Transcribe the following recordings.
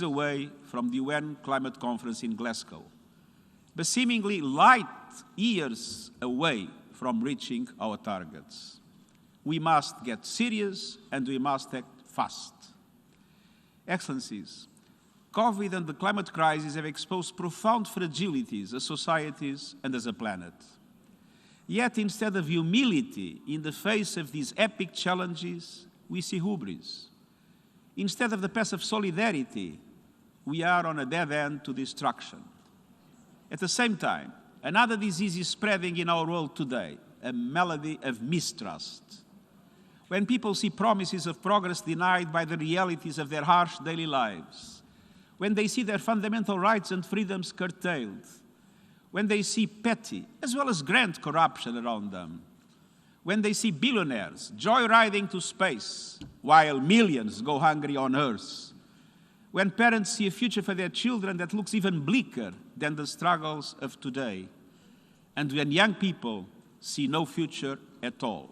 away from the UN Climate Conference in Glasgow, but seemingly light years away from reaching our targets. We must get serious and we must act fast. Excellencies, COVID and the climate crisis have exposed profound fragilities as societies and as a planet. Yet, instead of humility in the face of these epic challenges, we see hubris. Instead of the path of solidarity, we are on a dead end to destruction. At the same time, another disease is spreading in our world today, a malady of mistrust. When people see promises of progress denied by the realities of their harsh daily lives, when they see their fundamental rights and freedoms curtailed, when they see petty as well as grand corruption around them, when they see billionaires joyriding to space while millions go hungry on Earth, when parents see a future for their children that looks even bleaker than the struggles of today, and when young people see no future at all.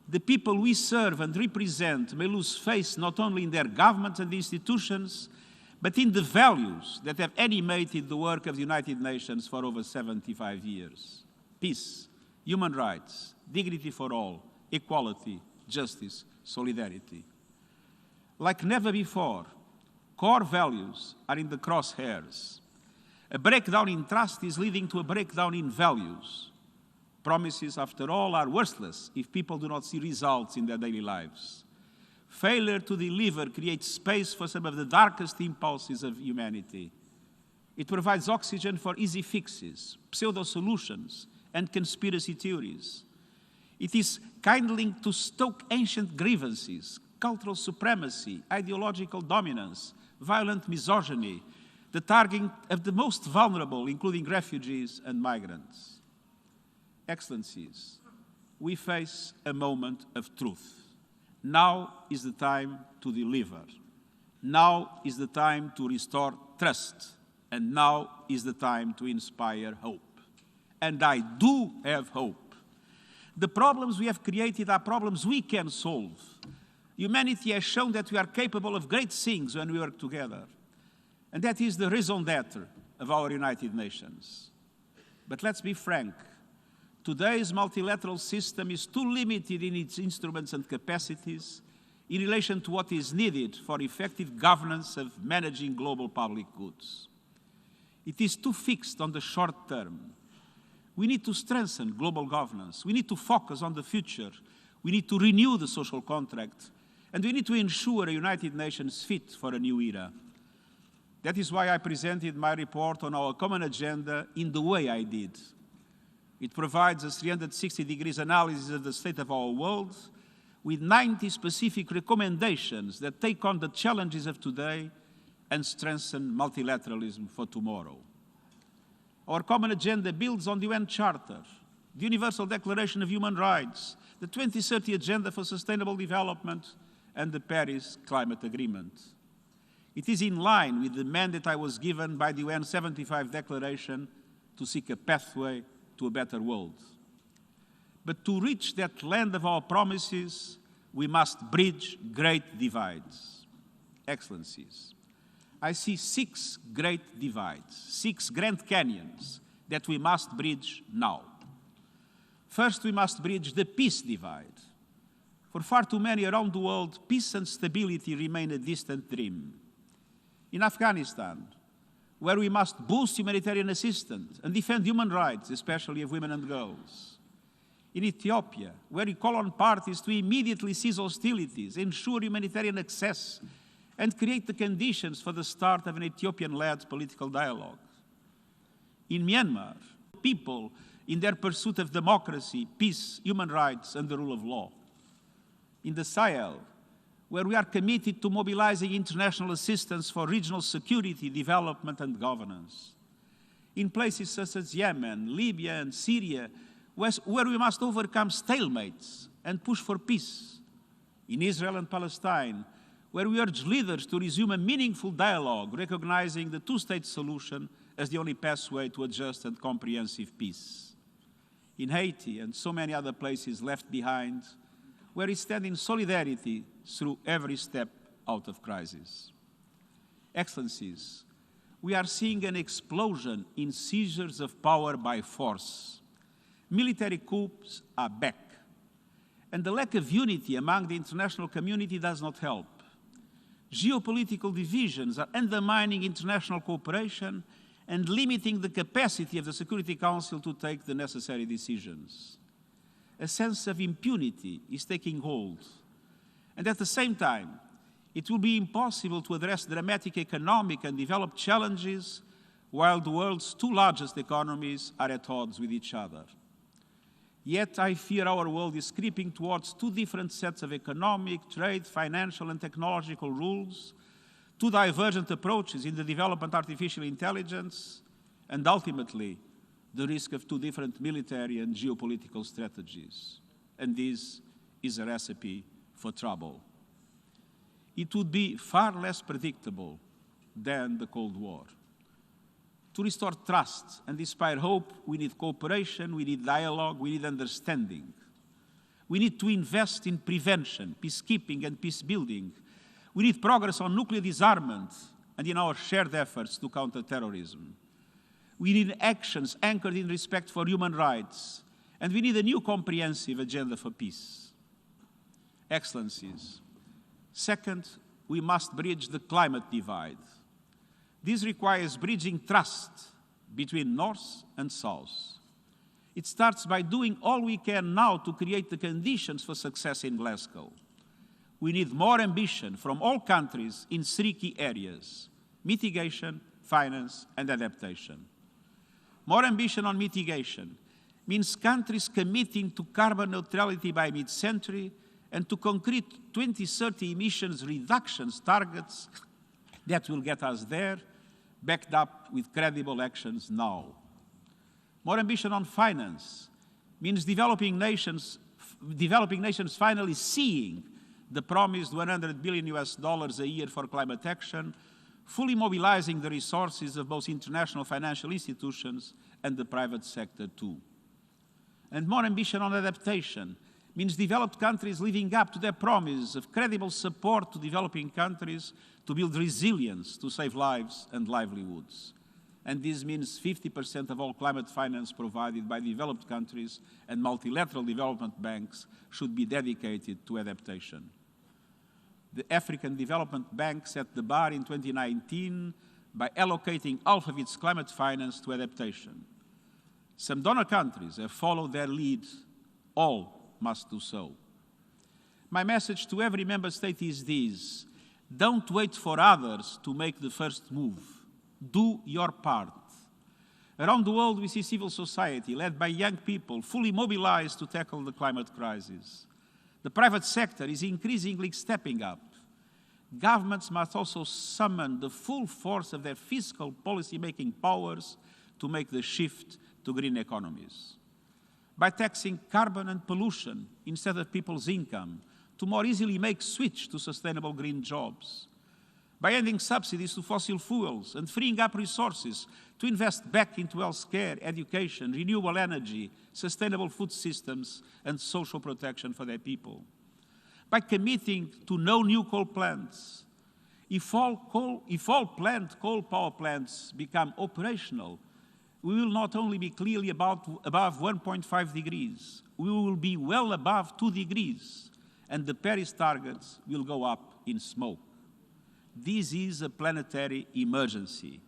The people we serve and represent may lose faith not only in their governments and institutions, but in the values that have animated the work of the United Nations for over 75 years. Peace, human rights, dignity for all, equality, justice, solidarity. Like never before, core values are in the crosshairs. A breakdown in trust is leading to a breakdown in values. Promises, after all, are worthless if people do not see results in their daily lives. Failure to deliver creates space for some of the darkest impulses of humanity. It provides oxygen for easy fixes, pseudo-solutions, and conspiracy theories. It is kindling to stoke ancient grievances, cultural supremacy, ideological dominance, violent misogyny, the targeting of the most vulnerable, including refugees and migrants. Excellencies, we face a moment of truth. Now is the time to deliver. Now is the time to restore trust. And now is the time to inspire hope. And I do have hope. The problems we have created are problems we can solve. Humanity has shown that we are capable of great things when we work together. And that is the raison d'être of our United Nations. But let's be frank. Today's multilateral system is too limited in its instruments and capacities in relation to what is needed for effective governance of managing global public goods. It is too fixed on the short term. We need to strengthen global governance. We need to focus on the future. We need to renew the social contract. And we need to ensure a United Nations fit for a new era. That is why I presented my report on our common agenda in the way I did. It provides a 360-degree analysis of the state of our world with 90 specific recommendations that take on the challenges of today and strengthen multilateralism for tomorrow. Our common agenda builds on the UN Charter, the Universal Declaration of Human Rights, the 2030 Agenda for Sustainable Development, and the Paris Climate Agreement. It is in line with the mandate I was given by the UN 75 Declaration to seek a pathway to a better world. But to reach that land of our promises, we must bridge great divides. Excellencies, I see 6 great divides, 6 Grand Canyons that we must bridge now. First, we must bridge the peace divide. For far too many around the world, peace and stability remain a distant dream. In Afghanistan, where we must boost humanitarian assistance and defend human rights, especially of women and girls. In Ethiopia, where we call on parties to immediately cease hostilities, ensure humanitarian access, and create the conditions for the start of an Ethiopian-led political dialogue. In Myanmar, people in their pursuit of democracy, peace, human rights, and the rule of law. In the Sahel, where we are committed to mobilizing international assistance for regional security, development, and governance. In places such as Yemen, Libya, and Syria, where we must overcome stalemates and push for peace. In Israel and Palestine, where we urge leaders to resume a meaningful dialogue, recognizing the two-state solution as the only pathway to a just and comprehensive peace. In Haiti and so many other places left behind, where we stand in solidarity through every step out of crisis. Excellencies, we are seeing an explosion in seizures of power by force. Military coups are back, and the lack of unity among the international community does not help. Geopolitical divisions are undermining international cooperation and limiting the capacity of the Security Council to take the necessary decisions. A sense of impunity is taking hold, and at the same time, it will be impossible to address dramatic economic and developed challenges while the world's two largest economies are at odds with each other. Yet I fear our world is creeping towards two different sets of economic, trade, financial, and technological rules, two divergent approaches in the development of artificial intelligence, and ultimately, the risk of two different military and geopolitical strategies. And this is a recipe for trouble. It would be far less predictable than the Cold War. To restore trust and inspire hope, we need cooperation, we need dialogue, we need understanding. We need to invest in prevention, peacekeeping, and peace building. We need progress on nuclear disarmament and in our shared efforts to counter terrorism. We need actions anchored in respect for human rights, and we need a new comprehensive agenda for peace. Excellencies, second, we must bridge the climate divide. This requires bridging trust between North and South. It starts by doing all we can now to create the conditions for success in Glasgow. We need more ambition from all countries in three key areas: mitigation, finance, and adaptation. More ambition on mitigation means countries committing to carbon neutrality by mid-century and to concrete 2030 emissions reductions targets that will get us there, backed up with credible actions now. More ambition on finance means developing nations finally seeing the promised $100 billion a year for climate action, fully mobilizing the resources of both international financial institutions and the private sector too. And more ambition on adaptation means developed countries living up to their promise of credible support to developing countries to build resilience to save lives and livelihoods. And this means 50% of all climate finance provided by developed countries and multilateral development banks should be dedicated to adaptation. The African Development Bank set the bar in 2019 by allocating half of its climate finance to adaptation. Some donor countries have followed their lead. All must do so. My message to every member state is this: don't wait for others to make the first move. Do your part. Around the world, we see civil society, led by young people, fully mobilized to tackle the climate crisis. The private sector is increasingly stepping up. Governments must also summon the full force of their fiscal policy-making powers to make the shift to green economies. By taxing carbon and pollution instead of people's income, to more easily make switch to sustainable green jobs. By ending subsidies to fossil fuels and freeing up resources to invest back into healthcare, education, renewable energy, sustainable food systems, and social protection for their people. By committing to no new coal plants. If all planned coal power plants become operational, we will not only be clearly above 1.5 degrees, we will be well above 2 degrees, and the Paris targets will go up in smoke. This is a planetary emergency.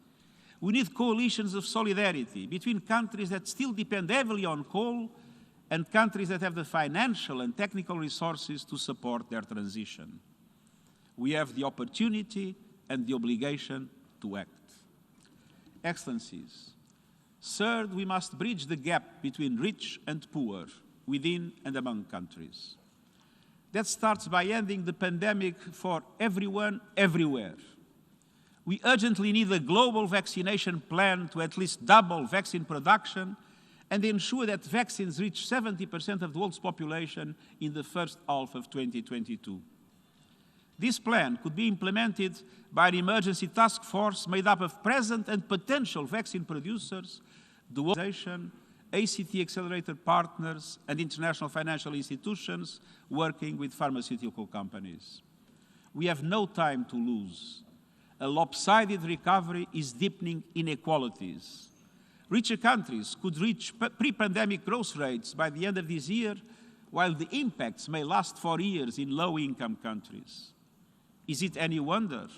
We need coalitions of solidarity between countries that still depend heavily on coal and countries that have the financial and technical resources to support their transition. We have the opportunity and the obligation to act. Excellencies, third, we must bridge the gap between rich and poor, within and among countries. That starts by ending the pandemic for everyone, everywhere. We urgently need a global vaccination plan to at least double vaccine production and ensure that vaccines reach 70% of the world's population in the first half of 2022. This plan could be implemented by an emergency task force made up of present and potential vaccine producers, the World Health Organization, ACT accelerator partners, and international financial institutions working with pharmaceutical companies. We have no time to lose. a lopsided recovery is deepening inequalities. Richer countries could reach pre-pandemic growth rates by the end of this year, while the impacts may last for years in low-income countries. Is it any wonder?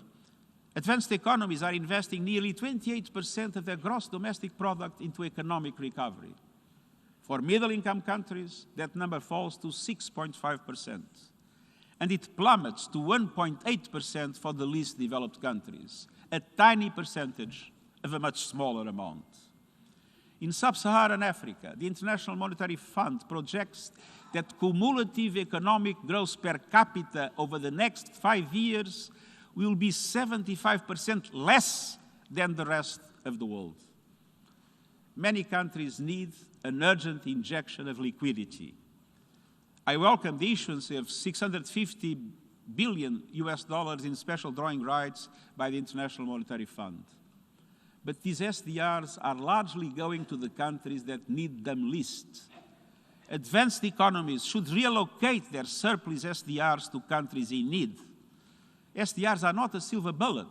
Advanced economies are investing nearly 28% of their gross domestic product into economic recovery. For middle-income countries, that number falls to 6.5%. And it plummets to 1.8% for the least developed countries, a tiny percentage of a much smaller amount. In sub-Saharan Africa, the International Monetary Fund projects that cumulative economic growth per capita over the next 5 years will be 75% less than the rest of the world. Many countries need an urgent injection of liquidity. I welcome the issuance of $650 billion in special drawing rights by the International Monetary Fund. But these SDRs are largely going to the countries that need them least. Advanced economies should reallocate their surplus SDRs to countries in need. SDRs are not a silver bullet,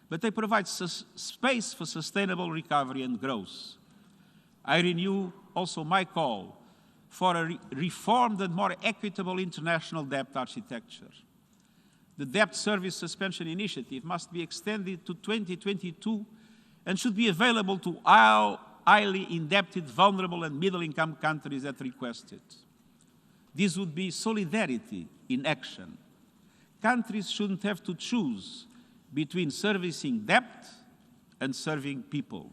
but they provide space for sustainable recovery and growth. I renew also my call for a reformed and more equitable international debt architecture. The Debt Service Suspension Initiative must be extended to 2022 and should be available to all highly indebted, vulnerable and middle-income countries that request it. This would be solidarity in action. Countries shouldn't have to choose between servicing debt and serving people.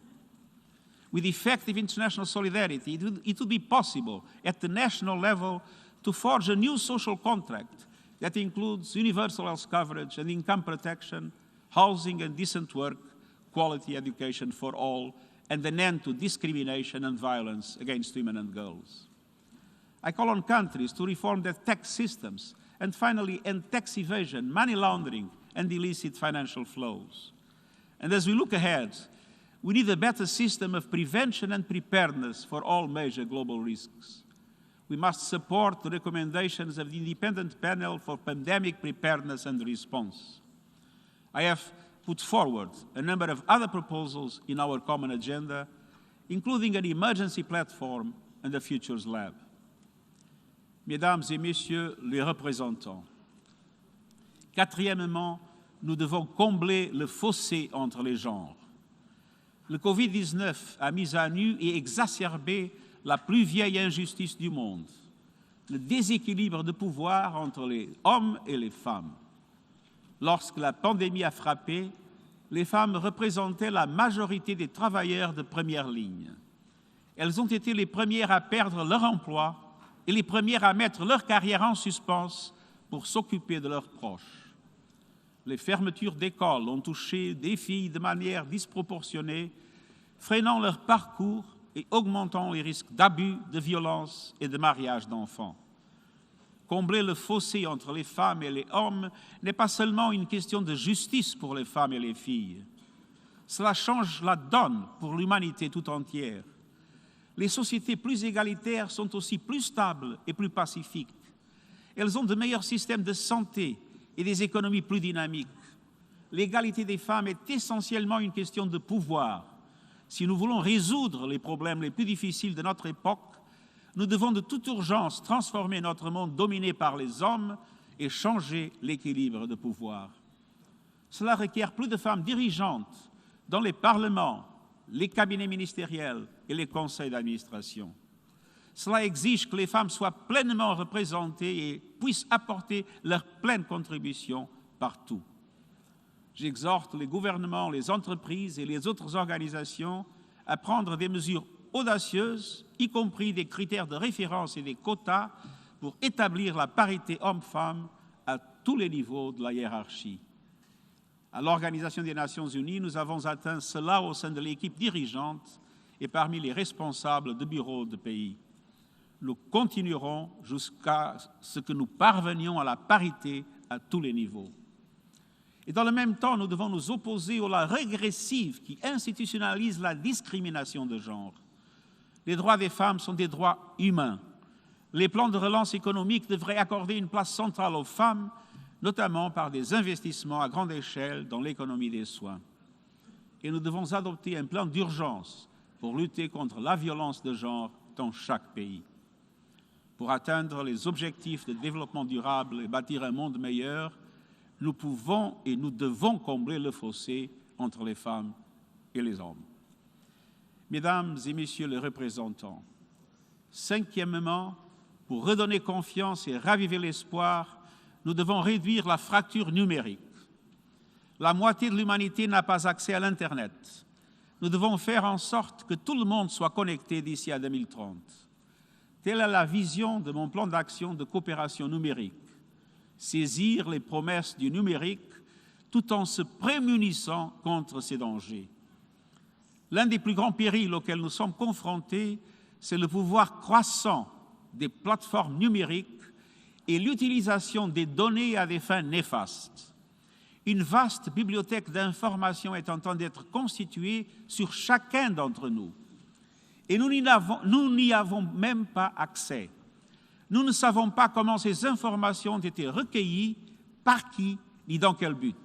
With effective international solidarity, it would be possible at the national level to forge a new social contract that includes universal health coverage and income protection, housing and decent work, quality education for all, and an end to discrimination and violence against women and girls. I call on countries to reform their tax systems and finally end tax evasion, money laundering, and illicit financial flows. And as we look ahead, we need a better system of prevention and preparedness for all major global risks. We must support the recommendations of the Independent Panel for Pandemic Preparedness and Response. I have put forward a number of other proposals in our common agenda, including an emergency platform and a Futures Lab. Mesdames et Messieurs les représentants, quatrièmement, nous devons combler le fossé entre les genres. Le Covid-19 a mis à nu et exacerbé la plus vieille injustice du monde, le déséquilibre de pouvoir entre les hommes et les femmes. Lorsque la pandémie a frappé, les femmes représentaient la majorité des travailleurs de première ligne. Elles ont été les premières à perdre leur emploi et les premières à mettre leur carrière en suspens pour s'occuper de leurs proches. Les fermetures d'écoles ont touché des filles de manière disproportionnée, freinant leur parcours et augmentant les risques d'abus, de violence et de mariage d'enfants. Combler le fossé entre les femmes et les hommes n'est pas seulement une question de justice pour les femmes et les filles. Cela change la donne pour l'humanité tout entière. Les sociétés plus égalitaires sont aussi plus stables et plus pacifiques. Elles ont de meilleurs systèmes de santé et des économies plus dynamiques. L'égalité des femmes est essentiellement une question de pouvoir. Si nous voulons résoudre les problèmes les plus difficiles de notre époque, nous devons de toute urgence transformer notre monde dominé par les hommes et changer l'équilibre de pouvoir. Cela requiert plus de femmes dirigeantes dans les parlements, les cabinets ministériels et les conseils d'administration. Cela exige que les femmes soient pleinement représentées et puissent apporter leur pleine contribution partout. J'exhorte les gouvernements, les entreprises et les autres organisations à prendre des mesures audacieuses, y compris des critères de référence et des quotas, pour établir la parité homme-femme à tous les niveaux de la hiérarchie. À l'Organisation des Nations Unies, nous avons atteint cela au sein de l'équipe dirigeante et parmi les responsables de bureaux de pays. Nous continuerons jusqu'à ce que nous parvenions à la parité à tous les niveaux. Et dans le même temps, nous devons nous opposer aux lois régressives qui institutionnalisent la discrimination de genre. Les droits des femmes sont des droits humains. Les plans de relance économique devraient accorder une place centrale aux femmes, notamment par des investissements à grande échelle dans l'économie des soins. Et nous devons adopter un plan d'urgence pour lutter contre la violence de genre dans chaque pays. Pour atteindre les objectifs de développement durable et bâtir un monde meilleur, nous pouvons et nous devons combler le fossé entre les femmes et les hommes. Mesdames et Messieurs les représentants, cinquièmement, pour redonner confiance et raviver l'espoir, nous devons réduire la fracture numérique. La moitié de l'humanité n'a pas accès à l'Internet. Nous devons faire en sorte que tout le monde soit connecté d'ici à 2030. Telle est la vision de mon plan d'action de coopération numérique. Saisir les promesses du numérique tout en se prémunissant contre ces dangers. L'un des plus grands périls auxquels nous sommes confrontés, c'est le pouvoir croissant des plateformes numériques et l'utilisation des données à des fins néfastes. Une vaste bibliothèque d'informations est en train d'être constituée sur chacun d'entre nous. Et nous n'y avons même pas accès. Nous ne savons pas comment ces informations ont été recueillies, par qui, ni dans quel but.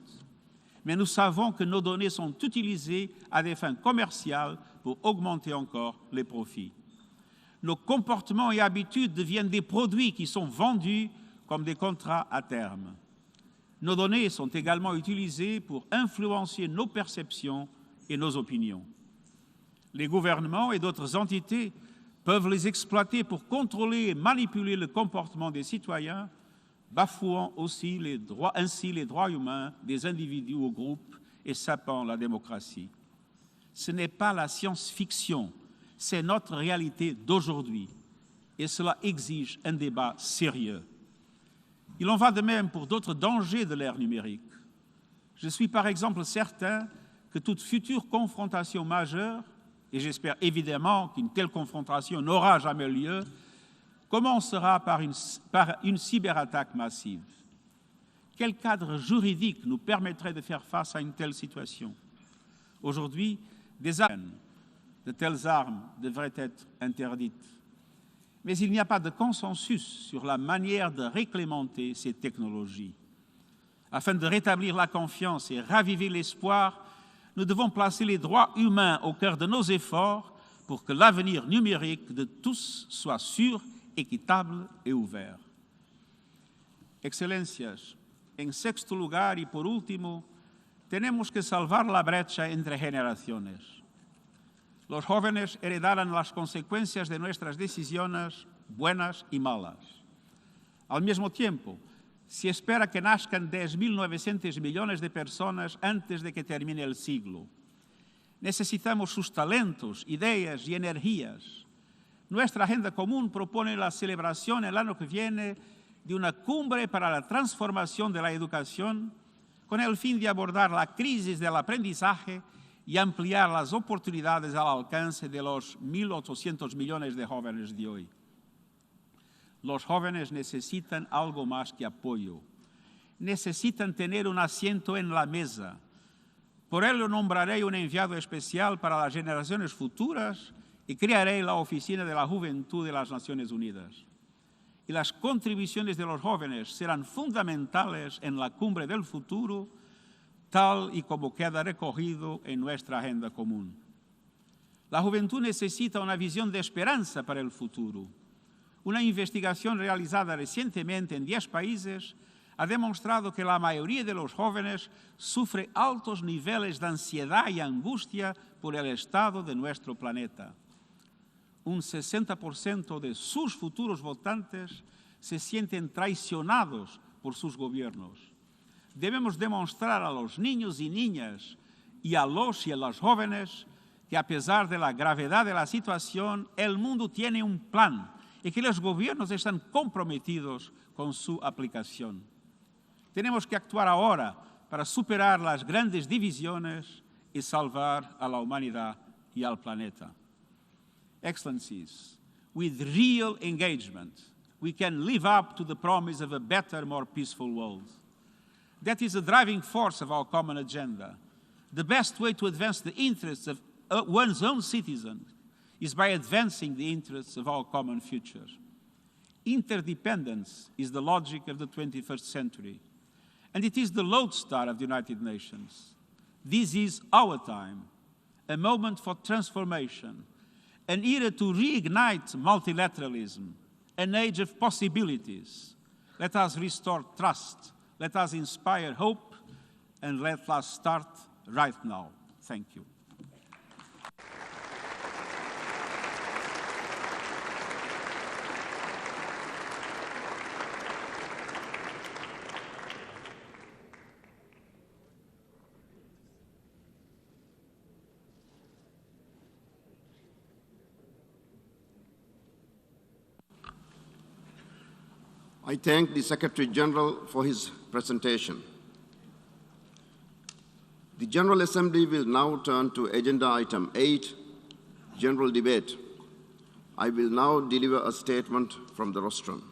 Mais nous savons que nos données sont utilisées à des fins commerciales pour augmenter encore les profits. Nos comportements et habitudes deviennent des produits qui sont vendus comme des contrats à terme. Nos données sont également utilisées pour influencer nos perceptions et nos opinions. Les gouvernements et d'autres entités peuvent les exploiter pour contrôler et manipuler le comportement des citoyens, bafouant aussi ainsi les droits humains des individus ou groupes et sapant la démocratie. Ce n'est pas la science-fiction, c'est notre réalité d'aujourd'hui. Et cela exige un débat sérieux. Il en va de même pour d'autres dangers de l'ère numérique. Je suis par exemple certain que toute future confrontation majeure, et j'espère évidemment qu'une telle confrontation n'aura jamais lieu, commencera par une cyberattaque massive. Quel cadre juridique nous permettrait de faire face à une telle situation? Aujourd'hui, de telles armes devraient être interdites. Mais il n'y a pas de consensus sur la manière de réglementer ces technologies. Afin de rétablir la confiance et raviver l'espoir, nous devons placer les droits humains au cœur de nos efforts pour que l'avenir numérique de tous soit sûr, équitable et ouvert. Excelências, en sexto lugar y por último, tenemos que salvar la brecha entre generaciones. Los jóvenes heredarán las consecuencias de nuestras decisiones, buenas y malas. Al mismo tiempo, se espera que nazcan 10.900 millones de personas antes de que termine el siglo. Necesitamos sus talentos, ideas y energías. Nuestra agenda común propone la celebración el año que viene de una cumbre para la transformación de la educación con el fin de abordar la crisis del aprendizaje y ampliar las oportunidades al alcance de los 1.800 millones de jóvenes de hoy. Los jóvenes necesitan algo más que apoyo. Necesitan tener un asiento en la mesa. Por ello nombraré un enviado especial para las generaciones futuras y crearé la Oficina de la Juventud de las Naciones Unidas. Y las contribuciones de los jóvenes serán fundamentales en la cumbre del futuro, tal y como queda recogido en nuestra agenda común. La juventud necesita una visión de esperanza para el futuro. Una investigación realizada recientemente en 10 países ha demostrado que la mayoría de los jóvenes sufre altos niveles de ansiedad y angustia por el estado de nuestro planeta. Un 60% de sus futuros votantes se sienten traicionados por sus gobiernos. Debemos demostrar a los niños y niñas y a los y a las jóvenes que a pesar de la gravedad de la situación, el mundo tiene un plan y que los gobiernos están comprometidos con su aplicación. Tenemos que actuar ahora para superar las grandes divisiones y salvar a la humanidad y al planeta. Excellencies, with real engagement, we can live up to the promise of a better, more peaceful world. That is the driving force of our common agenda. The best way to advance the interests of one's own citizens is by advancing the interests of our common future. Interdependence is the logic of the 21st century. and it is the lodestar of the United Nations. This is our time, a moment for transformation, an era to reignite multilateralism, an age of possibilities. Let us restore trust, let us inspire hope, and let us start right now. Thank you. I thank the Secretary General for his presentation. The General Assembly will now turn to Agenda Item 8, General Debate. I will now deliver a statement from the rostrum.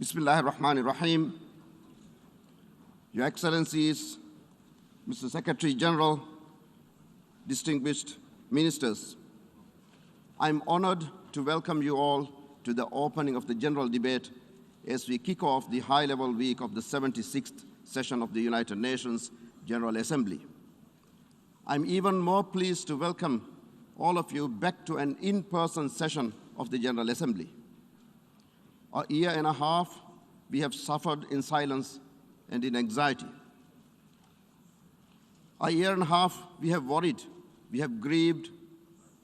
Bismillahir Rahmanir Rahim. Your Excellencies, Mr. Secretary General, distinguished ministers, I am honored to welcome you all to the opening of the general debate as we kick off the high-level week of the 76th session of the United Nations General Assembly. I'm even more pleased to welcome all of you back to an in-person session of the General Assembly. A year and a half, we have suffered in silence and in anxiety. A year and a half, we have worried, we have grieved,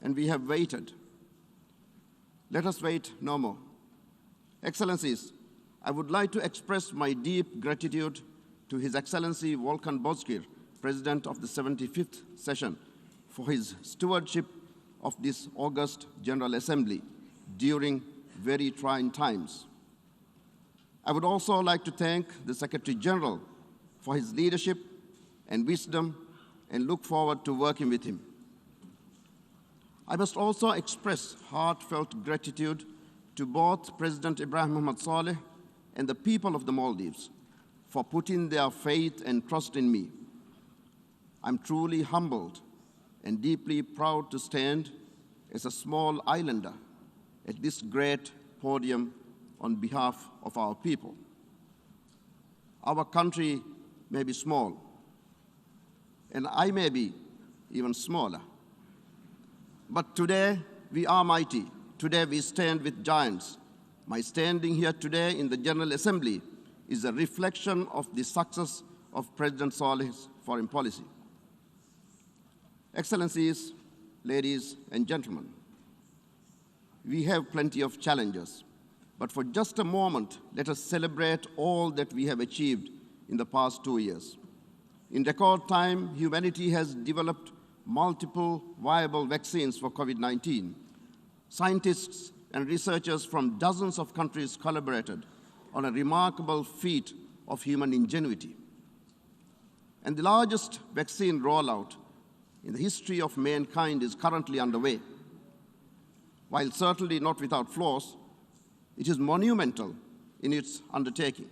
and we have waited. Let us wait no more. Excellencies, I would like to express my deep gratitude to His Excellency Volkan Bozkır, President of the 75th session, for his stewardship of this august General Assembly during very trying times. I would also like to thank the Secretary General for his leadership and wisdom and look forward to working with him. I must also express heartfelt gratitude to both President Ibrahim Mohamed Saleh and the people of the Maldives for putting their faith and trust in me. I'm truly humbled and deeply proud to stand as a small islander at this great podium on behalf of our people. Our country may be small, and I may be even smaller. But today we are mighty. Today we stand with giants. My standing here today in the General Assembly is a reflection of the success of President Saleh's foreign policy. Excellencies, ladies and gentlemen, we have plenty of challenges, but for just a moment, let us celebrate all that we have achieved in the past 2 years. In record time, humanity has developed multiple viable vaccines for COVID-19. Scientists and researchers from dozens of countries collaborated on a remarkable feat of human ingenuity. And the largest vaccine rollout in the history of mankind is currently underway. While certainly not without flaws, it is monumental in its undertaking.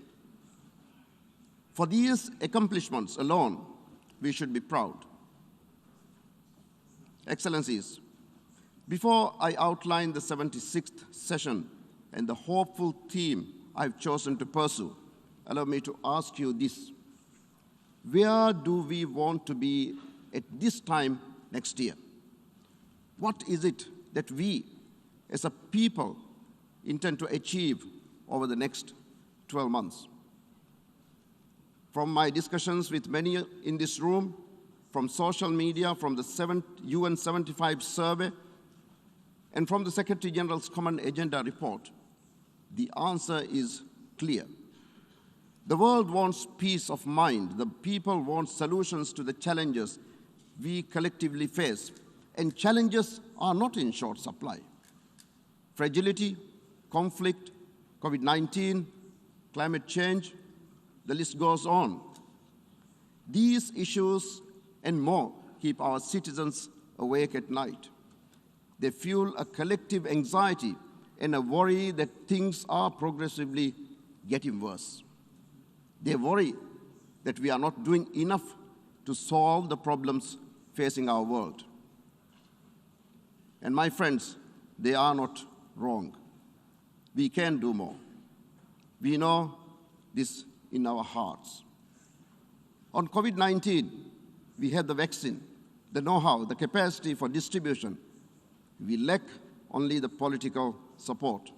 For these accomplishments alone, we should be proud. Excellencies, before I outline the 76th session and the hopeful theme I've chosen to pursue, allow me to ask you this. Where do we want to be at this time next year? What is it that we, as a people, intend to achieve over the next 12 months? From my discussions with many in this room, from social media, from the UN 75 survey, and from the Secretary General's Common Agenda report, the answer is clear. The world wants peace of mind. The people want solutions to the challenges we collectively face, and challenges are not in short supply. Fragility, conflict, COVID-19, climate change, the list goes on. These issues and more keep our citizens awake at night. They fuel a collective anxiety and a worry that things are progressively getting worse. They worry that we are not doing enough to solve the problems facing our world. And my friends, they are not wrong. We can do more. We know this in our hearts. On COVID-19, we have the vaccine, the know-how, the capacity for distribution. We lack only the political support.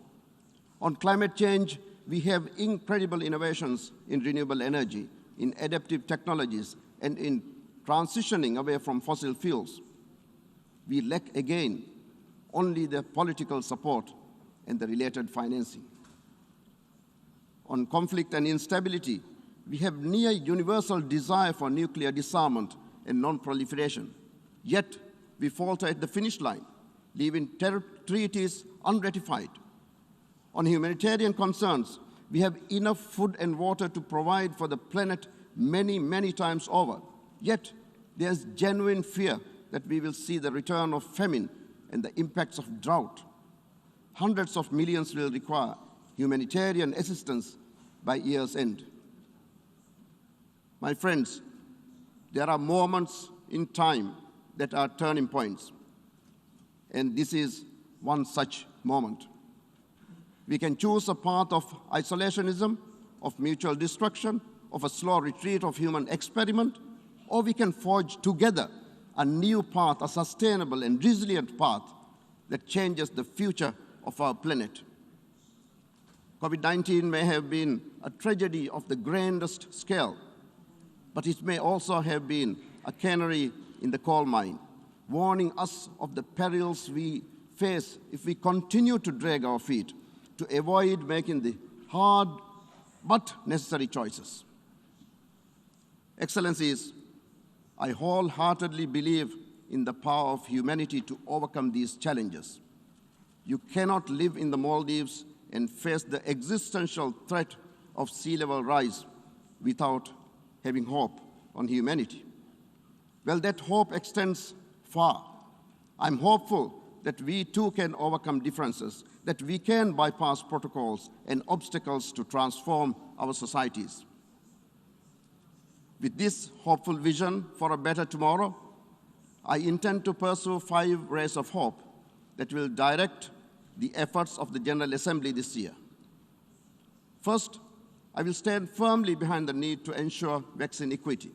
On climate change, we have incredible innovations in renewable energy, in adaptive technologies, and in transitioning away from fossil fuels. We lack, again, only the political support and the related financing. On conflict and instability, we have near universal desire for nuclear disarmament and non-proliferation. Yet, we falter at the finish line, leaving treaties unratified. On humanitarian concerns, we have enough food and water to provide for the planet many, many times over. Yet, there's genuine fear that we will see the return of famine and the impacts of drought. Hundreds of millions will require humanitarian assistance by year's end. My friends, there are moments in time that are turning points, and this is one such moment. We can choose a path of isolationism, of mutual destruction, of a slow retreat of human experiment, or we can forge together a new path, a sustainable and resilient path that changes the future of our planet. COVID-19 may have been a tragedy of the grandest scale, but it may also have been a canary in the coal mine, warning us of the perils we face if we continue to drag our feet, to avoid making the hard but necessary choices. Excellencies, I wholeheartedly believe in the power of humanity to overcome these challenges. You cannot live in the Maldives and face the existential threat of sea level rise without having hope on humanity. Well, that hope extends far. I'm hopeful that we too can overcome differences, that we can bypass protocols and obstacles to transform our societies. With this hopeful vision for a better tomorrow, I intend to pursue 5 rays of hope that will direct the efforts of the General Assembly this year. First, I will stand firmly behind the need to ensure vaccine equity,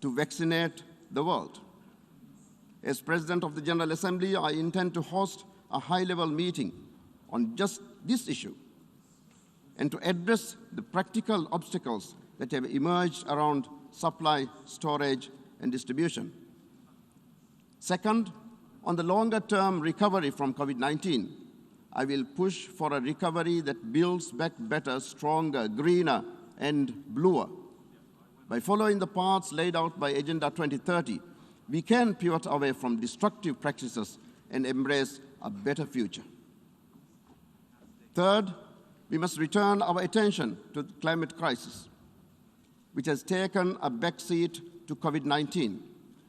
to vaccinate the world. As President of the General Assembly, I intend to host a high-level meeting on just this issue and to address the practical obstacles that have emerged around supply, storage, and distribution. Second, on the longer-term recovery from COVID-19, I will push for a recovery that builds back better, stronger, greener, and bluer. By following the paths laid out by Agenda 2030, we can pivot away from destructive practices and embrace a better future. Third, we must return our attention to the climate crisis, which has taken a backseat to COVID-19.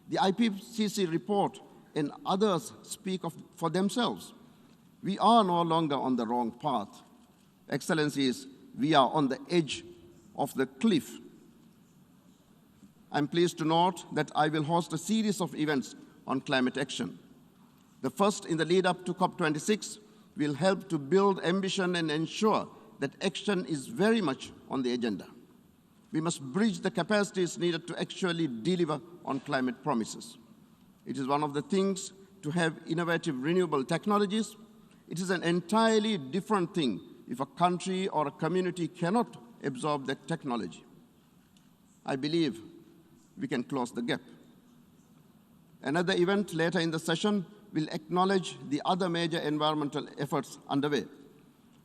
The IPCC report and others speak for themselves. We are no longer on the wrong path. Excellencies, we are on the edge of the cliff. I'm pleased to note that I will host a series of events on climate action. The first in the lead up to COP26 will help to build ambition and ensure that action is very much on the agenda. We must bridge the capacities needed to actually deliver on climate promises. It is one of the things to have innovative renewable technologies. It is an entirely different thing if a country or a community cannot absorb that technology. I believe we can close the gap. Another event later in the session will acknowledge the other major environmental efforts underway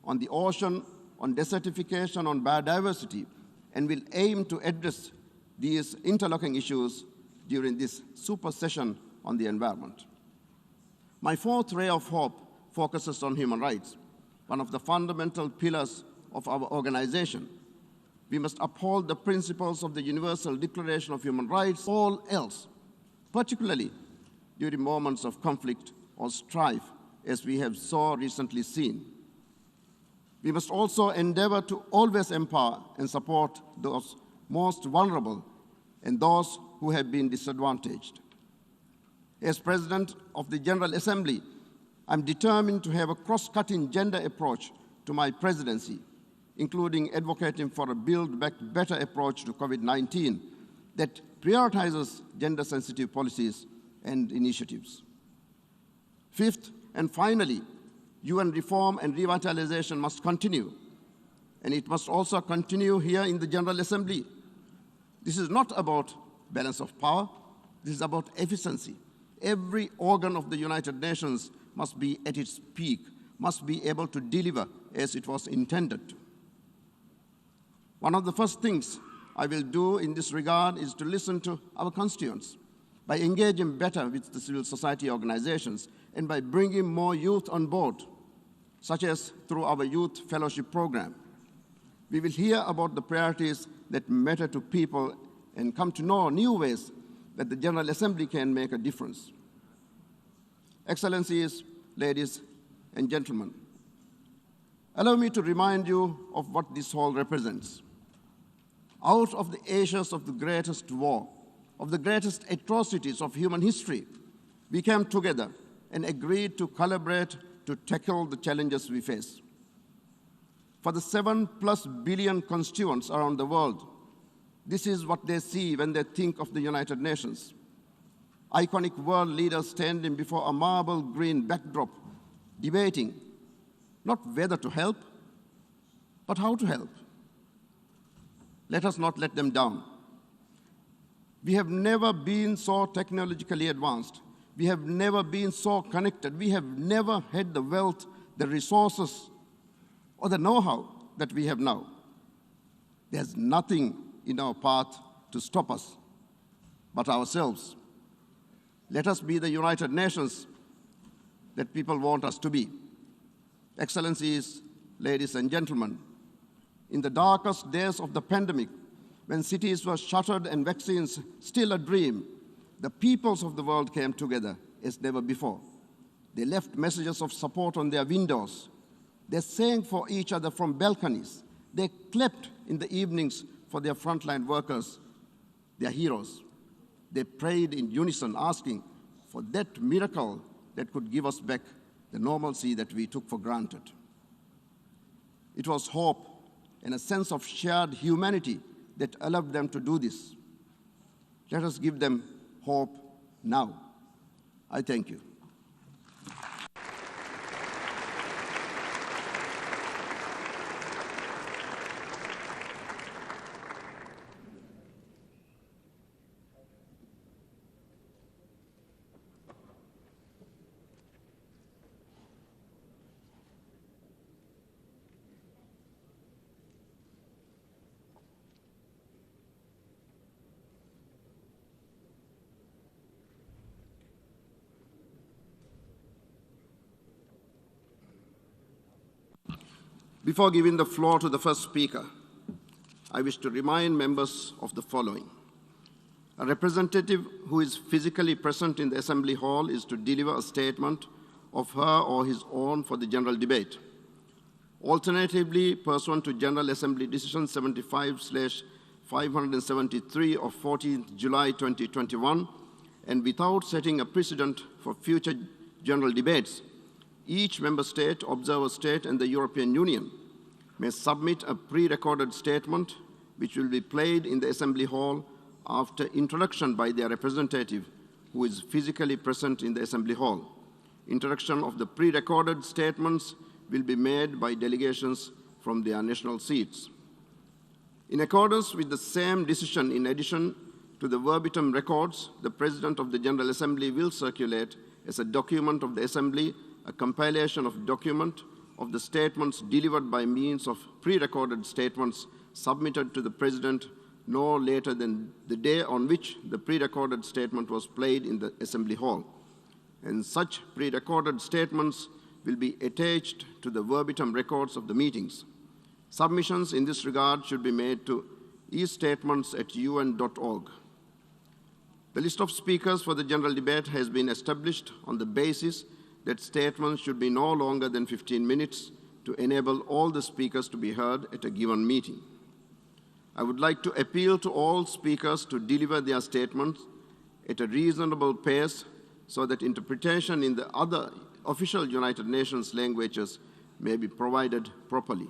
on the ocean, on desertification, on biodiversity, and will aim to address these interlocking issues during this super session on the environment. My fourth ray of hope focuses on human rights, one of the fundamental pillars of our organization. We must uphold the principles of the Universal Declaration of Human Rights, all else, particularly during moments of conflict or strife, as we have so recently seen. We must also endeavor to always empower and support those most vulnerable and those who have been disadvantaged. As President of the General Assembly, I'm determined to have a cross-cutting gender approach to my presidency, including advocating for a Build Back Better approach to COVID-19 that prioritizes gender-sensitive policies and initiatives. Fifth, and finally, UN reform and revitalization must continue, and it must also continue here in the General Assembly. This is not about balance of power, this is about efficiency. Every organ of the United Nations must be at its peak, must be able to deliver as it was intended to. One of the first things I will do in this regard is to listen to our constituents by engaging better with the civil society organizations and by bringing more youth on board, such as through our Youth Fellowship Program. We will hear about the priorities that matter to people and come to know new ways that the General Assembly can make a difference. Excellencies, ladies and gentlemen, allow me to remind you of what this hall represents. Out of the ashes of the greatest war, of the greatest atrocities of human history, we came together and agreed to collaborate to tackle the challenges we face. For the 7+ billion constituents around the world, this is what they see when they think of the United Nations. Iconic world leaders standing before a marble green backdrop, debating not whether to help, but how to help. Let us not let them down. We have never been so technologically advanced. We have never been so connected. We have never had the wealth, the resources, or the know-how that we have now. There's nothing in our path to stop us but ourselves. Let us be the United Nations that people want us to be. Excellencies, ladies and gentlemen, in the darkest days of the pandemic, when cities were shuttered and vaccines still a dream, the peoples of the world came together as never before. They left messages of support on their windows. They sang for each other from balconies. They clapped in the evenings for their frontline workers, their heroes. They prayed in unison, asking for that miracle that could give us back the normalcy that we took for granted. It was hope and a sense of shared humanity that allowed them to do this. Let us give them hope now. I thank you. Before giving the floor to the first speaker, I wish to remind members of the following. A representative who is physically present in the Assembly Hall is to deliver a statement of her or his own for the general debate. Alternatively, pursuant to General Assembly Decision 75/573 of 14th July 2021, and without setting a precedent for future general debates, each member state, observer state, and the European Union may submit a pre-recorded statement which will be played in the Assembly Hall after introduction by their representative who is physically present in the Assembly Hall. Introduction of the pre-recorded statements will be made by delegations from their national seats. In accordance with the same decision, in addition to the verbatim records, the President of the General Assembly will circulate as a document of the Assembly a compilation of document of the statements delivered by means of pre-recorded statements submitted to the President no later than the day on which the pre-recorded statement was played in the Assembly Hall. And such pre-recorded statements will be attached to the verbatim records of the meetings. Submissions in this regard should be made to e-statements@un.org. The list of speakers for the general debate has been established on the basis that statements should be no longer than 15 minutes to enable all the speakers to be heard at a given meeting. I would like to appeal to all speakers to deliver their statements at a reasonable pace so that interpretation in the other official United Nations languages may be provided properly.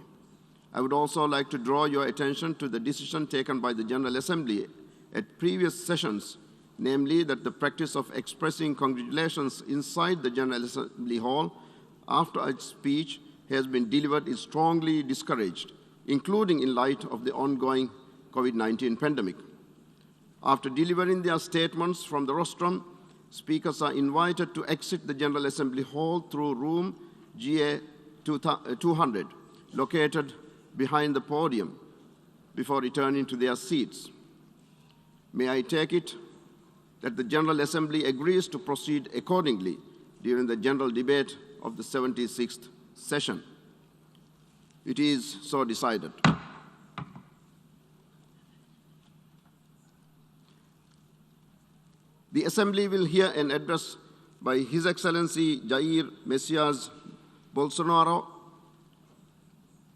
I would also like to draw your attention to the decision taken by the General Assembly at previous sessions, namely that the practice of expressing congratulations inside the General Assembly hall after a speech has been delivered is strongly discouraged, including in light of the ongoing COVID-19 pandemic. After delivering their statements from the rostrum, speakers are invited to exit the General Assembly hall through room GA 200, located behind the podium, before returning to their seats. May I take it that the General Assembly agrees to proceed accordingly during the general debate of the 76th session? It is so decided. The Assembly will hear an address by His Excellency Jair Messias Bolsonaro,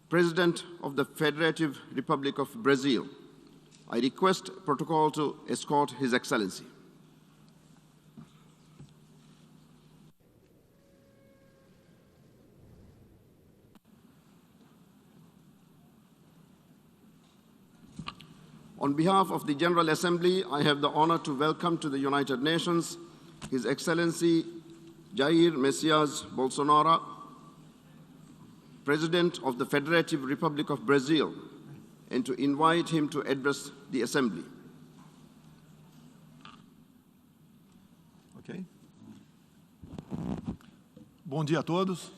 President of the Federative Republic of Brazil. I request protocol to escort His Excellency. On behalf of the General Assembly, I have the honor to welcome to the United Nations His Excellency Jair Messias Bolsonaro, President of the Federative Republic of Brazil, and to invite him to address the Assembly. Ok. Bom dia a todos.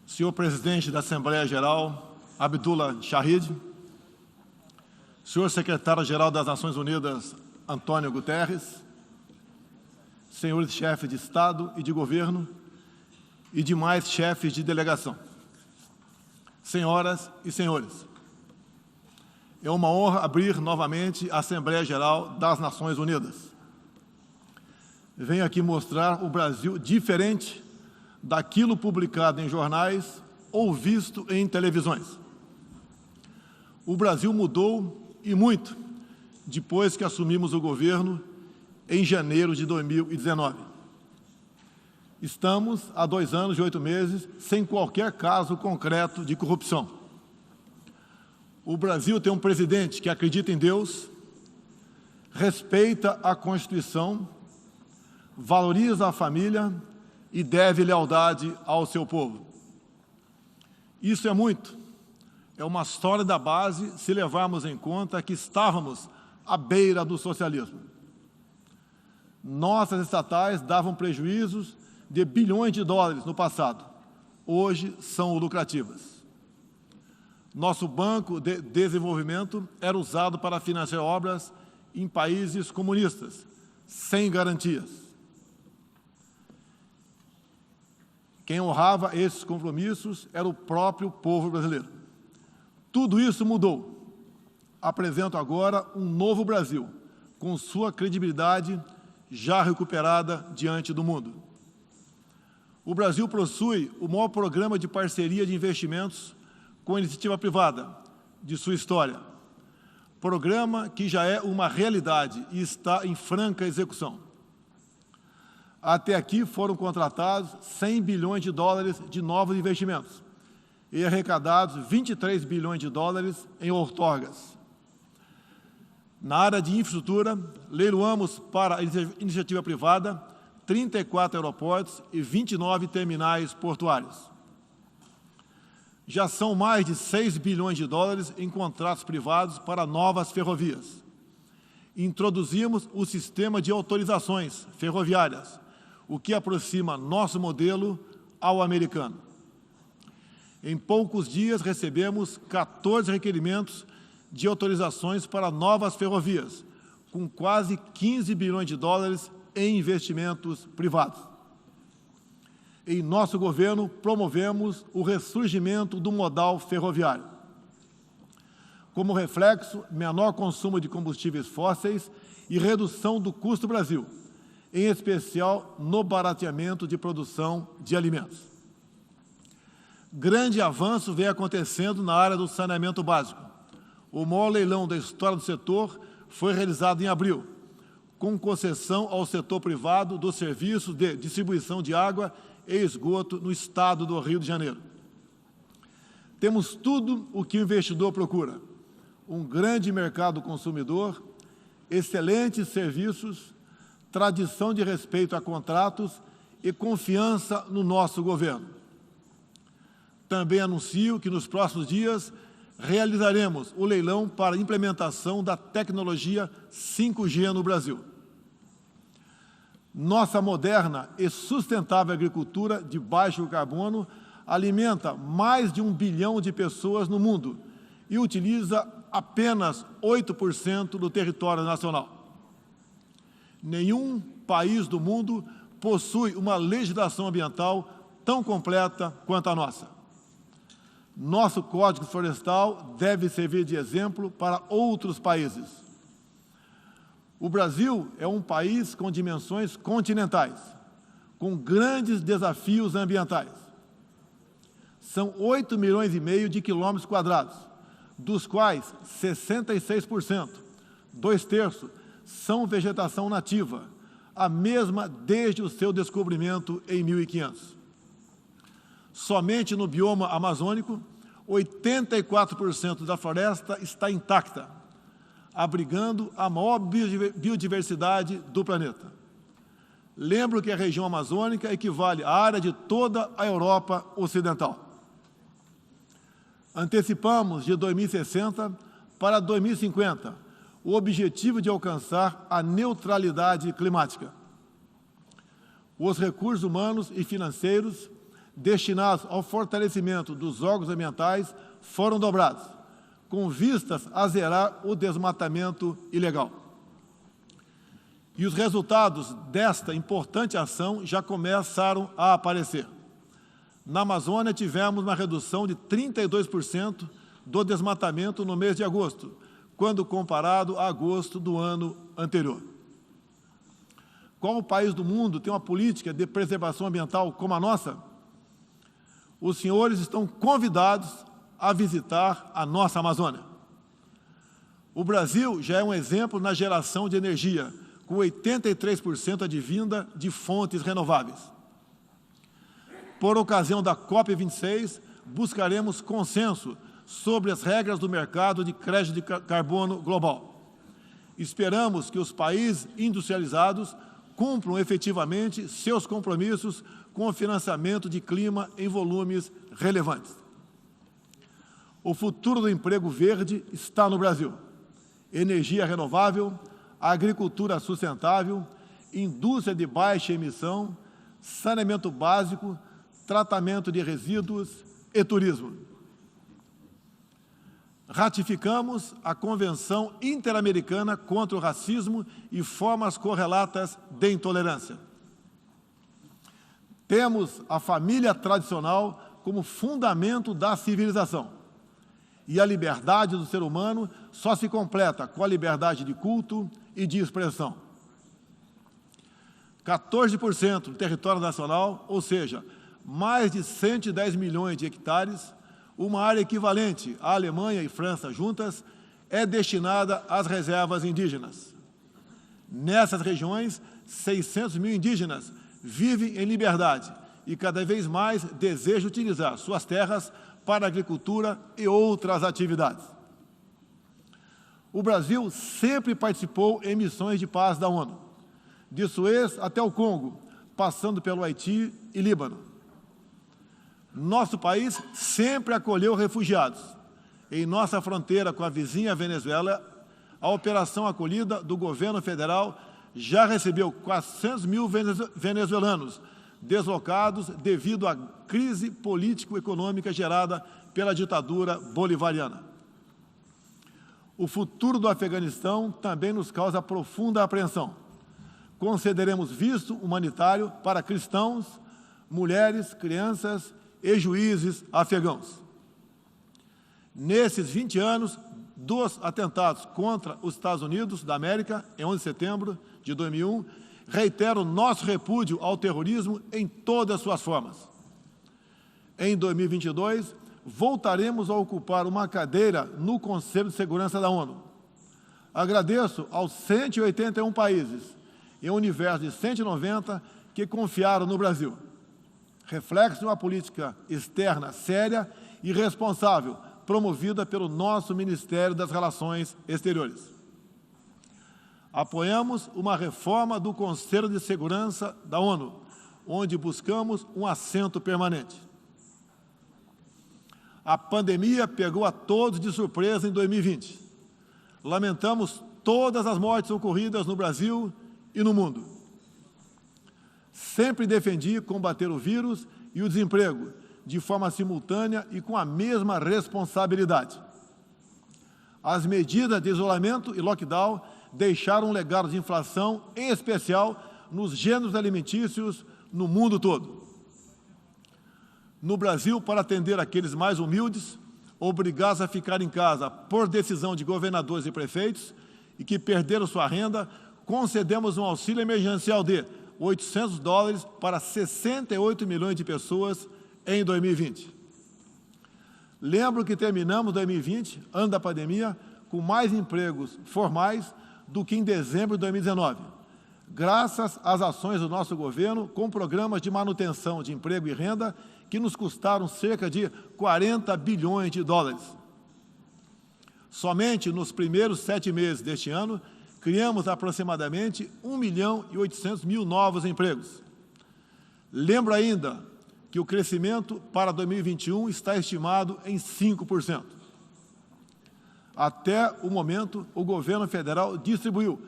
Senhor Presidente da Assembleia Geral, Abdullah Shahid, Senhor Secretário-Geral das Nações Unidas, Antônio Guterres, senhores chefes de Estado e de Governo e demais chefes de delegação, senhoras e senhores, é uma honra abrir novamente a Assembleia Geral das Nações Unidas. Venho aqui mostrar o Brasil diferente daquilo publicado em jornais ou visto em televisões. O Brasil mudou e muito depois que assumimos o governo em janeiro de 2019. Estamos há 2 anos e 8 meses sem qualquer caso concreto de corrupção. O Brasil tem um presidente que acredita em Deus, respeita a Constituição, valoriza a família e deve lealdade ao seu povo. Isso é muito. É uma sólida base se levarmos em conta que estávamos à beira do socialismo. Nossas estatais davam prejuízos de bilhões de dólares no passado. Hoje são lucrativas. Nosso Banco de Desenvolvimento era usado para financiar obras em países comunistas, sem garantias. Quem honrava esses compromissos era o próprio povo brasileiro. Tudo isso mudou. Apresento agora um novo Brasil, com sua credibilidade já recuperada diante do mundo. O Brasil possui o maior programa de parceria de investimentos com a iniciativa privada de sua história. Programa que já é uma realidade e está em franca execução. Até aqui foram contratados 100 bilhões de dólares de novos investimentos e arrecadados 23 bilhões de dólares em outorgas. Na área de infraestrutura, leiloamos para a iniciativa privada 34 aeroportos e 29 terminais portuários. Já são mais de 6 bilhões de dólares em contratos privados para novas ferrovias. Introduzimos o sistema de autorizações ferroviárias, o que aproxima nosso modelo ao americano. Em poucos dias, recebemos 14 requerimentos de autorizações para novas ferrovias, com quase 15 bilhões de dólares em investimentos privados. em nosso governo, promovemos o ressurgimento do modal ferroviário. Como reflexo, menor consumo de combustíveis fósseis e redução do custo do Brasil, em especial no barateamento de produção de alimentos. Grande avanço vem acontecendo na área do saneamento básico. O maior leilão da história do setor foi realizado em abril, com concessão ao setor privado dos serviços de distribuição de água e esgoto no estado do Rio de Janeiro. Temos tudo o que o investidor procura: um grande mercado consumidor, excelentes serviços, tradição de respeito a contratos e confiança no nosso governo. Também anuncio que nos próximos dias realizaremos o leilão para a implementação da tecnologia 5G no Brasil. Nossa moderna e sustentável agricultura de baixo carbono alimenta mais de 1 bilhão de pessoas no mundo e utiliza apenas 8% do território nacional. Nenhum país do mundo possui uma legislação ambiental tão completa quanto a nossa. Nosso Código Florestal deve servir de exemplo para outros países. O Brasil é um país com dimensões continentais, com grandes desafios ambientais. São 8,5 milhões de quilômetros quadrados, dos quais 66%, 2/3, são vegetação nativa, a mesma desde o seu descobrimento em 1500. Somente no bioma amazônico, 84% da floresta está intacta, abrigando a maior biodiversidade do planeta. Lembro que a região amazônica equivale à área de toda a Europa Ocidental. Antecipamos de 2060 para 2050 o objetivo de alcançar a neutralidade climática. Os recursos humanos e financeiros destinados ao fortalecimento dos órgãos ambientais foram dobrados, com vistas a zerar o desmatamento ilegal. E os resultados desta importante ação já começaram a aparecer. Na Amazônia, tivemos uma redução de 32% do desmatamento no mês de agosto, quando comparado a agosto do ano anterior. Qual país do mundo tem uma política de preservação ambiental como a nossa? Os senhores estão convidados a visitar a nossa Amazônia. O Brasil já é um exemplo na geração de energia, com 83% advinda de fontes renováveis. Por ocasião da COP26, buscaremos consenso sobre as regras do mercado de crédito de carbono global. Esperamos que os países industrializados cumpram efetivamente seus compromissos com o financiamento de clima em volumes relevantes. O futuro do emprego verde está no Brasil. Energia renovável, agricultura sustentável, indústria de baixa emissão, saneamento básico, tratamento de resíduos e turismo. Ratificamos a Convenção Interamericana contra o Racismo e formas correlatas de intolerância. Temos a família tradicional como fundamento da civilização. E a liberdade do ser humano só se completa com a liberdade de culto e de expressão. 14% do território nacional, ou seja, mais de 110 milhões de hectares, uma área equivalente à Alemanha e França juntas, é destinada às reservas indígenas. Nessas regiões, 600 mil indígenas vivem em liberdade e cada vez mais desejam utilizar suas terras para a agricultura e outras atividades. O Brasil sempre participou em missões de paz da ONU, de Suez até o Congo, passando pelo Haiti e Líbano. Nosso país sempre acolheu refugiados. Em nossa fronteira com a vizinha Venezuela, a operação acolhida do governo federal já recebeu 400 mil venezuelanos deslocados devido à crise político-econômica gerada pela ditadura bolivariana. O futuro do Afeganistão também nos causa profunda apreensão. Concederemos visto humanitário para cristãos, mulheres, crianças e juízes afegãos. Nesses 20 anos, 2 atentados contra os Estados Unidos da América, em 11 de setembro de 2001, reiteram nosso repúdio ao terrorismo em todas as suas formas. Em 2022, voltaremos a ocupar uma cadeira no Conselho de Segurança da ONU. Agradeço aos 181 países e um universo de 190 que confiaram no Brasil. Reflexo de uma política externa séria e responsável, promovida pelo nosso Ministério das Relações Exteriores. Apoiamos uma reforma do Conselho de Segurança da ONU, onde buscamos um assento permanente. A pandemia pegou a todos de surpresa em 2020. Lamentamos todas as mortes ocorridas no Brasil e no mundo. Sempre defendi combater o vírus e o desemprego de forma simultânea e com a mesma responsabilidade. As medidas de isolamento e lockdown deixaram um legado de inflação, em especial nos gêneros alimentícios no mundo todo. No Brasil, para atender aqueles mais humildes, obrigados a ficar em casa por decisão de governadores e prefeitos e que perderam sua renda, concedemos um auxílio emergencial de $800 para 68 milhões de pessoas em 2020. Lembro que terminamos 2020, ano da pandemia, com mais empregos formais do que em dezembro de 2019, graças às ações do nosso governo com programas de manutenção de emprego e renda que nos custaram cerca de 40 bilhões de dólares. Somente nos primeiros 7 meses deste ano, criamos aproximadamente 1.800.000 novos empregos. Lembro ainda que o crescimento para 2021 está estimado em 5%. Até o momento, o governo federal distribuiu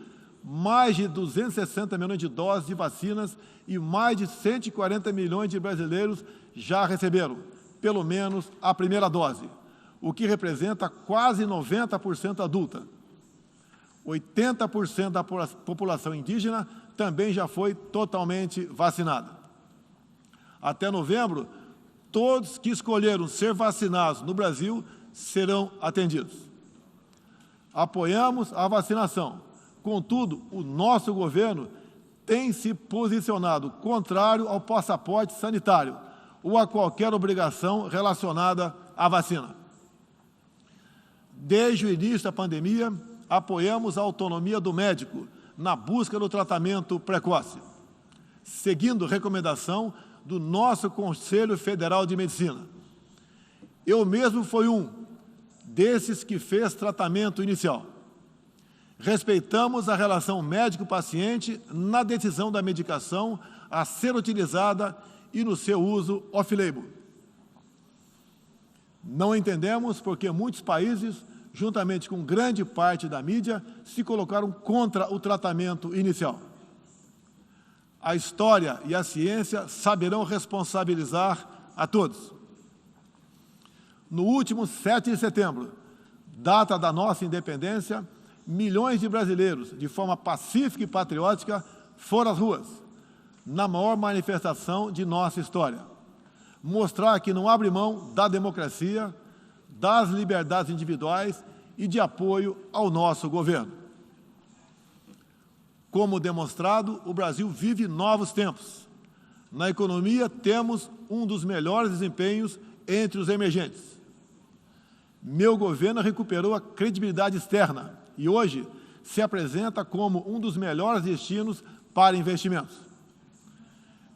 mais de 260 milhões de doses de vacinas e mais de 140 milhões de brasileiros já receberam, pelo menos, a primeira dose, o que representa quase 90% adulta. 80% da população indígena também já foi totalmente vacinada. Até novembro, todos que escolheram ser vacinados no Brasil serão atendidos. Apoiamos a vacinação. Contudo, o nosso governo tem se posicionado contrário ao passaporte sanitário ou a qualquer obrigação relacionada à vacina. Desde o início da pandemia, apoiamos a autonomia do médico na busca do tratamento precoce, seguindo recomendação do nosso Conselho Federal de Medicina. Eu mesmo fui um desses que fez tratamento inicial. Respeitamos a relação médico-paciente na decisão da medicação a ser utilizada e no seu uso off-label. Não entendemos porque muitos países, juntamente com grande parte da mídia, se colocaram contra o tratamento inicial. A história e a ciência saberão responsabilizar a todos. No último 7 de setembro, data da nossa independência, milhões de brasileiros, de forma pacífica e patriótica, foram às ruas, na maior manifestação de nossa história. Mostrar que não abre mão da democracia, das liberdades individuais e de apoio ao nosso governo. Como demonstrado, o Brasil vive novos tempos. Na economia, temos um dos melhores desempenhos entre os emergentes. Meu governo recuperou a credibilidade externa e hoje se apresenta como um dos melhores destinos para investimentos.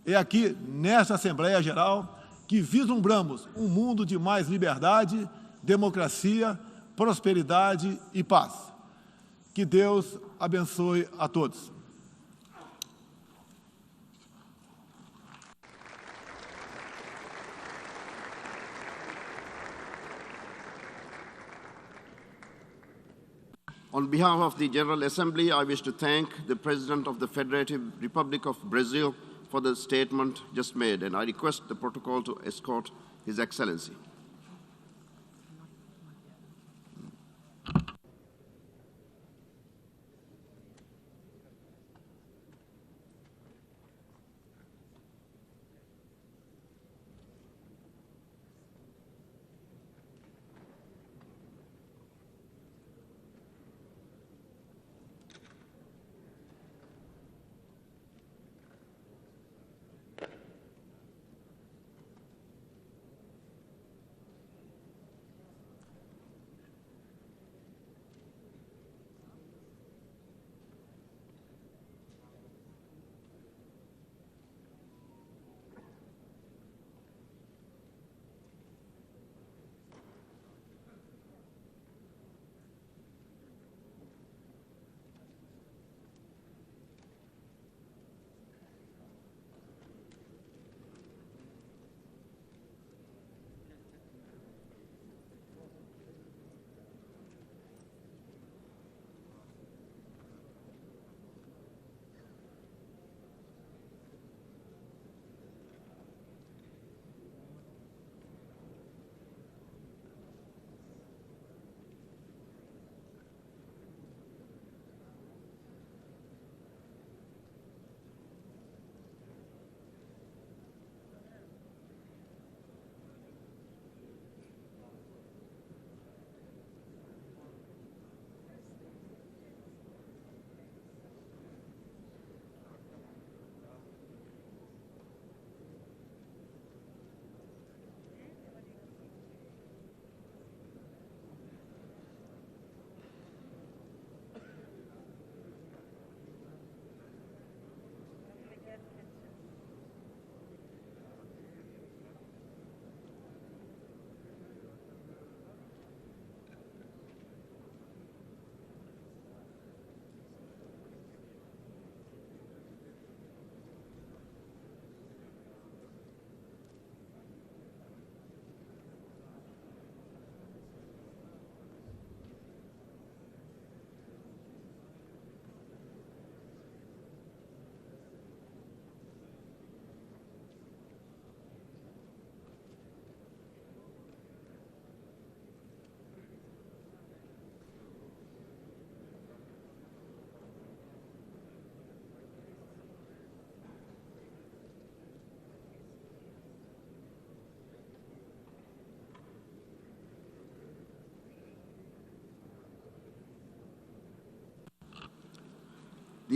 É aqui, nesta Assembleia Geral, que vislumbramos um mundo de mais liberdade, democracia, prosperidade e paz. Que Deus abençoe a todos. On behalf of the General Assembly, I wish to thank the President of the Federative Republic of Brazil for the statement just made, and I request the protocol to escort His Excellency.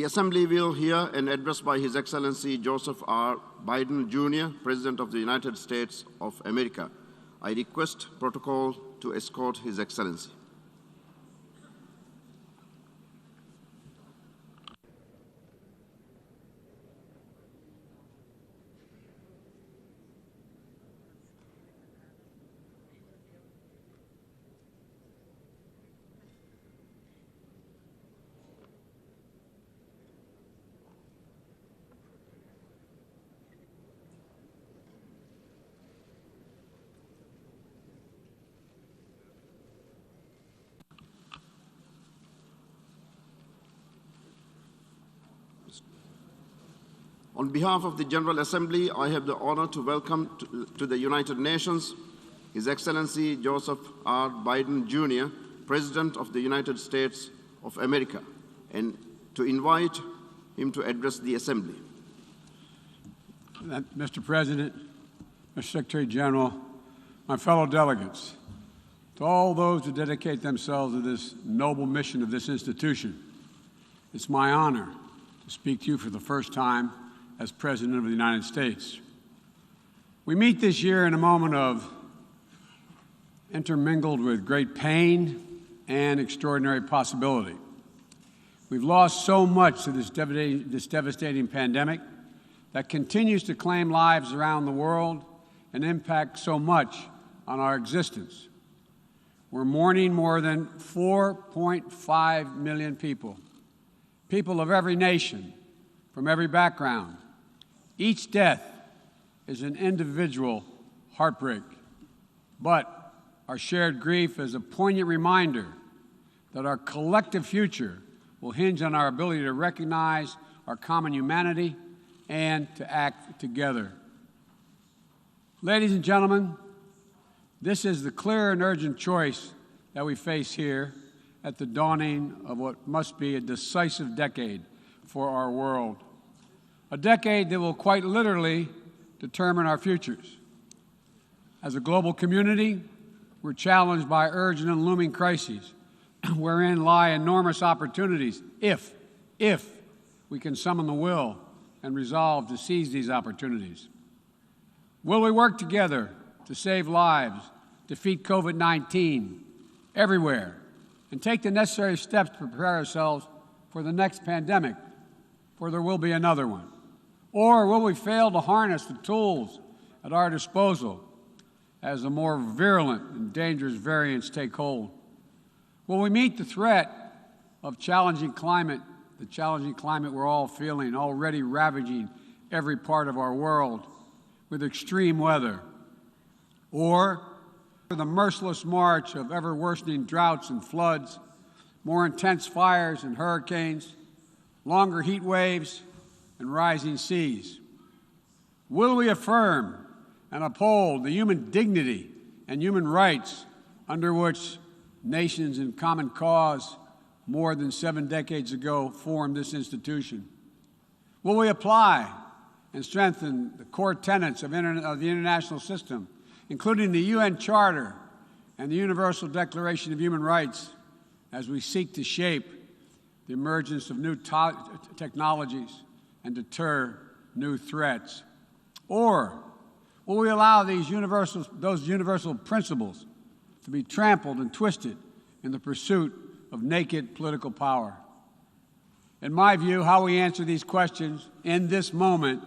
The Assembly will hear an address by His Excellency Joseph R. Biden, Jr., President of the United States of America. I request protocol to escort His Excellency. On behalf of the General Assembly, I have the honor to welcome to the United Nations His Excellency Joseph R. Biden, Jr., President of the United States of America, and to invite him to address the Assembly. Mr. President, Mr. Secretary General, my fellow delegates, to all those who dedicate themselves to this noble mission of this institution, it's my honor to speak to you for the first time as President of the United States. We meet this year in a moment of intermingled with great pain and extraordinary possibility. We've lost so much to this devastating pandemic that continues to claim lives around the world and impact so much on our existence. We're mourning more than 4.5 million people of every nation, from every background. Each death is an individual heartbreak, but our shared grief is a poignant reminder that our collective future will hinge on our ability to recognize our common humanity and to act together. Ladies and gentlemen, this is the clear and urgent choice that we face here at the dawning of what must be a decisive decade for our world. A decade that will quite literally determine our futures. As a global community, we're challenged by urgent and looming crises, wherein lie enormous opportunities if we can summon the will and resolve to seize these opportunities. Will we work together to save lives, defeat COVID-19 everywhere, and take the necessary steps to prepare ourselves for the next pandemic, for there will be another one? Or will we fail to harness the tools at our disposal as the more virulent and dangerous variants take hold? Will we meet the threat of the challenging climate we're all feeling, already ravaging every part of our world with extreme weather? Or the merciless march of ever-worsening droughts and floods, more intense fires and hurricanes, longer heat waves, and rising seas? Will we affirm and uphold the human dignity and human rights under which nations in common cause more than 7 decades ago formed this institution? Will we apply and strengthen the core tenets of the international system, including the UN Charter and the Universal Declaration of Human Rights, as we seek to shape the emergence of new technologies and deter new threats? Or will we allow those universal principles to be trampled and twisted in the pursuit of naked political power? In my view, how we answer these questions in this moment,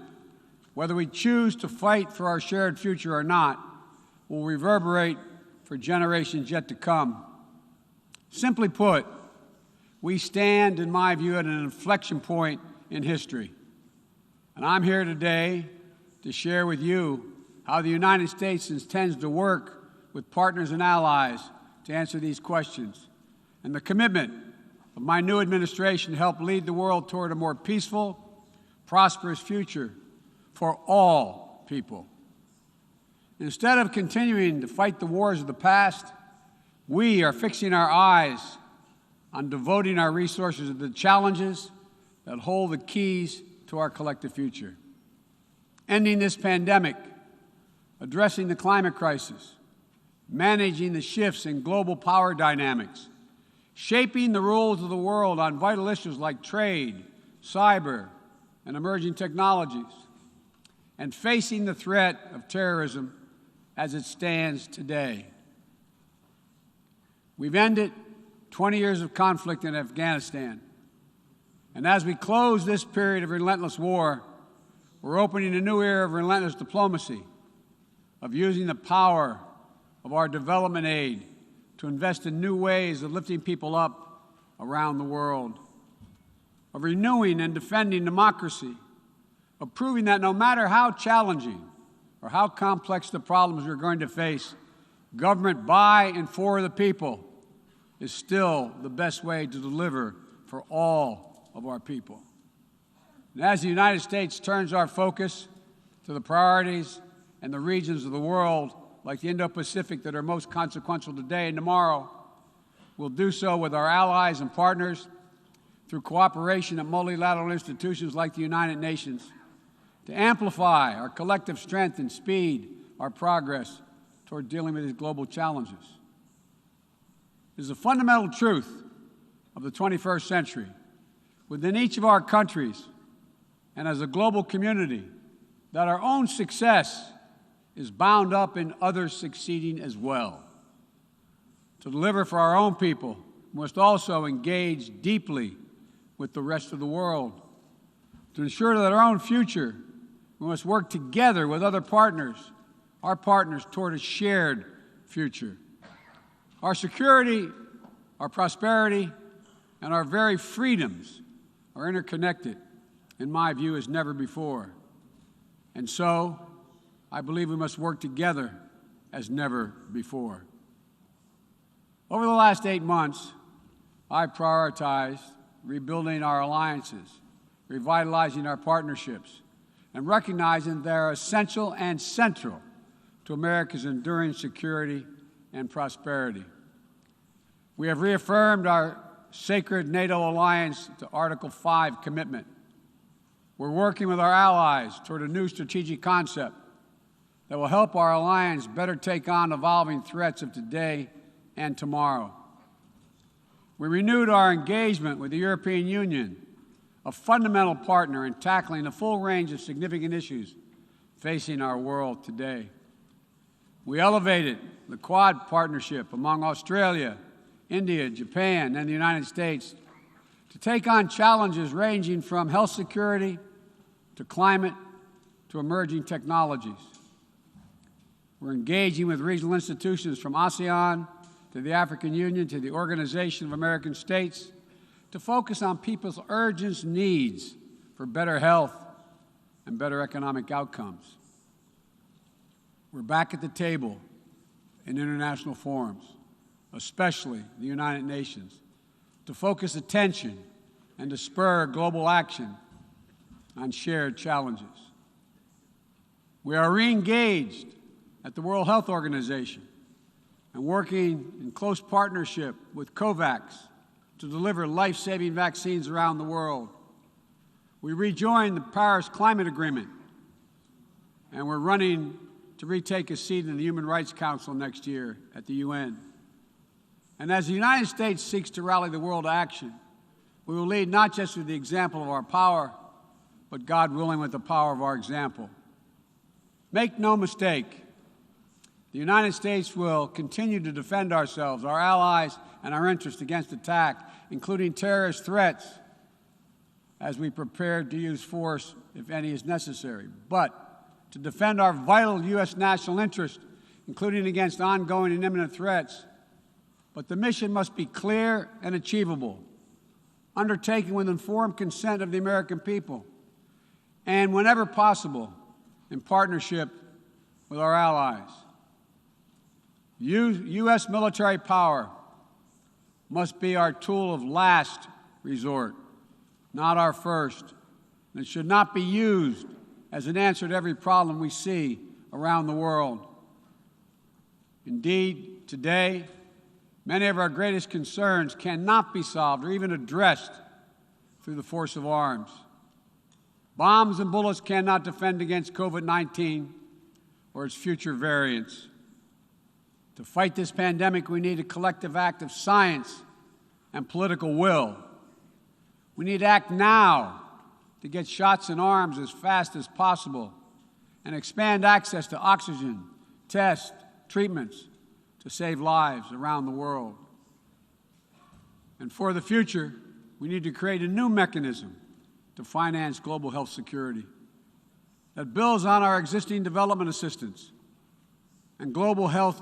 whether we choose to fight for our shared future or not, will reverberate for generations yet to come. Simply put, we stand, in my view, at an inflection point in history. And I'm here today to share with you how the United States intends to work with partners and allies to answer these questions, and the commitment of my new administration to help lead the world toward a more peaceful, prosperous future for all people. Instead of continuing to fight the wars of the past, we are fixing our eyes on devoting our resources to the challenges that hold the keys to our collective future. Ending this pandemic, addressing the climate crisis, managing the shifts in global power dynamics, shaping the rules of the world on vital issues like trade, cyber, and emerging technologies, and facing the threat of terrorism as it stands today. We've ended 20 years of conflict in Afghanistan, and as we close this period of relentless war, we're opening a new era of relentless diplomacy, of using the power of our development aid to invest in new ways of lifting people up around the world, of renewing and defending democracy, of proving that no matter how challenging or how complex the problems we're going to face, government by and for the people is still the best way to deliver for all of our people. And as the United States turns our focus to the priorities and the regions of the world, like the Indo-Pacific, that are most consequential today and tomorrow, we'll do so with our allies and partners through cooperation at multilateral institutions like the United Nations to amplify our collective strength and speed our progress toward dealing with these global challenges. It is a fundamental truth of the 21st century within each of our countries and as a global community that our own success is bound up in others succeeding as well. To deliver for our own people, we must also engage deeply with the rest of the world. To ensure that our own future, we must work together with other partners, our partners, toward a shared future. Our security, our prosperity, and our very freedoms are interconnected, in my view, as never before. And so, I believe we must work together as never before. Over the last 8 months, I prioritized rebuilding our alliances, revitalizing our partnerships, and recognizing they are essential and central to America's enduring security and prosperity. We have reaffirmed our sacred NATO alliance to Article 5 commitment. We're working with our allies toward a new strategic concept that will help our alliance better take on evolving threats of today and tomorrow. We renewed our engagement with the European Union, a fundamental partner in tackling a full range of significant issues facing our world today. We elevated the Quad partnership among Australia, India, Japan, and the United States to take on challenges ranging from health security to climate to emerging technologies. We're engaging with regional institutions from ASEAN to the African Union to the Organization of American States to focus on people's urgent needs for better health and better economic outcomes. We're back at the table in international forums, especially the United Nations, to focus attention and to spur global action on shared challenges. We are re-engaged at the World Health Organization and working in close partnership with COVAX to deliver life-saving vaccines around the world. We rejoined the Paris Climate Agreement, and we're running to retake a seat in the Human Rights Council next year at the UN. And as the United States seeks to rally the world to action, we will lead not just with the example of our power, but, God willing, with the power of our example. Make no mistake, the United States will continue to defend ourselves, our allies, and our interests against attack, including terrorist threats, as we prepare to use force, if any is necessary. But to defend our vital U.S. national interest, including against ongoing and imminent threats. But the mission must be clear and achievable, undertaken with informed consent of the American people, and whenever possible, in partnership with our allies. U.S. military power must be our tool of last resort, not our first. And it should not be used as an answer to every problem we see around the world. Indeed, today, many of our greatest concerns cannot be solved or even addressed through the force of arms. Bombs and bullets cannot defend against COVID-19 or its future variants. To fight this pandemic, we need a collective act of science and political will. We need to act now to get shots in arms as fast as possible and expand access to oxygen, tests, treatments to save lives around the world. And for the future, we need to create a new mechanism to finance global health security that builds on our existing development assistance and global health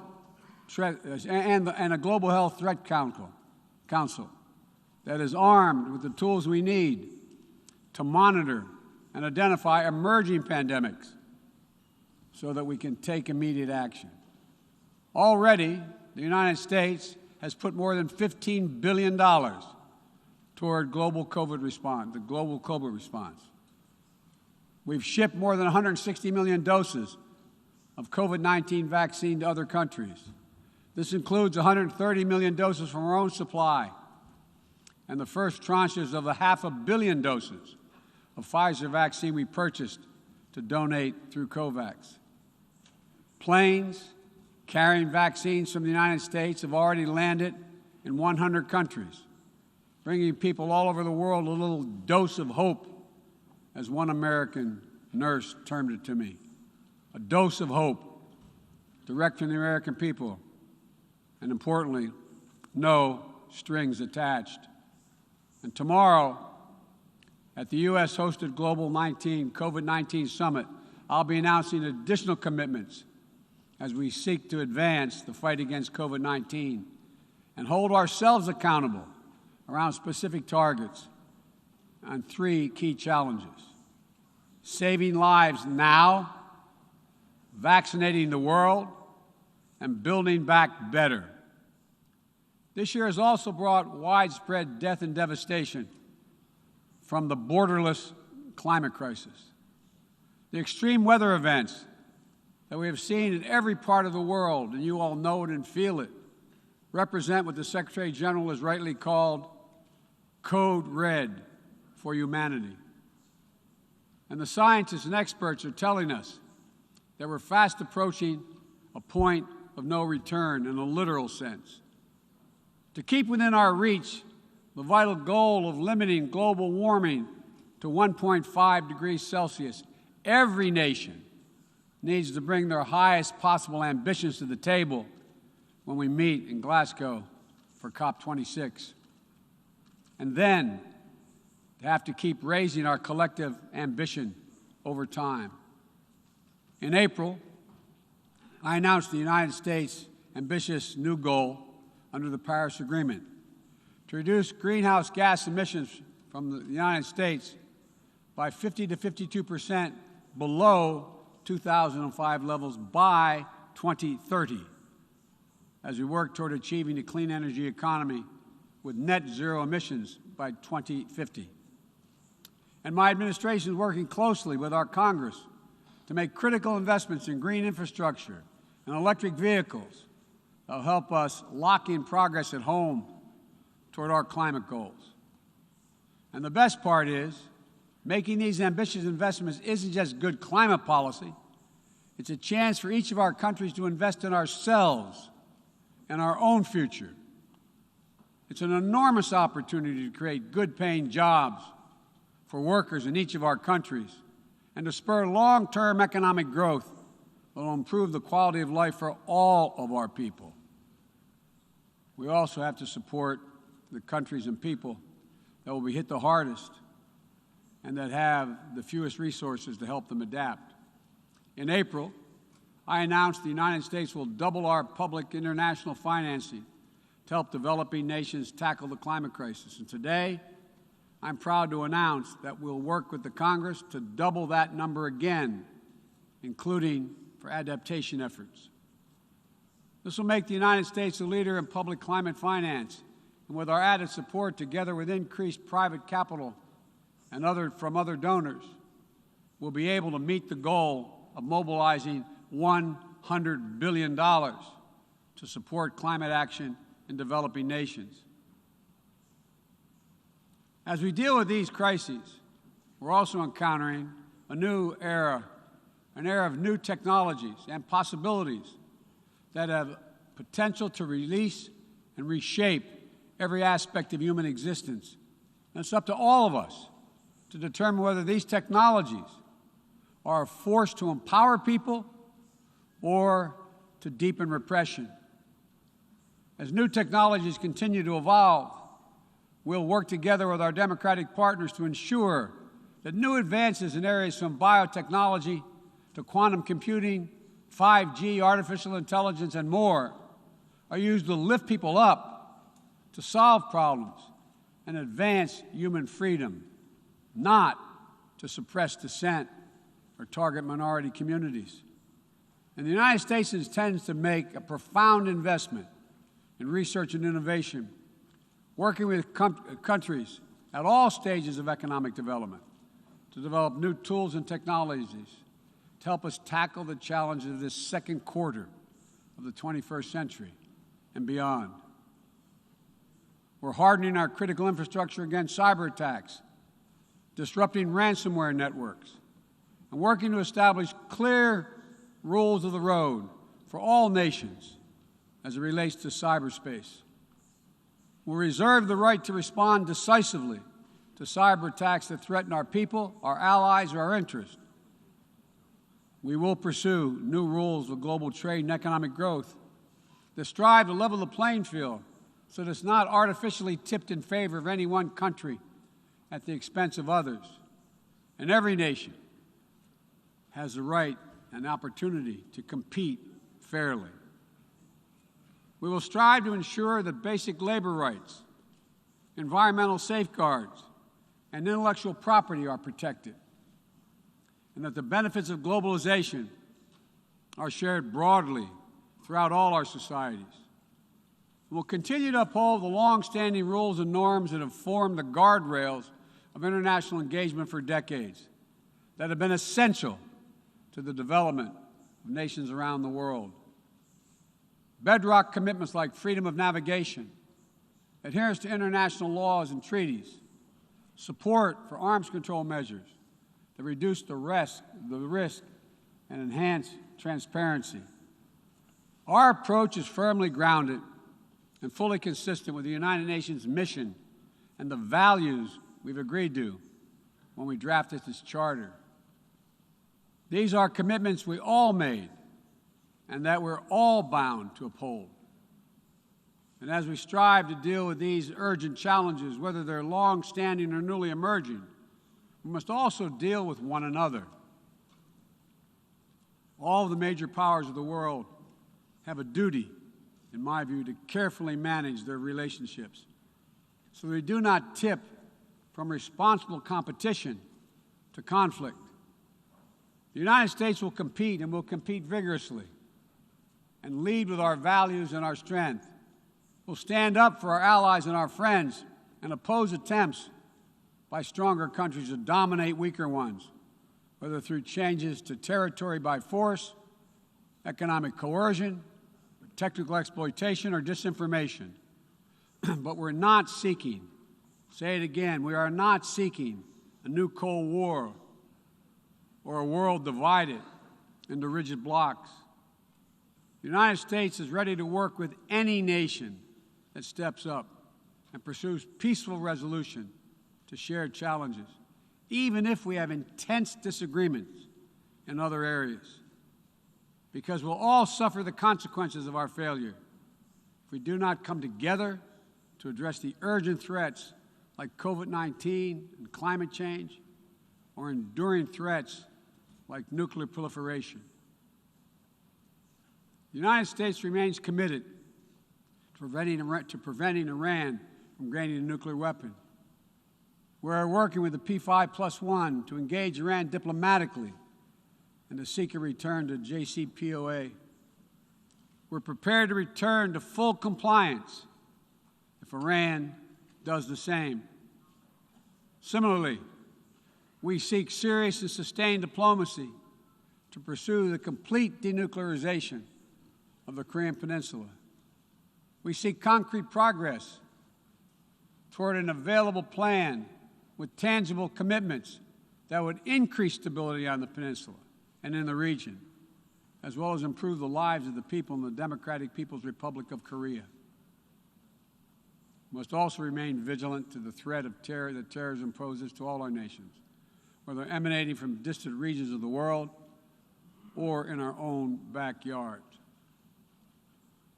and a global health threat council that is armed with the tools we need to monitor and identify emerging pandemics so that we can take immediate action. Already, the United States has put more than $15 billion toward the global COVID response. We've shipped more than 160 million doses of COVID-19 vaccine to other countries. This includes 130 million doses from our own supply and the first tranches of the 500 million doses of Pfizer vaccine we purchased to donate through COVAX. Planes carrying vaccines from the United States have already landed in 100 countries, bringing people all over the world a little dose of hope, as one American nurse termed it to me, a dose of hope direct from the American people, and importantly, no strings attached. And tomorrow, at the U.S.-hosted Global COVID-19 Summit, I'll be announcing additional commitments as we seek to advance the fight against COVID-19 and hold ourselves accountable around specific targets on 3 key challenges: saving lives now, vaccinating the world, and building back better. This year has also brought widespread death and devastation from the borderless climate crisis. The extreme weather events that we have seen in every part of the world, and you all know it and feel it, represent what the Secretary General has rightly called Code Red for humanity. And the scientists and experts are telling us that we're fast approaching a point of no return in a literal sense. To keep within our reach the vital goal of limiting global warming to 1.5 degrees Celsius, every nation needs to bring their highest possible ambitions to the table when we meet in Glasgow for COP26. And then to have to keep raising our collective ambition over time. In April, I announced the United States' ambitious new goal under the Paris Agreement to reduce greenhouse gas emissions from the United States by 50 to 52% below 2005 levels by 2030, as we work toward achieving a clean energy economy with net zero emissions by 2050. And my administration is working closely with our Congress to make critical investments in green infrastructure and electric vehicles that will help us lock in progress at home toward our climate goals. And the best part is, making these ambitious investments isn't just good climate policy, it's a chance for each of our countries to invest in ourselves and our own future. It's an enormous opportunity to create good-paying jobs for workers in each of our countries and to spur long-term economic growth that will improve the quality of life for all of our people. We also have to support the countries and people that will be hit the hardest and that have the fewest resources to help them adapt. In April, I announced the United States will double our public international financing to help developing nations tackle the climate crisis. And today, I'm proud to announce that we'll work with the Congress to double that number again, including for adaptation efforts. This will make the United States a leader in public climate finance, and with our added support, together with increased private capital and from other donors, we'll be able to meet the goal of mobilizing $100 billion to support climate action in developing nations. As we deal with these crises, we're also encountering a new era, an era of new technologies and possibilities that have potential to release and reshape every aspect of human existence. And it's up to all of us to determine whether these technologies are a force to empower people or to deepen repression. As new technologies continue to evolve, we'll work together with our democratic partners to ensure that new advances in areas from biotechnology to quantum computing, 5G, artificial intelligence, and more are used to lift people up, to solve problems, and advance human freedom, not to suppress dissent or target minority communities. And the United States intends to make a profound investment in research and innovation, working with countries at all stages of economic development to develop new tools and technologies to help us tackle the challenges of this second quarter of the 21st century and beyond. We're hardening our critical infrastructure against cyber attacks, disrupting ransomware networks, and working to establish clear rules of the road for all nations as it relates to cyberspace. We'll reserve the right to respond decisively to cyber attacks that threaten our people, our allies, or our interests. We will pursue new rules of global trade and economic growth that strive to level the playing field so that it's not artificially tipped in favor of any one country at the expense of others. And every nation has the right and opportunity to compete fairly. We will strive to ensure that basic labor rights, environmental safeguards, and intellectual property are protected, and that the benefits of globalization are shared broadly throughout all our societies. We'll continue to uphold the long-standing rules and norms that have formed the guardrails of international engagement for decades, that have been essential to the development of nations around the world. Bedrock commitments like freedom of navigation, adherence to international laws and treaties, support for arms control measures that reduce the risk and enhance transparency. Our approach is firmly grounded and fully consistent with the United Nations mission and the values we've agreed to when we drafted this charter. These are commitments we all made and that we're all bound to uphold. And as we strive to deal with these urgent challenges, whether they're long-standing or newly emerging, we must also deal with one another. All of the major powers of the world have a duty, in my view, to carefully manage their relationships so they do not tip from responsible competition to conflict. The United States will compete and will compete vigorously and lead with our values and our strength. We'll stand up for our allies and our friends and oppose attempts by stronger countries to dominate weaker ones, whether through changes to territory by force, economic coercion, technical exploitation, or disinformation. But we're not seeking, say it again, we are not seeking a new Cold War or a world divided into rigid blocks. The United States is ready to work with any nation that steps up and pursues peaceful resolution to shared challenges, even if we have intense disagreements in other areas, because we'll all suffer the consequences of our failure if we do not come together to address the urgent threats like COVID-19 and climate change, or enduring threats like nuclear proliferation. The United States remains committed to preventing Iran from gaining a nuclear weapon. We're working with the P5+1 to engage Iran diplomatically and to seek a return to JCPOA. We're prepared to return to full compliance if Iran does the same. Similarly, we seek serious and sustained diplomacy to pursue the complete denuclearization of the Korean Peninsula. We seek concrete progress toward an available plan with tangible commitments that would increase stability on the peninsula and in the region, as well as improve the lives of the people in the Democratic People's Republic of Korea. We must also remain vigilant to the threat of terror that terrorism poses to all our nations, whether emanating from distant regions of the world or in our own backyard.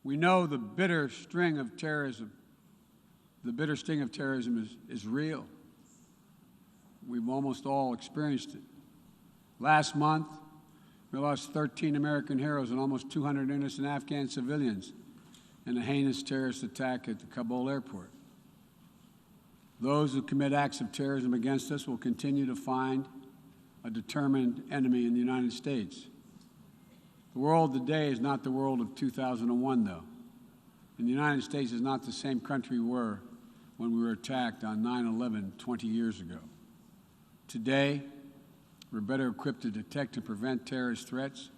We know the bitter sting of terrorism is real. We've almost all experienced it. Last month, we lost 13 American heroes and almost 200 innocent Afghan civilians in a heinous terrorist attack at the Kabul airport. Those who commit acts of terrorism against us will continue to find a determined enemy in the United States. The world today is not the world of 2001, though. And the United States is not the same country we were when we were attacked on 9/11 20 years ago. Today, we're better equipped to detect and prevent terrorist threats,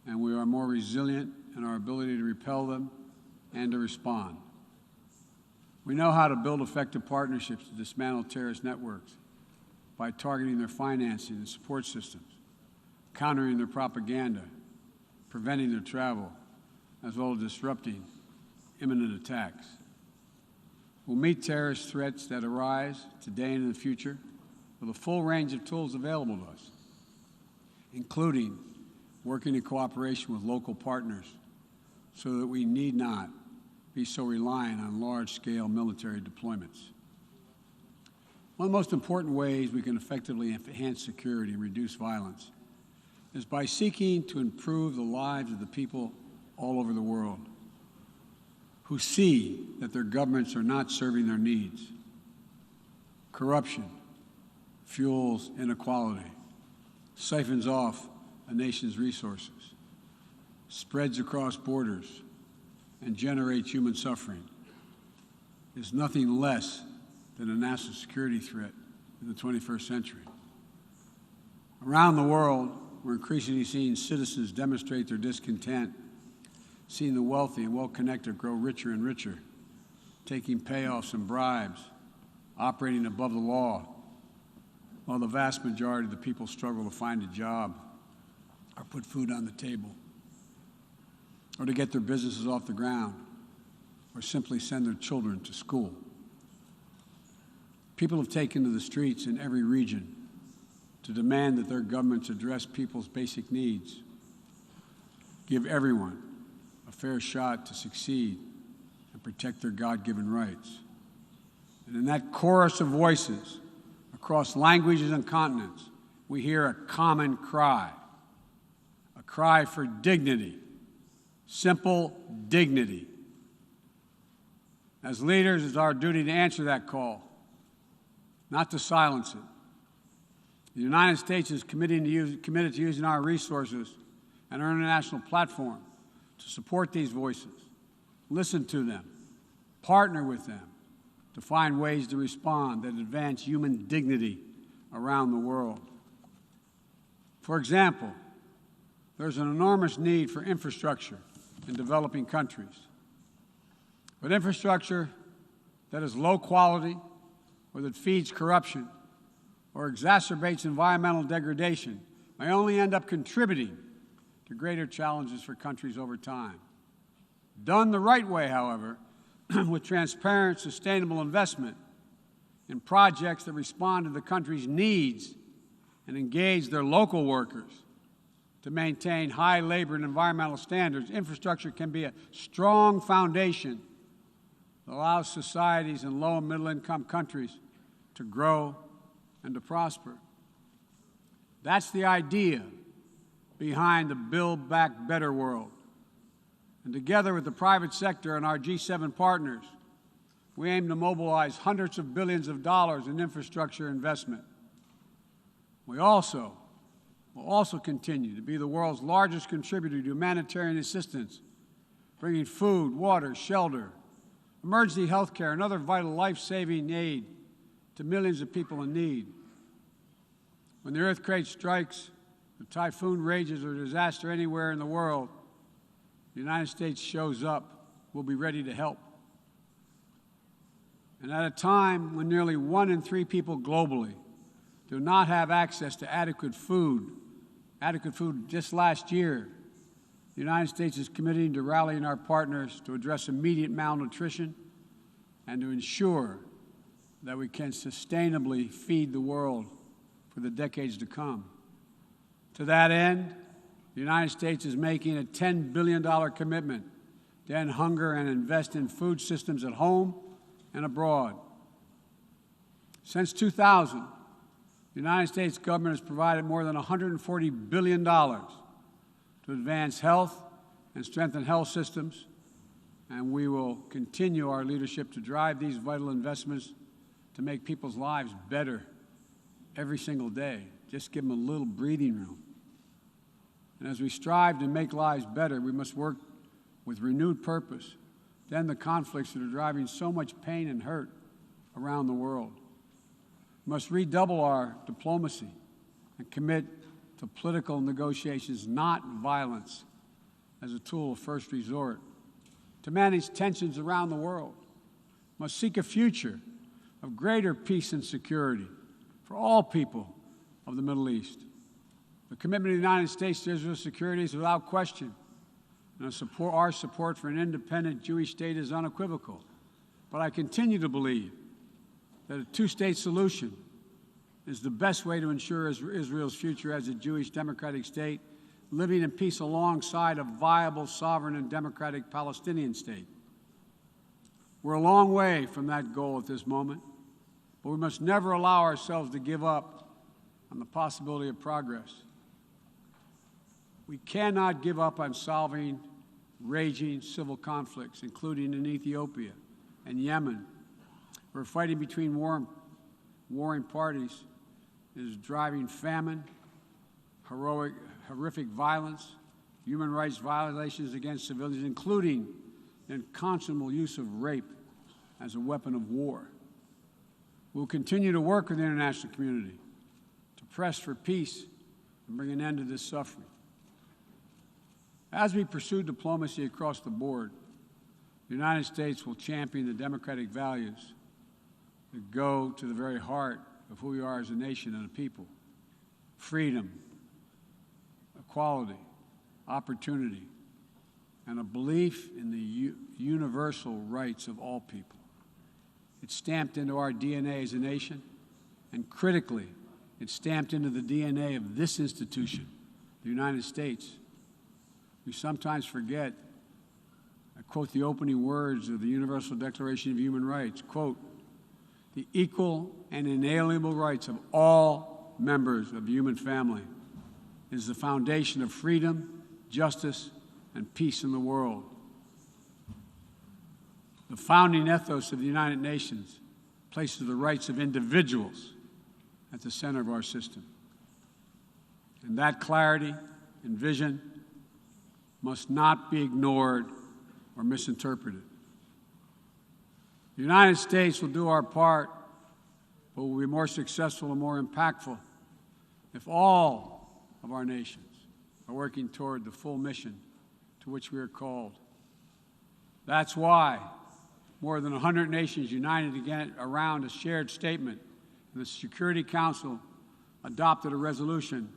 and we are more resilient in our ability to repel them and to respond. We know how to build effective partnerships to dismantle terrorist networks by targeting their financing and support systems, countering their propaganda, preventing their travel, as well as disrupting imminent attacks. We'll meet terrorist threats that arise today and in the future with a full range of tools available to us, including working in cooperation with local partners so that we need not be so reliant on large-scale military deployments. One of the most important ways we can effectively enhance security and reduce violence is by seeking to improve the lives of the people all over the world who see that their governments are not serving their needs. Corruption fuels inequality, siphons off a nation's resources, spreads across borders, and generates human suffering, is nothing less than a national security threat in the 21st century. Around the world, we're increasingly seeing citizens demonstrate their discontent, seeing the wealthy and well-connected grow richer and richer, taking payoffs and bribes, operating above the law, while the vast majority of the people struggle to find a job or put food on the table, or to get their businesses off the ground, or simply send their children to school. People have taken to the streets in every region to demand that their governments address people's basic needs, give everyone a fair shot to succeed, and protect their God-given rights. And in that chorus of voices, across languages and continents, we hear a common cry, a cry for dignity, simple dignity. As leaders, it's our duty to answer that call, not to silence it. The United States is committed to using our resources and our international platform to support these voices, listen to them, partner with them to find ways to respond that advance human dignity around the world. For example, there's an enormous need for infrastructure in developing countries. But infrastructure that is low quality or that feeds corruption or exacerbates environmental degradation may only end up contributing to greater challenges for countries over time. Done the right way, however, with transparent, sustainable investment in projects that respond to the country's needs and engage their local workers to maintain high labor and environmental standards, infrastructure can be a strong foundation that allows societies in low and middle-income countries to grow and to prosper. That's the idea behind the Build Back Better world. And together with the private sector and our G7 partners, we aim to mobilize hundreds of billions of dollars in infrastructure investment. We will also continue to be the world's largest contributor to humanitarian assistance, bringing food, water, shelter, emergency health care, and other vital life-saving aid to millions of people in need. When the earthquake strikes, the typhoon rages, or disaster anywhere in the world, the United States shows up. We'll be ready to help. And at a time when nearly 1 in 3 people globally do not have access to adequate food just last year, the United States is committing to rallying our partners to address immediate malnutrition and to ensure that we can sustainably feed the world for the decades to come. To that end, the United States is making a $10 billion commitment to end hunger and invest in food systems at home and abroad. Since 2000, the United States government has provided more than $140 billion to advance health and strengthen health systems, and we will continue our leadership to drive these vital investments to make people's lives better every single day. Just give them a little breathing room. And as we strive to make lives better, we must work with renewed purpose to end the conflicts that are driving so much pain and hurt around the world. We must redouble our diplomacy and commit to political negotiations, not violence, as a tool of first resort. To manage tensions around the world, we must seek a future of greater peace and security for all people of the Middle East. The commitment of the United States to Israel's security is without question, and our support for an independent Jewish state is unequivocal. But I continue to believe that a two-state solution is the best way to ensure Israel's future as a Jewish democratic state, living in peace alongside a viable, sovereign, and democratic Palestinian state. We're a long way from that goal at this moment, but we must never allow ourselves to give up on the possibility of progress. We cannot give up on solving raging civil conflicts, including in Ethiopia and Yemen, where fighting between warring parties is driving famine, horrific violence, human rights violations against civilians, including the unconscionable use of rape as a weapon of war. We'll continue to work with the international community to press for peace and bring an end to this suffering. As we pursue diplomacy across the board, the United States will champion the democratic values that go to the very heart of who we are as a nation and a people: freedom, equality, opportunity, and a belief in the universal rights of all people. It's stamped into our DNA as a nation, and critically, it's stamped into the DNA of this institution, the United States. We sometimes forget, I quote the opening words of the Universal Declaration of Human Rights, quote, "The equal and inalienable rights of all members of the human family is the foundation of freedom, justice, and peace in the world." The founding ethos of the United Nations places the rights of individuals at the center of our system. And that clarity and vision must not be ignored or misinterpreted. The United States will do our part, but will be more successful and more impactful if all of our nations are working toward the full mission to which we are called. That's why more than 100 nations united again around a shared statement, and the Security Council adopted a resolution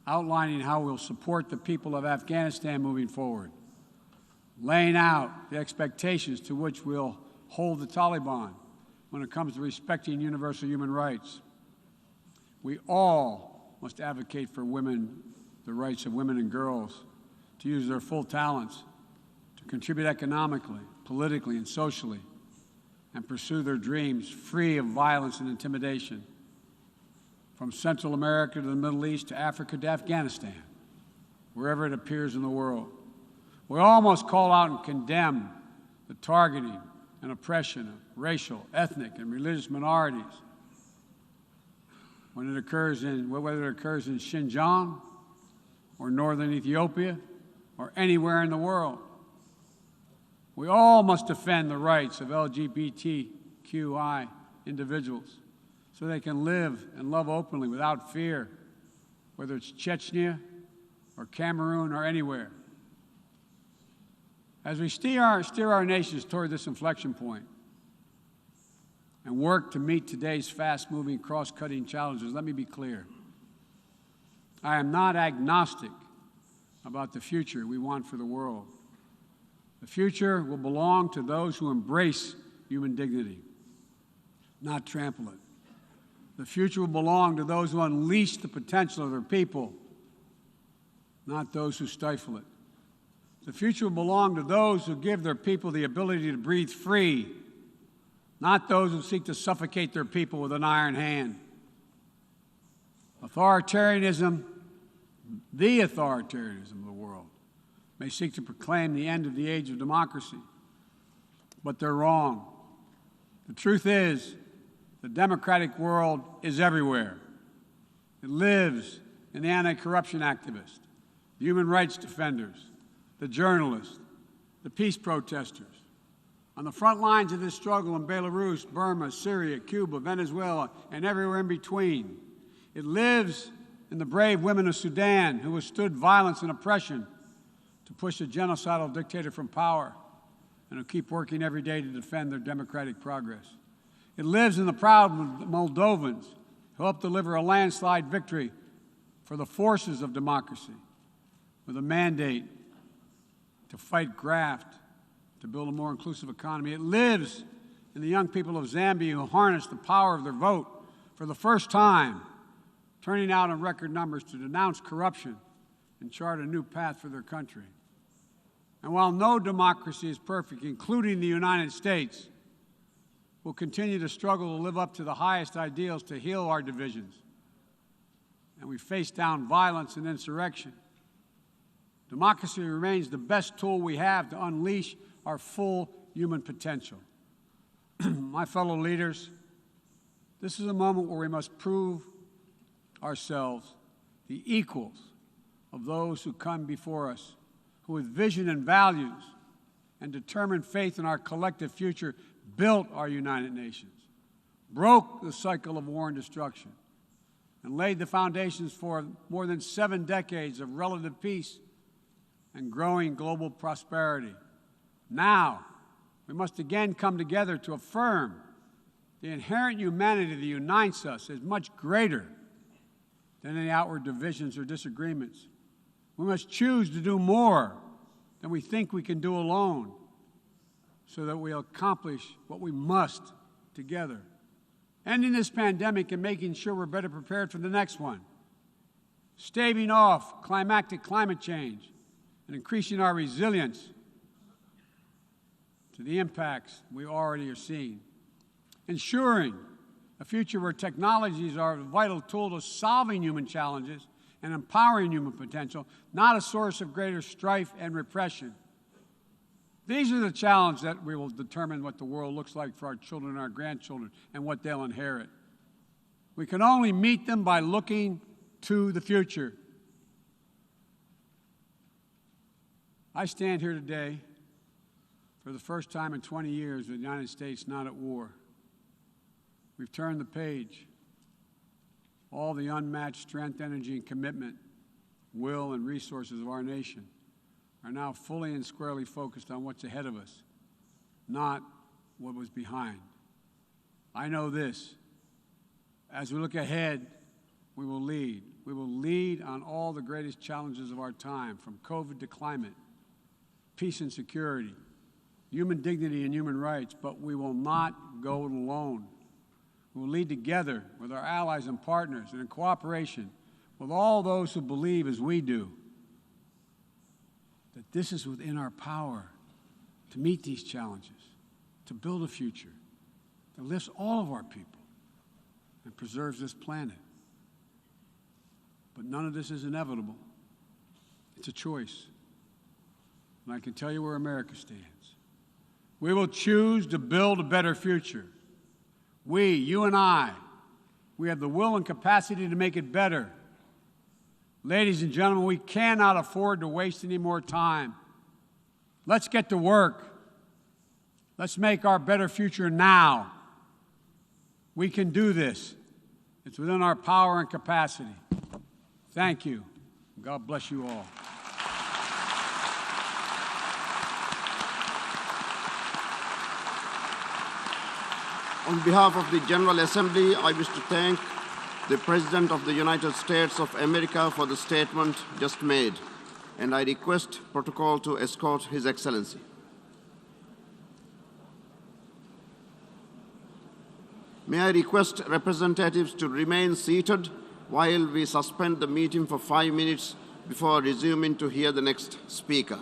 outlining how we'll support the people of Afghanistan moving forward, laying out the expectations to which we'll hold the Taliban when it comes to respecting universal human rights. We all must advocate for women, the rights of women and girls to use their full talents, to contribute economically, politically, and socially, and pursue their dreams free of violence and intimidation. From Central America to the Middle East to Africa to Afghanistan, wherever it appears in the world. We all must call out and condemn the targeting and oppression of racial, ethnic, and religious minorities when it occurs whether it occurs in Xinjiang or northern Ethiopia or anywhere in the world. We all must defend the rights of LGBTQI individuals so they can live and love openly without fear, whether it's Chechnya or Cameroon or anywhere. As we steer our nations toward this inflection point and work to meet today's fast-moving, cross-cutting challenges, let me be clear. I am not agnostic about the future we want for the world. The future will belong to those who embrace human dignity, not trample it. The future will belong to those who unleash the potential of their people, not those who stifle it. The future will belong to those who give their people the ability to breathe free, not those who seek to suffocate their people with an iron hand. Authoritarianism, the authoritarianism of the world, may seek to proclaim the end of the age of democracy, but they're wrong. The truth is, the democratic world is everywhere. It lives in the anti-corruption activists, the human rights defenders, the journalists, the peace protesters. On the front lines of this struggle in Belarus, Burma, Syria, Cuba, Venezuela, and everywhere in between. It lives in the brave women of Sudan who withstood violence and oppression to push a genocidal dictator from power and who keep working every day to defend their democratic progress. It lives in the proud Moldovans who helped deliver a landslide victory for the forces of democracy with a mandate to fight graft, to build a more inclusive economy. It lives in the young people of Zambia who harnessed the power of their vote for the first time, turning out in record numbers to denounce corruption and chart a new path for their country. And while no democracy is perfect, including the United States, we'll continue to struggle to live up to the highest ideals to heal our divisions. And we face down violence and insurrection. Democracy remains the best tool we have to unleash our full human potential. My fellow leaders, this is a moment where we must prove ourselves the equals of those who come before us, who with vision and values and determined faith in our collective future built our United Nations, broke the cycle of war and destruction, and laid the foundations for more than 7 decades of relative peace and growing global prosperity. Now, we must again come together to affirm the inherent humanity that unites us is much greater than any outward divisions or disagreements. We must choose to do more than we think we can do alone so that we'll accomplish what we must together. Ending this pandemic and making sure we're better prepared for the next one. Staving off climactic climate change and increasing our resilience to the impacts we already are seeing. Ensuring a future where technologies are a vital tool to solving human challenges and empowering human potential, not a source of greater strife and repression. These are the challenges that we will determine what the world looks like for our children and our grandchildren and what they'll inherit. We can only meet them by looking to the future. I stand here today for the first time in 20 years with the United States not at war. We've turned the page. All the unmatched strength, energy, and commitment, will, and resources of our nation are now fully and squarely focused on what's ahead of us, not what was behind. I know this. As we look ahead, we will lead. We will lead on all the greatest challenges of our time, from COVID to climate, peace and security, human dignity and human rights, but we will not go it alone. We will lead together with our allies and partners and in cooperation with all those who believe as we do that this is within our power to meet these challenges, to build a future that lifts all of our people and preserves this planet. But none of this is inevitable. It's a choice. And I can tell you where America stands. We will choose to build a better future. We, you and I, we have the will and capacity to make it better. Ladies and gentlemen, we cannot afford to waste any more time. Let's get to work. Let's make our better future now. We can do this. It's within our power and capacity. Thank you. God bless you all. On behalf of the General Assembly, I wish to thank the President of the United States of America for the statement just made, and I request protocol to escort His Excellency. May I request representatives to remain seated while we suspend the meeting for 5 minutes before resuming to hear the next speaker.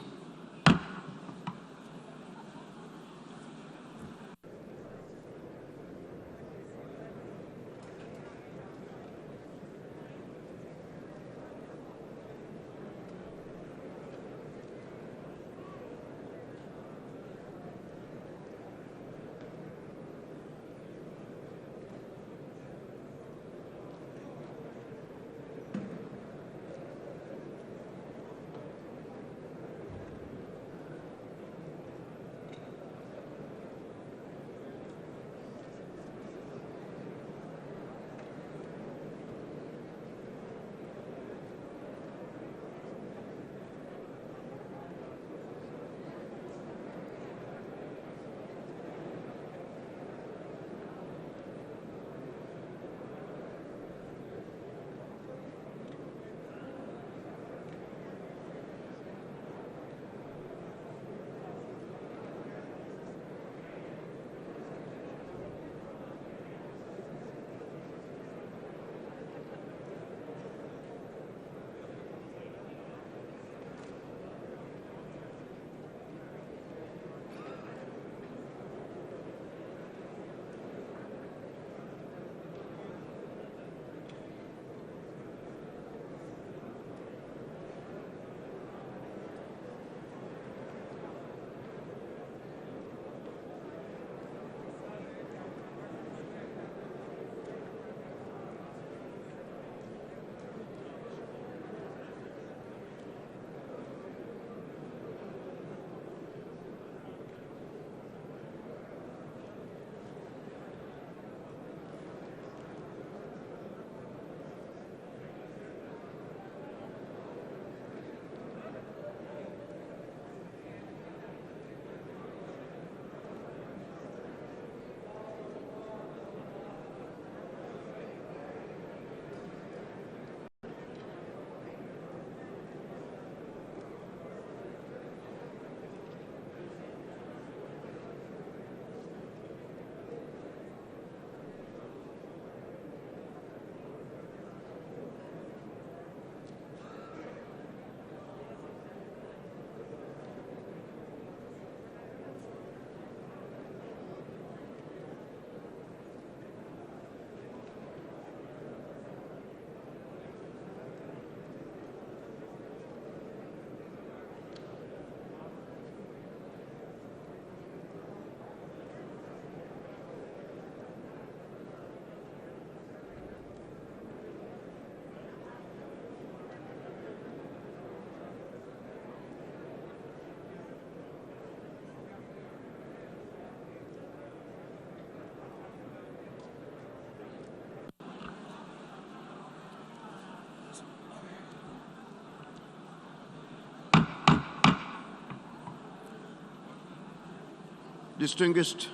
Distinguished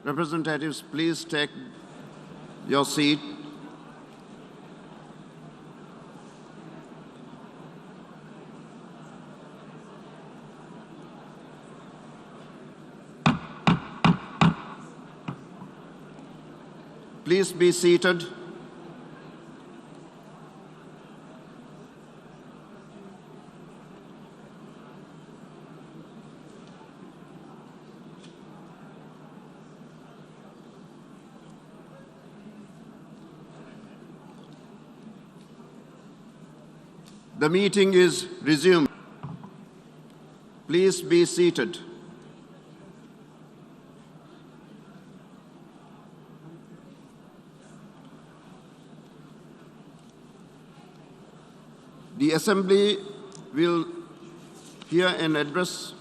representatives, please take your seat. Please be seated. The meeting is resumed. Please be seated. The Assembly will hear an address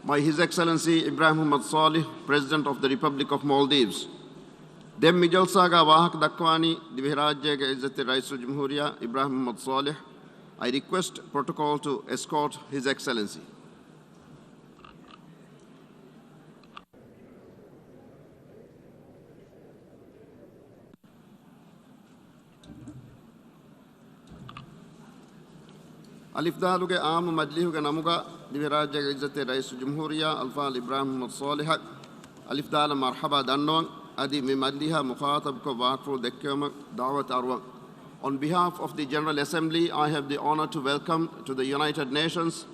by His Excellency Ibrahim Muhammad Salih, President of the Republic of Maldives. Dem Mijalsaga Wahak Dakwani, Divirajyaga Izzati Raisul Jamhuriya Ibrahim Muhammad Salih. I request protocol to escort His Excellency. Alif Daluge Am Majlihuga Namuga, Divirajyaga Izzati Raisul Jamhuriya Alfal Ibrahim Muhammad Salih. Alif Dala Marhaba Danwang, Adi Mimadliha Mukhatab ko Wakful Dekyamak Dawat Arwak. On behalf of the General Assembly, I have the honor to welcome to the United Nations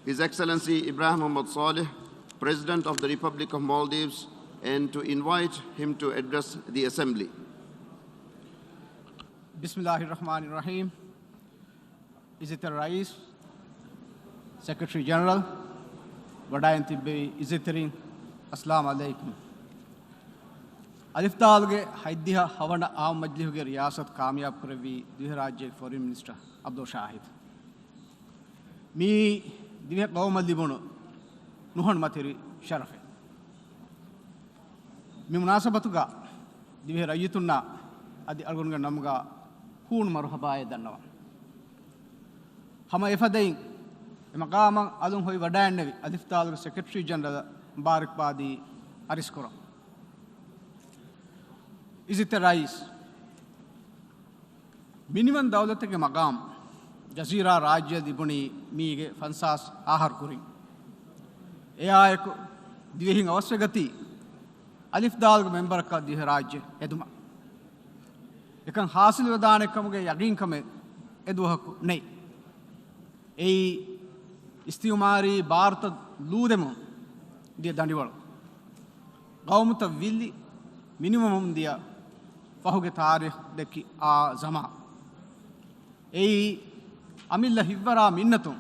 His Excellency Ibrahim Muhammad Saleh, President of the Republic of Maldives, and to invite him to address the Assembly. Bismillahirrahmanirrahim. Izzat al-Rais, Secretary General, Wadayan Tibbi Izzatirin, Assalamu alaikum. Alif Dalge Haidiha Havana Aam Majlihuge Riyasat Kamyab Kuravi Diharajya Foreign Minister Abdul Shahid. Me Divya Qawm Libuno Nuhan Materi Sharafe. Me Munasabatuga Divya Rayituna Adi Argunga Namga Hun Marhabaye Danawa. Hama Efadain Makama Alum Hoi Wadayan Alif Dalge Secretary General Barak Badi Ariskura. Izzat al-Rais, minimum dawlat ke maqam jazira rajya dibuni mige fansas ahar kuri eya ek divehin avashyagati alif dal member ka dih rajya eduma ekan hasil wadane kamge yaqeen kame eduhaku nei ei istimari bharata ludemu dia dandiwal qawmata villi minimum dia Fahuge Tarikh deki a Zama. Ei Amilla Hivara Minnatum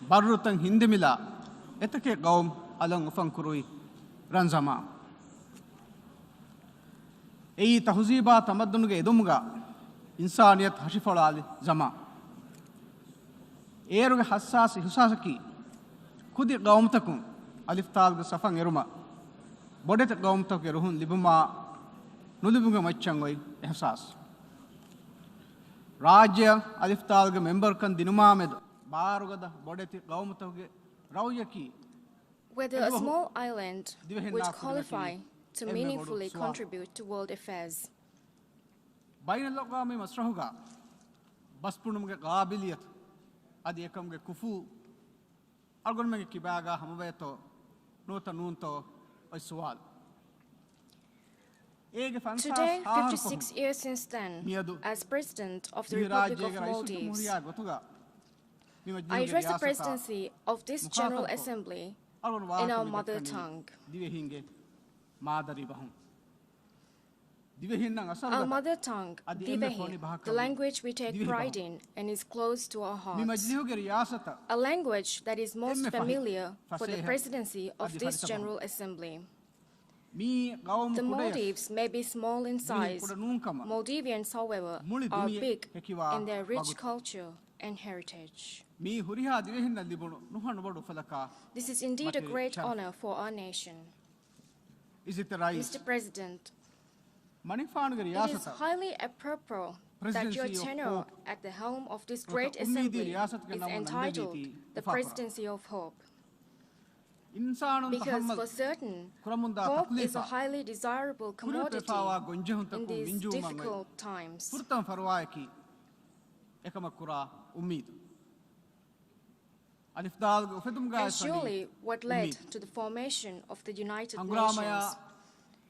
Barutan Hindemila Etake Gaum Alang Ufankurui Ranzama. Ei Tahuziba Tamadunge Edumga Insaniyat Hashifalali Zama. Eruge Hassas Husasaki Kudi Gaumtakun Alif Talg Safang Eruma Bodet Gaumtak Eruhun Libuma Nulibunga Machangoi Ehsas. Rajya Alif Talga member kan Dinuma med Barugada Bodeti Gaumatoge Rauyaki. Whether a small island would qualify to meaningfully contribute to world affairs. Bainalogami Masrahuga Baspunumga Gabiliat Adiekamge Kufu Argonmegi Kibaga Hamaveto Nota Nunto Oisual. Today, 56 years since then, as President of the Republic of Maldives, I address the presidency of this General Assembly in our mother tongue. Our mother tongue, Divehin, the language we take pride in and is close to our hearts. A language that is most familiar for the presidency of this General Assembly. The Maldives may be small in size. Maldivians, however, are big in their rich culture and heritage. This is indeed a great honor for our nation. Mr. President, it is highly appropriate that your tenure at the helm of this great assembly is entitled the Presidency of Hope. Because for certain, hope is a highly desirable commodity in these difficult times. And surely what led to the formation of the United Nations,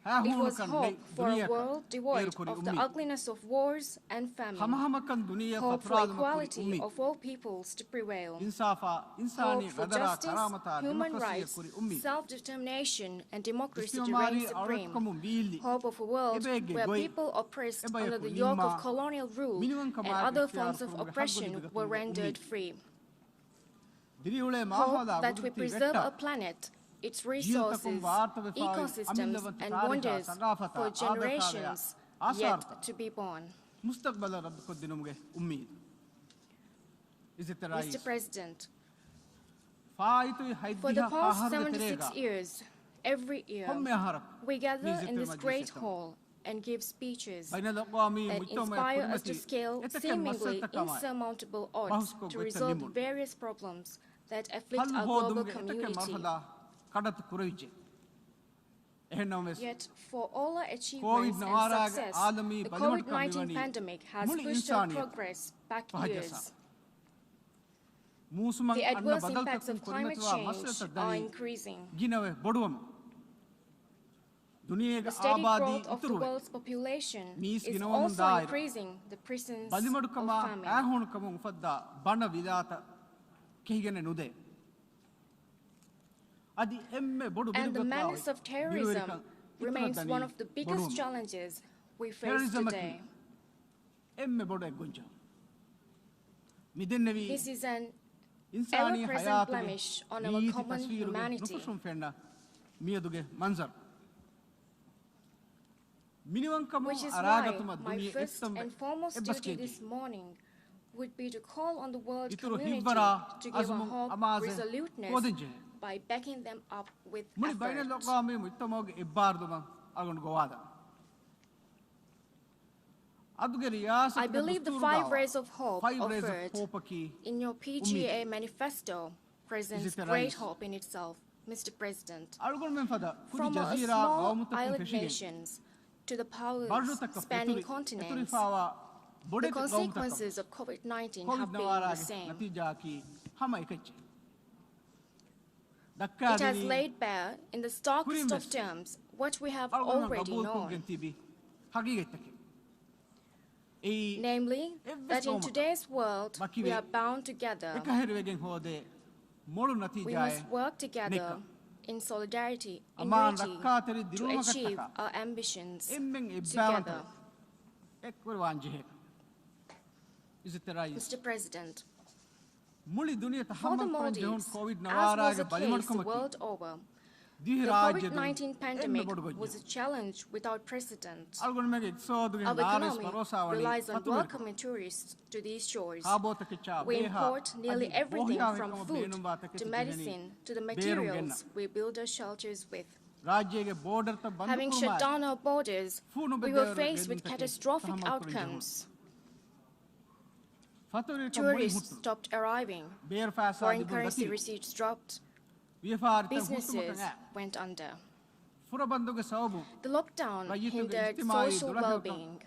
it was hope for a world devoid of the ugliness of wars and famine, hope for equality of all peoples to prevail, hope for justice, human rights, self-determination and democracy to reign supreme, hope of a world where people oppressed under the yoke of colonial rule and other forms of oppression were rendered free, hope that we preserve a planet, its resources, ecosystems, and wonders for generations yet to be born. Mr. President, for the past 76 years, every year, we gather in this great hall and give speeches that inspire us to scale seemingly insurmountable odds to resolve various problems that afflict our global community. Yet, for all our achievements and success, the COVID-19 pandemic has pushed our progress back years. The adverse impacts of climate change are increasing. The steady growth of the world's population is also increasing the presence of famine. And the menace of terrorism remains one of the biggest challenges we face today. This is an ever-present blemish on our common humanity. Which is why my first and foremost duty this morning would be to call on the world community to give a hope resoluteness by backing them up with effort. I believe the 5 rays of hope offered in your PGA manifesto presents great hope in itself, Mr. President. From our small island nations to the powers spanning continents, the consequences of COVID-19 have been the same. It has laid bare in the starkest of terms what we have already known. Namely, that in today's world, we are bound together. We must work together in solidarity and unity to achieve our ambitions together. Mr. President, for the Maldives, as was the case the world over, the COVID-19 pandemic was a challenge without precedent. Our economy relies on welcoming tourists to these shores. We import nearly everything from food to medicine to the materials we build our shelters with. Having shut down our borders, we were faced with catastrophic outcomes. Tourists stopped arriving, foreign currency receipts dropped, businesses went under. The lockdown hindered social well-being.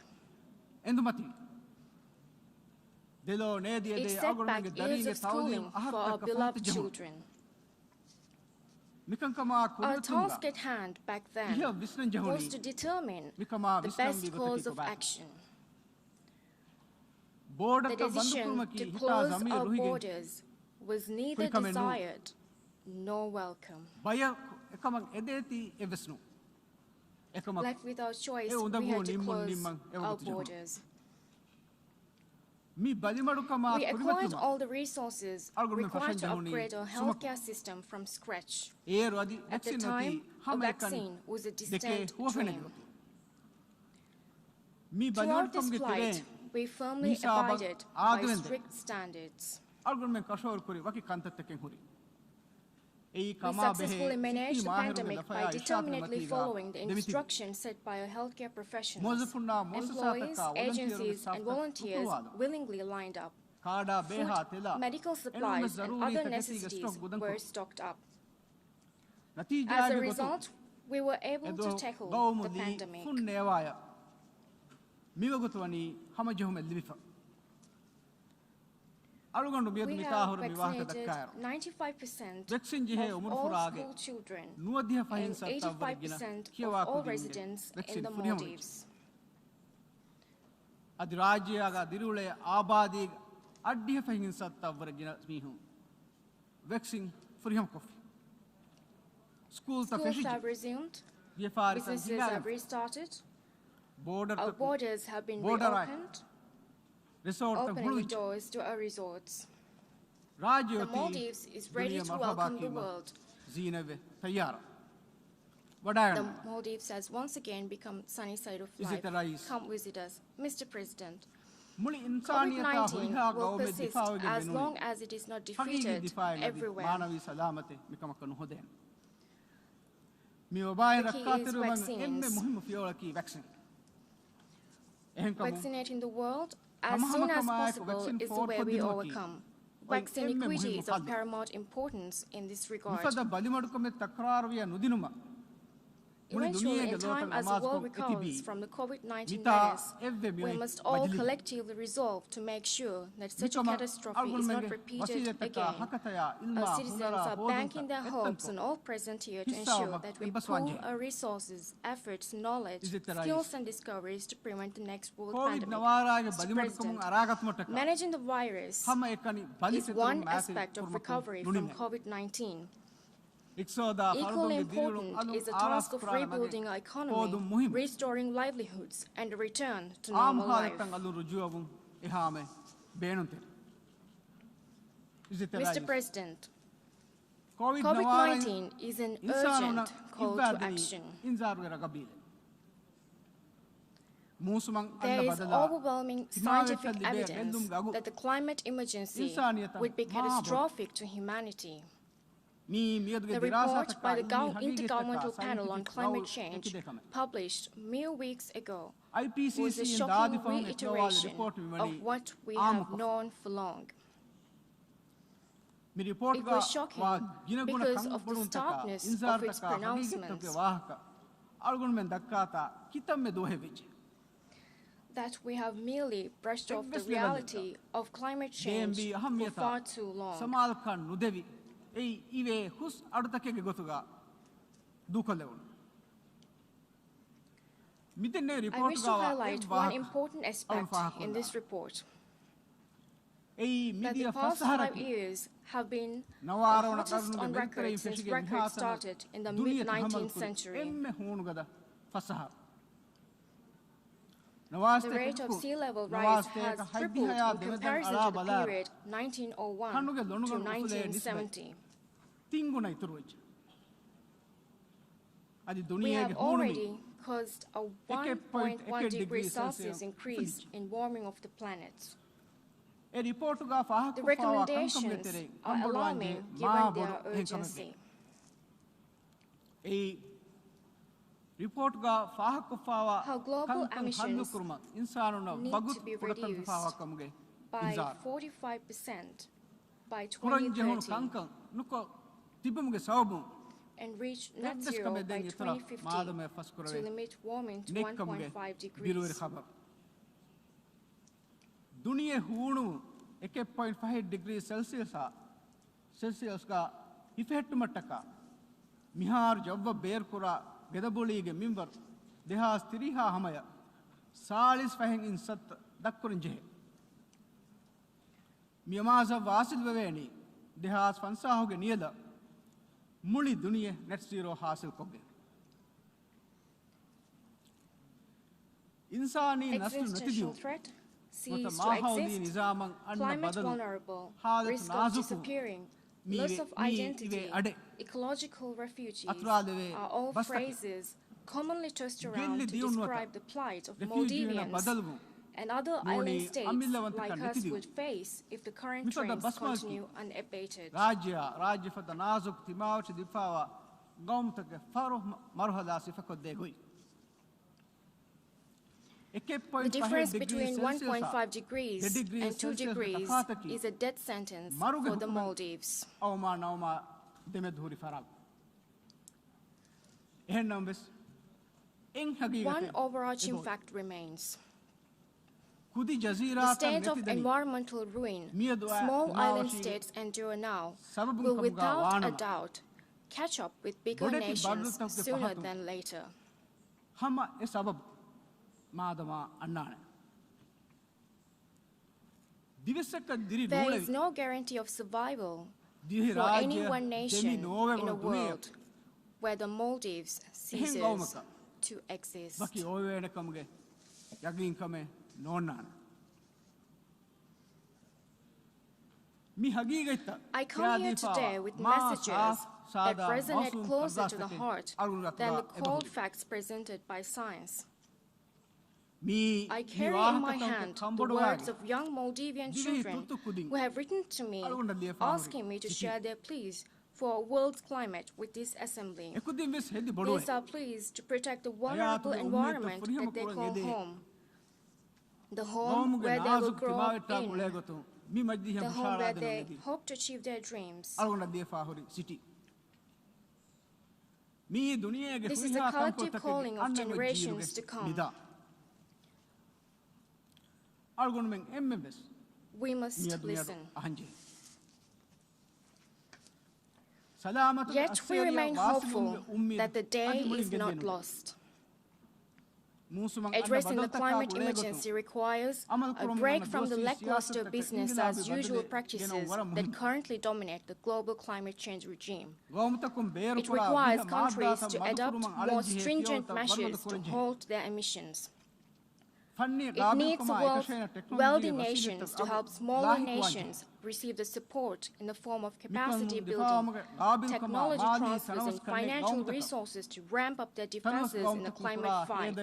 It set back years of schooling for our beloved children. Our task at hand back then was to determine the best course of action. The decision to close our borders was neither desired nor welcome. Left without choice, we had to close our borders. We acquired all the resources required to upgrade our healthcare system from scratch. At the time, a vaccine was a distant dream. Throughout this flight, we firmly abided by strict standards. We successfully managed the pandemic by determinedly following the instructions set by our healthcare professionals. Employees, agencies, and volunteers willingly lined up. Food, medical supplies, and other necessities were stocked up. As a result, we were able to tackle the pandemic. We have vaccinated 95% of all school children and 85% of all residents in the Maldives. Schools have resumed, businesses have restarted, our borders have been reopened, opening the doors to our resorts. The Maldives is ready to welcome the world. The Maldives has once again become sunny side of life. Come visit us, Mr. President. COVID-19 will persist as long as it is not defeated everywhere. The key is vaccines. Vaccinating the world as soon as possible is the way we overcome. Vaccine equity is of paramount importance in this regard. Eventually, in time, as the world recovers from the COVID-19 menace, we must all collectively resolve to make sure that such a catastrophe is not repeated again. Our citizens are banking their hopes on all present here to ensure that we pool our resources, efforts, knowledge, skills, and discoveries to prevent the next world pandemic. Mr. President, managing the virus is one aspect of recovery from COVID-19. Equally important is the task of rebuilding our economy, restoring livelihoods, and a return to normal life. Mr. President, COVID-19 is an urgent call to action. There is overwhelming scientific evidence that the climate emergency would be catastrophic to humanity. The report by the Intergovernmental Panel on Climate Change, published mere weeks ago, was a shocking reiteration of what we have known for long. It was shocking because of the starkness of its pronouncements. That we have merely brushed off the reality of climate change for far too long. I wish to highlight one important aspect in this report. That the past 5 years have been the hottest on record since records started in the mid-19th century. The rate of sea level rise has tripled in comparison to the period 1901 to 1970. We have already caused a 1.1 degrees Celsius increase in warming of the planet. The recommendations are alarming given their urgency. How global emissions need to be reduced by 45% by 2030 and reach net zero by 2050 to limit warming to 1.5 degrees. दुनिया हूणु 1.5 degree Celsius का effect मटका मिहार जब बेर कुरा गेदबुली के मिंबर देहास तिरिहा हमया 40 फहंग इन सत दक्कुरंजे मियामाज़ Vasil वेवेनी देहास फंसा होगे नियदा मुली दुनिया नेट जीरो हासिल कोगे इंसानी नस्ल नतीजों cease to exist, climate vulnerable, risk of disappearing, loss of identity, ecological refugees are all phrases commonly tossed around to describe the plight of Maldivians and other island states like us would face if the current trends continue unabated. The difference between 1.5 degrees and 2 degrees is a death sentence for the Maldives. One overarching fact remains. The state of environmental ruin small island states endure now will without a doubt catch up with bigger nations sooner than later. There is no guarantee of survival for any one nation in a world where the Maldives ceases to exist. I come here today with messages that resonate closer to the heart than the cold facts presented by science. I carry in my hand the words of young Maldivian children who have written to me asking me to share their pleas for a world climate with this assembly. These are pleas to protect the vulnerable environment that they call home. The home where they will grow up in. The home where they hope to achieve their dreams. This is the collective calling of generations to come. We must listen. Yet we remain hopeful that the day is not lost. Addressing the climate emergency requires a break from the lackluster business as usual practices that currently dominate the global climate change regime. It requires countries to adopt more stringent measures to halt their emissions. It needs wealthy nations to help smaller nations receive the support in the form of capacity building, technology transfers, and financial resources to ramp up their defenses in the climate fight.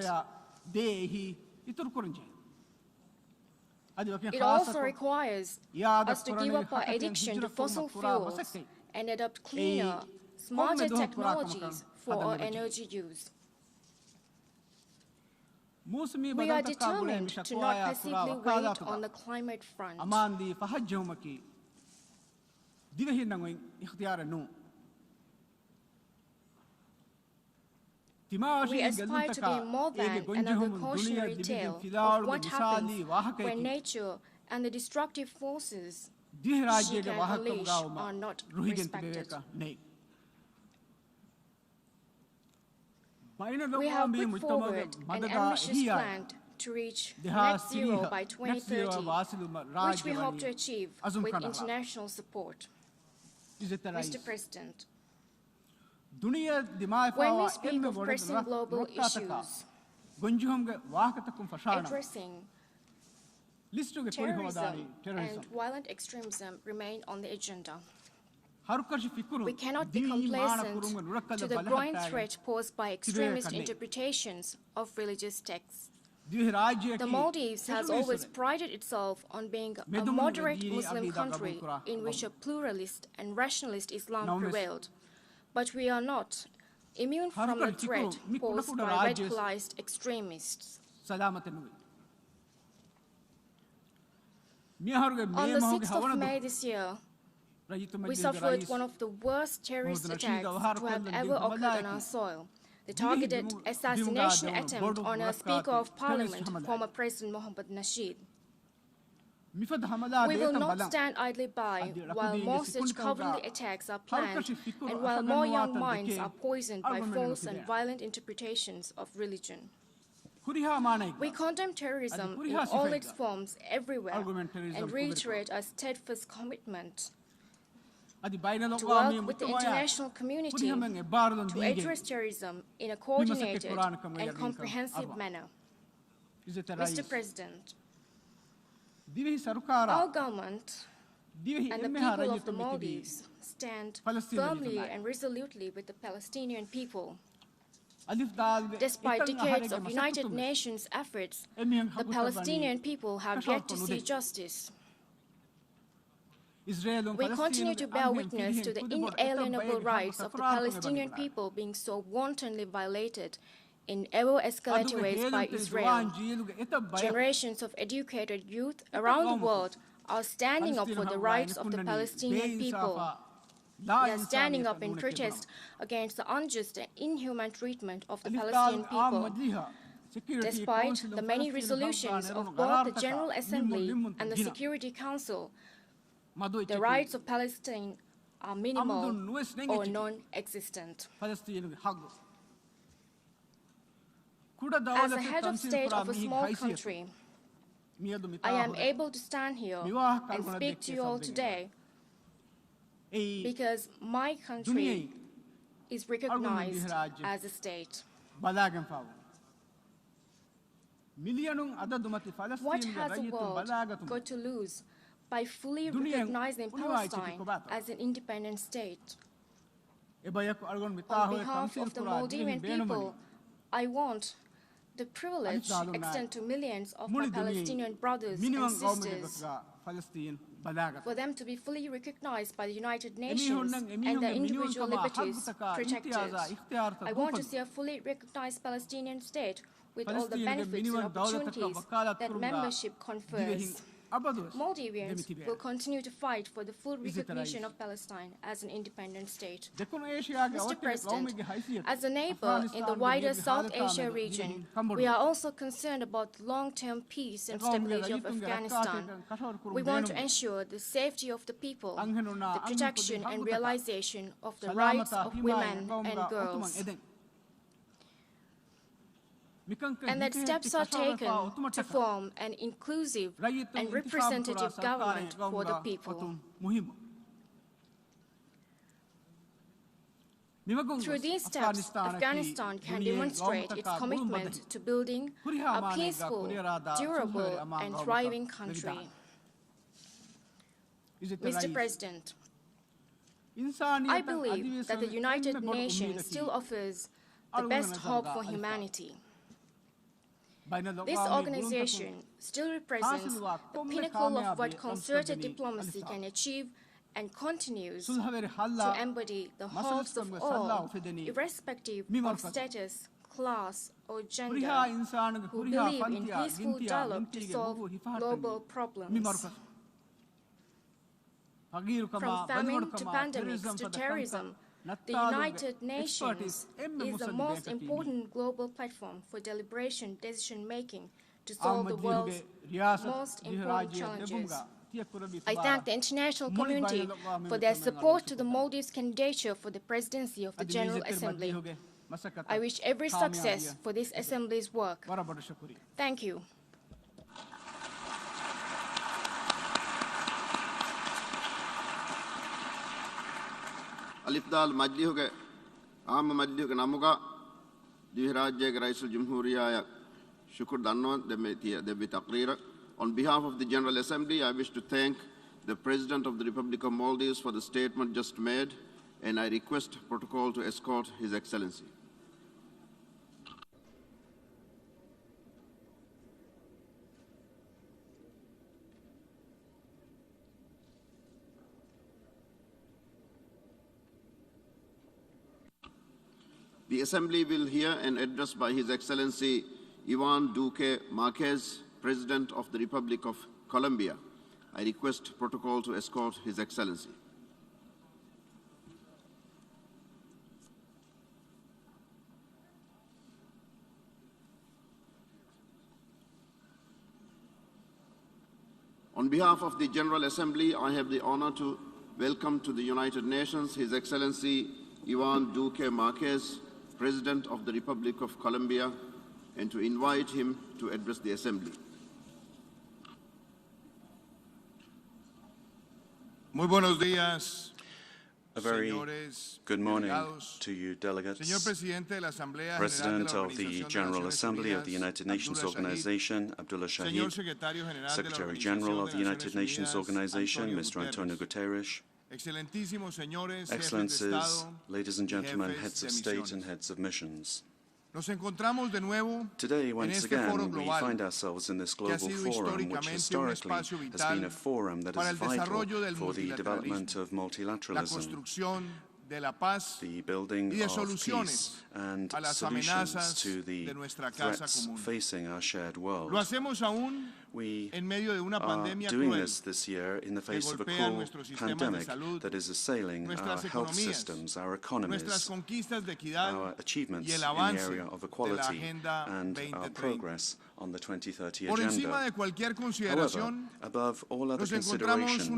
It also requires us to give up our addiction to fossil fuels and adopt cleaner, smarter technologies for our energy use. We are determined to not passively wait on the climate front. We aspire to be more than another cautionary tale of what happens when nature and the destructive forces she can unleash are not respected. We have put forward an ambitious plan to reach net zero by 2030, which we hope to achieve with international support. Mr. President, when we speak of pressing global issues, addressing terrorism and violent extremism remain on the agenda. We cannot be complacent to the growing threat posed by extremist interpretations of religious texts. The Maldives has always prided itself on being a moderate Muslim country in which a pluralist and rationalist Islam prevailed. But we are not immune from the threat posed by radicalized extremists. On the 6th of May this year, we suffered one of the worst terrorist attacks to have ever occurred on our soil. The targeted assassination attempt on a Speaker of Parliament, former President Mohammad Nasheed. We will not stand idly by while more such cowardly attacks are planned and while more young minds are poisoned by false and violent interpretations of religion. We condemn terrorism in all its forms everywhere and reiterate our steadfast commitment to work with the international community to address terrorism in a coordinated and comprehensive manner. Mr. President, our government and the people of the Maldives stand firmly and resolutely with the Palestinian people. Despite decades of United Nations efforts, the Palestinian people have yet to see justice. We continue to bear witness to the inalienable rights of the Palestinian people being so wantonly violated in ever-escalating ways by Israel. Generations of educated youth around the world are standing up for the rights of the Palestinian people. They are standing up in protest against the unjust and inhuman treatment of the Palestinian people. Despite the many resolutions of both the General Assembly and the Security Council, the rights of Palestine are minimal or non-existent. As a head of state of a small country, I am able to stand here and speak to you all today because my country is recognized as a state. What has the world got to lose by fully recognizing Palestine as an independent state? On behalf of the Maldivian people, I want the privilege extend to millions of my Palestinian brothers and sisters for them to be fully recognized by the United Nations and their individual liberties protected. I want to see a fully recognized Palestinian state with all the benefits and opportunities that membership confers. Maldivians will continue to fight for the full recognition of Palestine as an independent state. Mr. President, as a neighbor in the wider South Asia region, we are also concerned about the long-term peace and stability of Afghanistan. We want to ensure the safety of the people, the protection and realization of the rights of women and girls, and that steps are taken to form an inclusive and representative government for the people. Through these steps, Afghanistan can demonstrate its commitment to building a peaceful, durable, and thriving country. Mr. President, I believe that the United Nations still offers the best hope for humanity. This organization still represents the pinnacle of what concerted diplomacy can achieve and continues to embody the hopes of all, irrespective of status, class, or gender, who believe in peaceful dialogue to solve global problems. From famine to pandemics to terrorism, the United Nations is the most important global platform for deliberation, decision-making to solve the world's most important challenges. I thank the international community for their support to the Maldives' candidature for the presidency of the General Assembly. I wish every success for this Assembly's work. Thank you. अलिफ्दाल मजलिह के आम मजलिह के नामों का द्विराज्य के rice जमहूरिया या शुक्र धन्यवाद देवी तकरीर. On behalf of the General Assembly, I wish to thank the President of the Republic of Maldives for the statement just made, and I request protocol to escort His Excellency. The Assembly will hear an address by His Excellency Ivan Duque Marquez, President of the Republic of Colombia. I request protocol to escort His Excellency. On behalf of the General Assembly, I have the honor to welcome to the United Nations His Excellency Ivan Duque Marquez, President of the Republic of Colombia, and to invite him to address the Assembly. Muy buenos días. A very good morning to you, delegates. President of the General Assembly of the United Nations Organization, Abdullah Shahid, Secretary General of the United Nations Organization, Mr. Antonio Guterres, Excellencies, ladies and gentlemen, heads of state and heads of missions. Today, once again, we find ourselves in this global forum, which historically has been a forum that is vital for the development of multilateralism, the building of peace and solutions to the threats facing our shared world. We are doing this year in the face of a cruel pandemic that is assailing our health systems, our economies, our achievements in the area of equality, and our progress on the 2030 agenda. However, above all other considerations,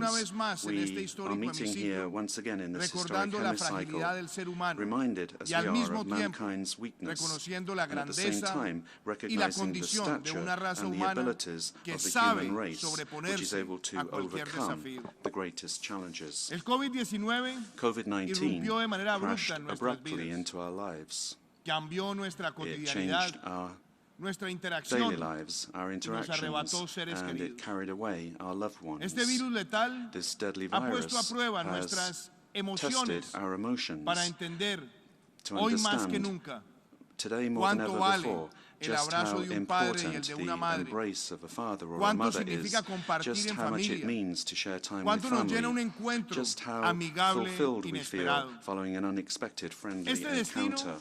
we are meeting here once again in this historic hemicycle, reminded as we are of mankind's weakness, and at the same time recognizing the stature and the abilities of the human race, which is able to overcome the greatest challenges. COVID-19 crashed abruptly into our lives. It changed our daily lives, our interactions, and it carried away our loved ones. This deadly virus has tested our emotions to understand, today more than ever before, just how important the embrace of a father or a mother is, just how much it means to share time with family, just how fulfilled we feel following an unexpected friendly encounter.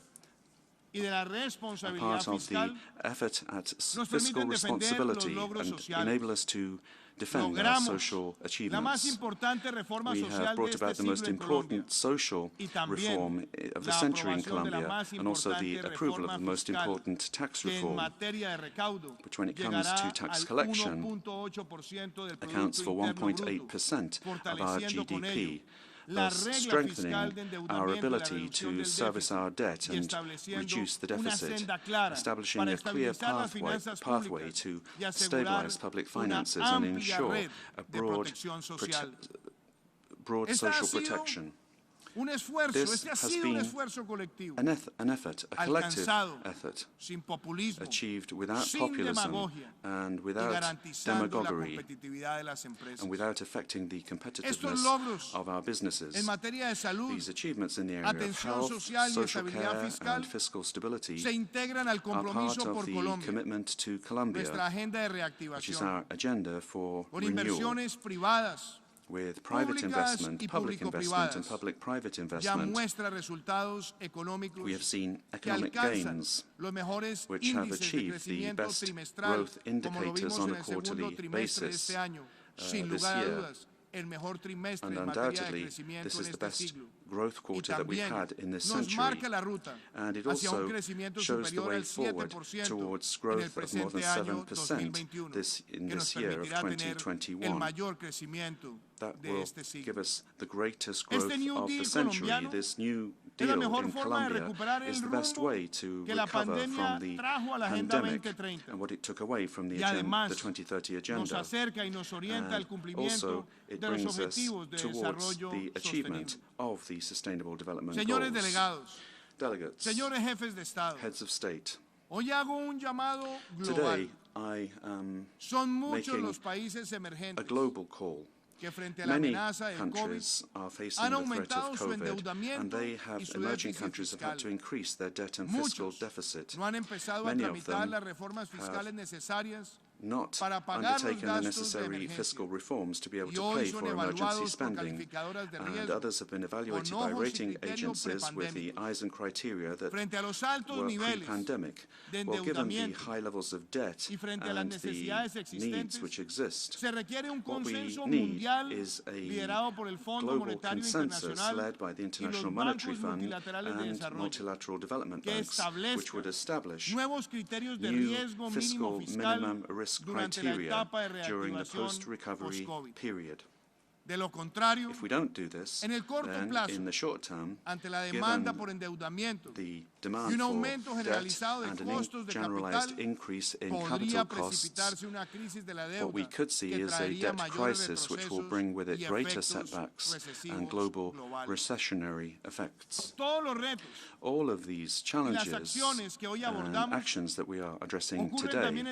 a part of the effort at fiscal responsibility and enable us to defend our social achievements. We have brought about the most important social reform of the century in Colombia, and also the approval of the most important tax reform, which when it comes to tax collection accounts for 1.8% of our GDP, thus strengthening our ability to service our debt and reduce the deficit, establishing a clear pathway to stabilize public finances and ensure a broad social protection. This has been an effort, a collective effort, achieved without populism and without demagoguery and without affecting the competitiveness of our businesses. These achievements in the area of health, social care and fiscal stability are part of the commitment to Colombia, which is our agenda for renewal. With private investment, public investment, and public-private investment, we have seen economic gains which have achieved the best growth indicators on a quarterly basis this year. And undoubtedly, this is the best growth quarter that we've had in this century. And it also shows the way forward towards growth of more than 7% in this year of 2021. That will give us the greatest growth of the century. This new deal in Colombia is the best way to recover from the pandemic and what it took away from the 2030 agenda. And also, it brings us towards the achievement of the Sustainable Development Goals. Delegates, heads of state, today I am making a global call. Many countries are facing the threat of COVID, and emerging countries have had to increase their debt and fiscal deficit. Many of them have not undertaken the necessary fiscal reforms to be able to pay for emergency spending, and others have been evaluated by rating agencies with the eyes and criteria that were pre-pandemic. Well, given the high levels of debt and the needs which exist, what we need is a global consensus led by the International Monetary Fund and multilateral development banks, which would establish new fiscal minimum risk criteria during the post-recovery period. If we don't do this, then in the short term, given the demand for debt and a generalized increase in capital costs, what we could see is a debt crisis which will bring with it greater setbacks and global recessionary effects. All of these challenges and actions that we are addressing today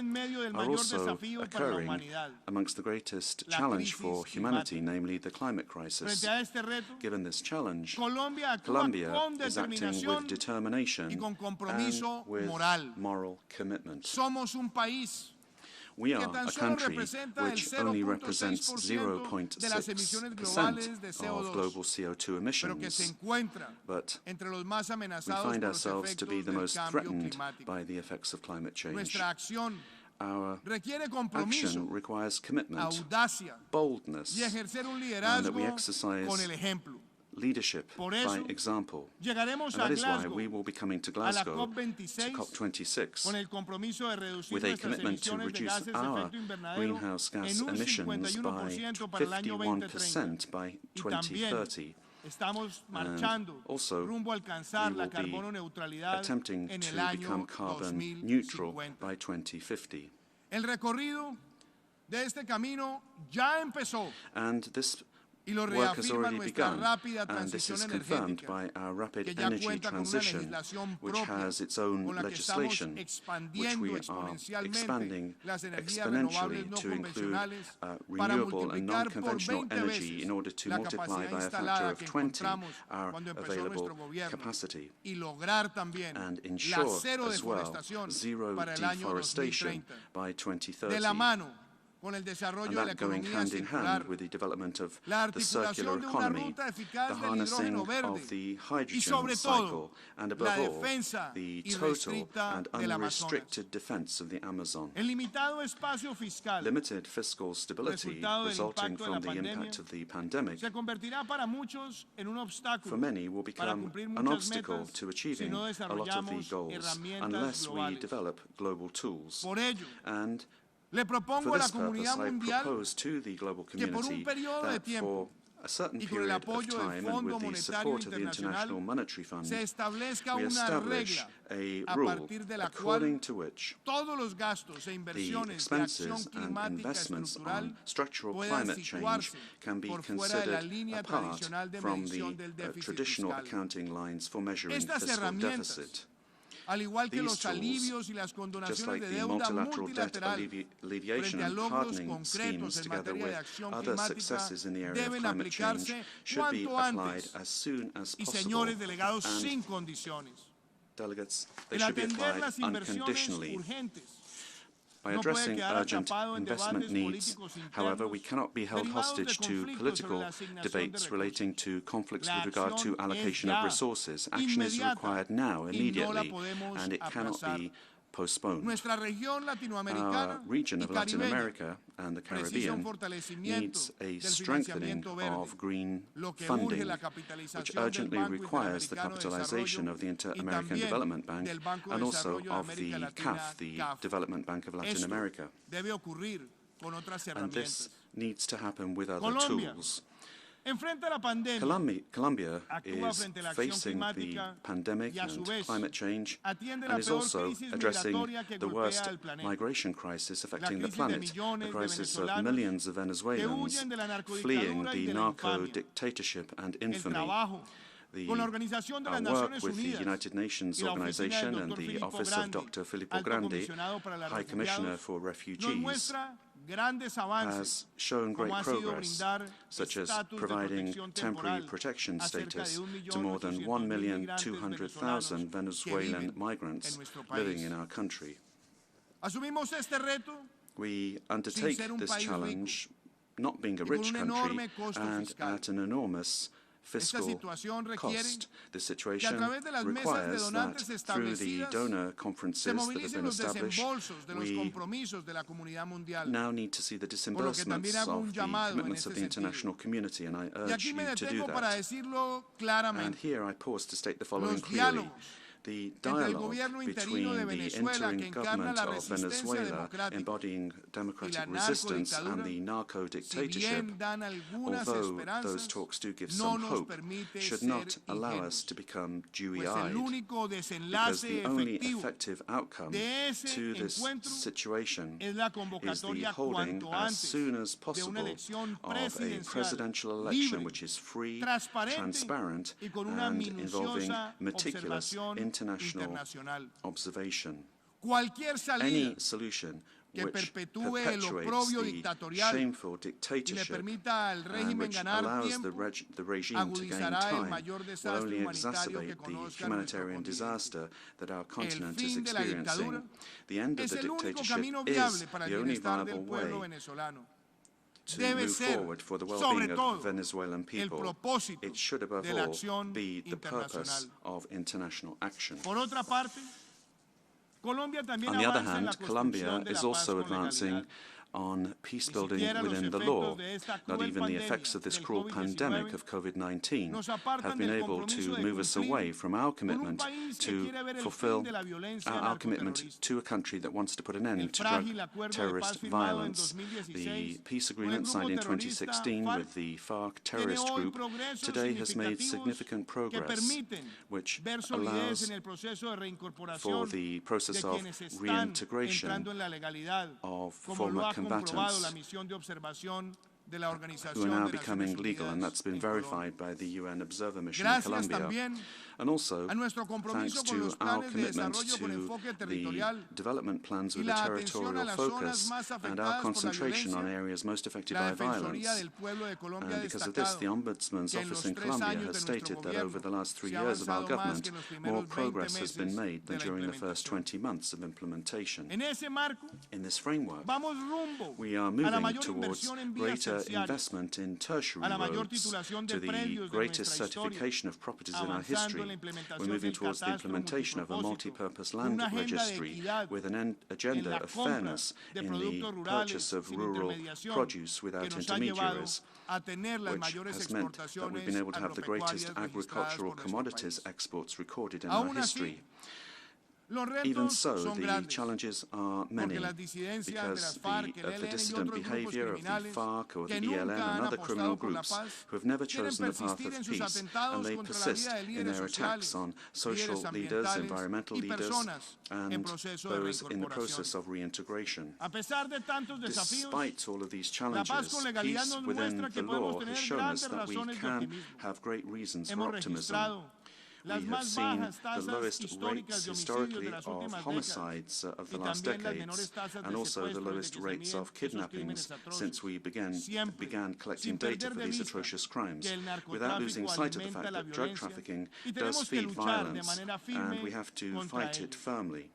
are also occurring amongst the greatest challenge for humanity, namely the climate crisis. Given this challenge, Colombia is acting with determination and with moral commitment. We are a country which only represents 0.6% of global CO2 emissions, but we find ourselves to be the most threatened by the effects of climate change. Our action requires commitment, boldness, and that we exercise leadership by example. And that is why we will be coming to Glasgow, to COP26, with a commitment to reduce our greenhouse gas emissions by 51% by 2030. And also, we will be attempting to become carbon neutral by 2050. And this work has already begun, and this is confirmed by our rapid energy transition, which has its own legislation, which we are expanding exponentially to include renewable and non-conventional energy in order to multiply by a factor of 20 our available capacity, and ensure as well zero deforestation by 2030. con el and desarrollo de la that going economía hand in hand circular, with the development of la the circular articulación de una economy, ruta the eficaz del harnessing hidrógeno verde of the y hydrogen sobre cycle, todo and la above all, defensa the total irrestricta and del Amazonas. unrestricted defense of the Amazon. El limitado espacio fiscal Limited fiscal stability resultado del resulting impacto de from la the pandemia impact of the pandemic se convertirá para muchos en un obstáculo for many will para become cumplir an muchas obstacle metas to si achieving no a lot of the desarrollamos goals herramientas unless we globales. develop global tools. Por ello, And le for propongo a la this purpose, comunidad I mundial propose to the global que por un community periodo de that for tiempo a certain y con el period of apoyo del time and Fondo with the Monetario support of the International Internacional Monetary Fund, se establezca we una establish regla a a rule partir de la according cual to which todos los gastos e the inversiones de acción expenses and climática investments estructural on structural puedan climate change situarse can be por fuera de la considered línea apart tradicional de from medición the del déficit traditional fiscal. accounting lines for measuring Estas fiscal herramientas, deficit. al igual que These los tools, alivios y las just condonaciones like de the deuda multilateral debt multilateral alleviation frente a and logros pardoning concretos schemes, en together materia de with acción other climática successes in the area of deben climate change, aplicarse should be cuanto applied antes. as soon as Y possible. señores delegados, And sin condiciones. delegates, they El should be atender applied las inversiones unconditionally. urgentes By no puede addressing quedar urgent atrapado en investment debates needs, políticos however, we internos cannot be held derivados de hostage to conflictos sobre political la asignación de debates recursos. relating to conflicts La with regard to acción es allocation ya, of resources. Action is inmediata, required now, y no la immediately, podemos and it cannot aplazar. be postponed. Nuestra región Our latinoamericana region y of Latin caribeña America and the precisa un Caribbean fortalecimiento needs a del strengthening financiamiento verde, of green lo que urge funding, la which capitalización del urgently Banco requires the Interamericano de capitalization Desarrollo of the y Inter-American también Development Bank del Banco de and also Desarrollo de of the América Latina, CAF, the CAF. Development Bank of Latin Esto America. debe ocurrir con otras And this herramientas. needs to happen with other Colombia tools. enfrenta la pandemia, Colombia actúa is frente a la acción facing the climática pandemic y a su and vez climate change atiende and la is peor also crisis addressing migratoria que the golpea worst al planeta. migration crisis affecting the crisis de planet, millones the de crisis of venezolanos millions of que Venezuelans huyen de la fleeing narcodictadura y the de la narco infamia. dictatorship and El infamy. trabajo con la The Organización de las our work Naciones with the Unidas United Nations y la oficina Organization del and Dr. the Filippo Office of Grandi, Dr. Filippo Alto Grandi, Comisionado para los High Commissioner Refugiados, for nos Refugees, muestra grandes avances, has shown great como ha sido progress, brindar such as estatus de providing protección temporary temporal protection a cerca status de to more than 1.800.000 1,200,000 Venezuelan en migrants nuestro living país. in our country. Asumimos este reto We undertake ser un this país challenge not being a con rich un country enorme costo and fiscal. at an enormous Esta fiscal situación requiere cost. The que a situation través de las mesas de requires that donantes through the establecidas donor se conferences that have movilicen been los established, desembolsos de los we compromisos de la comunidad mundial. now need to see the Por lo que también disbursements hago un of the llamado en commitments of este the international community, and I Y urge aquí me you to do detengo para that. decirlo And claramente. here I pause to state the following Los clearly. diálogos The entre el dialogue gobierno interino between de the Venezuela, que interim encarna government la of resistencia Venezuela democrática, embodying democratic y la resistance and narcodictadura, the narco si dictatorship, bien dan algunas although esperanzas, those talks do give no some nos hope, permite should ser not allow ingenuos, us to become pues dewy-eyed, el único because desenlace the only efectivo effective outcome de ese to this encuentro situation es la is the convocatoria holding cuanto as antes soon as de una possible elección of a presidential presidencial election libre, which is free, transparente transparent, y con una and involving minuciosa meticulous observación international internacional. observation. Cualquier salida Any solution que which perpetúe el perpetuates oprobio the dictatorial shameful y le dictatorship permita al and régimen which ganar allows tiempo, the regime to gain agudizará el time mayor will desastre only humanitario que exacerbate the conozca nuestro humanitarian continente. disaster that our El continent is fin de la experiencing. dictadura The end of es the el único dictatorship camino is viable para el the only bienestar viable del pueblo way venezolano. to Debe move ser, forward for the sobre well-being todo, of Venezuelan el people. propósito It should above de la all acción be the purpose internacional. of international action. Por otra parte, Colombia también On the other avanza en la hand, Colombia construcción de is la paz also con advancing legalidad. on peace Ni building siquiera los within the efectos law. de esta Not cruel even the effects pandemia of this del cruel COVID-19 pandemic of COVID-19 nos apartan have been del able compromiso to de move us cumplir away from our con un commitment país que to quiere ver el fulfill fin de la violencia our commitment narcoterrorista. to a country that wants to put an El end to frágil drug acuerdo de paz terrorist firmado en violence. 2016 The peace con el agreement grupo signed in terrorista 2016 FARC with the FARC tiene terrorist hoy group progresos today has made significativos significant que progress, permiten which ver solidez allows en el proceso de for reincorporación the process de of quienes están reintegration entrando en la legalidad, of como lo former ha comprobado combatants. la misión de observación who are now becoming legal, and that's been verified by the UN Observer Mission in Colombia. And also, thanks to our commitment to the development plans with a territorial focus and our concentration on areas most affected by violence. And because of this, the Ombudsman's Office in Colombia has stated that over the last 3 years of our government, more progress has been made than during the first 20 months of implementation. In this framework, we are moving towards greater investment in tertiary roads, to the greatest certification of properties in our history. We're moving towards the implementation of a multi-purpose land registry with an agenda of fairness in the purchase of rural produce without intermediaries, which has meant that we've been able to have the greatest agricultural commodities exports recorded in our history. Even so, the challenges are many because of the dissident behavior of the FARC or the ELN and other criminal groups who have never chosen the path of peace, and they persist in their attacks on social leaders, environmental leaders, and those in the process of reintegration. Despite all of these challenges, peace within the law has shown us that we can have great reasons for optimism. We have seen the lowest rates historically of homicides of the last decades, and also the lowest rates of kidnappings since we began collecting data for these atrocious crimes, without losing sight of the fact that drug trafficking does feed violence, and we have to fight it firmly.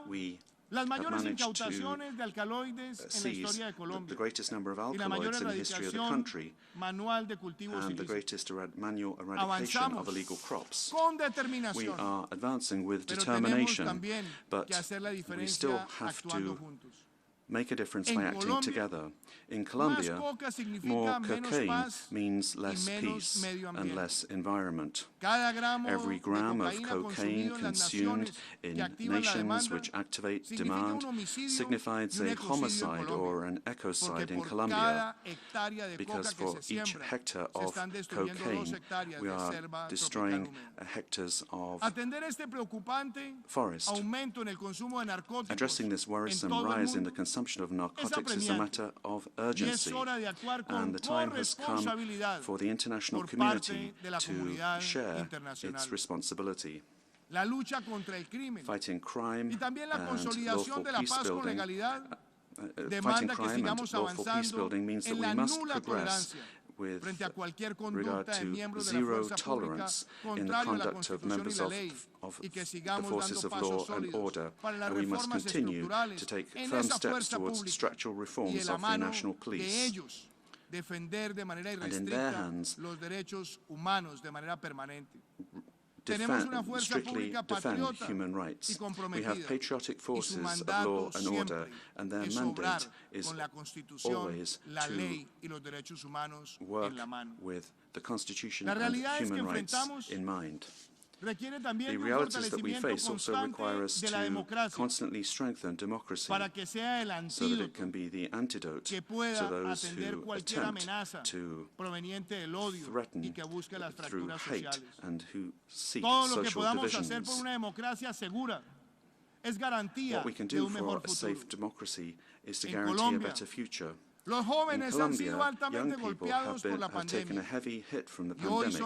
We have managed to seize the greatest number of alkaloids in the history of the country and the greatest manual eradication of illegal crops. We are advancing with determination, but we still have to make a difference by acting together. In Colombia, more cocaine means less peace and less environment. Every gram of cocaine consumed in nations which activate demand signifies a homicide or an ecocide in Colombia, because for each hectare of cocaine, we are destroying hectares of forest. Addressing this worrisome rise in the consumption of narcotics is a matter of urgency, and the time has come for the international community to share its responsibility. Fighting crime and lawful peace building. Fighting crime and lawful peace building means that we must progress with regard to zero tolerance in the conduct of members of the forces of law and order, and we must continue to take firm steps towards structural reforms of the national police, and in their hands strictly defend human rights. We have patriotic forces of law and order, and their mandate is always to work with the Constitution and human rights in mind. The realities that we face also require us to constantly strengthen democracy so that it can be the antidote to those who attempt to threaten through hate and who seek social divisions. What we can do for a safe democracy is to guarantee a better future. In Colombia, young people have taken a heavy hit from the pandemic,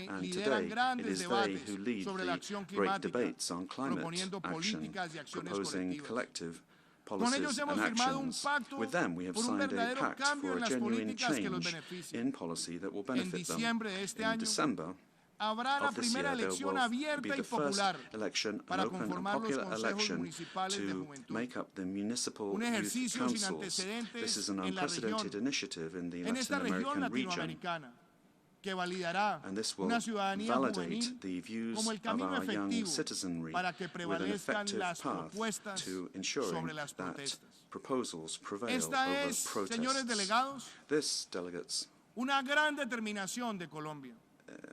and today it is they who lead the great debates on climate action, proposing collective policies and actions. With them, we have signed a pact for a genuine change in policy that will benefit them. In December of this year, there will be the first election, an open and popular election, to make up the municipal youth councils. This is an unprecedented initiative in the Latin American region, and this will validate the views of our young citizenry with an effective path to ensuring that proposals prevail over protests. This, delegates,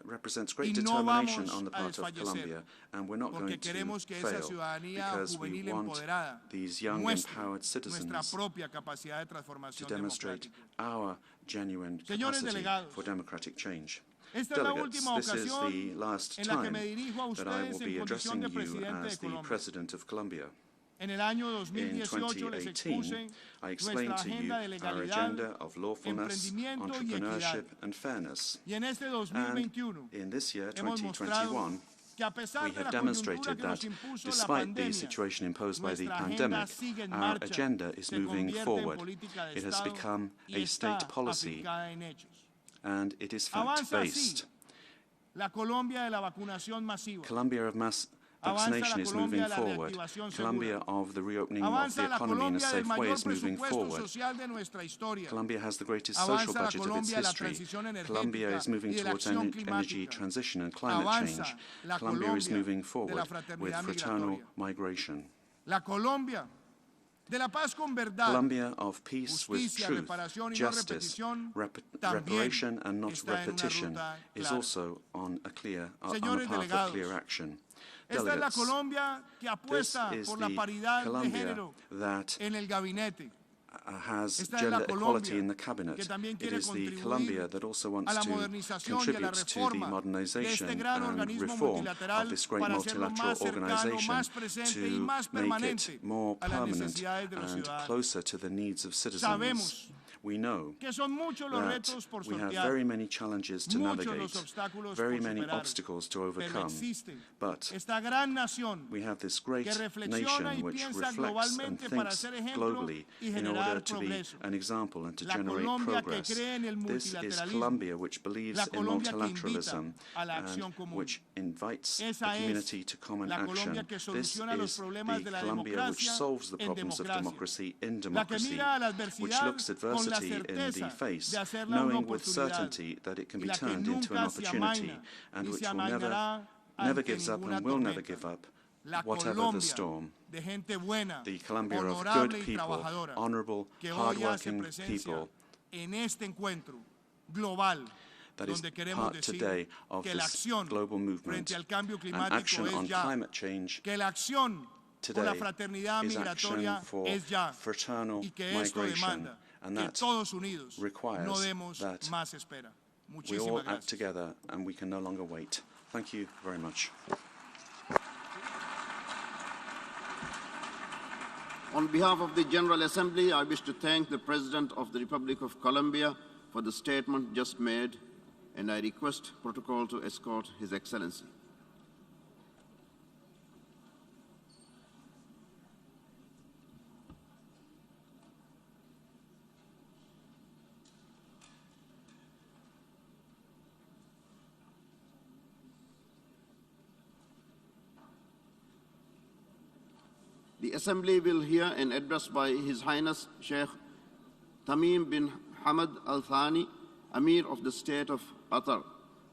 represents great determination on the part of Colombia, and we're not going to fail because we want these young, empowered citizens to demonstrate our genuine capacity for democratic change. Delegates, this is the last time that I will be addressing you as the President of Colombia. En el año In 2018, I explained to you our agenda of lawfulness, entrepreneurship, and fairness. And in this year, 2021, we have demonstrated that, despite the situation imposed by the pandemic, our agenda is moving forward. It has become a state policy, and it is fact-based. Colombia of mass vaccination is moving forward. Colombia of the reopening of the economy in a safe way is moving forward. Colombia has the greatest social budget of its history. Colombia is moving towards energy transition and climate change. Colombia is moving forward with fraternal migration. Colombia of peace with truth, justice, reparation and not repetition is also on a path of clear action. Delegates, this is the Colombia that has gender equality in the cabinet. It is the Colombia that also wants to contribute to the modernization and reform of this great multilateral organization to make it more permanent and closer to the needs of citizens. We know that we have very many challenges to navigate, very many obstacles to overcome, but we have this great nation which reflects and thinks globally in order to be an example and to generate progress. This is Colombia which believes in multilateralism and which invites the community to common action. This is the Colombia which solves the problems of democracy in democracy, which looks adversity in the face, knowing with certainty that it can be turned into an opportunity, and which will never gives up and will never give up, whatever the storm. The Colombia of good people, honorable, hardworking people, that is part today of this global movement. And action on climate change today is action for fraternal migration. And that requires that we all act together and we can no longer wait. Thank you very much. On behalf of the General Assembly, I wish to thank the President of the Republic of Colombia for the statement just made, and I request protocol to escort His Excellency. The Assembly will hear an address by His Highness Sheikh Tamim bin Hamad Al Thani, Amir of the State of Qatar.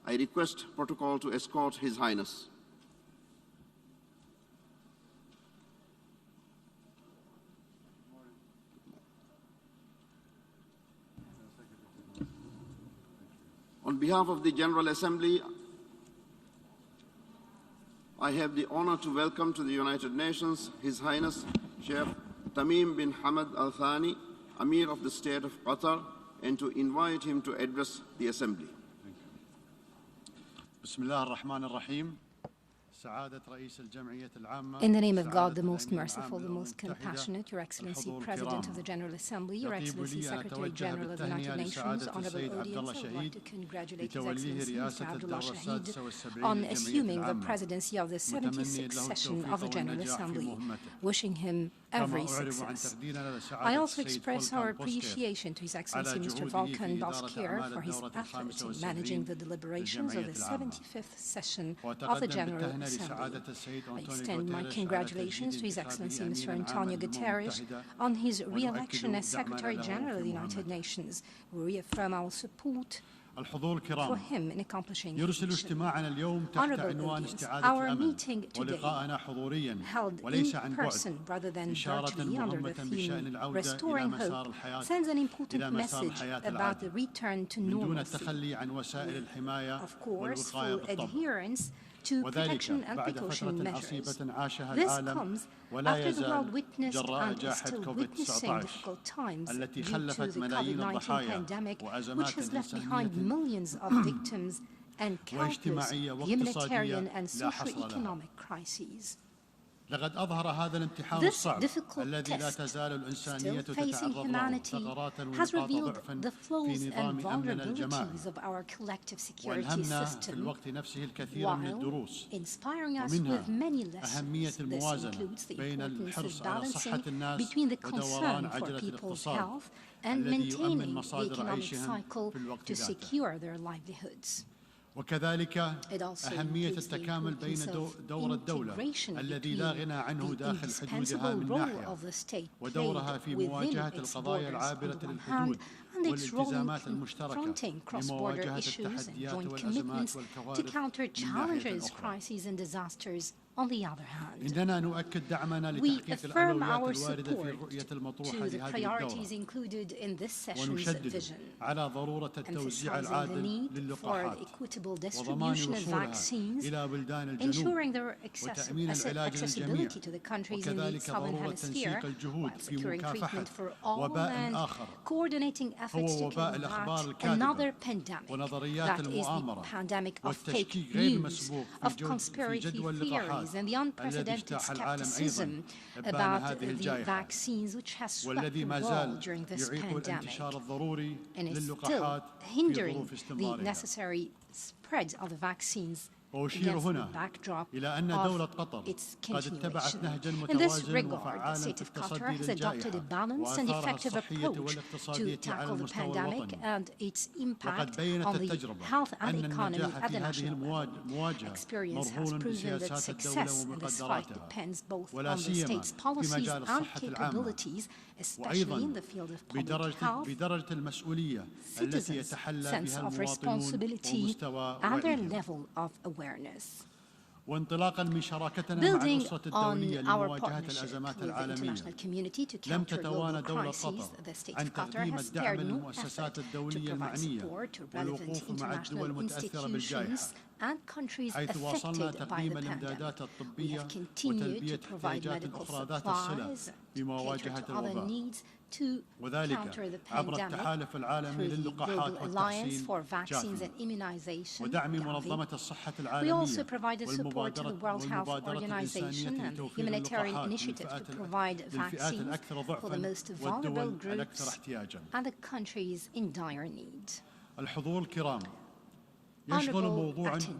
I request protocol to escort His Highness. On behalf of the General Assembly, I have the honor to welcome to the United Nations His Highness Sheikh Tamim bin Hamad Al Thani, Amir of the State of Qatar, and to invite him to address the Assembly. In the name of God, the most merciful, the most compassionate, Your Excellency, President of the General Assembly, Your Excellency, Secretary General of the United Nations, Honorable Audience, I would like to congratulate His Excellency, Mr. Abdullah Shahid, on assuming the presidency of the 76th session of the General Assembly, wishing him every success. I also express our appreciation to His Excellency Mr. Volkan Bozkır for his efforts in managing the deliberations of the 75th session of the General Assembly. I extend my congratulations to His Excellency Mr. Antonio Guterres on his re-election as Secretary General of the United Nations. We reaffirm our support for him in accomplishing his mission. Honorable audience, our meeting today, held in person rather than virtually under the theme Restoring Hope, sends an important message about the return to normalcy. Of course, full adherence to protection and precaution measures. This comes after the world witnessed and is still witnessing difficult times due to the COVID-19 pandemic, which has left behind millions of victims and countless humanitarian and socio-economic crises. لقد أظهر هذا الامتحان This الصعب difficult الذي لا test تزال الإنسانية still facing تتعرض له humanity ثغرات has ونقاط revealed ضعف the flaws في and نظام أمننا الجماعي vulnerabilities of our collective security وألهمنا في system, الوقت نفسه الكثير من while الدروس inspiring us ومنها with many lessons. أهمية This الموازنة includes the بين importance الحرص of على صحة balancing الناس between the ودوران concern for عجلة people's الاقتصاد health and الذي يؤمن maintaining the مصادر economic عيشهم cycle في الوقت to ذاته. secure their livelihoods. وكذلك It also أهمية includes the التكامل بين importance of دور الدولة integration الذي لا between غنى عنه the داخل حدودها indispensable من role ناحية of the state ودورها played في within مواجهة its القضايا borders العابرة on the one للحدود hand, and its role in والالتزامات المشتركة confronting cross-border لمواجهة issues and التحديات joint والأزمات commitments to والكوارث counter من ناحية challenges, أخرى. crises and disasters on the other hand. إننا نؤكد دعمنا We لتحقيق affirm الأولوية our الواردة في support الرؤية المطروحة to the لهذه priorities الدورة included in this session's ونشدد vision, على ضرورة التوزيع emphasizing the العادل need for للقاحات the equitable وضمان distribution of وصولها vaccines, إلى بلدان الجنوب ensuring their وتأمين العلاج للجميع accessibility to the countries in the وكذلك southern ضرورة hemisphere, تنسيق الجهود while في securing مكافحة treatment for all وباء and آخر coordinating efforts to هو وباء الأخبار combat الكاذبة another pandemic, ونظريات that is the المؤامرة pandemic of fake والتشكيك غير news, مسبوق of في conspiracy جدوى اللقاحات theories, and the الذي unprecedented اجتاح العالم skepticism أيضا إبان about هذه the الجائحة vaccines which has swept والذي the ما world زال during this يعيق pandemic الانتشار الضروري and is still للقاحات في hindering ظروف the استمرارها necessary spread of the vaccines وأشير against the هنا backdrop إلى أن of دولة قطر its قد اتبعت continuation. نهجا In this متوازنا regard, the وفعالا في state of Qatar التصدي has adopted a للجائحة balanced and وآثارها effective الصحية approach to والاقتصادية على tackle the المستوى pandemic الوطني and its وقد impact بينت on the التجربة health and أن economy النجاح at في the هذه national level. المواجهة Experience has مرهون proven that بسياسات الدولة success in this fight ومقدراتها depends both ولا on the سيما state's في policies مجال and الصحة العامة capabilities, especially وأيضا in the field of public health, بدرجة المسؤولية التي citizens' يتحلى sense بها of المواطنون responsibility ومستوى and their وعيهم level of awareness. وانطلاقا من شراكتنا مع Building الأسرة الدولية on our لمواجهة partnership الأزمات with the العالمية international community to لم counter تتوانى global دولة crises, قطر the state عن of Qatar تقديم has الدعم spared no للمؤسسات effort to الدولية provide المعنية support to relevant والوقوف مع الدول international المتأثرة بالجائحة institutions and countries حيث واصلنا affected by تقديم the الإمدادات pandemic. We الطبية have continued وتلبية to provide احتياجات medical أخرى ذات الصلة supplies, في cater مواجهة to other الوباء needs to وذلك counter the عبر pandemic التحالف العالمي through the للقاحات Global Alliance والتحسين for Vaccines جافي and Immunization, ودعم GAVI. منظمة الصحة We العالمية also provided support to the World Health Organization and the لتوفير humanitarian اللقاحات initiative to للفئات provide للفئات vaccines الأكثر for the ضعفا most vulnerable والدول groups الأكثر احتياجا. and the countries in dire need. الحضور الكرام، يشغل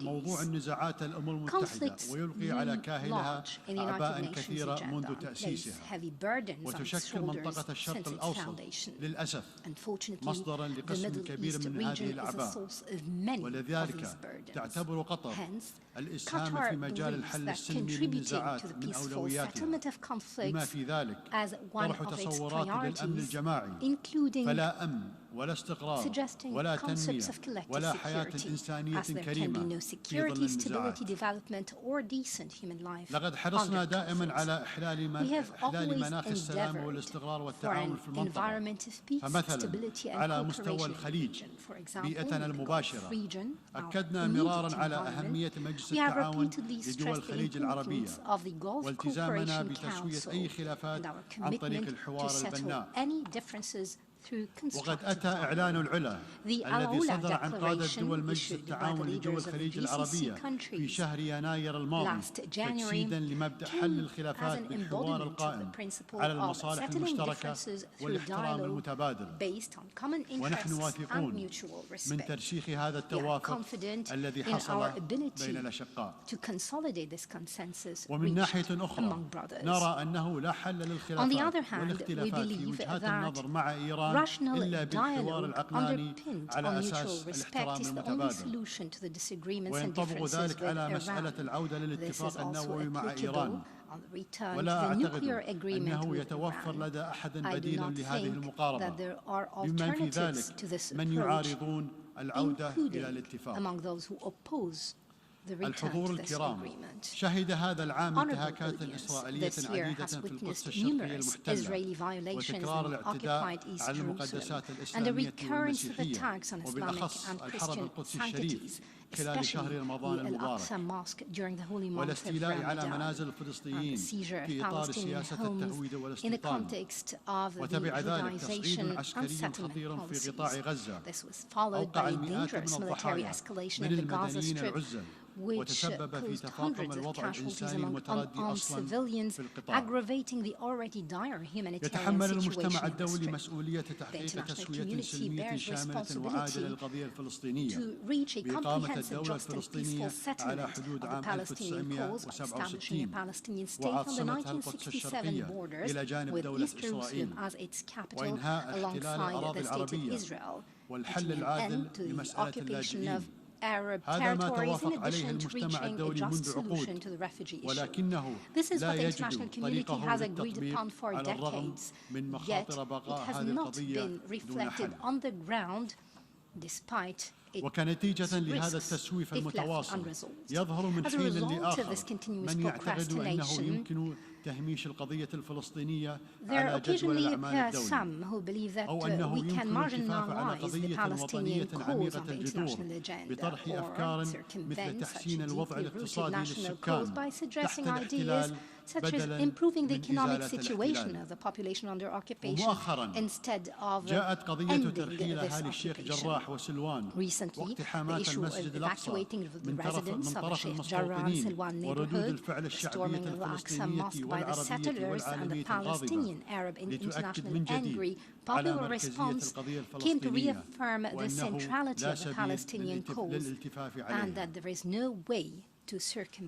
موضوع النزاعات الأمم المتحدة ويلقي على كاهلها أعباء كثيرة منذ تأسيسها، وتشكل منطقة الشرق الأوسط للأسف مصدرا لقسم كبير من هذه الأعباء، ولذلك تعتبر قطر الإسهام في مجال الحل السلمي للنزاعات من أولوياتها، بما في ذلك طرح تصورات للأمن الجماعي، فلا أمن ولا استقرار ولا تنمية ولا حياة إنسانية كريمة في ظل النزاعات. لقد حرصنا دائما على إحلال مناخ السلام والاستقرار والتعاون في المنطقة، فمثلا على مستوى الخليج بيئتنا المباشرة أكدنا مرارا على أهمية مجلس التعاون لدول الخليج العربية والتزامنا بتسوية أي خلافات عن طريق الحوار البناء. وقد أتى إعلان العلا الذي صدر عن قادة دول مجلس التعاون لدول الخليج العربية في شهر يناير الماضي تجسيدا لمبدأ حل الخلافات بالحوار القائم على المصالح المشتركة والاحترام المتبادل. ونحن واثقون من ترسيخ هذا التوافق الذي حصل بين الأشقاء. ومن ناحية أخرى نرى أنه لا حل للخلافات والاختلافات في وجهات النظر مع إيران إلا بالحوار العقلاني على أساس الاحترام المتبادل، وينطبق ذلك على مسألة العودة للاتفاق النووي مع إيران. ولا أعتقد أنه يتوفر لدى أحد بديل لهذه المقاربة، ممن في ذلك من يعارضون العودة إلى الاتفاق. الحضور الكرام، شهد هذا العام انتهاكات إسرائيلية عديدة في القدس الشرقية المحتلة وتكرار الاعتداء على المقدسات الإسلامية والمسيحية وبالأخص الحرم القدسي الشريف خلال شهر رمضان المبارك والاستيلاء على منازل الفلسطينيين في إطار سياسة التهويد والاستيطان وتبع ذلك تصعيد عسكري خطير في قطاع غزة أوقع المئات من الضحايا من المدنيين العزل وتسبب في تفاقم الوضع الإنساني المتردي أصلاً في القطاع. يتحمل المجتمع الدولي مسؤولية تحقيق تسوية سلمية شاملة وعادلة للقضية الفلسطينية بإقامة الدولة الفلسطينية على حدود عام 1967 وعاصمتها القدس الشرقية إلى جانب دولة إسرائيل وإنهاء احتلال الأراضي العربية والحل العادل لمسألة اللاجئين. هذا ما توافق عليه المجتمع الدولي منذ عقود ولكنه لا يجد طريقه للتطبيق على الرغم من مخاطر بقاء هذه القضية دون حل. وكنتيجة لهذا التسويف المتواصل يظهر من حين لآخر من يعتقد أنه يمكن تهميش القضية الفلسطينية على جدول الأعمال الدولي أو أنه يمكن الكفاف على قضية وطنية عميقة الجذور بطرح أفكار مثل تحسين الوضع الاقتصادي للسكان تحت الاحتلال بدلاً من إزالة الاحتلال. ومؤخراً جاءت قضية ترحيل أهالي الشيخ جراح وسلوان واقتحامات المسجد الأقصى من طرف المستوطنين وردود الفعل الشعبية الفلسطينية والعربية والعالمية الغاضبة لتؤكد من جديد على مركزية القضية الفلسطينية وأنه لا سبيل للالتفاف عليها.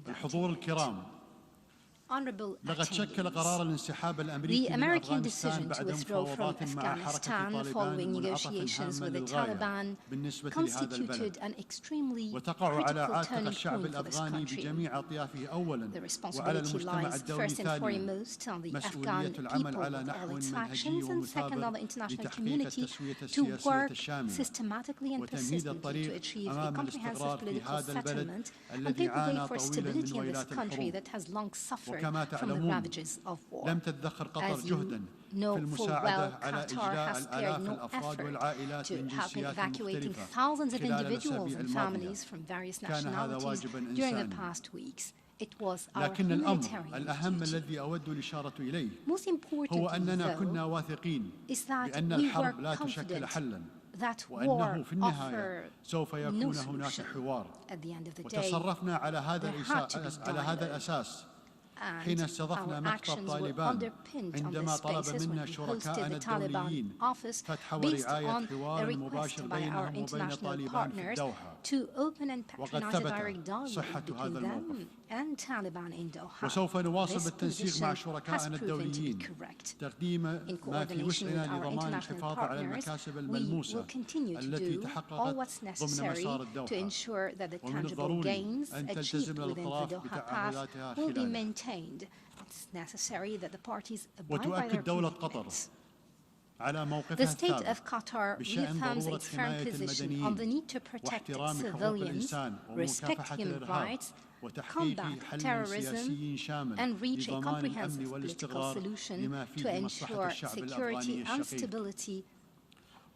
الحضور الكرام، لقد شكل قرار الانسحاب الأمريكي من أفغانستان بعد مفاوضات مع حركة طالبان منعطف هاما للغاية بالنسبة لهذا البلد وتقع على عاتق الشعب الأفغاني بجميع أطيافه أولا وعلى المجتمع الدولي ثانيا مسؤولية العمل على نحو منهجي ومثابر لتحقيق التسوية السياسية الشاملة وتمهيد الطريق أمام الاستقرار في هذا البلد الذي عانى طويلا من ويلات الحروب. كما تعلمون لم تدخر قطر جهدا في المساعدة على إجلاء الآلاف الأفراد والعائلات من جنسيات مختلفة خلال الأسابيع الماضية. كان هذا واجبا إنساني. لكن الأمر الأهم الذي أود الإشارة إليه هو أننا كنا واثقين بأن الحرب لا تشكل حلا وأنه في النهاية سوف يكون هناك حوار وتصرفنا على هذا الأساس حين استضفنا مكتب طالبان عندما طلب منا شركائنا الدوليين فتح ورعاية حوار مباشر بينهم وبين طالبان في الدوحة وقد ثبت صحة هذا الموقف. وسوف نواصل بالتنسيق مع شركائنا الدوليين تقديم ما في وسعنا لضمان الحفاظ على المكاسب الملموسة التي تحققت ضمن مسار الدوحة ومن الضروري أن تلتزم الأطراف بتعهداتها خلاله. وتؤكد دولة قطر على موقفها الثابت بشأن ضرورة حماية المدنيين واحترام حقوق الإنسان ومكافحة الإرهاب وتحقيق حل سياسي شامل لضمان الأمن والاستقرار لما فيه مصلحة الشعب الأفغاني الشقيق.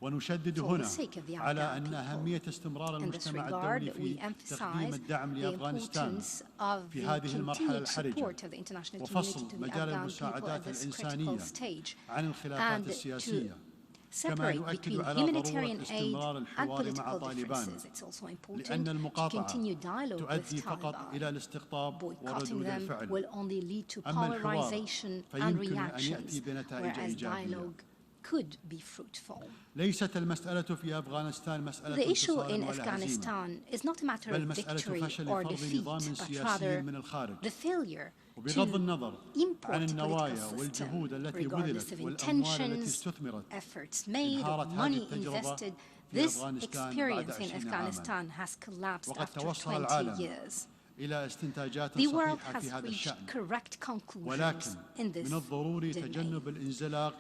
ونشدد هنا على أن أهمية استمرار المجتمع الدولي في تقديم الدعم لأفغانستان في هذه المرحلة الحرجة وفصل مجال المساعدات الإنسانية عن الخلافات السياسية كما يؤكد على ضرورة استمرار الحوار مع طالبان لأن المقاطعة تؤدي فقط إلى الاستقطاب وردود الفعل أما الحوار فيمكن أن يأتي بنتائج إيجابية. ليست المسألة في أفغانستان مسألة انتصار ولا هزيمة بل مسألة فشل فرض نظام سياسي من الخارج وبغض النظر عن النوايا والجهود التي بذلت والأموال التي استثمرت انهارت هذه التجربة في أفغانستان بعد 20 عاما وقد توصل العالم The world has reached correct conclusions in this domain.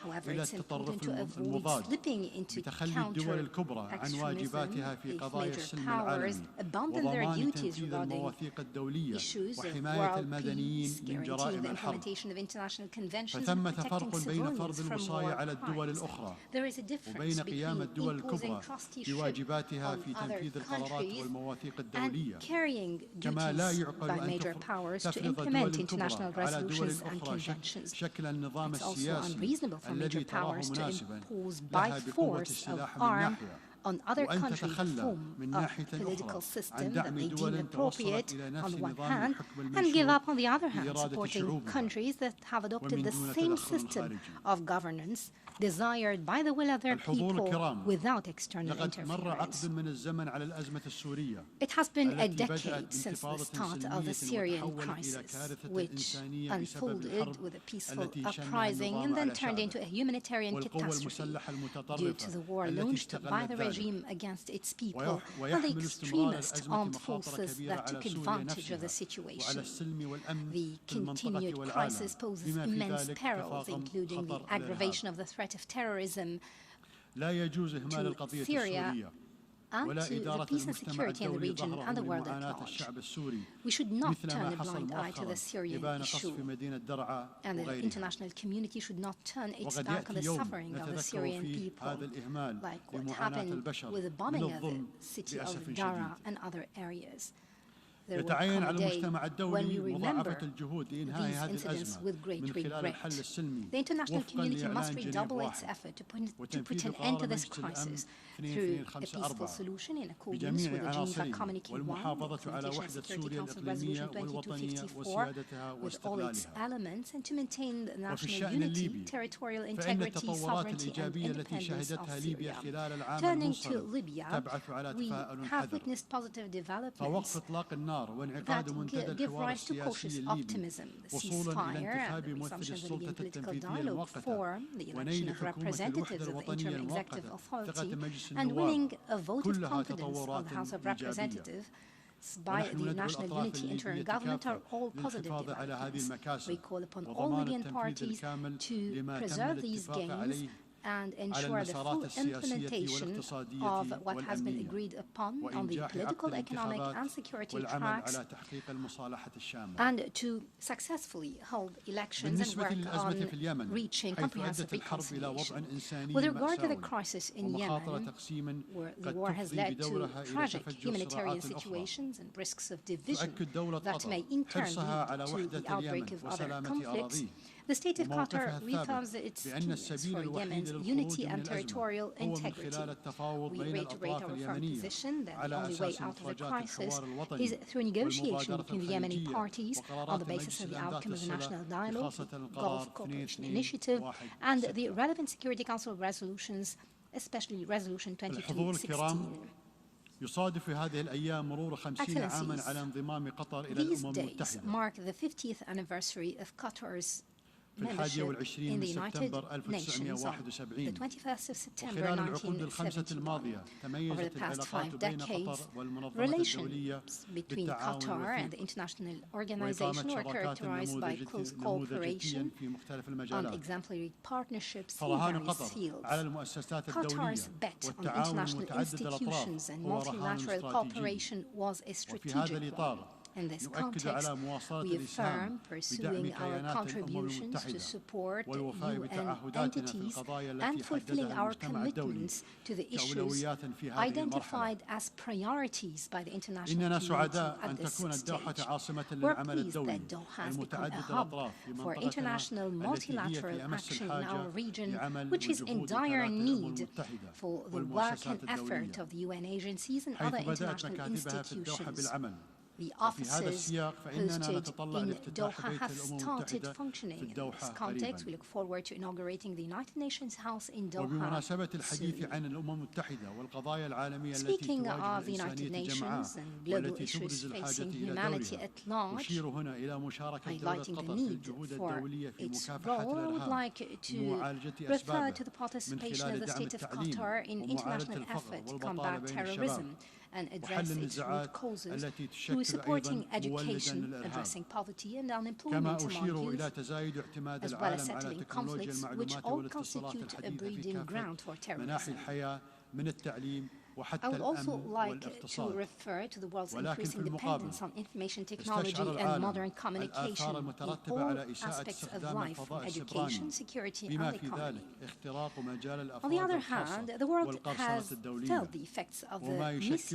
However, it's important to avoid slipping into counter-extremism if major powers abandon their duties regarding issues of world peace, guaranteeing the implementation of international conventions, and protecting civilians from war crimes. There is a difference between imposing trusteeship on other countries and carrying duties by major powers to implement international resolutions and conventions. It's also unreasonable for major powers to impose by force of arm on other countries a form of political system that they deem appropriate on the one hand, and give up on the other hand, supporting countries that have adopted the same system of governance desired by the will of their people without external interference. It has been a decade since the start of the Syrian crisis, which unfolded with a peaceful uprising and then turned into a humanitarian catastrophe due to the war launched by the regime against its people and the extremist armed forces that took advantage of the situation. The continued crisis poses immense perils, including the aggravation of the threat of terrorism to Syria and to the peace and security in the region and the world at large. We should not turn a blind eye to the Syrian issue, and the international community should not turn its back on the suffering of the Syrian people, like what happened with the bombing of the city of Daraa and other areas. There will come a day when we remember these incidents with great regret. The international community must redouble its effort to put an end to this crisis through a peaceful solution in accordance with the Geneva Communique 1, the Implementation of Security Council Resolution 2254, with all its elements, and to maintain the national unity, territorial integrity, sovereignty, and independence of Syria. Turning to Libya, we have witnessed positive developments that give rise to cautious optimism. The ceasefire and the resumption of the Libyan political dialogue forum, the election of representatives of the interim executive authority, and winning a vote of confidence of the House of Representatives by the National Unity Interim Government are all positive developments. We call upon all Libyan parties to preserve these gains and ensure the full implementation of what has been agreed upon on the political, economic, and security tracks, and to successfully hold elections and work on reaching comprehensive reconciliation. With regard to the crisis in Yemen, where the war has led to tragic humanitarian situations and risks of division that may in turn lead to the outbreak of other conflicts, the state of Qatar reaffirms its keenness for Yemen's unity and territorial integrity. We reiterate our firm position that the only way out of the crisis is through negotiation between the Yemeni parties on the basis of the outcome of the national dialogue, the Gulf Cooperation Initiative, and the relevant Security Council resolutions, especially Resolution 2216. These days mark the 50th anniversary of Qatar's membership in the United Nations on the 21st of September 1971. Over the past 5 decades, relations between Qatar and the international organization were characterized by close cooperation on exemplary partnerships in various fields. Qatar's bet on international institutions and multilateral cooperation was a strategic one. In this context, we affirm pursuing our contributions to support UN entities and fulfilling our commitments to the issues identified as priorities by the international community at this stage. We're pleased that Doha has become a hub for international multilateral action in our region, which is in dire need for the work and effort of the UN agencies and other international institutions. The offices hosted in Doha have started functioning. In this context, we look forward to inaugurating the United Nations House in Doha soon. Speaking of the United Nations and global issues facing humanity at large, highlighting the need for its role, I would like to refer to the participation of the State of Qatar in international effort to combat terrorism and address its root causes through supporting education, addressing poverty and unemployment among youth, as well as settling conflicts which all constitute a breeding ground for terrorism. I would also like to refer to the world's increasing dependence on information technology and modern communication in all aspects of life, education, security, and economy. On the other hand, the world has felt the effects of the misuse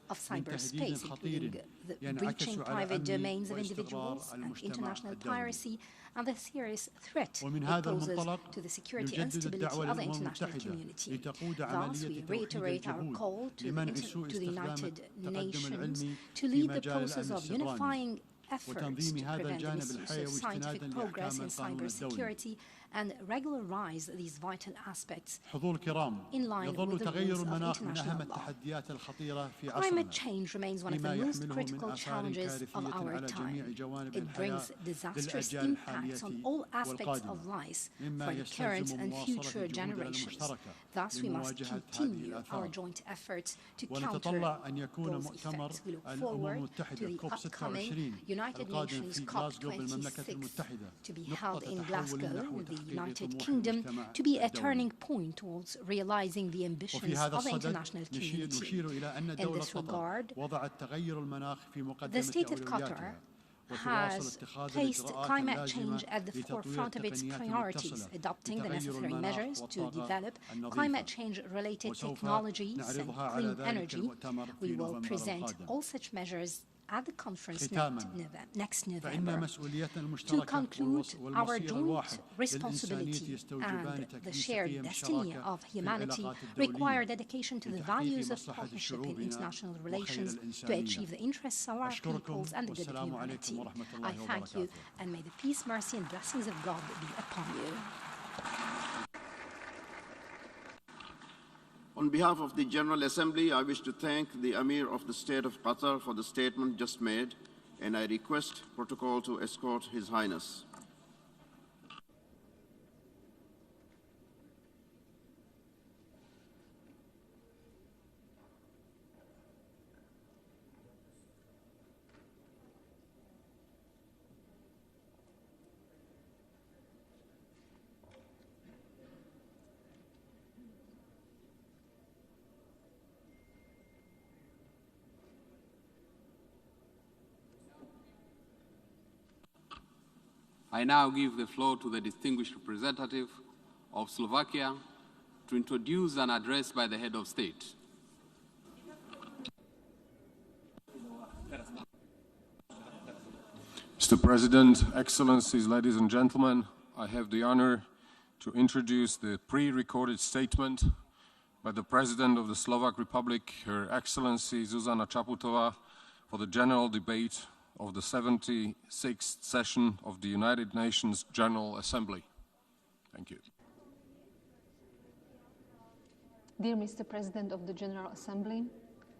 of cyberspace, including the breaching private domains of individuals and international piracy, and the serious threat it poses to the security and stability of the international community. Thus, we reiterate our call to the United Nations to lead the process of unifying efforts to prevent the misuse of scientific progress in cybersecurity and regularize these vital aspects in line with the rules of international law. Climate change remains one of the most critical challenges of our time. It brings disastrous impacts on all aspects of life for the current and future generations. Thus, we must continue our joint efforts to counter those effects. We look forward to the upcoming United Nations COP26 to be held in Glasgow, the United Kingdom, to be a turning point towards realizing the ambitions of the international community. In this regard, the state of Qatar has placed climate change at the forefront of its priorities, adopting the necessary measures to develop climate change-related technologies and clean energy. We will present all such measures at the conference next November. To conclude, our joint responsibility and the shared destiny of humanity require dedication to the values of partnership in international relations to achieve the interests of our peoples and the good of humanity. I thank you, and may the peace, mercy, and blessings of God be upon you. On behalf of the General Assembly, I wish to thank the Emir of the State of Qatar for the statement just made, and I request protocol to escort His Highness. I now give the floor to the distinguished representative of Slovakia to introduce an address by the head of state. Mr. President, Excellencies, ladies and gentlemen, I have the honor to introduce the pre-recorded statement by the President of the Slovak Republic, Her Excellency Zuzana Čaputová, for the general debate of the 76th session of the United Nations General Assembly. Thank you. Dear Mr. President of the General Assembly,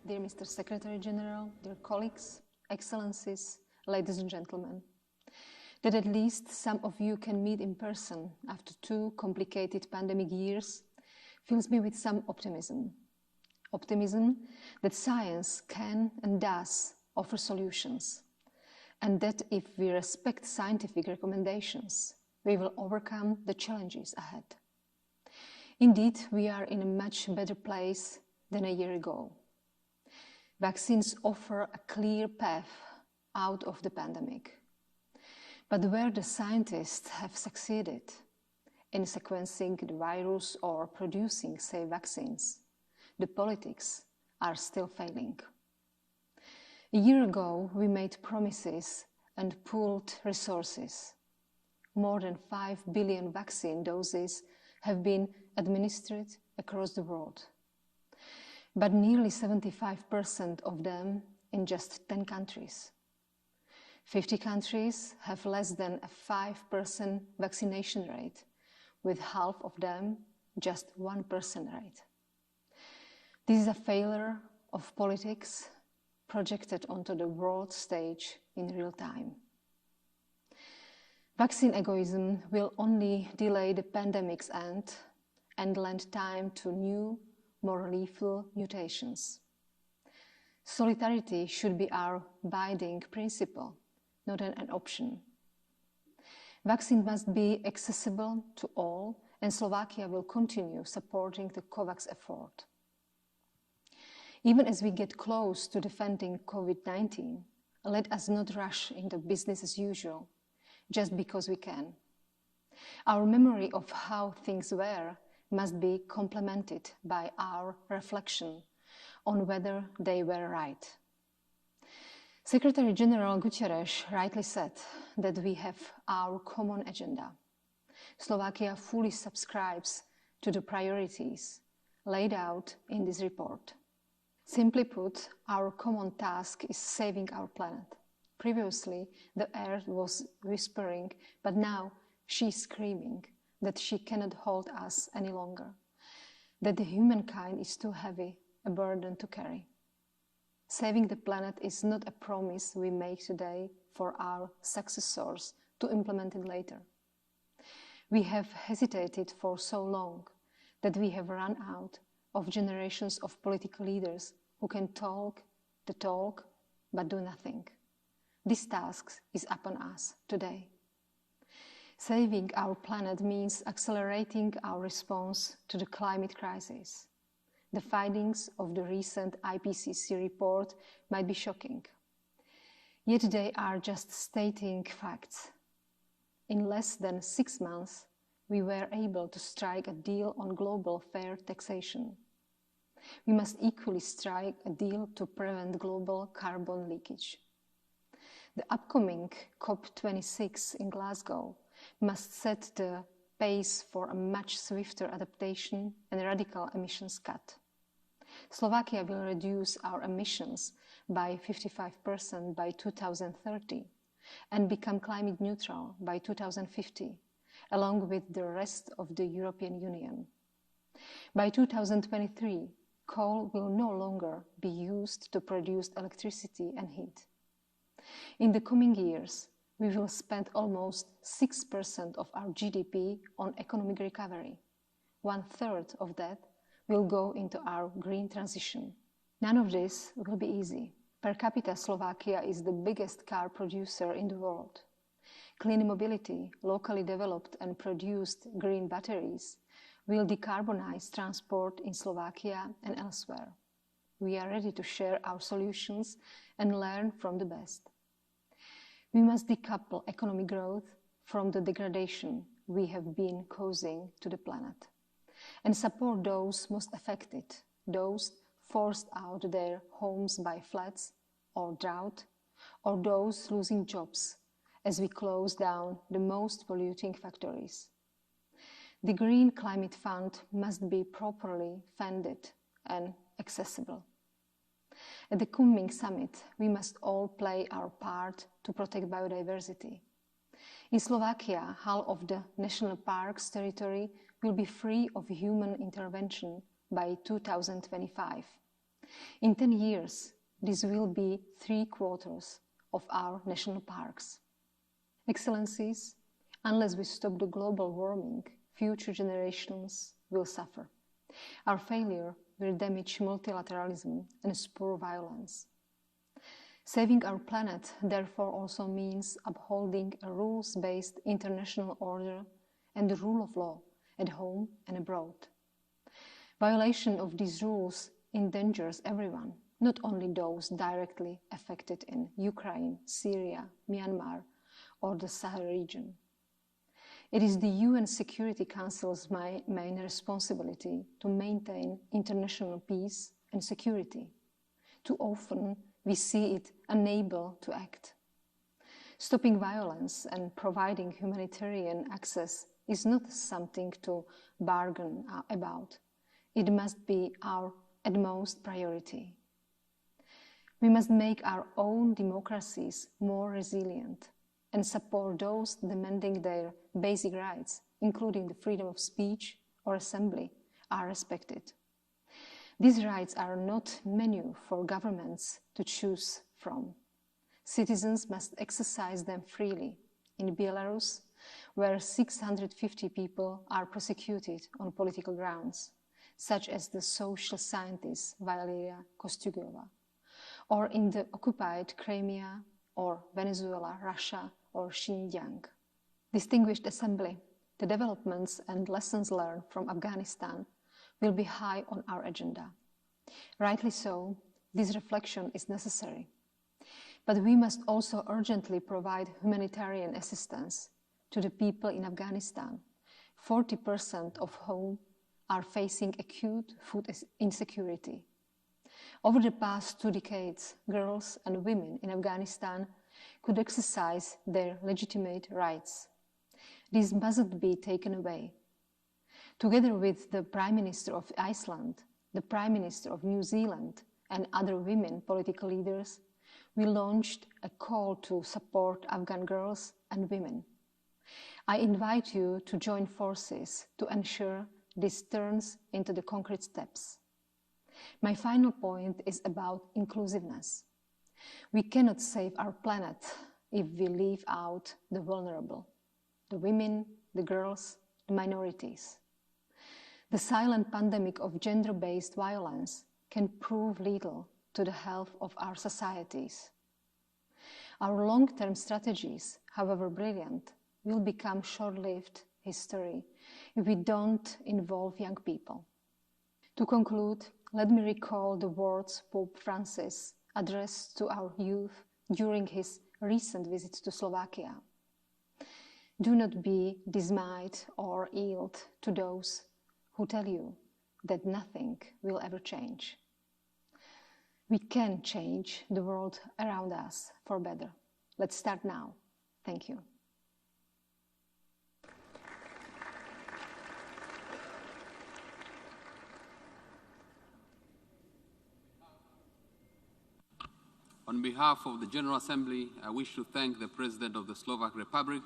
dear Mr. Secretary General, dear colleagues, excellencies, ladies and gentlemen, that at least some of you can meet in person after 2 complicated pandemic years fills me with some optimism. Optimism that science can and does offer solutions, and that if we respect scientific recommendations, we will overcome the challenges ahead. Indeed, we are in a much better place than a year ago. Vaccines offer a clear path out of the pandemic. But where the scientists have succeeded in sequencing the virus or producing safe vaccines, the politics are still failing. A year ago, we made promises and pooled resources. More than 5 billion vaccine doses have been administered across the world, but nearly 75% of them in just 10 countries. 50 countries have less than a 5% vaccination rate, with half of them just 1% rate. This is a failure of politics projected onto the world stage in real time. Vaccine egoism will only delay the pandemic's end and lend time to new, more lethal mutations. Solidarity should be our guiding principle, not an option. Vaccine must be accessible to all, and Slovakia will continue supporting the COVAX effort. Even as we get close to defending COVID-19, let us not rush into business as usual, just because we can. Our memory of how things were must be complemented by our reflection on whether they were right. Secretary General Guterres rightly said that we have our common agenda. Slovakia fully subscribes to the priorities laid out in this report. Simply put, our common task is saving our planet. Previously, the earth was whispering, but now she's screaming that she cannot hold us any longer, that the humankind is too heavy a burden to carry. Saving the planet is not a promise we make today for our successors to implement it later. We have hesitated for so long that we have run out of generations of political leaders who can talk the talk but do nothing. This task is upon us today. Saving our planet means accelerating our response to the climate crisis. The findings of the recent IPCC report might be shocking, yet they are just stating facts. In less than 6 months, we were able to strike a deal on global fair taxation. We must equally strike a deal to prevent global carbon leakage. The upcoming COP26 in Glasgow must set the pace for a much swifter adaptation and radical emissions cut. Slovakia will reduce our emissions by 55% by 2030 and become climate neutral by 2050, along with the rest of the European Union. By 2023, coal will no longer be used to produce electricity and heat. In the coming years, we will spend almost 6% of our GDP on economic recovery. 1/3 of that will go into our green transition. None of this will be easy. Per capita, Slovakia is the biggest car producer in the world. Clean mobility, locally developed and produced green batteries will decarbonize transport in Slovakia and elsewhere. We are ready to share our solutions and learn from the best. We must decouple economic growth from the degradation we have been causing to the planet, and support those most affected, those forced out of their homes by floods or drought, or those losing jobs as we close down the most polluting factories. The Green Climate Fund must be properly funded and accessible. At the Kunming summit, we must all play our part to protect biodiversity. In Slovakia, half of the national park's territory will be free of human intervention by 2025. In 10 years, this will be 3/4 of our national parks. Excellencies, unless we stop the global warming, future generations will suffer. Our failure will damage multilateralism and spur violence. Saving our planet, therefore, also means upholding a rules-based international order and the rule of law at home and abroad. Violation of these rules endangers everyone, not only those directly affected in Ukraine, Syria, Myanmar, or the Sahel region. It is the UN Security Council's main responsibility to maintain international peace and security. Too often, we see it unable to act. Stopping violence and providing humanitarian access is not something to bargain about. It must be our utmost priority. We must make our own democracies more resilient and support those demanding their basic rights, including the freedom of speech or assembly, are respected. These rights are not menu for governments to choose from. Citizens must exercise them freely. In Belarus, where 650 people are prosecuted on political grounds, such as the social scientist Valeria Kostyugova, or in the occupied Crimea, or Venezuela, Russia, or Xinjiang. Distinguished Assembly, the developments and lessons learned from Afghanistan will be high on our agenda. Rightly so, this reflection is necessary. But we must also urgently provide humanitarian assistance to the people in Afghanistan, 40% of whom are facing acute food insecurity. Over the past 2 decades, girls and women in Afghanistan could exercise their legitimate rights. These mustn't be taken away. Together with the Prime Minister of Iceland, the Prime Minister of New Zealand, and other women political leaders, we launched a call to support Afghan girls and women. I invite you to join forces to ensure this turns into the concrete steps. My final point is about inclusiveness. We cannot save our planet if we leave out the vulnerable, the women, the girls, the minorities. The silent pandemic of gender-based violence can prove lethal to the health of our societies. Our long-term strategies, however brilliant, will become short-lived history if we don't involve young people. To conclude, let me recall the words Pope Francis addressed to our youth during his recent visit to Slovakia. Do not be dismayed or yield to those who tell you that nothing will ever change. We can change the world around us for better. Let's start now. Thank you. On behalf of the General Assembly, I wish to thank the President of the Slovak Republic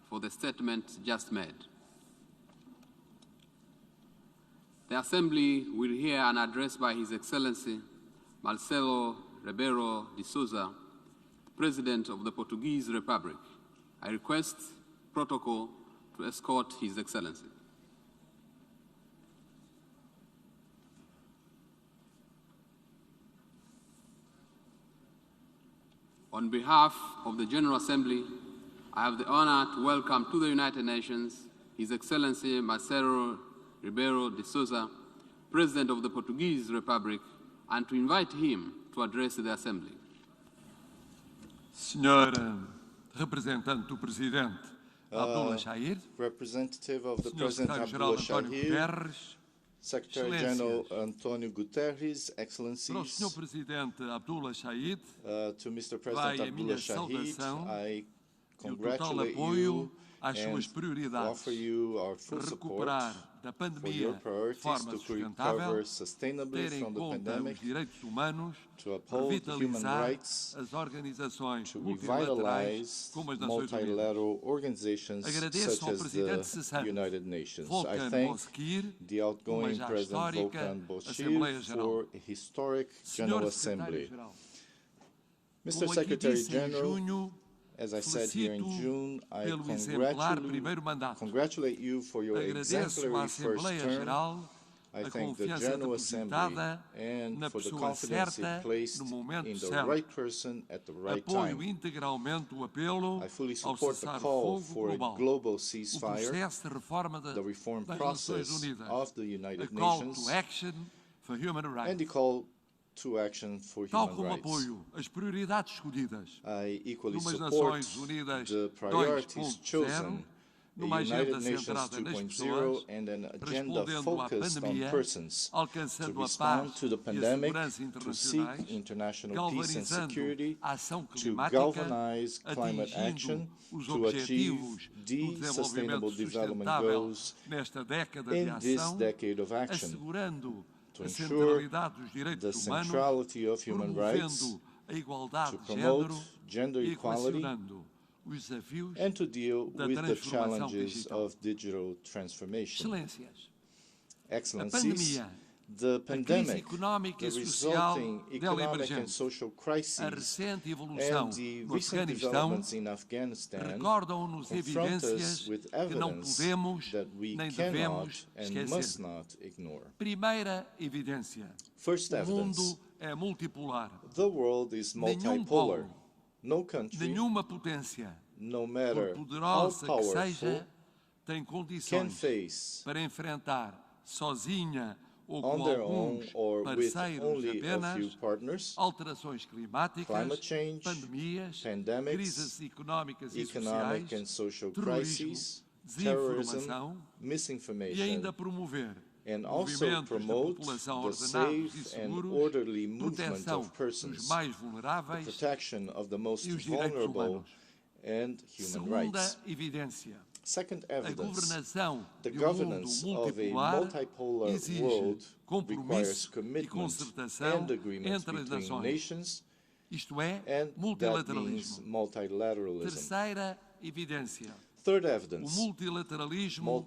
for the statement just made. The Assembly will hear an address by His Excellency Marcelo Rebelo de Sousa, President of the Portuguese Republic. I request protocol to escort His Excellency. On behalf of the General Assembly, I have the honor to welcome to the United Nations His Excellency Marcelo Rebelo de Sousa, President of the Portuguese Republic, and to invite him to address the Assembly. Senhor representante do Presidente Abdullah Shahir, representative of the President Abdullah Shahir, Secretary General Antonio Guterres, Excellencies, para o Senhor Presidente Abdullah Shahid, to Mr. President Abdullah Shahid, I congratulate you and offer you our full support for your priorities to recover sustainably from the pandemic, to uphold human rights, to revitalize multilateral organizations such as the United Nations. I thank the outgoing President Volkan Bozkir for a historic General Assembly. Mr. Secretary General, as I said here in June, I congratulate you for your exemplary first term. I thank the General Assembly and for the confidence it placed in the right person at the right time. I fully support the call for a global ceasefire, the reform process of the United Nations, and the call to action for human rights. I equally support the priorities chosen, the United Nations 2.0 and an agenda focused on persons to respond to the pandemic, to seek international peace and security, to galvanize climate action, to achieve the Sustainable Development Goals in this decade of action, to ensure the centrality of human rights, to promote gender equality, and to deal with the challenges of digital transformation. Excellencies, the pandemic, the resulting economic and social crises, and the recent developments in Afghanistan confront us with evidence that we cannot and must not ignore. First evidence, é multipolar. The world is multipolar. No country, nenhuma potência, no matter por how poderosa que powerful, seja, tem condições para enfrentar sozinha ou com alguns parceiros apenas alterações climáticas, pandemias, crises económicas e sociais, terrorismo, desinformação e ainda promover and also promote the safe and orderly movement of persons, the protection of the most vulnerable, and human rights. Second evidence, the governance of a multipolar world requires commitment and agreement between nations, and that means multilateralism. Terceira evidência. Third evidence, o multilateralismo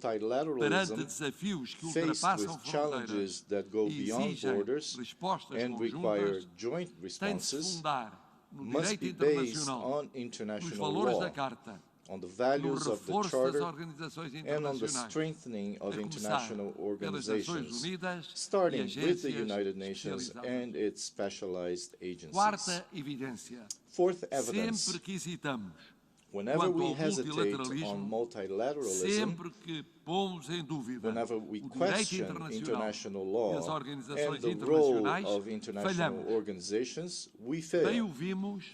perante desafios que ultrapassam fronteiras e exigem respostas conjuntas tem de se fundar no direito internacional, nos valores da Carta, on the values of the Charter and on the internacionais, strengthening of international organizations, starting with the United Nations and its specialized agencies. Quarta evidência. Fourth evidence, sempre que hesitamos, whenever we hesitate on multilateralism, sempre que pomos em dúvida whenever we o direito question international law e as organizações and the role internacionais, of international falhamos. organizations, we Bem fail. o vimos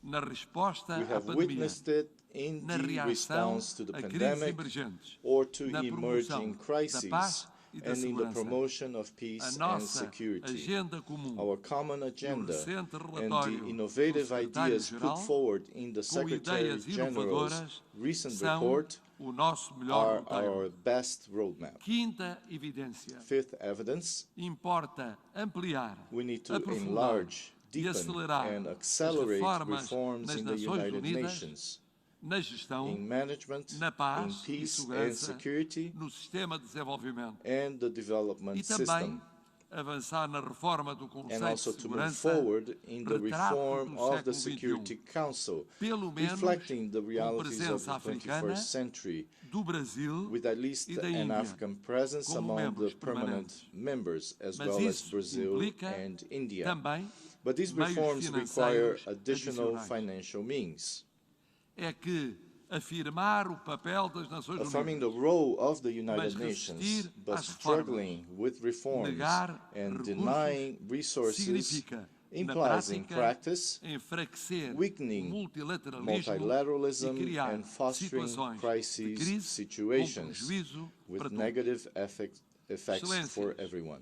na resposta We à have pandemia, witnessed it in na the reação response to the a crises pandemic emergentes, or to na emerging promoção da crises, paz e da and in the segurança. promotion of A peace and nossa security. agenda comum, Our common agenda recente and relatório the do innovative ideas secretário-geral, put forward in the com Secretary ideias General's inovadoras, recent são report o nosso melhor are roteiro. our best roadmap. Quinta evidência. Fifth evidence, Importa ampliar, we need to aprofundar enlarge, e deepen, acelerar and as accelerate reformas reforms nas in the Nações United Unidas, Nations, na gestão, in management, na in paz e peace and segurança, security, no sistema de desenvolvimento. and the development E também system, avançar na reforma do and conceito also de to move segurança, forward in the retrato reform do of the século Security XXI, Council, pelo menos reflecting the com realities of presença the africana, 21st century, do Brasil with at least e da an Índia, African presence como among the membros permanent permanentes. members, as Mas well as isso Brazil implica and India. também But these meios reforms require financeiros additional adicionais. financial means. É que afirmar o papel das Nações Affirming the Unidas, role of the United mas Nations, resistir but às struggling with reforms negar and recursos, denying resources significa, na implies in prática, practice enfraquecer o weakening multilateralismo multilateralism e criar and fostering situações de crisis crise situations com prejuízo with para todos. negative effects for Excelências, everyone.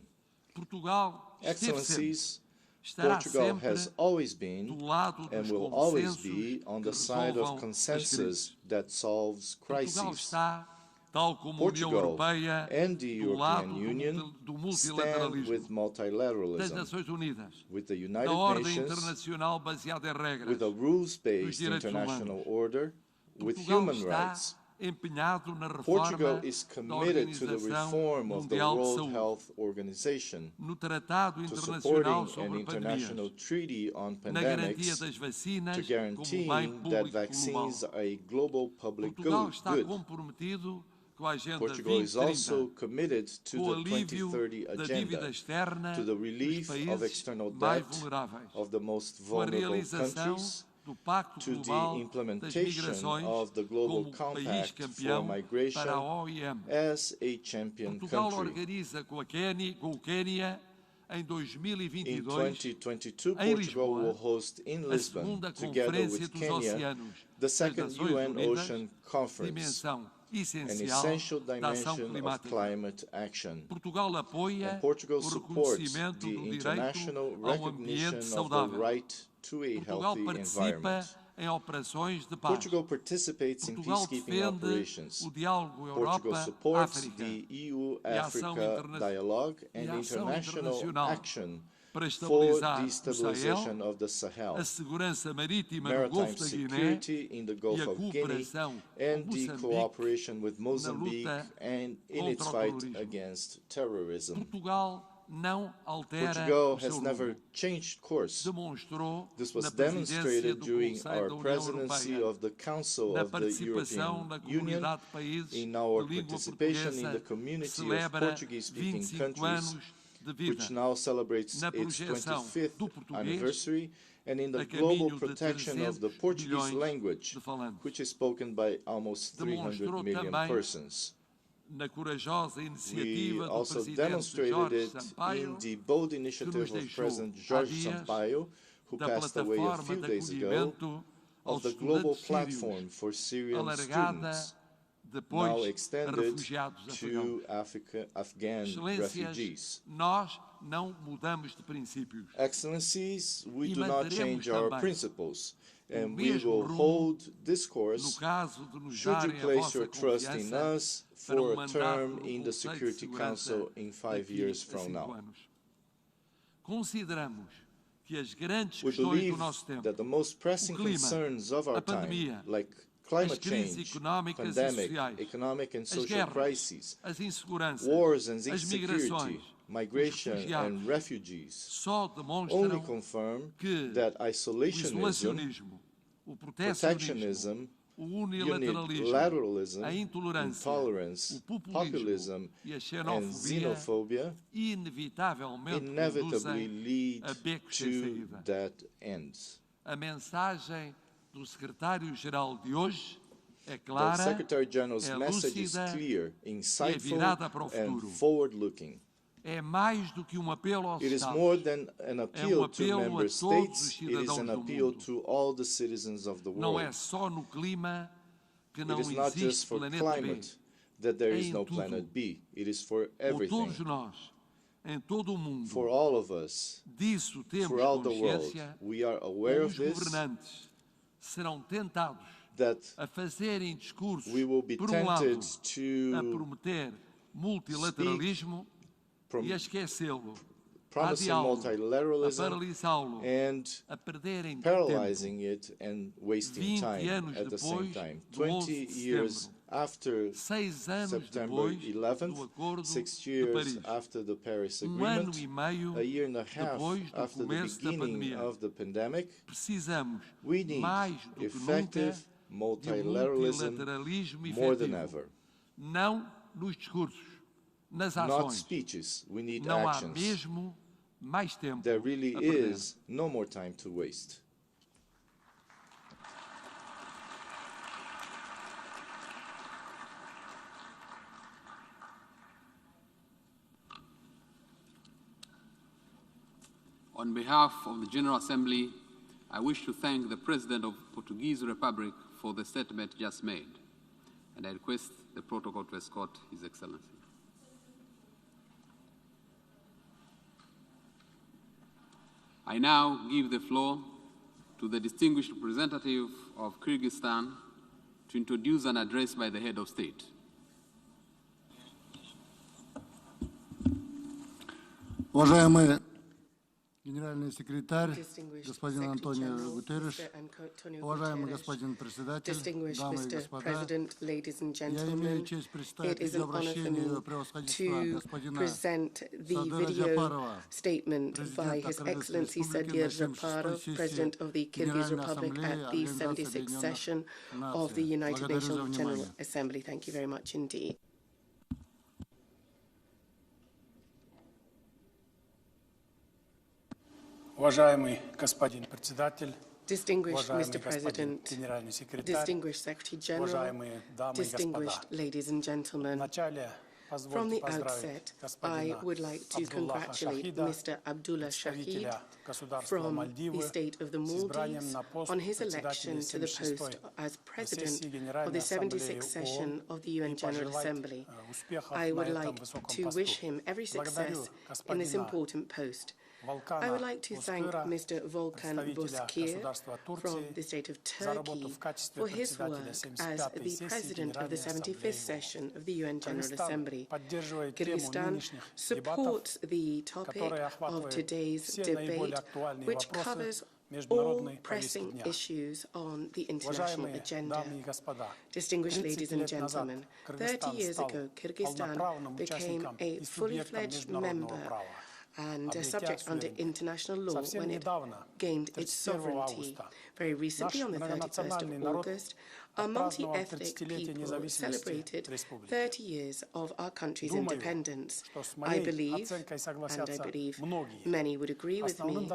Portugal esteve sempre, Excellencies, estará Portugal sempre has always been do lado and dos will always consensos be on que the side resolvam of as consensus crises. that solves Portugal crises. está, tal como a União Portugal Europeia, and the do lado European Union do stand multilateralismo, with das multilateralism, Nações Unidas, with the da United ordem Nations, internacional baseada em regras, with a dos rules-based direitos international humanos. order, with Portugal human está rights. empenhado na Portugal reforma is da committed to the Organização reform of the Mundial de World Saúde, Health Organization, no Tratado to Internacional supporting an sobre international Pandemias, treaty on na garantia pandemics, das vacinas to como bem guaranteeing that público global. vaccines are a global public Portugal está good. comprometido com a Agenda Portugal is also 2030, committed to com o the alívio 2030 da dívida agenda, externa to the dos relief of países external mais debt vulneráveis, of the most com a vulnerable realização countries, do Pacto to the Global das implementation Migrações of the Global como país Compact for campeão Migration para a OIM. as a champion Portugal country. organiza com o Quênia em In 2022 2022, em Portugal will Lisboa, host in a Lisbon, segunda together Conferência with dos Kenya, Oceanos the das second Nações UN Unidas, Ocean Conference, dimensão an essencial essential da ação dimension of climática. climate action. Portugal apoia And Portugal o supports reconhecimento the do direito international a um recognition ambiente of the saudável. right to a Portugal healthy participa environment. em operações de paz. Portugal participates in Portugal peacekeeping defende operations. o diálogo Portugal supports Europa-África the e a EU-Africa ação dialogue e and a ação international internacional action para for estabilizar the o stabilization Sahel, of the Sahel, a segurança marítima no maritime Golfo da Guiné security in the Gulf e a of Guinea, cooperação com and the Moçambique cooperation with na Mozambique luta and in its contra o fight terrorismo. against terrorism. Portugal não altera Portugal o seu has never rumo. changed course. Demonstrou This na was presidência demonstrated do during Conselho our da União presidency Europeia, of the Council na of the participação European na Union, comunidade de países in our de língua participation in portuguesa the que community of celebra Portuguese-speaking 25 countries anos which now celebrates its 25th anniversary, and in the global protection of the Portuguese language, which is spoken by almost 300 million persons. We also demonstrated it in the bold initiative of President Jorge Sampaio, who passed away a few days ago, of the global platform for Syrian students, now extended to Afghan refugees. Excellencies, we do not change our principles, and we will hold this course should you place your trust in us for a term in the Security Council in 5 years from now. We believe that the most pressing concerns of our time, like climate change, pandemic, economic and social crises, wars and insecurity, migration and refugees, only confirm that isolationism, protectionism, unilateralism, intolerance, populism, and xenophobia inevitably lead to that end. do secretário-geral de hoje é clara, the Secretary-General's message is clear, insightful, and forward-looking. É mais do que apelo aos It is more than an appeal to member states, it is an appeal to all the citizens of the world. Não é só no clima que não existe not just for climate that there is no planet B, it is for everything. Todos nós, em todo o mundo, for all of us, disso temos for all the world, we are aware of this, serão tentados that a fazerem discursos, we will be por tempted lado, to a prometer multilateralismo e a esquecê-lo, promising multilateralism and paralyzing it and wasting time at the same time. 20 years after September 11th, 6 years after the Paris Agreement, a year and a half after the beginning of the pandemic, we need effective multilateralism more than ever. Não nos discursos, nas ações. Not speeches, we need Não actions. há mesmo mais tempo There really a perder. is no more time to waste. On behalf of the General Assembly, I wish to thank the President of the Portuguese Republic for the statement just made, and I request the protocol to escort His Excellency. I now give the floor to the distinguished representative of Kyrgyzstan to introduce an address by the head of state. Уважаемый генеральный секретарь, господин Антонио Гутерриш, уважаемый господин председатель, дамы и господа, я имею честь представить видеообращение превосходительства господина Садыра Джапарова, президента Кыргызской Республики, Генеральной Ассамблеи Организации Объединенных Наций. Thank you very much indeed. Уважаемый господин председатель, Distinguished Mr. господин President, генеральный секретарь, distinguished Secretary General, уважаемые дамы и господа. distinguished ladies and gentlemen, from the outset, I would like to congratulate Mr. Abdullah Shahid from the state of the Maldives on his election to the post as President of the 76th session of the UN General Assembly. I would like to wish him every success in this important post. I would like to thank Mr. Volkan Bozkir from the state of Turkey for his work as the President of the 75th session of the UN General Assembly. Kyrgyzstan supports the topic of today's debate, which covers all pressing issues on the international agenda. Distinguished ladies and gentlemen, 30 years ago, Kyrgyzstan became a fully-fledged member and subject under international law when it gained its sovereignty. Very recently, on the 31st of August, Our multi-ethnic people celebrated 30 years of our country's independence. I believe, and I believe many would agree with me,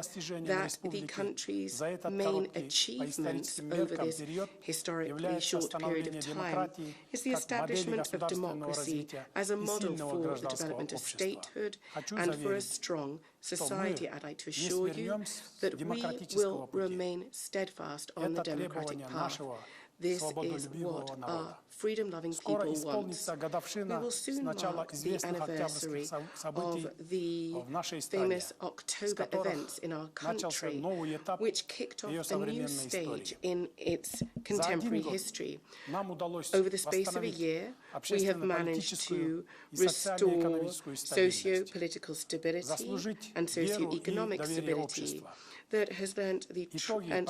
that the country's main achievement over this historically short period of time is the establishment of democracy as a model for the development of statehood and for a strong society. I'd like to assure you that we will remain steadfast on the democratic path. This is what our freedom-loving people want. We will soon mark the anniversary of the famous October events in our country, which kicked off a new stage in its contemporary history. Over the space of a year, we have managed to restore socio-political stability and socio-economic stability that has earned the trust and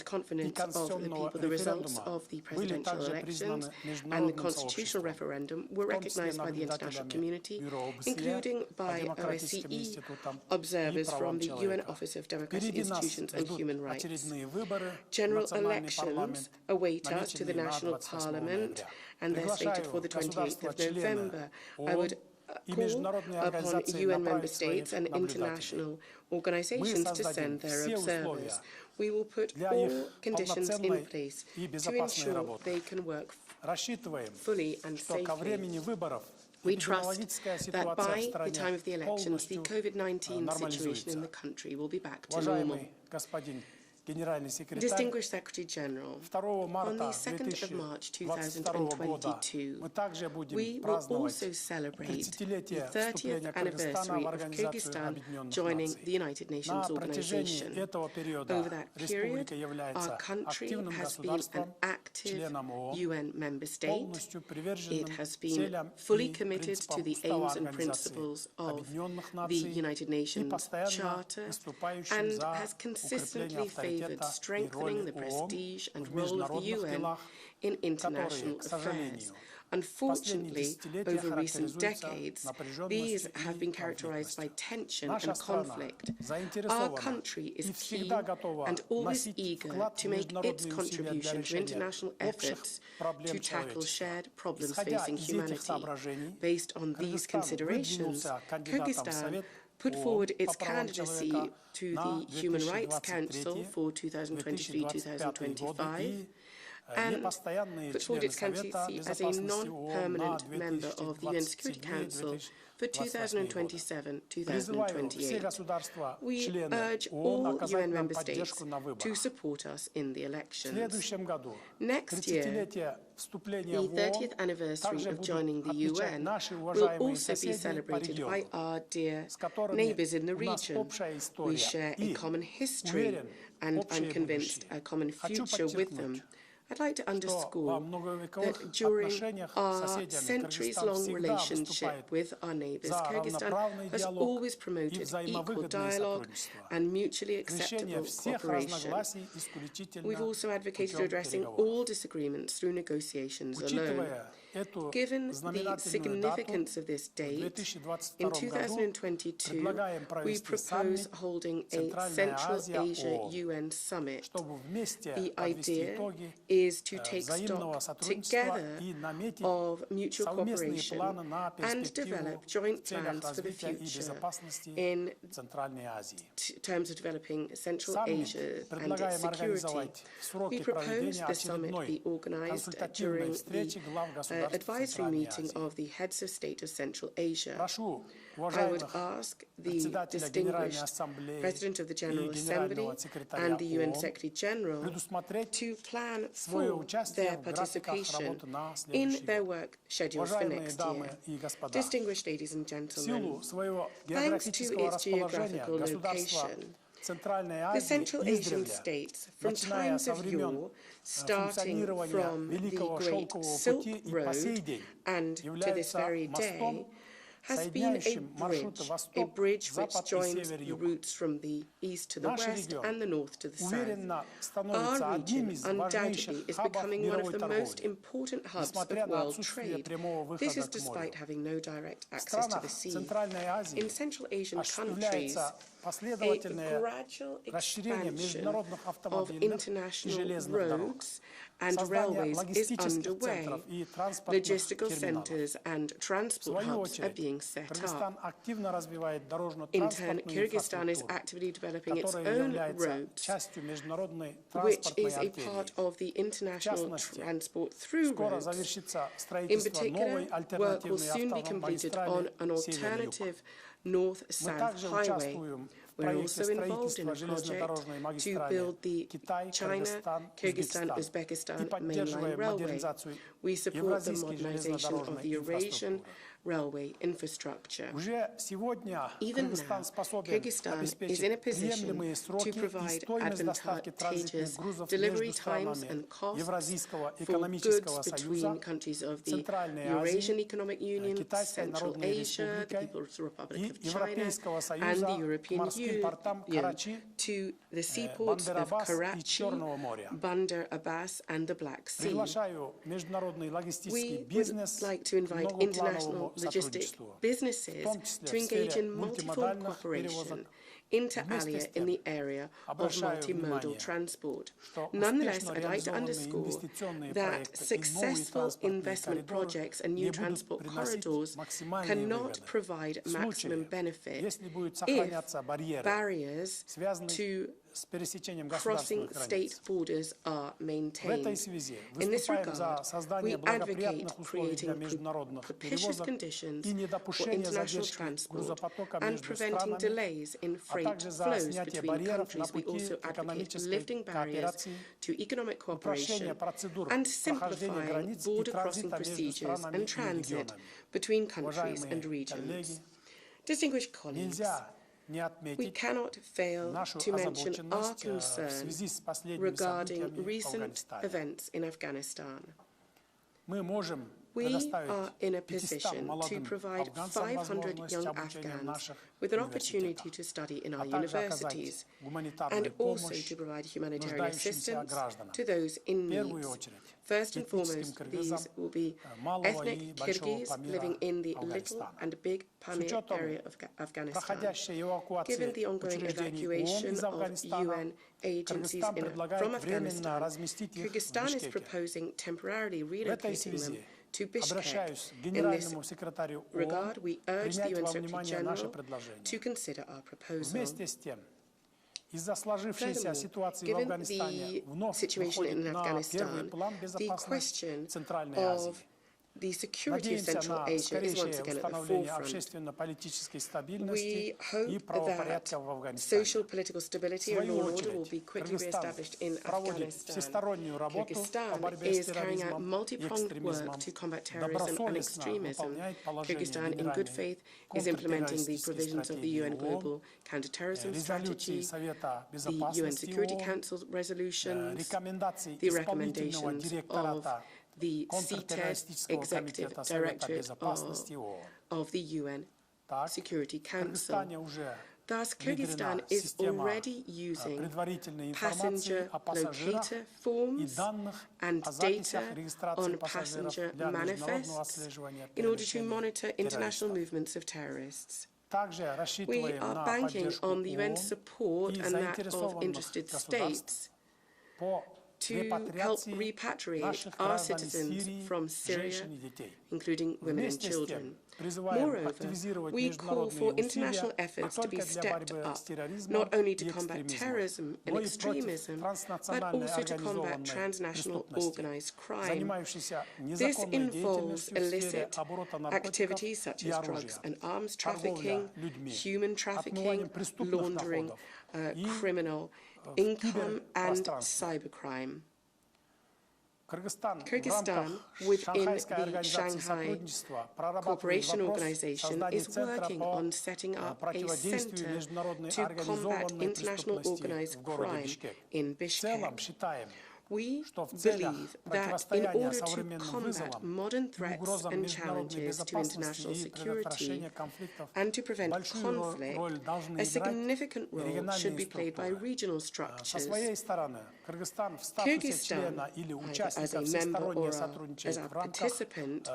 confidence of the people. The results of the presidential elections and the constitutional referendum were recognized by the international community, including by OSCE observers from the UN Office of Democratic Institutions and Human Rights. General elections await us to the National Parliament, and they're slated for the 28th of November. I would call upon UN member states and international organizations to send their observers. We will put all conditions in place to ensure they can work fully and safely. We trust that by the time of the elections, the COVID-19 situation in the country will be back to normal. Distinguished Secretary General, on the 2nd of March 2022, we will also celebrate the 30th anniversary of Kyrgyzstan joining the United Nations Organization. Over that period, our country has been an active UN member state. It has been fully committed to the aims and principles of the United Nations Charter and has consistently favored strengthening the prestige and role of the UN in international affairs. Unfortunately, over recent decades, these have been characterized by tension and conflict. Our country is keen and always eager to make its contribution to international efforts to tackle shared problems facing humanity. Based on these considerations, Kyrgyzstan put forward its candidacy to the Human Rights Council for 2023-2025 and put forward its candidacy as a non-permanent member of the UN Security Council for 2027-2028. We urge all UN member states to support us in the elections. Next year, the 30th anniversary of joining the UN will also be celebrated by our dear neighbours in the region. We share a common history and, I'm convinced, a common future with them. I'd like to underscore that during our centuries-long relationship with our neighbours, Kyrgyzstan has always promoted equal dialogue and mutually acceptable cooperation. We've also advocated addressing all disagreements through negotiations alone. Given the significance of this date, in 2022, we propose holding a Central Asia UN summit. The idea is to take stock together of mutual cooperation and develop joint plans for the future in terms of developing Central Asia and its security. We propose the summit be organized during the advisory meeting of the heads of state of Central Asia. I would ask the distinguished President of the General Assembly and the UN Secretary General to plan for their participation in their work schedules for next year. Distinguished ladies and gentlemen, thanks to its geographical location, the Central Asian states, from times of yore, starting from the Great Silk Road and to this very day, has been a bridge which joins the routes from the east to the west and the north to the south. Our region undoubtedly is becoming one of the most important hubs of world trade. This is despite having no direct access to the sea. In Central Asian countries, a gradual expansion of international roads and railways is underway. Logistical centers and transport hubs are being set up. In turn, Kyrgyzstan is actively developing its own roads, which is a part of the international transport through roads. In particular, work will soon be completed on an alternative north-south highway. We're also involved in a project to build the China-Kyrgyzstan-Uzbekistan mainline railway. We support the modernization of the Eurasian railway infrastructure. Even now, Kyrgyzstan is in a position to provide advantageous delivery times and costs for goods between countries of the Eurasian Economic Union, Central Asia, the People's Republic of China, and the European Union to the seaports of Karachi, Bandar Abbas, and the Black Sea. We would like to invite international logistic businesses to engage in multiform cooperation inter alia in the area of multimodal transport. Nonetheless, I'd like to underscore that successful investment projects and new transport corridors cannot provide maximum benefit if barriers to crossing state borders are maintained. In this regard, we advocate creating propitious conditions for international transport and preventing delays in freight flows between countries. We also advocate lifting barriers to economic cooperation and simplifying border crossing procedures and transit between countries and regions. Distinguished colleagues, we cannot fail to mention our concern regarding recent events in Afghanistan. We are in a position to provide 500 young Afghans with an opportunity to study in our universities and also to provide humanitarian assistance to those in need. First and foremost, these will be ethnic Kyrgyz living in the Little and Big Pamir area of Afghanistan. Given the ongoing evacuation of UN agencies from Afghanistan, Kyrgyzstan is proposing temporarily relocating them to Bishkek. In this regard, we urge the UN Secretary General to consider our proposal. Furthermore, given the situation in Afghanistan, the question of the security of Central Asia is once again at the forefront. We hope that social political stability and law and order will be quickly re-established in Afghanistan. Kyrgyzstan is carrying out multi-pronged work to combat terrorism and extremism. Kyrgyzstan, in good faith, is implementing the provisions of the UN Global Counterterrorism Strategy, the UN Security Council resolutions, the recommendations of the CTED Executive Directorate of the UN Security Council. Thus, Kyrgyzstan is already using passenger locator forms and data on passenger manifests in order to monitor international movements of terrorists. We are banking on the UN support and that of interested states to help repatriate our citizens from Syria, including women and children. Moreover, we call for international efforts to be stepped up, not only to combat terrorism and extremism, but also to combat transnational organized crime. This involves illicit activities such as drugs and arms trafficking, human trafficking, laundering, criminal income, and cybercrime. Kyrgyzstan, within the Shanghai Cooperation Organization, is working on setting up a center to combat international organized crime in Bishkek. We believe that in order to combat modern threats and challenges to international security and to prevent conflict, a significant role should be played by regional structures. Kyrgyzstan, either as a member or as a participant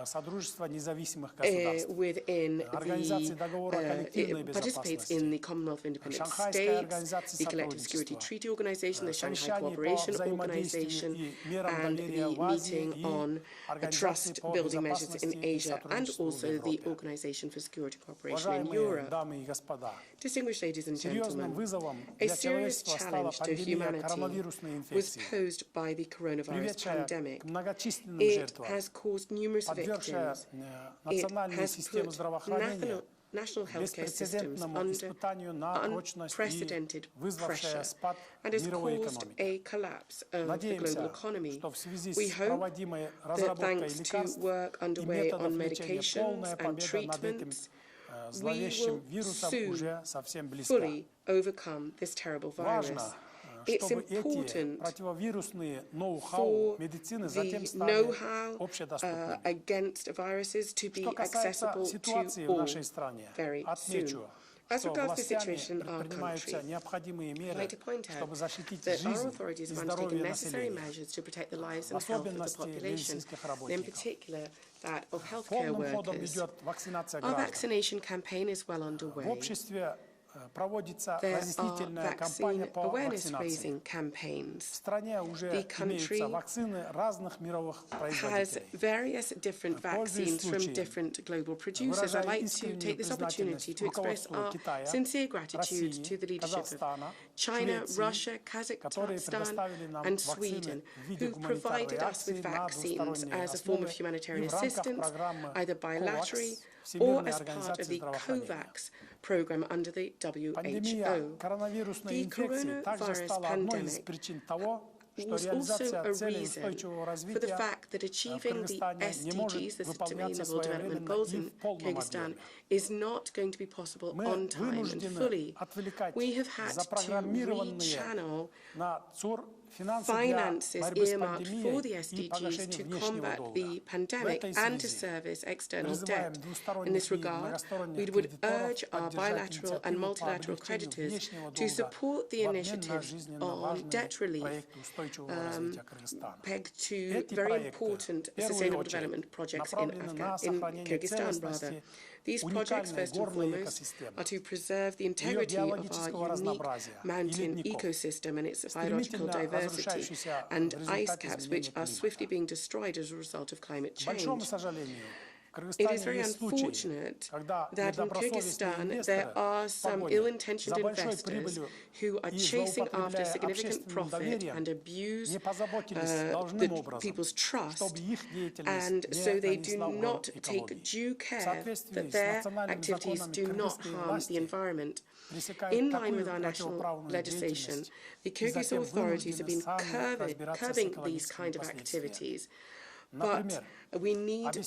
participates in the Commonwealth of Independent States, the Collective Security Treaty Organization, the Shanghai Cooperation Organization, and the meeting on trust-building measures in Asia, and also the Organization for Security Cooperation in Europe. Distinguished ladies and gentlemen, a serious challenge to humanity was posed by the coronavirus pandemic. It has caused numerous victims. It has put national healthcare systems under unprecedented pressure and has caused a collapse of the global economy. We hope that thanks to work underway on medications and treatments, we will soon fully overcome this terrible virus. It's important for the know-how against viruses to be accessible to all very soon. As regards the situation in our country, I'd like to point out that our authorities have undertaken necessary measures to protect the lives and health of the population, in particular that of healthcare workers. Our vaccination campaign is well underway. There are vaccine awareness-raising campaigns. The country has various different vaccines from different global producers. I'd like to take this opportunity to express our sincere gratitude to the leadership of China, Russia, Kazakhstan, and Sweden, who provided us with vaccines as a form of humanitarian assistance, either bilaterally or as part of the COVAX program under the WHO. The coronavirus pandemic was also a reason for the fact that achieving the SDGs, the Sustainable Development Goals in Kyrgyzstan, is not going to be possible on time and fully. We have had to rechannel finances earmarked for the SDGs to combat the pandemic and to service external debt. In this regard, we would urge our bilateral and multilateral creditors to support the initiatives on debt relief pegged to very important sustainable development projects in Kyrgyzstan. These projects, first and foremost, are to preserve the integrity of our unique mountain ecosystem and its biological diversity, and ice caps which are swiftly being destroyed as a result of climate change. It is very unfortunate that in Kyrgyzstan there are some ill-intentioned investors who are chasing after significant profit and abuse the people's trust, and so they do not take due care that their activities do not harm the environment. In line with our national legislation, the Kyrgyz authorities have been curbing these kind of activities. But we need to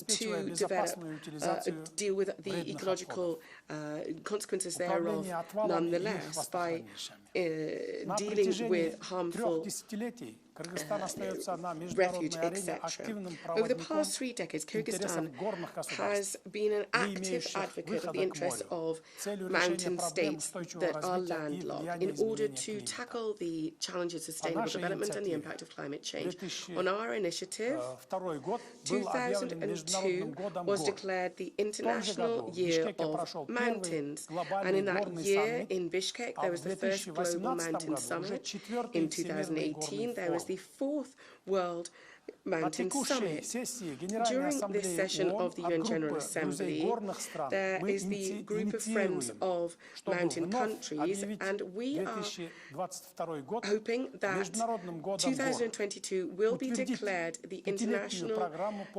deal with the ecological consequences thereof nonetheless by dealing with harmful refuge, etc. Over the past 3 decades, Kyrgyzstan has been an active advocate of the interests of mountain states that are landlocked in order to tackle the challenges of sustainable development and the impact of climate change. On our initiative, 2002 was declared the International Year of Mountains, and in that year in Bishkek there was the first Global Mountain Summit. In 2018 there was the 4th World Mountain Summit. During this session of the UN General Assembly, there is the group of friends of mountain countries, and we are hoping that 2022 will be declared the International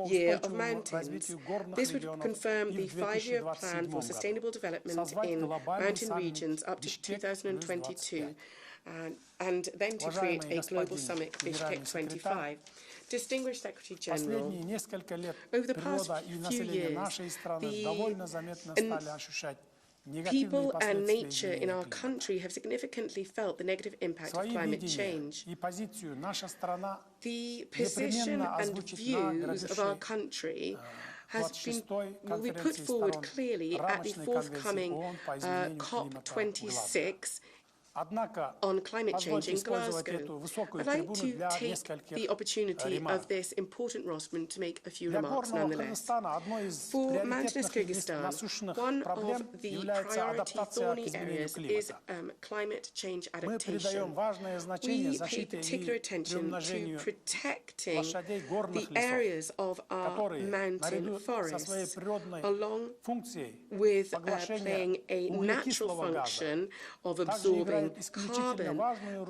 Year of Mountains. This would confirm the 5-year plan for sustainable development in mountain regions up to 2022. And then to create a global summit, Bishkek 25. Distinguished Secretary General, over the past few years, People and nature in our country have significantly felt the negative impact of climate change. The position and views of our country will be put forward clearly at the forthcoming COP26 on climate change in Glasgow. I'd like to take the opportunity of this important rostrum to make a few remarks nonetheless. For Mountainous Kyrgyzstan, one of the priority thorny areas is climate change adaptation. We pay particular attention to protecting the areas of our mountain forests, along with playing a natural function of absorbing carbon.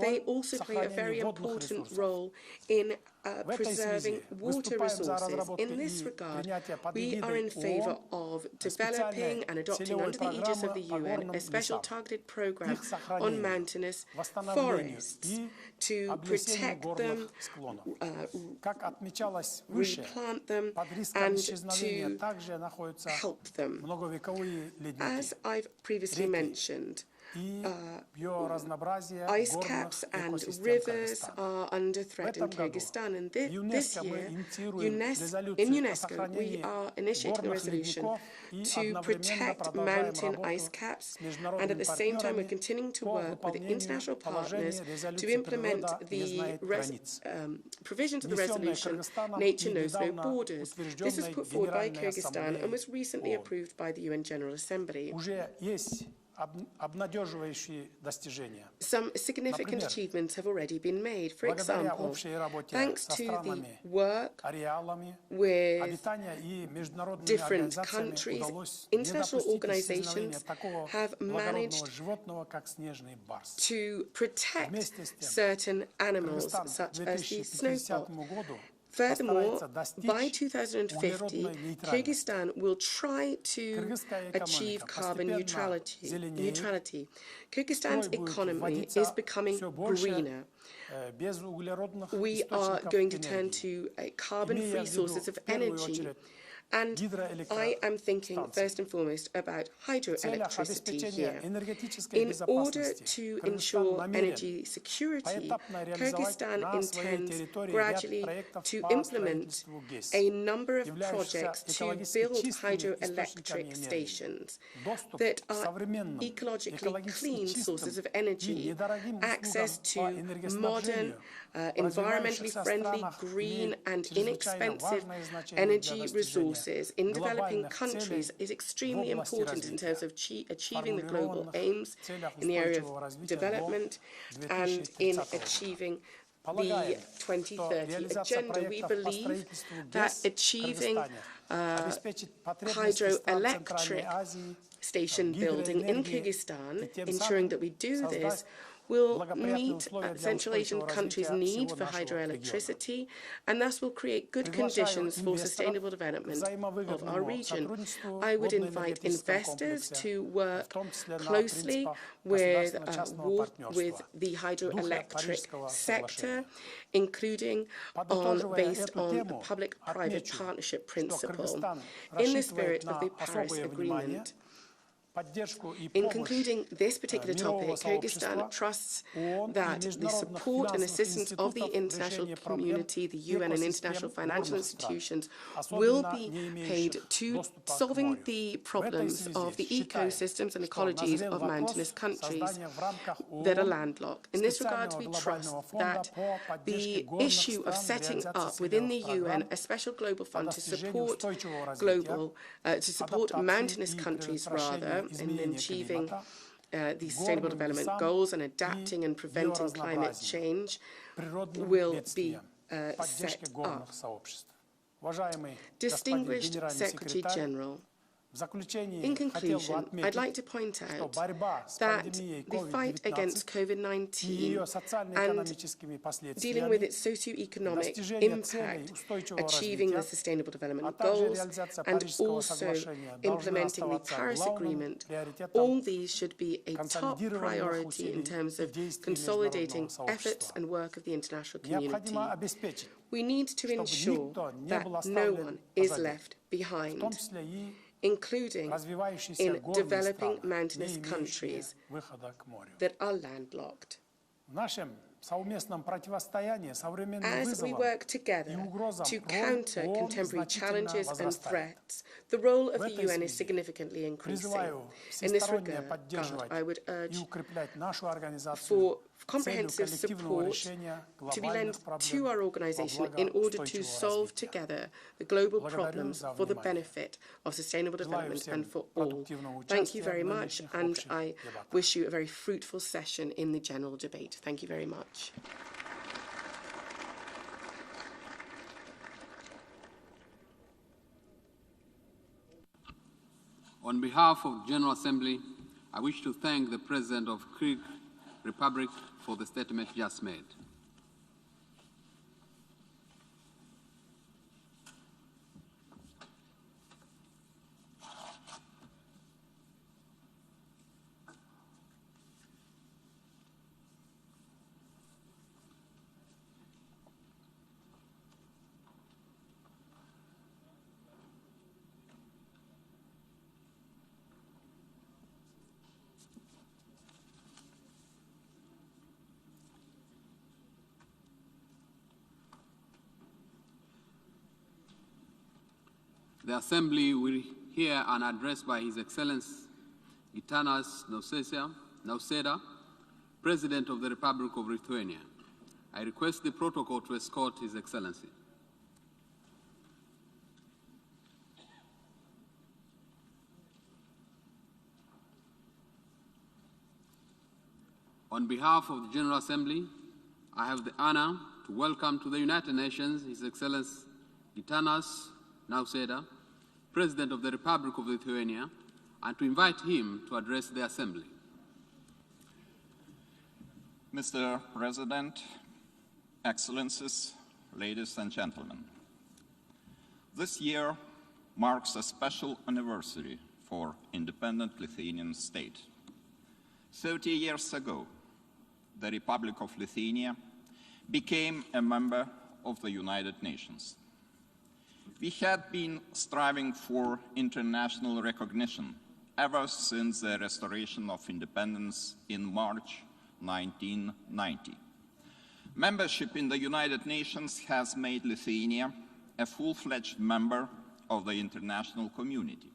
They also play a very important role in preserving water resources. In this regard, we are in favor of developing and adopting under the aegis of the UN a special targeted program on mountainous forests to protect them, replant them, and to help them. As I've previously mentioned, ice caps and rivers are under threat in Kyrgyzstan, and this year in UNESCO we are initiating a resolution to protect mountain ice caps, and at the same time we're continuing to work with the international partners to implement the provisions of the resolution Nature Knows No Borders. This was put forward by Kyrgyzstan and was recently approved by the UN General Assembly. Some significant achievements have already been made. For example, thanks to the work with different countries, international organizations have managed to protect certain animals, such as the snowpop. Furthermore, by 2050, Kyrgyzstan will try to achieve carbon neutrality. Kyrgyzstan's economy is becoming greener. We are going to turn to carbon-free sources of energy. And I am thinking first and foremost about hydroelectricity here. In order to ensure energy security, Kyrgyzstan intends gradually to implement a number of projects to build hydroelectric stations that are ecologically clean sources of energy, access to modern, environmentally friendly, green and inexpensive energy resources in developing countries is extremely important in terms of achieving the global aims in the area of development and in achieving the 2030 agenda. We believe that achieving hydroelectric station building in Kyrgyzstan, ensuring that we do this, will meet Central Asian countries' need for hydroelectricity, and thus will create good conditions for sustainable development of our region. I would invite investors to work closely with the hydroelectric sector, including based on the public-private partnership principle, in the spirit of the Paris Agreement. In concluding this particular topic, Kyrgyzstan trusts that the support and assistance of the international community, the UN and international financial institutions will be paid to solving the problems of the ecosystems and ecologies of mountainous countries that are landlocked. In this regard, we trust that the issue of setting up within the UN a special global fund to support mountainous countries in achieving the Sustainable Development Goals and adapting and preventing climate change will be set up. Distinguished Secretary General, in conclusion, I'd like to point out that the fight against COVID-19 and dealing with its socio-economic impact, achieving the Sustainable Development Goals, and also implementing the Paris Agreement, all these should be a top priority in terms of consolidating efforts and work of the international community. We need to ensure that no one is left behind, including in developing mountainous countries that are landlocked. As we work together to counter contemporary challenges and threats, the role of the UN is significantly increasing. In this regard, I would urge for comprehensive support to be lent to our organization in order to solve together the global problems for the benefit of sustainable development and for all. Thank you very much, and I wish you a very fruitful session in the general debate. Thank you very much. On behalf of the General Assembly, I wish to thank the President of the Kyrgyz Republic for the statement just made. The Assembly will hear an address by His Excellency Gitanas Nauseda, President of the Republic of Lithuania. I request the protocol to escort His Excellency. On behalf of the General Assembly, I have the honor to welcome to the United Nations His Excellency Gitanas Nauseda, President of the Republic of Lithuania, and to invite him to address the Assembly. Mr. President, Excellencies, ladies and gentlemen, this year marks a special anniversary for independent Lithuanian state. 30 years ago, the Republic of Lithuania became a member of the United Nations. We had been striving for international recognition ever since the restoration of independence in March 1990. Membership in the United Nations has made Lithuania a full-fledged member of the international community.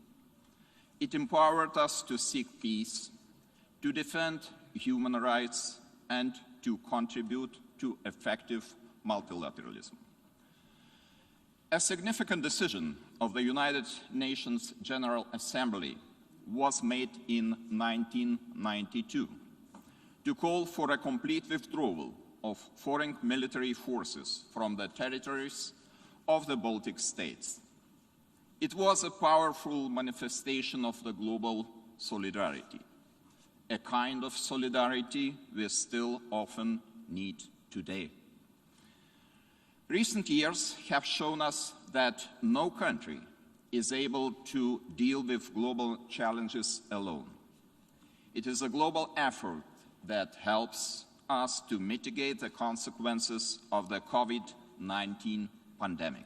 It empowered us to seek peace, to defend human rights, and to contribute to effective multilateralism. A significant decision of the United Nations General Assembly was made in 1992 to call for a complete withdrawal of foreign military forces from the territories of the Baltic states. It was a powerful manifestation of the global solidarity, a kind of solidarity we still often need today. Recent years have shown us that no country is able to deal with global challenges alone. It is a global effort that helps us to mitigate the consequences of the COVID-19 pandemic.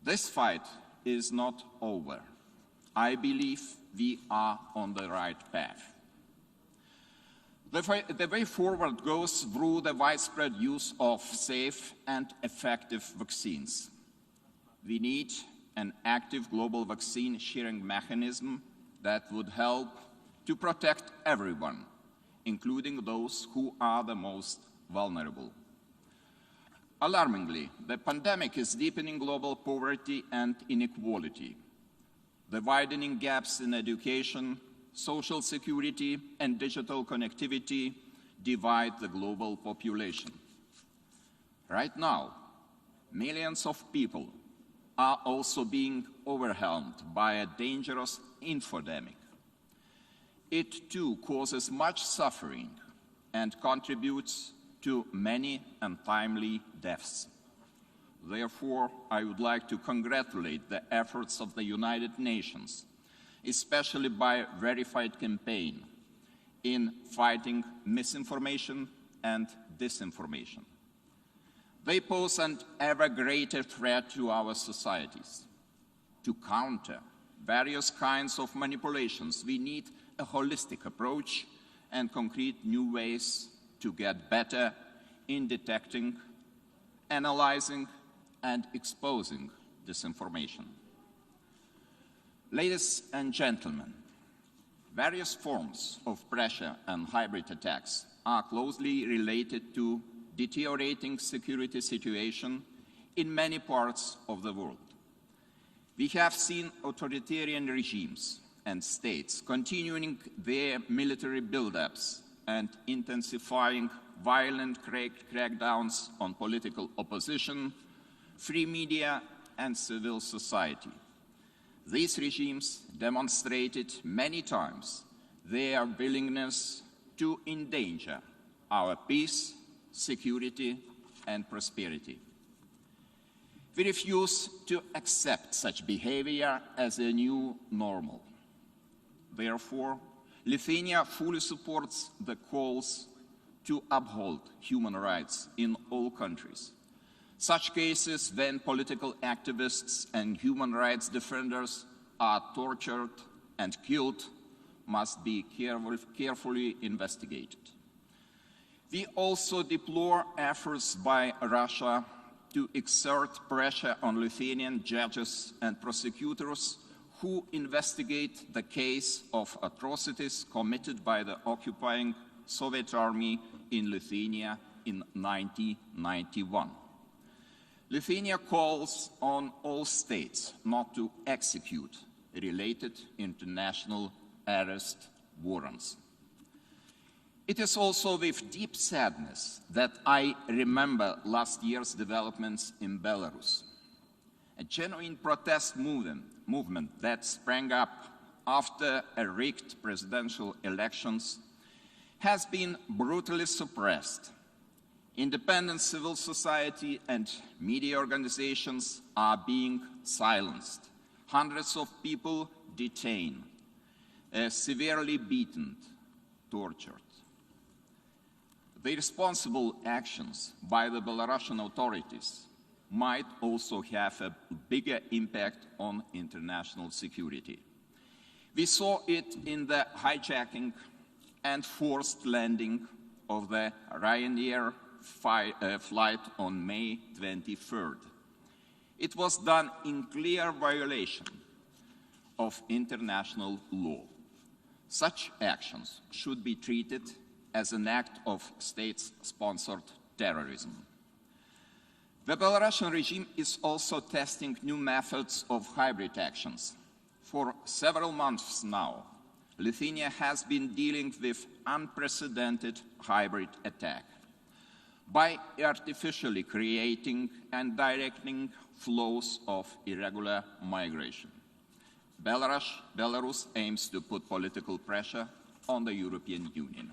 This fight is not over. I believe we are on the right path. The way forward goes through the widespread use of safe and effective vaccines. We need an active global vaccine sharing mechanism that would help to protect everyone, including those who are the most vulnerable. Alarmingly, the pandemic is deepening global poverty and inequality. The widening gaps in education, social security, and digital connectivity divide the global population. Right now, millions of people are also being overwhelmed by a dangerous infodemic. It too causes much suffering and contributes to many untimely deaths. Therefore, I would like to congratulate the efforts of the United Nations, especially by Verified campaign, in fighting misinformation and disinformation. They pose an ever greater threat to our societies. To counter various kinds of manipulations. We need a holistic approach and concrete new ways to get better in detecting, analyzing, and exposing disinformation. Ladies and gentlemen, various forms of pressure and hybrid attacks are closely related to deteriorating security situation in many parts of the world. We have seen authoritarian regimes and states continuing their military buildups and intensifying violent crackdowns on political opposition, free media, and civil society. These regimes demonstrated many times their willingness to endanger our peace, security, and prosperity. We refuse to accept such behavior as a new normal. Therefore, Lithuania fully supports the calls to uphold human rights in all countries. Such cases when political activists and human rights defenders are tortured and killed must be carefully investigated. We also deplore efforts by Russia to exert pressure on Lithuanian judges and prosecutors who investigate the case of atrocities committed by the occupying Soviet army in Lithuania in 1991. Lithuania calls on all states not to execute related international arrest warrants. It is also with deep sadness that I remember last year's developments in Belarus. A genuine protest movement that sprang up after a rigged presidential elections has been brutally suppressed. Independent civil society and media organizations are being silenced. Hundreds of people detained, severely beaten, tortured. The responsible actions by the Belarusian authorities might also have a bigger impact on international security. We saw it in the hijacking and forced landing of the Ryanair flight on May 23rd. It was done in clear violation of international law. Such actions should be treated as an act of state-sponsored terrorism. The Belarusian regime is also testing new methods of hybrid actions. For several months now, Lithuania has been dealing with unprecedented hybrid attack by artificially creating and directing flows of irregular migration. Belarus aims to put political pressure on the European Union.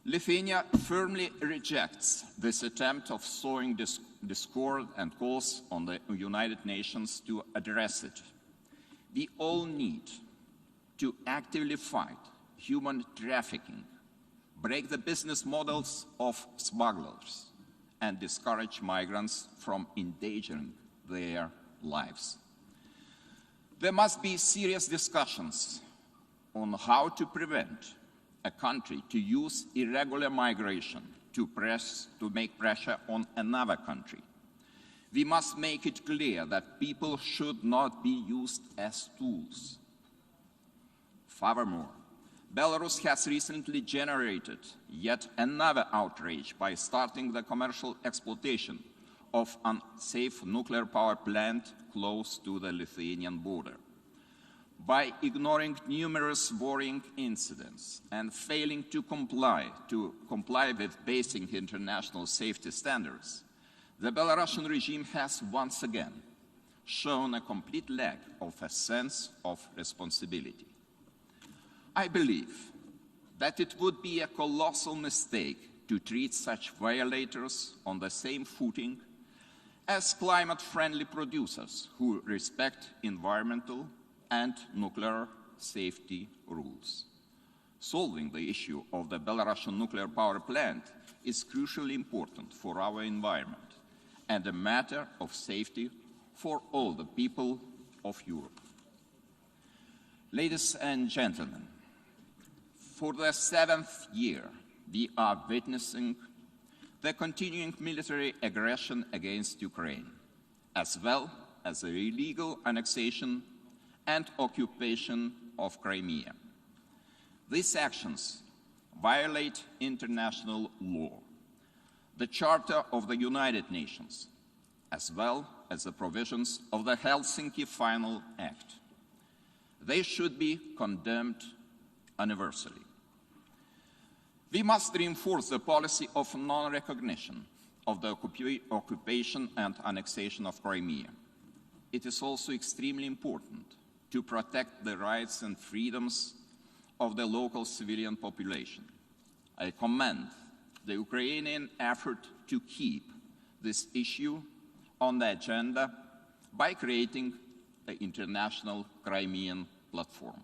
Lithuania firmly rejects this attempt of sowing discord and calls on the United Nations to address it. We all need to actively fight human trafficking, break the business models of smugglers, and discourage migrants from endangering their lives. There must be serious discussions on how to prevent a country to use irregular migration to make pressure on another country. We must make it clear that people should not be used as tools. Furthermore, Belarus has recently generated yet another outrage by starting the commercial exploitation of an unsafe nuclear power plant close to the Lithuanian border. By ignoring numerous worrying incidents and failing to comply with basic international safety standards, the Belarusian regime has once again shown a complete lack of a sense of responsibility. I believe that it would be a colossal mistake to treat such violators on the same footing as climate-friendly producers who respect environmental and nuclear safety rules. Solving the issue of the Belarusian nuclear power plant is crucially important for our environment and a matter of safety for all the people of Europe. Ladies and gentlemen, for the 7th year, we are witnessing the continuing military aggression against Ukraine, as well as the illegal annexation and occupation of Crimea. These actions violate international law, the Charter of the United Nations, as well as the provisions of the Helsinki Final Act. They should be condemned universally. We must reinforce the policy of non-recognition of the occupation and annexation of Crimea. It is also extremely important to protect the rights and freedoms of the local civilian population. I commend the Ukrainian effort to keep this issue on the agenda by creating the International Crimean Platform.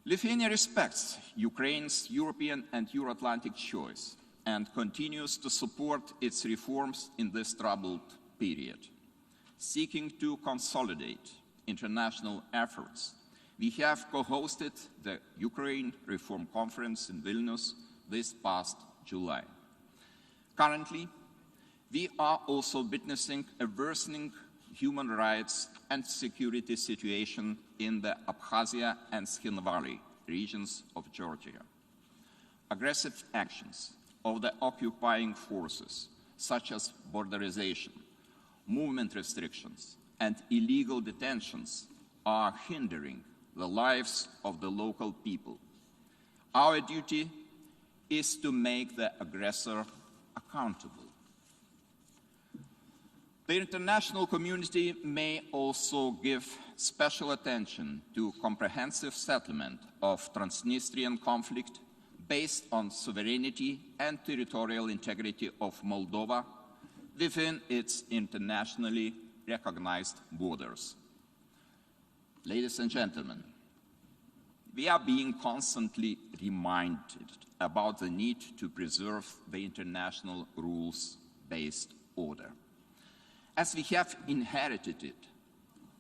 Lithuania respects Ukraine's European and Euro-Atlantic choice and continues to support its reforms in this troubled period. Seeking to consolidate international efforts, we have co-hosted the Ukraine Reform Conference in Vilnius this past July. Currently, we are also witnessing a worsening human rights and security situation in the Abkhazia and Skhinovali regions of Georgia. Aggressive actions of the occupying forces, such as borderization, movement restrictions, and illegal detentions, are hindering the lives of the local people. Our duty is to make the aggressor accountable. The international community may also give special attention to comprehensive settlement of Transnistrian conflict based on sovereignty and territorial integrity of Moldova within its internationally recognized borders. Ladies and gentlemen, we are being constantly reminded about the need to preserve the international rules-based order. As we have inherited it,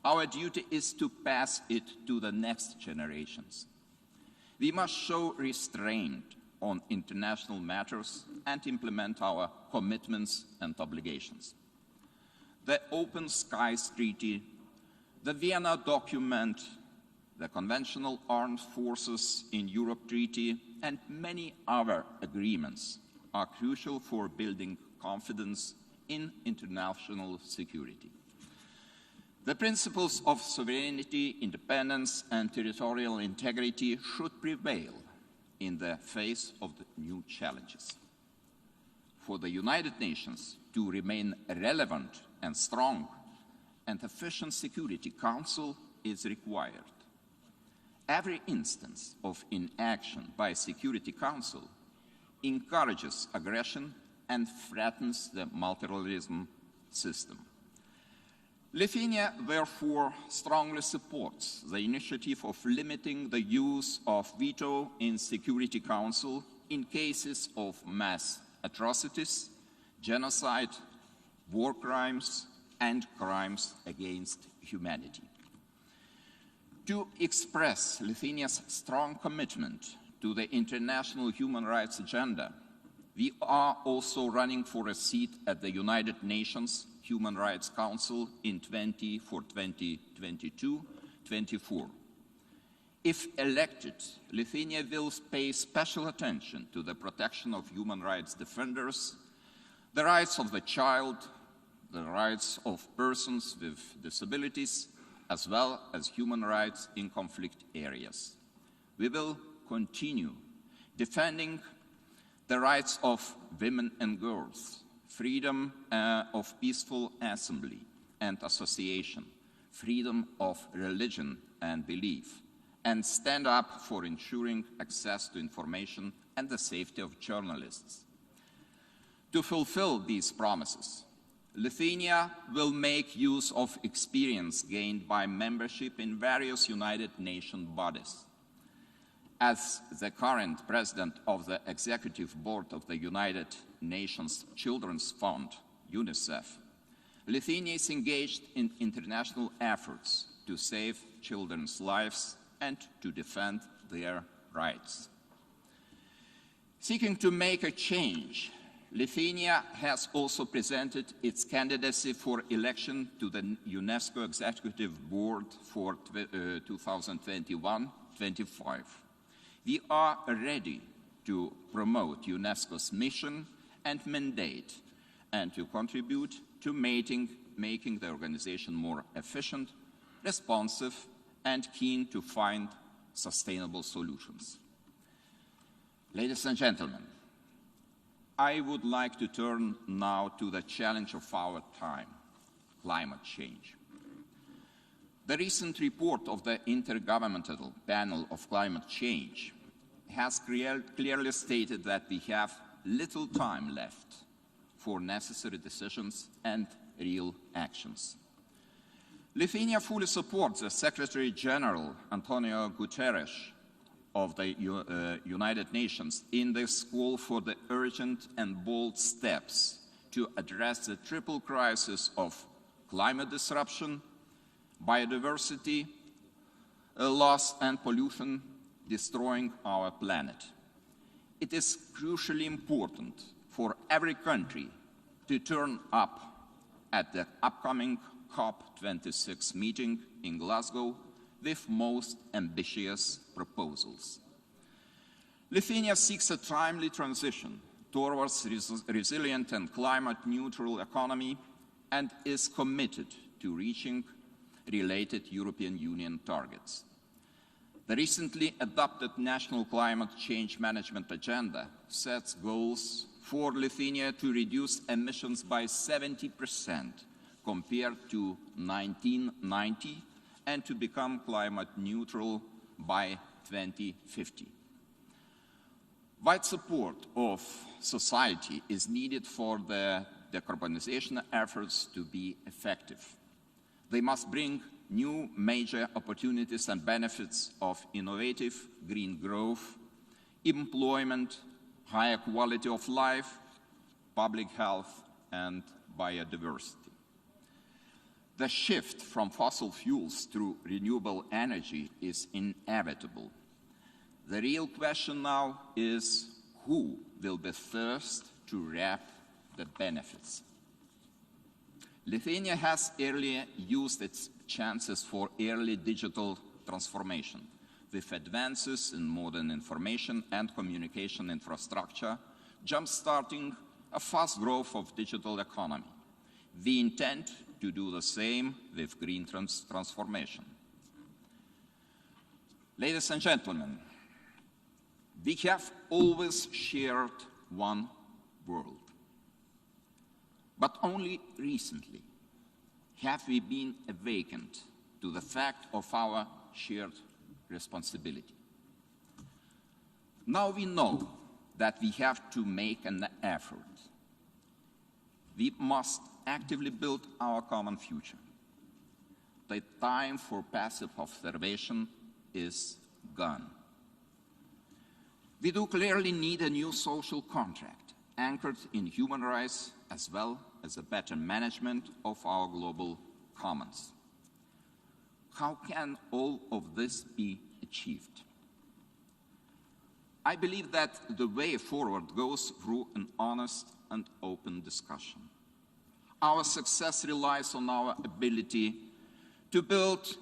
our duty is to pass it to the next generations. We must show restraint on international matters and implement our commitments and obligations. The Open Skies Treaty, the Vienna Document, the Conventional Armed Forces in Europe Treaty, and many other agreements are crucial for building confidence in international security. The principles of sovereignty, independence, and territorial integrity should prevail in the face of the new challenges. For the United Nations to remain relevant and strong, an efficient Security Council is required. Every instance of inaction by Security Council encourages aggression and threatens the multilateralism system. Lithuania, therefore, strongly supports the initiative of limiting the use of veto in Security Council in cases of mass atrocities, genocide, war crimes, and crimes against humanity. To express Lithuania's strong commitment to the international human rights agenda, we are also running for a seat at the United Nations Human Rights Council in 2022-24. If elected, Lithuania will pay special attention to the protection of human rights defenders, the rights of the child, the rights of persons with disabilities, as well as human rights in conflict areas. We will continue defending the rights of women and girls, freedom of peaceful assembly and association, freedom of religion and belief, and stand up for ensuring access to information and the safety of journalists. To fulfill these promises, Lithuania will make use of experience gained by membership in various United Nations bodies. As the current president of the Executive Board of the United Nations Children's Fund, UNICEF, Lithuania is engaged in international efforts to save children's lives and to defend their rights. Seeking to make a change, Lithuania has also presented its candidacy for election to the UNESCO Executive Board for 2021-25. We are ready to promote UNESCO's mission and mandate and to contribute to making the organization more efficient, responsive, and keen to find sustainable solutions. Ladies and gentlemen, I would like to turn now to the challenge of our time, climate change. The recent report of the Intergovernmental Panel of Climate Change has clearly stated that we have little time left for necessary decisions and real actions. Lithuania fully supports the Secretary General Antonio Guterres of the United Nations in this call for the urgent and bold steps to address the triple crisis of climate disruption, biodiversity loss, and pollution destroying our planet. It is crucially important for every country to turn up at the upcoming COP26 meeting in Glasgow with most ambitious proposals. Lithuania seeks a timely transition towards a resilient and climate-neutral economy and is committed to reaching related European Union targets. The recently adopted National Climate Change Management Agenda sets goals for Lithuania to reduce emissions by 70% compared to 1990 and to become climate neutral by 2050. Wide support of society is needed for the decarbonization efforts to be effective. They must bring new major opportunities and benefits of innovative green growth, employment, higher quality of life, public health, and biodiversity. The shift from fossil fuels to renewable energy is inevitable. The real question now is who will be first to reap the benefits. Lithuania has earlier used its chances for early digital transformation with advances in modern information and communication infrastructure, jump-starting a fast growth of digital economy. We intend to do the same with green transformation. Ladies and gentlemen, we have always shared one world. But only recently have we been awakened to the fact of our shared responsibility. Now we know that we have to make an effort. We must actively build our common future. The time for passive observation is gone. We do clearly need a new social contract anchored in human rights as well as a better management of our global commons. How can all of this be achieved? I believe that the way forward goes through an honest and open discussion. Our success relies on our ability to build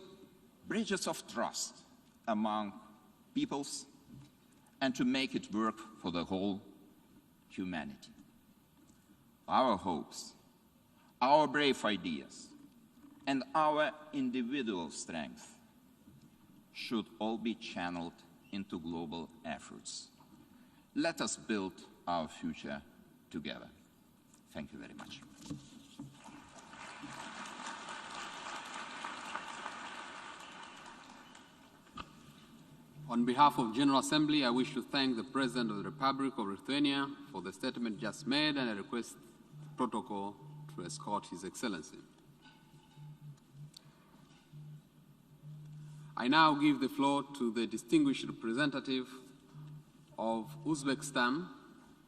bridges of trust among peoples and to make it work for the whole humanity. Our hopes, our brave ideas, and our individual strength should all be channeled into global efforts. Let us build our future together. Thank you very much. On behalf of General Assembly, I wish to thank the President of the Republic of Lithuania for the statement just made, and I request the protocol to escort His Excellency. I now give the floor to the distinguished representative of Uzbekistan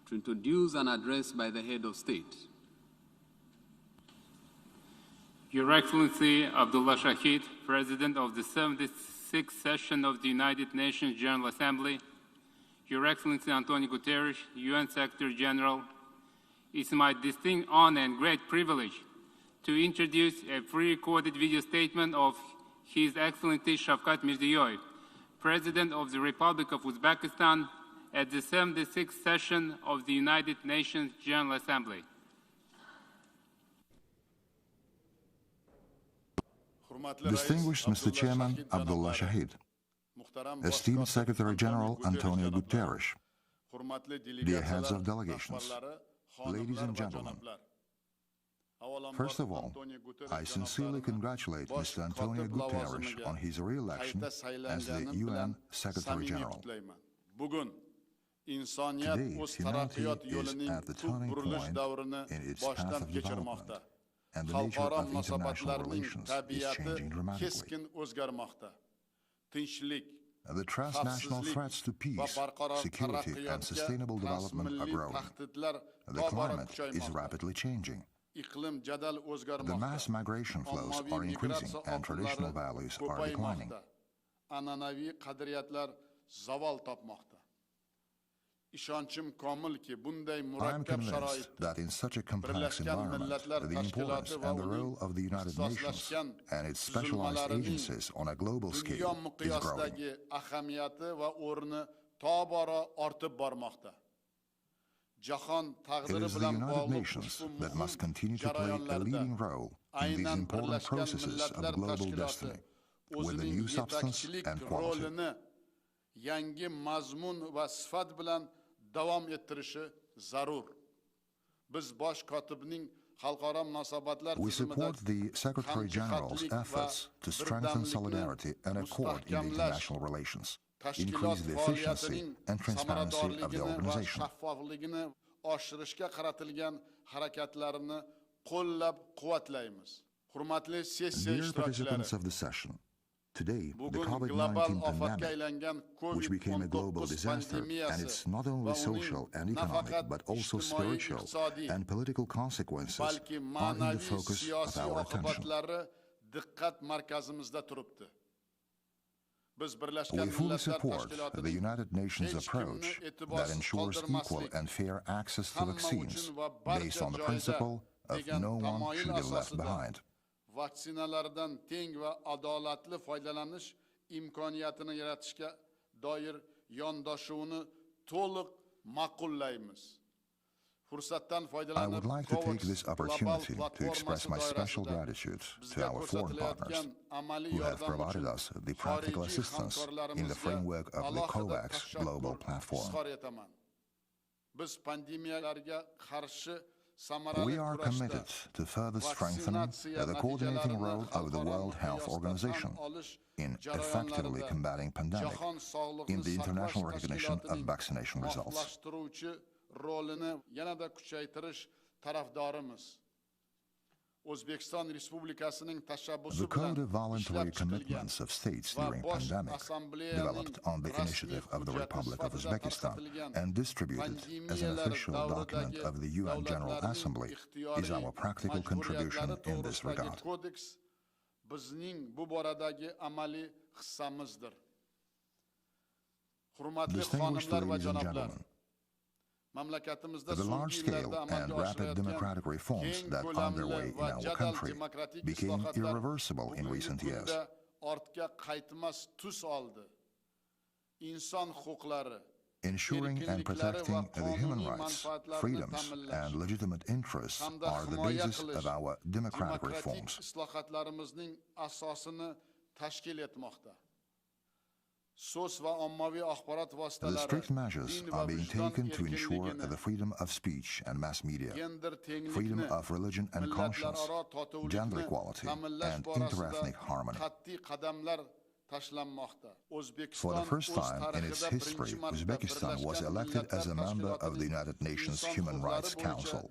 to introduce an address by the head of state. Your Excellency Abdullah Shahid, President of the 76th Session of the United Nations General Assembly, Your Excellency Antonio Guterres, UN Secretary General, it's my distinct honor and great privilege to introduce a pre-recorded video statement of His Excellency Shavkat Mirziyoyev, President of the Republic of Uzbekistan, at the 76th Session of the United Nations General Assembly. Distinguished Mr. Chairman Abdullah Shahid, esteemed Secretary General Antonio Guterres, dear heads of delegations, ladies and gentlemen, first of all, I sincerely congratulate Mr. Antonio Guterres on his re-election as the UN Secretary General. Today, humanity is at the turning point in its path of development, and the nature of international relations is changing dramatically. The transnational threats to peace, security, and sustainable development are growing. The climate is rapidly changing. The mass migration flows are increasing, and traditional values are declining. I am convinced that in such a complex environment, the importance and the role of the United Nations and its specialized agencies on a global scale is growing. It is the United Nations that must continue to play a leading role in these important processes of global destiny, with a new substance and quality. We support the Secretary General's efforts to strengthen solidarity and accord in the international relations, increase the efficiency and transparency of the organization. Dear participants of the session, today, the COVID-19 pandemic, which became a global disaster, and its not only social and economic, but also spiritual and political consequences are in the focus of our attention. We fully support the United Nations approach that ensures equal and fair access to vaccines based on the principle of no one should be left behind. Vaksinalardan teng va adolatli foydalanish imkoniyatini yaratishga doir yondashuvni to'liq ma'qullaymiz. I would like to take this opportunity to express my special gratitude to our foreign partners who have provided us the practical assistance in the framework of the COVAX global platform. We are committed to further strengthening the coordinating role of the World Health Organization in effectively combating pandemic in the international recognition of vaccination results. The Code of Voluntary Commitments of States during pandemic, developed on the initiative of the Republic of Uzbekistan and distributed as an official document of the UN General Assembly, is our practical contribution in this regard. Distinguished ladies and gentlemen, the large-scale and rapid democratic reforms that are underway in our country became irreversible in recent years. Ensuring and protecting the human rights, freedoms, and legitimate interests are the basis of our democratic reforms. The strict measures are being taken to ensure the freedom of speech and mass media, freedom of religion and conscience, gender equality, and inter-ethnic harmony. For the first time in its history, Uzbekistan was elected as a member of the United Nations Human Rights Council.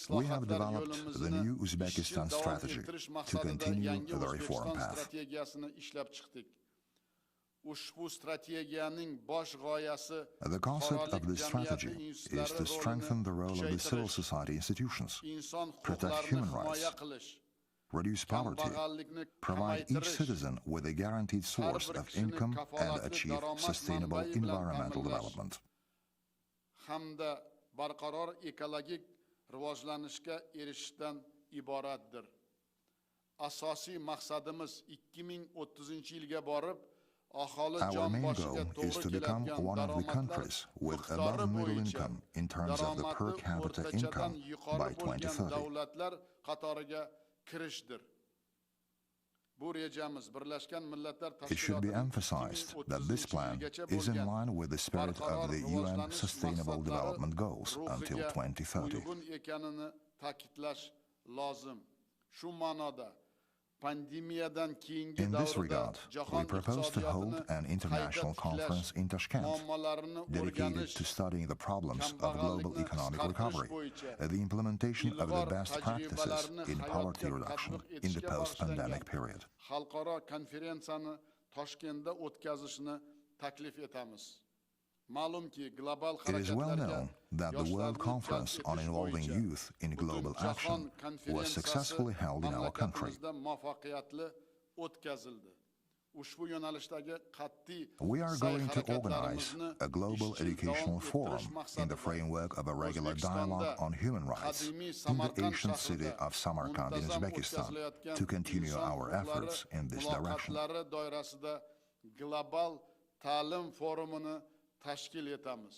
We have developed the new Uzbekistan strategy to continue the reform path. The concept of this strategy is to strengthen the role of the civil society institutions, protect human rights, reduce poverty, provide each citizen with a guaranteed source of income, and achieve sustainable environmental development. Hamda barqaror ekologik rivojlanishga erishishdan iboratdir. Asosiy maqsadimiz 2030-yilga borib, aholi Our jon main boshiga goal is to become one of the countries with above middle income in terms of the per capita income by 2030. davlatlar qatoriga kirishdir. Bu rejamiz Birlashgan Millatlar It should be Tashkilotining emphasized that this plan is in line with the spirit of the UN Sustainable Development Goals until 2030. uygun ekanini ta'kidlash lozim. Shu ma'noda pandemiyadan keyingi In this davrda regard, we jahon propose to hold iqtisodiyotini an international qayta conference tiklash in Tashkent muammolarini dedicated o'rganish, to studying the problems of global economic recovery, the implementation of the best practices in poverty reduction in the post-pandemic period. xalqaro konferensiyani Toshkentda o'tkazishni taklif etamiz. Ma'lumki, global It is well harakatlarga known that the World yoshlarni Conference jalb on etish Involving bo'yicha Youth in butun Global jahon Action was konferensiyasi successfully held in our country. mamlakatimizda muvaffaqiyatli o'tkazildi. Ushbu yo'nalishdagi qat'iy We are going to organize harakatlarimizni a global izchil educational davom forum ettirish in the maqsadida framework of a regular dialogue on human rights qadimiy in the Samarqand ancient city shahrida of Samarkand in muntazam Uzbekistan o'tkazilayotgan to continue inson our huquqlari efforts in this direction. muloqotlari doirasida global ta'lim forumini tashkil etamiz.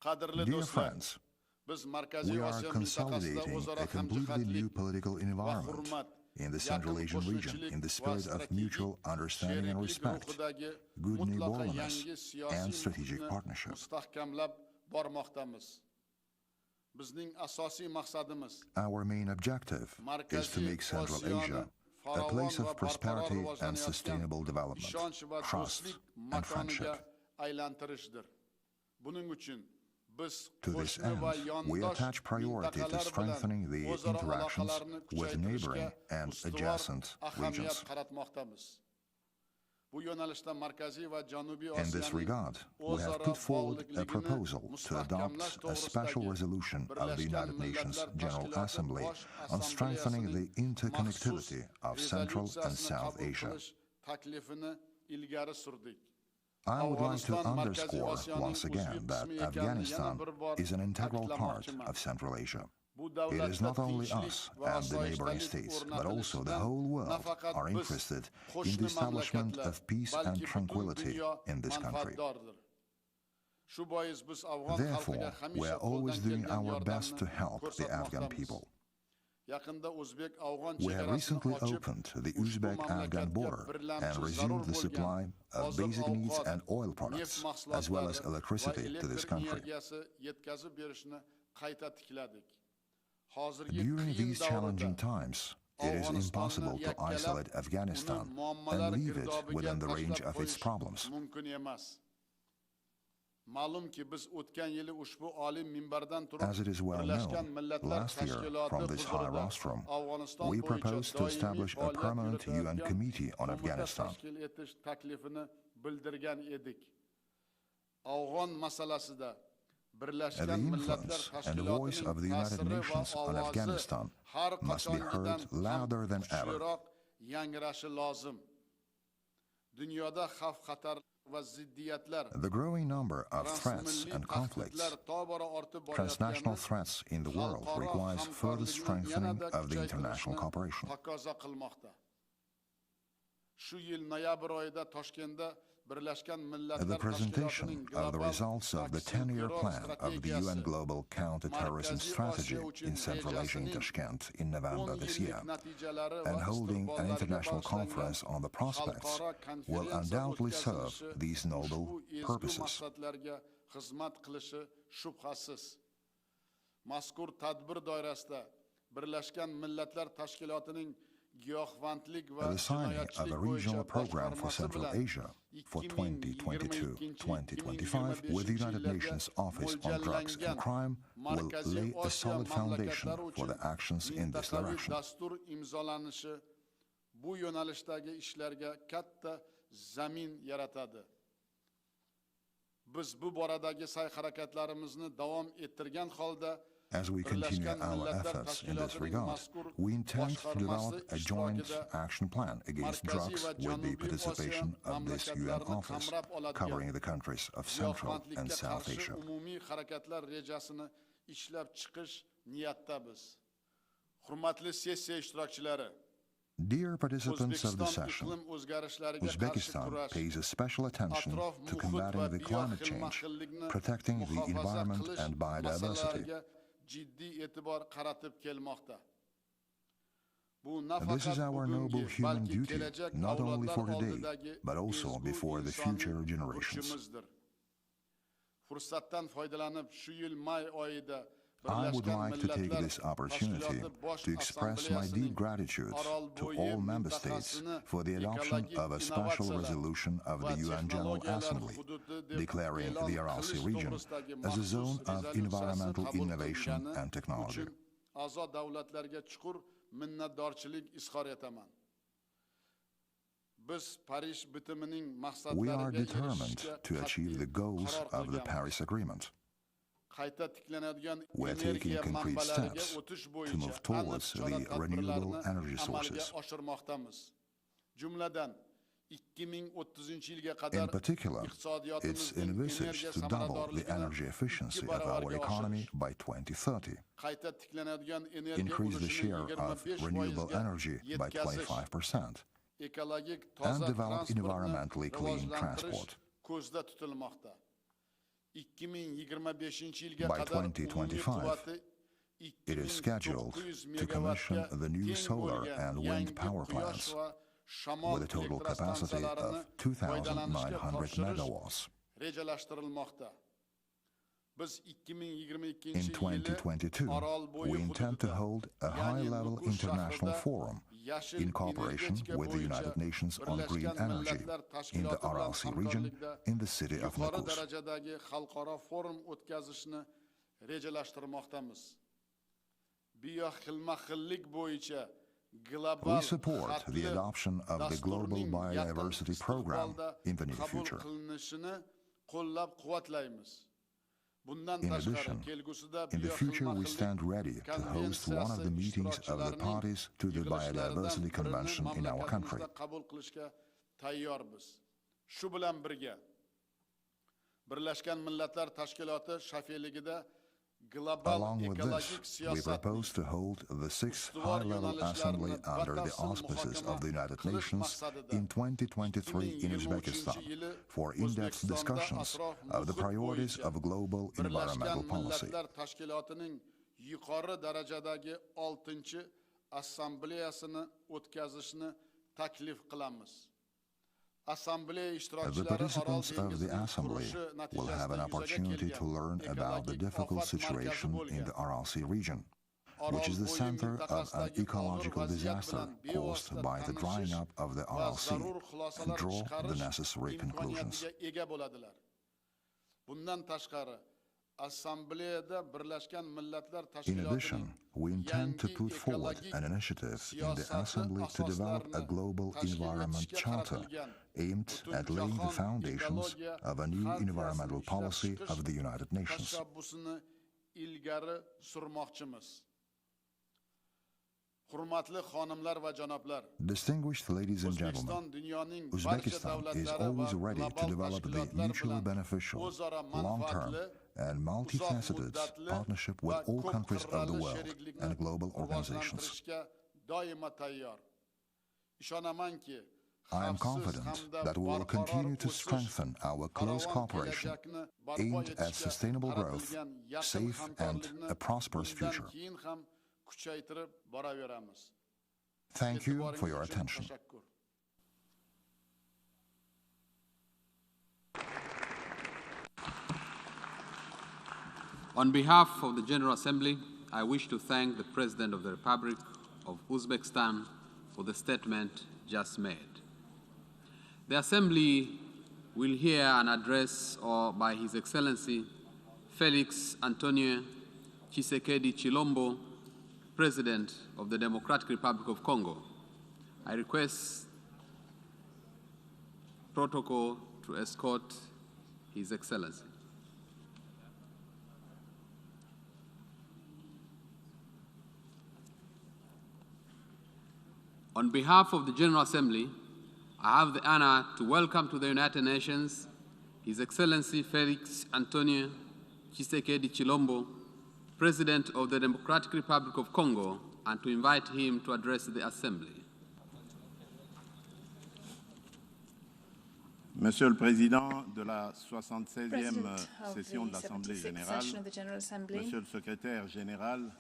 Qadrli Dear do'stlar, friends, biz Markaziy we are Osiyo mintaqasida consolidating o'zaro a completely new hamjihatlik political va environment hurmat, in the Central Asian region in the spirit of mutual understanding and respect, good neighborliness, and strategic partnership. mustahkamlab bormoqdamiz. Bizning asosiy maqsadimiz Our main objective is to make Central Asia a place of prosperity and sustainable development, ishonch va trust, do'stlik and makoniga friendship. aylantirishdir. Buning uchun biz To this qo'shni va end, we yondosh attach priority to mintaqalar strengthening bilan the o'zaro interactions aloqalarni with neighboring kuchaytirishga and ustuvor adjacent ahamiyat regions. qaratmoqdamiz. Bu yo'nalishda Markaziy va Janubiy In this regard, we have put forward a proposal to adopt a special resolution of the United Nations General Assembly on strengthening the interconnectivity of Central and South Asia. taklifini ilgari surdik. I would like to underscore once again that Afghanistan is an integral part of Central Asia. It is not only us and the neighboring states, but also the whole world are interested in the establishment of peace and tranquility in this country. Therefore, we are always doing our best to help the Afghan people. We have recently opened the Uzbek-Afghan border and resumed the supply of basic needs and oil products, as well as electricity to this country. During these challenging times, it is impossible to isolate Afghanistan and leave it within the range of its problems. As it is well known, last year, from this high rostrum, we proposed to establish a permanent UN committee on Afghanistan. The influence and voice of the United Nations on Afghanistan must be heard louder than ever. The growing number of threats and conflicts, transnational threats in the world, requires further strengthening of the international cooperation. The presentation of the results of the 10-year plan of the UN Global Counter-Terrorism Strategy in Central Asia in Tashkent in November this year, and holding an international conference on the prospects will undoubtedly serve these noble purposes. Mazkur tadbir doirasida Birlashgan Millatlar Tashkilotining The signing of a regional program for Central Asia for 2022-2025 with the United Nations Office on Drugs and Crime will lay a solid foundation for the actions in this direction. Bu yo'nalishdagi ishlarga katta zamin yaratadi. Biz bu boradagi sa'y-harakatlarimizni davom ettirgan holda As we continue our efforts in this regard, we intend to develop a joint action plan against drugs with the participation of this UN office, covering the countries of Central and South Asia. Umumiy harakatlar rejasini ishlab chiqish niyatdamiz. Hurmatli sessiya ishtirokchilari, Dear participants of the session, Uzbekistan pays a special attention to combating the climate change, protecting the environment and biodiversity. This is our noble human duty, not only for today, but also before the future generations. I would like to take this opportunity to express my deep gratitude to all member states for the adoption of a special resolution of the UN General Assembly, declaring the Aral Sea region as a zone of environmental innovation and technology. We are determined to achieve the goals of the Paris Agreement. We are taking concrete steps to move towards the renewable energy sources. In particular, it's envisaged to double the energy efficiency of our economy by 2030, increase the share of renewable energy by 25%, and develop environmentally clean transport. By 2025, it is scheduled to commission the new solar and wind power plants with a total capacity of 2,900 megawatts. In 2022, we intend to hold a high-level international forum in cooperation with the United Nations on Green Energy in the Aral Sea region in the city of Nukus. We support the adoption of the Global Biodiversity Program in the near future. In addition, in the future we stand ready to host one of the meetings of the parties to the Biodiversity Convention in our country. Along with this, we propose to hold the 6th High-Level Assembly under the auspices of the United Nations in 2023 in Uzbekistan for in-depth discussions of the priorities of global environmental policy. The participants of the Assembly will have an opportunity to learn about the difficult situation in the Aral Sea region, which is the center of an ecological disaster caused by the drying up of the Aral Sea, and draw the necessary conclusions. In addition, we intend to put forward an initiative in the Assembly to develop a global environment charter aimed at laying the foundations of a new environmental policy of the United Nations. Distinguished ladies and gentlemen, Uzbekistan is always ready to develop the mutually beneficial, long-term, and multifaceted partnership with all countries of the world and global organizations. I am confident that we will continue to strengthen our close cooperation aimed at sustainable growth, safe and a prosperous future. Thank you for your attention. On behalf of the General Assembly, I wish to thank the President of the Republic of Uzbekistan for the statement just made. The Assembly will hear an address by His Excellency Felix Antonio Tshisekedi Chilombo, President of the Democratic Republic of Congo. I request protocol to escort His Excellency. On behalf of the General Assembly, I have the honor to welcome to the United Nations His Excellency Felix Antonio Tshisekedi Chilombo, President of the Democratic Republic of Congo, and to invite him to address the Assembly. Monsieur le Président de la 76e session de l'Assemblée générale, Monsieur le Secrétaire général,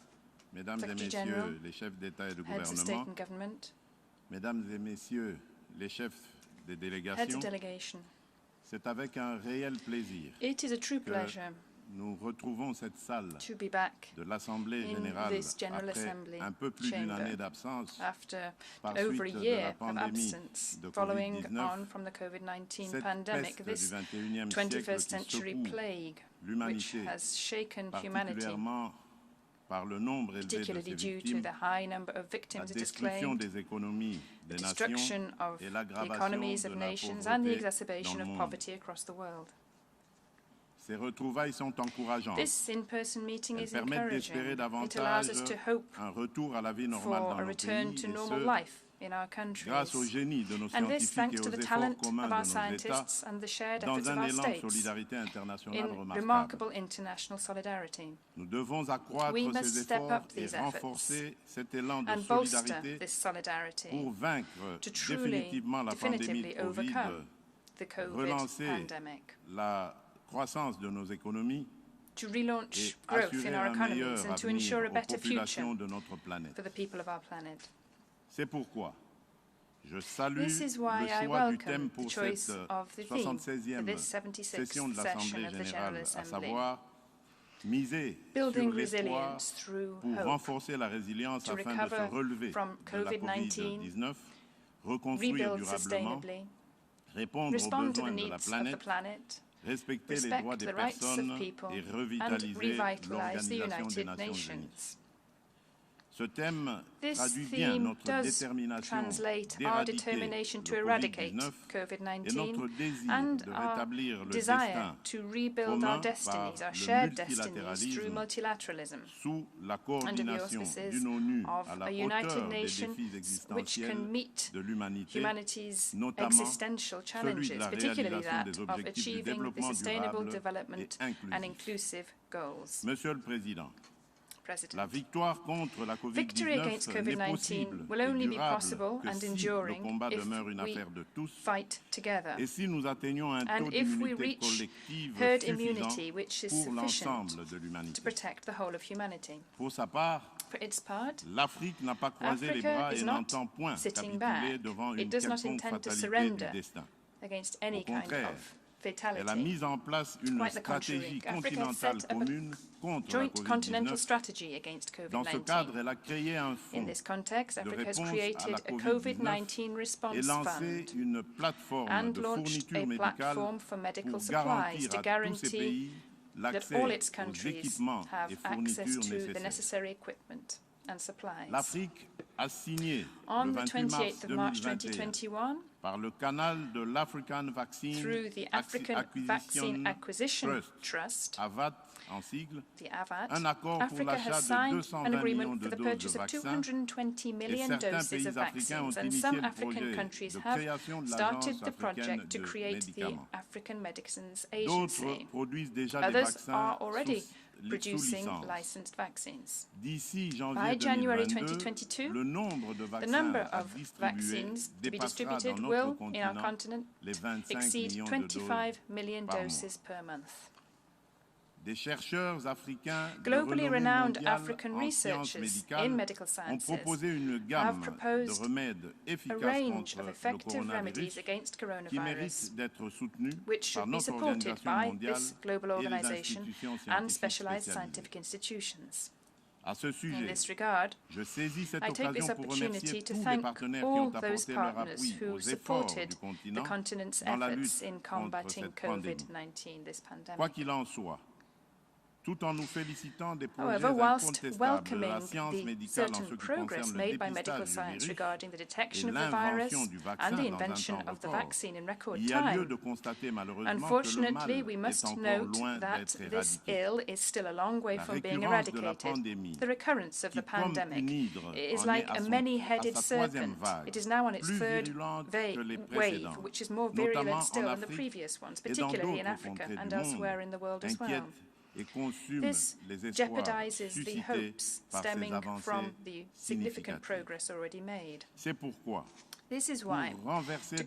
Mesdames et Messieurs les chefs d'État et de gouvernement, Mesdames et Messieurs les chefs des délégations, c'est avec un réel plaisir que nous retrouvons cette salle de l'Assemblée générale après un peu plus d'une année d'absence par suite de la pandémie de Covid-19, cette peste du XXIe siècle qui secoue l'humanité, particulièrement par le nombre élevé de ses victimes, la destruction des économies des nations et l'aggravation de la pauvreté dans le monde. Ces retrouvailles sont encourageantes. Elles permettent d'espérer davantage un retour à la vie normale dans nos pays, et ce, grâce au génie de nos scientifiques et aux efforts communs de nos États, dans un élan de solidarité internationale remarquable. Nous devons accroître ces efforts et renforcer cet élan de solidarité pour vaincre définitivement la pandémie de Covid, relancer la croissance de nos économies et assurer un meilleur avenir aux populations de notre planète. C'est pourquoi je salue le choix du thème pour cette 76e session de l'Assemblée générale, à savoir miser sur l'espoir pour renforcer la résilience afin de se relever de la Covid-19, reconstruire durablement, répondre aux besoins de la planète, respecter les droits des personnes et revitaliser l'Organisation des Nations Unies. Ce thème traduit bien notre détermination d'éradiquer le Covid-19 et notre désir de rétablir le destin commun par le multilatéralisme sous la coordination d'une ONU à la hauteur des défis existentiels de l'humanité, notamment celui de la réalisation des objectifs de développement durable et inclusif. Monsieur le Président, la victoire contre la Covid-19 n'est possible et durable que si le combat demeure une affaire de tous et si nous atteignons un taux d'immunité collective suffisant pour l'ensemble de l'humanité. Pour sa part, l'Afrique n'a pas croisé les bras et n'entend point capituler devant une quelconque fatalité du destin. Au contraire, elle a mis en place une stratégie continentale commune contre la COVID-19. Dans ce cadre, elle a créé un fonds de réponse à la COVID-19 et lancé une plateforme de fourniture médicale pour garantir à tous ces pays l'accès aux équipements et fournitures nécessaires. L'Afrique a signé le 28 mars 2021 par le canal de l'African Vaccine Acquisition Trust, AVAT en sigle, un accord pour l'achat de 220 millions de doses de vaccins et certains pays africains ont initié le projet de création de l'Agence africaine de médicaments. D'autres produisent déjà des vaccins producing licensed vaccines. D'ici janvier 2022, le nombre de vaccins à distribuer dépassera dans notre continent les 25 millions de doses par mois. Des chercheurs africains globally renowned African researchers in medical sciences ont proposé une gamme de remèdes efficaces contre le coronavirus qui méritent d'être soutenus par notre organisation mondiale et les institutions scientifiques spécialisées. À ce sujet, je saisis cette occasion pour remercier tous les partenaires qui ont apporté leur appui aux efforts du continent dans la lutte contre cette pandémie. Quoi qu'il en soit, However, whilst welcoming the certain progress made by medical science regarding the detection of the virus and the invention of the vaccine in record time, unfortunately, we must note that this ill is still a long way from being eradicated. The recurrence of the pandemic is like a many-headed serpent. It is now on its third wave, which is more virulent still than the previous ones, particularly in Africa and elsewhere in the world as well. This jeopardizes the hopes stemming from the significant progress already made. This is why, to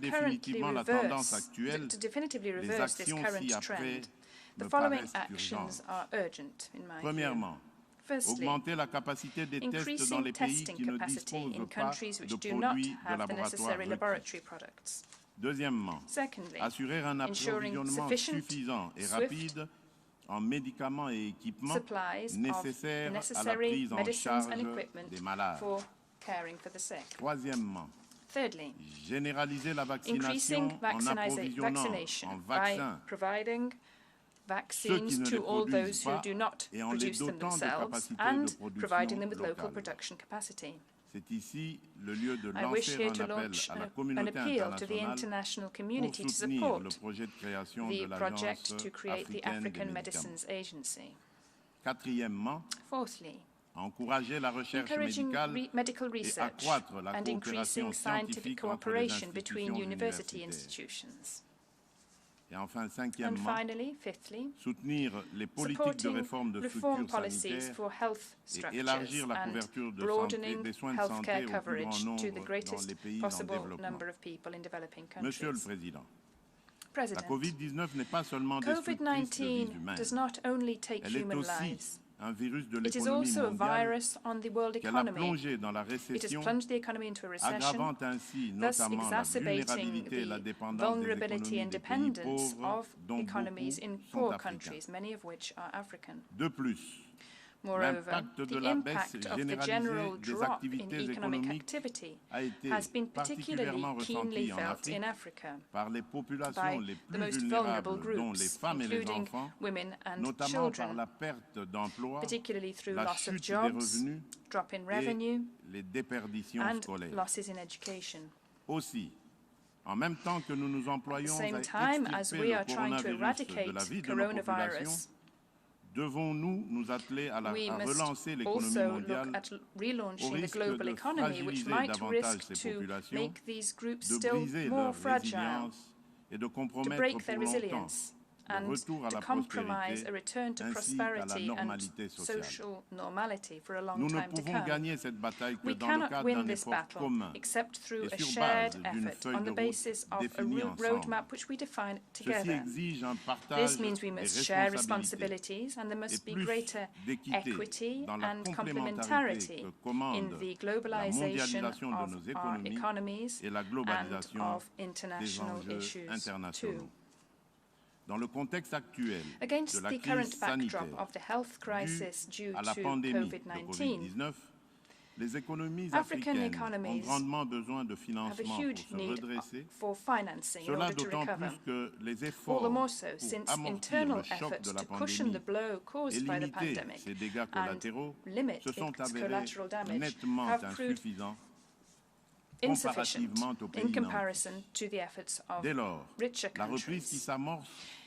definitively reverse this current trend, the following actions are urgent, in my view. Firstly, increasing testing capacity in countries which do not have the necessary laboratory products. Secondly, ensuring sufficient, swift supplies of necessary medicines and equipment for caring for the sick. Thirdly, increasing vaccination by providing vaccines to all those who do not produce them themselves and providing them with local production capacity. I wish here to launch an appeal to the international community to support the project to create the African Medicines Agency. Fourthly, encouraging medical research and increasing scientific cooperation between university institutions. And finally, fifthly, supporting reform policies for health structures and broadening healthcare coverage to the greatest possible number of people in developing countries. President, COVID-19 does not only take human lives. It is also a virus on the world economy. It has plunged the economy into a recession, thus exacerbating the vulnerability and dependence of economies in poor countries, many of which are African. Moreover, the impact of the general drop in economic activity has been particularly keenly felt in Africa by the most vulnerable groups, including women and children, particularly through loss of jobs, drop in revenue, and losses in education. At the same time as we are trying to eradicate coronavirus, we must also look at relaunching the global economy, which might risk to make these groups still more fragile, to break their resilience, and to compromise a return to prosperity and social normality for a long time to come. We cannot win this battle except through a shared effort on the basis of a roadmap which we define together. This means we must share responsibilities and there must be greater equity and complementarity in the globalization of our economies and of international issues too. Against the current backdrop of the health crisis due to COVID-19, African economies have a huge need for financing in order to recover. All the more so since internal efforts to cushion the blow caused by the pandemic and limit its collateral damage have proved insufficient in comparison to the efforts of richer countries.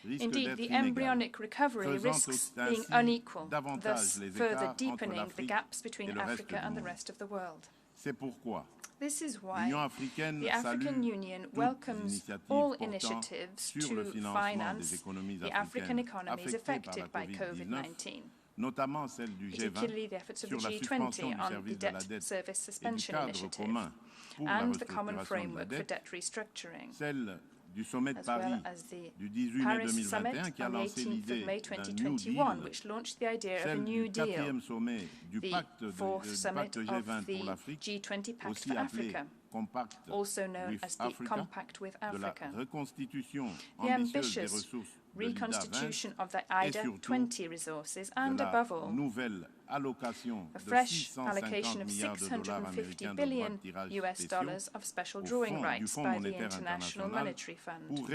Indeed, the embryonic recovery risks being unequal, thus further deepening the gaps between Africa and the rest of the world. This is why the African Union welcomes all initiatives to finance the African economies affected by COVID-19. Particularly the efforts of the G20 on the debt service suspension initiative and the common framework for debt restructuring, as well as the Paris Summit on the 18th of May 2021, which launched the idea of a New Deal, the fourth summit of the G20 Pact for Africa, also known as the Compact with Africa. The ambitious reconstitution of the IDA 20 resources, and above all, a fresh allocation of $650 billion of special drawing rights by the International Monetary Fund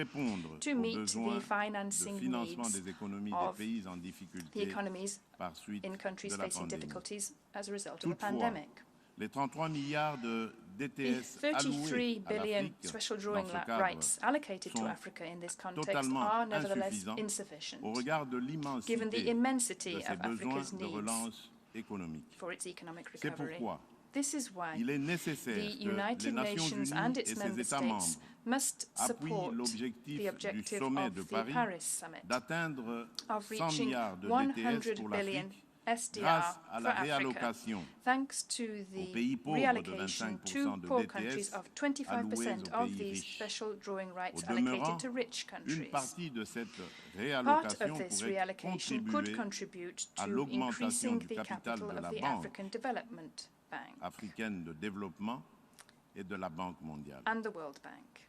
to meet the financing needs of the economies in countries facing difficulties as a result of the pandemic. Les 33 milliards de DTS the 33 billion special drawing rights allocated to Africa in this context are nevertheless insufficient, given the immensity of Africa's needs for its economic recovery. This is why the United Nations and its member states must support the objective of the Paris Summit of reaching 100 billion SDR for Africa, thanks to the reallocation to poor countries of 25% of these special drawing rights allocated to rich countries. Part of this reallocation could contribute to increasing the capital of the African Development Bank and the World Bank.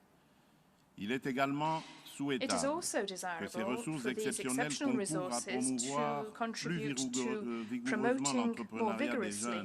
It is also desirable for these exceptional resources to contribute to promoting more vigorously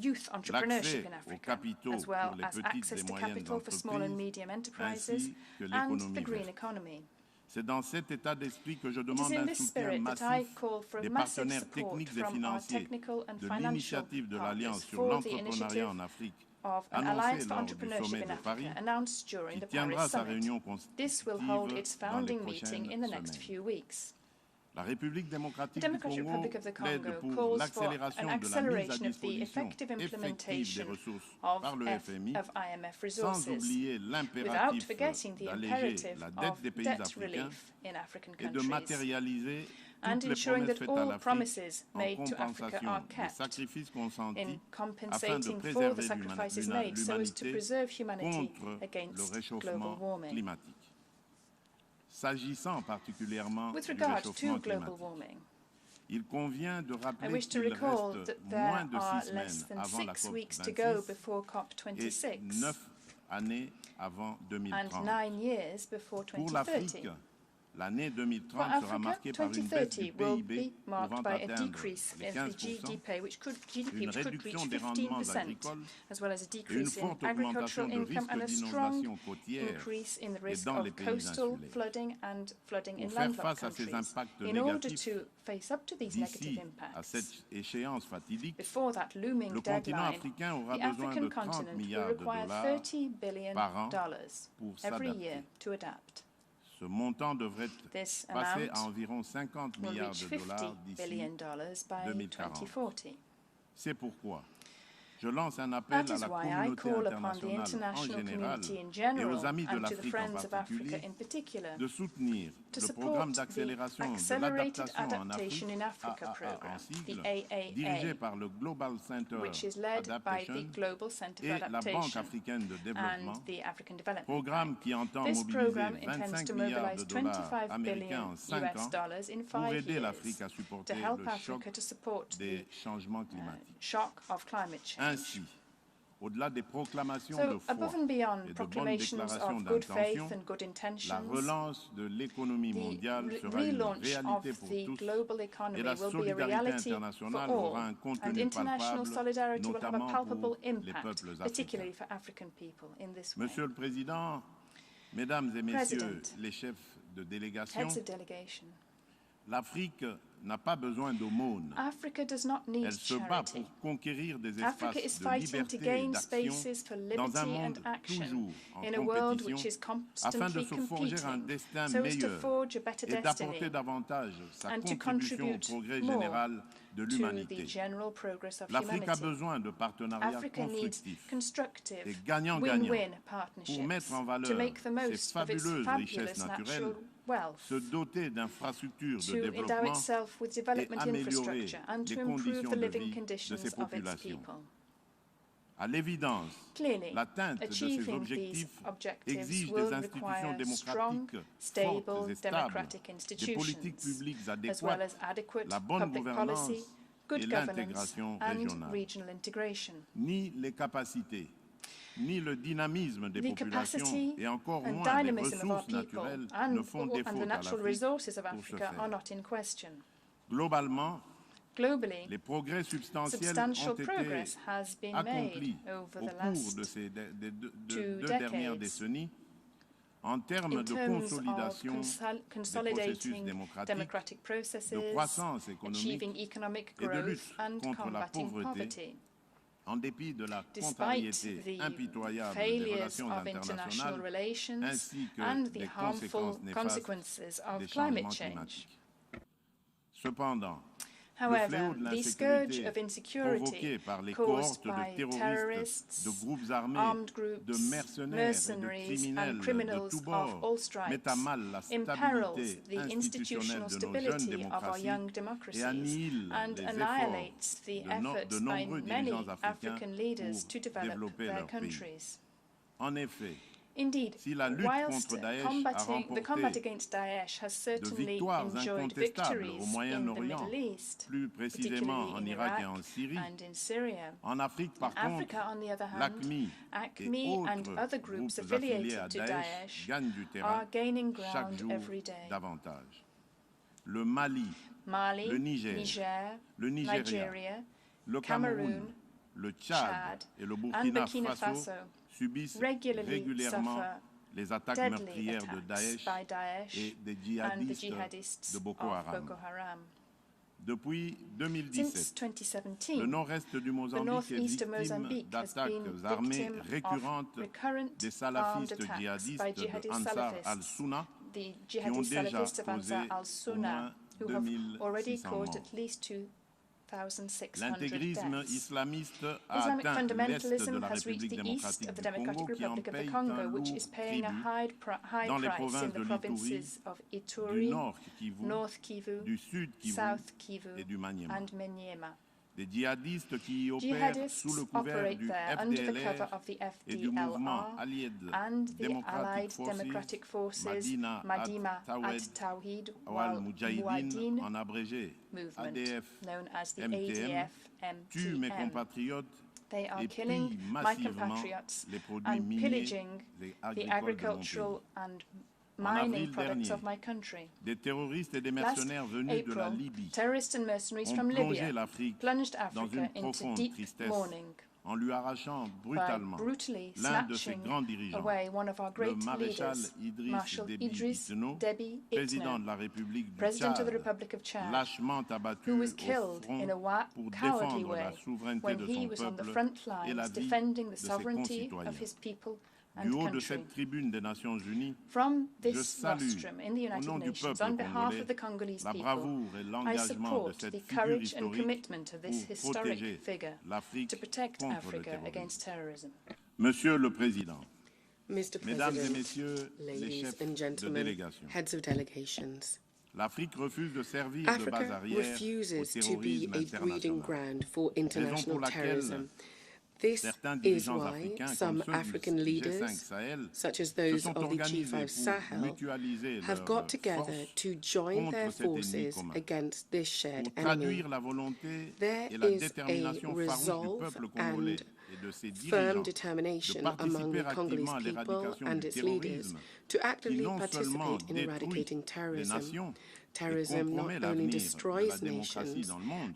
youth entrepreneurship in Africa, as well as access to capital for small and medium enterprises and the green economy. C'est dans cet état d'esprit que je It demande is in un this soutien spirit that I massif call for des massive partenaires support techniques et from our financiers technical and de financial l'initiative de l'Alliance partners sur for the initiative l'entrepreneuriat en Afrique of an annoncée Alliance for lors du Entrepreneurship sommet in de Paris, Africa announced during qui the tiendra Paris sa Summit. réunion This will hold its constitutive dans les founding meeting prochaines in the next semaines. few weeks. La République The démocratique du Democratic Congo Republic of the plaide Congo pour calls for l'accélération an de la mise à acceleration of the disposition effective effective des implementation ressources of par le FMI, IMF sans resources, oublier without l'impératif forgetting the d'alléger imperative la dette of des pays debt africains relief in African et de countries, matérialiser and toutes les ensuring promesses that faites à all l'Afrique promises en made to Africa compensation are des kept sacrifices consentis in afin de compensating for the préserver sacrifices made so as to l'humanité preserve humanity contre le against global réchauffement warming. climatique. S'agissant particulièrement With du regard to réchauffement global climatique, warming, il convient de I rappeler wish to qu'il recall reste that moins there de are 6 less semaines than avant la 6 weeks to COP26 go before et COP26 9 années avant and 2030. 9 years before Pour l'Afrique, 2030. l'année For 2030 sera Africa, marquée par une baisse du 2030 will PIB be marked pouvant by a atteindre decrease les in the 15%, GDP, which could une réduction des reach rendements 15%, agricoles as well as a et une decrease in forte augmentation agricultural de income risques and a strong d'inondation côtière increase in the et risk dans les of pays coastal insulaires. flooding and flooding in Pour faire landlocked face à ces countries. impacts In order négatifs, to face up to these negative d'ici à impacts, cette échéance fatidique, before that looming le continent deadline, africain aura the besoin African de 30 continent will milliards de require dollars $30 billion par an pour every s'adapter. year to adapt. Ce montant devrait This passer amount à environ 50 will milliards reach de $50 dollars d'ici billion by 2040. 2040. C'est pourquoi je lance un appel That à is la why I communauté call upon the internationale en international général community in et general aux amis de and to the l'Afrique en friends of Africa particulier in particular de soutenir to le support programme the d'accélération de Accelerated l'adaptation en Afrique, Adaptation in Africa AAA program, en sigle, the dirigé AAA, par le Global Center which is led by Adaptation the Global Center for et la Banque Adaptation africaine de développement, and the African Development programme Bank. qui entend This mobiliser program intends 25 to milliards de mobilize dollars 25 américains billion en 5 ans in pour 5 aider years l'Afrique à to supporter help le choc Africa to support the des changements climatiques. shock of climate change. Ainsi, au-delà des proclamations de So, foi above and et beyond de bonnes proclamations déclarations of good faith d'intention, and good la intentions, relance de l'économie mondiale the sera une relaunch réalité of pour the tous global et economy la will be a solidarité reality for internationale all, aura un and contenu international palpable, solidarity will have a notamment palpable pour les impact, peuples particularly africains. for African people in this way. Monsieur le Président, Mesdames et Messieurs President, les chefs de délégation, Heads of delegation, l'Afrique n'a pas besoin d'aumônes. Africa does not need Elle se bat charity. pour conquérir des Africa is espaces de fighting to liberté et gain d'action spaces for dans un liberty and monde action toujours en in a world which compétition is afin de constantly se forger un competing, destin so as to meilleur forge a better et d'apporter destiny davantage sa and to contribution au contribute progrès more général de to the l'humanité. general progress of L'Afrique a humanity. besoin de partenariats Africa needs constructifs et constructive gagnant-gagnant win-win pour partnerships mettre en to valeur make the most ces of its fabuleuses fabulous richesses naturelles, natural wealth, se doter d'infrastructures de to endow développement itself with et development améliorer infrastructure and les to improve conditions the de living vie de conditions ces of its populations. people. À l'évidence, Clearly, l'atteinte de ces achieving objectifs these objectives exige will des institutions require strong, démocratiques stable, fortes et stables, democratic des institutions, politiques publiques as well adéquates, as adequate la bonne public gouvernance policy, et good governance, l'intégration and régionale. regional integration. Ni les capacités, ni le dynamisme des populations et encore moins les ressources naturelles ne font défaut à l'Afrique pour ce faire. Globalement, les progrès substantiels ont été accomplis au cours de ces deux dernières décennies en termes de consolidation des processus démocratiques, de croissance économique et de lutte contre la pauvreté, en dépit de la contrariété impitoyable des relations internationales ainsi que des conséquences néfastes des changements climatiques. Cependant, however, the scourge of insecurity caused by terrorists, de groupes armés, armed groups, de mercenaires and criminals of all stripes imperils the institutional stability of our young democracies and annihilates the efforts by many African leaders to develop their countries. En effet, Indeed, whilst the combat against Daesh has certainly enjoyed victories in the Middle East, particularly in Iraq and in Syria, en Afrique, par contre, Africa, on the other hand, ACME and other groups affiliated to Daesh are gaining ground every day. Davantage. Le Mali, le Niger, le Nigeria, le Cameroun, le Tchad et le Burkina Faso subissent régulièrement les attaques meurtrières de Daesh et des djihadistes de Boko Haram. Depuis 2017, le nord-est du Mozambique est victime d'attaques armées récurrentes des salafistes djihadistes de Ansar al-Sunna qui ont déjà causé au moins 2600 morts. L'intégrisme islamiste a atteint l'est de la République démocratique du Congo qui en paye un lourd tribut dans les provinces de l'Ituri, du Nord Kivu, du Sud Kivu et du Maniema. Des djihadistes qui y opèrent sous le couvert du FDLR et du mouvement Allied Democratic Forces Madina at-Tawhid al-Mujahideen, en abrégé ADF, MTM, tuent mes compatriotes et pillent massivement les produits miniers et agricoles de mon pays. Mining products of my country. Des terroristes et des mercenaires venus de la Libye terrorists and mercenaries from Libya plunged Africa into deep mourning en lui arrachant brutalement l'un de ses grands dirigeants, le maréchal Idriss Déby président de la République du Tchad, lâchement abattu au front pour défendre la souveraineté de son peuple et la vie de ses concitoyens. Du haut de cette tribune des Nations Unies, je salue, au nom du peuple congolais, la bravoure et l'engagement de cette figure historique pour protéger l'Afrique contre le terrorisme. Monsieur le Président, Mesdames et Messieurs les chefs de délégation, l'Afrique refuse de servir de base arrière au terrorisme international, raison pour laquelle This is why some African leaders, such as those of the G5 Sahel, have got together to join their forces against this shared enemy. There is a resolve and firm determination among the Congolese people and its leaders to actively participate in eradicating terrorism. Terrorism not only destroys nations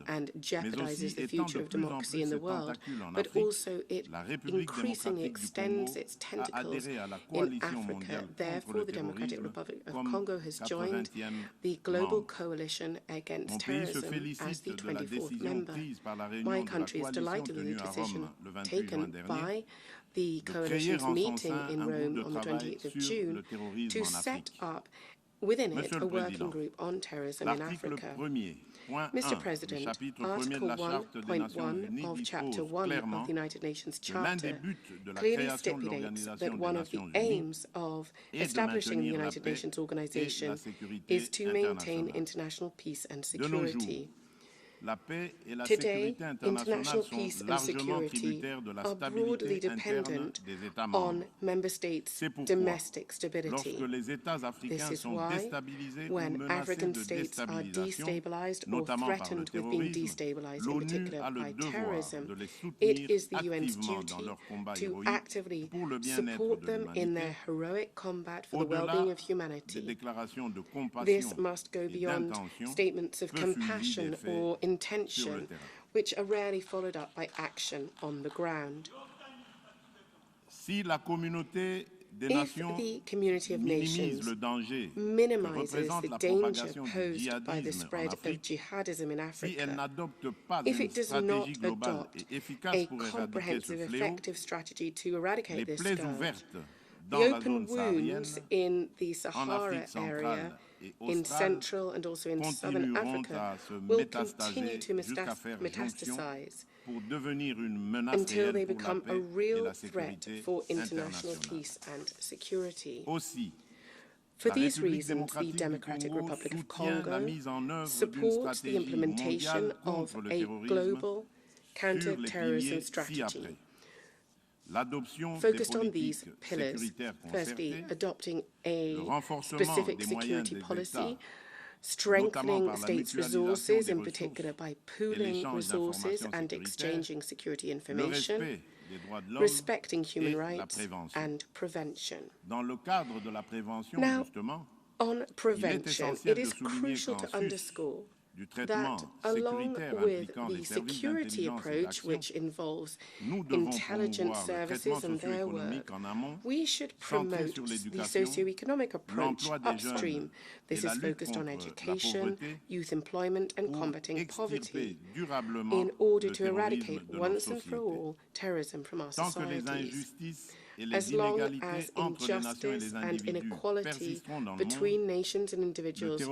and jeopardizes the future of democracy in the world, but also it increasingly extends its tentacles in Africa. Therefore, the Democratic Republic of Congo has joined the Global Coalition Against Terrorism as the 24th member. My country is delighted with the decision taken by the coalition's meeting in Rome on the 28th of June to set up within it a working group on terrorism in Africa. Mr. President, Article 1.1 of Chapter 1 of the United Nations Charter clearly stipulates that one of the aims of establishing the United Nations organization is to maintain international peace and security. Today, international peace and security are broadly dependent on member states' domestic stability. This is why, when African states are destabilized or threatened with being destabilized, in particular by terrorism, it is the UN's duty to actively support them in their heroic combat for the well-being of humanity. This must go beyond statements of compassion or intention, which are rarely followed up by action on the ground. If the community of nations minimizes the danger posed by the spread of jihadism in Africa, if it does not adopt a comprehensive, effective strategy to eradicate this scourge, the open wounds in the Sahara area, in Central and also in Southern Africa, will continue to metastasize until they become a real threat for international peace and security. For these reasons, the Democratic Republic of Congo supports the implementation of a global counter-terrorism strategy focused on these pillars. Firstly, adopting a specific security policy, strengthening states' resources, in particular by pooling resources and exchanging security information, respecting human rights, and prevention. Now, on prevention, it is crucial to underscore that along with the security approach, which involves intelligence services and their work, we should promote the socio-economic approach upstream. This is focused on education, youth employment, and combating poverty in order to eradicate once and for all terrorism from our societies. As long as injustice and inequality between nations and individuals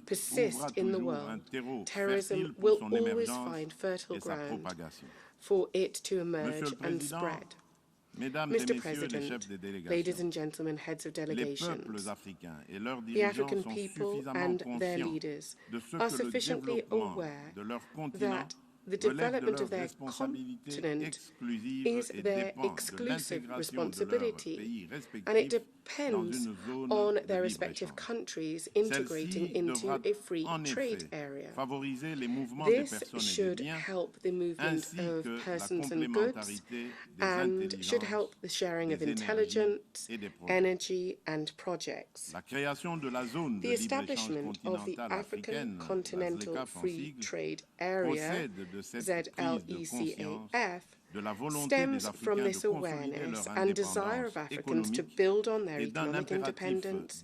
persist in the world, terrorism will always find fertile ground for it to emerge and spread. Mr. President, ladies and gentlemen, heads of delegations, the African people and their leaders are sufficiently aware that the development of their continent is their exclusive responsibility, and it depends on their respective countries integrating into a free trade area. This should help the movement of persons and goods, and should help the sharing of intelligence, energy, and projects. The establishment of the African Continental Free Trade Area, ZLECAF, stems from this awareness and desire of Africans to build on their economic independence,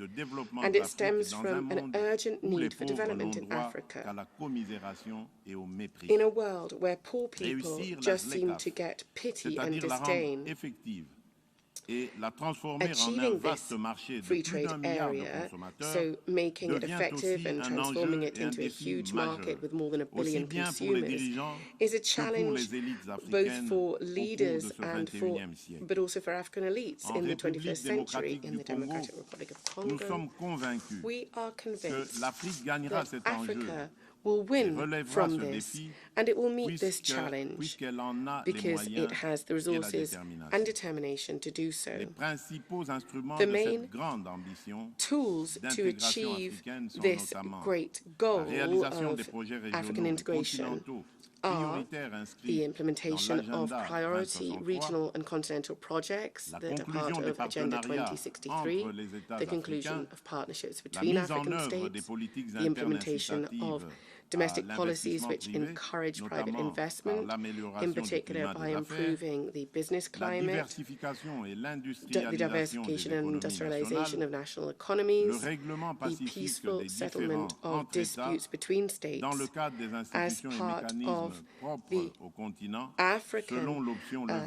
and it stems from an urgent need for development in Africa, in a world where poor people just seem to get pity and disdain. Achieving this free trade area, so making it effective and transforming it into a huge market with more than 1 billion consumers, is a challenge both for leaders and but also for African elites in the 21st century in the Democratic Republic of Congo. We are convinced that Africa will win from this, and it will meet this challenge because it has the resources and determination to do so. The main tools to achieve this great goal of African integration are the implementation of priority regional and continental projects that are part of Agenda 2063, the conclusion of partnerships between African states, the implementation of domestic policies which encourage private investment, in particular by improving the business climate, the diversification and industrialization of national economies, the peaceful settlement of disputes between states as part of the African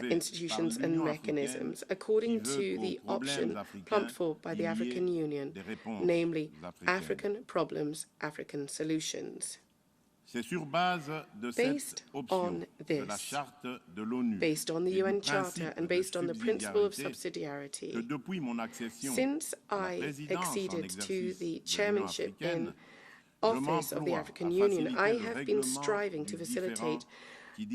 institutions and mechanisms, according to the option plumped for by the African Union, namely African problems, African solutions. Based on this, based on the UN Charter and based on the principle of subsidiarity, since I acceded to the chairmanship in office of the African Union, I have been striving to facilitate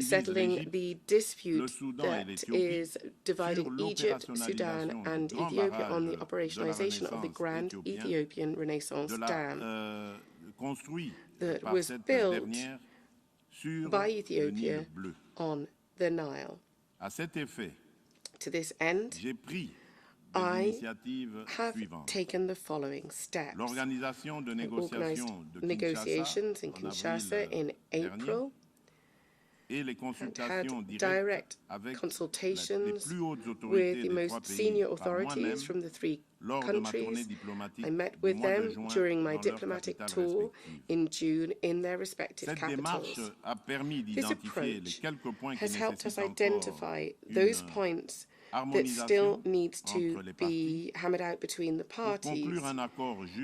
settling the dispute that is dividing Egypt, Sudan, and Ethiopia on the operationalization of the Grand Ethiopian Renaissance Dam that was built by Ethiopia on the Nile. To this end, I have taken the following steps. Organized negotiations in Kinshasa in April, and had direct consultations with the most senior authorities from the three countries. I met with them during my diplomatic tour in June in their respective capitals. This approach has helped us identify those points that still needs to be hammered out between the parties.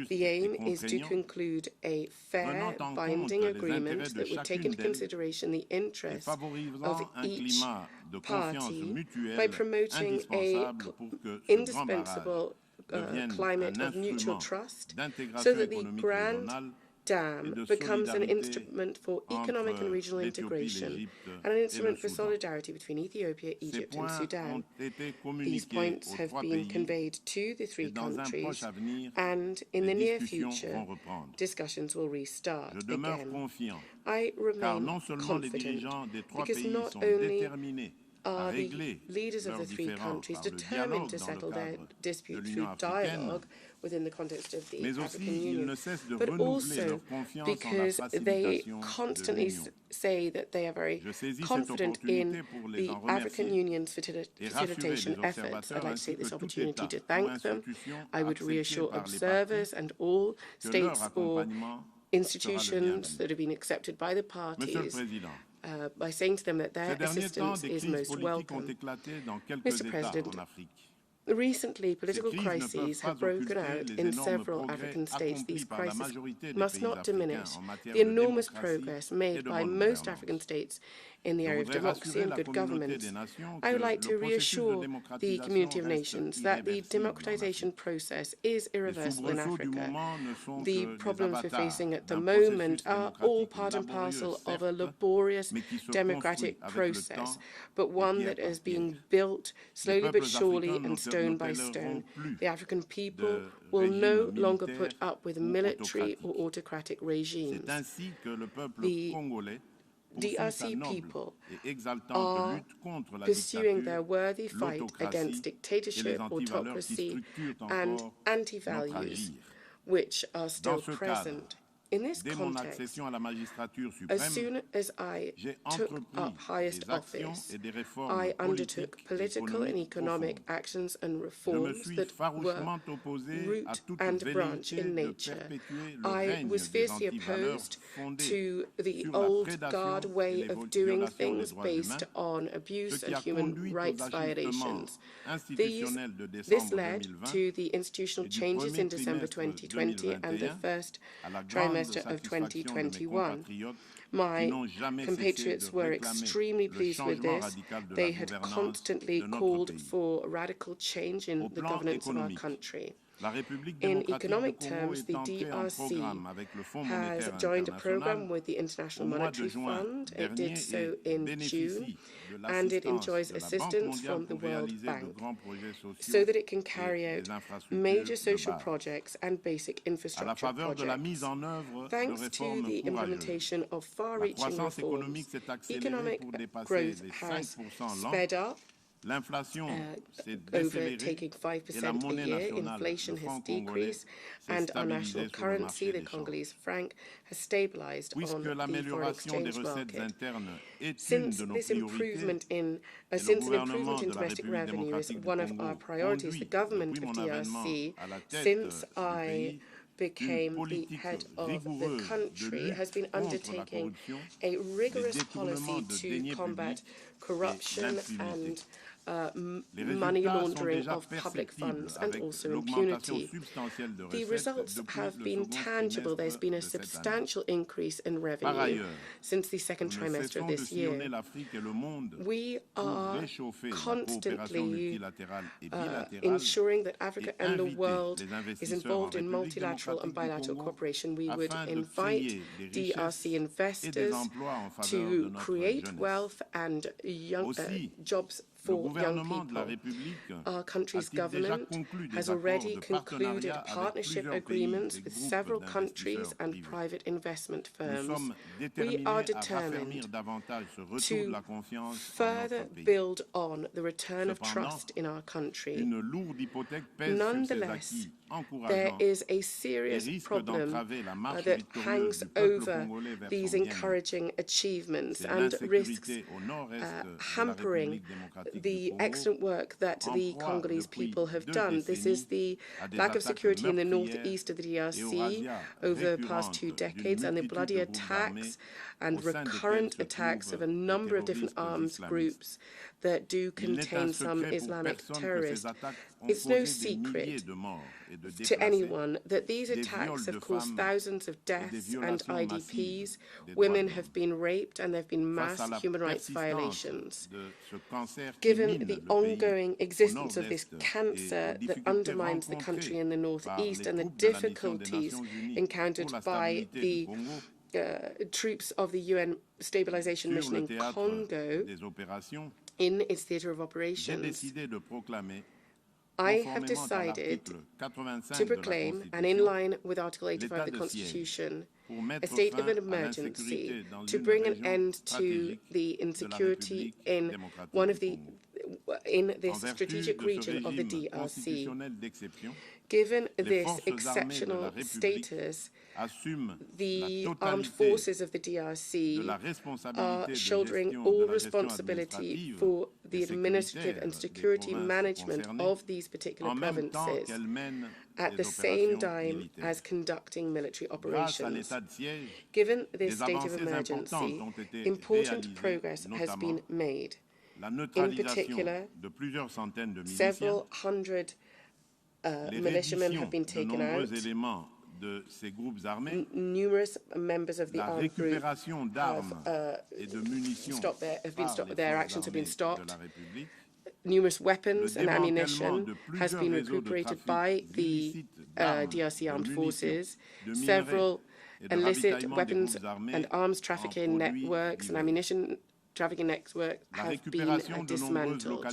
The aim is to conclude a fair, binding agreement that would take into consideration the interests of each party by promoting an indispensable climate of mutual trust so that the Grand Dam becomes an instrument for economic and regional integration and an instrument for solidarity between Ethiopia, Egypt, and Sudan. These points have been conveyed to the three countries, and in the near future, discussions will restart again. I remain confident because not only are the leaders of the three countries determined to settle their dispute through dialogue within the context of the African Union, but also because they constantly say that they are very confident in the African Union's facilitation efforts. I'd like to take this opportunity to thank them. I would reassure observers and all states or institutions that have been accepted by the parties by saying to them that their assistance is most welcome. Mr. President, recently, political crises have broken out in several African states. These crises must not diminish the enormous progress made by most African states in the area of democracy and good governance. I would like to reassure the community of nations that the democratization process is irreversible in Africa. The problems we're facing at the moment are all part and parcel of a laborious democratic process, but one that is being built slowly but surely and stone by stone. The African people will no longer put up with military or autocratic regimes. The DRC people are pursuing their worthy fight against dictatorship, autocracy, and anti-values, which are still present. In this context, as soon as I took up highest office, I undertook political and economic actions and reforms that were root and branch in nature. I was fiercely opposed to the old guard way of doing things based on abuse and human rights violations. This led to the institutional changes in December 2020 and the first trimester of 2021. My compatriots were extremely pleased with this. They had constantly called for radical change in the governance of our country. In economic terms, the DRC has joined a program with the International Monetary Fund. It did so in June, and it enjoys assistance from the World Bank so that it can carry out major social projects and basic infrastructure projects. Thanks to the implementation of far-reaching reforms, economic growth has sped up. Overtaking 5% a year, inflation has decreased, and our national currency, the Congolese franc, has stabilized on the foreign exchange market. Since an improvement in domestic revenue is one of our priorities, the government of DRC, since I became the head of the country, has been undertaking a rigorous policy to combat corruption and money laundering of public funds and also impunity. The results have been tangible. There's been a substantial increase in revenue since the second trimester of this year. We are constantly ensuring that Africa and the world is involved in multilateral and bilateral cooperation. We would invite DRC investors to create wealth and jobs for young people. Our country's government has already concluded partnership agreements with several countries and private investment firms. We are determined to further build on the return of trust in our country. Nonetheless, there is a serious problem that hangs over these encouraging achievements and risks hampering the excellent work that the Congolese people have done. This is the lack of security in the northeast of the DRC over the past 2 decades and the bloody attacks and recurrent attacks of a number of different arms groups that do contain some Islamic terrorists. It's no secret to anyone that these attacks have caused thousands of deaths and IDPs. Women have been raped and there have been mass human rights violations. Given the ongoing existence of this cancer that undermines the country in the northeast and the difficulties encountered by the troops of the UN stabilization mission in Congo in its theater of operations, I have decided to proclaim, and in line with Article 85 of the Constitution, a state of an emergency to bring an end to the insecurity in this strategic region of the DRC. Given this exceptional status, the armed forces of the DRC are shouldering all responsibility for the administrative and security management of these particular provinces, at the same time as conducting military operations. Given this state of emergency, important progress has been made. In particular, several hundred militiamen have been taken out. Numerous members of the armed group their actions have been stopped. Numerous weapons and ammunition has been recuperated by the DRC armed forces. Several illicit weapons and arms trafficking networks and ammunition trafficking networks have been dismantled.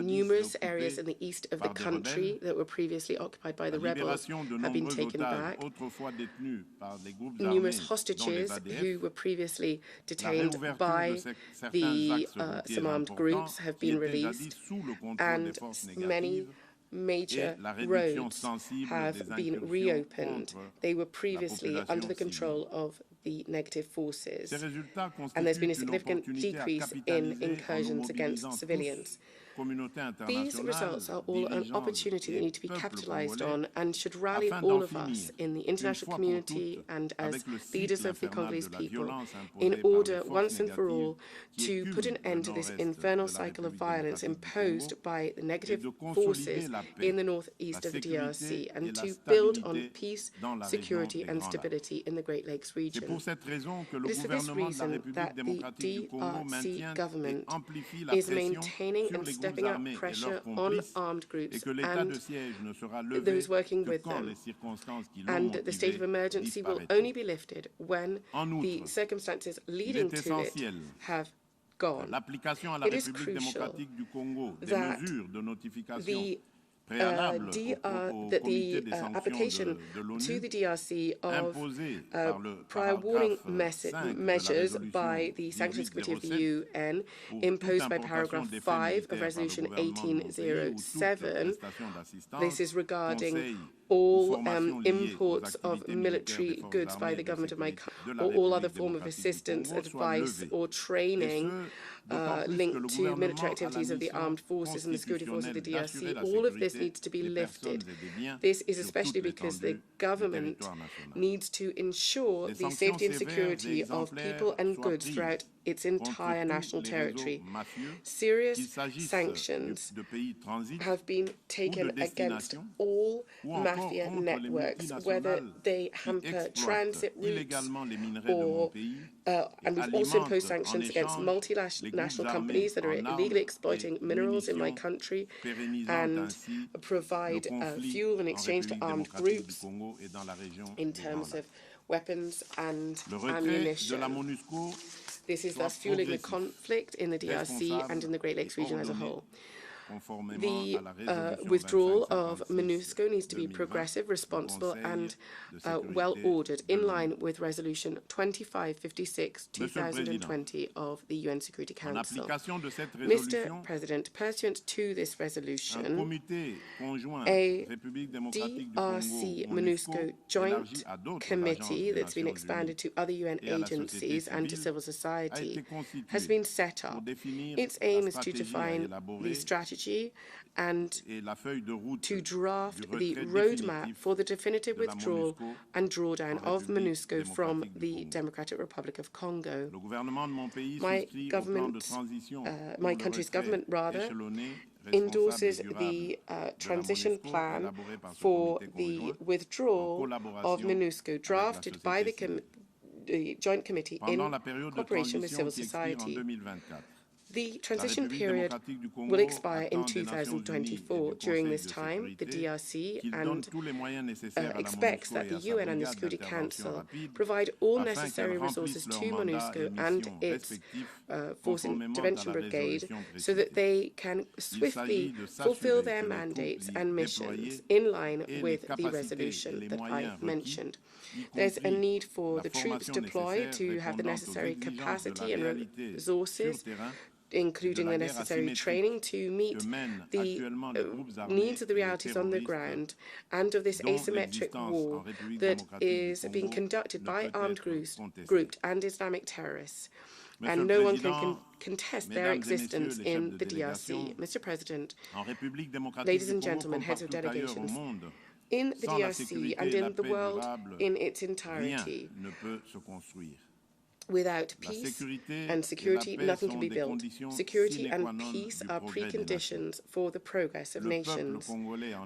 Numerous areas in the east of the country that were previously occupied by the rebels have been taken back. Numerous hostages who were previously detained by some armed groups have been released, and many major roads have been reopened. They were previously under the control of the negative forces, and there's been a significant decrease in incursions against civilians. These results are all an opportunity that need to be capitalized on and should rally all of us in the international community and as leaders of the Congolese people in order, once and for all, to put an end to this infernal cycle of violence imposed by the negative forces in the northeast of the DRC and to build on peace, security and stability in the Great Lakes region. It is for this reason that the DRC government is maintaining and stepping up pressure on armed groups and those working with them, and the state of emergency will only be lifted when the circumstances leading to it have gone. It is crucial that the application to the DRC of prior warning measures by the Sanctions Committee of the UN imposed by paragraph 5 of Resolution 1807. This is regarding all imports of military goods by the government of my country, or all other form of assistance, advice, or training linked to military activities of the armed forces and the security forces of the DRC. All of this needs to be lifted. This is especially because the government needs to ensure the safety and security of people and goods throughout its entire national territory. Serious sanctions have been taken against all mafia networks, whether they hamper transit routes or and we've also imposed sanctions against multinational companies that are illegally exploiting minerals in my country and provide fuel in exchange to armed groups in terms of weapons and ammunition. This is thus fueling the conflict in the DRC and in the Great Lakes region as a whole. The withdrawal of MONUSCO needs to be progressive, responsible, and well-ordered, in line with Resolution 2556/2020 of the UN Security Council. Mr. President, pursuant to this resolution, a DRC-MONUSCO joint committee that's been expanded to other UN agencies and to civil society has been set up. Its aim is to define the strategy and to draft the roadmap for the definitive withdrawal and drawdown of MONUSCO from the Democratic Republic of Congo. My country's government, endorses the transition plan for the withdrawal of MONUSCO, drafted by the Joint Committee in cooperation with civil society. The transition period will expire in 2024. During this time, the DRC expects that the UN and the Security Council provide all necessary resources to MONUSCO and its Force Intervention Brigade so that they can swiftly fulfill their mandates and missions in line with the resolution that I mentioned. There's a need for the troops deployed to have the necessary capacity and resources, including the necessary training to meet the needs of the realities on the ground and of this asymmetric war that is being conducted by armed groups and Islamic terrorists. And no one can contest their existence in the DRC. Mr. President, ladies and gentlemen, heads of delegations, in the DRC and in the world in its entirety, without peace and security, nothing can be built. Security and peace are preconditions for the progress of nations.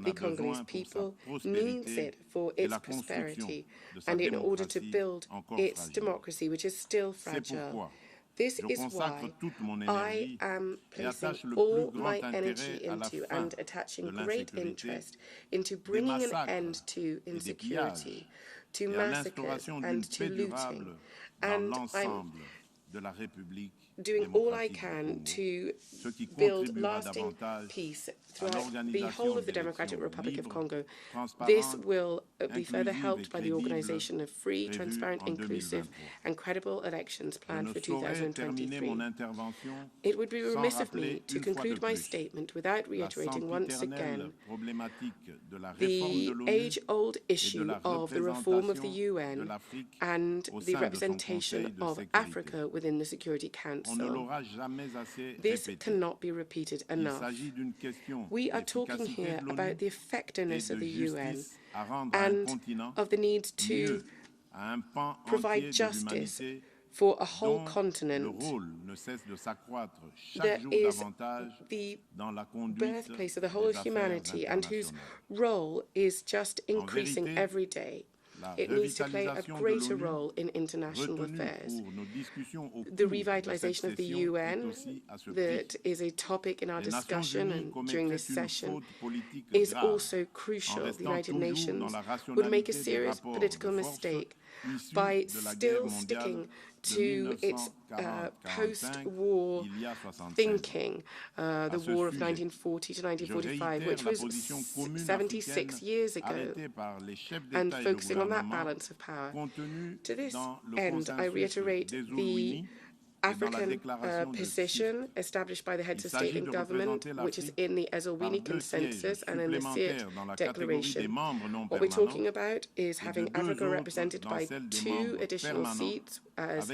The Congolese people needs it for its prosperity and in order to build its democracy, which is still fragile. This is why I am placing all my energy into and attaching great interest into bringing an end to insecurity, to massacres and to looting. And I'm doing all I can to build lasting peace throughout the whole of the Democratic Republic of Congo. This will be further helped by the organization of free, transparent, inclusive, and credible elections planned for 2023. It would be remiss of me to conclude my statement without reiterating once again the age-old issue of the reform of the UN and the representation of Africa within the Security Council. This cannot be repeated enough. We are talking here about the effectiveness of the UN and of the need to provide justice for a whole continent that is the birthplace of the whole of humanity and whose role is just increasing every day. It needs to play a greater role in international affairs. The revitalization of the UN, that is a topic in our discussion and during this session, is also crucial. The United Nations would make a serious political mistake by still sticking to its post-war thinking, the war of 1940 to 1945, which was 76 years ago, and focusing on that balance of power. To this end, I reiterate the African position established by the heads of state and government, which is in the Esselwini Consensus and in the SIAT Declaration. What we're talking about is having Africa represented by 2 additional seats as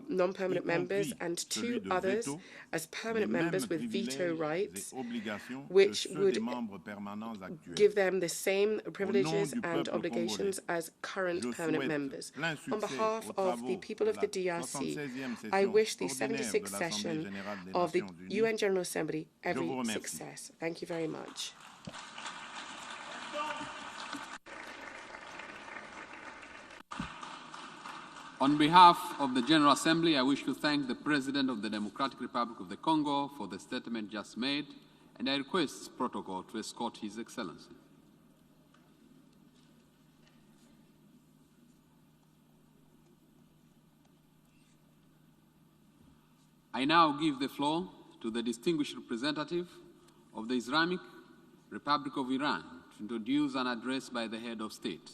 non-permanent members and 2 others as permanent members with veto rights, which would give them the same privileges and obligations as current permanent members. On behalf of the people of the DRC, I wish the 76th session of the UN General Assembly every success. Thank you very much. On behalf of the General Assembly, I wish to thank the President of the Democratic Republic of the Congo for the statement just made, and I request protocol to escort His Excellency. I now give the floor to the distinguished representative of the Islamic Republic of Iran to introduce an address by the head of state.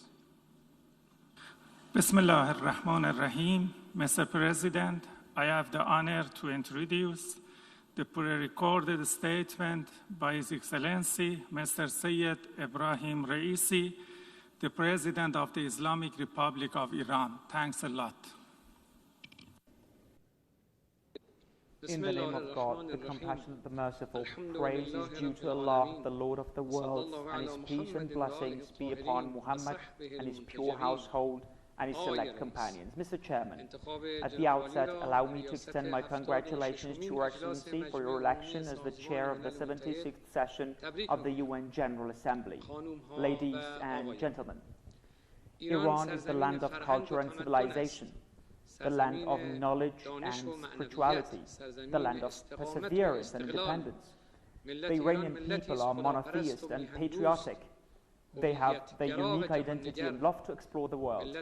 Bismillah ar-Rahman ar-Rahim. Mr. President, I have the honor to introduce the pre-recorded statement by His Excellency Mr. Syed Ebrahim Raisi, the President of the Islamic Republic of Iran. Thanks a lot. In the name of God, the compassionate, the merciful, praise is due to Allah, the Lord of the worlds, and His peace and blessings be upon Muhammad and his pure household and his select companions. Mr. Chairman, at the outset, allow me to extend my congratulations to Your Excellency for your election as the chair of the 76th session of the UN General Assembly. Ladies and gentlemen, Iran is the land of culture and civilization, the land of knowledge and spirituality, the land of perseverance and independence. The Iranian people are monotheist and patriotic. They have their unique identity and love to explore the world.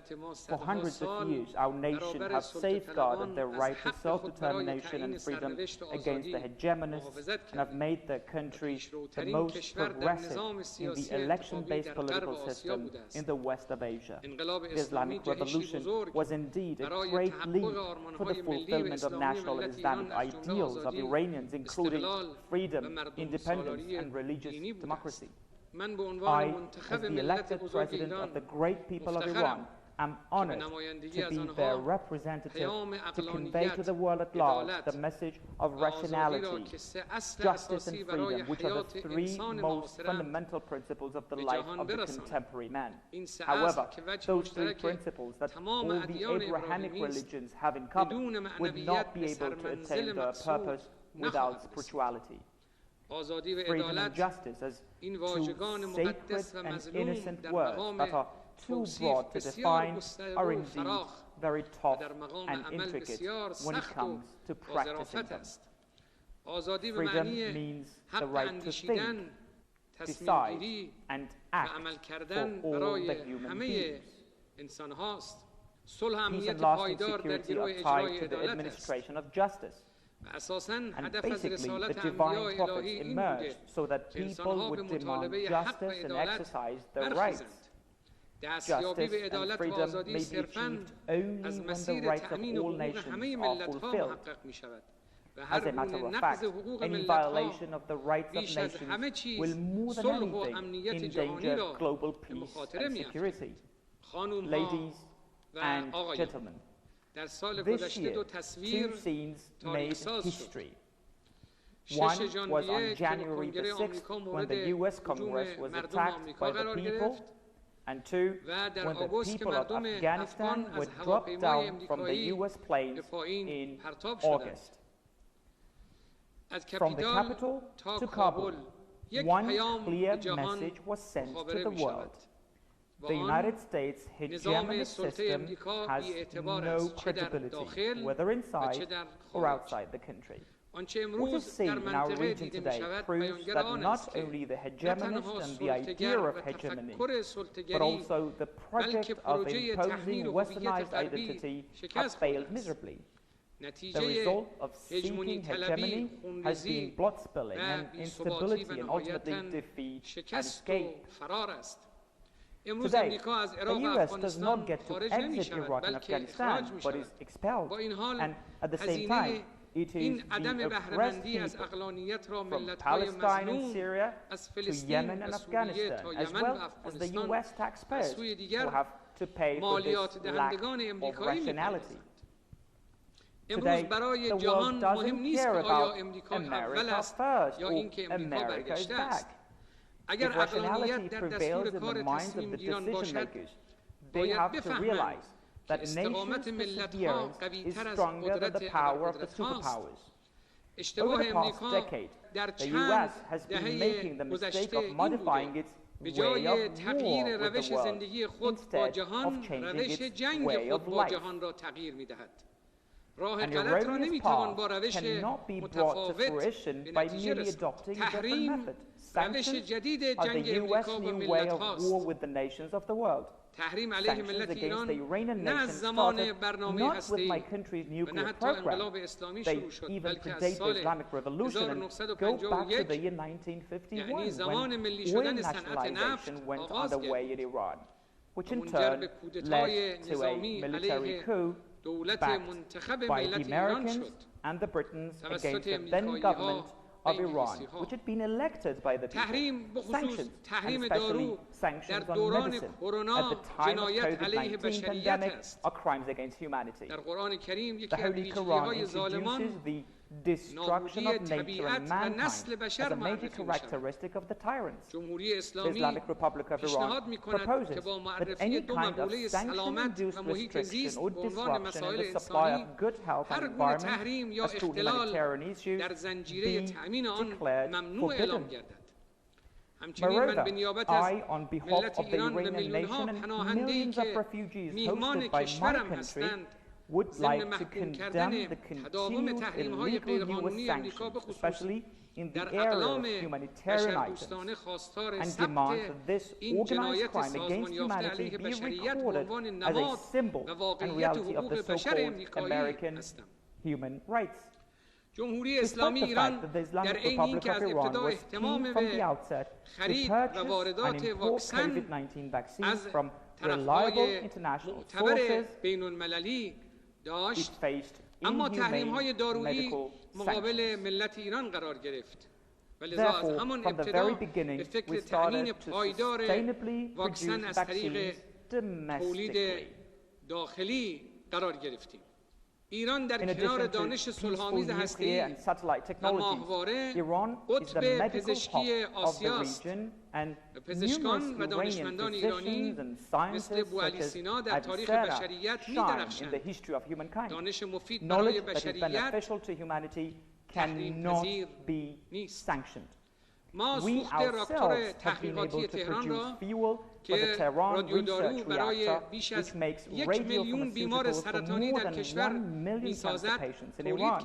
For hundreds of years, our nation has safeguarded their right to self-determination and freedom against the hegemonists and have made their country the most progressive in the election-based political system in the west of Asia. The Islamic Revolution was indeed a great leap for the fulfillment of national Islamic ideals of Iranians, including freedom, independence, and religious democracy. I, as the elected president of the great people of Iran, am honored to be their representative to convey to the world at large the message of rationality, justice, and freedom, which are the 3 most fundamental principles of the life of the contemporary man. However, those 3 principles that all the Abrahamic religions have in common would not be able to attain their purpose without spirituality. Freedom and justice as 2 sacred and innocent words that are too broad to define are indeed very tough and intricate when it comes to practicing them. Freedom means the right to think, decide, and act for all the human beings. Peace and lasting security are tied to the administration of justice. And basically, the divine prophets emerged so that people would demand justice and exercise their rights. Justice and freedom may be achieved only when the rights of all nations are fulfilled. As a matter of fact, any violation of the rights of nations will more than anything endanger global peace and security. Ladies and gentlemen, this year, 2 scenes made history. One was on January the 6th, when the US Congress was attacked by the people, and 2, when the people of Afghanistan were dropped down from the US planes in August. From the capital to Kabul, one clear message was sent to the world. The United States hegemonic system has no credibility, whether inside or outside the country. What is seen in our region today proves that not only the hegemonist and the idea of hegemony, but also the project of imposing westernized identity have failed miserably. The result of seeking hegemony has been blood spilling and instability and ultimately defeat and escape. Today, the US does not get to exit Iraq and Afghanistan, but is expelled. And at the same time, it is the oppressed people from Palestine and Syria to Yemen and Afghanistan, as well as the US taxpayers who have to pay for this lack of rationality. Today, the world doesn't care about America first or America is back. If rationality prevails in the minds of the decision makers, they have to realize that a nation's perseverance is stronger than the power of the superpowers. Over the past decade, the US has been making the mistake of modifying its way of war with the world instead of changing its way of life. An erroneous path cannot be brought to fruition by merely adopting a different method. Sanctions are the US new way of war with the nations of the world. Sanctions against the Iranian nation started not with my country's nuclear program. They even predate the Islamic Revolution and go back to the year 1951 when oil nationalization went underway in Iran, which in turn led to a military coup backed by the Americans and the Britons against the then government of Iran, which had been elected by the people. Sanctions, and especially sanctions on medicine at the time of COVID-19 pandemic, are crimes against humanity. The Holy Quran introduces the destruction of nature and mankind as a major characteristic of the tyrants. The Islamic Republic of Iran proposes that any kind of sanction-induced restriction or disruption in the supply of good health and environment as to humanitarian issues be declared forbidden. Moreover, I, on behalf of the Iranian nation and millions of refugees hosted by my country, would like to condemn the continued illegal US sanctions, especially in the area of humanitarian items, and demand that this organized crime against humanity be recorded as a symbol and reality of the so-called American human rights. Despite the fact that the Islamic Republic of Iran was keen from the outset to purchase and import COVID-19 vaccines from reliable international sources, it faced inhumane medical sanctions. Therefore, from the very beginning, we started to sustainably produce vaccines domestically. In addition to peaceful nuclear and satellite technologies, Iran is the medical hub of the region, and numerous Iranian physicians and scientists such as Avicenna shine in the history of humankind. Knowledge that is beneficial to humanity cannot be sanctioned. We ourselves have been able to produce fuel for the Tehran research reactor, which makes radiopharmaceuticals for more than 1 million cancer patients in Iran.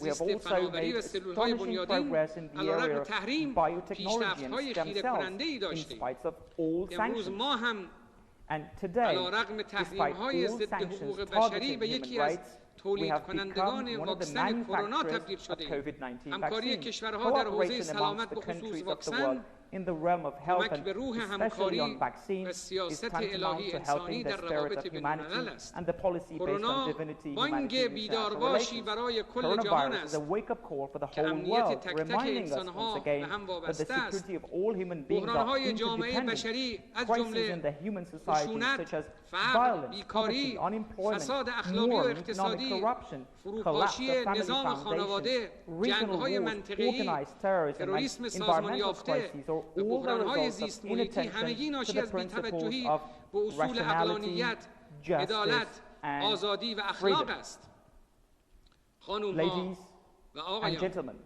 We have also made astonishing progress in the area of biotechnology and stem cells, in spite of all sanctions. And today, despite all sanctions targeting human rights, we have become one of the manufacturers of COVID-19 vaccines. Cooperation amongst the countries of the world in the realm of health, and especially on vaccines, is tantamount to helping the spirit of humanity and the policy based on divinity, humanity, and international relations. Coronavirus is a wake-up call for the whole world, reminding us once again that the security of all human beings are interdependent. Crises in the human society, such as violence, poverty, unemployment, war, economic corruption, collapse of family foundations, regional wars, organized terrorism, and environmental crises are all the results of inattention to the principles of rationality, justice, and freedom. Ladies and gentlemen,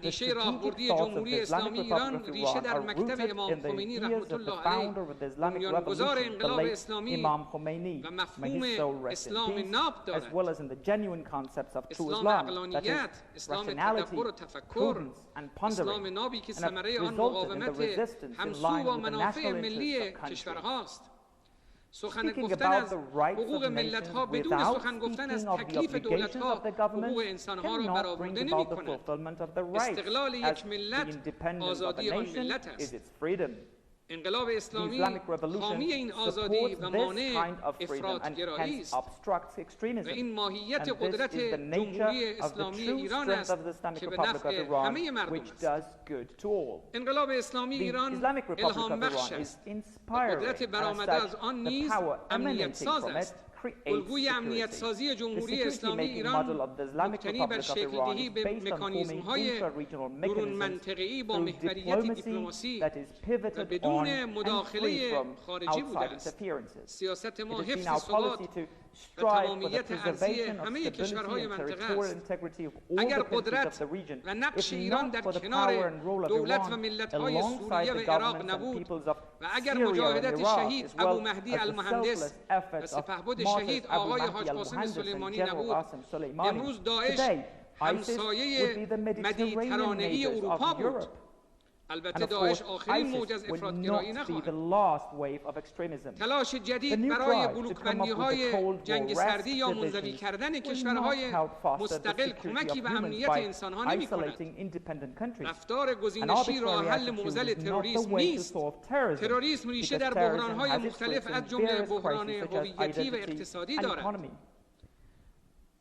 the strategic thoughts of the Islamic Republic of Iran are rooted in the ideas of the founder of the Islamic Revolution, the late Imam Khomeini, may his soul rest in peace, as well as in the genuine concepts of true Islam, that is, rationality, prudence, and pondering, and have resulted in the resistance in line with the national interests of countries. Speaking about the rights of nations without speaking of the obligations of the government cannot bring about the fulfillment of the rights, as the independence of a nation is its freedom. The Islamic Revolution supports this kind of freedom and hence obstructs extremism. And this is the nature of the true strength of the Islamic Republic of Iran, which does good to all. The Islamic Republic of Iran is inspiring, and as such, the power emanating from it creates security. The security-making model of the Islamic Republic of Iran is based on forming intra-regional mechanisms through diplomacy that is pivoted on and free from outside interferences. It has been our policy to strive for the preservation of stability and territorial integrity of all the countries of the region, if not for the power and role of Iran alongside the governments and peoples of Syria and Iraq, as well as the selfless efforts of martyrs Abu Mahdi al-Muhandis and General Qasem Soleimani. Today, ISIS would be the Mediterranean neighbors of Europe. And of course, ISIS will not be the last wave of extremism. The new drive to come up with the Cold War divisions will not help foster the security of humans by isolating independent countries. An arbitrary attitude is not the way to solve terrorism, because terrorism has its roots in various crises such as identity and economy.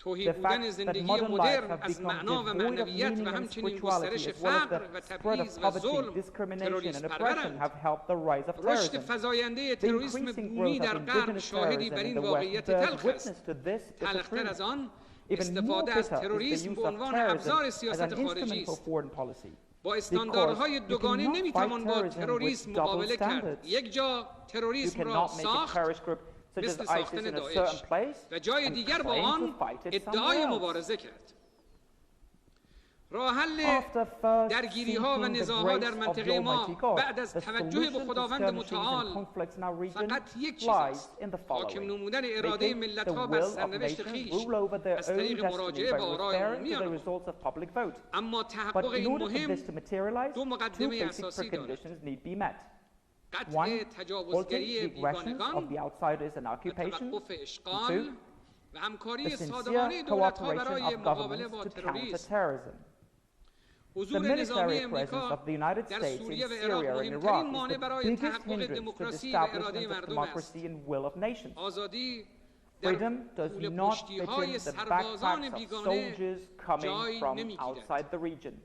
The fact that modern life have become devoid of meaning and spirituality, as well as the spread of poverty, discrimination and oppression, have helped the rise of terrorism. The increasing growth of indigenous terrorism in the West bears witness to this bitter truth. Even more bitter is the use of terrorism as an instrument for foreign policy. Because you cannot fight terrorism with double standards. You cannot make a terrorist group such as ISIS in a certain place and claim to fight it somewhere else. After first seeking the grace of the Almighty God, the solution to skirmishes and conflicts in our region lies in the following: making the will of nations rule over their own destiny by referring to the results of public vote. But in order for this to materialize, two basic preconditions need be met. One, halting the aggressions of the outsiders and occupation. And two, the sincere cooperation of governments to counter terrorism. The military presence of the United States in Syria and Iraq is the biggest hindrance to the establishment of democracy and will of nations. Freedom does not fit in the backpacks of soldiers coming from outside the region.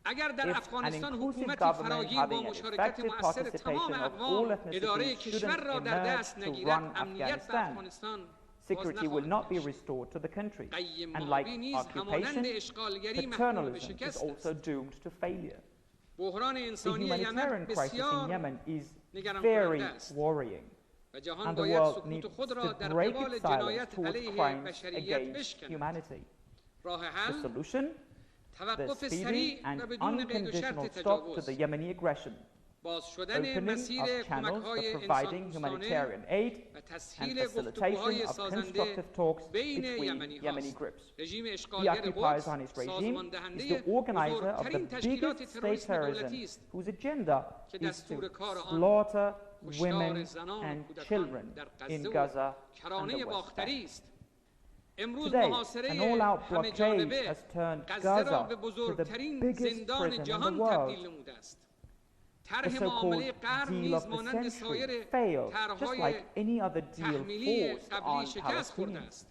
If an inclusive government having an effective participation of all ethnicities shouldn't emerge to run Afghanistan, security will not be restored to the country. And like occupation, paternalism is also doomed to failure. The humanitarian crisis in Yemen is very worrying, and the world needs to break its silence towards crimes against humanity. The solution? The speedy and unconditional stop to the Yemeni aggression, opening of channels for providing humanitarian aid, and facilitation of constructive talks between Yemeni groups. The occupier Zionist regime is the organizer of the biggest state terrorism, whose agenda is to slaughter women and children in Gaza and the West Bank. Today, an all-out blockade has turned Gaza to the biggest prison in the world. The so-called deal of the century failed, just like any other deal forced on Palestinians.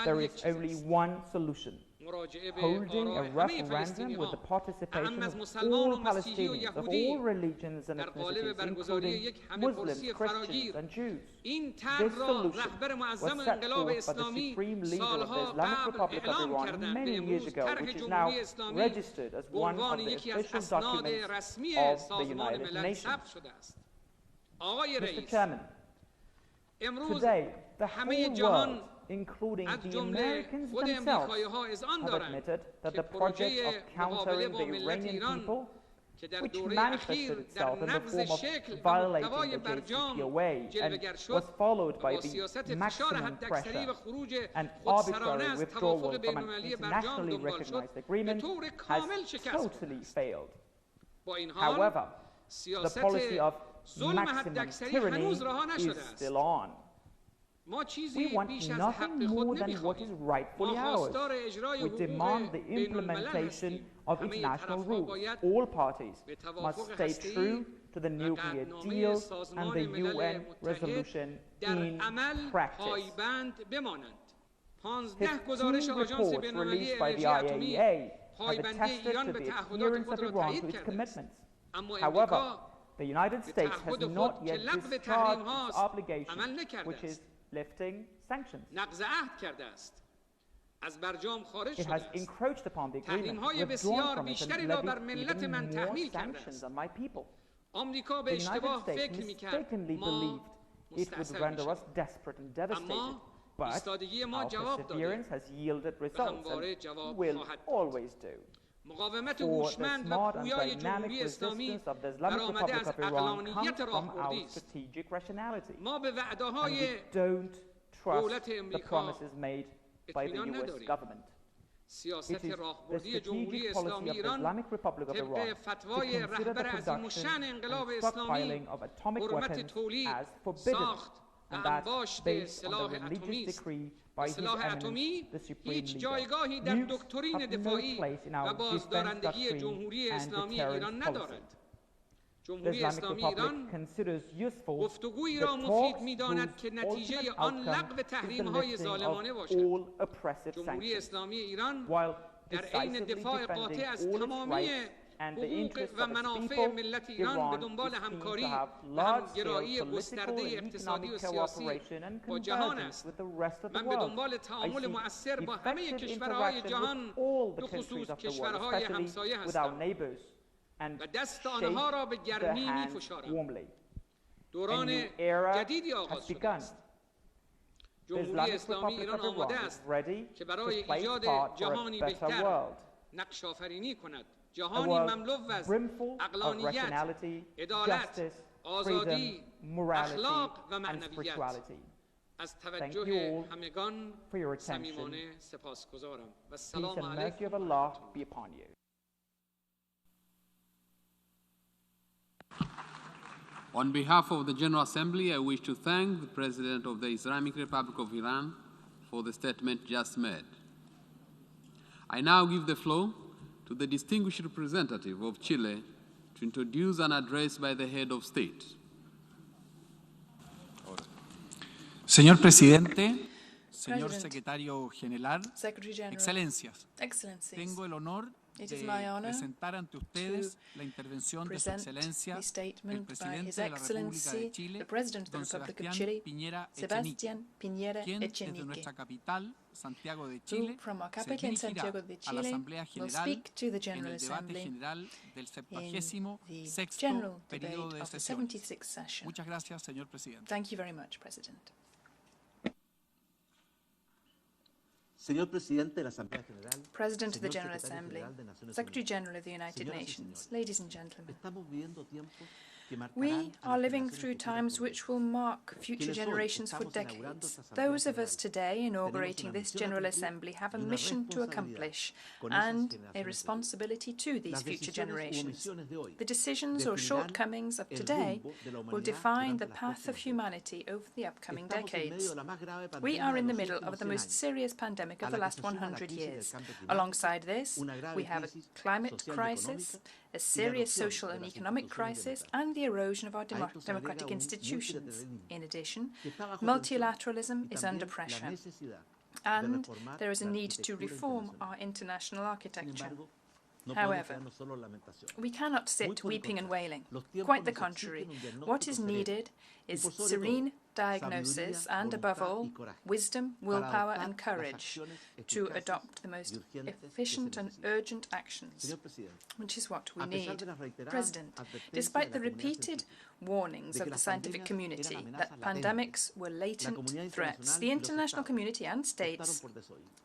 There is only one solution: holding a referendum with the participation of all Palestinians of all religions and ethnicities, including Muslims, Christians and Jews. This solution was set forth by the supreme leader of the Islamic Republic of Iran many years ago, which is now registered as one of the official documents of the United Nations. Mr. Chairman, today the whole world, including the Americans themselves, have admitted that the project of countering the Iranian people, which manifested itself in the form of violating the JCPOA and was followed by the maximum pressure and arbitrary withdrawal from an internationally recognized agreement, has totally failed. However, the policy of maximum tyranny is still on. We want nothing more than what is rightfully ours. We demand the implementation of international rules. All parties must stay true to the nuclear deal and the UN resolution in practice. 15 reports released by the IAEA have attested to the adherence of Iran to its commitments. However, the United States has not yet discharged its obligation, which is lifting sanctions. It has encroached upon the agreement, withdrawn from it, and levied even more sanctions on my people. The United States mistakenly believed it would render us desperate and devastated, but our perseverance has yielded results and will always do. For the smart and dynamic resistance of the Islamic Republic of Iran comes from our strategic rationality, and we don't trust the promises made by the US government. It is the strategic policy of the Islamic Republic of Iran to consider the production and stockpiling of atomic weapons as forbidden, and that based on the religious decree by His Eminence, the Supreme Leader. Nukes have no place in our defense doctrine and deterrence policy. The Islamic Republic considers useful the talks whose ultimate outcome is the lifting of all oppressive sanctions, while decisively defending all its rights and the interests of its people. Iran is keen to have large-scale political and economic cooperation and convergence with the rest of the world. I see effective interaction with all the countries of the world, especially with our neighbors, and shake their hands warmly. A new era has begun. The Islamic Republic of Iran is ready to play its part for a better world. A world brimful of rationality, justice, freedom, morality, and spirituality. Thank you all for your attention. Peace and mercy of Allah be upon you. On behalf of the General Assembly, I wish to thank the President of the Islamic Republic of Iran for the statement just made. I now give the floor to the distinguished representative of Chile to introduce an address by the head of state. Señor Presidente, señor Secretario General, Excelencias, tengo el honor de presentar ante ustedes la intervención de Su Excelencia, el Presidente de la República de Chile, don Sebastián Piñera Echenique, quien desde nuestra capital, Santiago de Chile, se dirigirá a la Asamblea General en el debate general del 76º periodo de sesiones. Muchas gracias, señor Presidente. Thank you very much, President. Señor Presidente de la Asamblea General, President of the General Assembly, Secretary General of the United Nations, ladies and gentlemen, we are living through times which will mark future generations for decades. Those of us today inaugurating this General Assembly have a mission to accomplish and a responsibility to these future generations. The decisions or shortcomings of today will define the path of humanity over the upcoming decades. We are in the middle of the most serious pandemic of the last 100 years. Alongside this, we have a climate crisis, a serious social and economic crisis, and the erosion of our democratic institutions. In addition, multilateralism is under pressure, and there is a need to reform our international architecture. However, we cannot sit weeping and wailing. Quite the contrary. What is needed is serene diagnosis and, above all, wisdom, willpower and courage to adopt the most efficient and urgent actions, which is what we need. President, despite the repeated warnings of the scientific community that pandemics were latent threats, the international community and states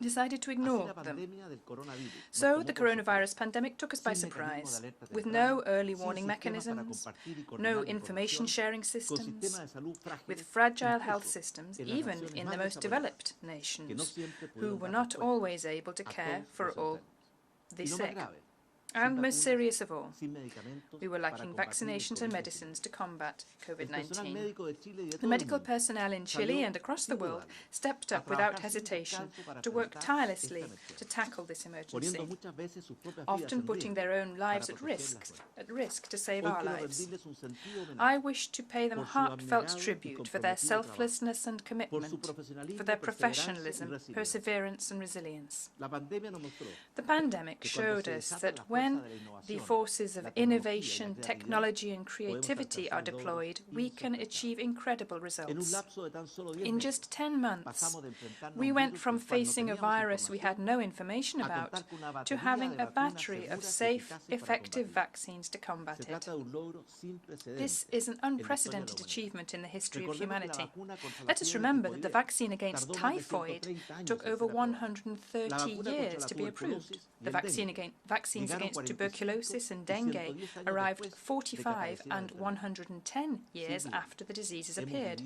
decided to ignore them. So the coronavirus pandemic took us by surprise, with no early warning mechanisms, no information sharing systems, with fragile health systems, even in the most developed nations, who were not always able to care for all the sick. And most serious of all, we were lacking vaccinations and medicines to combat COVID-19. The medical personnel in Chile and across the world stepped up without hesitation to work tirelessly to tackle this emergency, often putting their own lives at risk to save our lives. I wish to pay them heartfelt tribute for their selflessness and commitment, for their professionalism, perseverance and resilience. The pandemic showed us that when the forces of innovation, technology and creativity are deployed, we can achieve incredible results. In just 10 months, we went from facing a virus we had no information about to having a battery of safe, effective vaccines to combat it. This is an unprecedented achievement in the history of humanity. Let us remember that the vaccine against typhoid took over 130 years to be approved. The vaccines against tuberculosis and dengue arrived 45 and 110 years after the diseases appeared.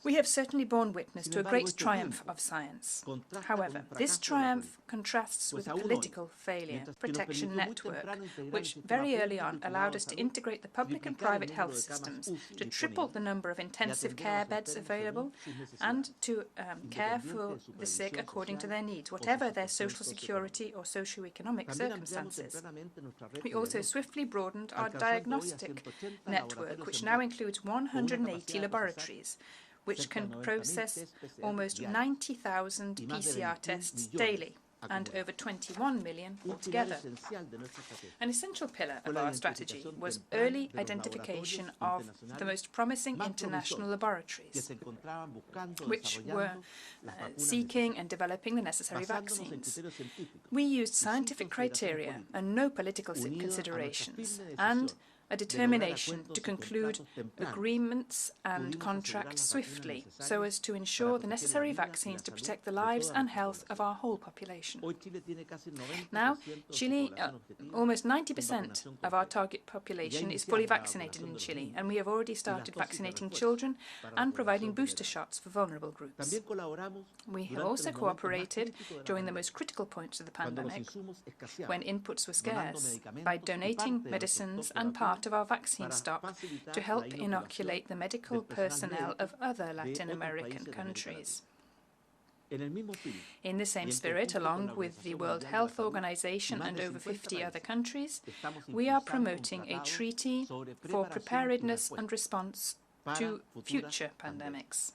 We have certainly borne witness to a great triumph of science. However, this triumph contrasts with a political failure, Protection Network, which very early on allowed us to integrate the public and private health systems, to triple the number of intensive care beds available, and to care for the sick according to their needs, whatever their social security or socio-economic circumstances. We also swiftly broadened our diagnostic network, which now includes 180 laboratories, which can process almost 90,000 PCR tests daily, and over 21 million altogether. An essential pillar of our strategy was early identification of the most promising international laboratories, which were seeking and developing the necessary vaccines. We used scientific criteria and no political considerations, and a determination to conclude agreements and contracts swiftly so as to ensure the necessary vaccines to protect the lives and health of our whole population. Now, Chile, almost 90% of our target population is fully vaccinated in Chile, and we have already started vaccinating children and providing booster shots for vulnerable groups. We have also cooperated during the most critical points of the pandemic, when inputs were scarce, by donating medicines and part of our vaccine stock to help inoculate the medical personnel of other Latin American countries. In the same spirit, along with the World Health Organization and over 50 other countries, we are promoting a treaty for preparedness and response to future pandemics.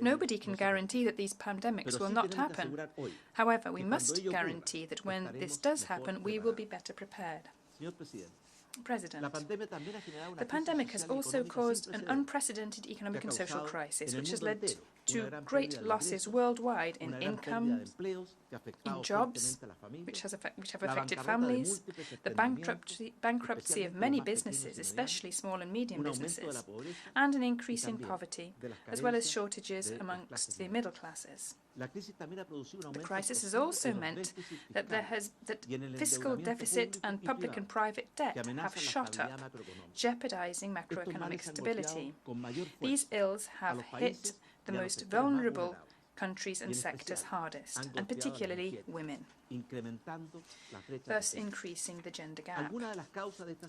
Nobody can guarantee that these pandemics will not happen. However, we must guarantee that when this does happen, we will be better prepared. President, the pandemic has also caused an unprecedented economic and social crisis, which has led to great losses worldwide in income, in jobs, which have affected families, the bankruptcy of many businesses, especially small and medium businesses, and an increase in poverty, as well as shortages amongst the middle classes. The crisis has also meant that fiscal deficit and public and private debt have shot up, jeopardizing macroeconomic stability. These ills have hit the most vulnerable countries and sectors hardest, and particularly women, thus increasing the gender gap.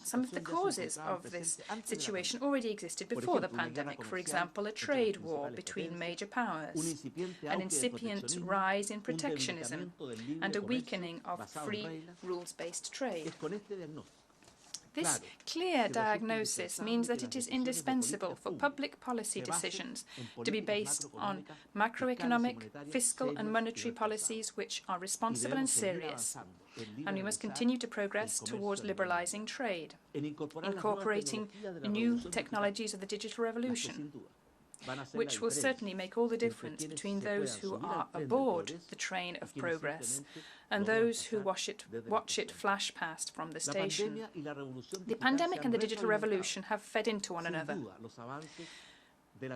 Some of the causes of this situation already existed before the pandemic, for example, a trade war between major powers, an incipient rise in protectionism, and a weakening of free rules-based trade. This clear diagnosis means that it is indispensable for public policy decisions to be based on macroeconomic, fiscal and monetary policies which are responsible and serious, and we must continue to progress towards liberalizing trade, incorporating new technologies of the digital revolution, which will certainly make all the difference between those who are aboard the train of progress and those who watch it flash past from the station. The pandemic and the digital revolution have fed into one another.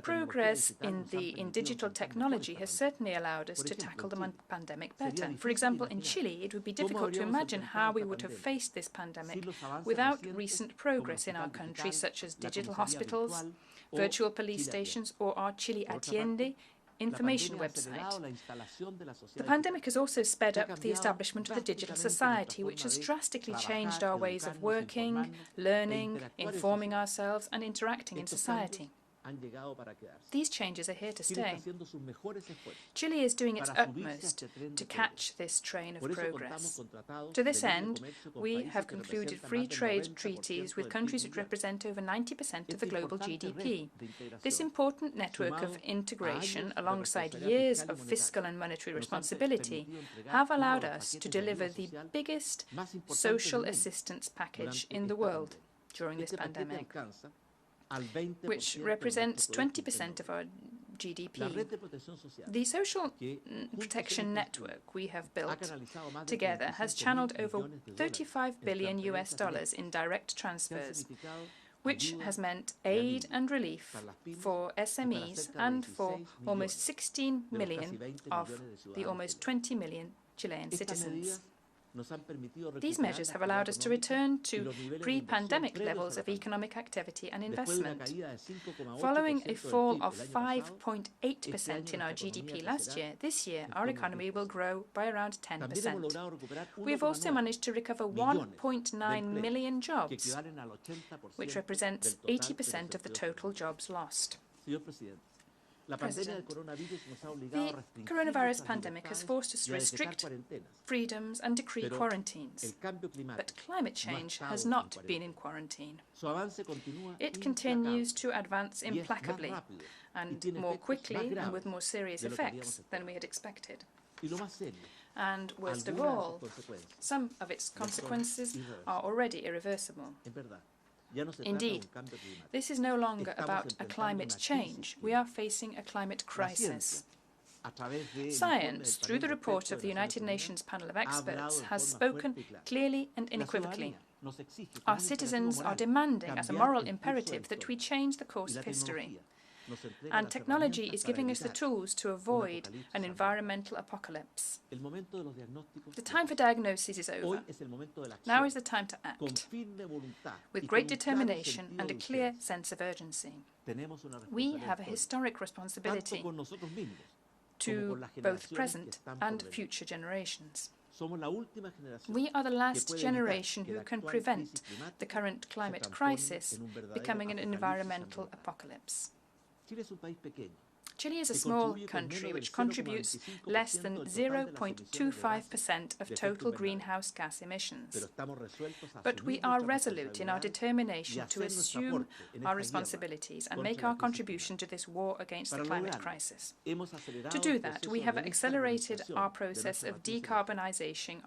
Progress in digital technology has certainly allowed us to tackle the pandemic better. For example, in Chile, it would be difficult to imagine how we would have faced this pandemic without recent progress in our country, such as digital hospitals, virtual police stations, or our Chile Atiende information website. The pandemic has also sped up the establishment of the digital society, which has drastically changed our ways of working, learning, informing ourselves, and interacting in society. These changes are here to stay. Chile is doing its utmost to catch this train of progress. To this end, we have concluded free trade treaties with countries which represent over 90% of the global GDP. This important network of integration, alongside years of fiscal and monetary responsibility, have allowed us to deliver the biggest social assistance package in the world during this pandemic, which represents 20% of our GDP. The social protection network we have built together has channeled over $35 billion in direct transfers, which has meant aid and relief for SMEs and for almost 16 million of the almost 20 million Chilean citizens. These measures have allowed us to return to pre-pandemic levels of economic activity and investment. Following a fall of 5.8% in our GDP last year, this year our economy will grow by around 10%. We have also managed to recover 1.9 million jobs, which represents 80% of the total jobs lost. President, the coronavirus pandemic has forced us to restrict freedoms and decree quarantines, but climate change has not been in quarantine. It continues to advance implacably and more quickly and with more serious effects than we had expected. And worst of all, some of its consequences are already irreversible. Indeed, this is no longer about a climate change. We are facing a climate crisis. Science, through the report of the United Nations panel of experts, has spoken clearly and unequivocally. Our citizens are demanding as a moral imperative that we change the course of history. And technology is giving us the tools to avoid an environmental apocalypse. The time for diagnosis is over. Now is the time to act, with great determination and a clear sense of urgency. We have a historic responsibility to both present and future generations. We are the last generation who can prevent the current climate crisis becoming an environmental apocalypse. Chile is a small country which contributes less than 0.25% of total greenhouse gas emissions. But we are resolute in our determination to assume our responsibilities and make our contribution to this war against the climate crisis. To do that, we have accelerated our process of decarbonizing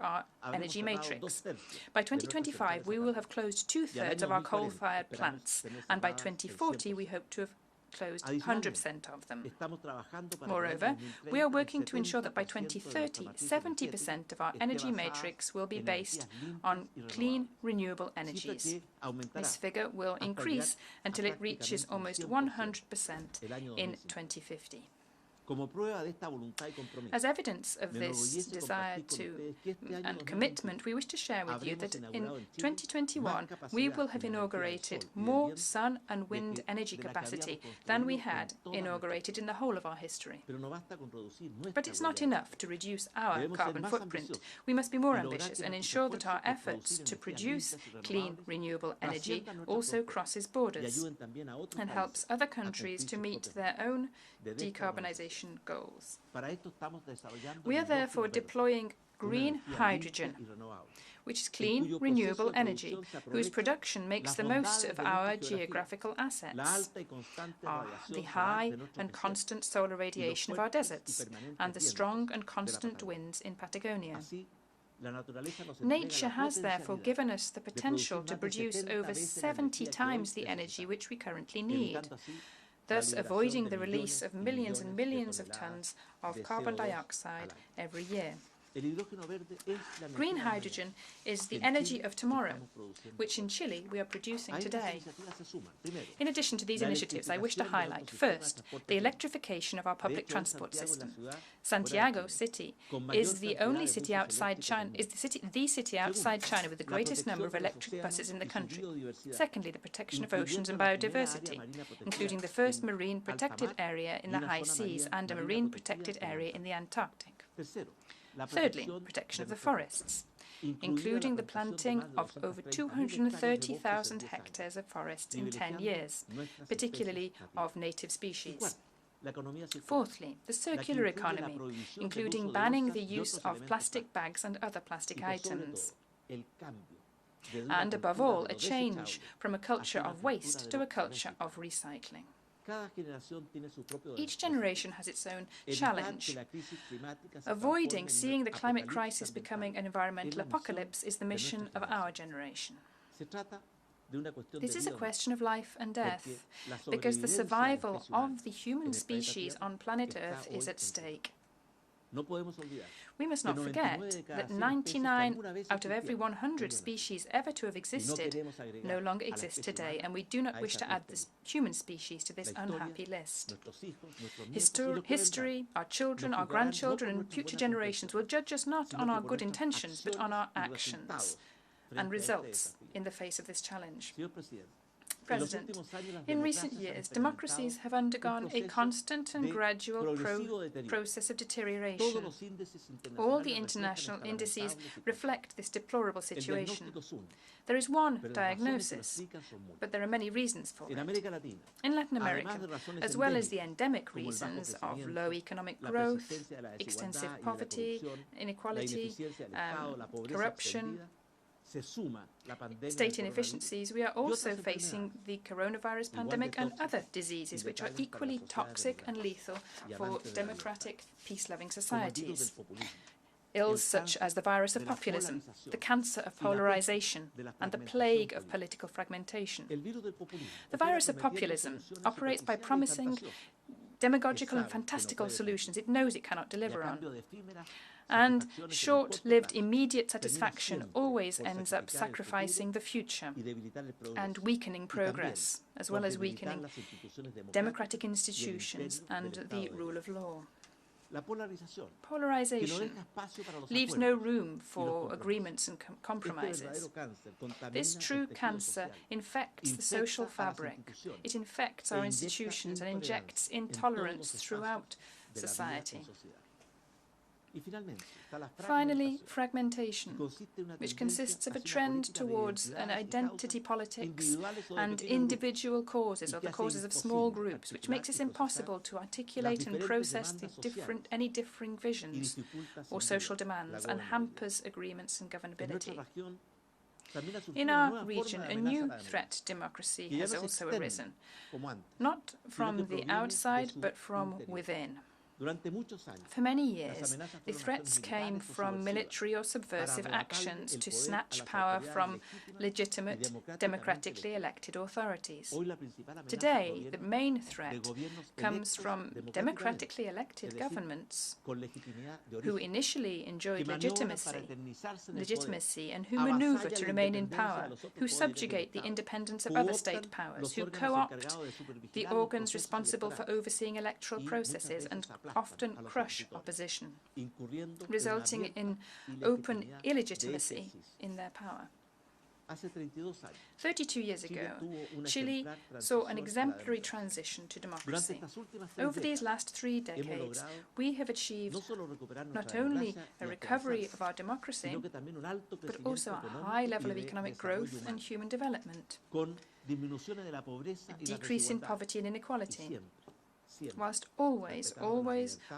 our energy matrix. By 2025, we will have closed 2/3 of our coal-fired plants, and by 2040, we hope to have closed 100% of them. Moreover, we are working to ensure that by 2030, 70% of our energy matrix will be based on clean, renewable energies. This figure will increase until it reaches almost 100% in 2050. As evidence of this desire and commitment, we wish to share with you that in 2021 we will have inaugurated more sun and wind energy capacity than we had inaugurated in the whole of our history. But it's not enough to reduce our carbon footprint. We must be more ambitious and ensure that our efforts to produce clean, renewable energy also crosses borders and helps other countries to meet their own decarbonization goals. We are therefore deploying green hydrogen, which is clean, renewable energy, whose production makes the most of our geographical assets, the high and constant solar radiation of our deserts, and the strong and constant winds in Patagonia. Nature has therefore given us the potential to produce over 70 times the energy which we currently need, thus avoiding the release of millions and millions of tons of carbon dioxide every year. Green hydrogen is the energy of tomorrow, which in Chile we are producing today. In addition to these initiatives, I wish to highlight, first, the electrification of our public transport system. Santiago City is the only city outside China, the city outside China with the greatest number of electric buses in the country. Secondly, the protection of oceans and biodiversity, including the first marine protected area in the high seas and a marine protected area in the Antarctic. Thirdly, protection of the forests, including the planting of over 230,000 hectares of forests in 10 years, particularly of native species. Fourthly, the circular economy, including banning the use of plastic bags and other plastic items. And above all, a change from a culture of waste to a culture of recycling. Each generation has its own challenge. Avoiding seeing the climate crisis becoming an environmental apocalypse is the mission of our generation. This is a question of life and death, because the survival of the human species on planet Earth is at stake. We must not forget that 99 out of every 100 species ever to have existed no longer exist today, and we do not wish to add this human species to this unhappy list. History, our children, our grandchildren, and future generations will judge us not on our good intentions, but on our actions and results in the face of this challenge. President, in recent years, democracies have undergone a constant and gradual process of deterioration. All the international indices reflect this deplorable situation. There is one diagnosis, but there are many reasons for it. In Latin America, as well as the endemic reasons of low economic growth, extensive poverty, inequality, corruption, state inefficiencies, we are also facing the coronavirus pandemic and other diseases which are equally toxic and lethal for democratic, peace-loving societies. Ills such as the virus of populism, the cancer of polarization, and the plague of political fragmentation. The virus of populism operates by promising demagogical and fantastical solutions it knows it cannot deliver on. And short-lived immediate satisfaction always ends up sacrificing the future and weakening progress, as well as weakening democratic institutions and the rule of law. Polarization leaves no room for agreements and compromises. This true cancer infects the social fabric. It infects our institutions and injects intolerance throughout society. Finally, fragmentation, which consists of a trend towards an identity politics and individual causes, or the causes of small groups, which makes it impossible to articulate and process any differing visions or social demands and hampers agreements and governability. In our region, a new threat to democracy has also arisen, not from the outside, but from within. For many years, the threats came from military or subversive actions to snatch power from legitimate, democratically elected authorities. Today, the main threat comes from democratically elected governments who initially enjoyed legitimacy and who maneuver to remain in power, who subjugate the independence of other state powers, who co-opt the organs responsible for overseeing electoral processes and often crush opposition, resulting in open illegitimacy in their power. 32 years ago, Chile saw an exemplary transition to democracy. Over these last 3 decades, we have achieved not only a recovery of our democracy, but also a high level of economic growth and human development, a decrease in poverty and inequality, whilst always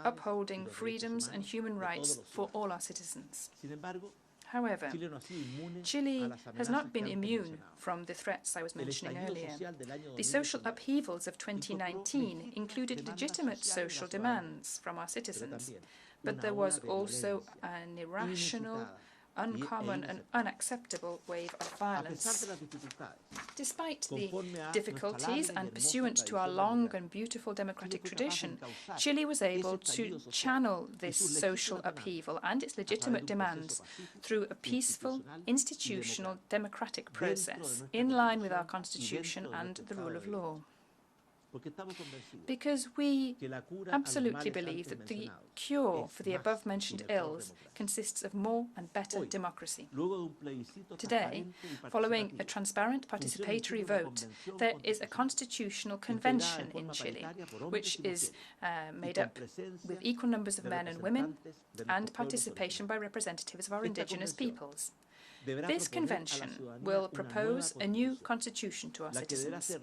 upholding freedoms and human rights for all our citizens. However, Chile has not been immune from the threats I was mentioning earlier. The social upheavals of 2019 included legitimate social demands from our citizens, but there was also an irrational, uncommon and unacceptable wave of violence. Despite the difficulties and pursuant to our long and beautiful democratic tradition, Chile was able to channel this social upheaval and its legitimate demands through a peaceful, institutional, democratic process in line with our constitution and the rule of law. Because we absolutely believe that the cure for the above-mentioned ills consists of more and better democracy. Today, following a transparent participatory vote, there is a constitutional convention in Chile, which is made up with equal numbers of men and women and participation by representatives of our indigenous peoples. This convention will propose a new constitution to our citizens.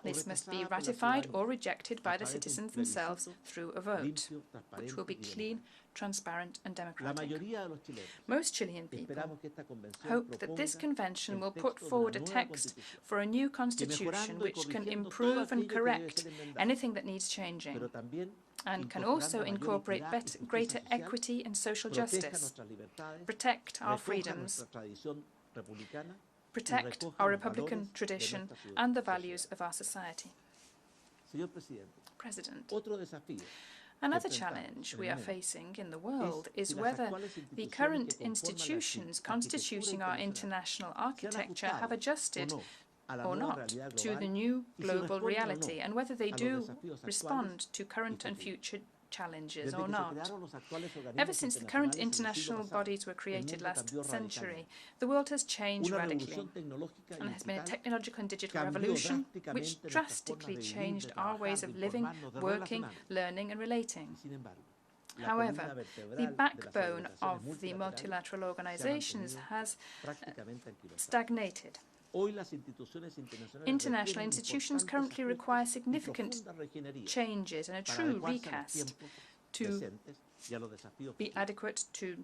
This must be ratified or rejected by the citizens themselves through a vote, which will be clean, transparent and democratic. Most Chilean people hope that this convention will put forward a text for a new constitution which can improve and correct anything that needs changing, and can also incorporate greater equity and social justice, protect our freedoms, protect our republican tradition and the values of our society. President, another challenge we are facing in the world is whether the current institutions constituting our international architecture have adjusted or not to the new global reality, and whether they do respond to current and future challenges or not. Ever since the current international bodies were created last century, the world has changed radically, and there has been a technological and digital revolution which drastically changed our ways of living, working, learning and relating. However, the backbone of the multilateral organizations has stagnated. International institutions currently require significant changes and a true recast to be adequate to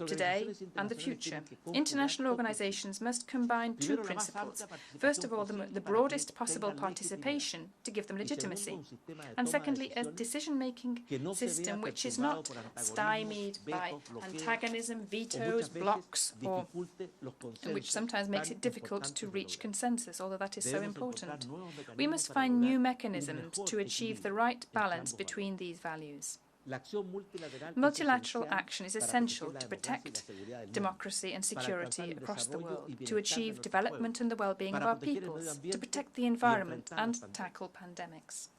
today and the future. International organizations must combine two principles. First of all, the broadest possible participation to give them legitimacy. And secondly, a decision-making system which is not stymied by antagonism, vetoes, blocks, or which sometimes makes it difficult to reach consensus, although that is so important. We must find new mechanisms to achieve the right balance between these values. Multilateral action is essential to protect democracy and security across the world, to achieve development and the well-being of our peoples, to protect the environment and tackle pandemics.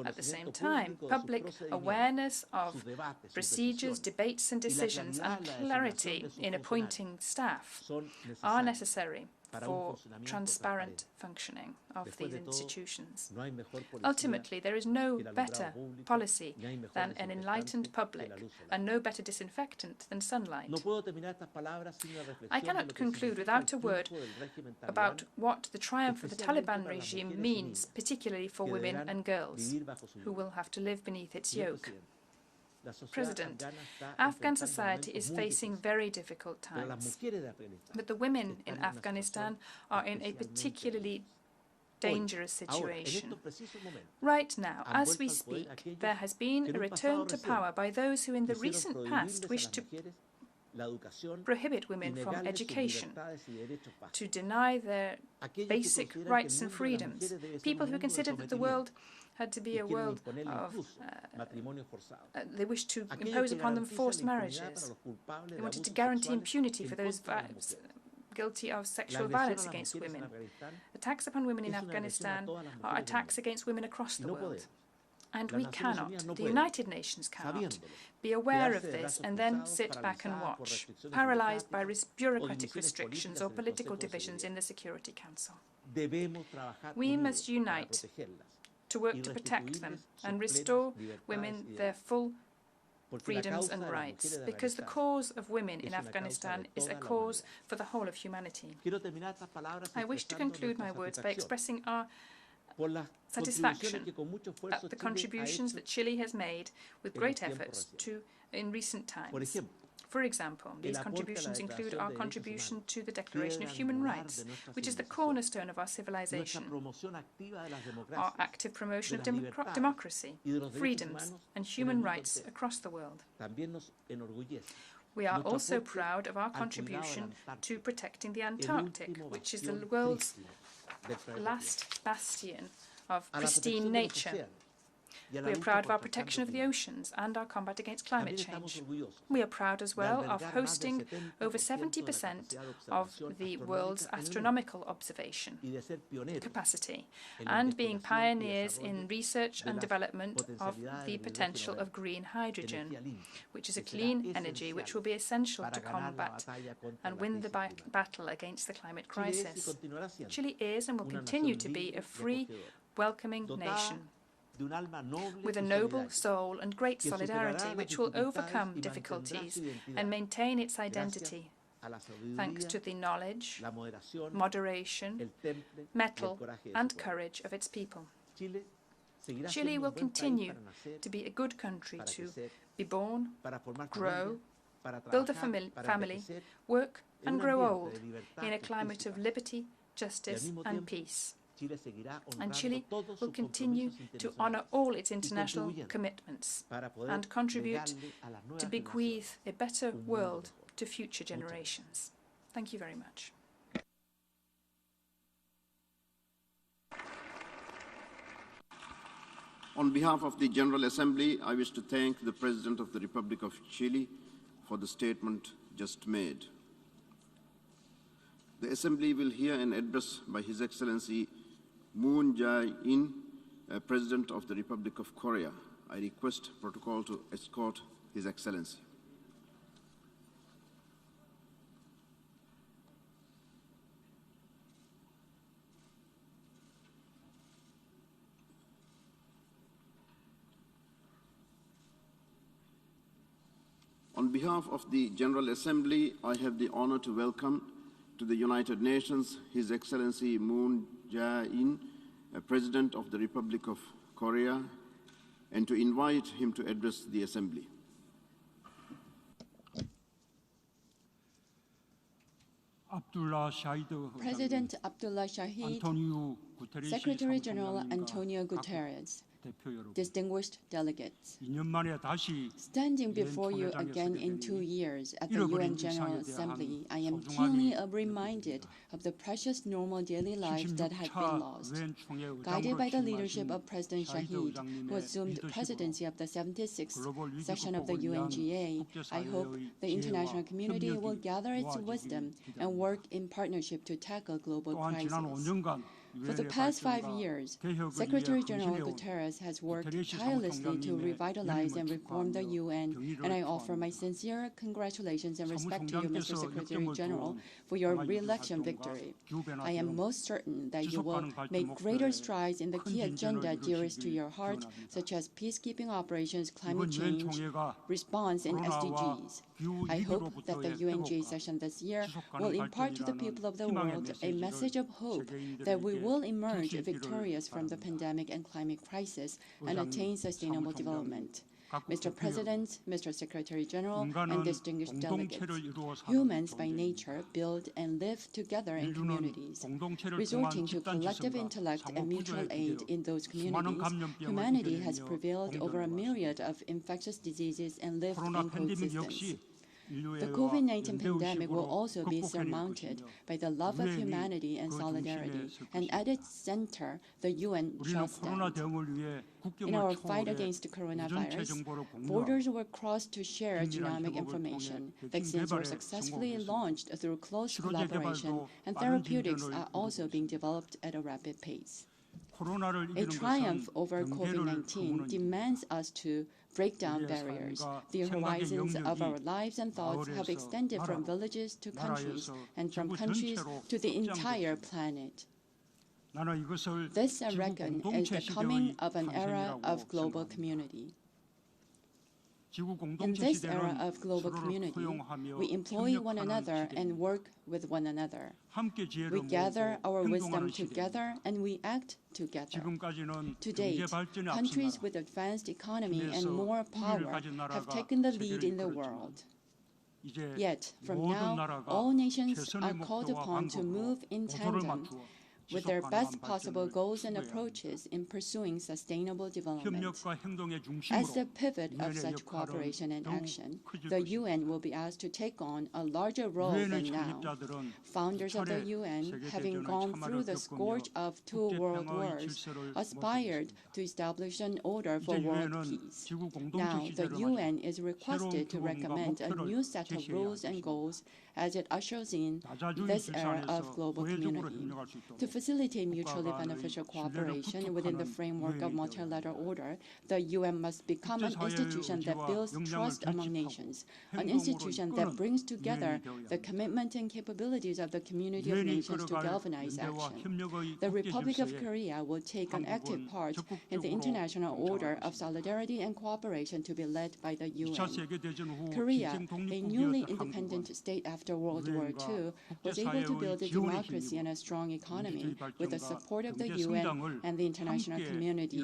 At the same time, public awareness of procedures, debates and decisions and clarity in appointing staff are necessary for transparent functioning of these institutions. Ultimately, there is no better policy than an enlightened public, and no better disinfectant than sunlight. I cannot conclude without a word about what the triumph of the Taliban regime means, particularly for women and girls, who will have to live beneath its yoke. President, Afghan society is facing very difficult times, but the women in Afghanistan are in a particularly dangerous situation. Right now, as we speak, there has been a return to power by those who in the recent past wished to prohibit women from education, to deny their basic rights and freedoms, people who considered that the world had to be a world of, they wished to impose upon them forced marriages. They wanted to guarantee impunity for those guilty of sexual violence against women. Attacks upon women in Afghanistan are attacks against women across the world. And we cannot, the United Nations cannot, be aware of this and then sit back and watch, paralyzed by bureaucratic restrictions or political divisions in the Security Council. We must unite to work to protect them and restore women their full freedoms and rights, because the cause of women in Afghanistan is a cause for the whole of humanity. I wish to conclude my words by expressing our satisfaction at the contributions that Chile has made with great efforts in recent times. For example, these contributions include our contribution to the Declaration of Human Rights, which is the cornerstone of our civilization, our active promotion of democracy, freedoms and human rights across the world. We are also proud of our contribution to protecting the Antarctic, which is the world's last bastion of pristine nature. We are proud of our protection of the oceans and our combat against climate change. We are proud as well of hosting over 70% of the world's astronomical observation capacity and being pioneers in research and development of the potential of green hydrogen, which is a clean energy which will be essential to combat and win the battle against the climate crisis. Chile is and will continue to be a free, welcoming nation with a noble soul and great solidarity, which will overcome difficulties and maintain its identity, thanks to the knowledge, moderation, mettle, and courage of its people. Chile will continue to be a good country to be born, grow, build a family, work, and grow old in a climate of liberty, justice, and peace. And Chile will continue to honor all its international commitments and contribute to bequeath a better world to future generations. Thank you very much. On behalf of the General Assembly, I wish to thank the President of the Republic of Chile for the statement just made. The Assembly will hear an address by His Excellency Moon Jae-in, President of the Republic of Korea. I request protocol to escort His Excellency. On behalf of the General Assembly, I have the honor to welcome to the United Nations His Excellency Moon Jae-in, President of the Republic of Korea, and to invite him to address the Assembly. President Abdullah Shahid, Secretary General Antonio Guterres, distinguished delegates, standing before you again in 2 years at the UN General Assembly, I am keenly reminded of the precious normal daily lives that had been lost. Guided by the leadership of President Shahid, who assumed presidency of the 76th session of the UNGA, I hope the international community will gather its wisdom and work in partnership to tackle global crises. For the past 5 years, Secretary General Guterres has worked tirelessly to revitalize and reform the UN, and I offer my sincere congratulations and respect to you, Mr. Secretary General, for your re-election victory. I am most certain that you will make greater strides in the key agenda dearest to your heart, such as peacekeeping operations, climate change, response, and SDGs. I hope that the UNGA session this year will impart to the people of the world a message of hope that we will emerge victorious from the pandemic and climate crisis and attain sustainable development. Mr. President, Mr. Secretary General, and distinguished delegates, humans by nature build and live together in communities. Resorting to collective intellect and mutual aid in those communities, humanity has prevailed over a myriad of infectious diseases and lived in coexistence. The COVID-19 pandemic will also be surmounted by the love of humanity and solidarity, and at its center, the UN shall stand. In our fight against the coronavirus, borders were crossed to share genomic information, vaccines were successfully launched through close collaboration, and therapeutics are also being developed at a rapid pace. A triumph over COVID-19 demands us to break down barriers. The horizons of our lives and thoughts have extended from villages to countries, and from countries to the entire planet. This, I reckon, is the coming of an era of global community. In this era of global community, we employ one another and work with one another. We gather our wisdom together and we act together. To date, countries with advanced economy and more power have taken the lead in the world. Yet, from now, all nations are called upon to move in tandem with their best possible goals and approaches in pursuing sustainable development. As the pivot of such cooperation and action, the UN will be asked to take on a larger role than now. Founders of the UN, having gone through the scourge of 2 world wars, aspired to establish an order for world peace. Now, the UN is requested to recommend a new set of rules and goals as it ushers in this era of global community. To facilitate mutually beneficial cooperation within the framework of multilateral order, the UN must become an institution that builds trust among nations, an institution that brings together the commitment and capabilities of the community of nations to galvanize action. The Republic of Korea will take an active part in the international order of solidarity and cooperation to be led by the UN. Korea, a newly independent state after World War II, was able to build a democracy and a strong economy with the support of the UN and the international community.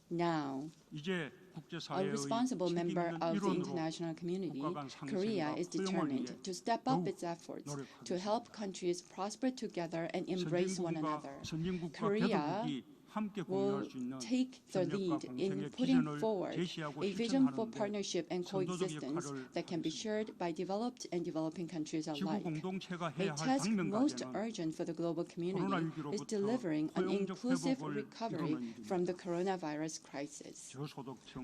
Now, a responsible member of the international community, Korea is determined to step up its efforts to help countries prosper together and embrace one another. Korea will take the lead in putting forward a vision for partnership and coexistence that can be shared by developed and developing countries alike. A task most urgent for the global community is delivering an inclusive recovery from the coronavirus crisis.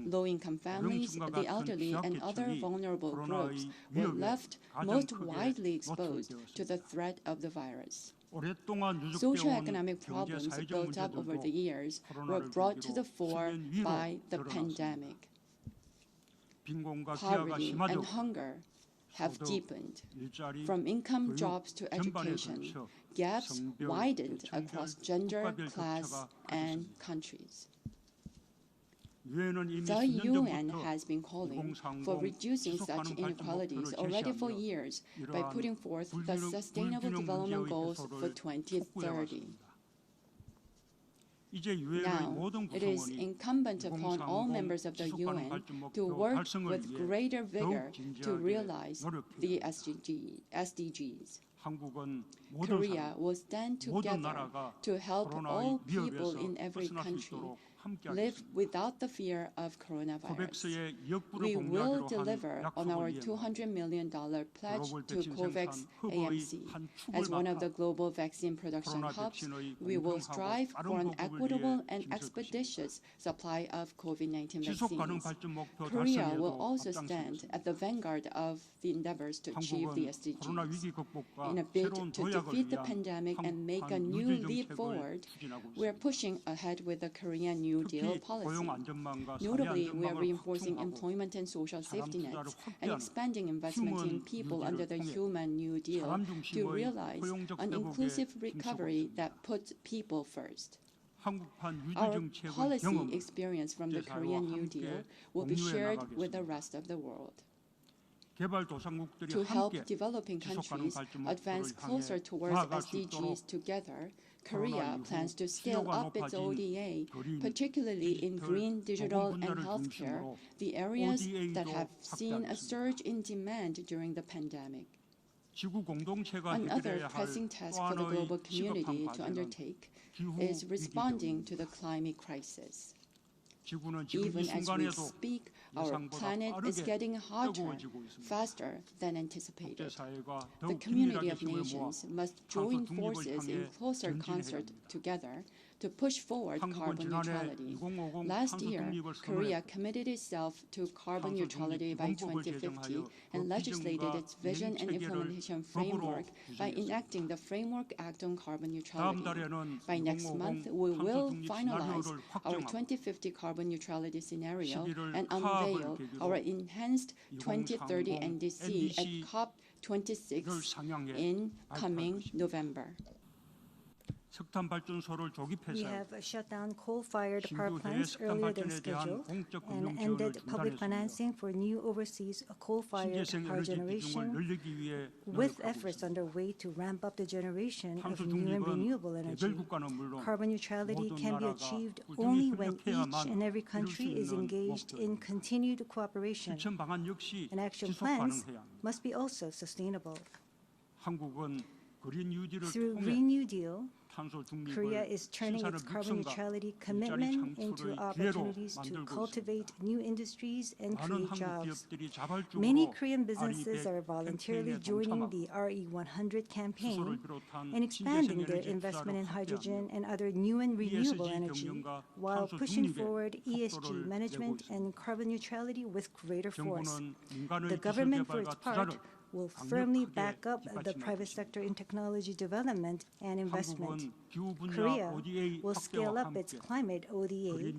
Low-income families, the elderly, and other vulnerable groups were left most widely exposed to the threat of the virus. Socioeconomic problems built up over the years were brought to the fore by the pandemic. Poverty and hunger have deepened. From income jobs to education, gaps widened across gender, class, and countries. The UN has been calling for reducing such inequalities already for years by putting forth the Sustainable Development Goals for 2030. Now, it is incumbent upon all members of the UN to work with greater vigor to realize the SDGs. Korea will stand together to help all people in every country live without the fear of coronavirus. We will deliver on our $200 million pledge to COVAX AMC. As one of the global vaccine production hubs, we will strive for an equitable and expeditious supply of COVID-19 vaccines. Korea will also stand at the vanguard of the endeavors to achieve the SDGs. In a bid to defeat the pandemic and make a new leap forward, we are pushing ahead with the Korean New Deal policy. Notably, we are reinforcing employment and social safety nets and expanding investment in people under the Human New Deal to realize an inclusive recovery that puts people first. Our policy experience from the Korean New Deal will be shared with the rest of the world. To help developing countries advance closer towards SDGs together, Korea plans to scale up its ODA, particularly in green, digital, and healthcare, the areas that have seen a surge in demand during the pandemic. Another pressing task for the global community to undertake is responding to the climate crisis. Even as we speak, our planet is getting hotter faster than anticipated. The community of nations must join forces in closer concert together to push forward carbon neutrality. Last year, Korea committed itself to carbon neutrality by 2050 and legislated its vision and implementation framework by enacting the Framework Act on Carbon Neutrality. By next month, we will finalize our 2050 carbon neutrality scenario and unveil our enhanced 2030 NDC at COP26 in coming November. We have shut down coal-fired power plants earlier than scheduled and ended public financing for new overseas coal-fired power generation, with efforts underway to ramp up the generation of new and renewable energy. Carbon neutrality can be achieved only when each and every country is engaged in continued cooperation, and action plans must be also sustainable. Through Green New Deal, Korea is turning its carbon neutrality commitment into opportunities to cultivate new industries and create jobs. Many Korean businesses are voluntarily joining the RE100 campaign and expanding their investment in hydrogen and other new and renewable energy, while pushing forward ESG management and carbon neutrality with greater force. The government, for its part, will firmly back up the private sector in technology development and investment. Korea will scale up its climate ODA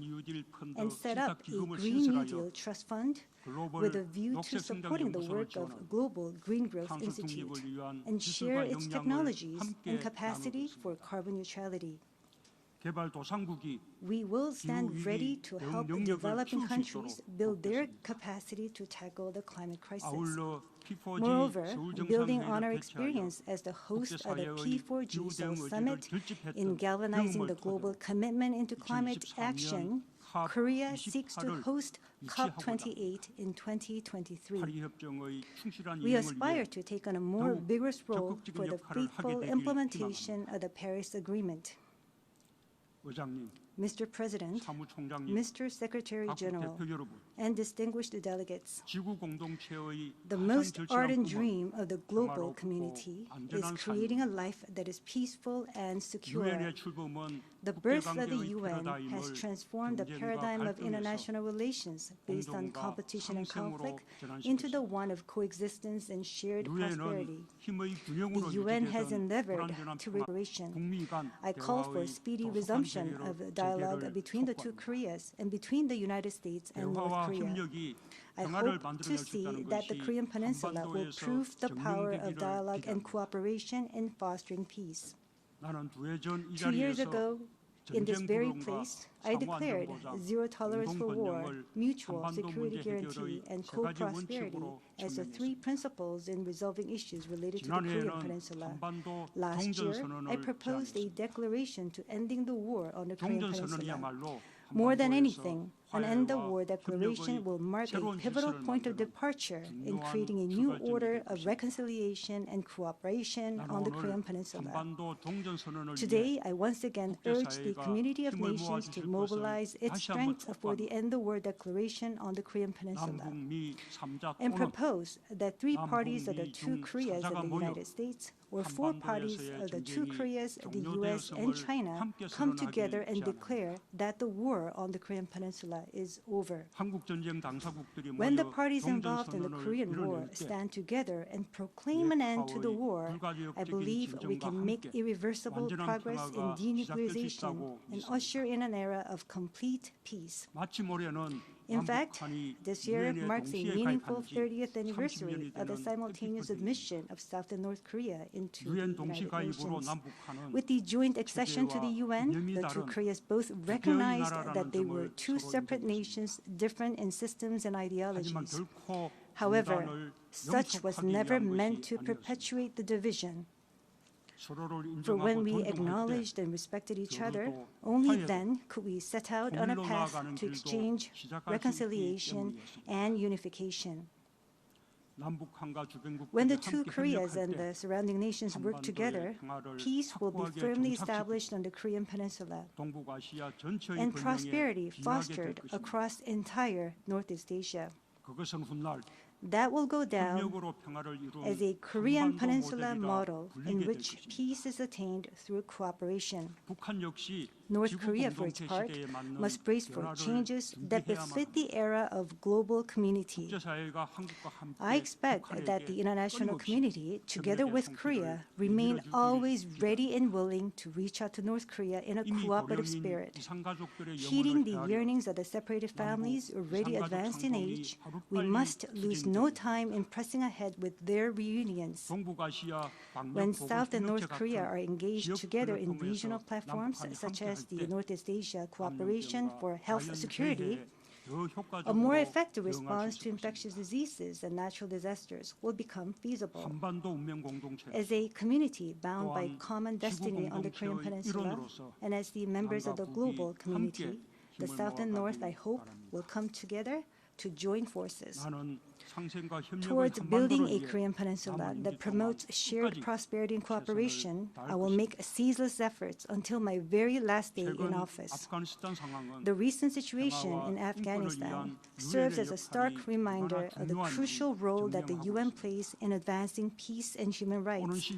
and set up a Green New Deal Trust Fund with a view to supporting the work of Global Green Growth Institute and share its technologies and capacity for carbon neutrality. We will stand ready to help developing countries build their capacity to tackle the climate crisis. Moreover, building on our experience as the host of the P4G Seoul Summit in galvanizing the global commitment into climate action, Korea seeks to host COP28 in 2023. We aspire to take on a more vigorous role for the faithful implementation of the Paris Agreement. Mr. President, Mr. Secretary General, and distinguished delegates, the most ardent dream of the global community is creating a life that is peaceful and secure. The birth of the UN has transformed the paradigm of international relations based on competition and conflict into the one of coexistence and shared prosperity. The UN has endeavored to reparation. I call for a speedy resumption of dialogue between the two Koreas and between the United States and North Korea. I hope to see that the Korean Peninsula will prove the power of dialogue and cooperation in fostering peace. 2 years ago, in this very place, I declared zero tolerance for war, mutual security guarantee, and co-prosperity as the three principles in resolving issues related to the Korean Peninsula. Last year, I proposed a declaration to ending the war on the Korean Peninsula. More than anything, an End the War declaration will mark a pivotal point of departure in creating a new order of reconciliation and cooperation on the Korean Peninsula. Today, I once again urge the community of nations to mobilize its strength for the End the War declaration on the Korean Peninsula and propose that three parties of the two Koreas of the United States or four parties of the two Koreas, the US and China, come together and declare that the war on the Korean Peninsula is over. When the parties involved in the Korean War stand together and proclaim an end to the war, I believe we can make irreversible progress in denuclearization and usher in an era of complete peace. In fact, this year marks a meaningful 30th anniversary of the simultaneous admission of South and North Korea into the United Nations. With the joint accession to the UN, the two Koreas both recognized that they were two separate nations, different in systems and ideologies. However, such was never meant to perpetuate the division. For when we acknowledged and respected each other, only then could we set out on a path to exchange, reconciliation, and unification. When the two Koreas and the surrounding nations work together, peace will be firmly established on the Korean Peninsula and prosperity fostered across entire Northeast Asia. That will go down as a Korean Peninsula model in which peace is attained through cooperation. North Korea, for its part, must brace for changes that befit the era of global community. I expect that the international community, together with Korea, remain always ready and willing to reach out to North Korea in a cooperative spirit. Heeding the yearnings of the separated families already advanced in age, we must lose no time in pressing ahead with their reunions. When South and North Korea are engaged together in regional platforms such as the Northeast Asia Cooperation for Health Security, a more effective response to infectious diseases and natural disasters will become feasible. As a community bound by common destiny on the Korean Peninsula, and as the members of the global community, the South and North, I hope, will come together to join forces towards building a Korean peninsula that promotes shared prosperity and cooperation. I will make ceaseless efforts until my very last day in office. The recent situation in Afghanistan serves as a stark reminder of the crucial role that the UN plays in advancing peace and human rights.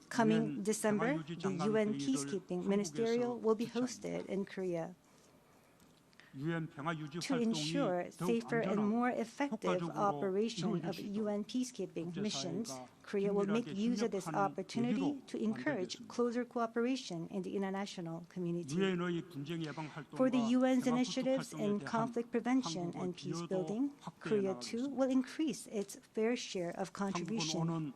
Coming December, the UN Peacekeeping Ministerial will be hosted in Korea. To ensure safer and more effective operation of UN peacekeeping missions, Korea will make use of this opportunity to encourage closer cooperation in the international community. For the UN's initiatives in conflict prevention and peace building, Korea too will increase its fair share of contribution.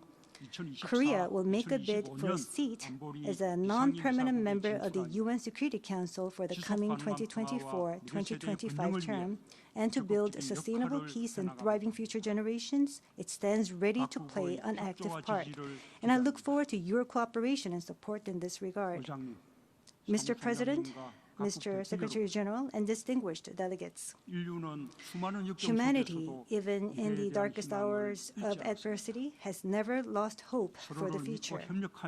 Korea will make a bid for a seat as a non-permanent member of the UN Security Council for the coming 2024-2025 term, and to build sustainable peace and thriving future generations, it stands ready to play an active part. And I look forward to your cooperation and support in this regard. Mr. President, Mr. Secretary General, and distinguished delegates. Humanity, even in the darkest hours of adversity, has never lost hope for the future.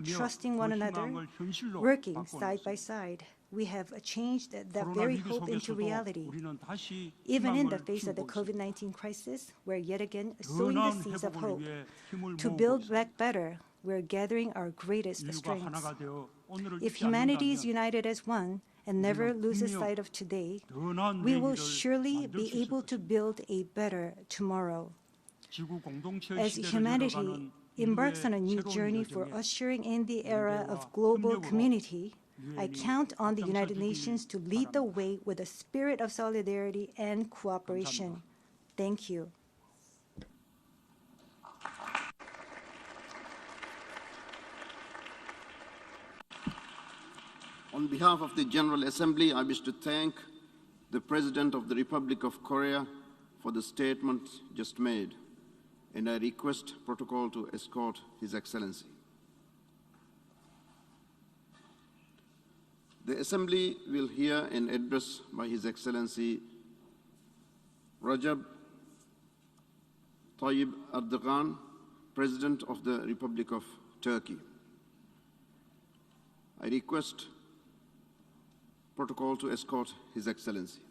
Trusting one another, working side by side, we have changed that very hope into reality. Even in the face of the COVID-19 crisis, we're yet again sowing the seeds of hope. To build back better, we're gathering our greatest strengths. If humanity is united as one, and never loses sight of today, we will surely be able to build a better tomorrow. As humanity embarks on a new journey for ushering in the era of global community, I count on the United Nations to lead the way with a spirit of solidarity and cooperation. Thank you. On behalf of the General Assembly, I wish to thank the President of the Republic of Korea for the statement just made, and I request protocol to escort His Excellency. The Assembly will hear an address by His Excellency Recep Tayyip Erdogan, President of the Republic of Turkey. I request protocol to escort His Excellency.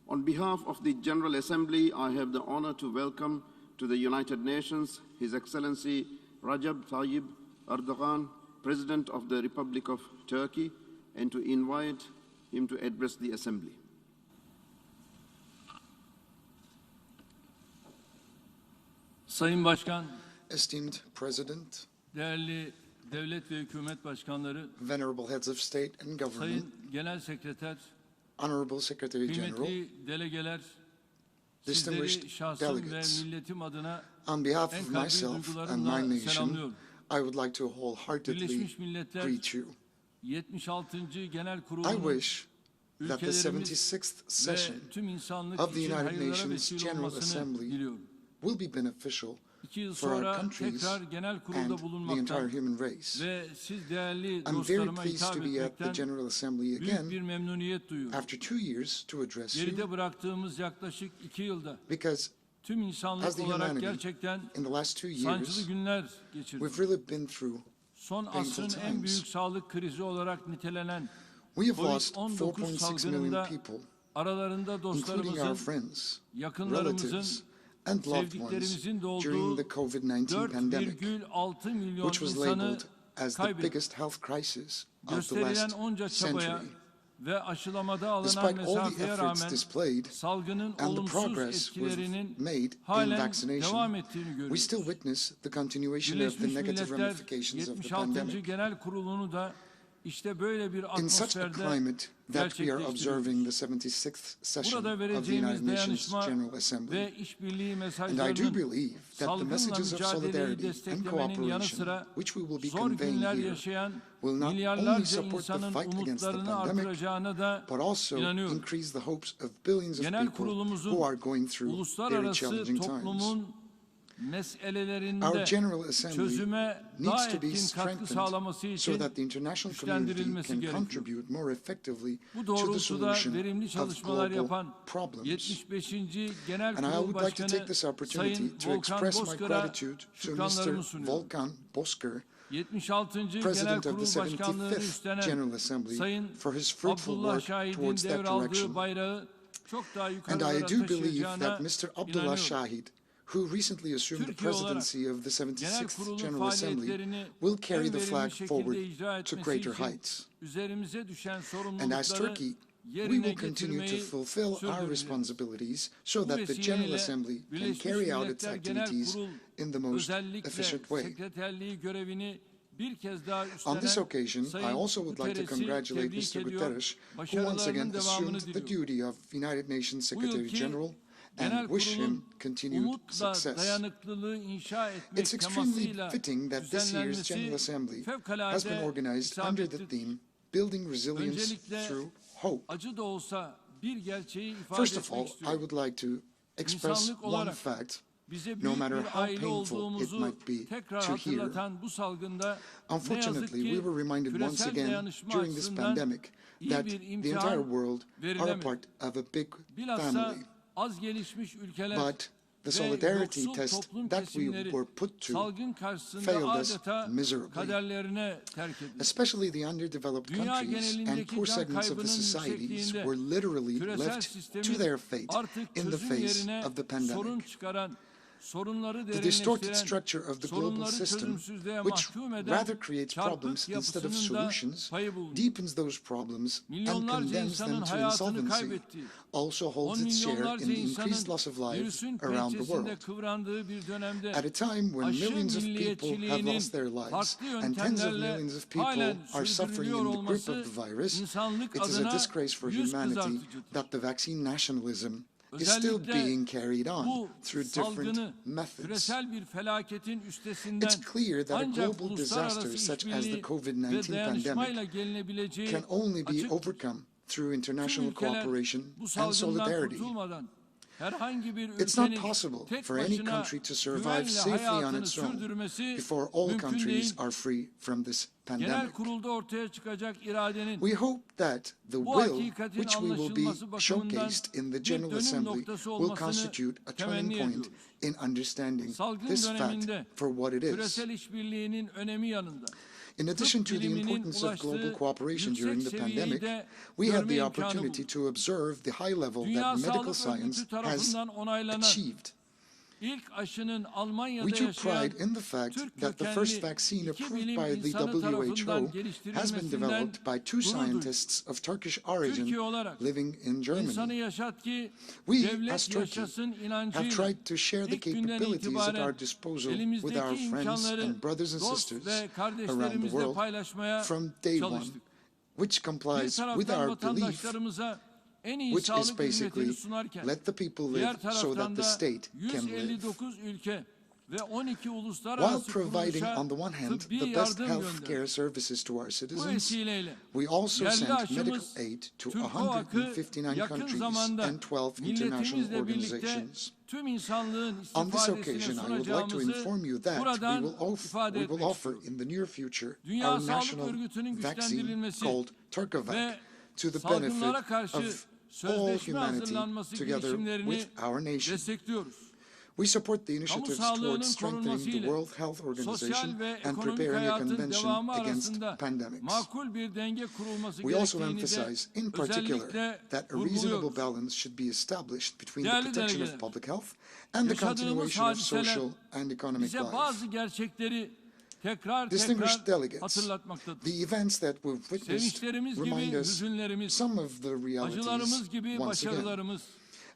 On behalf of the General Assembly, I have the honor to welcome to the United Nations His Excellency Recep Tayyip Erdogan, President of the Republic of Turkey, and to invite him to address the Assembly. Sayın Başkan, Esteemed President, değerli devlet ve hükümet başkanları, Venerable Heads of State and Government, Sayın Genel Sekreter, Honorable Secretary General, kıymetli delegeler, distinguished sizleri şahsım ve delegates, milletim adına on behalf en of kalbi myself and my duygularımla nation, selamlıyorum. I would like to wholeheartedly Birleşmiş Milletler greet you. 76. Genel I Kurulu'nun wish that the ülkelerimiz 76th ve session tüm insanlık of the için United hayırlara Nations vesile General olmasını Assembly diliyorum. will be beneficial 2 yıl for our sonra countries tekrar genel and kurulda the bulunmaktan entire human race. ve siz değerli I'm very dostlarıma pleased hitap to be at the etmekten General Assembly büyük bir again memnuniyet duyuyorum. after 2 years to address you, Geride bıraktığımız yaklaşık 2 yılda because tüm as insanlık the olarak humanity, gerçekten in the last 2 sancılı years, günler geçirdik. we've really been through Son painful asrın en times. büyük sağlık krizi olarak nitelenen We have lost COVID-19 4.6 million salgınında people, aralarında including our dostlarımızın, friends, yakınlarımızın, relatives, and loved ones sevdiklerimizin during olduğu the COVID-19 pandemic, 4,6 milyon which was insanı labeled as the kaybettik. biggest health crisis of the Gösterilen last onca çabaya century. ve aşılamada alınan Despite all the mesafeye efforts rağmen displayed salgının and the olumsuz progress we've etkilerinin made in halen vaccination, devam ettiğini we görüyoruz. still witness the continuation of the Birleşmiş negative Milletler ramifications of the 76. pandemic. Genel Kurulu'nu da işte böyle bir In such a atmosferde climate that we are observing the gerçekleştiriyoruz. 76th session Burada of the vereceğimiz United Nations dayanışma General Assembly. ve işbirliği And I do mesajlarının believe that the salgınla messages of mücadeleyi solidarity and desteklemenin yanı cooperation, sıra which we will be zor conveying günler here, yaşayan will not only milyarlarca support the insanın fight against the umutlarını pandemic, artıracağına da but also inanıyorum. increase the hopes of billions of Genel people kurulumuzun who are going through very uluslararası challenging times. toplumun Our General Assembly needs to be strengthened so that the international community can contribute more effectively to the solution of global problems. And I would like to take this opportunity to express my gratitude to Mr. Volkan Bozkır, President of the 75th General Assembly, for his fruitful work towards that direction. And I do believe that Mr. Abdullah Shahid, who recently assumed the presidency of the 76th General Assembly, will carry the flag forward to greater heights. And as Turkey, we will continue to fulfill our responsibilities so that the General Assembly can carry out its activities in the most efficient way. On this occasion, I also would like to congratulate Mr. Guterres, who once again assumed the duty of United Nations Secretary General, and wish him continued success. It's extremely fitting that this year's General Assembly has been organized under the theme, Building Resilience Through Hope. First of all, I would like to express one fact, no matter how painful it might be to hear. Unfortunately, we were reminded once again during this pandemic that the entire world are a part of a big family. But the solidarity test that we were put to failed us miserably. Especially the underdeveloped countries and poor segments of the societies were literally left to their fate in the face of the pandemic. The distorted structure of the global system, which rather creates problems instead of solutions, deepens those problems and condemns them to insolvency, also holds its share in the increased loss of life around the world. At a time when millions of people have lost their lives and tens of millions of people are suffering in the grip of the virus, it is a disgrace for humanity that the vaccine nationalism is still being carried on through different methods. It's clear that a global disaster such as the COVID-19 pandemic can only be overcome through international cooperation and solidarity. It's not possible for any country to survive safely on its own before all countries are free from this pandemic. We hope that the will which we will be showcased in the General Assembly will constitute a turning point in understanding this fact for what it is. In addition to the importance of global cooperation during the pandemic, we had the opportunity to observe the high level that medical science has achieved. We took pride in the fact that the first vaccine approved by the WHO has been developed by two scientists of Turkish origin living in Germany. We, as Turkey, have tried to share the capabilities at our disposal with our friends and brothers and sisters around the world from day one, which complies with our belief, which is basically, let the people live so that the state can live. While providing, on the one hand, the best health care services to our citizens, we also sent medical aid to 159 countries and 12 international organizations. On this occasion, I would like to inform you that we will offer in the near future our national vaccine called Turkovac to the benefit of all humanity together with our nation. We support the initiatives towards strengthening the World Health Organization and preparing a convention against pandemics. We also emphasize, in particular, that a reasonable balance should be established between the protection of public health and the continuation of social and economic life. Distinguished delegates, the events that we've witnessed remind us some of the realities once again.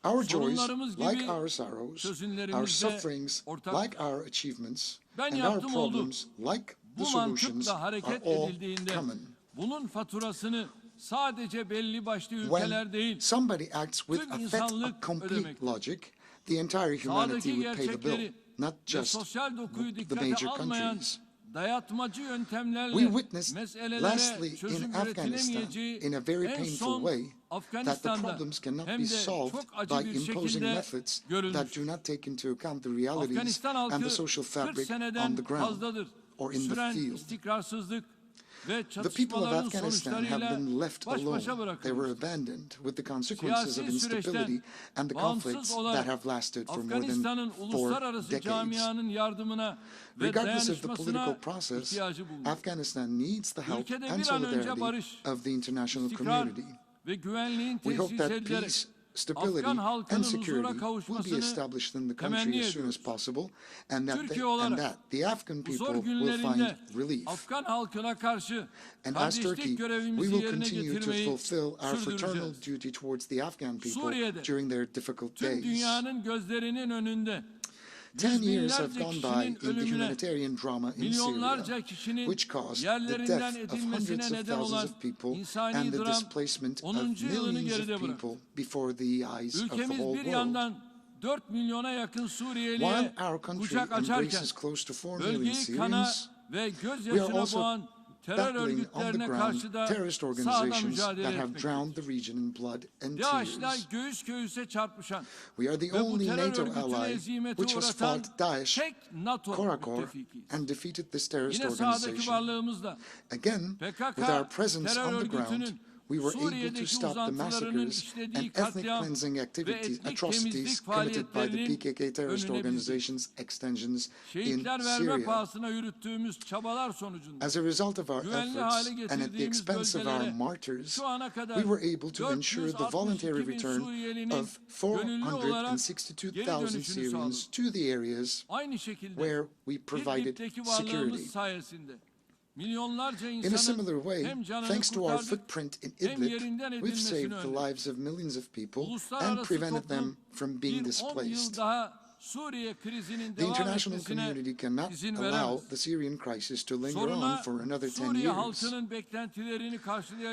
Our joys, like our sorrows, our sufferings, like our achievements, and our problems, like the solutions, are all common. When somebody acts with a fait accompli logic, the entire humanity would pay the bill, not just the major countries. We witnessed, lastly, in Afghanistan, in a very painful way, that the problems cannot be solved by imposing methods that do not take into account the realities and the social fabric on the ground or in the field. The people of Afghanistan have been left alone. They were abandoned with the consequences of instability and the conflicts that have lasted for more than 4 decades. Regardless of the political process, Afghanistan needs the help and solidarity of the international community. We hope that peace, stability, and security will be established in the country as soon as possible, and that the Afghan people will find relief. And as Turkey, we will continue to fulfill our fraternal duty towards the Afghan people during their difficult days. 10 years have gone by in the humanitarian drama in Syria, which caused the death of hundreds of thousands of people and the displacement of millions of people before the eyes of the whole world. While our country embraces close to 4 million Syrians, we are also battling on the ground terrorist organizations that have drowned the region in blood and tears. We are the only NATO ally which has fought Daesh, Korakor, and defeated this terrorist organization. Again, with our presence on the ground, we were able to stop the massacres and ethnic cleansing atrocities committed by the PKK terrorist organization's extensions in Syria. As a result of our efforts and at the expense of our martyrs, we were able to ensure the voluntary return of 462,000 Syrians to the areas where we provided security. In a similar way, thanks to our footprint in Idlib, we've saved the lives of millions of people and prevented them from being displaced. The international community cannot allow the Syrian crisis to linger on for another 10 years.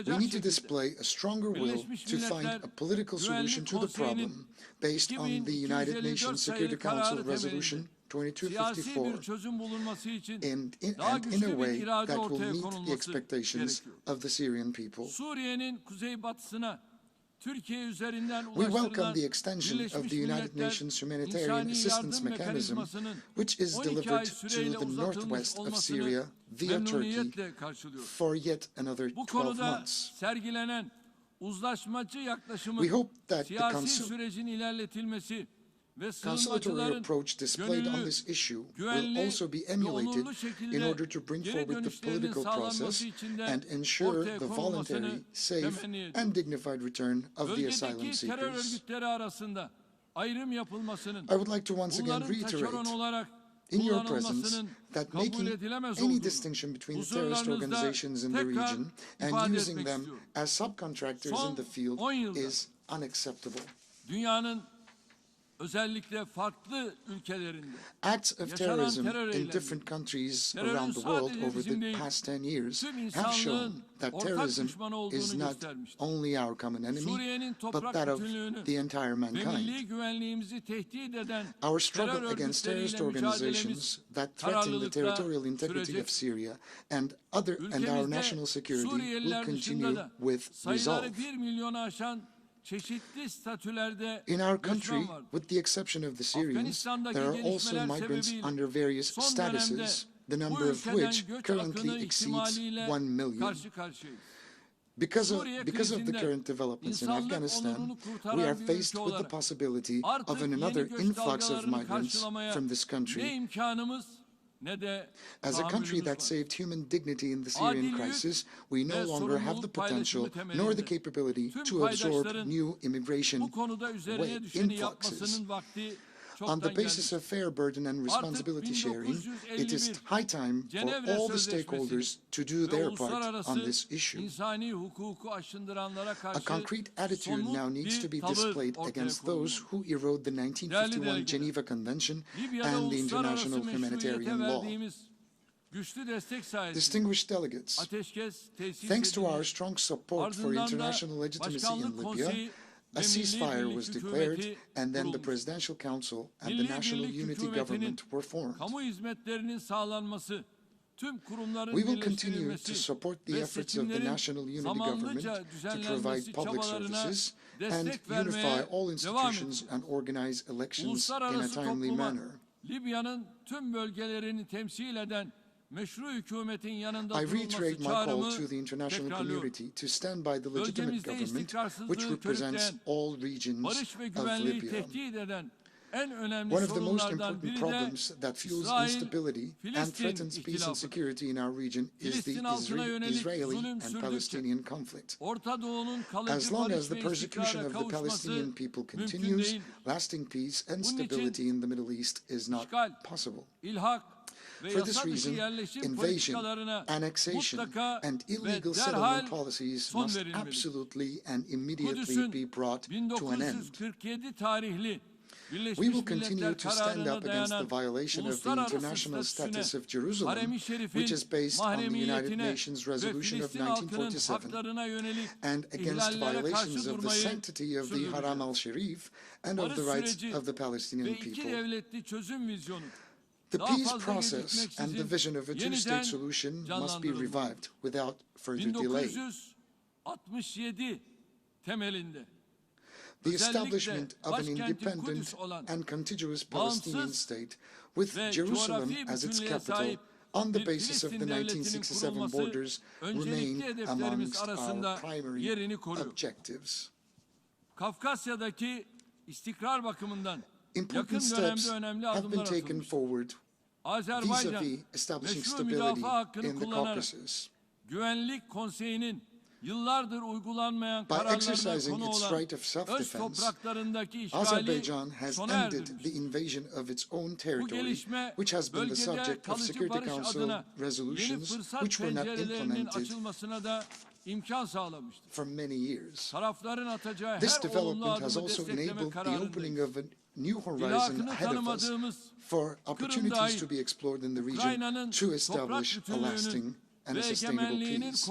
We need to display a stronger will to find a political solution to the problem based on the United Nations Security Council Resolution 2254 and in a way that will meet the expectations of the Syrian people. We welcome the extension of the United Nations Humanitarian Assistance Mechanism, which is delivered to the northwest of Syria via Turkey for yet another 12 months. We hope that the conciliatory approach displayed on this issue will also be emulated in order to bring forward the political process and ensure the voluntary, safe, and dignified return of the asylum seekers. I would like to once again reiterate in your presence that making any distinction between terrorist organizations in the region and using them as subcontractors in the field is unacceptable. Acts of terrorism in different countries around the world over the past 10 years have shown that terrorism is not only our common enemy, but that of the entire mankind. Our struggle against terrorist organizations that threaten the territorial integrity of Syria and our national security will continue with resolve. In our country, with the exception of the Syrians, there are also migrants under various statuses, the number of which currently exceeds 1 million. Because of the current developments in Afghanistan, we are faced with the possibility of another influx of migrants from this country. As a country that saved human dignity in the Syrian crisis, we no longer have the potential nor the capability to absorb new immigration influxes. On the basis of fair burden and responsibility sharing, it is high time for all the stakeholders to do their part on this issue. A concrete attitude now needs to be displayed against those who erode the 1951 Geneva Convention and the international humanitarian law. Distinguished delegates, thanks to our strong support for international legitimacy in Libya, a ceasefire was declared, and then the Presidential Council and the National Unity Government were formed. We will continue to support the efforts of the National Unity Government to provide public services and unify all institutions and organize elections in a timely manner. Libya'nın tüm bölgelerini temsil eden meşru hükümetin yanında I reiterate durulması my call çağrımı to the international tekrarlıyorum. community to stand by the legitimate government which represents all regions barış ve of güvenliği Libya. tehdit eden en önemli One of the most sorunlardan important biri de problems that fuels instability and threatens peace and security in our region is the Israeli and Palestinian conflict. As long as the persecution of the Palestinian people continues, lasting peace and stability in the Middle East is not possible. For this reason, invasion, annexation, and illegal settlement policies must absolutely and immediately be brought to an end. We will continue to stand up against the violation of the international status of Jerusalem, which is based on the United Nations Resolution of 1947, and against violations of the sanctity of the Haram al-Sharif and of the rights of the Palestinian people. The peace process and the vision of a two-state solution must be revived without further delay. The establishment of an independent and contiguous Palestinian state with Jerusalem as its capital on the basis of the 1967 borders remain amongst our primary objectives. Important steps have been taken forward vis-à-vis establishing stability in the Caucasus. By exercising its right of self-defense, Azerbaijan has ended the invasion of its own territory, which has been the subject of Security Council resolutions which were not implemented for many years. This development has also enabled the opening of a new horizon ahead of us for opportunities to be explored in the region to establish a lasting and a sustainable peace.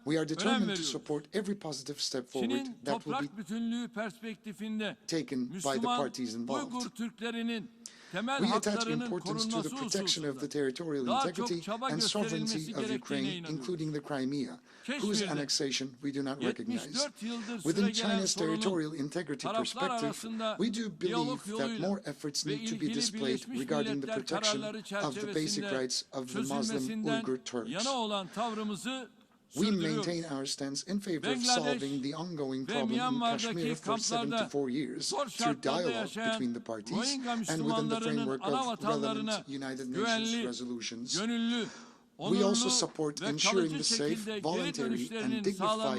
We are determined to support every positive step forward that will be taken by the parties involved. We attach importance to the protection of the territorial integrity and sovereignty of Ukraine, including the Crimea, whose annexation we do not recognize. Within China's territorial integrity perspective, we do believe that more efforts need to be displayed regarding the protection of the basic rights of the Muslim Uyghur Turks. We maintain our stance in favor of solving the ongoing problem in Kashmir for 74 years through dialogue between the parties and within the framework of relevant United Nations resolutions. We also support ensuring the safe, voluntary, and dignified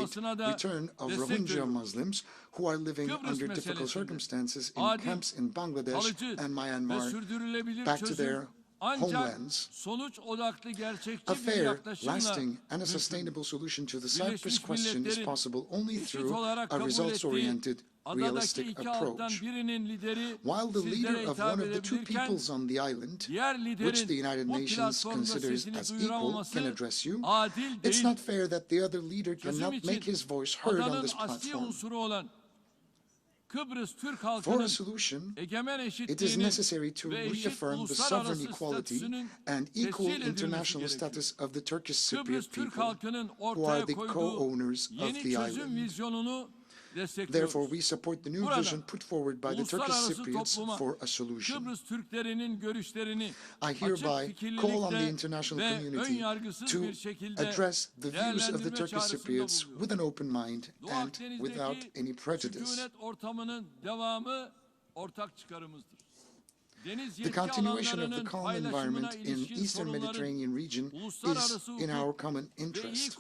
return of Rohingya Muslims who are living under difficult circumstances in camps in Bangladesh and Myanmar back to their homelands. A fair, lasting, and a sustainable solution to the Cyprus question is possible only through a results-oriented, realistic approach. While the leader of one of the two peoples on the island, which the United Nations considers as equal, can address you, it's not fair that the other leader cannot make his voice heard on this platform. For a solution, it is necessary to reaffirm the sovereign equality and equal international status of the Turkish Cypriot people, who are the co-owners of the island. Therefore, we support the new vision put forward by the Turkish Cypriots for a solution. I hereby call on the international community to address the views of the Turkish Cypriots with an open mind and without any prejudice. The continuation of the calm environment in the Eastern Mediterranean region is in our common interest.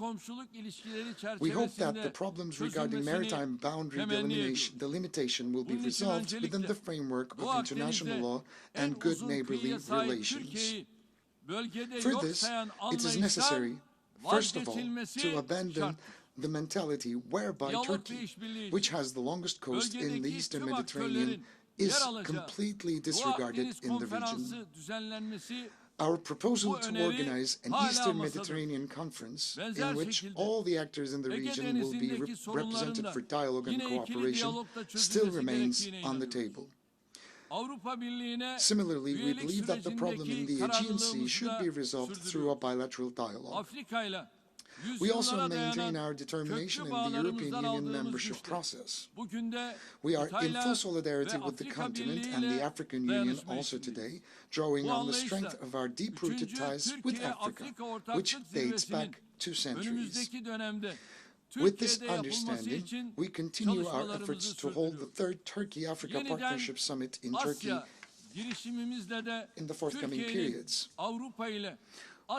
We hope that the problems regarding maritime boundary delimitation will be resolved within the framework of international law and good neighborly relations. For this, it is necessary, first of all, to abandon the mentality whereby Turkey, which has the longest coast in the Eastern Mediterranean, is completely disregarded in the region. Our proposal to organize an Eastern Mediterranean conference in which all the actors in the region will be represented for dialogue and cooperation still remains on the table. Similarly, we believe that the problem in the Aegean Sea should be resolved through a bilateral dialogue. We also maintain our determination in the European Union membership process. We are in full solidarity with the continent and the African Union also today, drawing on the strength of our deep-rooted ties with Africa, which dates back 2 centuries. With this understanding, we continue our efforts to hold the 3rd Turkey-Africa Partnership Summit in Turkey in the forthcoming periods.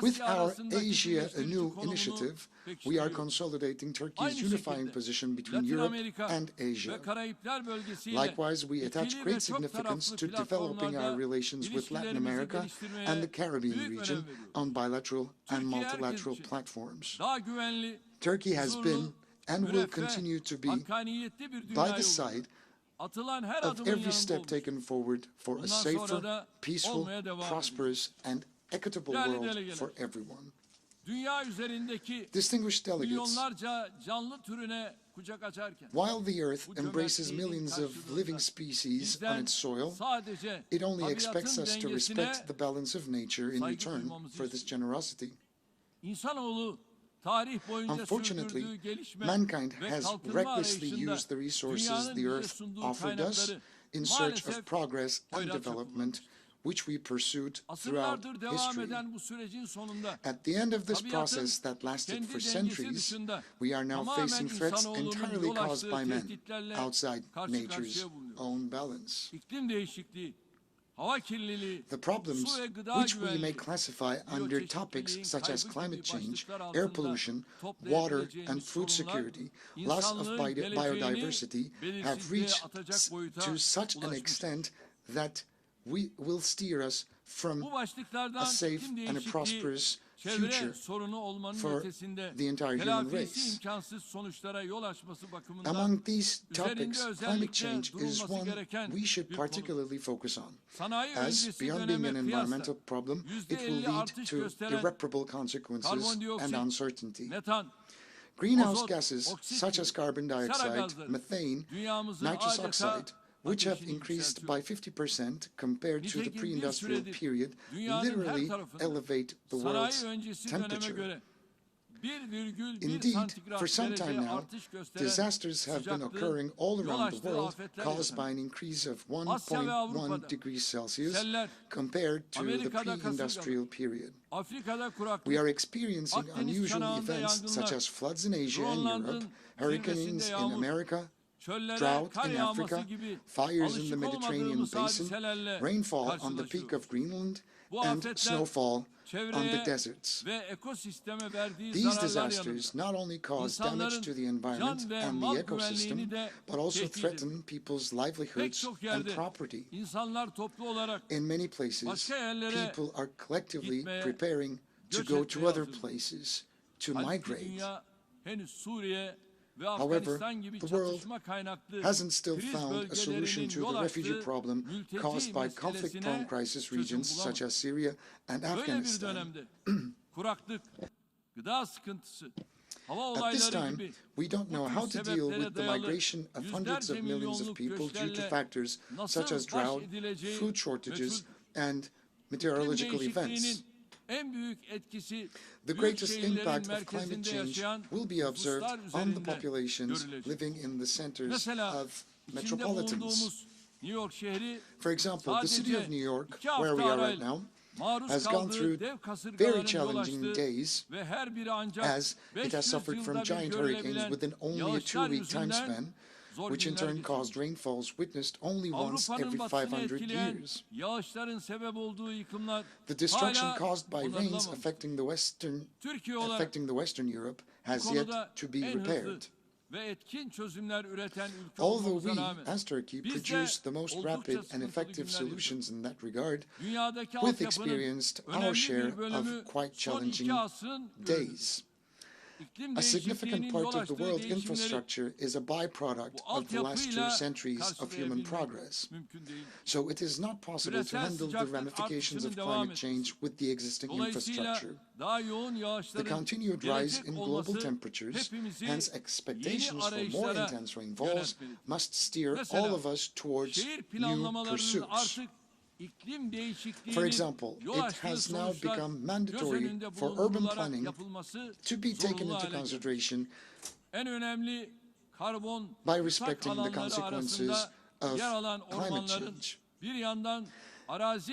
With our Asia Anew initiative, we are consolidating Turkey's unifying position between Europe and Asia. Likewise, we attach great significance to developing our relations with Latin America and the Caribbean region on bilateral and multilateral platforms. Turkey has been and will continue to be by the side of every step taken forward for a safer, peaceful, prosperous, and equitable world for everyone. Distinguished delegates, while the Earth embraces millions of living species on its soil, it only expects us to respect the balance of nature in return for this generosity. Unfortunately, mankind has recklessly used the resources the Earth offered us in search of progress and development, which we pursued throughout history. At the end of this process that lasted for centuries, we are now facing threats entirely caused by men, outside nature's own balance. The problems, which we may classify under topics such as climate change, air pollution, water and food security, loss of biodiversity, have reached to such an extent that will steer us from a safe and a prosperous future for the entire human race. Among these topics, climate change is one we should particularly focus on, as beyond being an environmental problem, it will lead to irreparable consequences and uncertainty. Greenhouse gases such as carbon dioxide, methane, nitrous oxide, which have increased by 50% compared to the pre-industrial period, literally elevate the world's temperature. Indeed, for some time now, disasters have been occurring all around the world, caused by an increase of 1.1 degrees Celsius compared to the pre-industrial period. We are experiencing unusual events such as floods in Asia and Europe, hurricanes in America, drought in Africa, fires in the Mediterranean basin, rainfall on the peak of Greenland, and snowfall on the deserts. These disasters not only cause damage to the environment and the ecosystem, but also threaten people's livelihoods and property. In many places, people are collectively preparing to go to other places, to migrate. However, the world hasn't still found a solution to the refugee problem caused by conflict-prone crisis regions such as Syria and Afghanistan. At this time, we don't know how to deal with the migration of hundreds of millions of people due to factors such as drought, food shortages, and meteorological events. The greatest impact of climate change will be observed on the populations living in the centers of metropolitans. For example, the city of New York, where we are right now, has gone through very challenging days as it has suffered from giant hurricanes within only a 2-week time span, which in turn caused rainfalls witnessed only once every 500 years. The destruction caused by rains affecting the Western Europe has yet to be repaired. Although we, as Turkey, produce the most rapid and effective solutions in that regard, we've experienced our share of quite challenging days. A significant part of the world infrastructure is a byproduct of the last 2 centuries of human progress. So it is not possible to handle the ramifications of climate change with the existing infrastructure. The continued rise in global temperatures, hence expectations for more intense rainfalls, must steer all of us towards new pursuits. For example, it has now become mandatory for urban planning to be taken into consideration by respecting the consequences of climate change.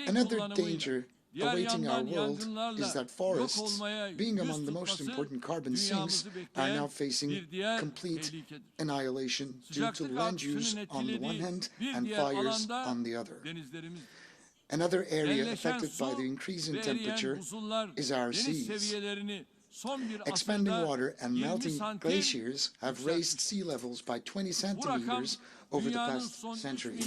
Another danger awaiting our world is that forests, being among the most important carbon sinks, are now facing complete annihilation due to land use on the one hand and fires on the other. Another area affected by the increase in temperature is our seas. Expanding water and melting glaciers have raised sea levels by 20 centimeters over the past century.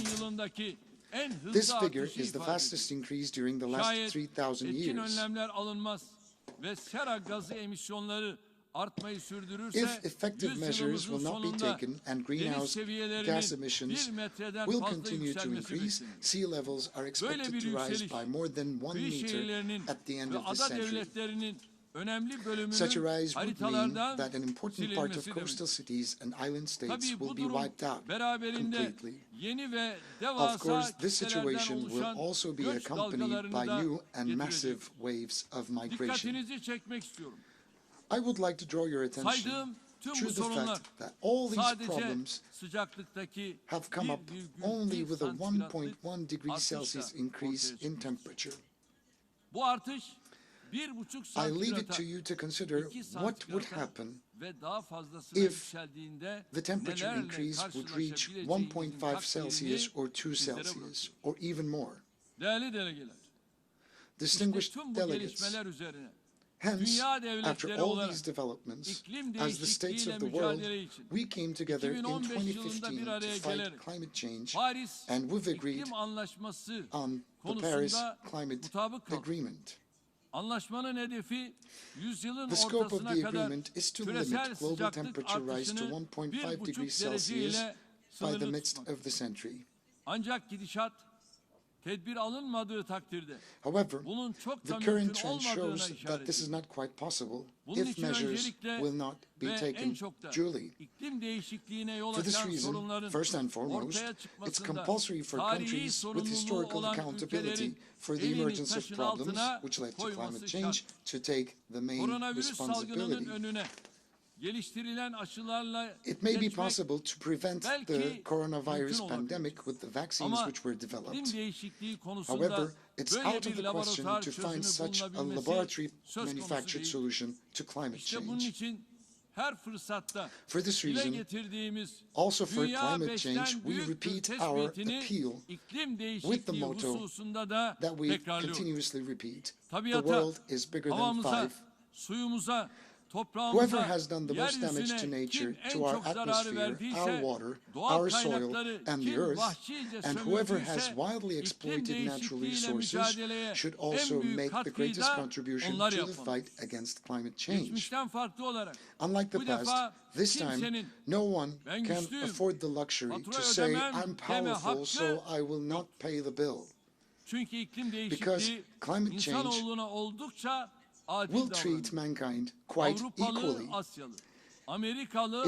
This figure is the fastest increase during the last 3,000 years. If effective measures will not be taken and greenhouse gas emissions will continue to increase, sea levels are expected to rise by more than 1 meter at the end of the century. Such a rise would mean that an important part of coastal cities and island states will be wiped out completely. Of course, this situation will also be accompanied by new and massive waves of migration. I would like to draw your attention to the fact that all these problems have come up only with a 1.1 degrees Celsius increase in temperature. I leave it to you to consider what would happen if the temperature increase would reach 1.5 Celsius or 2 Celsius, or even more. Distinguished delegates, hence, after all these developments, as the states of the world, we came together in 2015 to fight climate change, and we've agreed on the Paris Climate Agreement. The scope of the agreement is to limit global temperature rise to 1.5 degrees Celsius by the midst of the century. However, the current trend shows that this is not quite possible if measures will not be taken duly. For this reason, first and foremost, it's compulsory for countries with historical accountability for the emergence of problems which led to climate change to take the main responsibility. It may be possible to prevent the coronavirus pandemic with the vaccines which were developed. However, it's out of the question to find such a laboratory-manufactured solution to climate change. For this reason, also for climate change, we repeat our appeal with the motto that we continuously repeat: the world is bigger than 5. Whoever has done the most damage to nature, to our atmosphere, our water, our soil, and the earth, and whoever has wildly exploited natural resources should also make the greatest contribution to the fight against climate change. Unlike the past, this time, no one can afford the luxury to say, "I'm powerful, so I will not pay the bill." Because climate change will treat mankind quite equally.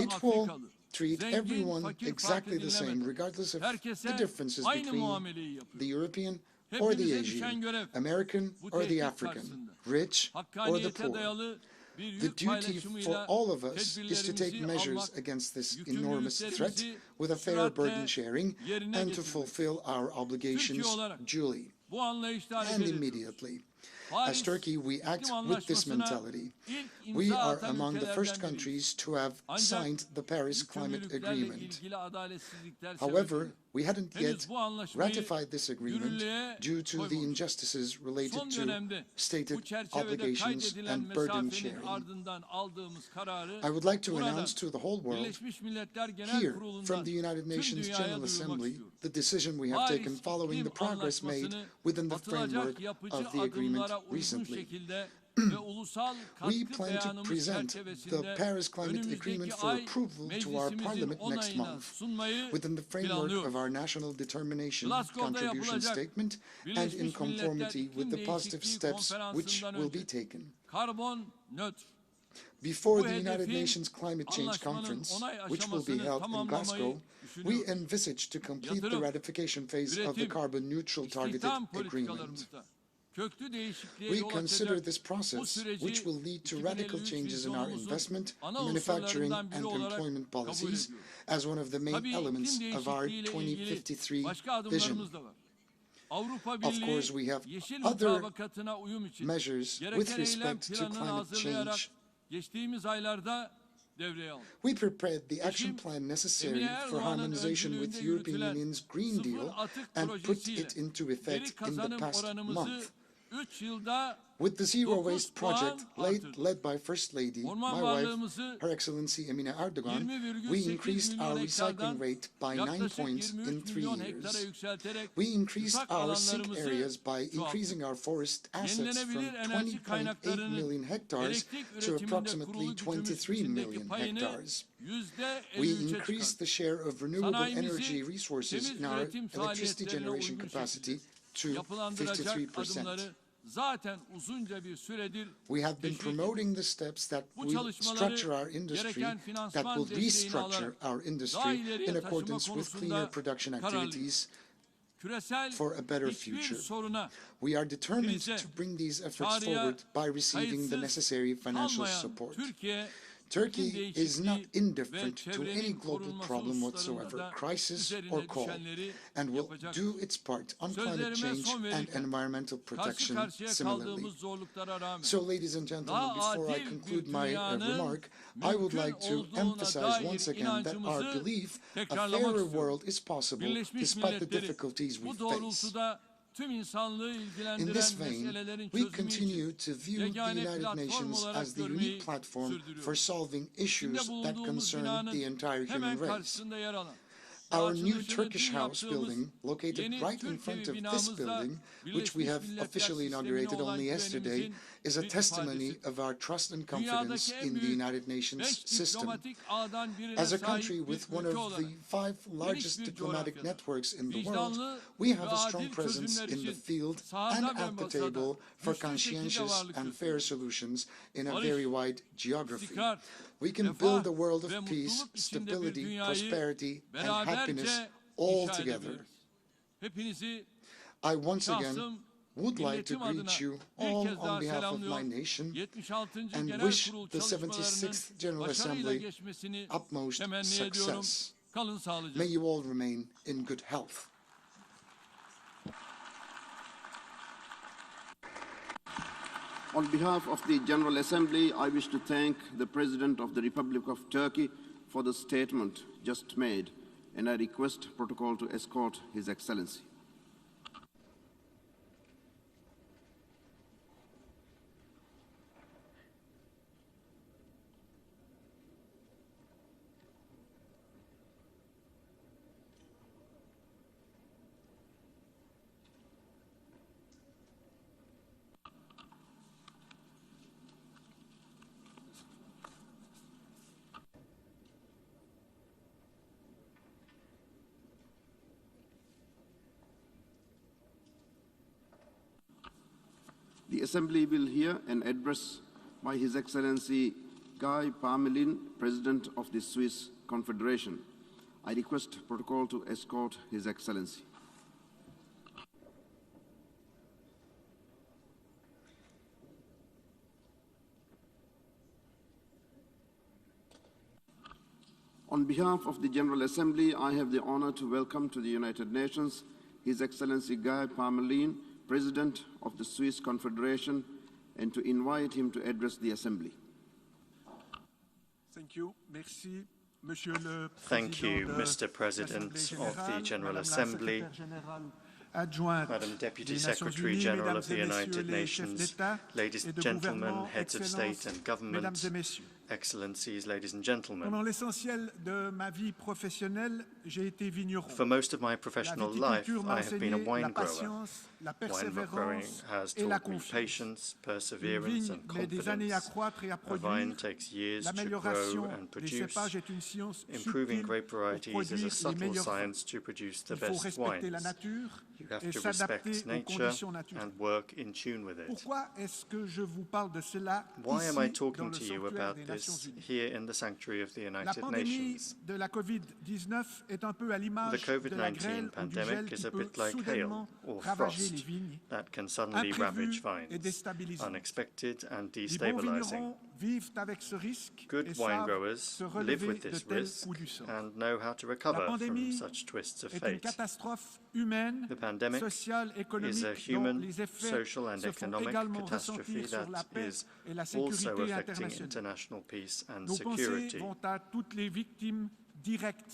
It will treat everyone exactly the same, regardless of the differences between the European or the Asian, American or the African, rich or the poor. The duty for all of us is to take measures against this enormous threat with a fair burden sharing and to fulfill our obligations duly and immediately. As Turkey, we act with this mentality. We are among the first countries to have signed the Paris Climate Agreement. However, we hadn't yet ratified this agreement due to the injustices related to stated obligations and burden sharing. I would like to announce to the whole world, here from the United Nations General Assembly, the decision we have taken following the progress made within the framework of the agreement recently. We plan to present the Paris Climate Agreement for approval to our Parliament next month, within the framework of our National Determination Contribution Statement and in conformity with the positive steps which will be taken. Before the United Nations Climate Change Conference, which will be held in Glasgow, we envisage to complete the ratification phase of the carbon neutral targeted agreement. We consider this process, which will lead to radical changes in our investment, manufacturing and employment policies, as one of the main elements of our 2053 vision. Of course, we have other measures with respect to climate change. We prepared the action plan necessary for harmonization with the European Union's Green Deal and put it into effect in the past month. With the Zero Waste Project, led by First Lady, my wife, Her Excellency Emine Erdogan, we increased our recycling rate by 9 points in 3 years. We increased our sink areas by increasing our forest assets from 20.8 million hectares to approximately 23 million hectares. We increased the share of renewable energy resources in our electricity generation capacity to 53%. We have been promoting the steps that will structure our industry, that will restructure our industry in accordance with cleaner production activities for a better future. We are determined to bring these efforts forward by receiving the necessary financial support. Turkey is not indifferent to any global problem whatsoever, crisis or call, and will do its part on climate change and environmental protection similarly. So, ladies and gentlemen, before I conclude my remark, I would like to emphasize once again that our belief a fairer world is possible despite the difficulties we face. In this vein, we continue to view the United Nations as the unique platform for solving issues that concern the entire human race. Our new Turkish House building, located right in front of this building, which we have officially inaugurated only yesterday, is a testimony of our trust and confidence in the United Nations system. As a country with one of the 5 largest diplomatic networks in the world, we have a strong presence in the field and at the table for conscientious and fair solutions in a very wide geography. We can build a world of peace, stability, prosperity, and happiness all together. I once again would like to greet you all on behalf of my nation and wish the 76th General Assembly utmost success. May you all remain in good health. On behalf of the General Assembly, I wish to thank the President of the Republic of Turkey for the statement just made, and I request protocol to escort His Excellency. The Assembly will hear an address by His Excellency Guy Parmelin, President of the Swiss Confederation. I request protocol to escort His Excellency. On behalf of the General Assembly, I have the honor to welcome to the United Nations His Excellency Guy Parmelin, President of the Swiss Confederation, and to invite him to address the Assembly. Thank you. Merci, Thank you, Mr. President of the General Assembly, Madam Deputy Secretary General of the United Nations, ladies and gentlemen, heads of state and government, Excellencies, ladies and gentlemen. Pendant l'essentiel de ma vie professionnelle, j'ai été vigneron. For most of my professional life, I have been a wine grower. Wine growing has taught me patience, perseverance, and confidence. A vine takes years to grow and produce. Improving grape varieties is a subtle science to produce the best wines. You have to respect nature and work in tune with it. Why am I talking to you about this here in the sanctuary of the United Nations? The COVID-19 pandemic is a bit like hail or frost that can suddenly ravage vines, unexpected and destabilizing. Good wine growers live with this risk and know how to recover from such twists of fate. The pandemic is a human, social and economic catastrophe that is also affecting international peace and security.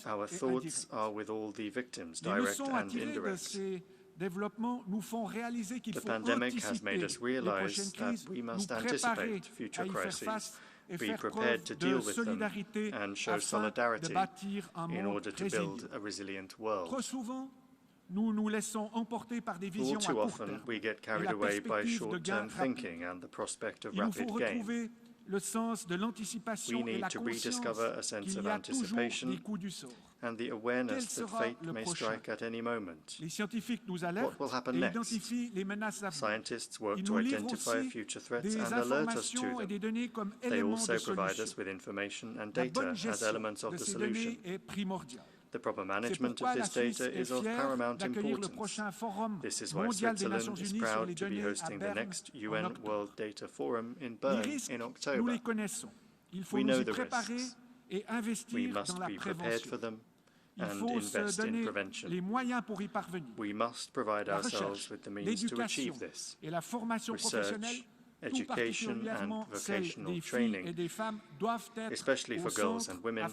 Our thoughts are with all the victims, direct and indirect. The pandemic has made us realize that we must anticipate future crises, be prepared to deal with them, and show solidarity in order to build a resilient world. All too often, we get carried away by short-term thinking and the prospect of rapid gain. We need to rediscover a sense of anticipation and the awareness that fate may strike at any moment. What will happen next? Scientists work to identify future threats and alert us to them. They also provide us with information and data as elements of the solution. The proper management of this data is of paramount importance. This is why Switzerland is proud to be hosting the next UN World Data Forum in Bern in October. We know the risks. We must be prepared for them and invest in prevention. We must provide ourselves with the means to achieve this. Research, education and vocational training, especially for girls and women,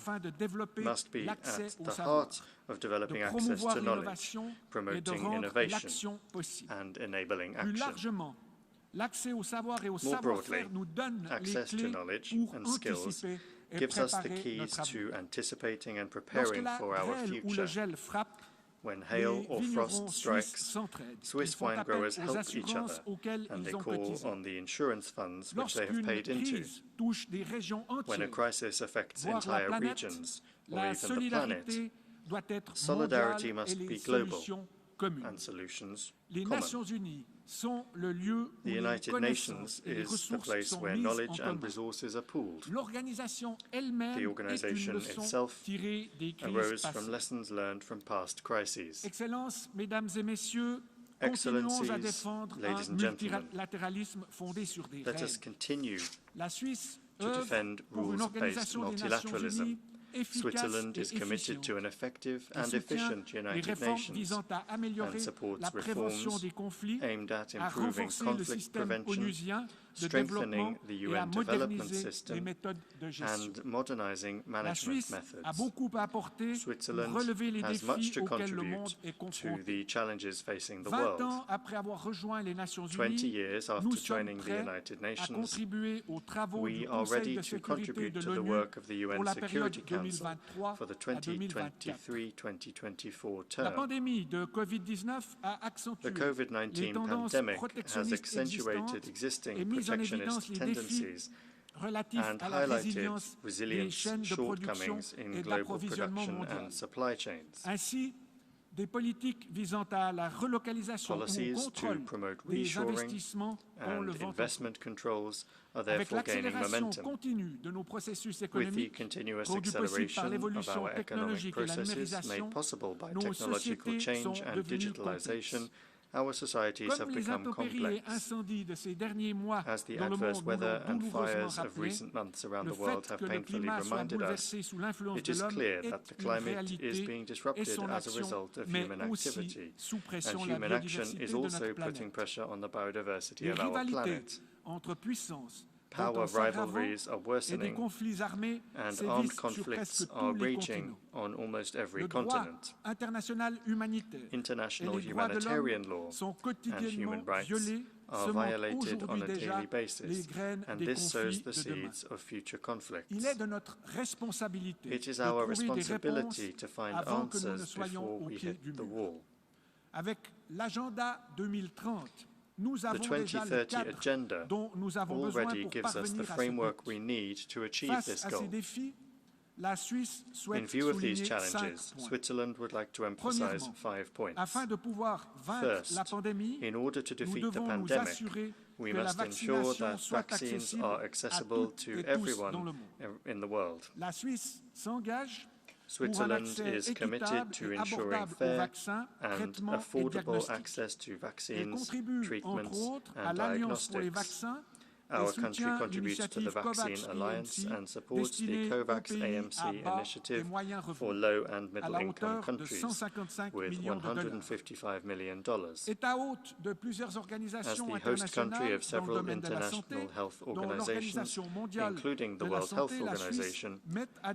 must be at the heart of developing access to knowledge, promoting innovation and enabling action. More broadly, access to knowledge and skills gives us the keys to anticipating and preparing for our future. When hail or frost strikes, Swiss wine growers help each other, and they call on the insurance funds which they have paid into. When a crisis affects entire regions, or even the planet, solidarity must be global, and solutions common. The United Nations is the place where knowledge and resources are pooled. The organization itself arose from lessons learned from past crises. Excellencies, ladies and gentlemen, let us continue to defend rules-based multilateralism. Switzerland is committed to an effective and efficient United Nations and supports reforms aimed at improving conflict prevention, strengthening the UN development system, and modernizing management methods. Switzerland has much to contribute to the challenges facing the world. 20 years after joining the United Nations, we are ready to contribute to the work of the UN Security Council for the 2023-2024 term. The COVID-19 pandemic has accentuated existing protectionist tendencies and highlighted resilience shortcomings in global production and supply chains. Policies to promote reshoring and investment controls are therefore gaining momentum. With the continuous acceleration of our economic processes made possible by technological change and digitalization, our societies have become complex. As the adverse weather and fires of recent months around the world have painfully reminded us, it is clear that the climate is being disrupted as a result of human activity, and human action is also putting pressure on the biodiversity of our planet. Power rivalries are worsening, and armed conflicts are raging on almost every continent. International humanitarian law and human rights are violated on a daily basis, and this sows the seeds of future conflicts. It is our responsibility to find answers before we hit the wall. The 2030 agenda already gives us the framework we need to achieve this goal. In view of these challenges, Switzerland would like to emphasize 5 points. First, in order to defeat the pandemic, we must ensure that vaccines are accessible to everyone in the world. Switzerland is committed to ensuring fair and affordable access to vaccines, treatments, and diagnostics. Our country contributes to the Vaccine Alliance and supports the COVAX AMC initiative for low and middle-income countries with $155 million. As the host country of several international health organizations, including the World Health Organization,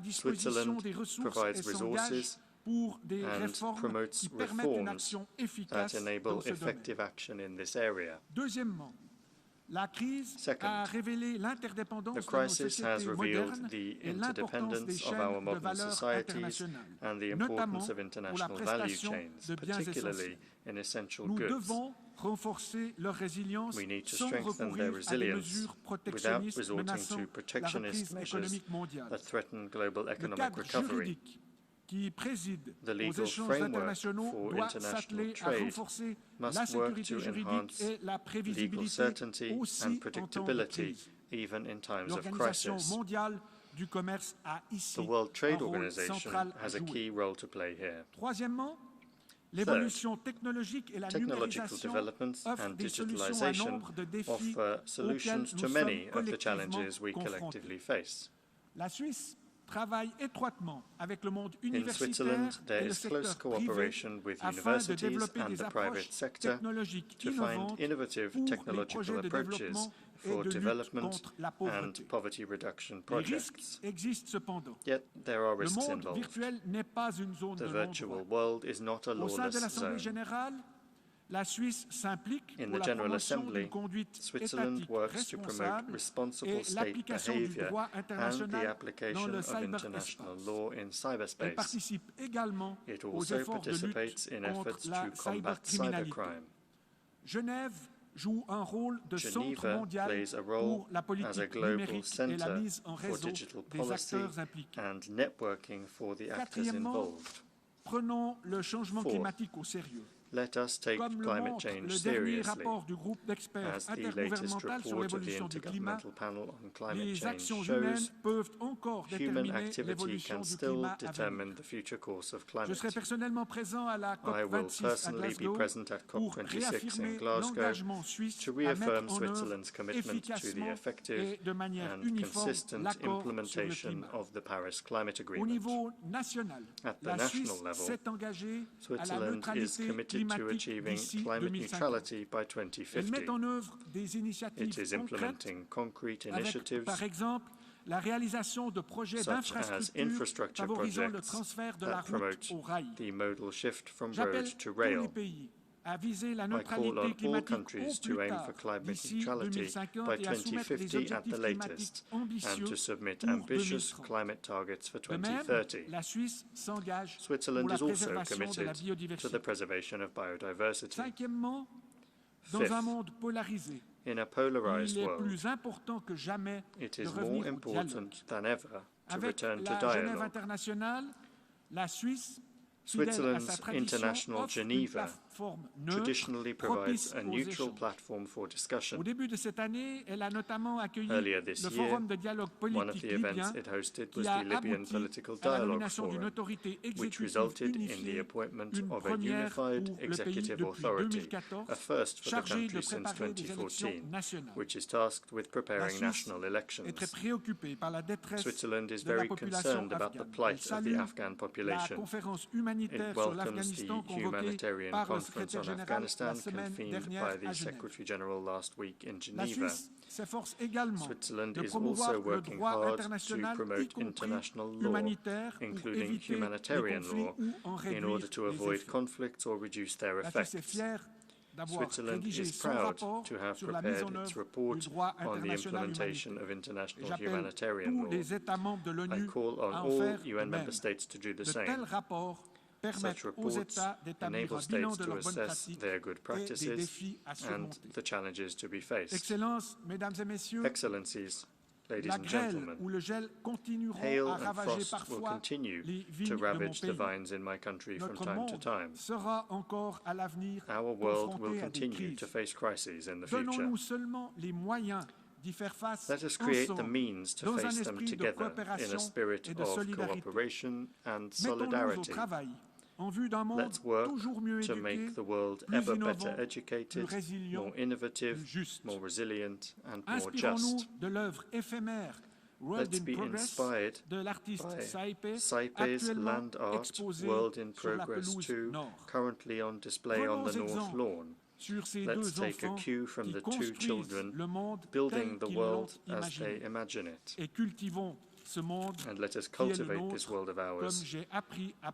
Switzerland provides resources and promotes reforms that enable effective action in this area. Second, the crisis has revealed the interdependence of our modern societies and the importance of international value chains, particularly in essential goods. We need to strengthen their resilience without resorting to protectionist measures that threaten global economic recovery. The legal framework for international trade must work to enhance legal certainty and predictability even in times of crisis. The World Trade Organization has a key role to play here. Third, technological developments and digitalization offer solutions to many of the challenges we collectively face. In Switzerland, there is close cooperation with universities and the private sector to find innovative technological approaches for development and poverty reduction projects. Yet there are risks involved. The virtual world is not a lawless zone. In the General Assembly, Switzerland works to promote responsible state behavior and the application of international law in cyberspace. It also participates in efforts to combat cybercrime. Geneva plays a role as a global center for digital policy and networking for the actors involved. Fourth, let us take climate change seriously. As the latest report of the Intergovernmental Panel on Climate Change shows, human activity can still determine the future course of climate. I will personally be present at COP26 in Glasgow to reaffirm Switzerland's commitment to the effective and consistent implementation of the Paris Climate Agreement. At the national level, Switzerland is committed to achieving climate neutrality by 2050. It is implementing concrete initiatives such as infrastructure projects that promote the modal shift from road to rail. I call on all countries to aim for climate neutrality by 2050 at the latest, and to submit ambitious climate targets for 2030. Switzerland is also committed to the preservation of biodiversity. Fifth, in a polarized world, it is more important than ever to return to dialogue. Switzerland's International Geneva traditionally provides a neutral platform for discussion. Earlier this year, one of the events it hosted was the Libyan Political Dialogue Forum, which resulted in the appointment of a unified executive authority, a first for the country since 2014, which is tasked with preparing national elections. Switzerland is very concerned about the plight of the Afghan population. It welcomes the humanitarian conference on Afghanistan convened by the Secretary General last week in Geneva. Switzerland is also working hard to promote international law, including humanitarian law, in order to avoid conflicts or reduce their effects. Switzerland is proud to have prepared its report on the implementation of international humanitarian law. I call on all UN member states to do the same. Such reports enable states to assess their good practices and the challenges to be faced. Excellencies, ladies and gentlemen, hail and frost will continue to ravage the vines in my country from time to time. Our world will continue to face crises in the future. Let us create the means to face them together in a spirit of cooperation and solidarity. Let's work to make the world ever better educated, more innovative, more resilient, and more just. Let's be inspired by Saipe's Land Art World in Progress 2, currently on display on the North Lawn. Let's take a cue from the two children building the world as they imagine it. And let us cultivate this world of ours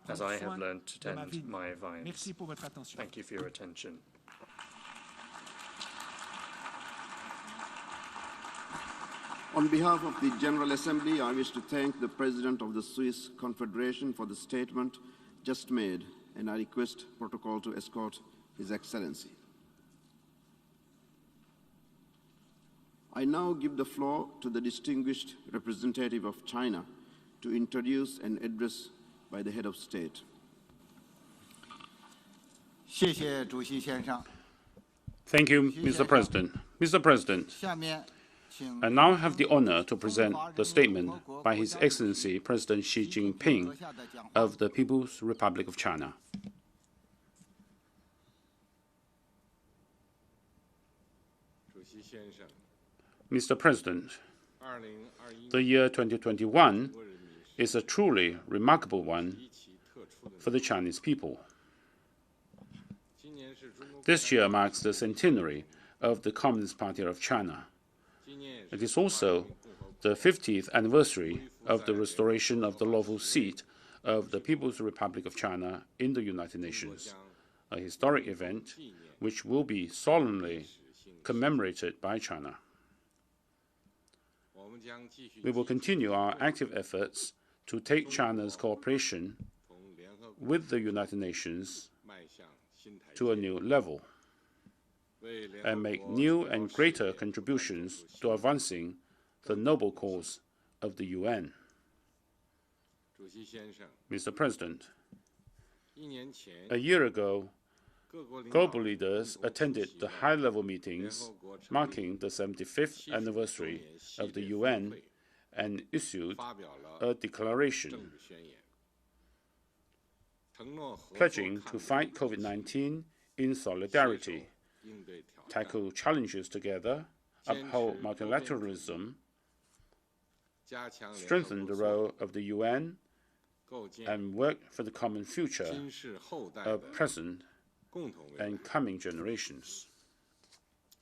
as I have learned to tend my vines. Thank you for your attention. On behalf of the General Assembly, I wish to thank the President of the Swiss Confederation for the statement just made, and I request protocol to escort His Excellency. I now give the floor to the distinguished representative of China to introduce an address by the head of state. Thank you, Mr. President. Mr. President, I now have the honor to present the statement by His Excellency President Xi Jinping of the People's Republic of China. Mr. President, the year 2021 is a truly remarkable one for the Chinese people. This year marks the centenary of the Communist Party of China. It is also the 50th anniversary of the restoration of the lawful seat of the People's Republic of China in the United Nations, a historic event which will be solemnly commemorated by China. We will continue our active efforts to take China's cooperation with the United Nations to a new level and make new and greater contributions to advancing the noble cause of the UN. Mr. President, a year ago, global leaders attended the high-level meetings marking the 75th anniversary of the UN and issued a declaration pledging to fight COVID-19 in solidarity, tackle challenges together, uphold multilateralism, strengthen the role of the UN, and work for the common future of present and coming generations.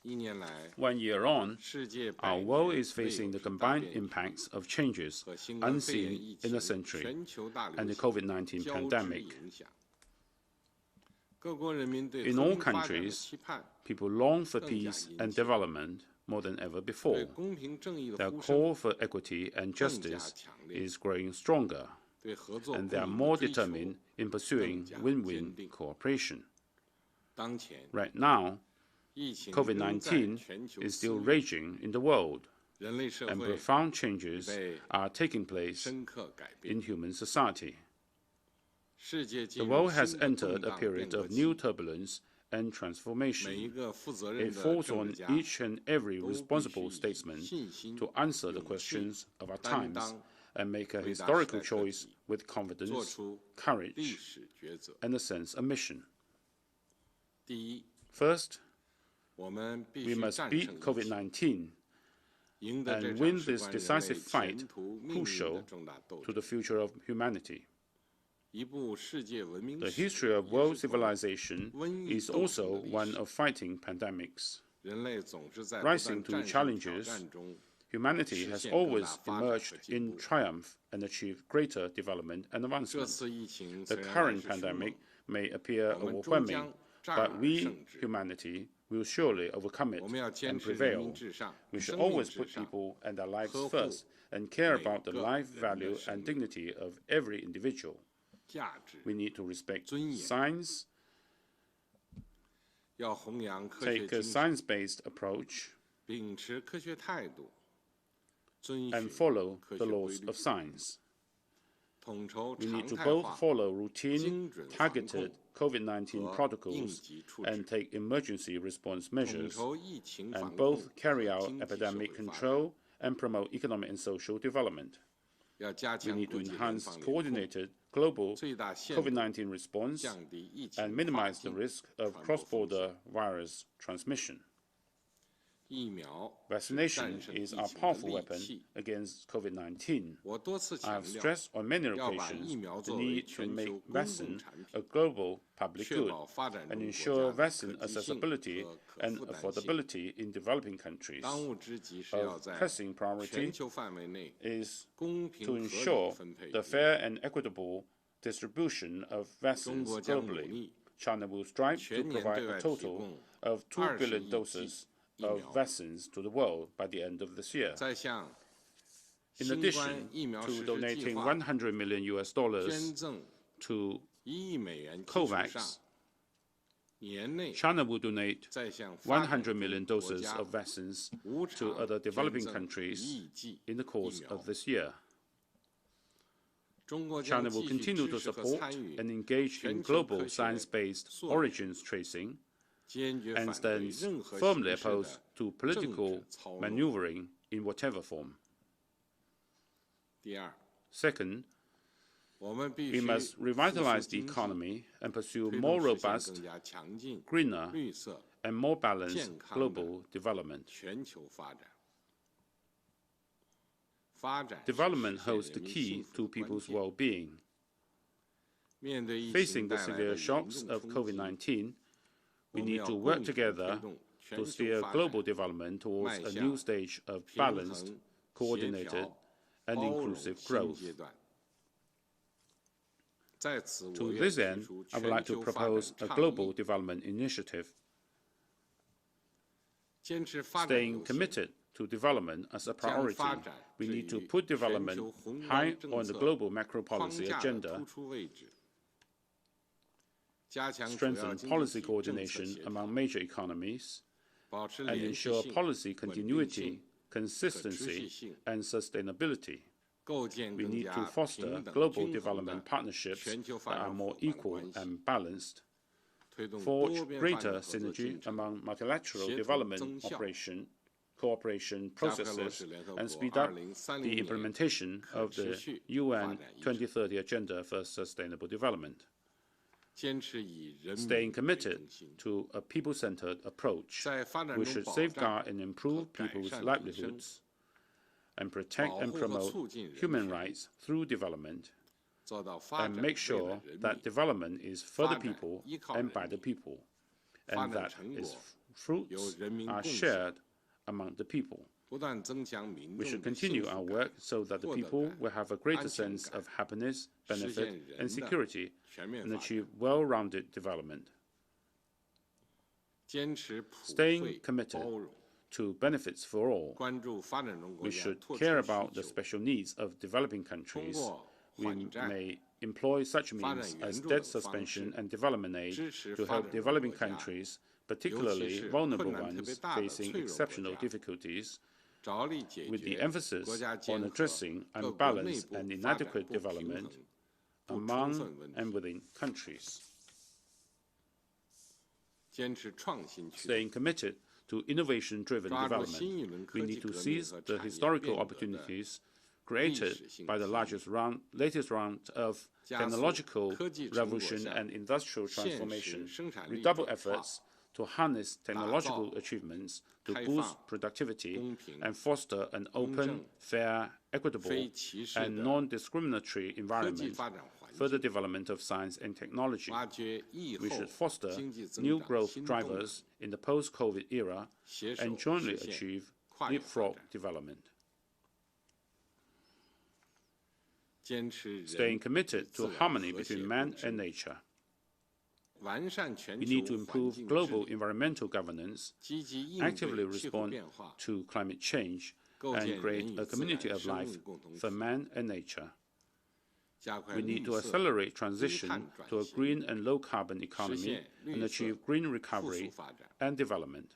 1 year on, our world is facing the combined impacts of changes unseen in a century and the COVID-19 pandemic. In all countries, people long for peace and development more than ever before. Their call for equity and justice is growing stronger, and they are more determined in pursuing win-win cooperation. Right now, COVID-19 is still raging in the world, and profound changes are taking place in human society. The world has entered a period of new turbulence and transformation. It falls on each and every responsible statesman to answer the questions of our times and make a historical choice with confidence, courage, and a sense of mission. First, we must beat COVID-19 and win this decisive fight crucial to the future of humanity. The history of world civilization is also one of fighting pandemics. Rising to challenges, humanity has always emerged in triumph and achieved greater development and advancement. The current pandemic may appear overwhelming, but we, humanity, will surely overcome it and prevail. We should always put people and their lives first and care about the life, value, and dignity of every individual. We need to respect science, take a science-based approach, and follow the laws of science. We need to both follow routine, targeted COVID-19 protocols and take emergency response measures, and both carry out epidemic control and promote economic and social development. We need to enhance coordinated global COVID-19 response and minimize the risk of cross-border virus transmission. Vaccination is our powerful weapon against COVID-19. I have stressed on many occasions the need to make vaccine a global public good and ensure vaccine accessibility and affordability in developing countries. Of pressing priority is to ensure the fair and equitable distribution of vaccines globally. China will strive to provide a total of 2 billion doses of vaccines to the world by the end of this year. In addition to donating $100 million to COVAX, China will donate 100 million doses of vaccines to other developing countries in the course of this year. China will continue to support and engage in global science-based origins tracing and stands firmly opposed to political maneuvering in whatever form. Second, we must revitalize the economy and pursue more robust, greener, and more balanced global development. Development holds the key to people's well-being. Facing the severe shocks of COVID-19, we need to work together to steer global development towards a new stage of balanced, coordinated, and inclusive growth. To this end, I would like to propose a global development initiative. Staying committed to development as a priority, we need to put development high on the global macro policy agenda, strengthen policy coordination among major economies, and ensure policy continuity, consistency, and sustainability. We need to foster global development partnerships that are more equal and balanced, forge greater synergy among multilateral development cooperation processes, and speed up the implementation of the UN 2030 Agenda for Sustainable Development. Staying committed to a people-centered approach, we should safeguard and improve people's livelihoods and protect and promote human rights through development, and make sure that development is for the people and by the people, and that its fruits are shared among the people. We should continue our work so that the people will have a greater sense of happiness, benefit, and security, and achieve well-rounded development. Staying committed to benefits for all, we should care about the special needs of developing countries. We may employ such means as debt suspension and development aid to help developing countries, particularly vulnerable ones facing exceptional difficulties, with the emphasis on addressing unbalanced and inadequate development among and within countries. Staying committed to innovation-driven development, we need to seize the historical opportunities created by the latest round of technological revolution and industrial transformation, redouble efforts to harness technological achievements to boost productivity and foster an open, fair, equitable, and non-discriminatory environment for the development of science and technology. We should foster new growth drivers in the post-COVID era and jointly achieve leapfrog development. Staying committed to harmony between man and nature. We need to improve global environmental governance, actively respond to climate change, and create a community of life for man and nature. We need to accelerate transition to a green and low-carbon economy and achieve green recovery and development.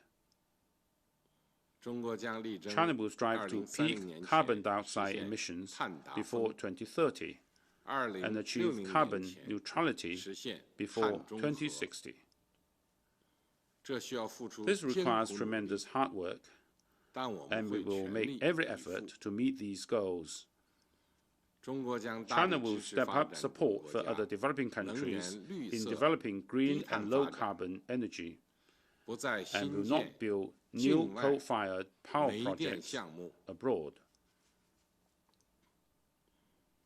China will strive to peak carbon dioxide emissions before 2030 and achieve carbon neutrality before 2060. This requires tremendous hard work, and we will make every effort to meet these goals. China will step up support for other developing countries in developing green and low-carbon energy, and will not build new coal-fired power projects abroad.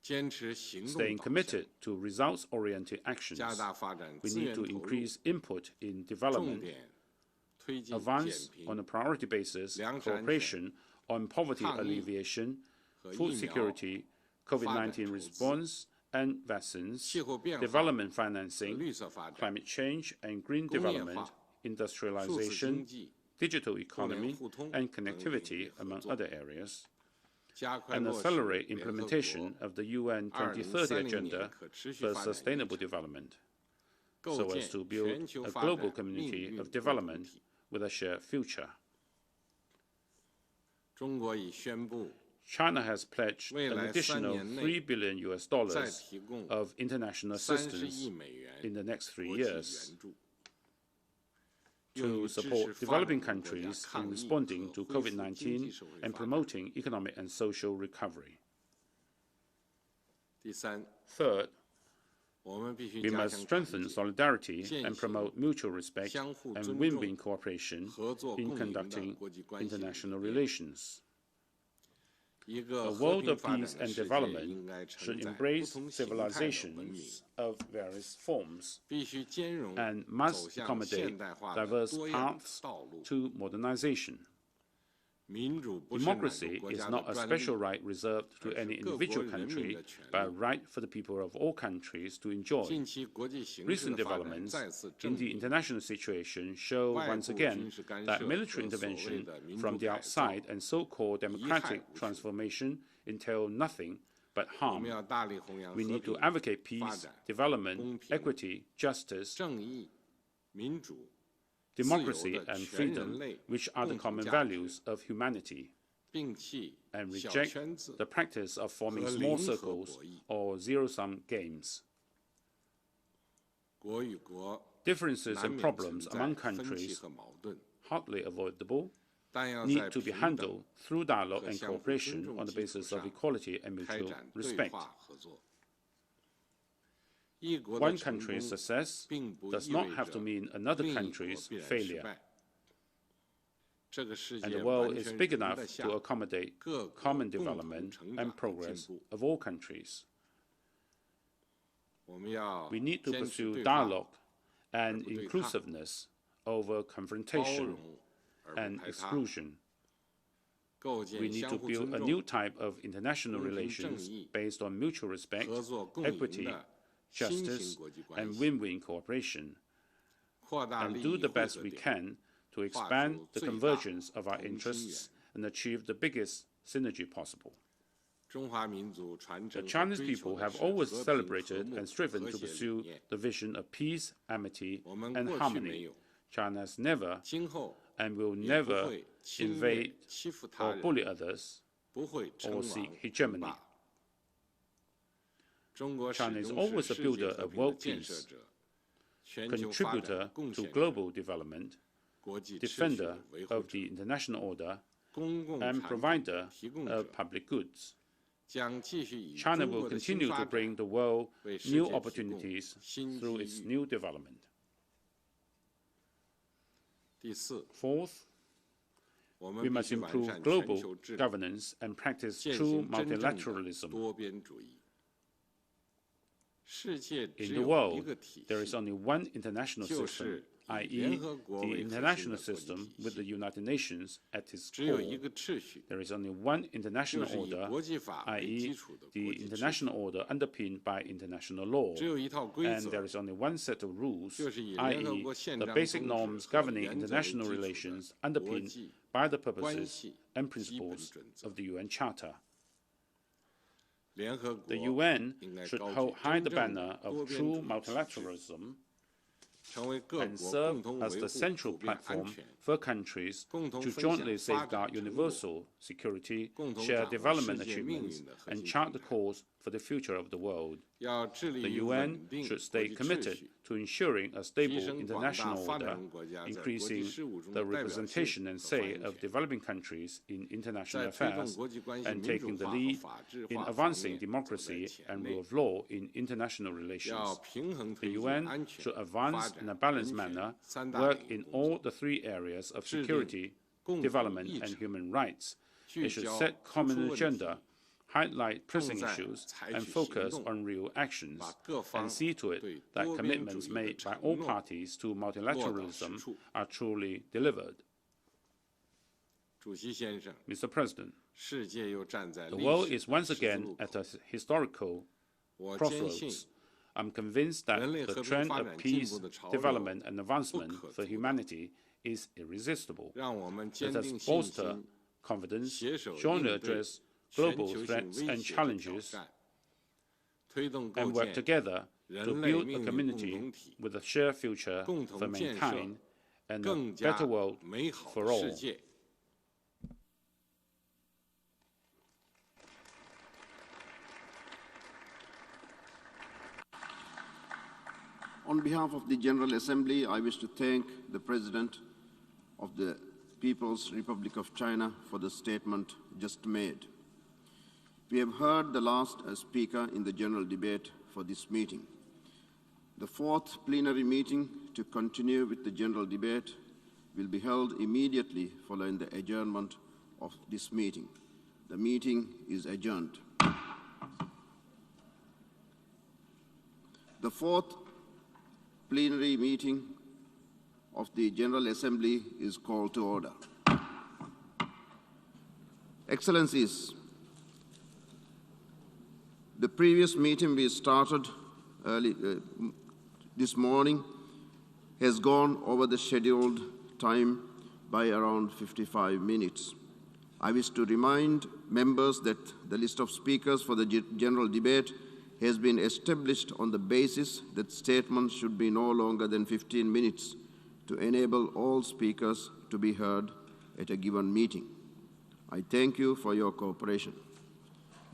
Staying committed to results-oriented actions, we need to increase input in development, advance on a priority basis cooperation on poverty alleviation, food security, COVID-19 response and vaccines, development financing, climate change and green development, industrialization, digital economy, and connectivity, among other areas, and accelerate implementation of the UN 2030 Agenda for Sustainable Development, so as to build a global community of development with a shared future. China has pledged an additional $3 billion of international assistance in the next 3 years to support developing countries in responding to COVID-19 and promoting economic and social recovery. Third, we must strengthen solidarity and promote mutual respect and win-win cooperation in conducting international relations. A world of peace and development should embrace civilizations of various forms and must accommodate diverse paths to modernization. Democracy is not a special right reserved to any individual country, but a right for the people of all countries to enjoy. Recent developments in the international situation show once again that military intervention from the outside and so-called democratic transformation entail nothing but harm. We need to advocate peace, development, equity, justice, democracy and freedom, which are the common values of humanity, and reject the practice of forming small circles or zero-sum games. Differences and problems among countries, hardly avoidable, need to be handled through dialogue and cooperation on the basis of equality and mutual respect. One country's success does not have to mean another country's failure. And the world is big enough to accommodate common development and progress of all countries. We need to pursue dialogue and inclusiveness over confrontation and exclusion. We need to build a new type of international relations based on mutual respect, equity, justice, and win-win cooperation, and do the best we can to expand the convergence of our interests and achieve the biggest synergy possible. The Chinese people have always celebrated and striven to pursue the vision of peace, amity, and harmony. China has never and will never invade or bully others or seek hegemony. China is always a builder of world peace, contributor to global development, defender of the international order, and provider of public goods. China will continue to bring the world new opportunities through its new development. Fourth, we must improve global governance and practice true multilateralism. In the world, there is only one international system i.e. the international system with the United Nations at its core. There is only one international order, i.e. the international order underpinned by international law. And there is only one set of rules, i.e. the basic norms governing international relations underpinned by the purposes and principles of the UN Charter. The UN should hold high the banner of true multilateralism and serve as the central platform for countries to jointly safeguard universal security, share development achievements, and chart the course for the future of the world. The UN should stay committed to ensuring a stable international order, increasing the representation and say of developing countries in international affairs, and taking the lead in advancing democracy and rule of law in international relations. The UN should advance in a balanced manner, work in all the three areas of security, development, and human rights. It should set common agenda, highlight pressing issues, and focus on real actions, and see to it that commitments made by all parties to multilateralism are truly delivered. Mr. President, the world is once again at a historical crossroads. I'm convinced that the trend of peace, development, and advancement for humanity is irresistible. Let us foster confidence, jointly address global threats and challenges, and work together to build a community with a shared future for mankind and a better world for all. On behalf of the General Assembly, I wish to thank the President of the People's Republic of China for the statement just made. We have heard the last speaker in the general debate for this meeting. The fourth plenary meeting to continue with the general debate will be held immediately following the adjournment of this meeting. The meeting is adjourned. The fourth plenary meeting of the General Assembly is called to order. Excellencies, the previous meeting we started early this morning has gone over the scheduled time by around 55 minutes. I wish to remind members that the list of speakers for the general debate has been established on the basis that statements should be no longer than 15 minutes to enable all speakers to be heard at a given meeting. I thank you for your cooperation.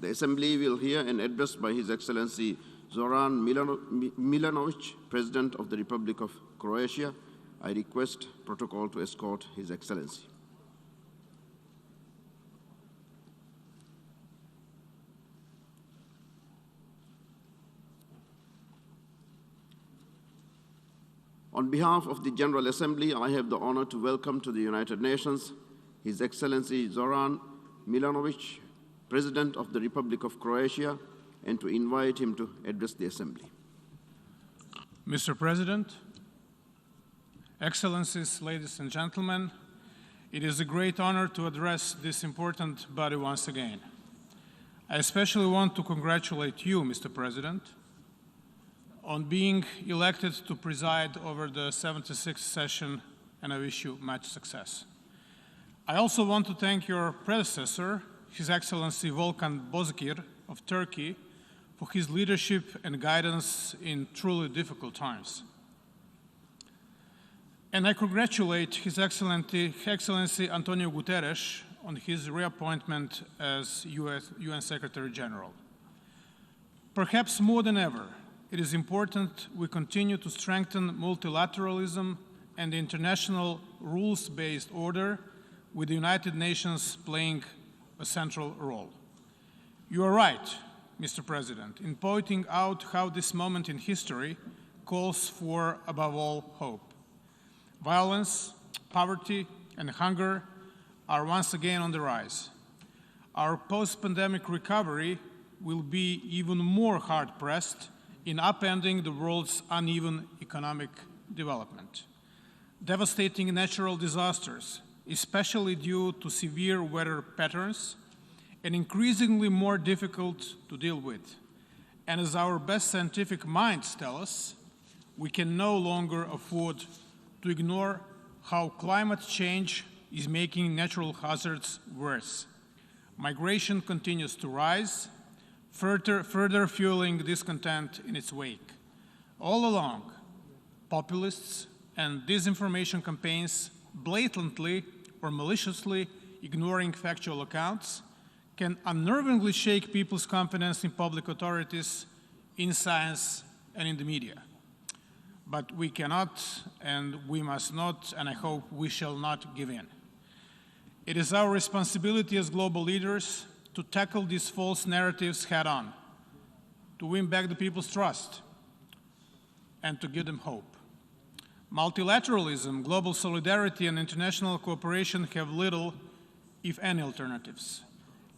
The Assembly will hear an address by His Excellency Zoran Milanovic, President of the Republic of Croatia. I request protocol to escort His Excellency. On behalf of the General Assembly, I have the honor to welcome to the United Nations His Excellency Zoran Milanovic, President of the Republic of Croatia, and to invite him to address the Assembly. Mr. President, Excellencies, ladies and gentlemen, it is a great honor to address this important body once again. I especially want to congratulate you, Mr. President, on being elected to preside over the 76th session, and I wish you much success. I also want to thank your predecessor, His Excellency Volkan Bozkir of Turkey, for his leadership and guidance in truly difficult times. And I congratulate His Excellency Antonio Guterres on his reappointment as UN Secretary General. Perhaps more than ever, it is important we continue to strengthen multilateralism and international rules-based order, with the United Nations playing a central role. You are right, Mr. President, in pointing out how this moment in history calls for, above all, hope. Violence, poverty, and hunger are once again on the rise. Our post-pandemic recovery will be even more hard-pressed in upending the world's uneven economic development. devastating natural disasters, especially due to severe weather patterns, and increasingly more difficult to deal with. And as our best scientific minds tell us, we can no longer afford to ignore how climate change is making natural hazards worse. Migration continues to rise, further fueling discontent in its wake. All along, populists and disinformation campaigns blatantly or maliciously ignoring factual accounts can unnervingly shake people's confidence in public authorities, in science, and in the media. But we cannot, and we must not, and I hope we shall not give in. It is our responsibility as global leaders to tackle these false narratives head-on, to win back the people's trust, and to give them hope. Multilateralism, global solidarity, and international cooperation have little, if any, alternatives.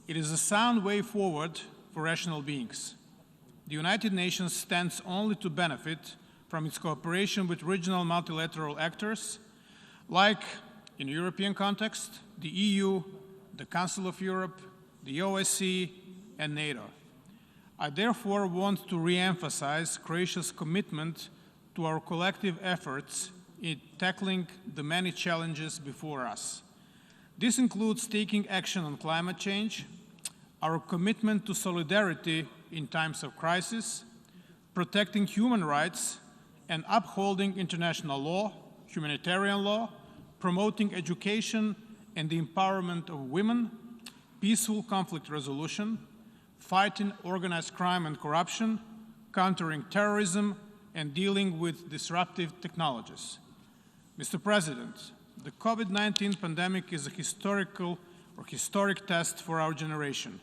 It is a sound way forward for rational beings. The United Nations stands only to benefit from its cooperation with regional multilateral actors, like, in a European context, the EU, the Council of Europe, the OSCE, and NATO. I therefore want to re-emphasize Croatia's commitment to our collective efforts in tackling the many challenges before us. This includes taking action on climate change, our commitment to solidarity in times of crisis, protecting human rights, and upholding international law, humanitarian law, promoting education and the empowerment of women, peaceful conflict resolution, fighting organized crime and corruption, countering terrorism, and dealing with disruptive technologies. Mr. President, the COVID-19 pandemic is a historic test for our generation.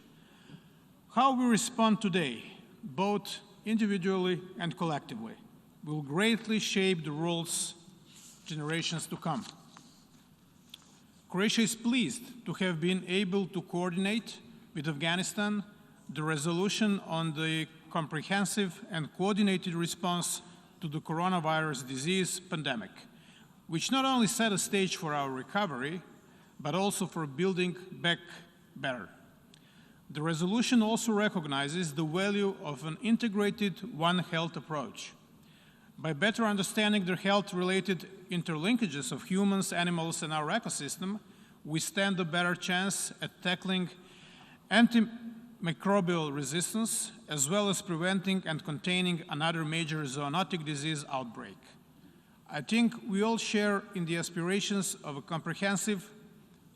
How we respond today, both individually and collectively, will greatly shape the world's generations to come. Croatia is pleased to have been able to coordinate with Afghanistan the resolution on the comprehensive and coordinated response to the coronavirus disease pandemic, which not only set a stage for our recovery, but also for building back better. The resolution also recognizes the value of an integrated One Health approach. By better understanding the health-related interlinkages of humans, animals, and our ecosystem, we stand a better chance at tackling antimicrobial resistance, as well as preventing and containing another major zoonotic disease outbreak. I think we all share in the aspirations of a comprehensive,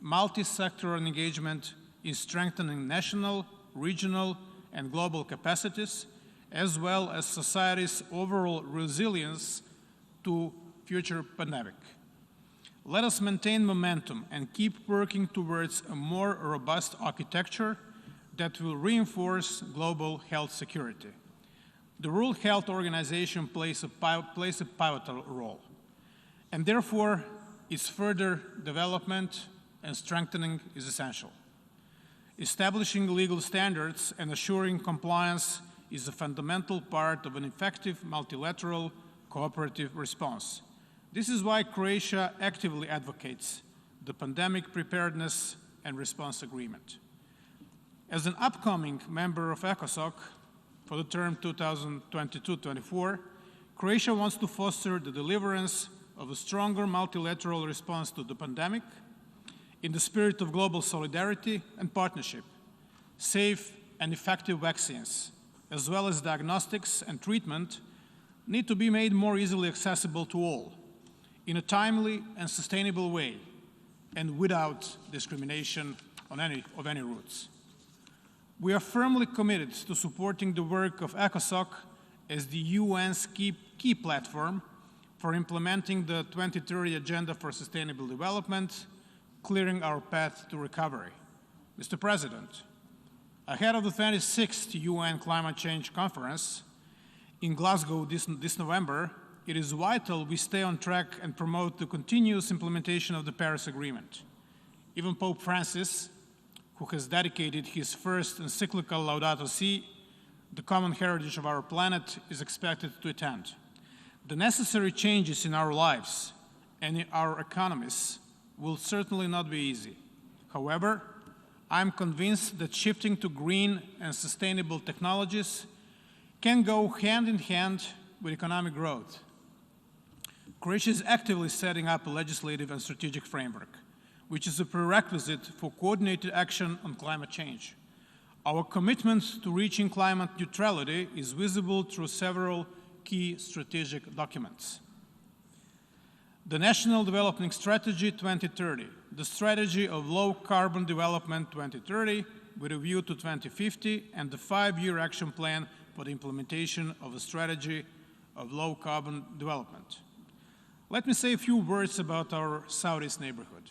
multi-sectoral engagement in strengthening national, regional, and global capacities, as well as society's overall resilience to future pandemic. Let us maintain momentum and keep working towards a more robust architecture that will reinforce global health security. The World Health Organization plays a pivotal role, and therefore its further development and strengthening is essential. Establishing legal standards and assuring compliance is a fundamental part of an effective multilateral cooperative response. This is why Croatia actively advocates the Pandemic Preparedness and Response Agreement. As an upcoming member of ECOSOC for the term 2022-24, Croatia wants to foster the deliverance of a stronger multilateral response to the pandemic in the spirit of global solidarity and partnership. Safe and effective vaccines, as well as diagnostics and treatment, need to be made more easily accessible to all in a timely and sustainable way and without discrimination of any roots. We are firmly committed to supporting the work of ECOSOC as the UN's key platform for implementing the 2030 Agenda for Sustainable Development, clearing our path to recovery. Mr. President, ahead of the 26th UN Climate Change Conference in Glasgow this November, it is vital we stay on track and promote the continuous implementation of the Paris Agreement. Even Pope Francis, who has dedicated his first encyclical Laudato Si, the common heritage of our planet, is expected to attend. The necessary changes in our lives and our economies will certainly not be easy. However, I'm convinced that shifting to green and sustainable technologies can go hand in hand with economic growth. Croatia is actively setting up a legislative and strategic framework, which is a prerequisite for coordinated action on climate change. Our commitment to reaching climate neutrality is visible through several key strategic documents. The National Development Strategy 2030, the Strategy of Low Carbon Development 2030 with a view to 2050, and the 5-year action plan for the implementation of a strategy of low carbon development. Let me say a few words about our southeast neighborhood.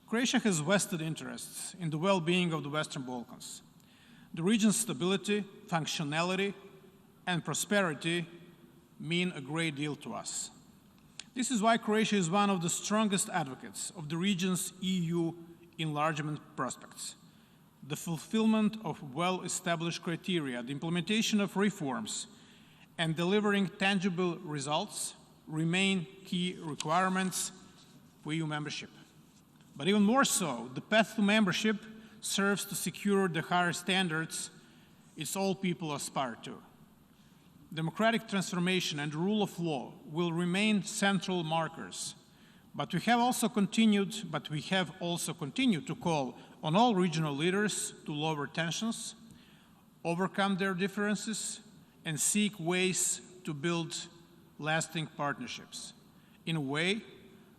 Croatia has vested interests in the well-being of the Western Balkans. The region's stability, functionality, and prosperity mean a great deal to us. This is why Croatia is one of the strongest advocates of the region's EU enlargement prospects. The fulfillment of well-established criteria, the implementation of reforms, and delivering tangible results remain key requirements for EU membership. But even more so, the path to membership serves to secure the higher standards its all people aspire to. Democratic transformation and rule of law will remain central markers, but we have also continued to call on all regional leaders to lower tensions, overcome their differences, and seek ways to build lasting partnerships. In a way,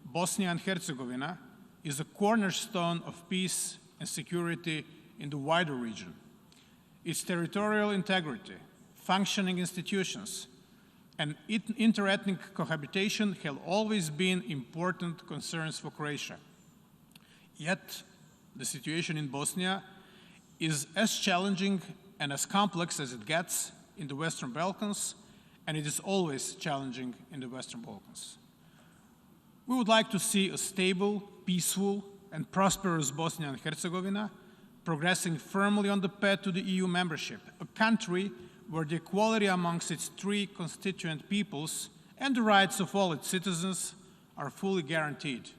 Bosnia and Herzegovina is a cornerstone of peace and security in the wider region. Its territorial integrity, functioning institutions, and inter-ethnic cohabitation have always been important concerns for Croatia. Yet, the situation in Bosnia is as challenging and as complex as it gets in the Western Balkans, and it is always challenging in the Western Balkans. We would like to see a stable, peaceful, and prosperous Bosnia and Herzegovina progressing firmly on the path to the EU membership, a country where the equality amongst its 3 constituent peoples and the rights of all its citizens are fully guaranteed.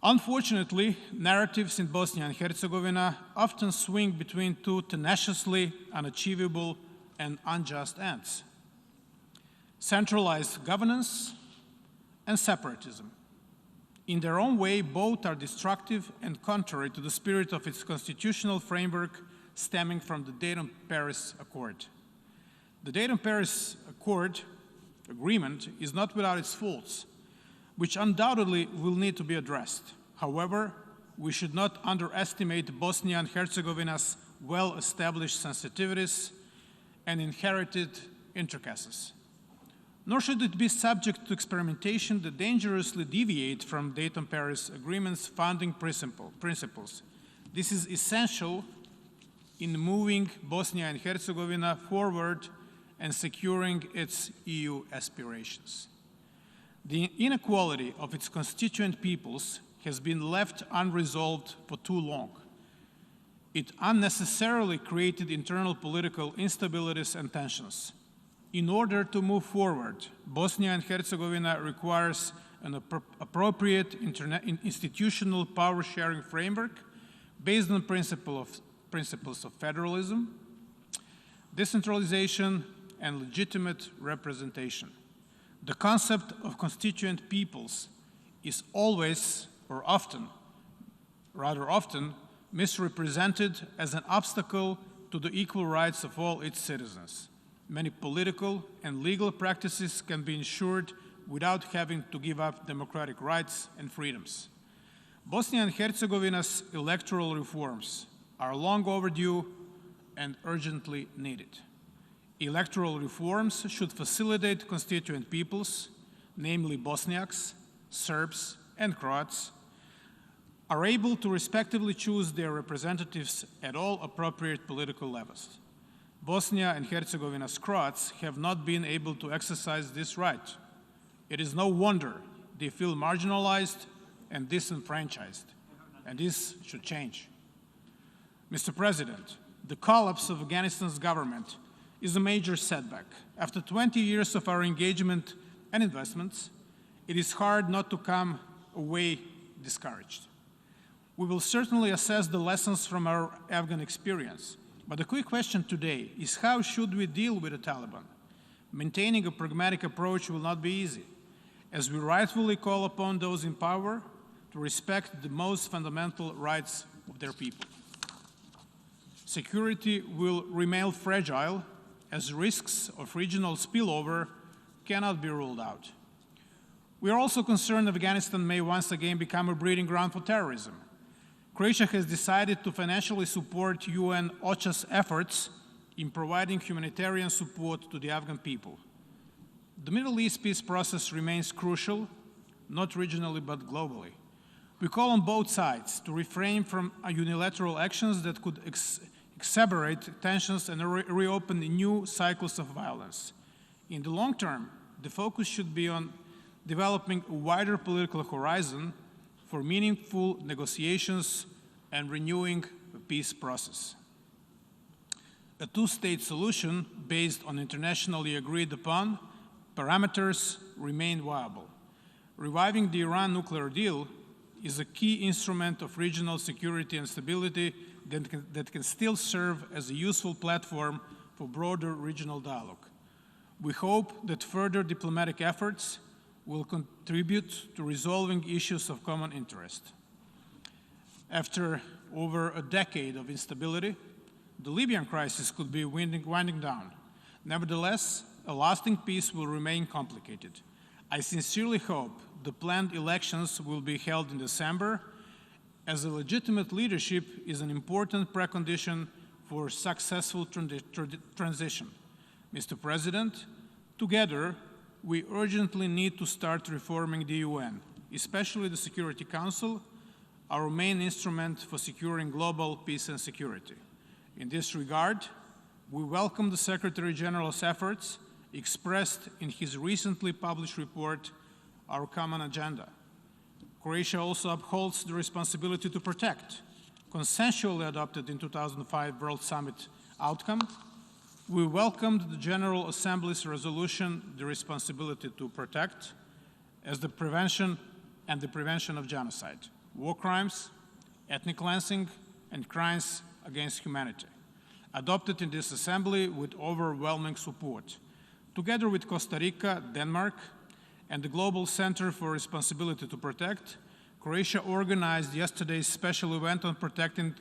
Unfortunately, narratives in Bosnia and Herzegovina often swing between 2 tenaciously unachievable and unjust ends: centralized governance and separatism. In their own way, both are destructive and contrary to the spirit of its constitutional framework stemming from the Dayton-Paris Accord. The Dayton-Paris agreement is not without its faults, which undoubtedly will need to be addressed. However, we should not underestimate Bosnia and Herzegovina's well-established sensitivities and inherited intricacies. Nor should it be subject to experimentation that dangerously deviate from Dayton-Paris Agreement's founding principles. This is essential in moving Bosnia and Herzegovina forward and securing its EU aspirations. The inequality of its constituent peoples has been left unresolved for too long. It unnecessarily created internal political instabilities and tensions. In order to move forward, Bosnia and Herzegovina requires an appropriate institutional power-sharing framework based on principles of federalism, decentralization, and legitimate representation. The concept of constituent peoples is always, or rather often, misrepresented as an obstacle to the equal rights of all its citizens. Many political and legal practices can be ensured without having to give up democratic rights and freedoms. Bosnia and Herzegovina's electoral reforms are long overdue and urgently needed. Electoral reforms should facilitate constituent peoples, namely Bosniaks, Serbs, and Croats, are able to respectively choose their representatives at all appropriate political levels. Bosnia and Herzegovina's Croats have not been able to exercise this right. It is no wonder they feel marginalized and disenfranchised, and this should change. Mr. President, the collapse of Afghanistan's government is a major setback. After 20 years of our engagement and investments, it is hard not to come away discouraged. We will certainly assess the lessons from our Afghan experience, but the quick question today is how should we deal with the Taliban? Maintaining a pragmatic approach will not be easy, as we rightfully call upon those in power to respect the most fundamental rights of their people. Security will remain fragile, as risks of regional spillover cannot be ruled out. We are also concerned Afghanistan may once again become a breeding ground for terrorism. Croatia has decided to financially support UN OCHA's efforts in providing humanitarian support to the Afghan people. The Middle East peace process remains crucial, not regionally but globally. We call on both sides to refrain from unilateral actions that could exacerbate tensions and reopen new cycles of violence. In the long term, the focus should be on developing a wider political horizon for meaningful negotiations and renewing the peace process. A two-state solution based on internationally agreed upon parameters remain viable. Reviving the Iran nuclear deal is a key instrument of regional security and stability that can still serve as a useful platform for broader regional dialogue. We hope that further diplomatic efforts will contribute to resolving issues of common interest. After over a decade of instability, the Libyan crisis could be winding down. Nevertheless, a lasting peace will remain complicated. I sincerely hope the planned elections will be held in December, as a legitimate leadership is an important precondition for successful transition. Mr. President, together, we urgently need to start reforming the UN, especially the Security Council, our main instrument for securing global peace and security. In this regard, we welcome the Secretary General's efforts expressed in his recently published report, Our Common Agenda. Croatia also upholds the responsibility to protect, consensually adopted in 2005 World Summit outcome. We welcomed the General Assembly's resolution, the responsibility to protect, as the prevention of genocide, war crimes, ethnic cleansing, and crimes against humanity, adopted in this Assembly with overwhelming support. Together with Costa Rica, Denmark, and the Global Center for Responsibility to Protect, Croatia organized yesterday's special event on protecting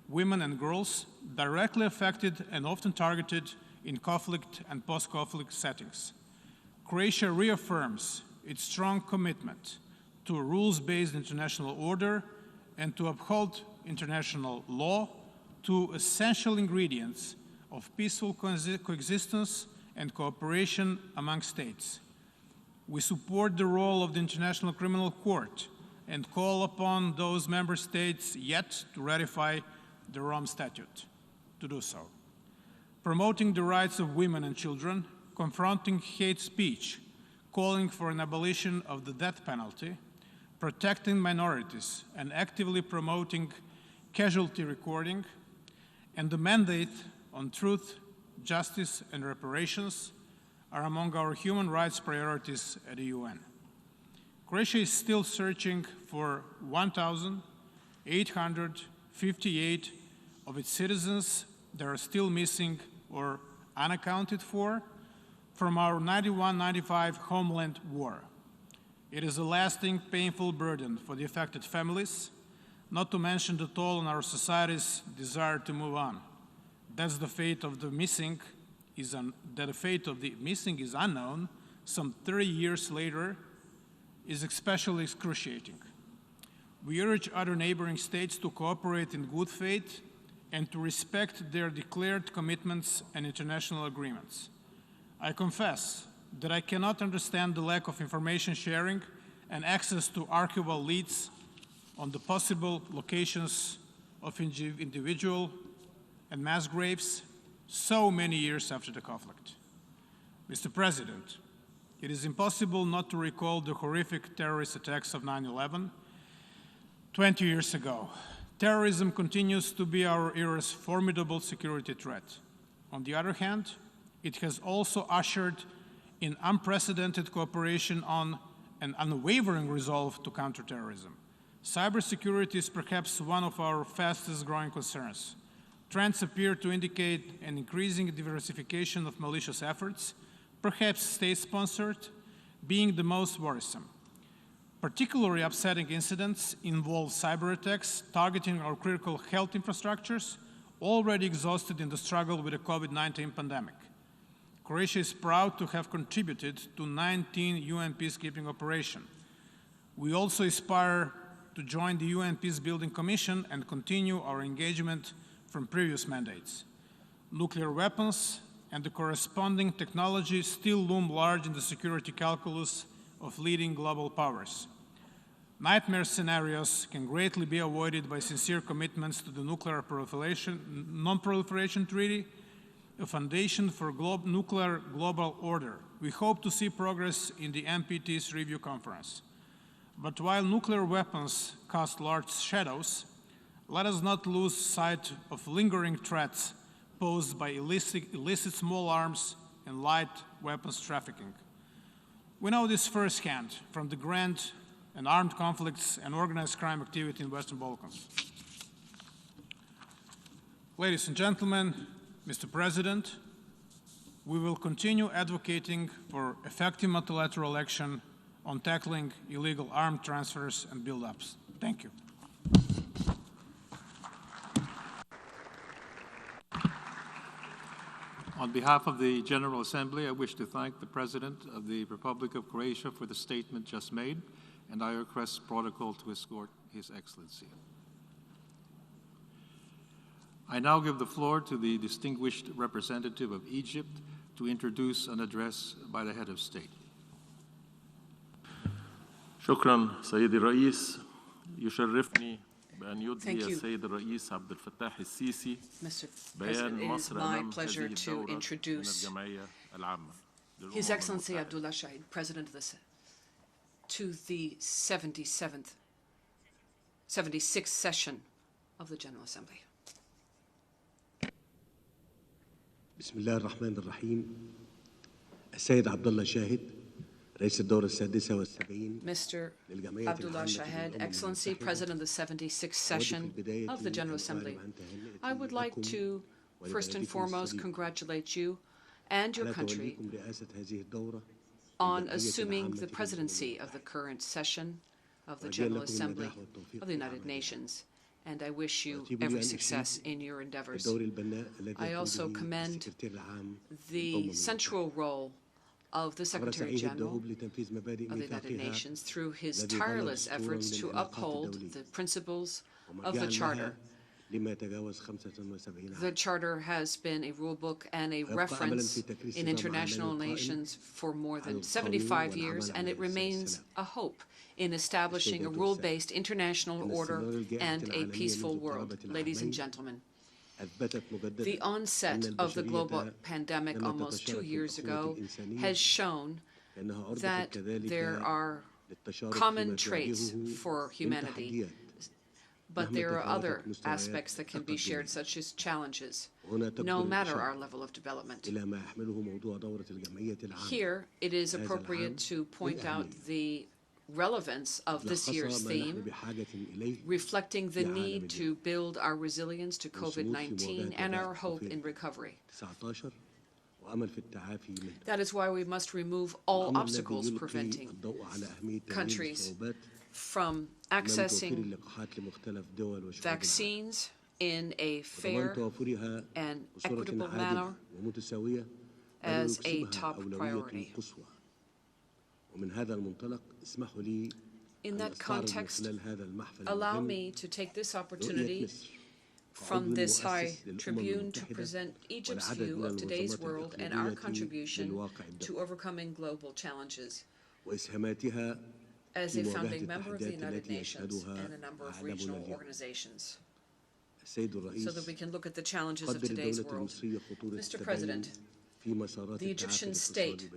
women and girls directly affected and often targeted in conflict and post-conflict settings. Croatia reaffirms its strong commitment to a rules-based international order and to uphold international law, two essential ingredients of peaceful coexistence and cooperation among states. We support the role of the International Criminal Court and call upon those member states yet to ratify the Rome Statute to do so. Promoting the rights of women and children, confronting hate speech, calling for an abolition of the death penalty, protecting minorities, and actively promoting casualty recording, and the mandate on truth, justice, and reparations are among our human rights priorities at the UN. Croatia is still searching for 1,858 of its citizens that are still missing or unaccounted for from our 91-95 homeland war. It is a lasting, painful burden for the affected families, not to mention the toll on our society's desire to move on. That the fate of the missing is unknown, some 30 years later, is especially excruciating. We urge other neighboring states to cooperate in good faith and to respect their declared commitments and international agreements. I confess that I cannot understand the lack of information sharing and access to archival leads on the possible locations of individual and mass graves so many years after the conflict. Mr. President, it is impossible not to recall the horrific terrorist attacks of 9/11 20 years ago. Terrorism continues to be our era's formidable security threat. On the other hand, it has also ushered in unprecedented cooperation on and unwavering resolve to counter terrorism. Cybersecurity is perhaps one of our fastest growing concerns. Trends appear to indicate an increasing diversification of malicious efforts, perhaps state-sponsored, being the most worrisome. Particularly upsetting incidents involve cyber attacks targeting our critical health infrastructures, already exhausted in the struggle with the COVID-19 pandemic. Croatia is proud to have contributed to 19 UN peacekeeping operations. We also aspire to join the UN Peacebuilding Commission and continue our engagement from previous mandates. Nuclear weapons and the corresponding technology still loom large in the security calculus of leading global powers. Nightmare scenarios can greatly be avoided by sincere commitments to the Nuclear Non-Proliferation Treaty, a foundation for nuclear global order. We hope to see progress in the NPT's review conference. But while nuclear weapons cast large shadows, let us not lose sight of lingering threats posed by illicit small arms and light weapons trafficking. We know this firsthand from the grand and armed conflicts and organized crime activity in Western Balkans. Ladies and gentlemen, Mr. President, we will continue advocating for effective multilateral action on tackling illegal arms transfers and buildups. Thank you. On behalf of the General Assembly, I wish to thank the President of the Republic of Croatia for the statement just made, and I request protocol to escort His Excellency. I now give the floor to the distinguished representative of Egypt to introduce an address by the head of state. شكرا سيدي الرئيس. يشرفني بأن يدلي السيد الرئيس عبد الفتاح السيسي بيان مصر أمام هذه الدورة من الجمعية العامة. His Excellency Abdullah Shahid, President of to the 76th session of the General Assembly. بسم الله الرحمن الرحيم. السيد عبد الله شاهد رئيس الدورة السادسة والسبعين. Mr. Abdullah Shahid, Excellency, President of the 76th session of the General Assembly. I would like to first and foremost congratulate you and your country on assuming the presidency of the current session of the General Assembly of the United Nations, and I wish you every success in your endeavors. I also commend the central role of the Secretary General of the United Nations through his tireless efforts to uphold the principles of the Charter. The Charter has been a rulebook and a reference in international relations for more than 75 years, and it remains a hope in establishing a rule-based international order and a peaceful world. Ladies and gentlemen, the onset of the global pandemic almost 2 years ago has shown that there are common traits for humanity, but there are other aspects that can be shared, such as challenges, no matter our level of development. Here, it is appropriate to point out the relevance of this year's theme, reflecting the need to build our resilience to COVID-19 and our hope in recovery. That is why we must remove all obstacles preventing countries from accessing vaccines in a fair and equitable manner as a top priority. In that context, allow me to take this opportunity from this high tribune to present Egypt's view of today's world and our contribution to overcoming global challenges as a founding member of the United Nations and a number of regional organizations, so that we can look at the challenges of today's world. Mr. President, the Egyptian state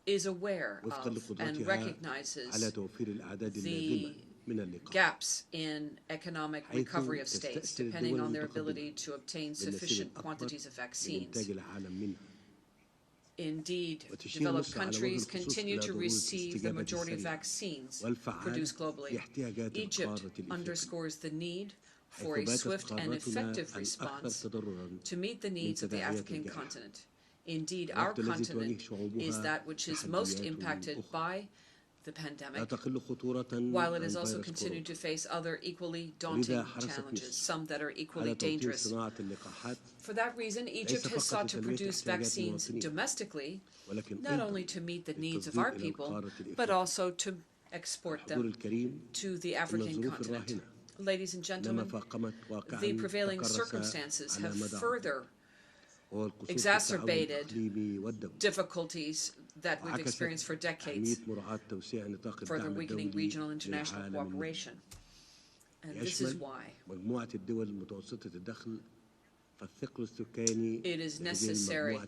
is aware of and recognizes the gaps in economic recovery of states, depending on their ability to obtain sufficient quantities of vaccines. Indeed, developed countries continue to receive the majority of vaccines produced globally. Egypt underscores the need for a swift and effective response to meet the needs of the African continent. Indeed, our continent is that which is most impacted by the pandemic, while it has also continued to face other equally daunting challenges, some that are equally dangerous. For that reason, Egypt has sought to produce vaccines domestically, not only to meet the needs of our people, but also to export them to the African continent. Ladies and gentlemen, the prevailing circumstances have further exacerbated difficulties that we've experienced for decades, further weakening regional international cooperation. And this is why it is necessary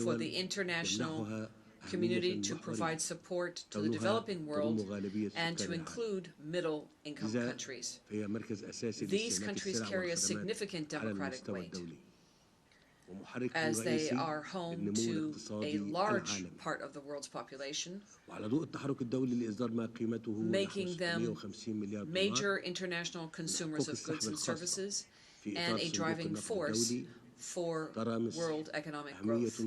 for the international community to provide support to the developing world and to include middle-income countries. These countries carry a significant democratic weight, as they are home to a large part of the world's population, making them major international consumers of goods and services and a driving force for world economic growth.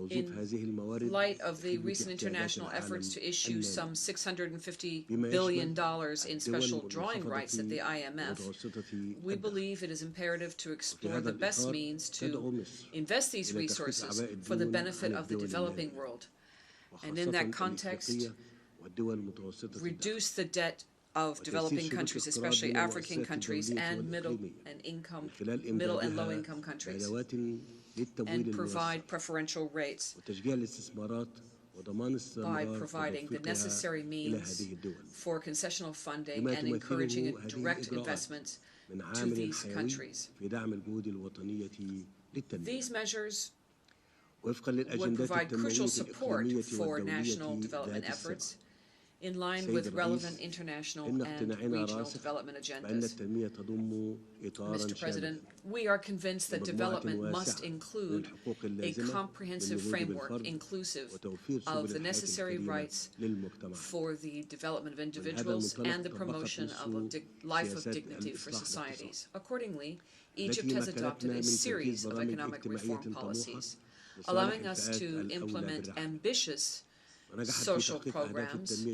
In light of the recent international efforts to issue some $650 billion in special drawing rights at the IMF, we believe it is imperative to explore the best means to invest these resources for the benefit of the developing world. And in that context, reduce the debt of developing countries, especially African countries and middle and low-income countries, and provide preferential rates by providing the necessary means for concessional funding and encouraging direct investments to these countries. These measures would provide crucial support for national development efforts in line with relevant international and regional development agendas. Mr. President, we are convinced that development must include a comprehensive framework inclusive of the necessary rights for the development of individuals and the promotion of a life of dignity for societies. Accordingly, Egypt has adopted a series of economic reform policies, allowing us to implement ambitious social programs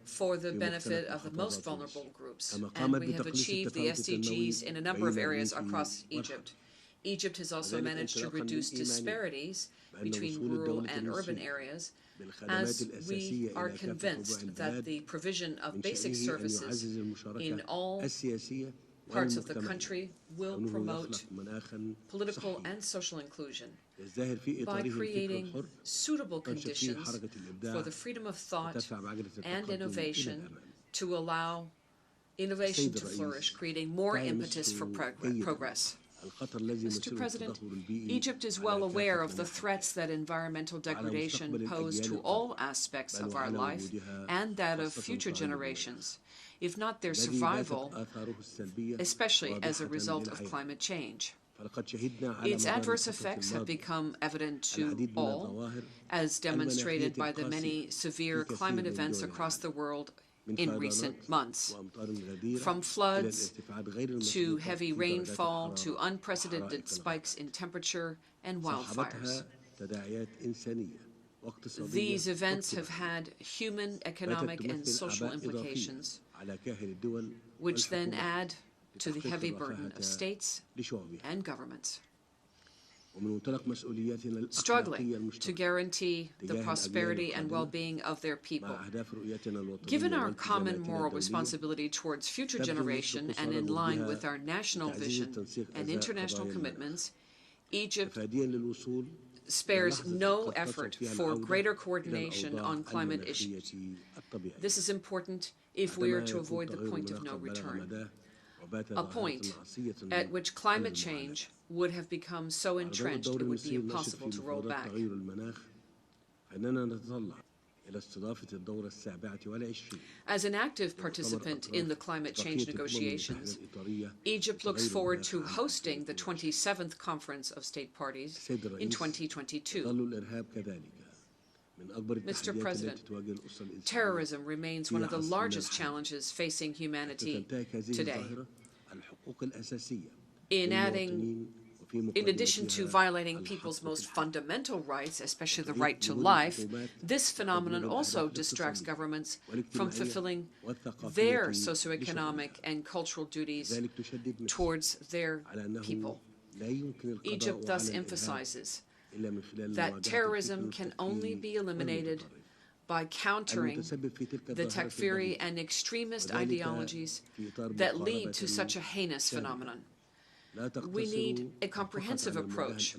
for the benefit of the most vulnerable groups. And we have achieved the SDGs in a number of areas across Egypt. Egypt has also managed to reduce disparities between rural and urban areas, as we are convinced that the provision of basic services in all parts of the country will promote political and social inclusion by creating suitable conditions for the freedom of thought and innovation to allow innovation to flourish, creating more impetus for progress. Mr. President, Egypt is well aware of the threats that environmental degradation pose to all aspects of our life and that of future generations, if not their survival, especially as a result of climate change. Its adverse effects have become evident to all, as demonstrated by the many severe climate events across the world in recent months, from floods to heavy rainfall to unprecedented spikes in temperature and wildfires. These events have had human, economic, and social implications, which then add to the heavy burden of states and governments, struggling to guarantee the prosperity and well-being of their people. Given our common moral responsibility towards future generation and in line with our national vision and international commitments, Egypt spares no effort for greater coordination on climate issues. This is important if we are to avoid the point of no return, a point at which climate change would have become so entrenched it would be impossible to roll back. As an active participant in the climate change negotiations, Egypt looks forward to hosting the 27th Conference of State Parties in 2022. Mr. President, terrorism remains one of the largest challenges facing humanity today. In addition to violating people's most fundamental rights, especially the right to life, this phenomenon also distracts governments from fulfilling their socioeconomic and cultural duties towards their people. Egypt thus emphasizes that terrorism can only be eliminated by countering the takfiri and extremist ideologies that lead to such a heinous phenomenon. We need a comprehensive approach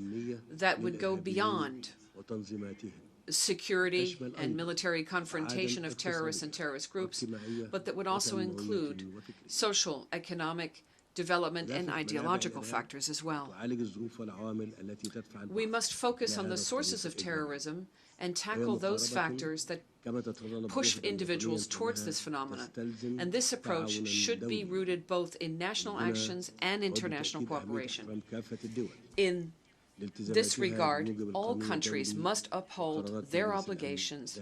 that would go beyond security and military confrontation of terrorists and terrorist groups, but that would also include social, economic, development, and ideological factors as well. We must focus on the sources of terrorism and tackle those factors that push individuals towards this phenomenon. And this approach should be rooted both in national actions and international cooperation. In this regard, all countries must uphold their obligations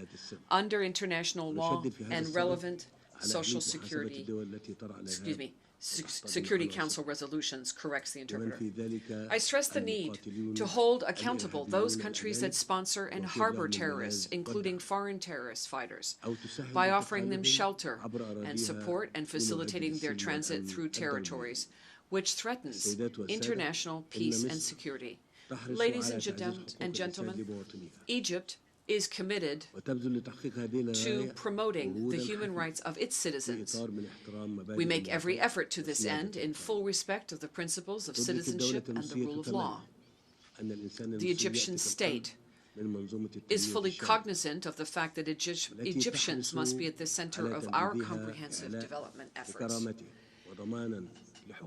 under international law and relevant social security, Security Council resolutions, corrects the interpreter. I stress the need to hold accountable those countries that sponsor and harbor terrorists, including foreign terrorist fighters, by offering them shelter and support and facilitating their transit through territories, which threatens international peace and security. Ladies and gentlemen, Egypt is committed to promoting the human rights of its citizens. We make every effort to this end in full respect of the principles of citizenship and the rule of law. The Egyptian state is fully cognizant of the fact that Egyptians must be at the center of our comprehensive development efforts,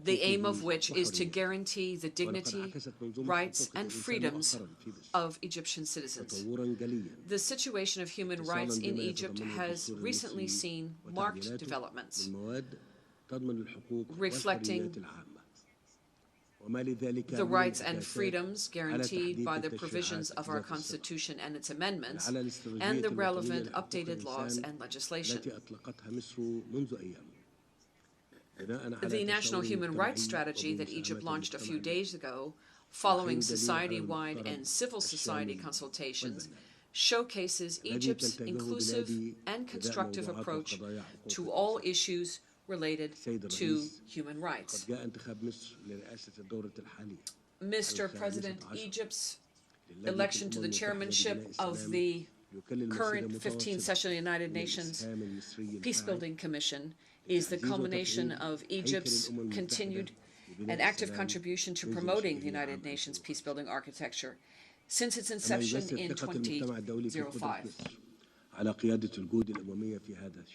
the aim of which is to guarantee the dignity, rights, and freedoms of Egyptian citizens. The situation of human rights in Egypt has recently seen marked developments, reflecting the rights and freedoms guaranteed by the provisions of our Constitution and its amendments, and the relevant updated laws and legislation. The National Human Rights Strategy that Egypt launched a few days ago, following society-wide and civil society consultations, showcases Egypt's inclusive and constructive approach to all issues related to human rights. Mr. President, Egypt's election to the chairmanship of the current 15th session of the United Nations Peacebuilding Commission is the culmination of Egypt's continued and active contribution to promoting the United Nations peacebuilding architecture since its inception in 2005.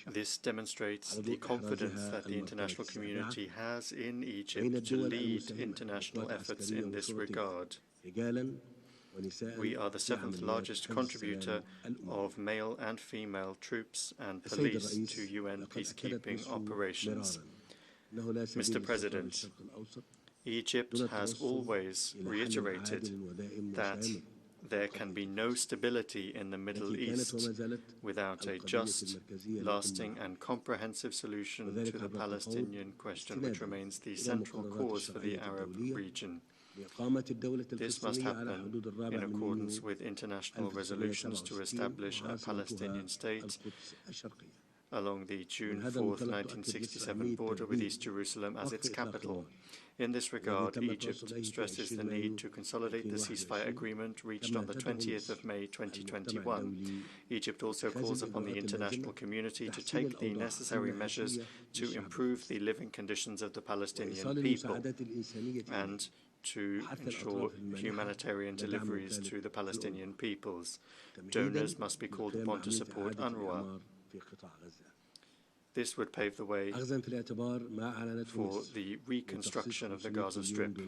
This demonstrates the confidence that the international community has in Egypt to lead international efforts in this regard. We are the 7th largest contributor of male and female troops and police to UN peacekeeping operations. Mr. President, Egypt has always reiterated that there can be no stability in the Middle East without a just, lasting and comprehensive solution to the Palestinian question, which remains the central cause for the Arab region. This must happen in accordance with international resolutions to establish a Palestinian state along the June 4, 1967 border with East Jerusalem as its capital. In this regard, Egypt stresses the need to consolidate the ceasefire agreement reached on the 20th of May 2021. Egypt also calls upon the international community to take the necessary measures to improve the living conditions of the Palestinian people and to ensure humanitarian deliveries to the Palestinian peoples. Donors must be called upon to support UNRWA. This would pave the way for the reconstruction of the Gaza Strip.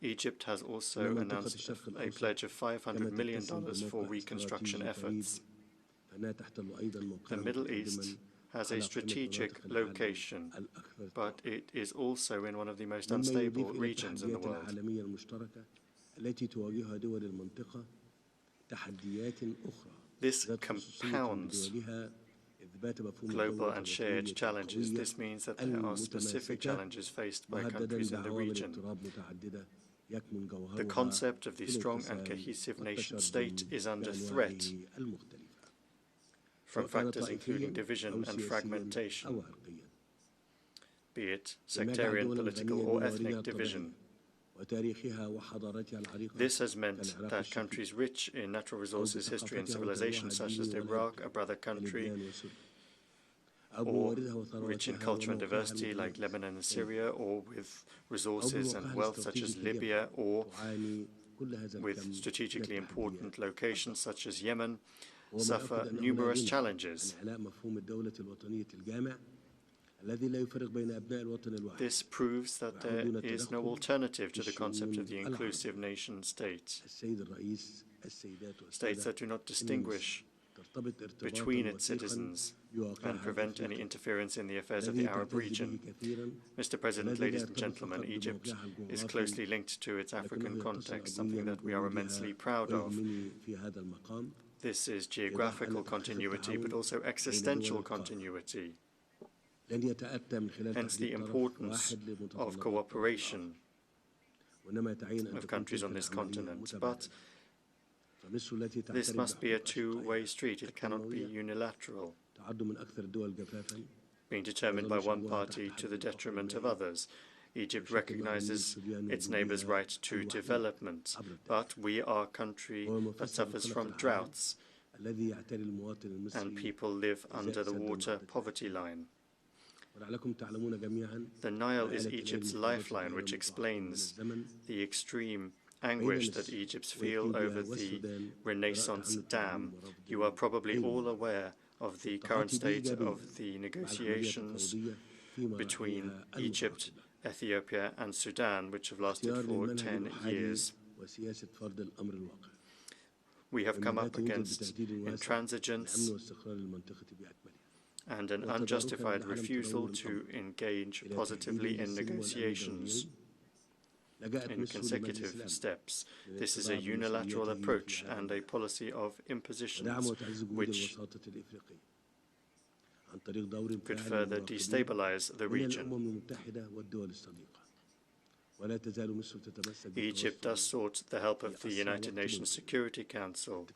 Egypt has also announced a pledge of $500 million for reconstruction efforts. The Middle East has a strategic location, but it is also in one of the most unstable regions in the world. This compounds global and shared challenges. This means that there are specific challenges faced by countries in the region. The concept of the strong and cohesive nation-state is under threat from factors including division and fragmentation, be it sectarian, political, or ethnic division. This has meant that countries rich in natural resources, history, and civilization, such as Iraq, a brother country, or rich in culture and diversity like Lebanon and Syria, or with resources and wealth such as Libya, or with strategically important locations such as Yemen, suffer numerous challenges. This proves that there is no alternative to the concept of the inclusive nation-state. States that do not distinguish between its citizens and prevent any interference in the affairs of the Arab region. Mr. President, ladies and gentlemen, Egypt is closely linked to its African context, something that we are immensely proud of. This is geographical continuity, but also existential continuity. Hence the importance of cooperation of countries on this continent. But this must be a two-way street. It cannot be unilateral, being determined by one party to the detriment of others. Egypt recognizes its neighbors' right to development, but we are a country that suffers from droughts, and people live under the water poverty line. The Nile is Egypt's lifeline, which explains the extreme anguish that Egypts feel over the Renaissance Dam. You are probably all aware of the current state of the negotiations between Egypt, Ethiopia, and Sudan, which have lasted for 10 years. We have come up against intransigence and an unjustified refusal to engage positively in negotiations in consecutive steps. This is a unilateral approach and a policy of impositions which could further destabilize the region. Egypt has sought the help of the United Nations Security Council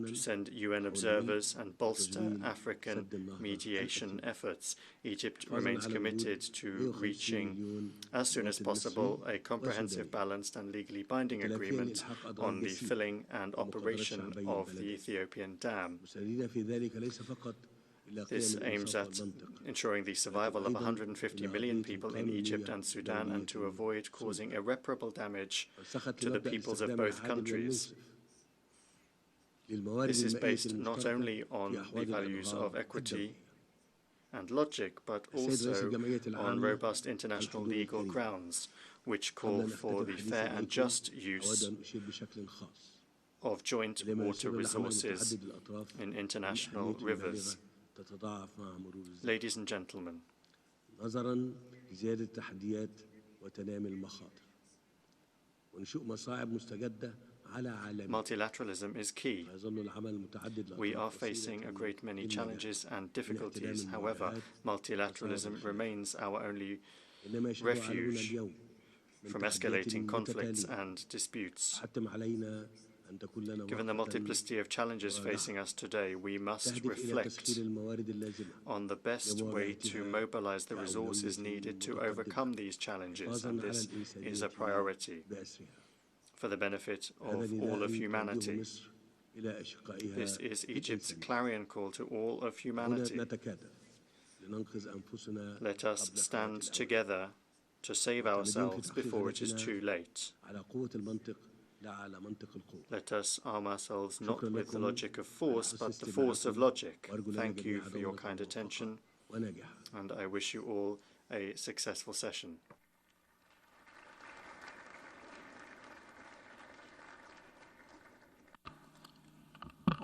to send UN observers and bolster African mediation efforts. Egypt remains committed to reaching, as soon as possible, a comprehensive, balanced and legally binding agreement on the filling and operation of the Ethiopian dam. This aims at ensuring the survival of 150 million people in Egypt and Sudan and to avoid causing irreparable damage to the peoples of both countries. This is based not only on the values of equity and logic, but also on robust international legal grounds, which call for the fair and just use of joint water resources in international rivers. Ladies and gentlemen, multilateralism is key. We are facing a great many challenges and difficulties. However, multilateralism remains our only refuge from escalating conflicts and disputes. Given the multiplicity of challenges facing us today, we must reflect on the best way to mobilize the resources needed to overcome these challenges, and this is a priority for the benefit of all of humanity. This is Egypt's clarion call to all of humanity. Let us stand together to save ourselves before it is too late. Let us arm ourselves not with the logic of force, but the force of logic. Thank you for your kind attention, and I wish you all a successful session.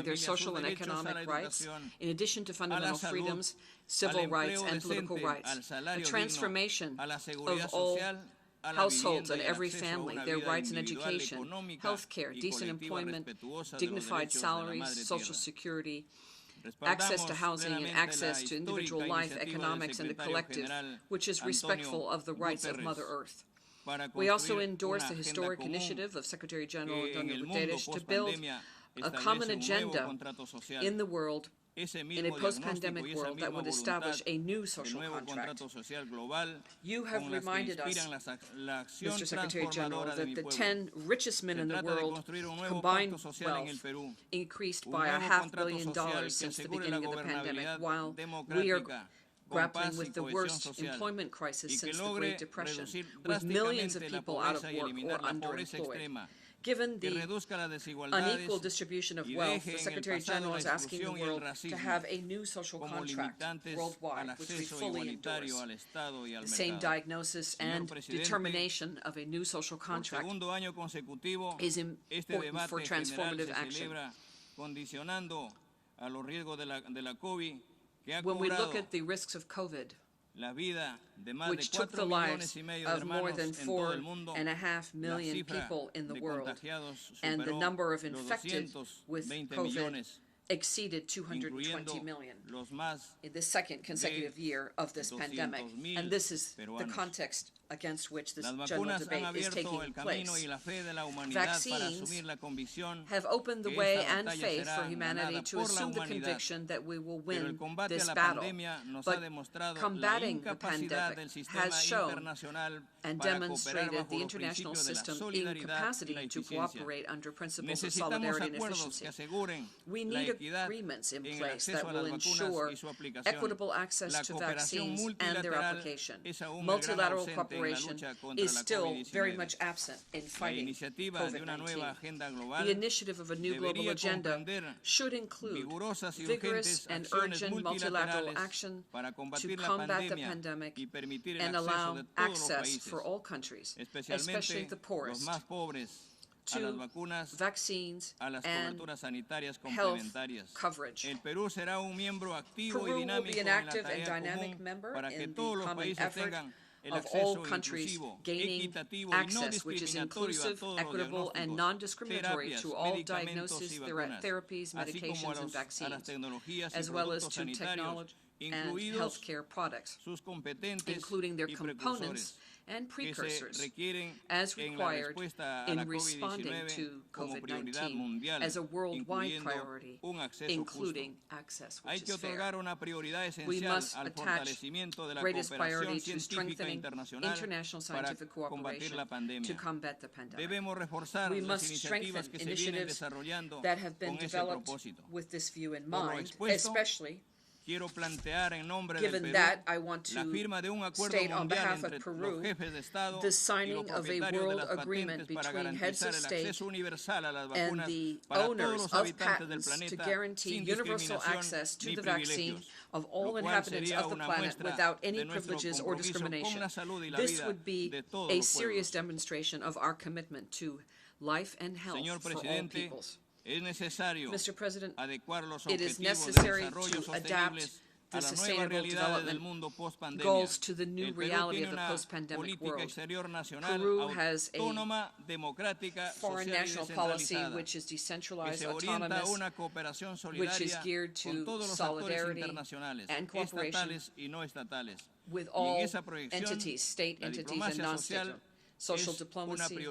enjoy their social and economic rights, in addition to fundamental freedoms, civil rights, and political rights. A transformation of all households and every family their rights in education, health care, decent employment, dignified salaries, social security, access to housing, and access to individual life, economics, and the collective, which is respectful of the rights of Mother Earth. We also endorse the historic initiative of Secretary General Antonio Guterres to build a common agenda in the world, in a post-pandemic world, that would establish a new social contract. You have reminded us, Mr. Secretary General, that the 10 richest men in the world combined wealth increased by $500 million since the beginning of the pandemic, while we are grappling with the worst employment crisis since the Great Depression, with millions of people out of work or underemployed. Given the unequal distribution of wealth, the Secretary General is asking the world to have a new social contract worldwide, which we fully endorse. The same diagnosis and determination of a new social contract is important for transformative action. When we look at the risks of COVID, which took the lives of more than 4.5 million people in the world, and the number of infected with COVID exceeded 220 million in the second consecutive year of this pandemic. And this is the context against which this general debate is taking place. Vaccines have opened the way and faith for humanity to assume the conviction that we will win this battle. But combating the pandemic has shown and demonstrated the international system's incapacity to cooperate under principles of solidarity and efficiency. We need agreements in place that will ensure equitable access to vaccines and their application. Multilateral cooperation is still very much absent in fighting COVID-19. The initiative of a new global agenda should include vigorous and urgent multilateral action to combat the pandemic and allow access for all countries, especially the poorest, to vaccines and health coverage. Peru will be an active and dynamic member in the common effort of all countries gaining access, which is inclusive, equitable, and non-discriminatory to all diagnoses, therapies, medications, and vaccines, as well as to technology and healthcare products, including their components and precursors, as required in responding to COVID-19 as a worldwide priority, including access, which is fair. We must attach greatest priority to strengthening international scientific cooperation to combat the pandemic. We must strengthen initiatives that have been developed with this view in mind, especially given that, I want to state on behalf of Peru the signing of a world agreement between heads of state and the owners of patents to guarantee universal access to the vaccine of all inhabitants of the planet without any privileges or discrimination. This would be a serious demonstration of our commitment to life and health for all peoples. Mr. President, it is necessary to adapt the Sustainable Development Goals to the new reality of the post-pandemic world. Peru has a foreign national policy which is decentralized, autonomous, which is geared to solidarity and cooperation with all entities, state entities and non-state. Social diplomacy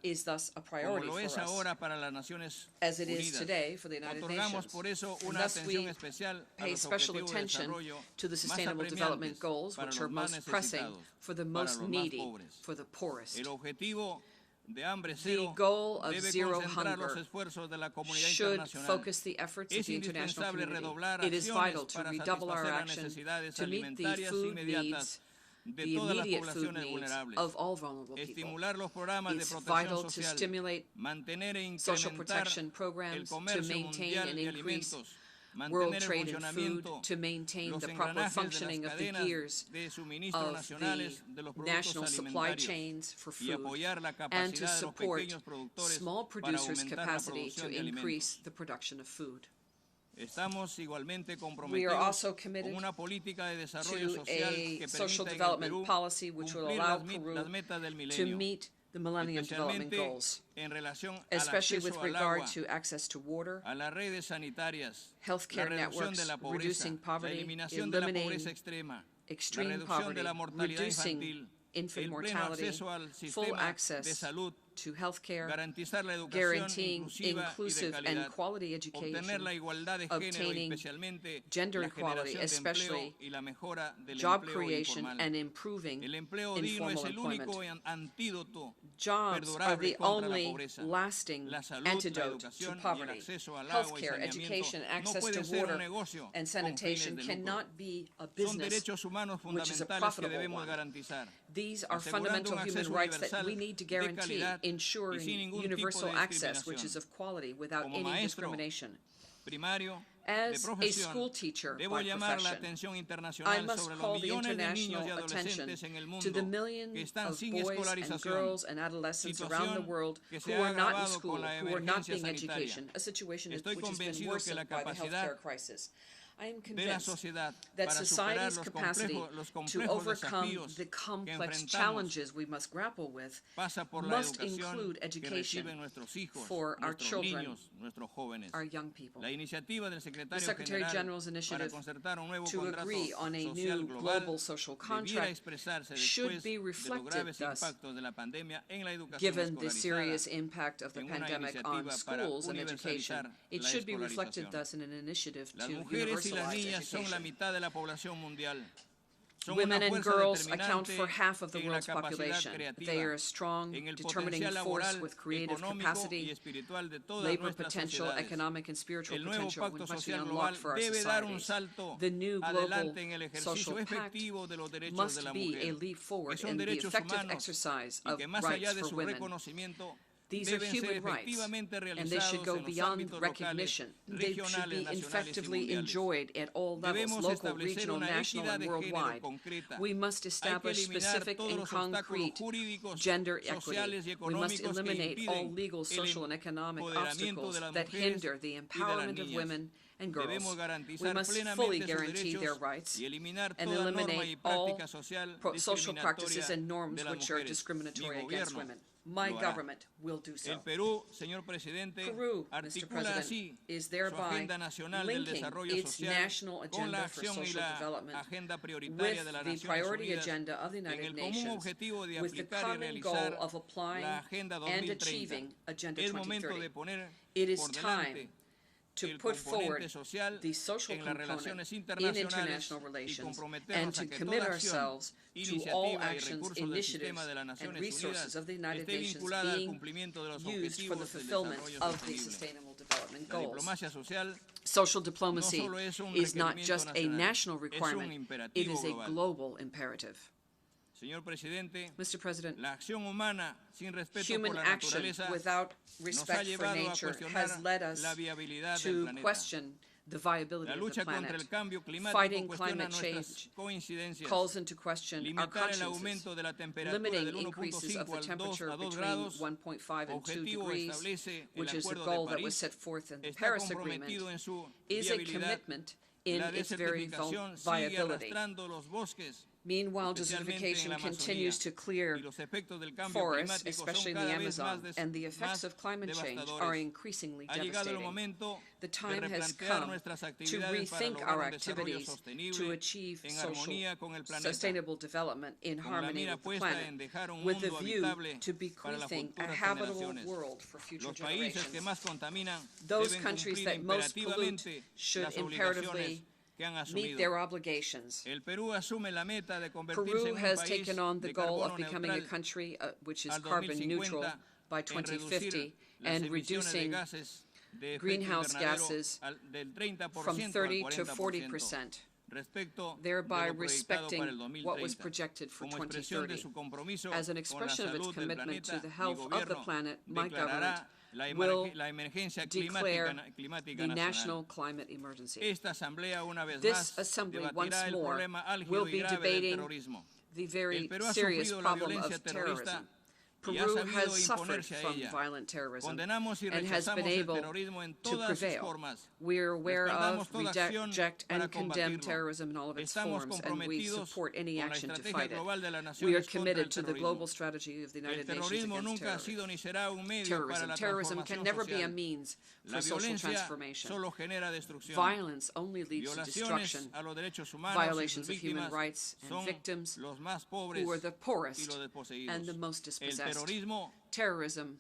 is thus a priority for us, as it is today for the United Nations. And thus we pay special attention to the Sustainable Development Goals, which are most pressing for the most needy, for the poorest. The goal of zero hunger should focus the efforts of the international community. It is vital to redouble our action to meet the food needs, the immediate food needs of all vulnerable people. It's vital to stimulate social protection programs, to maintain and increase world trade in food, to maintain the proper functioning of the gears of the national supply chains for food, and to support small producers' capacity to increase the production of food. We are also committed to a social development policy which will allow Peru to meet the Millennium Development Goals, especially with regard to access to water, healthcare networks, reducing poverty, eliminating extreme poverty, reducing infant mortality, full access to health care, guaranteeing inclusive and quality education, obtaining gender equality, especially job creation and improving informal employment. Jobs are the only lasting antidote to poverty. Health care, education, access to water and sanitation cannot be a business which is a profitable one. These are fundamental human rights that we need to guarantee, ensuring universal access, which is of quality without any discrimination. As a school teacher by profession, I must call the international attention to the millions of boys and girls and adolescents around the world who are not in school, who are not being educated, a situation which has been worsened by the healthcare crisis. I am convinced that society's capacity to overcome the complex challenges we must grapple with must include education for our children, our young people. The Secretary General's initiative to agree on a new global social contract should be reflected thus, given the serious impact of the pandemic on schools and education. It should be reflected thus in an initiative to universalize education. Women and girls account for half of the world's population. They are a strong, determining force with creative capacity, labor potential, economic and spiritual potential which must be unlocked for our societies. The new global social pact must be a leap forward in the effective exercise of rights for women. These are human rights, and they should go beyond recognition. They should be effectively enjoyed at all levels, local, regional, national, and worldwide. We must establish specific and concrete gender equity. We must eliminate all legal, social, and economic obstacles that hinder the empowerment of women and girls. We must fully guarantee their rights and eliminate all social practices and norms which are discriminatory against women. My government will do so. Peru, Mr. President, is thereby linking its national agenda for social development with the priority agenda of the United Nations, with the common goal of applying and achieving Agenda 2030. It is time to put forward the social component in international relations and to commit ourselves to all actions, initiatives, and resources of the United Nations being used for the fulfillment of the Sustainable Development Goals. Social diplomacy is not just a national requirement, it is a global imperative. Mr. President, human action without respect for nature has led us to question the viability of the planet. Fighting climate change calls into question our consciences. Limiting increases of the temperature between 1.5 and 2 degrees, which is the goal that was set forth in the Paris Agreement, is a commitment in its very viability. Meanwhile, desertification continues to clear forests, especially in the Amazon, and the effects of climate change are increasingly devastating. The time has come to rethink our activities to achieve sustainable development in harmony with the planet, with a view to bequeathing a habitable world for future generations. Those countries that most pollute should imperatively meet their obligations. Peru has taken on the goal of becoming a country which is carbon neutral by 2050 and reducing greenhouse gases from 30 to 40%, thereby respecting what was projected for 2030. As an expression of its commitment to the health of the planet, my government will declare the national climate emergency. This assembly once more will be debating the very serious problem of terrorism. Peru has suffered from violent terrorism and has been able to prevail. We are aware of, reject, and condemn terrorism in all of its forms, and we support any action to fight it. We are committed to the global strategy of the United Nations against terrorism. Terrorism can never be a means for social transformation. Violence only leads to destruction, violations of human rights, and victims who are the poorest and the most dispossessed. Terrorism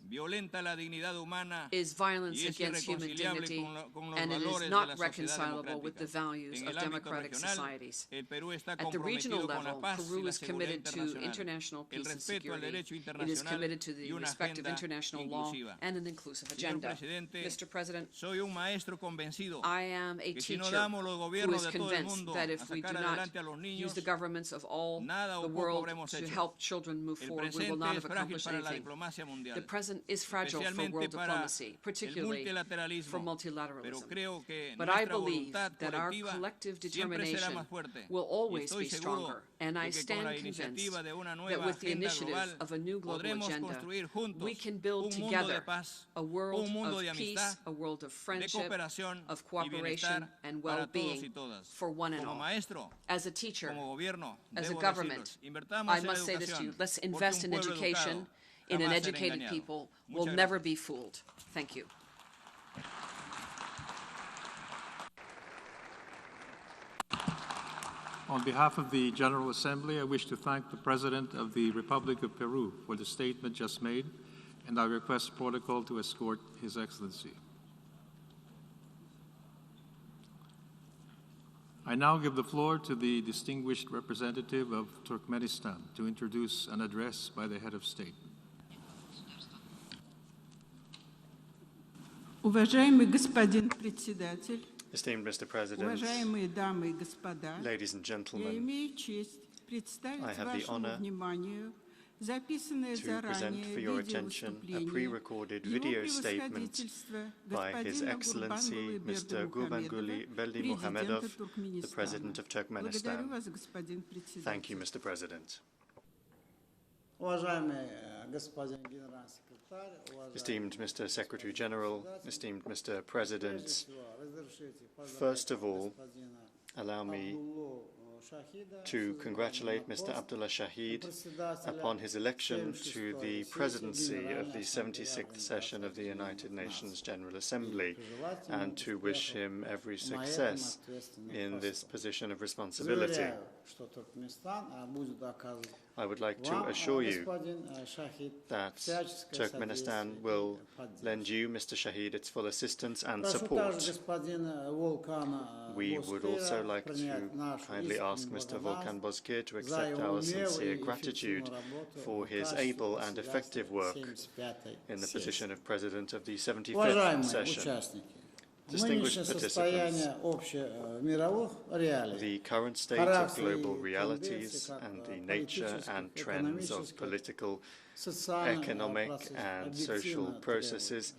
is violence against human dignity, and it is not reconcilable with the values of democratic societies. At the regional level, Peru is committed to international peace and security. It is committed to the respect of international law and an inclusive agenda. Mr. President, I am a teacher who is convinced that if we do not use the governments of all the world to help children move forward, we will not have accomplished anything. The present is fragile for world diplomacy, particularly for multilateralism. But I believe that our collective determination will always be stronger, and I stand convinced that with the initiative of a new global agenda, we can build together a world of peace, a world of friendship, of cooperation and well-being for one and all. As a teacher, as a government, I must say this to you, let's invest in education, in an educated people. Will never be fooled. Thank you. On behalf of the General Assembly, I wish to thank the President of the Republic of Peru for the statement just made, and I request protocol to escort His Excellency. I now give the floor to the distinguished representative of Turkmenistan to introduce an address by the head of state. Esteemed Mr. President, ladies and gentlemen, I have the honor to present for your attention a pre-recorded video statement by His Excellency Mr. Gurbanguly Berdimuhamedov, the President of Turkmenistan. Thank you, Mr. President. Esteemed Mr. Secretary General, esteemed Mr. President, first of all, allow me to congratulate Mr. Abdullah Shahid upon his election to the presidency of the 76th session of the United Nations General Assembly, and to wish him every success in this position of responsibility. I would like to assure you that Turkmenistan will lend you, Mr. Shahid, its full assistance and support. We would also like to kindly ask Mr. Volkan Bozkir to accept our sincere gratitude for his able and effective work in the position of President of the 75th session. Distinguished participants, the current state of global realities and the nature and trends of political, economic and social processes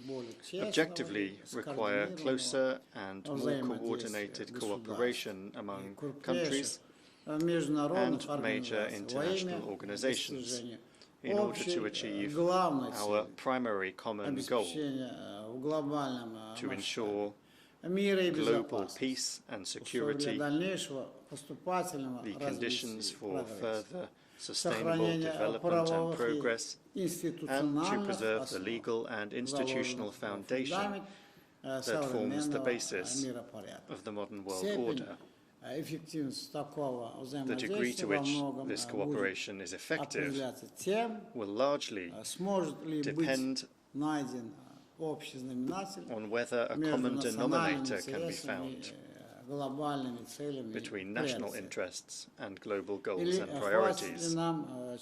objectively require closer and more coordinated cooperation among countries and major international organizations in order to achieve our primary common goal, to ensure global peace and security, the conditions for further sustainable development and progress, and to preserve the legal and institutional foundation that forms the basis of the modern world order. The degree to which this cooperation is effective will largely depend on whether a common denominator can be found between national interests and global goals and priorities. Or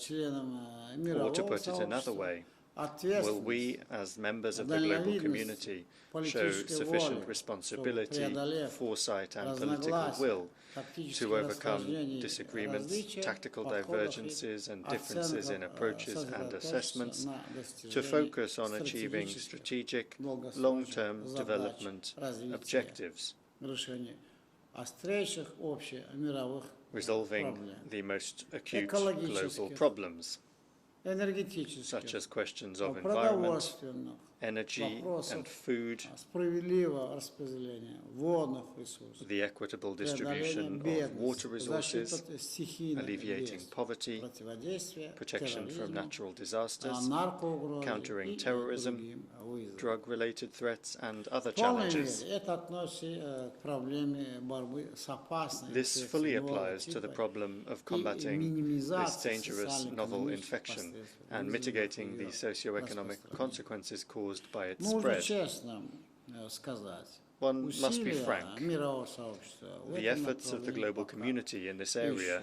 to put it another way, will we, as members of the global community, show sufficient responsibility, foresight and political will to overcome disagreements, tactical divergences and differences in approaches and assessments, to focus on achieving strategic, long-term development objectives, resolving the most acute global problems? such as questions of environment, energy and food, the equitable distribution of water resources, alleviating poverty, protection from natural disasters, countering terrorism, drug-related threats and other challenges. This fully applies to the problem of combating this dangerous novel infection and mitigating the socio-economic consequences caused by its spread. One must be frank. The efforts of the global community in this area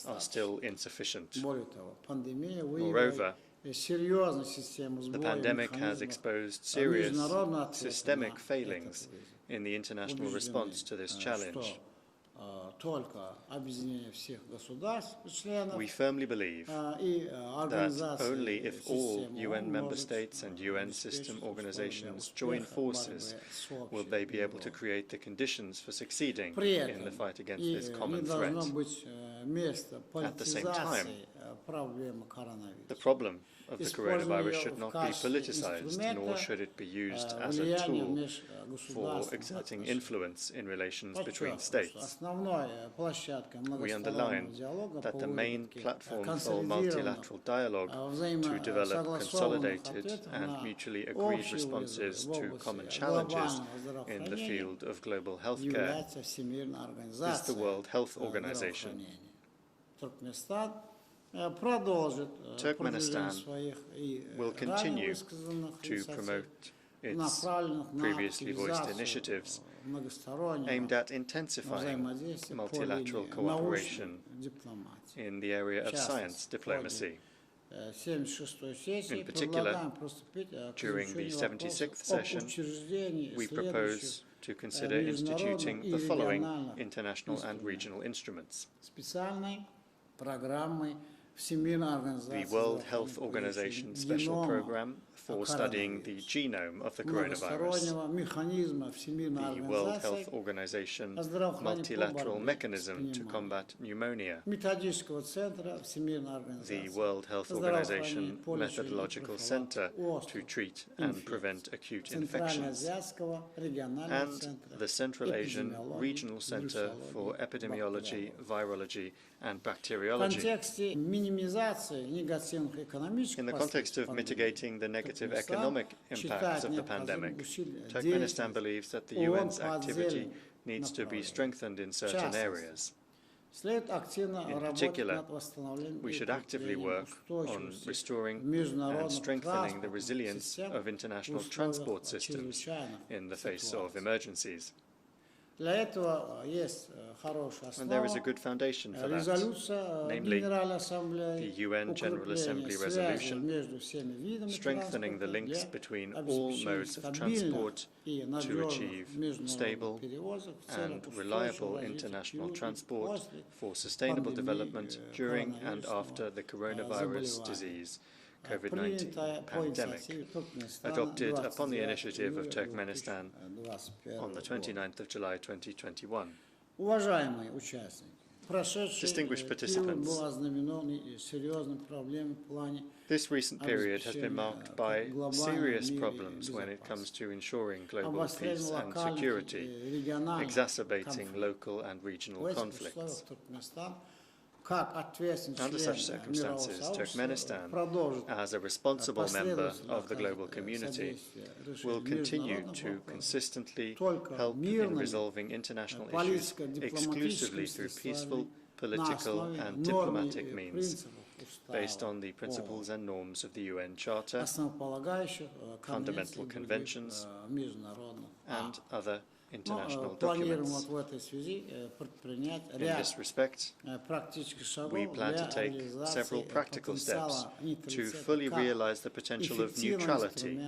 are still insufficient. Moreover, the pandemic has exposed serious systemic failings in the international response to this challenge. We firmly believe that only if all UN member states and UN system organizations join forces will they be able to create the conditions for succeeding in the fight against this common threat. At the same time, the problem of the coronavirus should not be politicized, nor should it be used as a tool for exerting influence in relations between states. We underline that the main platform for multilateral dialogue to develop consolidated and mutually agreed responses to common challenges in the field of global healthcare is the World Health Organization. Turkmenistan will continue to promote its previously voiced initiatives aimed at intensifying multilateral cooperation in the area of science diplomacy. In particular, during the 76th session, we propose to consider instituting the following international and regional instruments: the World Health Organization Special Program for studying the genome of the coronavirus, the World Health Organization Multilateral Mechanism to Combat Pneumonia, the World Health Organization Methodological Center to Treat and Prevent Acute Infections, and the Central Asian Regional Center for Epidemiology, Virology and Bacteriology. In the context of mitigating the negative economic impacts of the pandemic, Turkmenistan believes that the UN's activity needs to be strengthened in certain areas. In particular, we should actively work on restoring and strengthening the resilience of international transport systems in the face of emergencies. And there is a good foundation for that, namely the UN General Assembly resolution strengthening the links between all modes of transport to achieve stable and reliable international transport for sustainable development during and after the coronavirus disease COVID-19 pandemic, adopted upon the initiative of Turkmenistan on the 29th of July 2021. Distinguished participants, this recent period has been marked by serious problems when it comes to ensuring global peace and security, exacerbating local and regional conflicts. Under such circumstances, Turkmenistan, as a responsible member of the global community, will continue to consistently help in resolving international issues exclusively through peaceful, political and diplomatic means, based on the principles and norms of the UN Charter, fundamental conventions, and other international documents. In this respect, we plan to take several practical steps to fully realize the potential of neutrality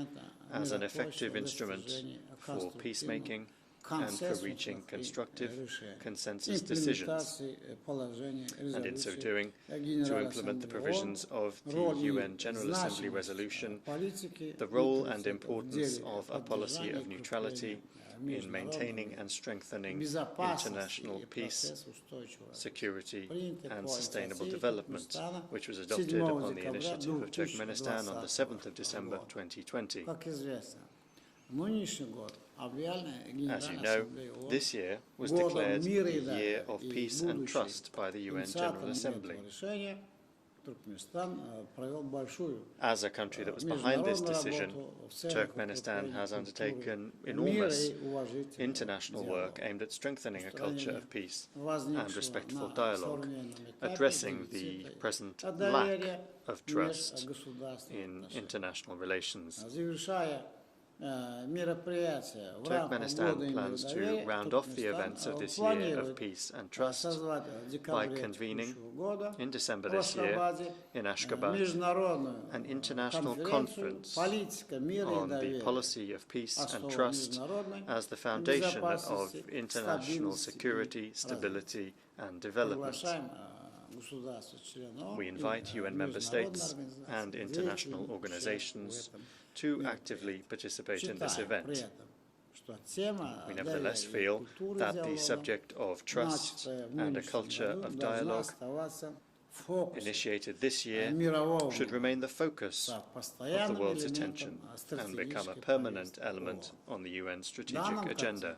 as an effective instrument for peacemaking and for reaching constructive consensus decisions, and in so doing, to implement the provisions of the UN General Assembly resolution, the role and importance of a policy of neutrality in maintaining and strengthening international peace, security, and sustainable development, which was adopted upon the initiative of Turkmenistan on the 7th of December 2020. As you know, this year was declared the Year of Peace and Trust by the UN General Assembly. As a country that was behind this decision, Turkmenistan has undertaken enormous international work aimed at strengthening a culture of peace and respectful dialogue, addressing the present lack of trust in international relations. Turkmenistan plans to round off the events of this Year of Peace and Trust by convening, in December this year, in Ashgabat, an international conference on the policy of peace and trust as the foundation of international security, stability, and development. We invite UN member states and international organizations to actively participate in this event. We nevertheless feel that the subject of trust and a culture of dialogue initiated this year should remain the focus of the world's attention and become a permanent element on the UN strategic agenda.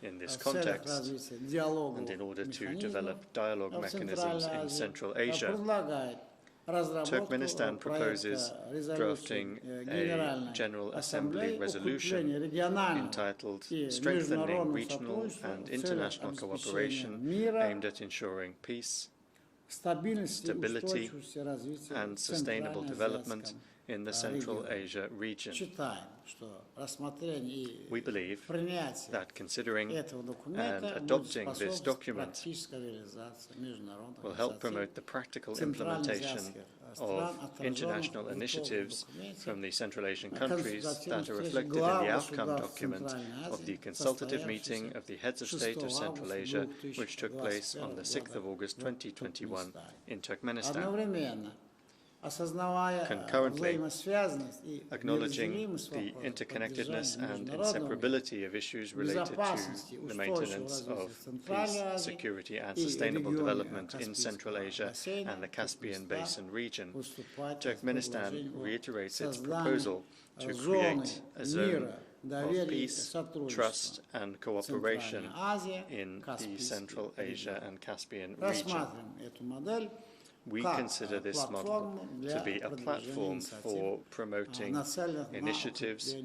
In this context, and in order to develop dialogue mechanisms in Central Asia, Turkmenistan proposes drafting a General Assembly resolution entitled Strengthening Regional and International Cooperation aimed at ensuring peace, stability, and sustainable development in the Central Asia region. We believe that considering and adopting this document will help promote the practical implementation of international initiatives from the Central Asian countries that are reflected in the outcome document of the consultative meeting of the heads of state of Central Asia, which took place on the 6th of August 2021 in Turkmenistan. Concurrently, acknowledging the interconnectedness and inseparability of issues related to the maintenance of peace, security, and sustainable development in Central Asia and the Caspian Basin region, Turkmenistan reiterates its proposal to create a zone of peace, trust, and cooperation in the Central Asia and Caspian region. We consider this model to be a platform for promoting initiatives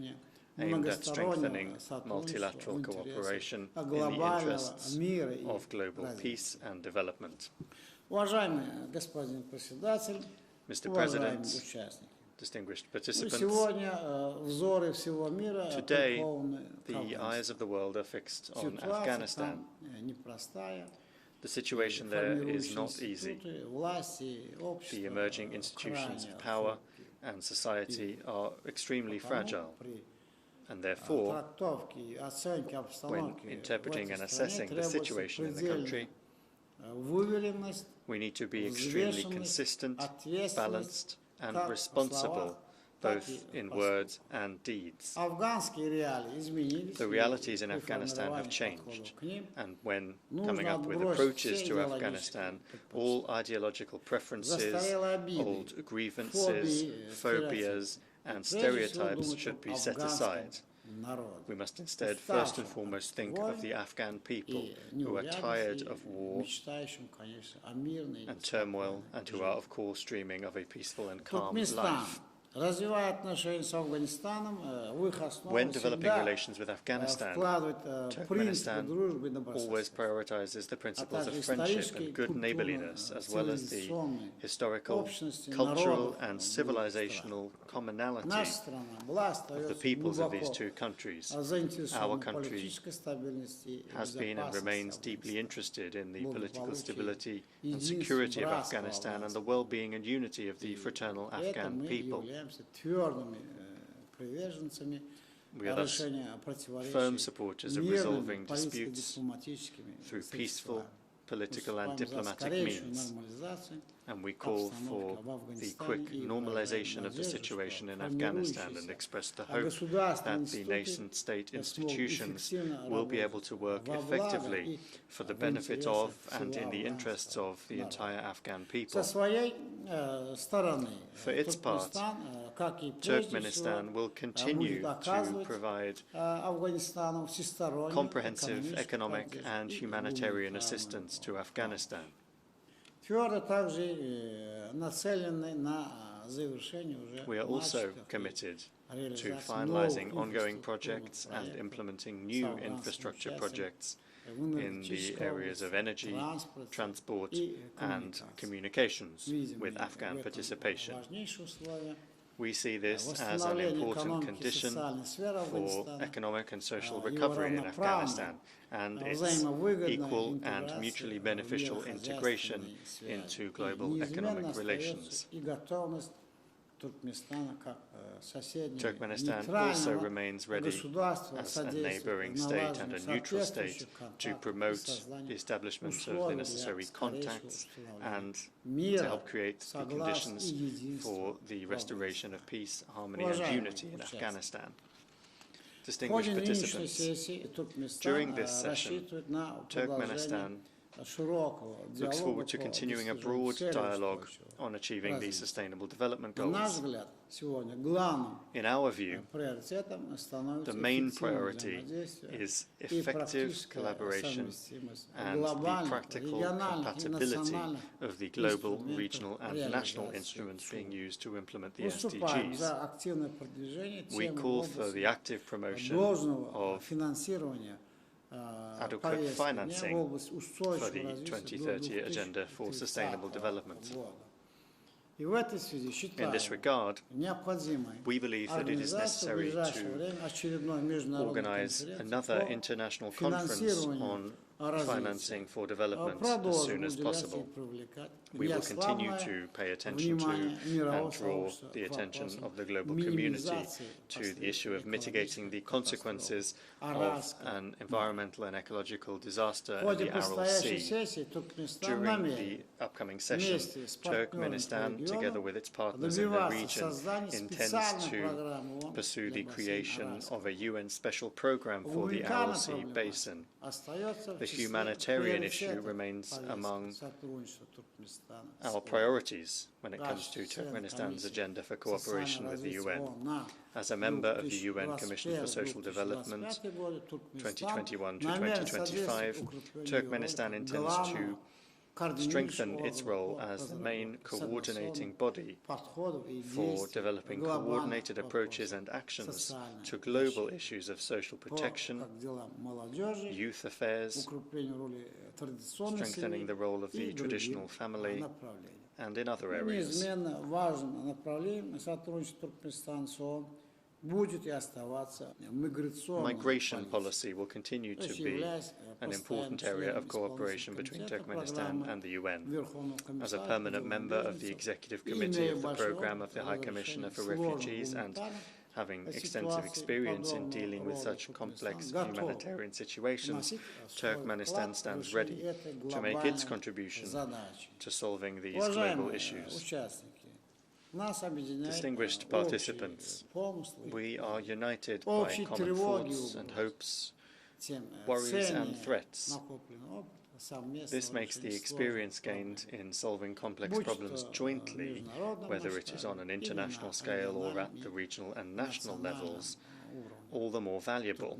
aimed at strengthening multilateral cooperation in the interests of global peace and development. Mr. President, distinguished participants, today the eyes of the world are fixed on Afghanistan. The situation there is not easy. The emerging institutions of power and society are extremely fragile, and therefore, when interpreting and assessing the situation in the country, we need to be extremely consistent, balanced, and responsible, both in words and deeds. The realities in Afghanistan have changed, and when coming up with approaches to Afghanistan, all ideological preferences, old grievances, phobias, and stereotypes should be set aside. We must instead first and foremost think of the Afghan people who are tired of war and turmoil and who are, of course, dreaming of a peaceful and calm life. When developing relations with Afghanistan, Turkmenistan always prioritizes the principles of friendship and good neighborliness, as well as the historical, cultural, and civilizational commonality of the peoples of these two countries. Our country has been and remains deeply interested in the political stability and security of Afghanistan and the well-being and unity of the fraternal Afghan people. We are thus firm supporters of resolving disputes through peaceful, political and diplomatic means. and we call for the quick normalization of the situation in Afghanistan and express the hope that the nation-state institutions will be able to work effectively for the benefit of and in the interests of the entire Afghan people. For its part, Turkmenistan will continue to provide comprehensive economic and humanitarian assistance to Afghanistan. We are also committed to finalizing ongoing projects and implementing new infrastructure projects in the areas of energy, transport, and communications with Afghan participation. We see this as an important condition for economic and social recovery in Afghanistan and its equal and mutually beneficial integration into global economic relations. Turkmenistan also remains ready as a neighboring state and a neutral state to promote the establishment of the necessary contacts and to help create the conditions for the restoration of peace, harmony and unity in Afghanistan. Distinguished participants, during this session, Turkmenistan looks forward to continuing a broad dialogue on achieving the Sustainable Development Goals. In our view, the main priority is effective collaboration and the practical compatibility of the global, regional and national instruments being used to implement the SDGs. We call for the active promotion of adequate financing for the 2030 Agenda for Sustainable Development. In this regard, we believe that it is necessary to organize another international conference on financing for development as soon as possible. We will continue to pay attention to and draw the attention of the global community to the issue of mitigating the consequences of an environmental and ecological disaster in the Aral Sea. During the upcoming session, Turkmenistan, together with its partners in the region, intends to pursue the creation of a UN special program for the Aral Sea basin. The humanitarian issue remains among our priorities when it comes to Turkmenistan's agenda for cooperation with the UN. As a member of the UN Commission for Social Development 2021 to 2025, Turkmenistan intends to strengthen its role as the main coordinating body for developing coordinated approaches and actions to global issues of social protection, youth affairs, strengthening the role of the traditional family, and in other areas. Migration policy will continue to be an important area of cooperation between Turkmenistan and the UN. As a permanent member of the Executive Committee of the Programme of the High Commissioner for Refugees and having extensive experience in dealing with such complex humanitarian situations, Turkmenistan stands ready to make its contribution to solving these global issues. Distinguished participants, we are united by common thoughts and hopes, worries and threats. This makes the experience gained in solving complex problems jointly, whether it is on an international scale or at the regional and national levels, all the more valuable.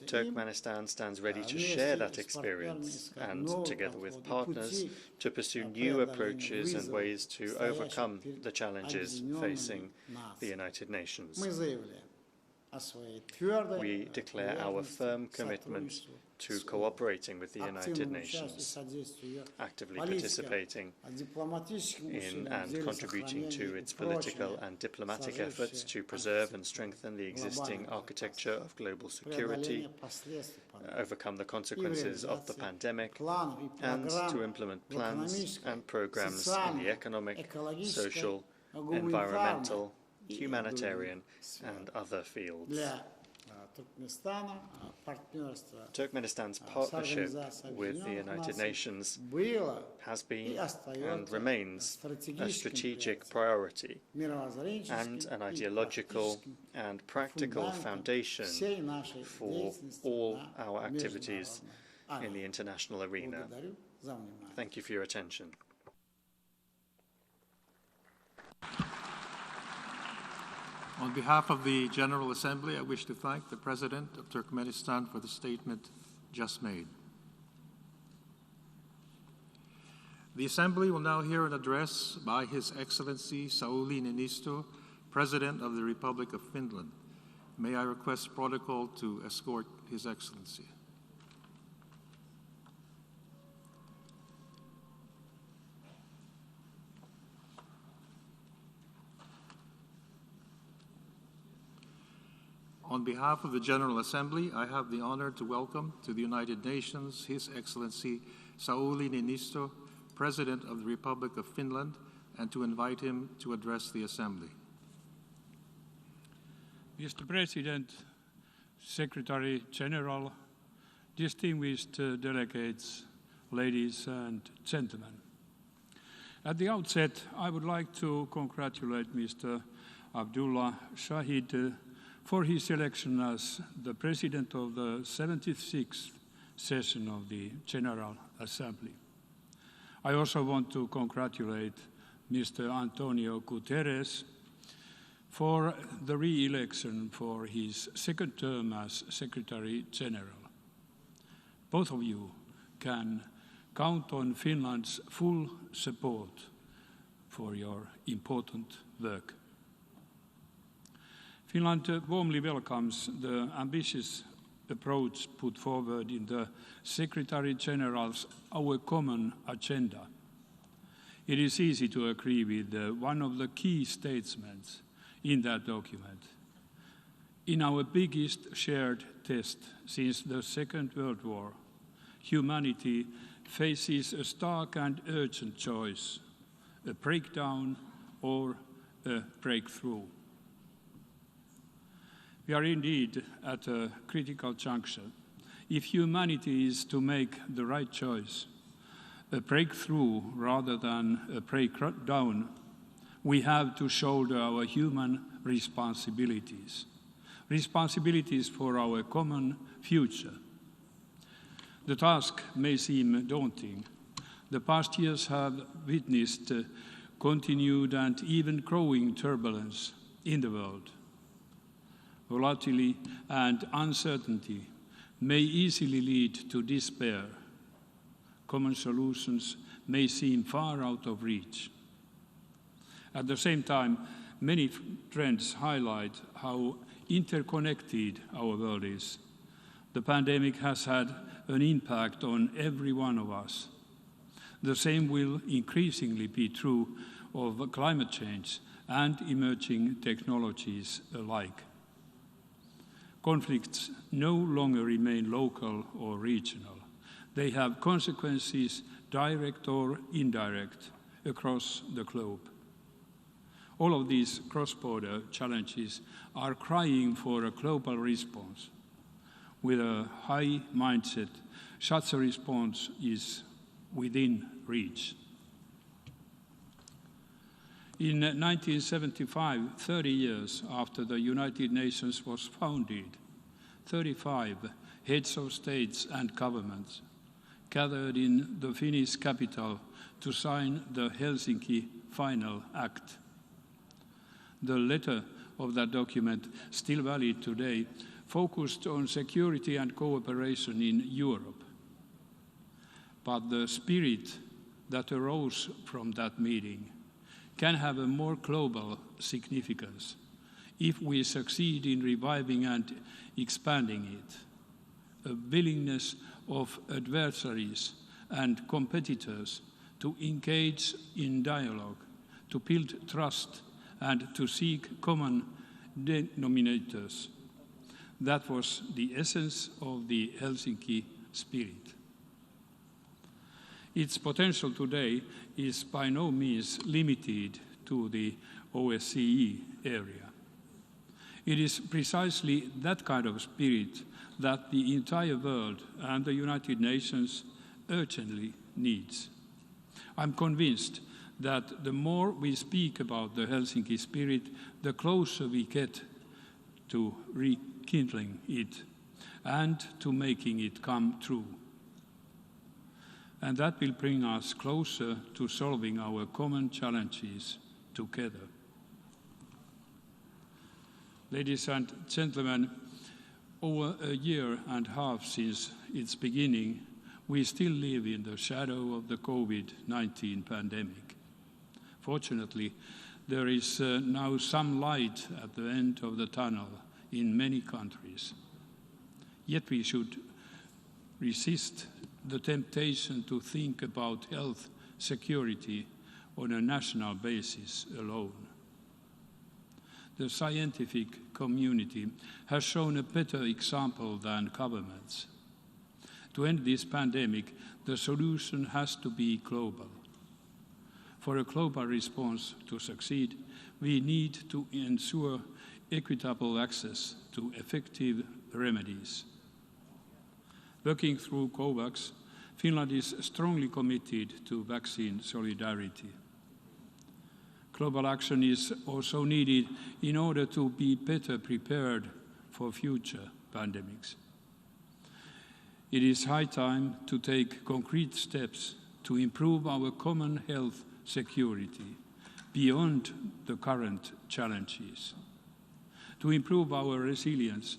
Turkmenistan stands ready to share that experience and, together with partners, to pursue new approaches and ways to overcome the challenges facing the United Nations. We declare our firm commitment to cooperating with the United Nations, actively participating in and contributing to its political and diplomatic efforts to preserve and strengthen the existing architecture of global security, overcome the consequences of the pandemic, and to implement plans and programs in the economic, social, environmental, humanitarian, and other fields. Turkmenistan's partnership with the United Nations has been and remains a strategic priority and an ideological and practical foundation for all our activities in the international arena. Thank you for your attention. On behalf of the General Assembly, I wish to thank the President of Turkmenistan for the statement just made. The Assembly will now hear an address by His Excellency Sauli Niinisto, President of the Republic of Finland. May I request protocol to escort His Excellency. On behalf of the General Assembly, I have the honor to welcome to the United Nations His Excellency Sauli Niinisto, President of the Republic of Finland, and to invite him to address the Assembly. Mr. President, Secretary General, distinguished delegates, ladies and gentlemen. At the outset, I would like to congratulate Mr. Abdullah Shahid for his election as the President of the 76th session of the General Assembly. I also want to congratulate Mr. Antonio Guterres for the re-election for his second term as Secretary General. Both of you can count on Finland's full support for your important work. Finland warmly welcomes the ambitious approach put forward in the Secretary General's Our Common Agenda. It is easy to agree with one of the key statements in that document. In our biggest shared test since the Second World War, humanity faces a stark and urgent choice, a breakdown or a breakthrough. We are indeed at a critical juncture. If humanity is to make the right choice, a breakthrough rather than a breakdown, we have to shoulder our human responsibilities, responsibilities for our common future. The task may seem daunting. The past years have witnessed continued and even growing turbulence in the world. Volatility and uncertainty may easily lead to despair. Common solutions may seem far out of reach. At the same time, many trends highlight how interconnected our world is. The pandemic has had an impact on every one of us. The same will increasingly be true of climate change and emerging technologies alike. Conflicts no longer remain local or regional. They have consequences, direct or indirect, across the globe. All of these cross-border challenges are crying for a global response. With a high mindset, such a response is within reach. In 1975, 30 years after the United Nations was founded, 35 heads of states and governments gathered in the Finnish capital to sign the Helsinki Final Act. The letter of that document, still valid today, focused on security and cooperation in Europe. But the spirit that arose from that meeting can have a more global significance if we succeed in reviving and expanding it. A willingness of adversaries and competitors to engage in dialogue, to build trust, and to seek common denominators. That was the essence of the Helsinki spirit. Its potential today is by no means limited to the OSCE area. It is precisely that kind of spirit that the entire world and the United Nations urgently needs. I'm convinced that the more we speak about the Helsinki spirit, the closer we get to rekindling it and to making it come true. And that will bring us closer to solving our common challenges together. Ladies and gentlemen, over a year and a half since its beginning, we still live in the shadow of the COVID-19 pandemic. Fortunately, there is now some light at the end of the tunnel in many countries. Yet we should resist the temptation to think about health security on a national basis alone. The scientific community has shown a better example than governments. To end this pandemic, the solution has to be global. For a global response to succeed, we need to ensure equitable access to effective remedies. Working through COVAX, Finland is strongly committed to vaccine solidarity. Global action is also needed in order to be better prepared for future pandemics. It is high time to take concrete steps to improve our common health security beyond the current challenges. To improve our resilience,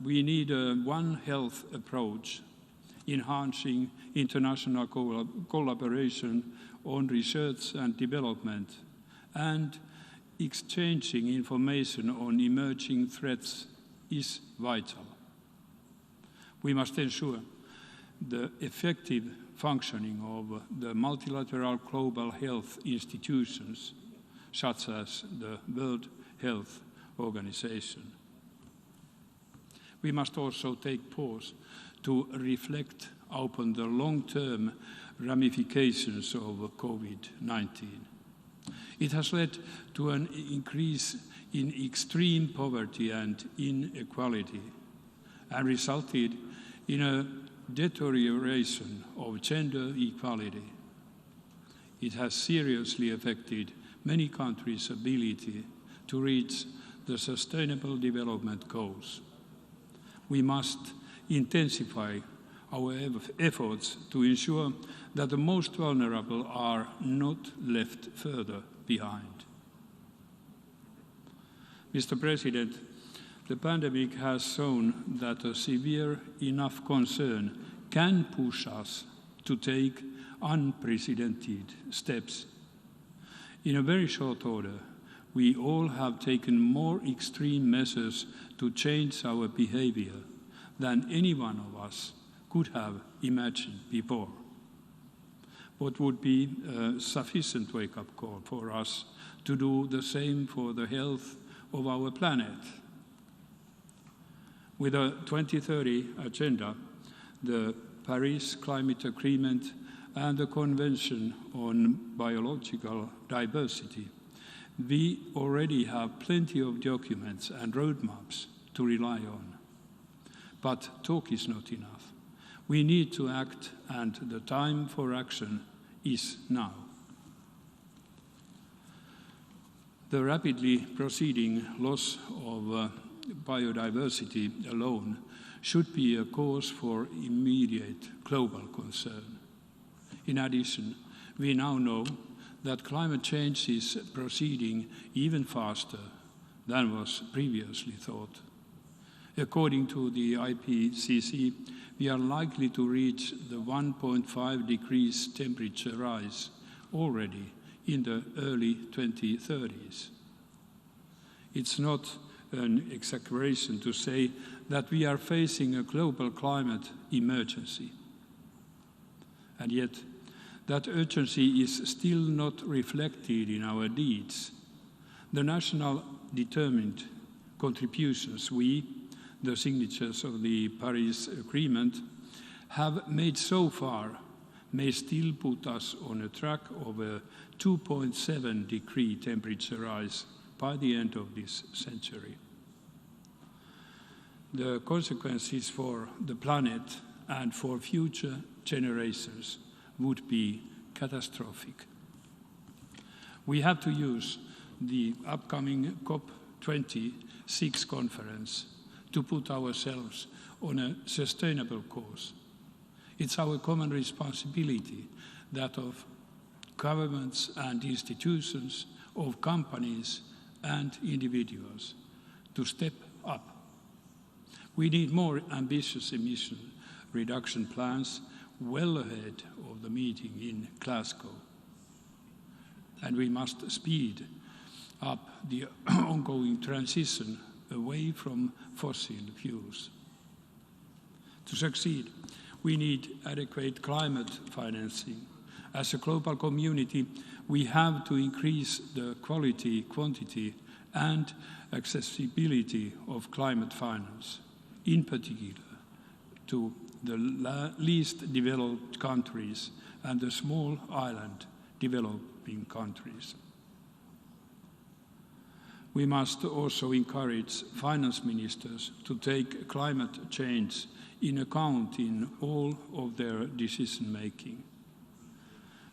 we need a One Health approach, enhancing international collaboration on research and development, and exchanging information on emerging threats is vital. We must ensure the effective functioning of the multilateral global health institutions, such as the World Health Organization. We must also take pause to reflect upon the long-term ramifications of COVID-19. It has led to an increase in extreme poverty and inequality, and resulted in a deterioration of gender equality. It has seriously affected many countries' ability to reach the Sustainable Development Goals. We must intensify our efforts to ensure that the most vulnerable are not left further behind. Mr. President, the pandemic has shown that a severe enough concern can push us to take unprecedented steps. In a very short order, we all have taken more extreme measures to change our behavior than any one of us could have imagined before. What would be a sufficient wake-up call for us to do the same for the health of our planet? With the 2030 agenda, the Paris Climate Agreement and the Convention on Biological Diversity, we already have plenty of documents and roadmaps to rely on. But talk is not enough. We need to act, and the time for action is now. The rapidly proceeding loss of biodiversity alone should be a cause for immediate global concern. In addition, we now know that climate change is proceeding even faster than was previously thought. According to the IPCC, we are likely to reach the 1.5 degrees temperature rise already in the early 2030s. It's not an exaggeration to say that we are facing a global climate emergency. And yet, that urgency is still not reflected in our deeds. The national determined contributions we, the signatures of the Paris Agreement, have made so far may still put us on a track of a 2.7 degree temperature rise by the end of this century. the consequences for the planet and for future generations would be catastrophic. We have to use the upcoming COP26 conference to put ourselves on a sustainable course. It's our common responsibility, that of governments and institutions, of companies and individuals, to step up. We need more ambitious emission reduction plans well ahead of the meeting in Glasgow. And we must speed up the ongoing transition away from fossil fuels. To succeed, we need adequate climate financing. As a global community, we have to increase the quality, quantity, and accessibility of climate finance, in particular to the least developed countries and the small island developing countries. We must also encourage finance ministers to take climate change in account in all of their decision-making.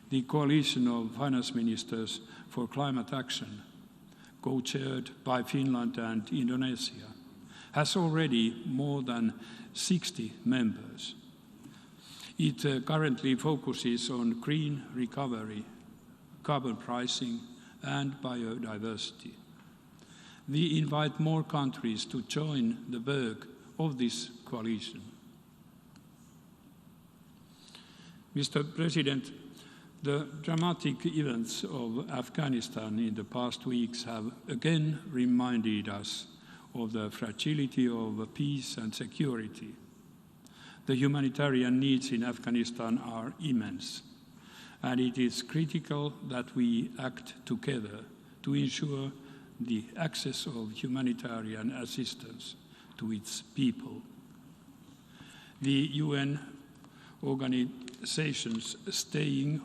The Coalition of Finance Ministers for Climate Action, co-chaired by Finland and Indonesia, has already more than 60 members. It currently focuses on green recovery, carbon pricing, and biodiversity. We invite more countries to join the work of this coalition. Mr. President, the dramatic events of Afghanistan in the past weeks have again reminded us of the fragility of peace and security. The humanitarian needs in Afghanistan are immense, and it is critical that we act together to ensure the access of humanitarian assistance to its people. The UN organizations staying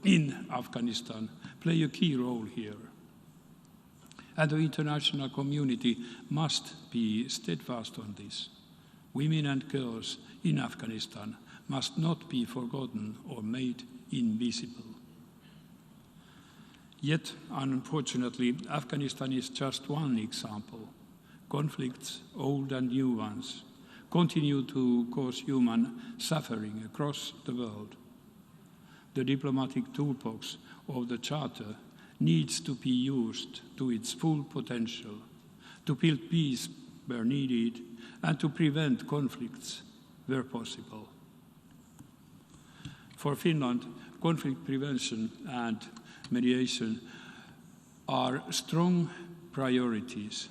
in Afghanistan play a key role here. And the international community must be steadfast on this. Women and girls in Afghanistan must not be forgotten or made invisible. Yet, unfortunately, Afghanistan is just one example. Conflicts, old and new ones, continue to cause human suffering across the world. The diplomatic toolbox of the Charter needs to be used to its full potential, to build peace where needed, and to prevent conflicts where possible. For Finland, conflict prevention and mediation are strong priorities.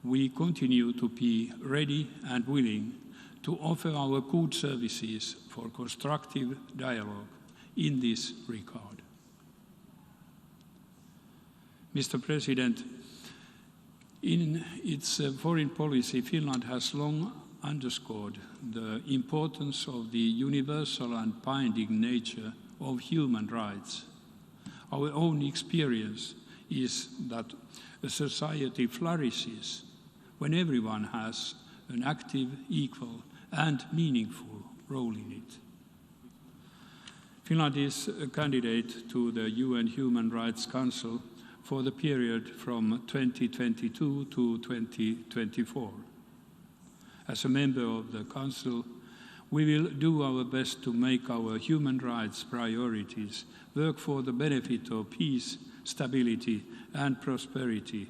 We continue to be ready and willing to offer our good services for constructive dialogue in this regard. Mr. President, in its foreign policy, Finland has long underscored the importance of the universal and binding nature of human rights. Our own experience is that a society flourishes when everyone has an active, equal, and meaningful role in it. Finland is a candidate to the UN Human Rights Council for the period from 2022 to 2024. As a member of the Council, we will do our best to make our human rights priorities work for the benefit of peace, stability, and prosperity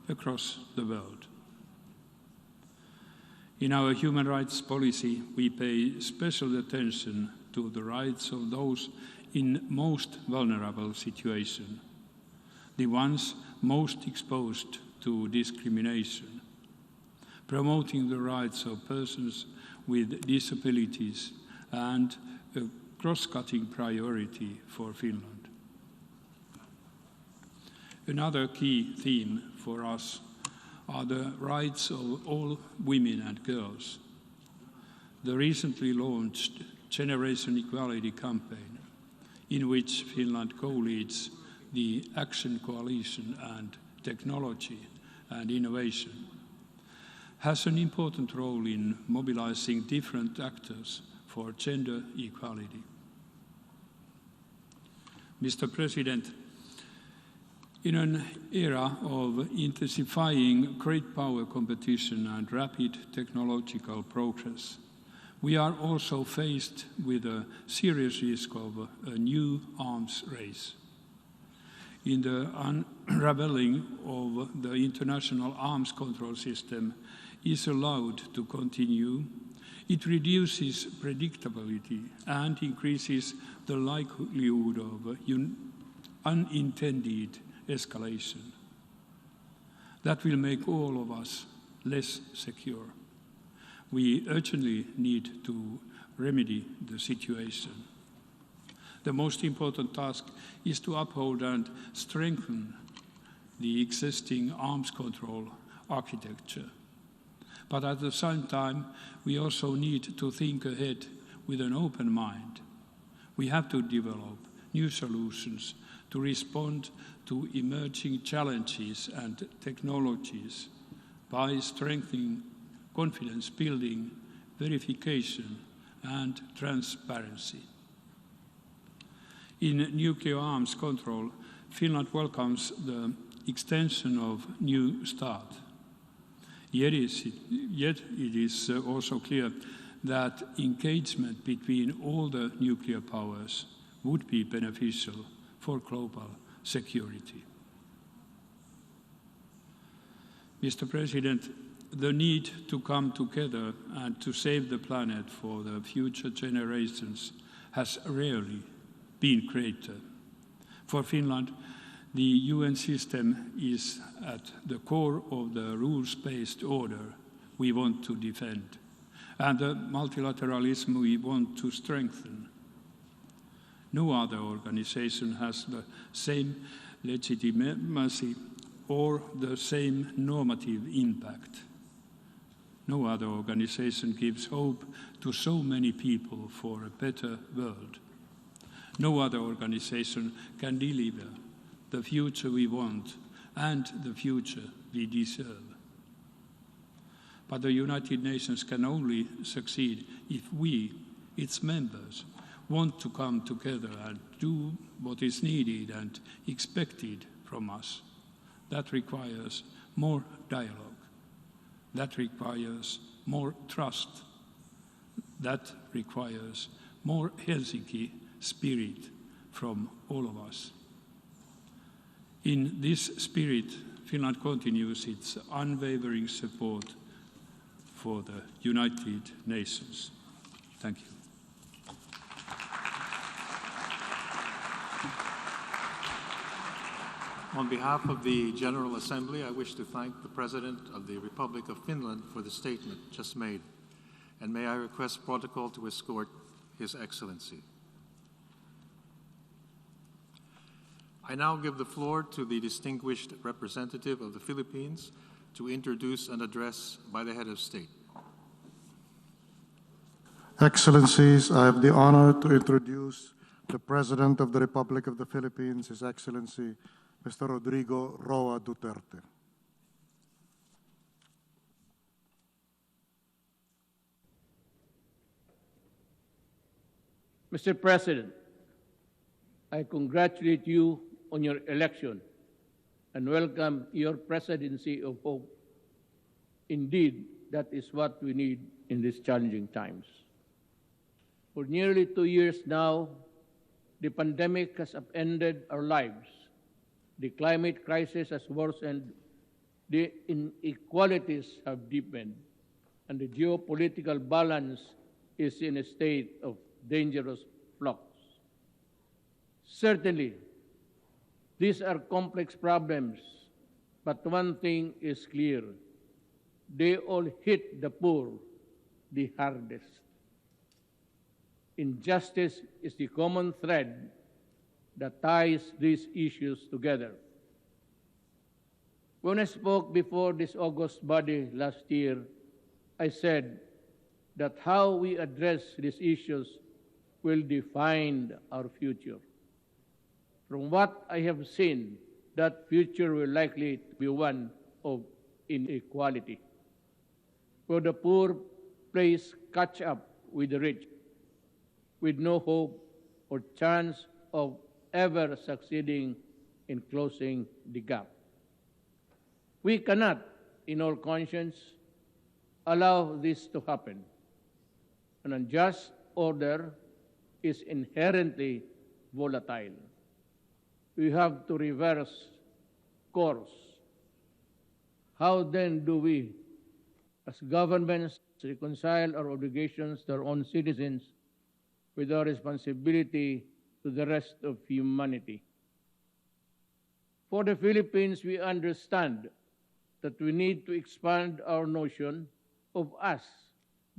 across the world. In our human rights policy, we pay special attention to the rights of those in most vulnerable situations, the ones most exposed to discrimination, promoting the rights of persons with disabilities, and a cross-cutting priority for Finland. Another key theme for us are the rights of all women and girls. The recently launched Generation Equality campaign, in which Finland co-leads the Action Coalition and Technology and Innovation, has an important role in mobilizing different actors for gender equality. Mr. President, in an era of intensifying great power competition and rapid technological progress, we are also faced with a serious risk of a new arms race. In the unraveling of the international arms control system is allowed to continue, it reduces predictability and increases the likelihood of unintended escalation. That will make all of us less secure. We urgently need to remedy the situation. The most important task is to uphold and strengthen the existing arms control architecture. But at the same time, we also need to think ahead with an open mind. We have to develop new solutions to respond to emerging challenges and technologies by strengthening confidence building, verification, and transparency. In nuclear arms control, Finland welcomes the extension of New START. Yet it is also clear that engagement between all the nuclear powers would be beneficial for global security. Mr. President, the need to come together and to save the planet for the future generations has rarely been greater. For Finland, the UN system is at the core of the rules-based order we want to defend, and the multilateralism we want to strengthen. No other organization has the same legitimacy or the same normative impact. No other organization gives hope to so many people for a better world. No other organization can deliver the future we want and the future we deserve. But the United Nations can only succeed if we, its members, want to come together and do what is needed and expected from us. That requires more dialogue. That requires more trust. That requires more Helsinki spirit from all of us. In this spirit, Finland continues its unwavering support for the United Nations. Thank you. On behalf of the General Assembly, I wish to thank the President of the Republic of Finland for the statement just made. And may I request protocol to escort His Excellency. I now give the floor to the distinguished representative of the Philippines to introduce an address by the Head of State. Excellencies, I have the honor to introduce the President of the Republic of the Philippines, His Excellency, Mr. Rodrigo Roa Duterte. Mr. President, I congratulate you on your election and welcome your presidency of hope. Indeed, that is what we need in these challenging times. For nearly 2 years now, the pandemic has upended our lives. The climate crisis has worsened, the inequalities have deepened, and the geopolitical balance is in a state of dangerous flux. Certainly, these are complex problems, but one thing is clear. They all hit the poor the hardest. Injustice is the common thread that ties these issues together. When I spoke before this august body last year, I said that how we address these issues will define our future. From what I have seen, that future will likely be one of inequality. where the poor plays catch up with the rich, with no hope or chance of ever succeeding in closing the gap. We cannot, in all conscience, allow this to happen. An unjust order is inherently volatile. We have to reverse course. How then do we, as governments, reconcile our obligations to our own citizens with our responsibility to the rest of humanity? For the Philippines, we understand that we need to expand our notion of us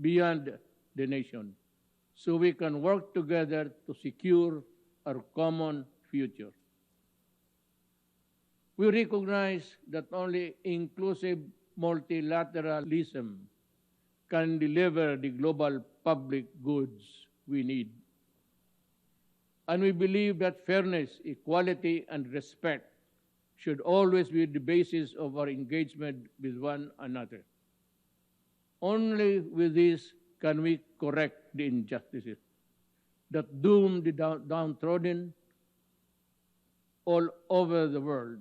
beyond the nation, so we can work together to secure our common future. We recognize that only inclusive multilateralism can deliver the global public goods we need. And we believe that fairness, equality, and respect should always be the basis of our engagement with one another. Only with this can we correct the injustices that doom the downtrodden all over the world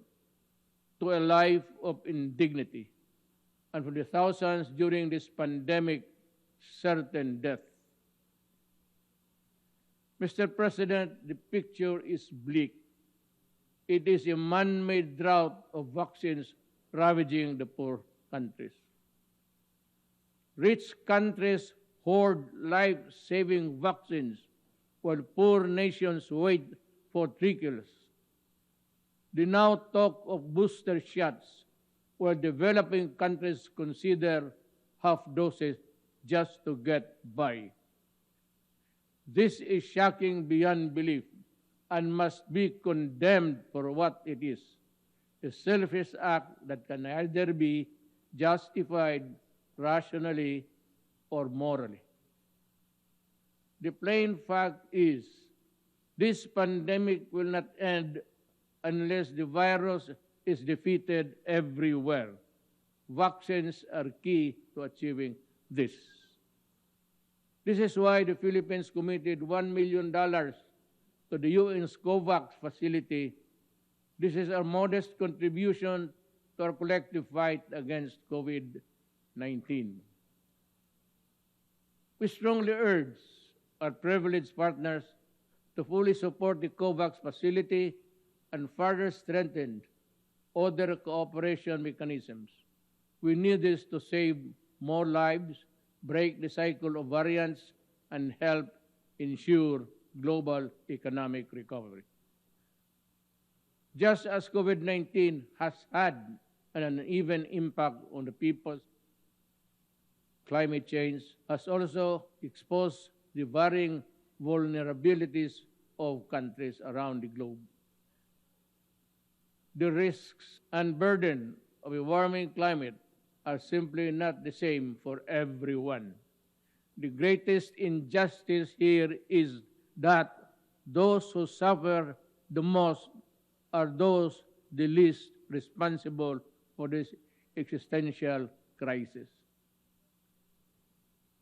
to a life of indignity, and for the thousands during this pandemic, certain death. Mr. President, the picture is bleak. It is a man-made drought of vaccines ravaging the poor countries. Rich countries hoard life-saving vaccines while poor nations wait for trickles. The now talk of booster shots, where developing countries consider half doses just to get by. This is shocking beyond belief and must be condemned for what it is, a selfish act that can either be justified rationally or morally. The plain fact is, this pandemic will not end unless the virus is defeated everywhere. Vaccines are key to achieving this. This is why the Philippines committed $1 million to the UN's COVAX facility. This is our modest contribution to our collective fight against COVID-19. We strongly urge our privileged partners to fully support the COVAX facility and further strengthen other cooperation mechanisms. We need this to save more lives, break the cycle of variants, and help ensure global economic recovery. Just as COVID-19 has had an uneven impact on the peoples, climate change has also exposed the varying vulnerabilities of countries around the globe. The risks and burden of a warming climate are simply not the same for everyone. The greatest injustice here is that those who suffer the most are those the least responsible for this existential crisis.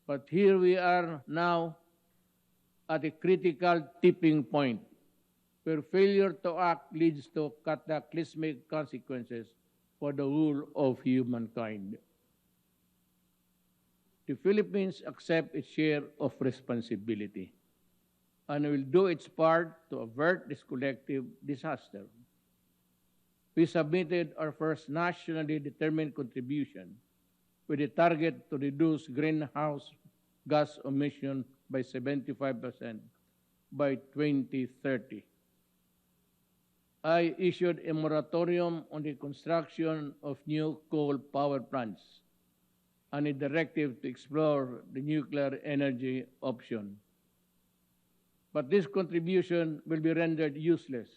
But here we are now at a critical tipping point where failure to act leads to cataclysmic consequences for the whole of humankind. The Philippines accepts its share of responsibility and will do its part to avert this collective disaster. We submitted our first nationally determined contribution with a target to reduce greenhouse gas emission by 75% by 2030. I issued a moratorium on the construction of new coal power plants and a directive to explore the nuclear energy option. But this contribution will be rendered useless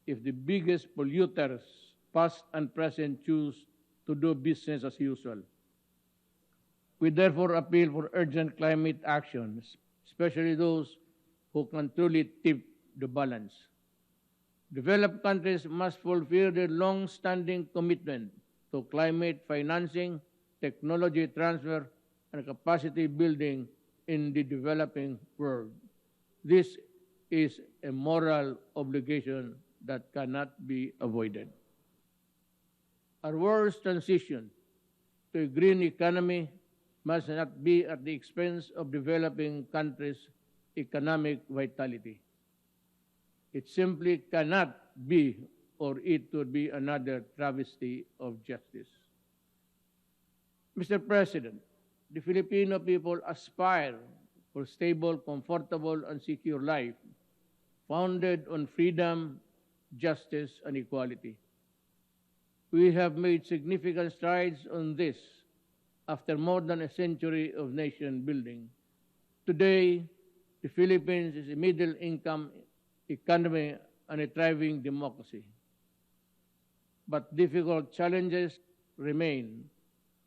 if the biggest polluters, past and present, choose to do business as usual. We therefore appeal for urgent climate action, especially those who can truly tip the balance. Developed countries must fulfill their long-standing commitment to climate financing, technology transfer, and capacity building in the developing world. This is a moral obligation that cannot be avoided. Our world's transition to a green economy must not be at the expense of developing countries' economic vitality. It simply cannot be, or it would be another travesty of justice. Mr. President, the Filipino people aspire for stable, comfortable, and secure life founded on freedom, justice, and equality. We have made significant strides on this after more than a century of nation building. Today, the Philippines is a middle-income economy and a thriving democracy. But difficult challenges remain.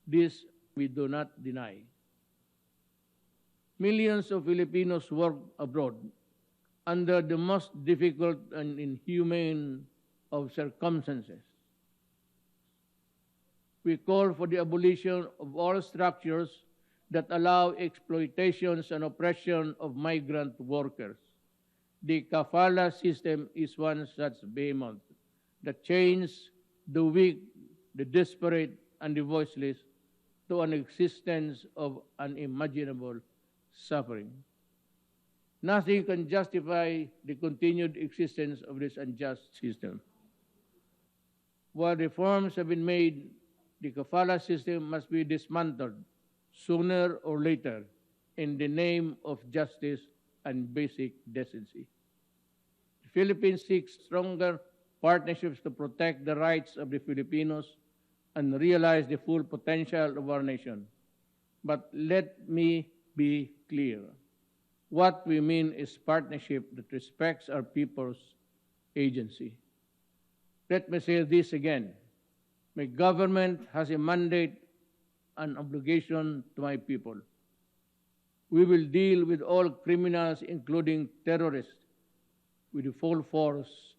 This we do not deny. Millions of Filipinos work abroad under the most difficult and inhumane of circumstances. We call for the abolition of all structures that allow exploitations and oppression of migrant workers. The kafala system is one such behemoth that chains the weak, the desperate, and the voiceless to an existence of unimaginable suffering. Nothing can justify the continued existence of this unjust system. While reforms have been made, the kafala system must be dismantled sooner or later in the name of justice and basic decency. The Philippines seeks stronger partnerships to protect the rights of the Filipinos and realize the full potential of our nation. But let me be clear. What we mean is partnership that respects our people's agency. Let me say this again. My government has a mandate and obligation to my people. We will deal with all criminals, including terrorists, with the full force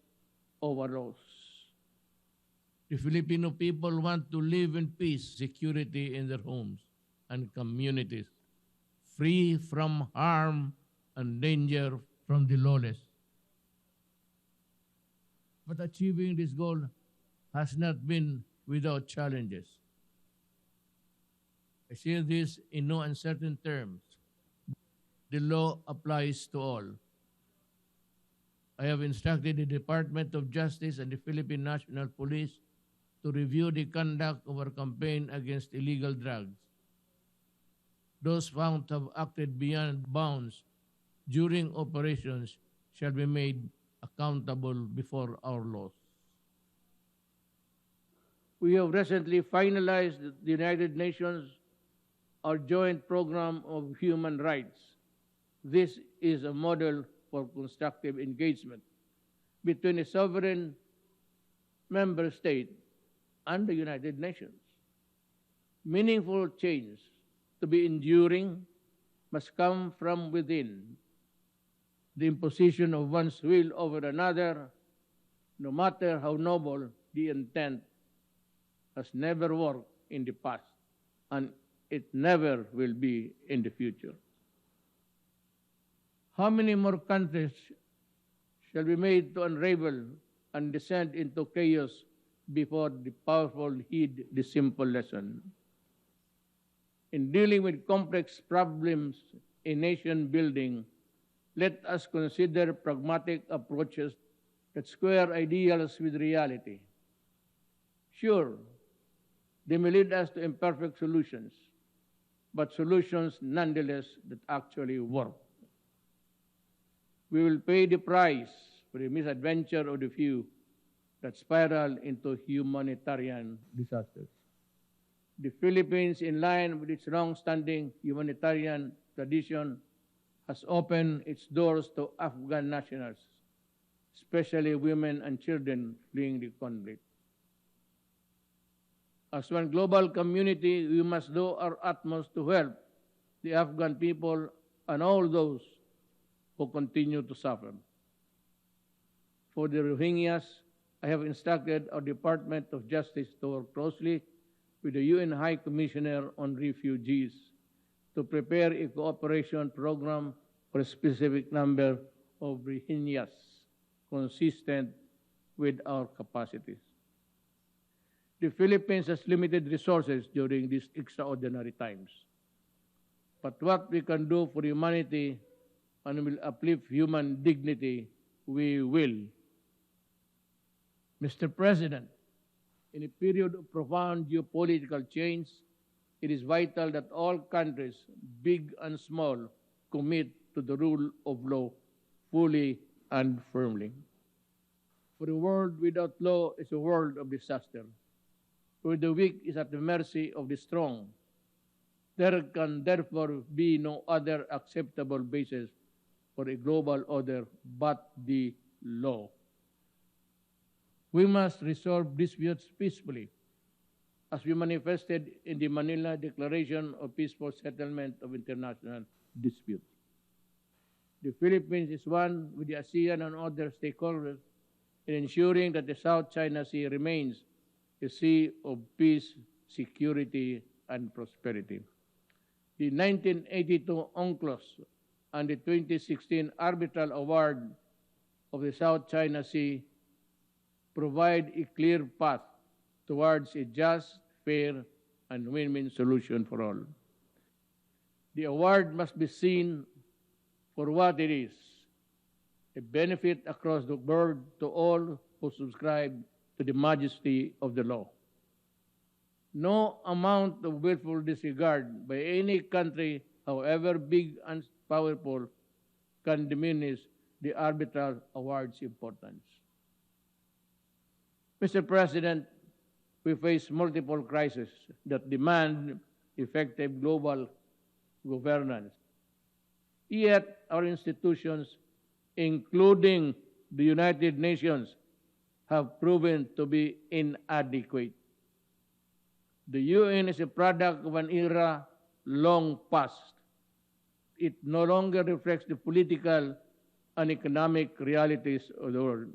of our laws. The Filipino people want to live in peace, security in their homes and communities, free from harm and danger from the lawless. But achieving this goal has not been without challenges. I say this in no uncertain terms. The law applies to all. I have instructed the Department of Justice and the Philippine National Police to review the conduct of our campaign against illegal drugs. Those found to have acted beyond bounds during operations shall be made accountable before our laws. We have recently finalized the United Nations, our joint program of human rights. This is a model for constructive engagement between a sovereign member state and the United Nations. Meaningful change to be enduring must come from within. The imposition of one's will over another, no matter how noble the intent, has never worked in the past, and it never will be in the future. How many more countries shall be made to unravel and descend into chaos before the powerful heed the simple lesson? In dealing with complex problems in nation building, let us consider pragmatic approaches that square ideals with reality. Sure, they may lead us to imperfect solutions, but solutions nonetheless that actually work. We will pay the price for the misadventure of the few that spiral into humanitarian disasters. The Philippines, in line with its long-standing humanitarian tradition, has opened its doors to Afghan nationals, especially women and children fleeing the conflict. As one global community, we must do our utmost to help the Afghan people and all those who continue to suffer. For the Rohingyas, I have instructed our Department of Justice to work closely with the UN High Commissioner on Refugees to prepare a cooperation program for a specific number of Rohingyas consistent with our capacities. The Philippines has limited resources during these extraordinary times. But what we can do for humanity and will uplift human dignity, we will. Mr. President, in a period of profound geopolitical change, it is vital that all countries, big and small, commit to the rule of law fully and firmly. For a world without law is a world of disaster, where the weak is at the mercy of the strong. There can therefore be no other acceptable basis for a global order but the law. We must resolve disputes peacefully, as we manifested in the Manila Declaration of Peaceful Settlement of International Disputes. The Philippines is one with the ASEAN and other stakeholders in ensuring that the South China Sea remains a sea of peace, security, and prosperity. The 1982 UNCLOS and the 2016 Arbitral Award of the South China Sea provide a clear path towards a just, fair, and win-win solution for all. The award must be seen for what it is, a benefit across the board to all who subscribe to the majesty of the law. No amount of willful disregard by any country, however big and powerful, can diminish the arbitral award's importance. Mr. President, we face multiple crises that demand effective global governance. Yet our institutions, including the United Nations, have proven to be inadequate. The UN is a product of an era long past. It no longer reflects the political and economic realities of the world.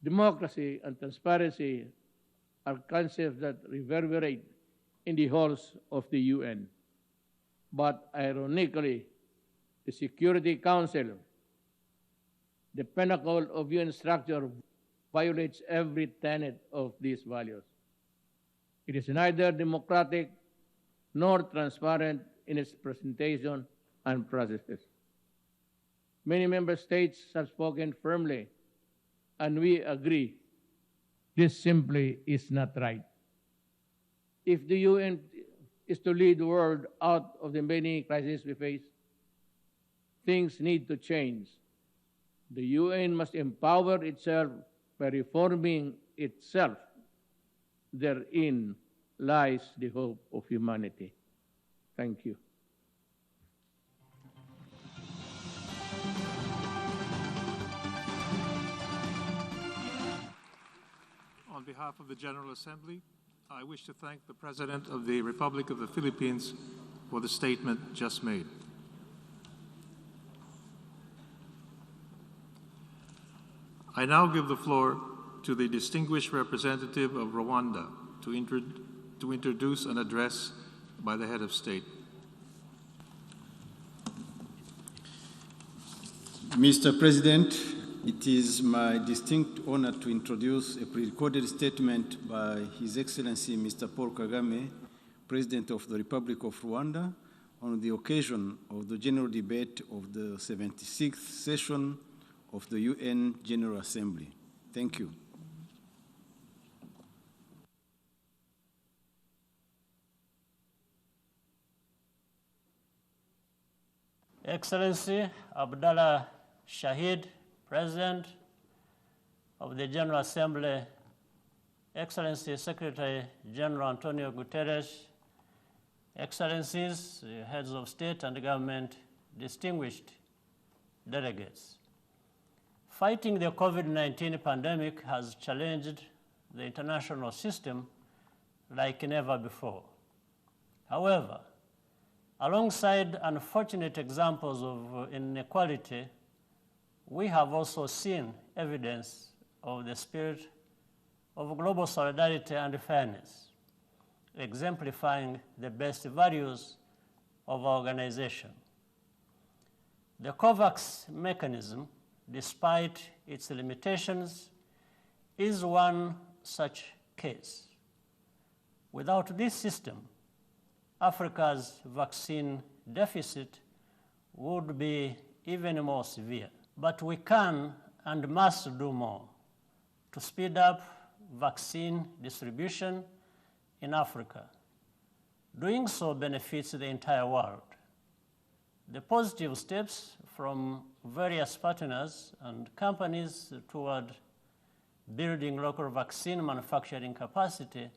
Democracy and transparency are concepts that reverberate in the halls of the UN. But ironically, the Security Council, the pinnacle of UN structure, violates every tenet of these values. It is neither democratic nor transparent in its presentation and processes. Many member states have spoken firmly, and we agree this simply is not right. If the UN is to lead the world out of the many crises we face, things need to change. The UN must empower itself by reforming itself. Therein lies the hope of humanity. Thank you. On behalf of the General Assembly, I wish to thank the President of the Republic of the Philippines for the statement just made. I now give the floor to the distinguished representative of Rwanda to introduce an address by the head of state. Mr. President, it is my distinct honor to introduce a pre-recorded statement by His Excellency Mr. Paul Kagame, President of the Republic of Rwanda, on the occasion of the general debate of the 76th session of the UN General Assembly. Thank you. Excellency Abdallah Shahid, President of the General Assembly, Excellency Secretary General Antonio Guterres, Excellencies, heads of state and government, distinguished delegates. Fighting the COVID-19 pandemic has challenged the international system like never before. However, alongside unfortunate examples of inequality, we have also seen evidence of the spirit of global solidarity and fairness, exemplifying the best values of our organization. The COVAX mechanism, despite its limitations, is one such case. Without this system, Africa's vaccine deficit would be even more severe. But we can and must do more to speed up vaccine distribution in Africa. Doing so benefits the entire world. The positive steps from various partners and companies toward building local vaccine manufacturing capacity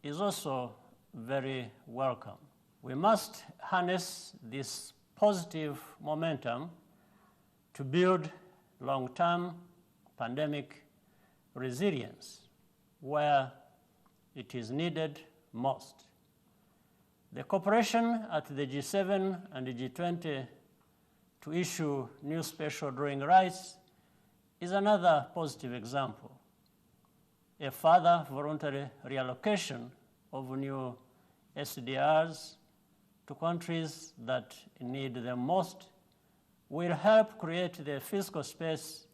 is also very welcome. We must harness this positive momentum to build long-term pandemic resilience where it is needed most. The cooperation at the G7 and the G20 to issue new special drawing rights is another positive example. A further voluntary reallocation of new SDRs to countries that need them most will help create the physical space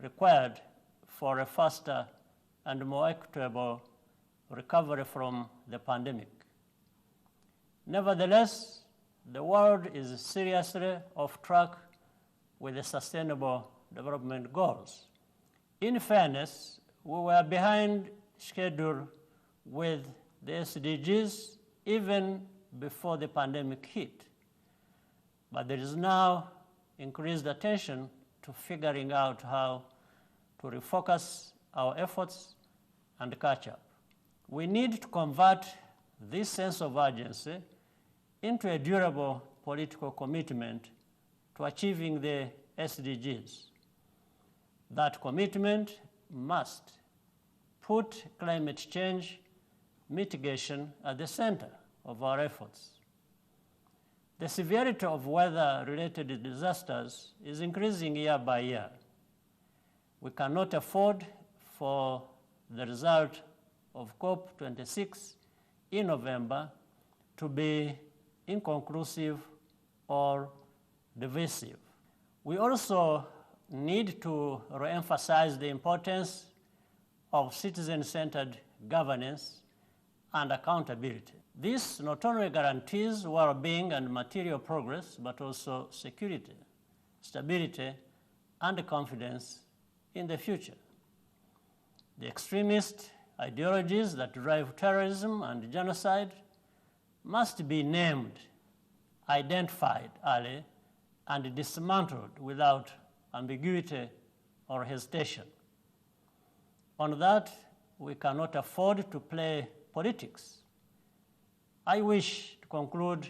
required for a faster and more equitable recovery from the pandemic. Nevertheless, the world is seriously off track with the Sustainable Development Goals. In fairness, we were behind schedule with the SDGs even before the pandemic hit. But there is now increased attention to figuring out how to refocus our efforts and catch up. We need to convert this sense of urgency into a durable political commitment to achieving the SDGs. That commitment must put climate change mitigation at the center of our efforts. The severity of weather-related disasters is increasing year by year. We cannot afford for the result of COP26 in November to be inconclusive or divisive. We also need to re-emphasize the importance of citizen-centered governance and accountability. This not only guarantees well-being and material progress, but also security, stability, and confidence in the future. The extremist ideologies that drive terrorism and genocide must be named, identified early, and dismantled without ambiguity or hesitation. On that, we cannot afford to play politics. I wish to conclude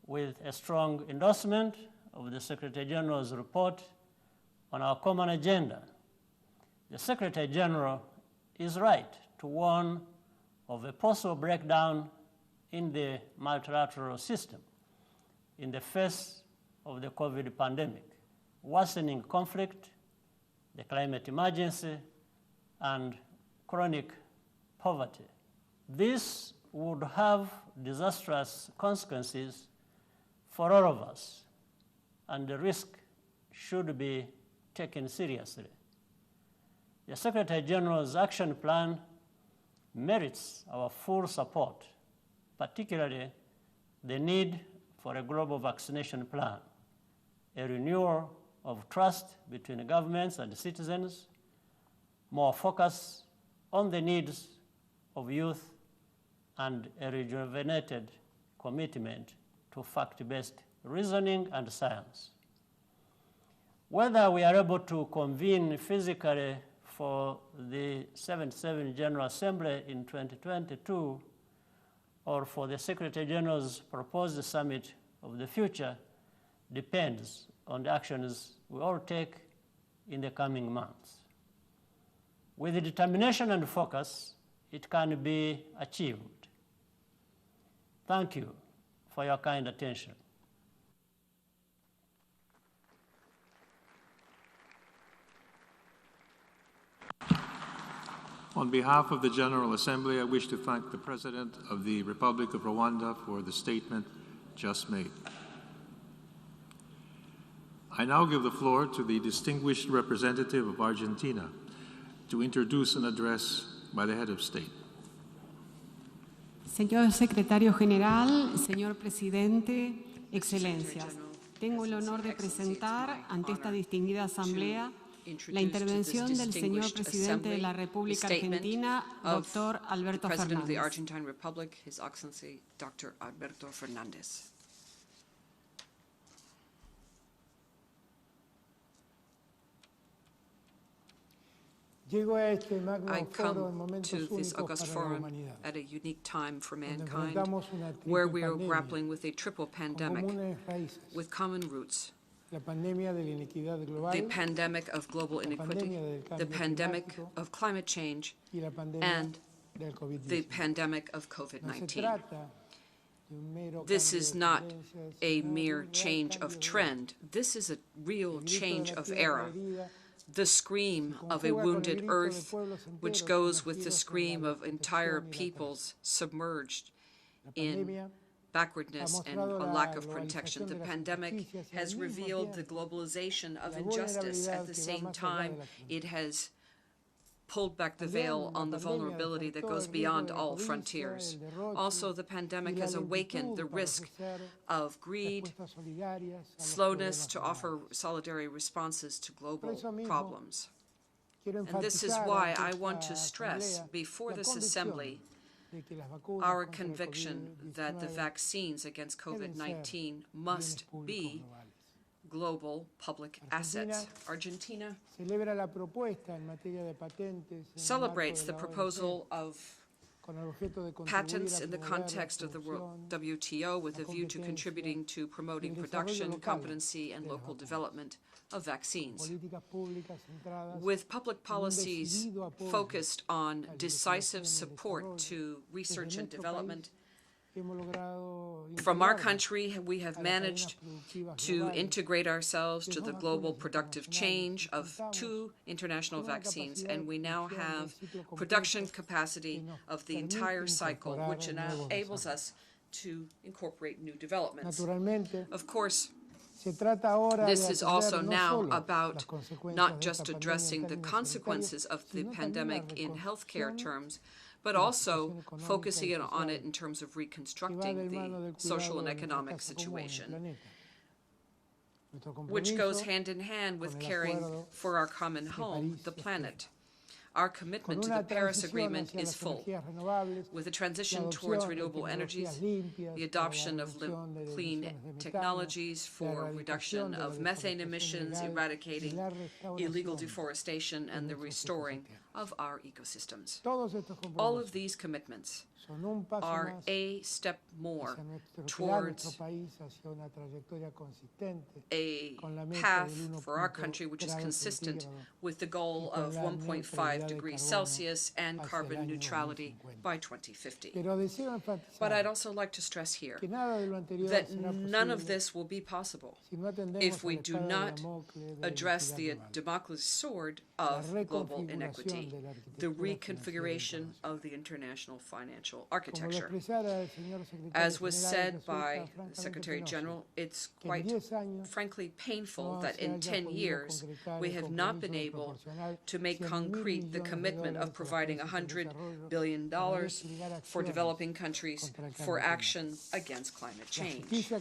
with a strong endorsement of the Secretary General's report on our common agenda. The Secretary General is right to warn of a possible breakdown in the multilateral system in the face of the COVID pandemic, worsening conflict, the climate emergency, and chronic poverty. This would have disastrous consequences for all of us, and the risk should be taken seriously. The Secretary General's action plan merits our full support, particularly the need for a global vaccination plan, a renewal of trust between governments and citizens, more focus on the needs of youth, and a rejuvenated commitment to fact-based reasoning and science. Whether we are able to convene physically for the 77th General Assembly in 2022 or for the Secretary General's proposed summit of the future depends on the actions we all take in the coming months. With determination and focus, it can be achieved. Thank you for your kind attention. On behalf of the General Assembly, I wish to thank the President of the Republic of Rwanda for the statement just made. I now give the floor to the distinguished representative of Argentina to introduce an address by the head of state. Señor Secretario General, señor Presidente, Excelencias, tengo el honor de presentar ante esta distinguida Asamblea la intervención del señor Presidente de la República Argentina, Dr. Alberto Fernández. I come to this august forum at a unique time for mankind, where we are grappling with a triple pandemic with common roots: the pandemic of global inequity, the pandemic of climate change, and the pandemic of COVID-19. This is not a mere change of trend. This is a real change of era. The scream of a wounded earth, which goes with the scream of entire peoples submerged in backwardness and a lack of protection. The pandemic has revealed the globalization of injustice. At the same time, it has pulled back the veil on the vulnerability that goes beyond all frontiers. Also, the pandemic has awakened the risk of greed, slowness to offer solidary responses to global problems. And this is why I want to stress before this assembly our conviction that the vaccines against COVID-19 must be global public assets. Argentina celebrates the proposal of patents in the context of the WTO with a view to contributing to promoting production, competency, and local development of vaccines. With public policies focused on decisive support to research and development, from our country, we have managed to integrate ourselves to the global productive change of 2 international vaccines, and we now have production capacity of the entire cycle, which enables us to incorporate new developments. Of course, this is also now about not just addressing the consequences of the pandemic in healthcare terms, but also focusing on it in terms of reconstructing the social and economic situation, which goes hand in hand with caring for our common home, the planet. Our commitment to the Paris Agreement is full, with a transition towards renewable energies, the adoption of clean technologies for reduction of methane emissions, eradicating illegal deforestation, and the restoring of our ecosystems. All of these commitments are a step more towards a path for our country which is consistent with the goal of 1.5 degrees Celsius and carbon neutrality by 2050. But I'd also like to stress here that none of this will be possible if we do not address the Damocles sword of global inequity, the reconfiguration of the international financial architecture. As was said by the Secretary General, it's quite frankly painful that in 10 years we have not been able to make concrete the commitment of providing $100 billion for developing countries for action against climate change.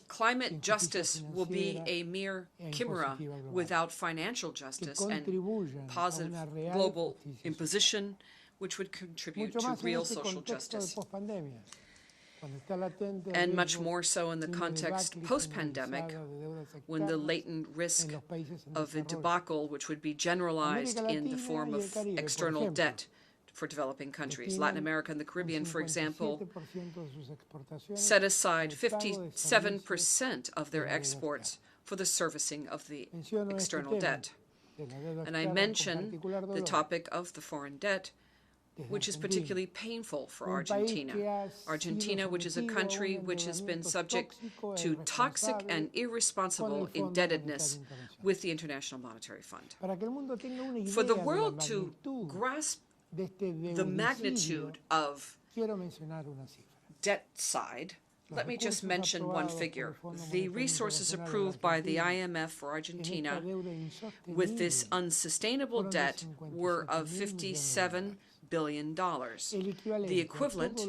Climate justice will be a mere chimera without financial justice and positive global imposition, which would contribute to real social justice. And much more so in the context post-pandemic, when the latent risk of a debacle, which would be generalized in the form of external debt for developing countries. Latin America and the Caribbean, for example, set aside 57% of their exports for the servicing of the external debt. And I mention the topic of the foreign debt, which is particularly painful for Argentina. Argentina, which is a country which has been subject to toxic and irresponsible indebtedness with the International Monetary Fund. For the world to grasp the magnitude of debt side, let me just mention one figure. The resources approved by the IMF for Argentina with this unsustainable debt were of $57 billion, the equivalent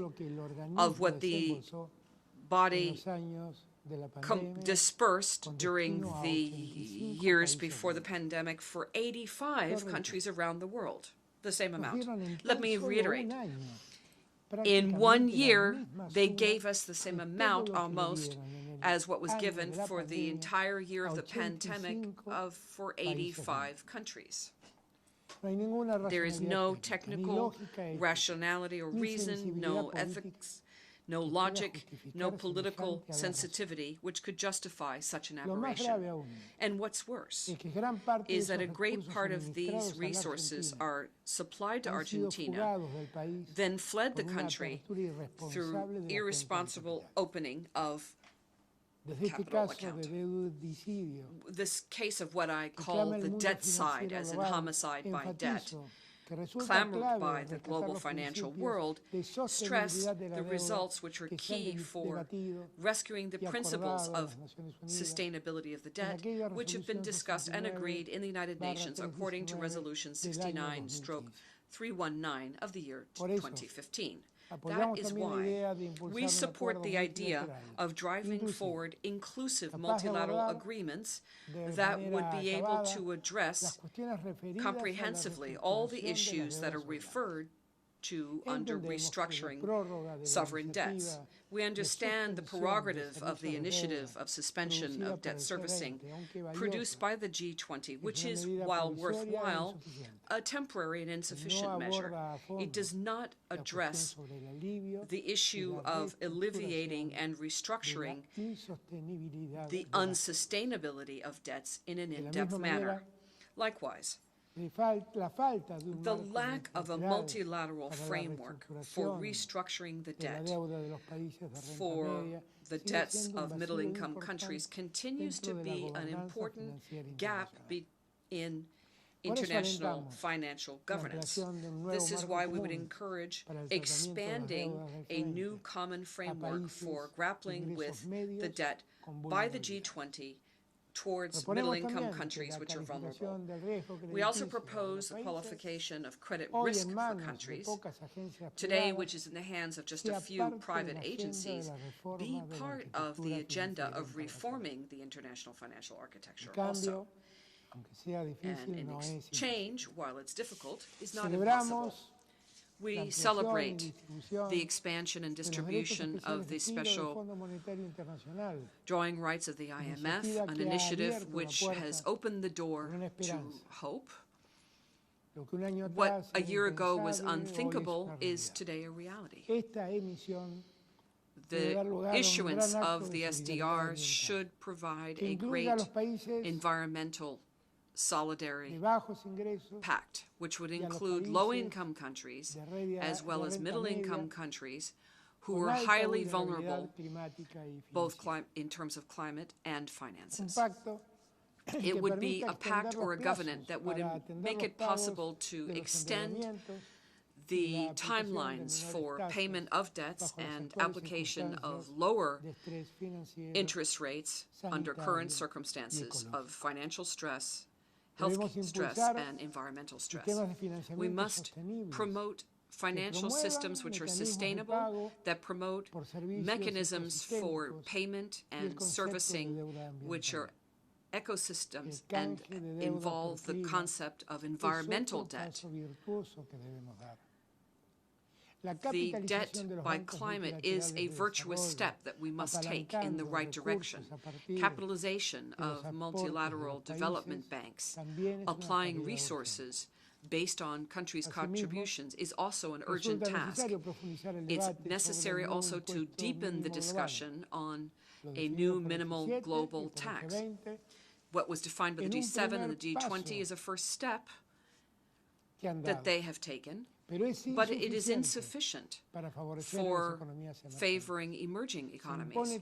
of what the body dispersed during the years before the pandemic for 85 countries around the world, the same amount. Let me reiterate. In 1 year, they gave us the same amount almost as what was given for the entire year of the pandemic for 85 countries. There is no technical rationality or reason, no ethics, no logic, no political sensitivity which could justify such an aberration. And what's worse is that a great part of these resources are supplied to Argentina, then fled the country through irresponsible opening of capital account. This case of what I call the debt side, as in homicide by debt, clamored by the global financial world, stress the results which are key for rescuing the principles of sustainability of the debt, which have been discussed and agreed in the United Nations according to Resolution 69/319 of the year 2015. That is why we support the idea of driving forward inclusive multilateral agreements that would be able to address comprehensively all the issues that are referred to under restructuring sovereign debts. We understand the prerogative of the initiative of suspension of debt servicing produced by the G20, which is, while worthwhile, a temporary and insufficient measure. It does not address the issue of alleviating and restructuring the unsustainability of debts in an in-depth manner. Likewise, the lack of a multilateral framework for restructuring the debt for the debts of middle-income countries continues to be an important gap in international financial governance. This is why we would encourage expanding a new common framework for grappling with the debt by the G20 towards middle-income countries which are vulnerable. We also propose the qualification of credit risk for countries, today which is in the hands of just a few private agencies, be part of the agenda of reforming the international financial architecture also. And in exchange, while it's difficult, is not impossible. We celebrate the expansion and distribution of the special drawing rights of the IMF, an initiative which has opened the door to hope. What a year ago was unthinkable is today a reality. The issuance of the SDRs should provide a great environmental solidarity pact, which would include low-income countries as well as middle-income countries who are highly vulnerable, both in terms of climate and finances. It would be a pact or a covenant that would make it possible to extend the timelines for payment of debts and application of lower interest rates under current circumstances of financial stress, health stress, and environmental stress. We must promote financial systems which are sustainable, that promote mechanisms for payment and servicing which are ecosystems and involve the concept of environmental debt. The debt by climate is a virtuous step that we must take in the right direction. Capitalization of multilateral development banks, applying resources based on countries' contributions is also an urgent task. It's necessary also to deepen the discussion on a new minimal global tax. What was defined by the G7 and the G20 is a first step that they have taken, but it is insufficient for favoring emerging economies.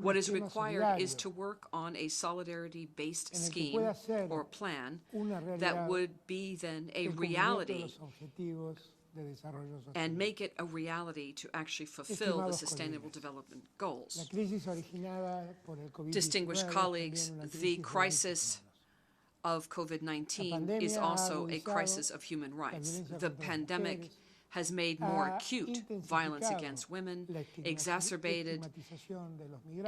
What is required is to work on a solidarity-based scheme or plan that would be then a reality and make it a reality to actually fulfill the Sustainable Development Goals. Distinguished colleagues, the crisis of COVID-19 is also a crisis of human rights. The pandemic has made more acute violence against women, exacerbated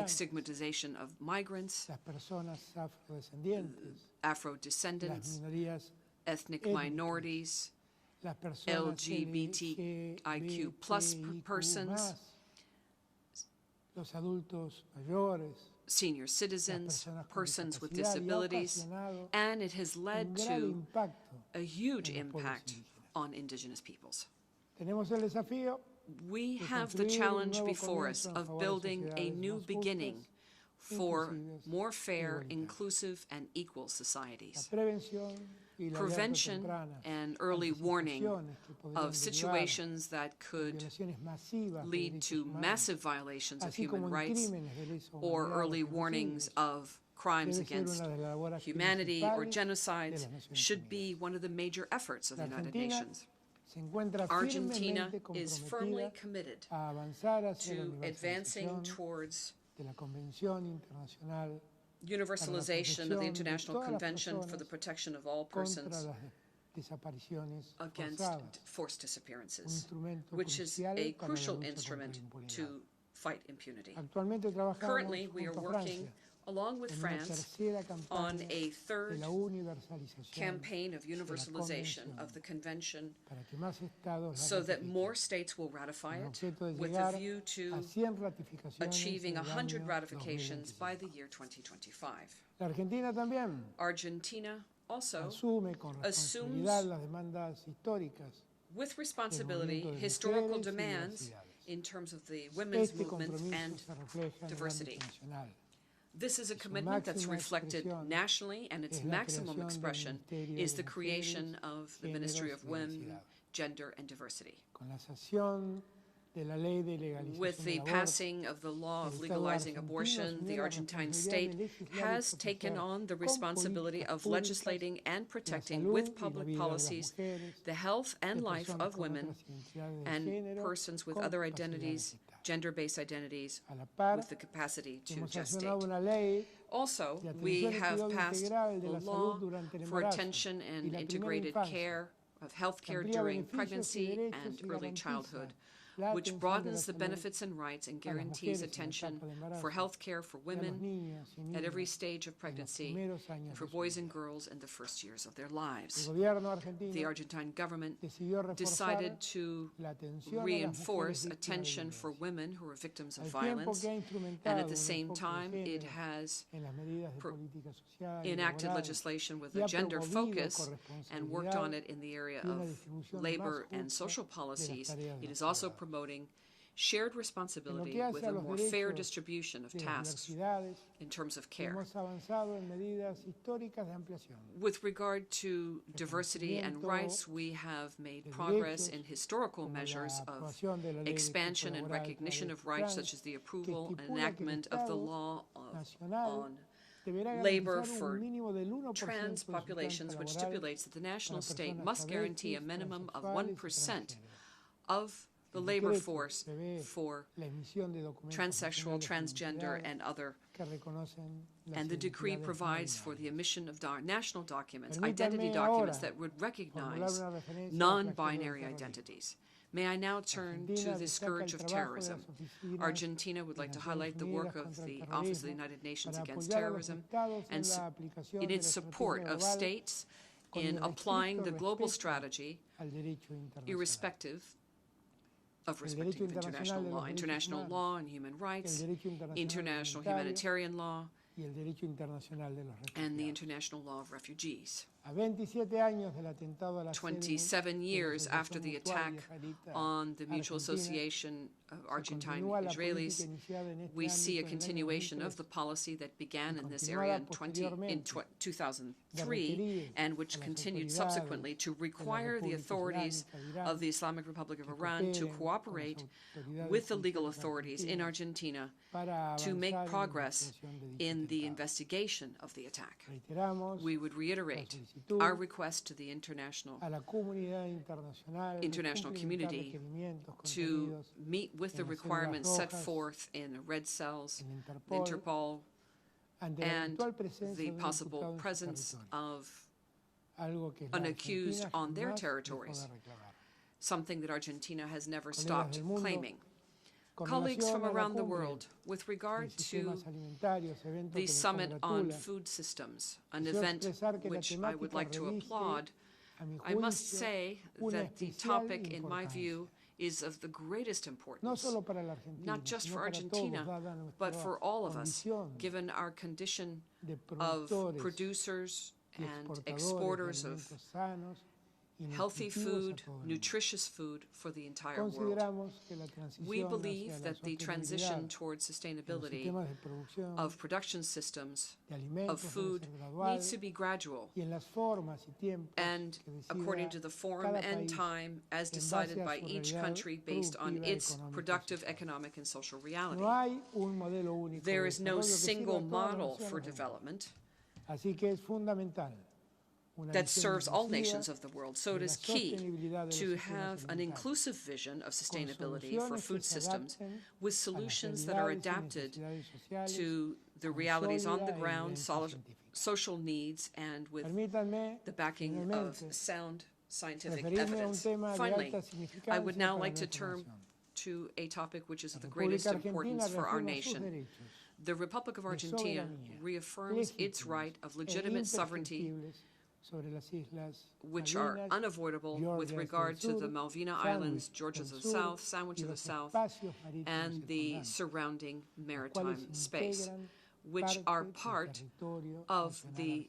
stigmatization of migrants, Afro-descendants, ethnic minorities, LGBTIQ plus persons, senior citizens, persons with disabilities, and it has led to a huge impact on indigenous peoples. We have the challenge before us of building a new beginning for more fair, inclusive, and equal societies. Prevention and early warning of situations that could lead to massive violations of human rights, or early warnings of crimes against humanity or genocides, should be one of the major efforts of the United Nations. Argentina is firmly committed to advancing towards universalization of the International Convention for the Protection of All Persons Against Forced Disappearances, which is a crucial instrument to fight impunity. Currently, we are working along with France on a third campaign of universalization of the convention so that more states will ratify it, with a view to achieving 100 ratifications by the year 2025. Argentina also assumes with responsibility historical demands in terms of the women's movement and diversity. This is a commitment that's reflected nationally, and its maximum expression is the creation of the Ministry of Women, Gender, and Diversity. With the passing of the law of legalizing abortion, the Argentine state has taken on the responsibility of legislating and protecting with public policies the health and life of women and persons with other identities, gender-based identities, with the capacity to gestate. Also, we have passed the law for attention and integrated care of health care during pregnancy and early childhood, which broadens the benefits and rights and guarantees attention for health care for women at every stage of pregnancy and for boys and girls in the first years of their lives. The Argentine government decided to reinforce attention for women who are victims of violence, and at the same time it has enacted legislation with a gender focus and worked on it in the area of labor and social policies. It is also promoting shared responsibility with a more fair distribution of tasks in terms of care. With regard to diversity and rights, we have made progress in historical measures of expansion and recognition of rights, such as the approval and enactment of the law on labor for trans populations, which stipulates that the national state must guarantee a minimum of 1% of the labor force for transsexual, transgender, and other. And the decree provides for the emission of national documents, identity documents that would recognize non-binary identities. May I now turn to the scourge of terrorism. Argentina would like to highlight the work of the Office of the United Nations Against Terrorism and in its support of states in applying the global strategy, irrespective of respecting international law and human rights, international humanitarian law, and the international law of refugees. 27 years after the attack on the Mutual Association of Argentine Israelis, we see a continuation of the policy that began in this area in 2003 and which continued subsequently to require the authorities of the Islamic Republic of Iran to cooperate with the legal authorities in Argentina to make progress in the investigation of the attack. We would reiterate our request to the international community to meet with the requirements set forth in red cells, Interpol, and the possible presence of an accused on their territories, something that Argentina has never stopped claiming. Colleagues from around the world, with regard to the Summit on Food Systems, an event which I would like to applaud, I must say that the topic, in my view, is of the greatest importance, not just for Argentina, but for all of us, given our condition of producers and exporters of healthy food, nutritious food for the entire world. We believe that the transition towards sustainability of production systems of food needs to be gradual and according to the form and time as decided by each country based on its productive economic and social reality. There is no single model for development that serves all nations of the world. So it is key to have an inclusive vision of sustainability for food systems with solutions that are adapted to the realities on the ground, social needs, and with the backing of sound scientific evidence. Finally, I would now like to turn to a topic which is of the greatest importance for our nation. The Republic of Argentina reaffirms its right of legitimate sovereignty which are unavoidable with regard to the Malvina Islands, Georgia to the south, Sandwich to the south, and the surrounding maritime space, which are part of the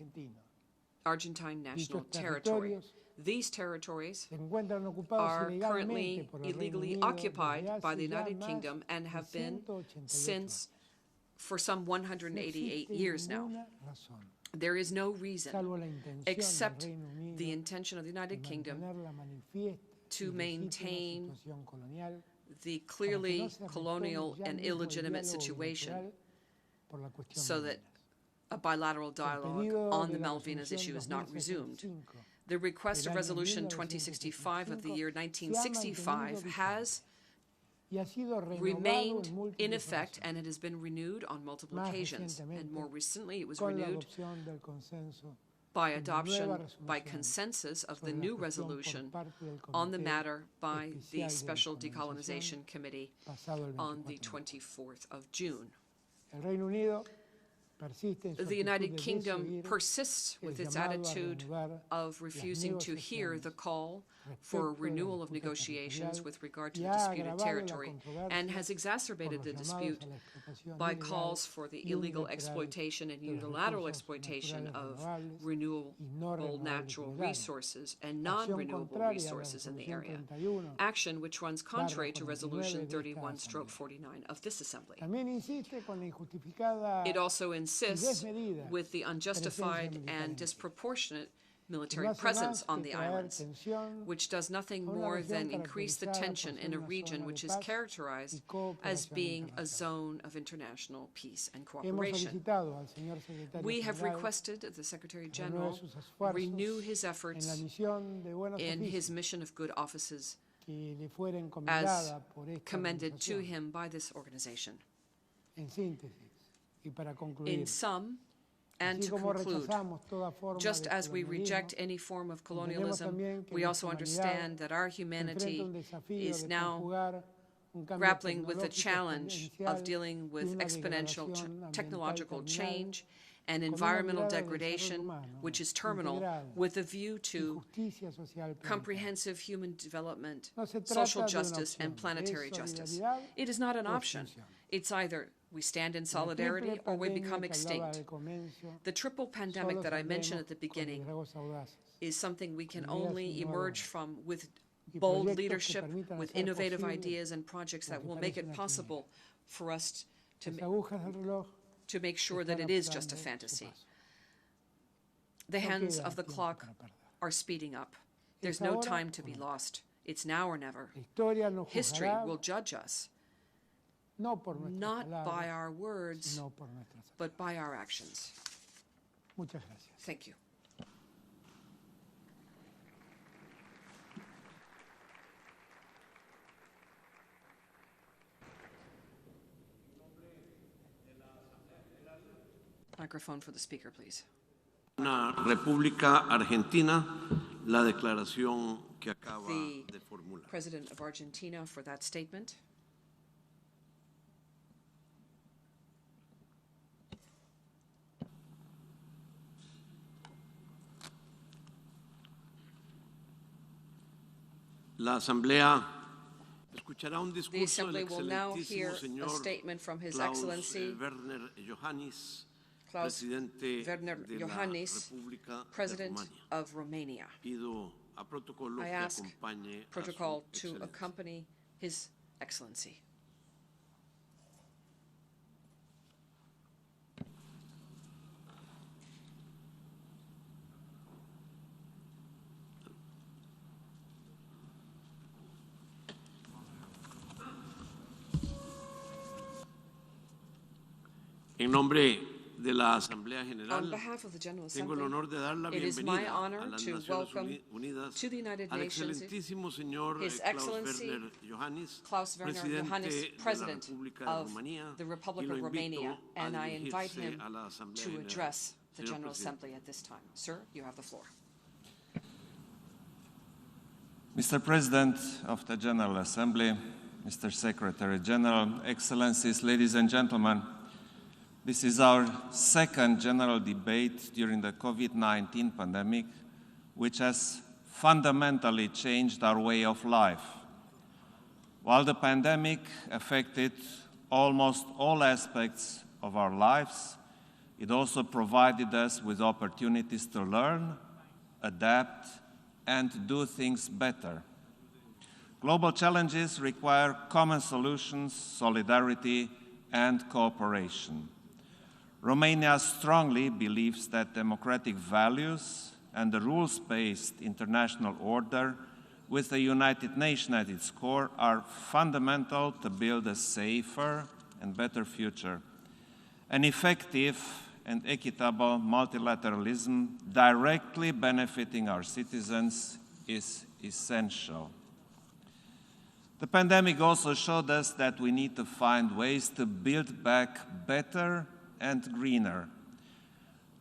Argentine national territory. These territories are currently illegally occupied by the United Kingdom and have been since for some 188 years now. There is no reason, except the intention of the United Kingdom to maintain the clearly colonial and illegitimate situation so that a bilateral dialogue on the Malvinas issue is not resumed. The request of Resolution 2065 of the year 1965 has remained in effect, and it has been renewed on multiple occasions. And more recently, it was renewed by adoption, by consensus of the new resolution on the matter by the Special Decolonization Committee on the 24th of June. The United Kingdom persists with its attitude of refusing to hear the call for renewal of negotiations with regard to the disputed territory and has exacerbated the dispute by calls for the illegal exploitation and unilateral exploitation of renewable natural resources and non-renewable resources in the area, action which runs contrary to Resolution 31/49 of this Assembly. It also insists with the unjustified and disproportionate military presence on the islands, which does nothing more than increase the tension in a region which is characterized as being a zone of international peace and cooperation. We have requested that the Secretary General renew his efforts in his mission of good offices as commended to him by this organization. In sum, and to conclude, just as we reject any form of colonialism, we also understand that our humanity is now grappling with the challenge of dealing with exponential technological change and environmental degradation, which is terminal, with a view to comprehensive human development, social justice, and planetary justice. It is not an option. It's either we stand in solidarity or we become extinct. The triple pandemic that I mentioned at the beginning is something we can only emerge from with bold leadership, with innovative ideas and projects that will make it possible for us to make sure that it is just a fantasy. The hands of the clock are speeding up. There's no time to be lost. It's now or never. History will judge us, not by our words, but by our actions. Thank you. Microphone for the speaker, please. República Argentina, la declaración que acaba de formular. President of Argentina for that statement. La Asamblea The Assembly will now hear a statement from His Excellency Klaus Werner Iohannis, President of Romania. I ask protocol to accompany His Excellency. En nombre de la Asamblea General, on behalf of the General tengo el Assembly, honor de dar la it is my bienvenida honor a las to Naciones welcome Unidas to the United al Nations excelentísimo señor His Klaus Excellency Werner Iohannis, Klaus Werner presidente Iohannis, de la President República de of Rumanía, the Republic y lo of invito Romania, a and I invite dirigirse him a la Asamblea to General. address the Señor General Presidente. Assembly at this time. Sir, you have the floor. Mr. President of the General Assembly, Mr. Secretary General, Excellencies, ladies and gentlemen, this is our second general debate during the COVID-19 pandemic, which has fundamentally changed our way of life. While the pandemic affected almost all aspects of our lives, it also provided us with opportunities to learn, adapt, and do things better. Global challenges require common solutions, solidarity, and cooperation. Romania strongly believes that democratic values and the rules-based international order with the United Nations at its core are fundamental to build a safer and better future. An effective and equitable multilateralism directly benefiting our citizens is essential. The pandemic also showed us that we need to find ways to build back better and greener.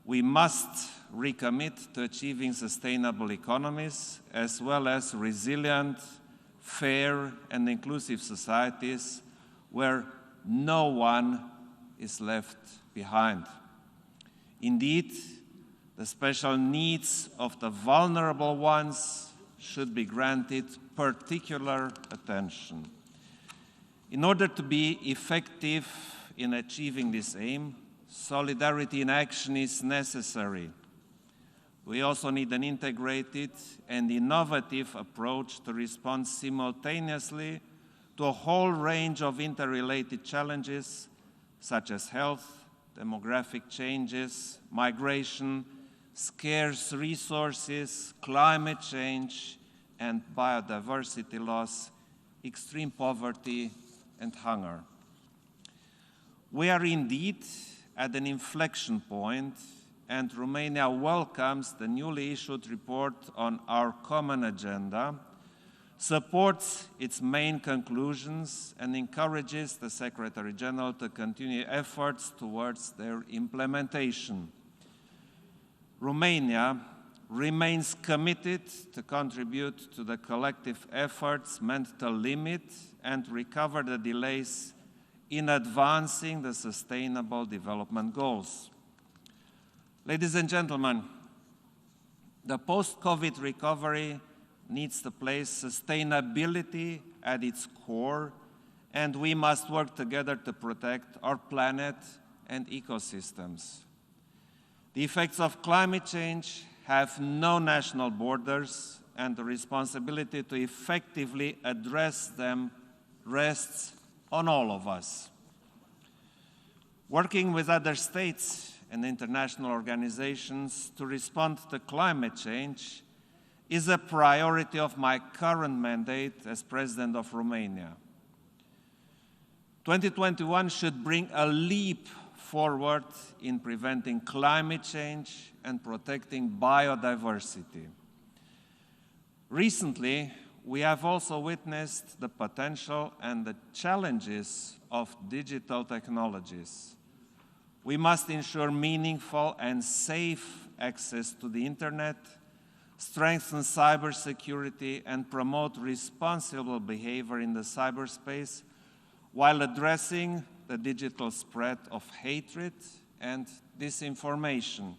We must recommit to achieving sustainable economies as well as resilient, fair, and inclusive societies where no one is left behind. Indeed, the special needs of the vulnerable ones should be granted particular attention. In order to be effective in achieving this aim, solidarity in action is necessary. We also need an integrated and innovative approach to respond simultaneously to a whole range of interrelated challenges such as health, demographic changes, migration, scarce resources, climate change, and biodiversity loss, extreme poverty, and hunger. We are indeed at an inflection point, and Romania welcomes the newly issued report on our common agenda, supports its main conclusions, and encourages the Secretary General to continue efforts towards their implementation. Romania remains committed to contribute to the collective efforts meant to limit and recover the delays in advancing the Sustainable Development Goals. Ladies and gentlemen, the post-COVID recovery needs to place sustainability at its core, and we must work together to protect our planet and ecosystems. The effects of climate change have no national borders, and the responsibility to effectively address them rests on all of us. Working with other states and international organizations to respond to climate change is a priority of my current mandate as President of Romania. 2021 should bring a leap forward in preventing climate change and protecting biodiversity. Recently, we have also witnessed the potential and the challenges of digital technologies. We must ensure meaningful and safe access to the internet, strengthen cybersecurity, and promote responsible behavior in the cyberspace while addressing the digital spread of hatred and disinformation.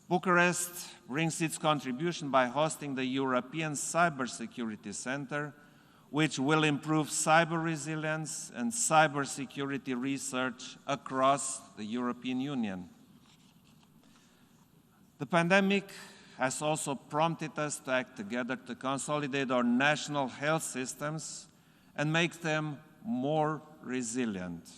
Bucharest brings its contribution by hosting the European Cybersecurity Center, which will improve cyber resilience and cybersecurity research across the European Union. The pandemic has also prompted us to act together to consolidate our national health systems and make them more resilient.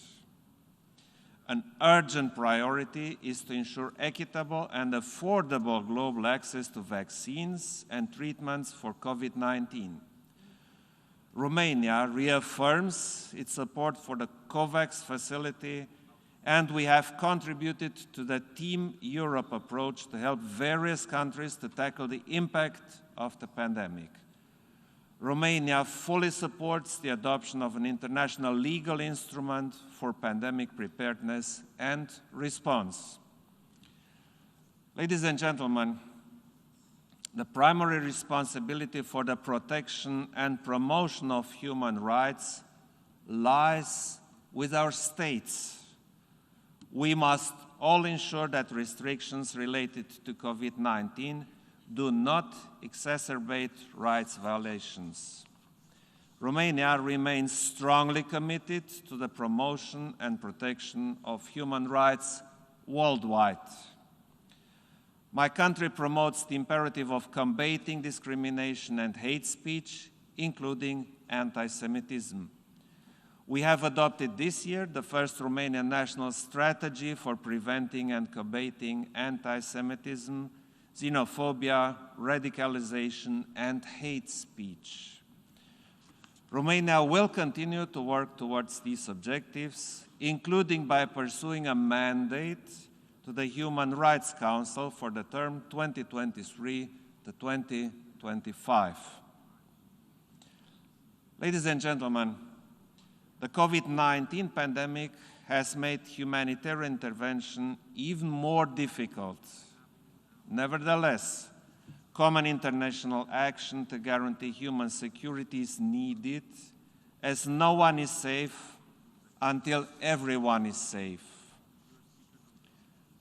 An urgent priority is to ensure equitable and affordable global access to vaccines and treatments for COVID-19. Romania reaffirms its support for the COVAX facility, and we have contributed to the Team Europe approach to help various countries to tackle the impact of the pandemic. Romania fully supports the adoption of an international legal instrument for pandemic preparedness and response. Ladies and gentlemen, the primary responsibility for the protection and promotion of human rights lies with our states. We must all ensure that restrictions related to COVID-19 do not exacerbate rights violations. Romania remains strongly committed to the promotion and protection of human rights worldwide. My country promotes the imperative of combating discrimination and hate speech, including anti-Semitism. We have adopted this year the first Romanian national strategy for preventing and combating anti-Semitism, xenophobia, radicalization, and hate speech. Romania will continue to work towards these objectives, including by pursuing a mandate to the Human Rights Council for the term 2023 to 2025. Ladies and gentlemen, the COVID-19 pandemic has made humanitarian intervention even more difficult. Nevertheless, common international action to guarantee human security is needed, as no one is safe until everyone is safe.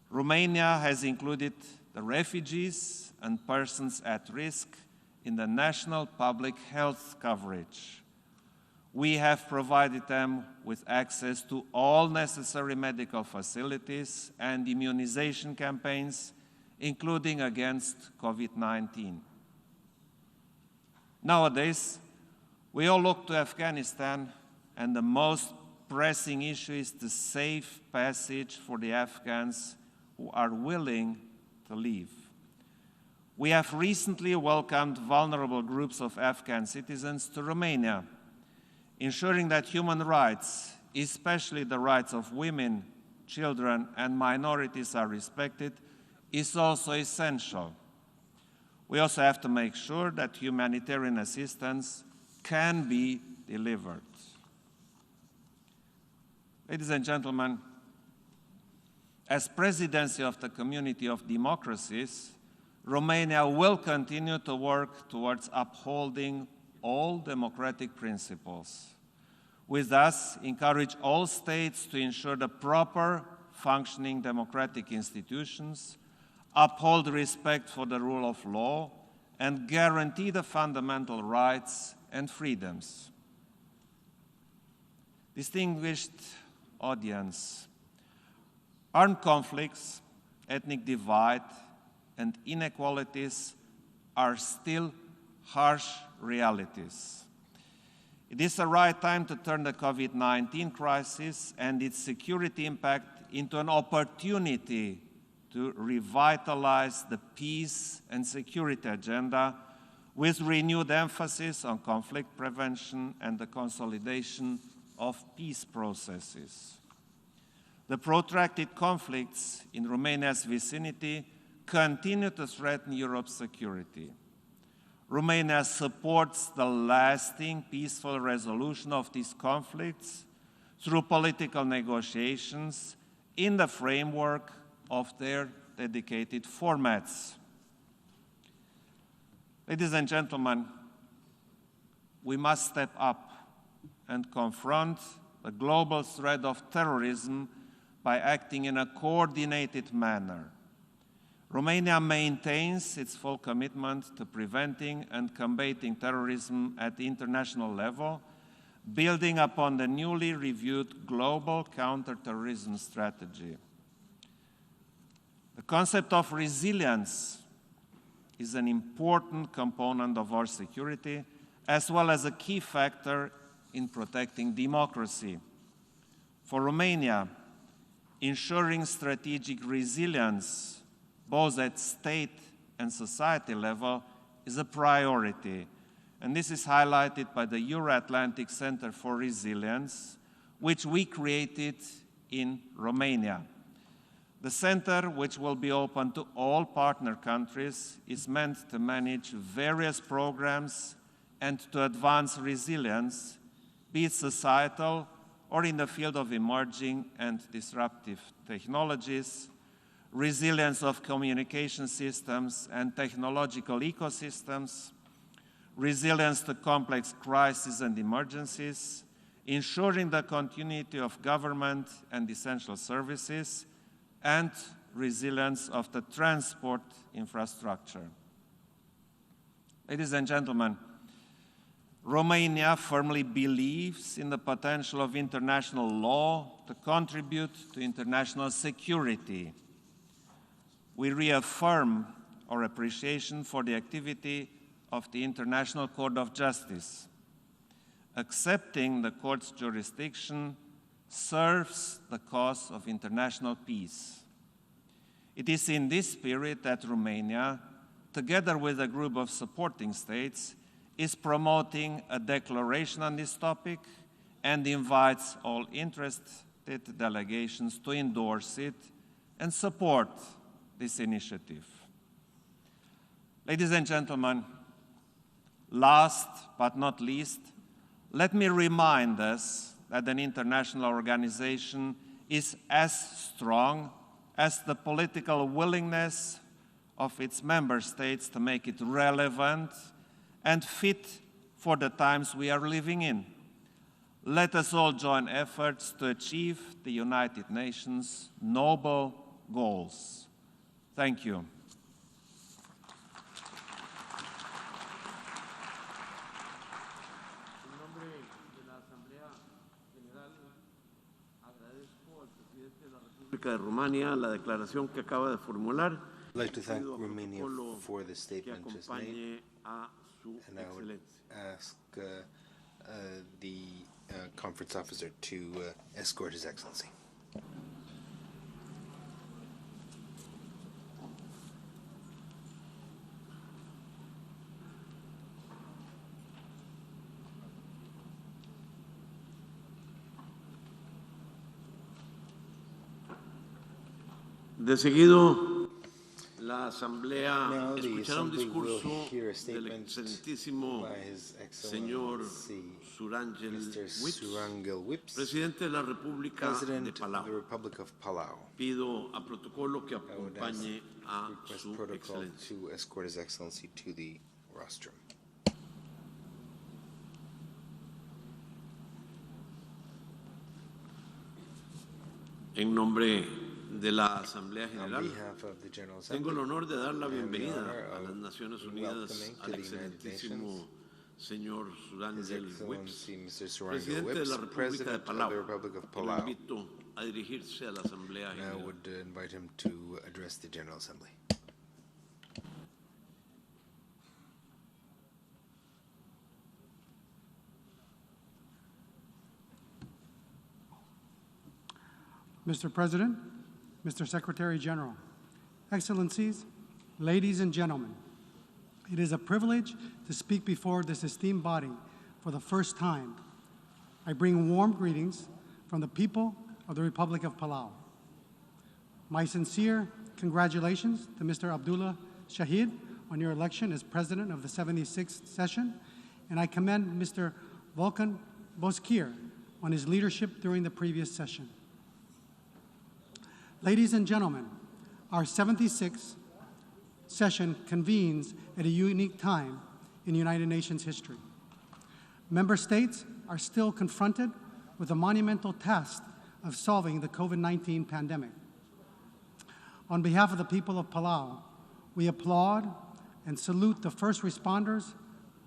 Romania has included the refugees and persons at risk in the national public health coverage. We have provided them with access to all necessary medical facilities and immunization campaigns, including against COVID-19. Nowadays, we all look to Afghanistan, and the most pressing issue is the safe passage for the Afghans who are willing to leave. We have recently welcomed vulnerable groups of Afghan citizens to Romania, ensuring that human rights, especially the rights of women, children, and minorities, are respected is also essential. We also have to make sure that humanitarian assistance can be delivered. Ladies and gentlemen, as Presidency of the Community of Democracies, Romania will continue to work towards upholding all democratic principles. We thus encourage all states to ensure the proper functioning democratic institutions, uphold respect for the rule of law, and guarantee the fundamental rights and freedoms. Distinguished audience, armed conflicts, ethnic divide, and inequalities are still harsh realities. It is the right time to turn the COVID-19 crisis and its security impact into an opportunity to revitalize the peace and security agenda with renewed emphasis on conflict prevention and the consolidation of peace processes. The protracted conflicts in Romania's vicinity continue to threaten Europe's security. Romania supports the lasting peaceful resolution of these conflicts through political negotiations in the framework of their dedicated formats. Ladies and gentlemen, we must step up and confront the global threat of terrorism by acting in a coordinated manner. Romania maintains its full commitment to preventing and combating terrorism at the international level, building upon the newly reviewed global counterterrorism strategy. The concept of resilience is an important component of our security, as well as a key factor in protecting democracy. For Romania, ensuring strategic resilience, both at state and society level, is a priority. And this is highlighted by the Euro-Atlantic Center for Resilience, which we created in Romania. The center, which will be open to all partner countries, is meant to manage various programs and to advance resilience, be it societal or in the field of emerging and disruptive technologies, resilience of communication systems and technological ecosystems, resilience to complex crises and emergencies, ensuring the continuity of government and essential services, and resilience of the transport infrastructure. Ladies and gentlemen, Romania firmly believes in the potential of international law to contribute to international security. We reaffirm our appreciation for the activity of the International Court of Justice. Accepting the court's jurisdiction serves the cause of international peace. It is in this spirit that Romania, together with a group of supporting states, is promoting a declaration on this topic and invites all interested delegations to endorse it and support this initiative. Ladies and gentlemen, last but not least, let me remind us that an international organization is as strong as the political willingness of its member states to make it relevant and fit for the times we are living in. Let us all join efforts to achieve the United Nations' noble goals. Thank you. De Rumania, la declaración que acaba de formular. I'd like to thank Romania for the statement just made, and I would ask the conference officer to escort His Excellency. De seguido, la Asamblea escuchará un discurso del excelentísimo señor Surangel Whips, presidente de la República de Palau. Pido a protocolo que acompañe a su excelencia. To escort His Excellency to the rostrum. En nombre de la Asamblea General, tengo el honor de dar la bienvenida a las Naciones Unidas al excelentísimo señor Surangel Whips, presidente de la República de Palau. Lo invito a dirigirse a la Asamblea General. I would invite him to address the General Assembly. Mr. President, Mr. Secretary General, Excellencies, ladies and gentlemen, it is a privilege to speak before this esteemed body for the first time. I bring warm greetings from the people of the Republic of Palau. My sincere congratulations to Mr. Abdullah Shahid on your election as President of the 76th session, and I commend Mr. Volkan Bozkir on his leadership during the previous session. Ladies and gentlemen, our 76th session convenes at a unique time in United Nations history. Member states are still confronted with the monumental task of solving the COVID-19 pandemic. On behalf of the people of Palau, we applaud and salute the first responders,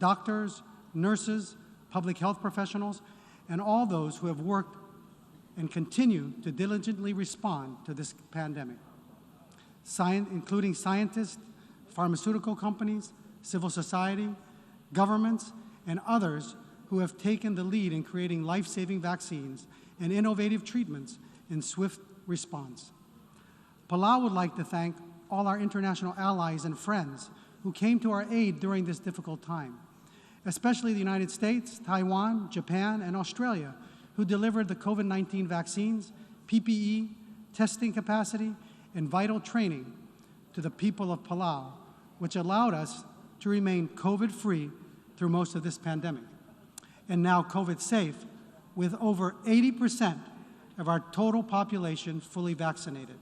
doctors, nurses, public health professionals, and all those who have worked and continue to diligently respond to this pandemic, including scientists, pharmaceutical companies, civil society, governments, and others who have taken the lead in creating life-saving vaccines and innovative treatments in swift response. Palau would like to thank all our international allies and friends who came to our aid during this difficult time, especially the United States, Taiwan, Japan, and Australia, who delivered the COVID-19 vaccines, PPE, testing capacity, and vital training to the people of Palau, which allowed us to remain COVID-free through most of this pandemic, and now COVID-safe, with over 80% of our total population fully vaccinated,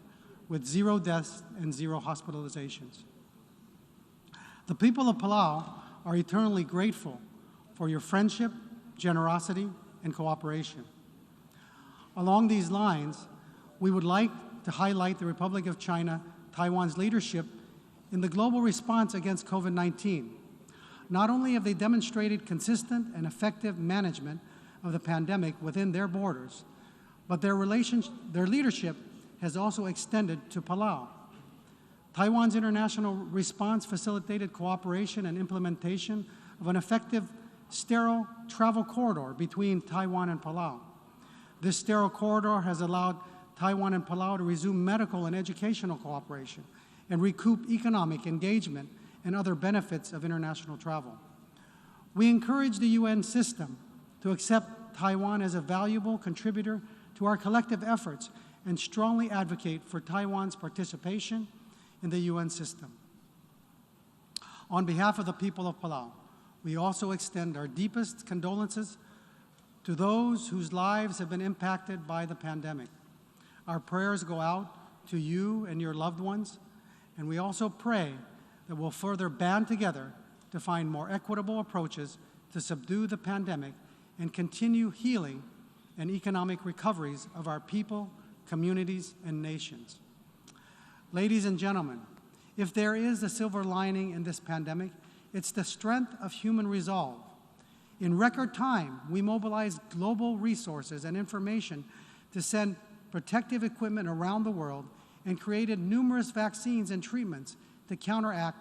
with 0 deaths and 0 hospitalizations. The people of Palau are eternally grateful for your friendship, generosity, and cooperation. Along these lines, we would like to highlight the Republic of China, Taiwan's leadership in the global response against COVID-19. Not only have they demonstrated consistent and effective management of the pandemic within their borders, but their leadership has also extended to Palau. Taiwan's international response facilitated cooperation and implementation of an effective sterile travel corridor between Taiwan and Palau. This sterile corridor has allowed Taiwan and Palau to resume medical and educational cooperation and recoup economic engagement and other benefits of international travel. We encourage the UN system to accept Taiwan as a valuable contributor to our collective efforts and strongly advocate for Taiwan's participation in the UN system. On behalf of the people of Palau, we also extend our deepest condolences to those whose lives have been impacted by the pandemic. Our prayers go out to you and your loved ones, and we also pray that we'll further band together to find more equitable approaches to subdue the pandemic and continue healing and economic recoveries of our people, communities, and nations. Ladies and gentlemen, if there is a silver lining in this pandemic, it's the strength of human resolve. In record time, we mobilized global resources and information to send protective equipment around the world and created numerous vaccines and treatments to counteract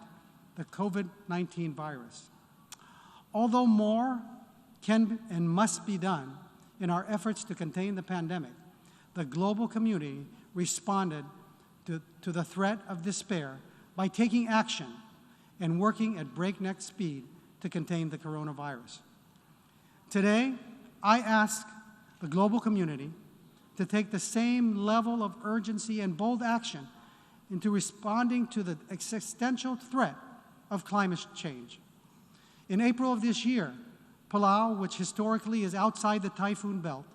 the COVID-19 virus. Although more can and must be done in our efforts to contain the pandemic, the global community responded to the threat of despair by taking action and working at breakneck speed to contain the coronavirus. Today, I ask the global community to take the same level of urgency and bold action into responding to the existential threat of climate change. In April of this year, Palau, which historically is outside the typhoon belt,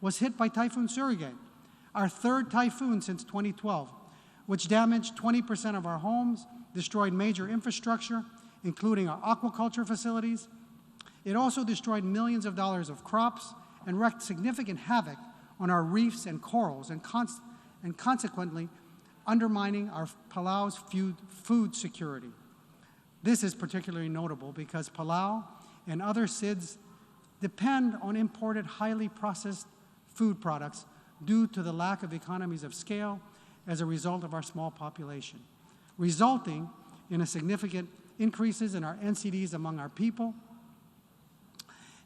was hit by Typhoon Surigay, our third typhoon since 2012, which damaged 20% of our homes, destroyed major infrastructure, including our aquaculture facilities. It also destroyed millions of dollars of crops and wreaked significant havoc on our reefs and corals, and consequently undermining our Palau's food security. This is particularly notable because Palau and other SIDS depend on imported highly processed food products due to the lack of economies of scale as a result of our small population, resulting in a significant increases in our NCDs among our people.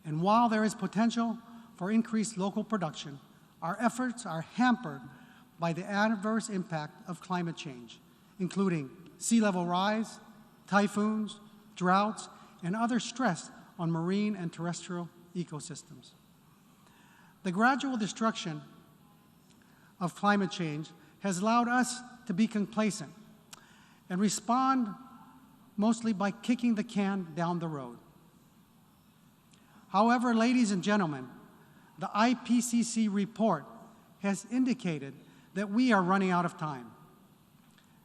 And while there is potential for increased local production, our efforts are hampered by the adverse impact of climate change, including sea level rise, typhoons, droughts, and other stress on marine and terrestrial ecosystems. The gradual destruction of climate change has allowed us to be complacent and respond mostly by kicking the can down the road. However, ladies and gentlemen, the IPCC report has indicated that we are running out of time.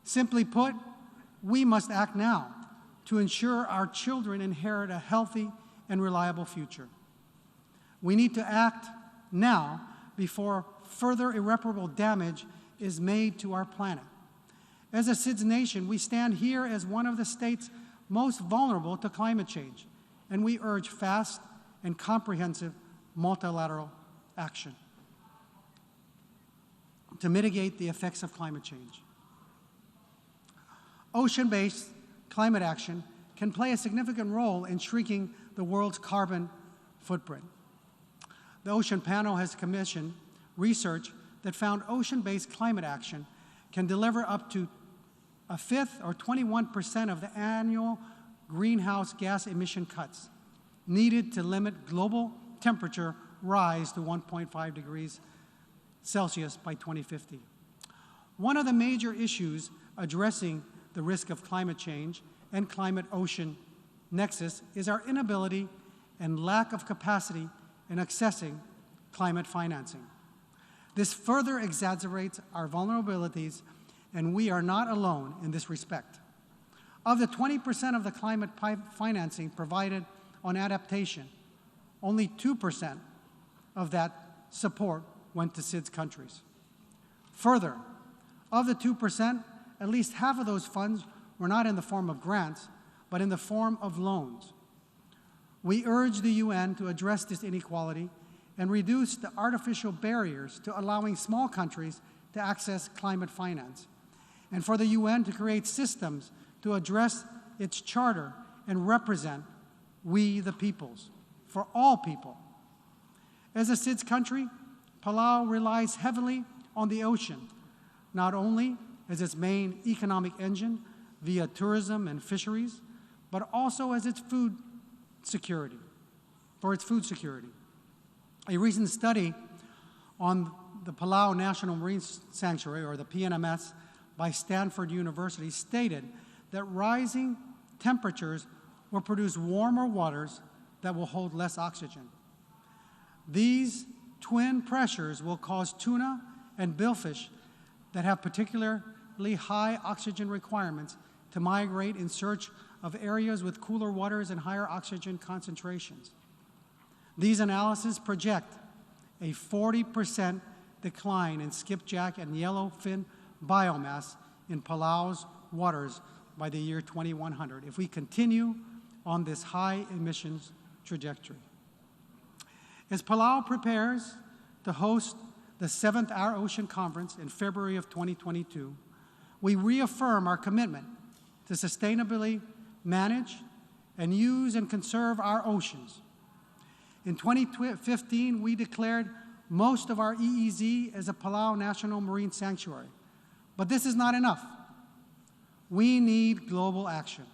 Simply put, we must act now to ensure our children inherit a healthy and reliable future. We need to act now before further irreparable damage is made to our planet. As a SIDS nation, we stand here as one of the states most vulnerable to climate change, and we urge fast and comprehensive multilateral action to mitigate the effects of climate change. Ocean-based climate action can play a significant role in shrinking the world's carbon footprint. The Ocean Panel has commissioned research that found ocean-based climate action can deliver up to a fifth or 21% of the annual greenhouse gas emission cuts needed to limit global temperature rise to 1.5 degrees Celsius by 2050. One of the major issues addressing the risk of climate change and climate-ocean nexus is our inability and lack of capacity in accessing climate financing. This further exacerbates our vulnerabilities, and we are not alone in this respect. Of the 20% of the climate financing provided on adaptation, only 2% of that support went to SIDS countries. Further, of the 2%, at least half of those funds were not in the form of grants, but in the form of loans. We urge the UN to address this inequality and reduce the artificial barriers to allowing small countries to access climate finance, and for the UN to create systems to address its charter and represent we the peoples, for all people. As a SIDS country, Palau relies heavily on the ocean, not only as its main economic engine via tourism and fisheries, but also as its food security, for its food security. A recent study on the Palau National Marine Sanctuary, or the PNMS, by Stanford University stated that rising temperatures will produce warmer waters that will hold less oxygen. These twin pressures will cause tuna and billfish that have particularly high oxygen requirements to migrate in search of areas with cooler waters and higher oxygen concentrations. These analyses project a 40% decline in skipjack and yellowfin biomass in Palau's waters by the year 2100 if we continue on this high emissions trajectory. As Palau prepares to host the 7th Our Ocean Conference in February of 2022, we reaffirm our commitment to sustainably manage and use and conserve our oceans. In 2015, we declared most of our EEZ as a Palau National Marine Sanctuary. But this is not enough. We need global action.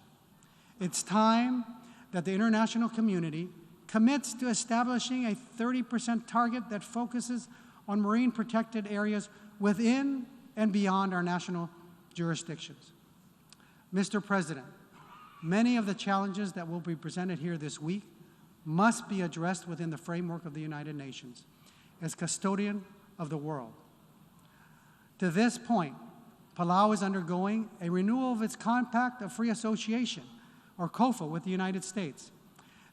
It's time that the international community commits to establishing a 30% target that focuses on marine protected areas within and beyond our national jurisdictions. Mr. President, many of the challenges that will be presented here this week must be addressed within the framework of the United Nations as custodian of the world. To this point, Palau is undergoing a renewal of its Compact of Free Association, or COFA, with the United States.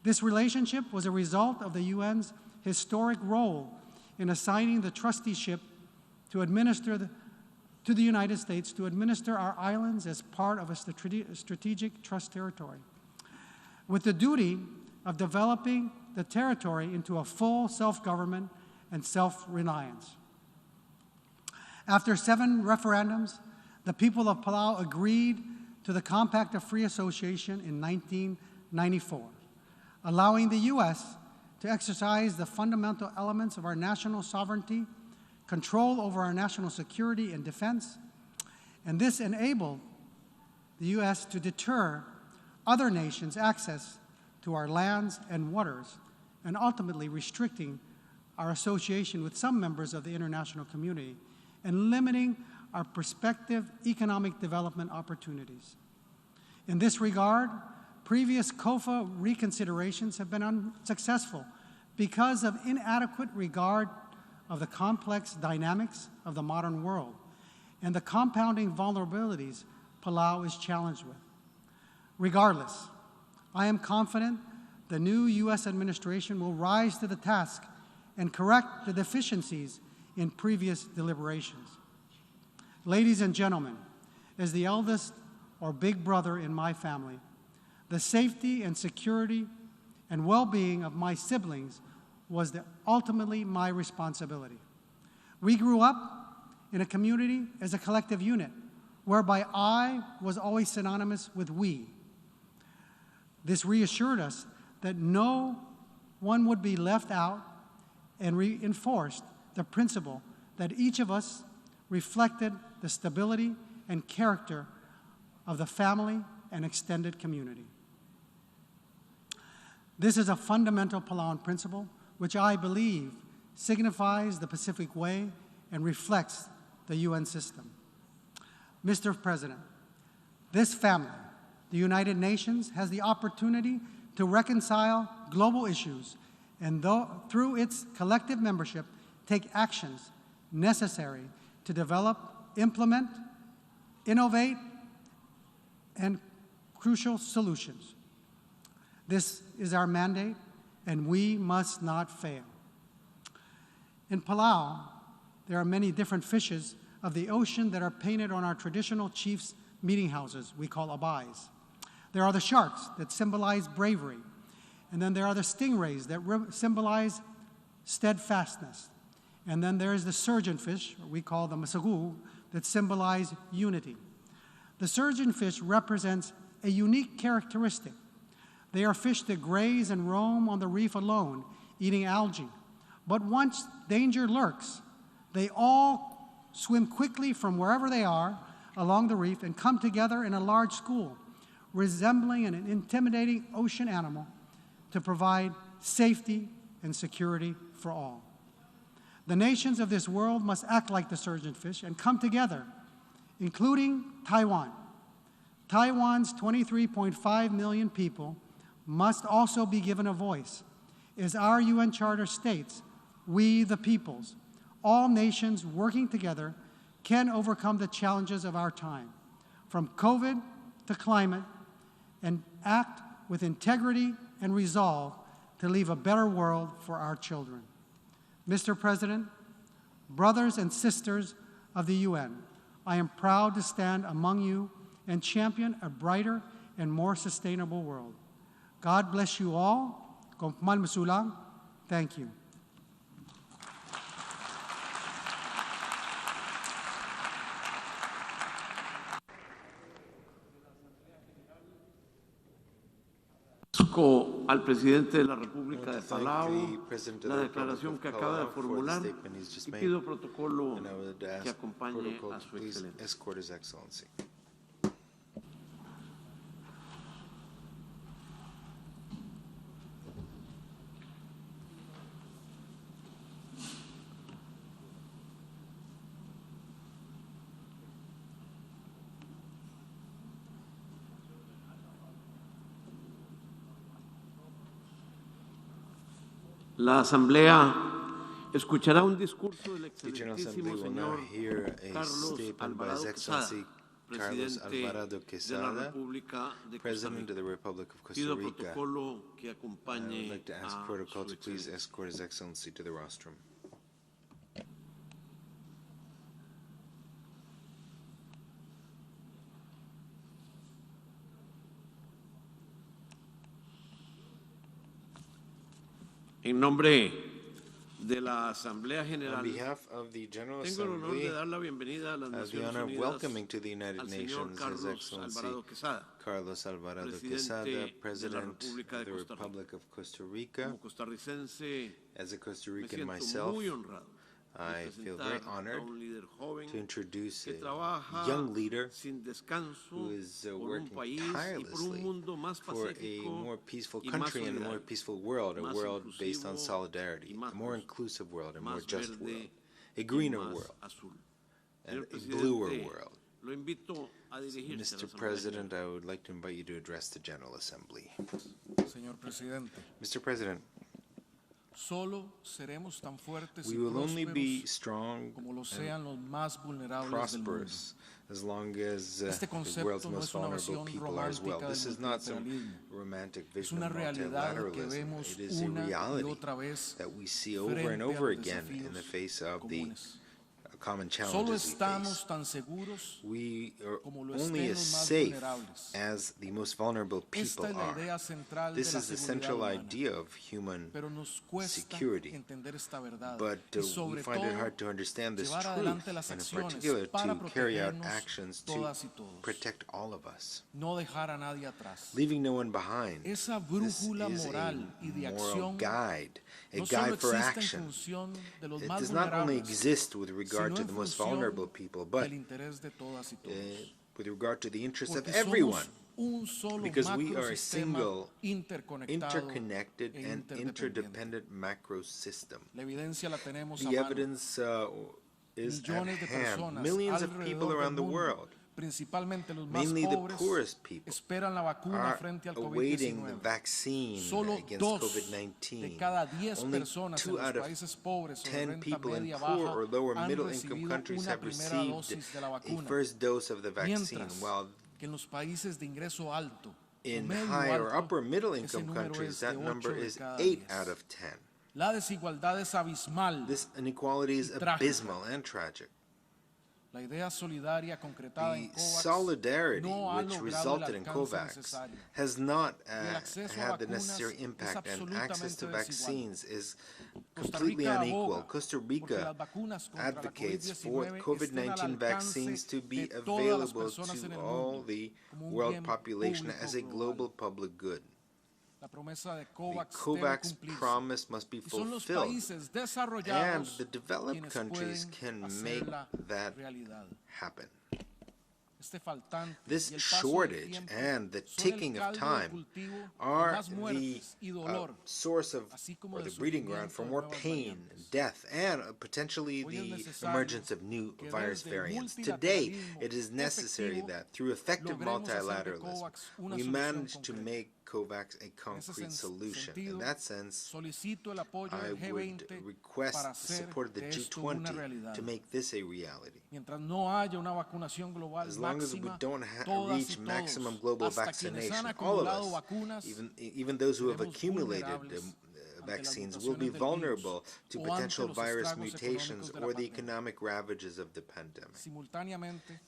This relationship was a result of the UN's historic role in assigning the trusteeship to the United States to administer our islands as part of a strategic trust territory, with the duty of developing the territory into a full self-government and self-reliance. After 7 referendums, the people of Palau agreed to the Compact of Free Association in 1994, allowing the U.S. to exercise the fundamental elements of our national sovereignty, control over our national security and defense, and this enabled the U.S. to deter other nations' access to our lands and waters, and ultimately restricting our association with some members of the international community and limiting our prospective economic development opportunities. In this regard, previous COFA reconsiderations have been unsuccessful because of inadequate regard of the complex dynamics of the modern world and the compounding vulnerabilities Palau is challenged with. Regardless, I am confident the new U.S. administration will rise to the task and correct the deficiencies in previous deliberations. Ladies and gentlemen, as the eldest or big brother in my family, the safety and security and well-being of my siblings was ultimately my responsibility. We grew up in a community as a collective unit, whereby I was always synonymous with we. This reassured us that no one would be left out and reinforced the principle that each of us reflected the stability and character of the family and extended community. This is a fundamental Palauan principle which I believe signifies the Pacific Way and reflects the UN system. Mr. President, this family, the United Nations, has the opportunity to reconcile global issues and through its collective membership, take actions necessary to develop, implement, innovate, and crucial solutions. This is our mandate, and we must not fail. In Palau, there are many different fishes of the ocean that are painted on our traditional chiefs' meeting houses we call abais. There are the sharks that symbolize bravery, and then there are the stingrays that symbolize steadfastness. And then there is the surgeonfish, we call the masagu, that symbolize unity. The surgeonfish represents a unique characteristic. They are fish that graze and roam on the reef alone, eating algae. But once danger lurks, they all swim quickly from wherever they are along the reef and come together in a large school, resembling an intimidating ocean animal to provide safety and security for all. The nations of this world must act like the surgeonfish and come together, including Taiwan. Taiwan's 23.5 million people must also be given a voice. As our UN Charter states, we the peoples, all nations working together, can overcome the challenges of our time, from COVID to climate, and act with integrity and resolve to leave a better world for our children. Mr. President, brothers and sisters of the UN, I am proud to stand among you and champion a brighter and more sustainable world. God bless you all. Kompmal Masulang. Thank you. Al presidente de la República de Palau la declaración que acaba de formular y pido protocolo que acompañe a su excelencia. La Asamblea escuchará un discurso del excelentísimo señor Carlos Alvarado Quesada, presidente de la República de Costa Rica. Pido protocolo que acompañe a su excelencia. En nombre de la Asamblea General, on behalf of the General tengo el honor Assembly, de dar la bienvenida a las I have the Naciones honor of Unidas welcoming to the United al Nations señor His Excellency Carlos Alvarado Quesada, President of the Republic of Costa Rica. Como costarricense, As a Costa me Rican siento myself, muy honrado I feel very honored to introduce que a trabaja young leader sin descanso who is por un working país y por tirelessly un mundo más for a pacífico more peaceful y más country and a more solidario, peaceful world, a más world based on inclusivo solidarity, y más a more justo, inclusive world, a more más just verde world, a y greener más world, azul. and Señor a bluer Presidente, world. lo invito a dirigirse a la Mr. Asamblea President, I would like to invite you to address the General Assembly. Señor Presidente, Mr. President, We will only be strong and prosperous as long as the world's most vulnerable people are as well. This is not some romantic vision of multilateralism. It is a reality that we see over and over again in the face of the common challenges we face. We are only as safe as the most vulnerable people are. This is the central idea of human security, but we find it hard to understand this truth, and in particular to carry out actions to protect all of us, leaving no one behind. This is a moral guide, a guide for action. It does not only exist with regard to the most vulnerable people, but with regard to the interests of everyone, because we are a single, interconnected, and interdependent macro system. The evidence is at hand. Millions of people around the world, mainly the poorest people, are awaiting the vaccine against COVID-19. Only 2 out of 10 people in poor or lower middle income countries have received a first dose of the vaccine, while in high or upper middle income countries that number is 8 out of 10. This inequality is abysmal and tragic. The solidarity which resulted in COVAX has not had the necessary impact, and access to vaccines is completely unequal. Costa Rica advocates for COVID-19 vaccines to be available to all the world population as a global public good. The COVAX promise must be fulfilled, and the developed countries can make that happen. This shortage and the ticking of time are the source of, or the breeding ground for more pain, death, and potentially the emergence of new virus variants. Today, it is necessary that through effective multilateralism, we manage to make COVAX a concrete solution. In that sense, I would request the support of the G20 to make this a reality. As long as we don't reach maximum global vaccination, all of us, even those who have accumulated vaccines, will be vulnerable to potential virus mutations or the economic ravages of the pandemic.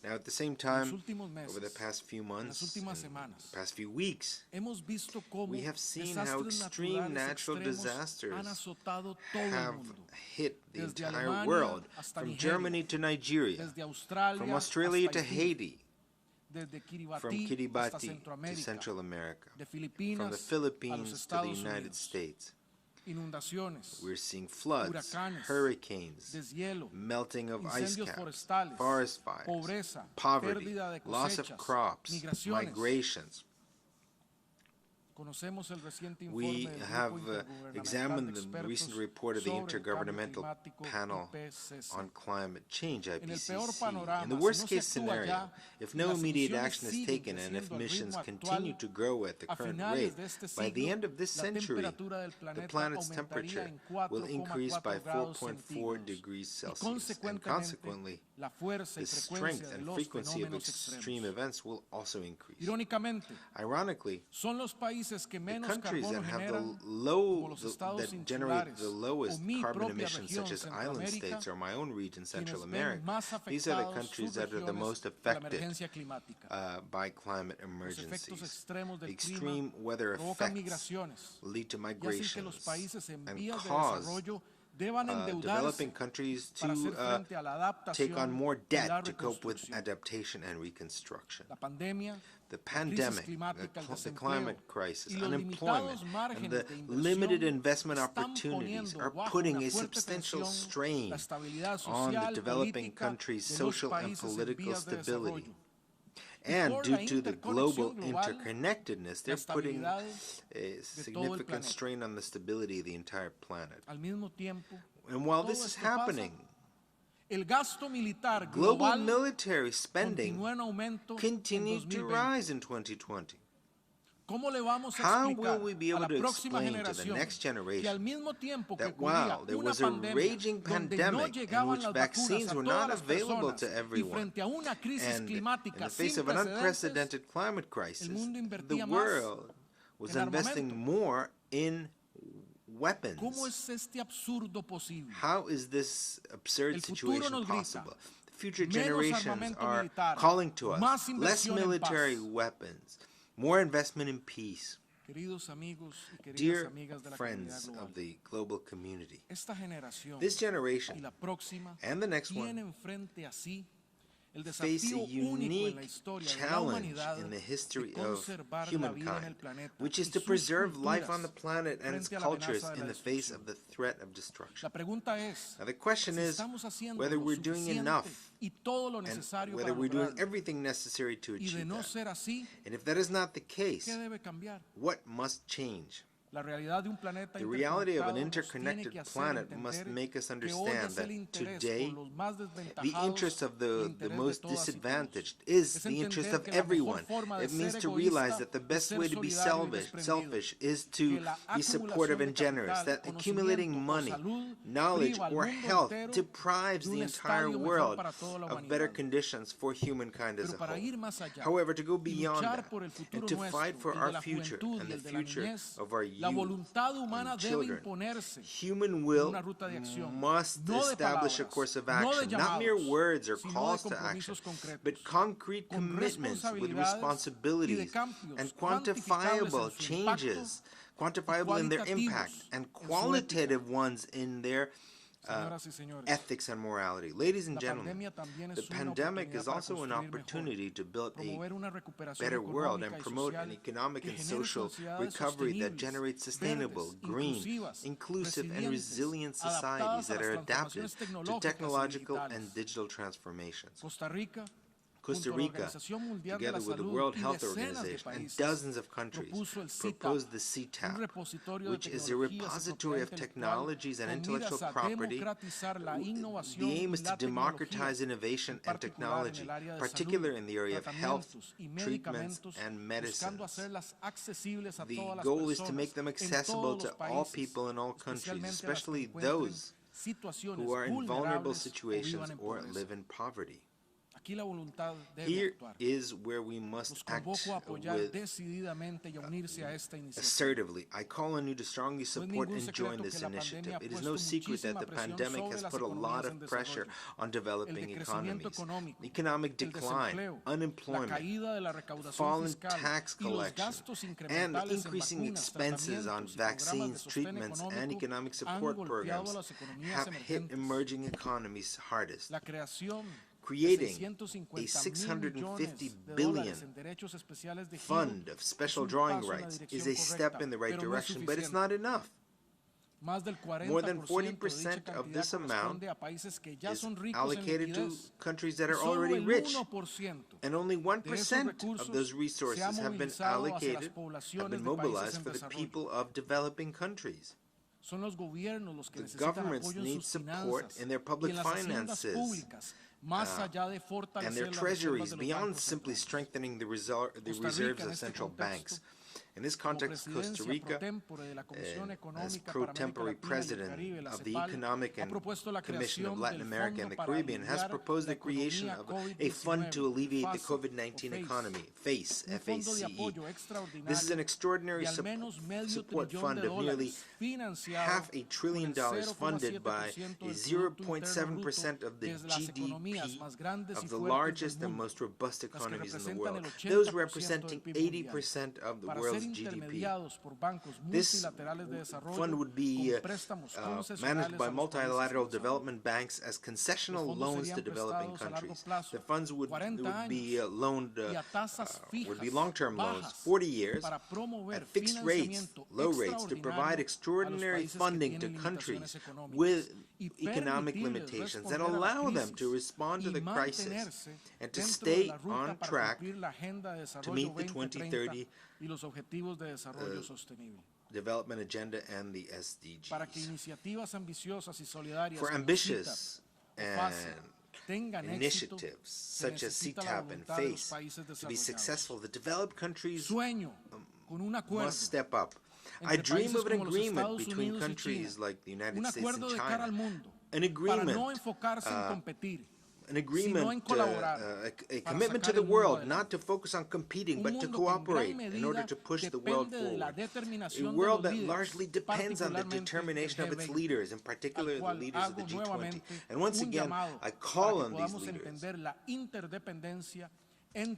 Now, at the same time, over the past few months, the past few weeks, we have seen how extreme natural disasters have hit the entire world, from Germany to Nigeria, from Australia to Haiti, from Kiribati to Central America, from the Philippines to the United States. We're seeing floods, hurricanes, melting of ice caps, forest fires, poverty, loss of crops, migrations. We have examined the recent report of the Intergovernmental Panel on Climate Change, IPCC. In the worst-case scenario, if no immediate action is taken and if emissions continue to grow at the current rate, by the end of this century, the planet's temperature will increase by 4.4 degrees Celsius, and consequently, the strength and frequency of extreme events will also increase. Ironically, the countries that have that generate the lowest carbon emissions, such as island states or my own region, Central America, these are the countries that are the most affected by climate emergencies. The extreme weather effects lead to migrations and cause developing countries to take on more debt to cope with adaptation and reconstruction. The pandemic, the climate crisis, unemployment, and the limited investment opportunities are putting a substantial strain on the developing countries' social and political stability. And due to the global interconnectedness, they're putting a significant strain on the stability of the entire planet. And while this is happening, global military spending continues to rise in 2020. How will we be able to explain to the next generation that while there was a raging pandemic in which vaccines were not available to everyone, and in the face of an unprecedented climate crisis, the world was investing more in weapons? How is this absurd situation possible? Future generations are calling to us less military weapons, more investment in peace. Dear friends of the global community, this generation and the next one face a unique challenge in the history of humankind, which is to preserve life on the planet and its cultures in the face of the threat of destruction. Now the question is whether we're doing enough and whether we're doing everything necessary to achieve that. And if that is not the case, what must change? The reality of an interconnected planet must make us understand that today, the interest of the most disadvantaged is the interest of everyone. It means to realize that the best way to be selfish is to be supportive and generous, that accumulating money, knowledge, or health deprives the entire world of better conditions for humankind as a whole. However, to go beyond that and to fight for our future and the future of our youth and children, human will must establish a course of action, not mere words or calls to action, but concrete commitments with responsibilities and quantifiable changes, quantifiable in their impact, and qualitative ones in their ethics and morality. Ladies and gentlemen, the pandemic is also an opportunity to build a better world and promote an economic and social recovery that generates sustainable, green, inclusive, and resilient societies that are adapted to technological and digital transformations. Costa Rica, together with the World Health Organization and dozens of countries, proposed the CTAP, which is a repository of technologies and intellectual property. The aim is to democratize innovation and technology, particularly in the area of health, treatments, and medicines. The goal is to make them accessible to all people in all countries, especially those who are in vulnerable situations or live in poverty. Here is where we must act assertively. I call on you to strongly support and join this initiative. It is no secret that the pandemic has put a lot of pressure on developing economies. Economic decline, unemployment, fallen tax collection, and the increasing expenses on vaccines, treatments, and economic support programs have hit emerging economies hardest. Creating a $650 billion fund of special drawing rights is a step in the right direction, but it's not enough. More than 40% of this amount is allocated to countries that are already rich, and only 1% of those resources have been allocated, have been mobilized for the people of developing countries. The governments need support in their public finances and their treasuries beyond simply strengthening the reserves of central banks. In this context, Costa Rica, as pro tempore president of the Economic and Commission of Latin America and the Caribbean, has proposed the creation of a fund to alleviate the COVID-19 economy, FACE, F-A-C-E. This is an extraordinary support fund of nearly $500 billion funded by 0.7% of the GDP of the largest and most robust economies in the world, those representing 80% of the world's GDP. This fund would be managed by multilateral development banks as concessional loans to developing countries. The funds would be long-term loans, 40 years, at fixed rates, low rates, to provide extraordinary funding to countries with economic limitations and allow them to respond to the crisis and to stay on track to meet the 2030 development agenda and the SDGs. For ambitious initiatives such as CTAP and FACE to be successful, the developed countries must step up. I dream of an agreement between countries like the United States and China, an agreement, a commitment to the world, not to focus on competing, but to cooperate in order to push the world forward. A world that largely depends on the determination of its leaders, in particular the leaders of the G20. And once again, I call on these leaders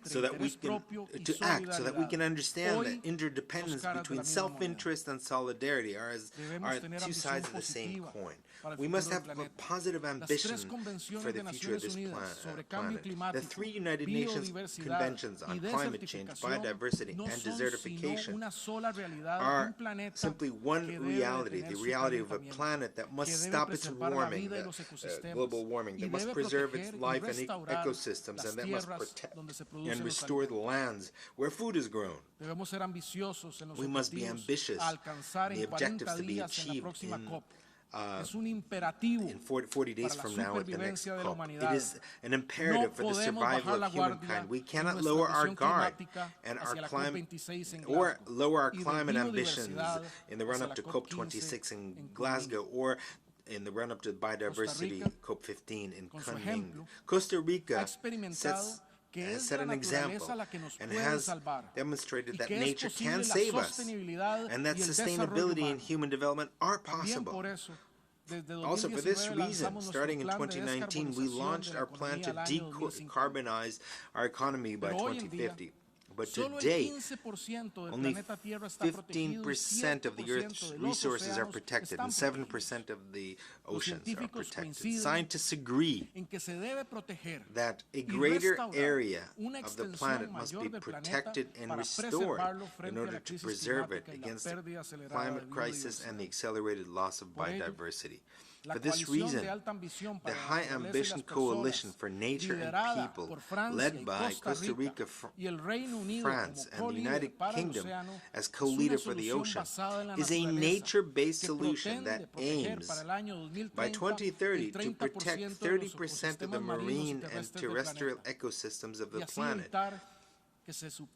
so that we can so that we can understand that interdependence between self-interest and solidarity are two sides of the same coin. We must have a positive ambition for the future of this planet. The 3 United Nations Conventions on Climate Change, Biodiversity, and Desertification are simply one reality, the reality of a planet that must stop its warming, global warming, that must preserve its life and ecosystems, and that must protect and restore the lands where food is grown. We must be ambitious. The objectives to be achieved in 40 days from now at the next COP. It is an imperative for the survival of humankind. We cannot lower our guard and our climate, or lower our climate ambitions in the run-up to COP26 in Glasgow, or in the run-up to biodiversity COP15 in Kunming. Costa Rica has set an example and has demonstrated that nature can save us and that sustainability and human development are possible. Also, for this reason, starting in 2019, we launched our plan to decarbonize our economy by 2050. But to date, only 15% of the Earth's resources are protected and 7% of the oceans are protected. Scientists agree that a greater area of the planet must be protected and restored in order to preserve it against the climate crisis and the accelerated loss of biodiversity. For this reason, the High Ambition Coalition for Nature and People, led by Costa Rica, France, and the United Kingdom as co-leader for the ocean, is a nature-based solution that aims, by 2030, to protect 30% of the marine and terrestrial ecosystems of the planet.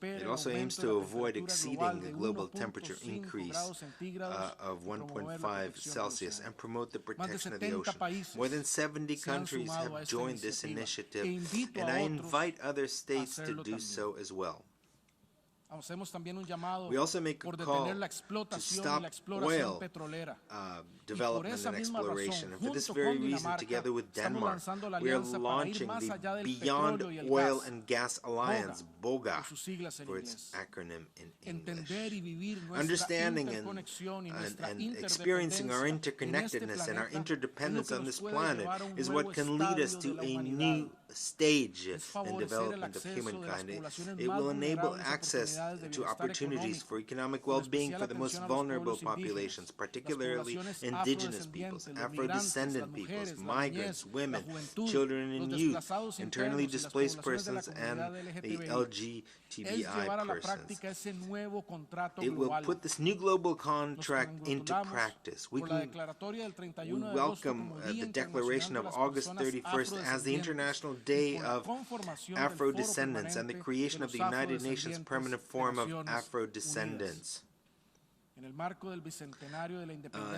It also aims to avoid exceeding the global temperature increase of 1.5 Celsius and promote the protection of the ocean. More than 70 countries have joined this initiative, and I invite other states to do so as well. We also make a call to stop oil development and exploration. And for this very reason, together with Denmark, we are launching the Beyond Oil and Gas Alliance, BOGA, for its acronym in English. Understanding and experiencing our interconnectedness and our interdependence on this planet is what can lead us to a new stage in development of humankind. It will enable access to opportunities for economic well-being for the most vulnerable populations, particularly indigenous peoples, Afro-descendant peoples, migrants, women, children and youth, internally displaced persons, and the LGBTI persons. It will put this new global contract into practice. We welcome the declaration of August 31st as the International Day of Afro-Descendants and the creation of the United Nations Permanent Forum of Afro-Descendants. In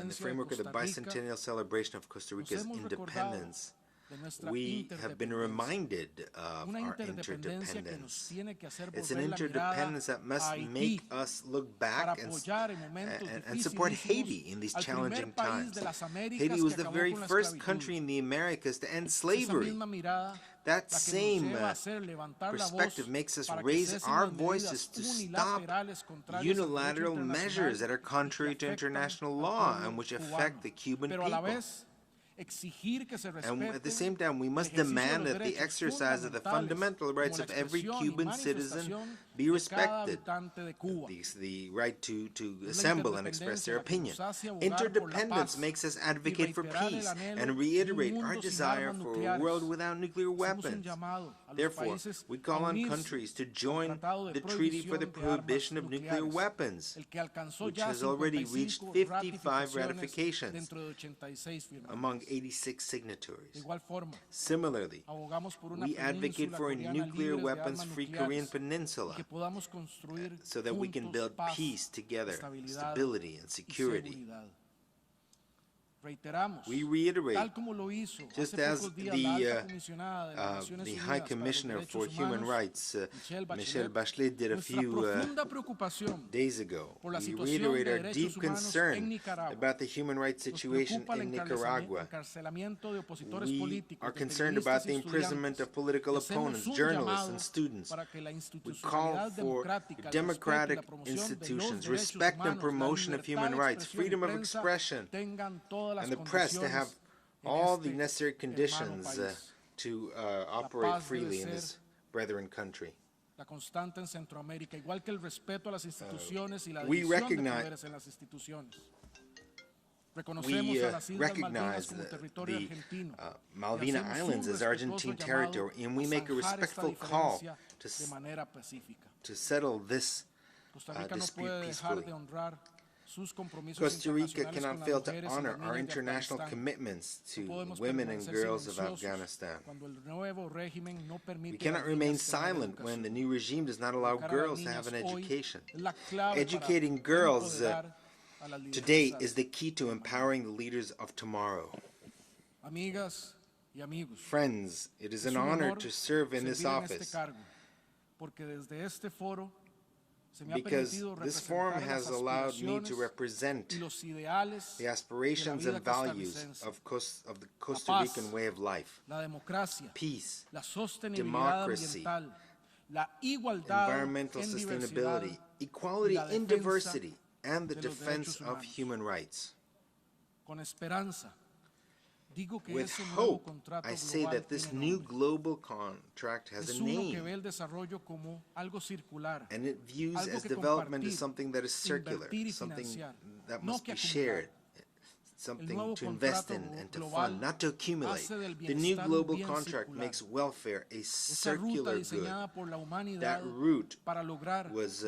the framework of the bicentennial celebration of Costa Rica's independence, we have been reminded of our interdependence. It's an interdependence that must make us look back and support Haiti in these challenging times. Haiti was the very first country in the Americas to end slavery. That same perspective makes us raise our voices to stop unilateral measures that are contrary to international law and which affect the Cuban people. And at the same time, we must demand that the exercise of the fundamental rights of every Cuban citizen be respected, the right to assemble and express their opinion. Interdependence makes us advocate for peace and reiterate our desire for a world without nuclear weapons. Therefore, we call on countries to join the Treaty for the Prohibition of Nuclear Weapons, which has already reached 55 ratifications among 86 signatories. Similarly, we advocate for a nuclear weapons-free Korean Peninsula so that we can build peace together, stability and security. We reiterate, just as the High Commissioner for Human Rights, Michelle Bachelet, did a few days ago, we reiterate our deep concern about the human rights situation in Nicaragua. We are concerned about the imprisonment of political opponents, journalists, and students. We call for democratic institutions, respect and promotion of human rights, freedom of expression, and the press to have all the necessary conditions to operate freely in this brethren country. We recognize the Malvina Islands as Argentine territory, and we make a respectful call to settle this dispute peacefully. Costa Rica cannot fail to honor our international commitments to women and girls of Afghanistan. We cannot remain silent when the new regime does not allow girls to have an education. Educating girls today is the key to empowering the leaders of tomorrow. Friends, it is an honor to serve in this office, because this forum has allowed me to represent the aspirations and values of the Costa Rican way of life: peace, democracy, environmental sustainability, equality in diversity, and the defense of human rights. With hope, I say that this new global contract has a name, and it views as development as something that is circular, something that must be shared, something to invest in and to fund, not to accumulate. The new global contract makes welfare a circular good. That route was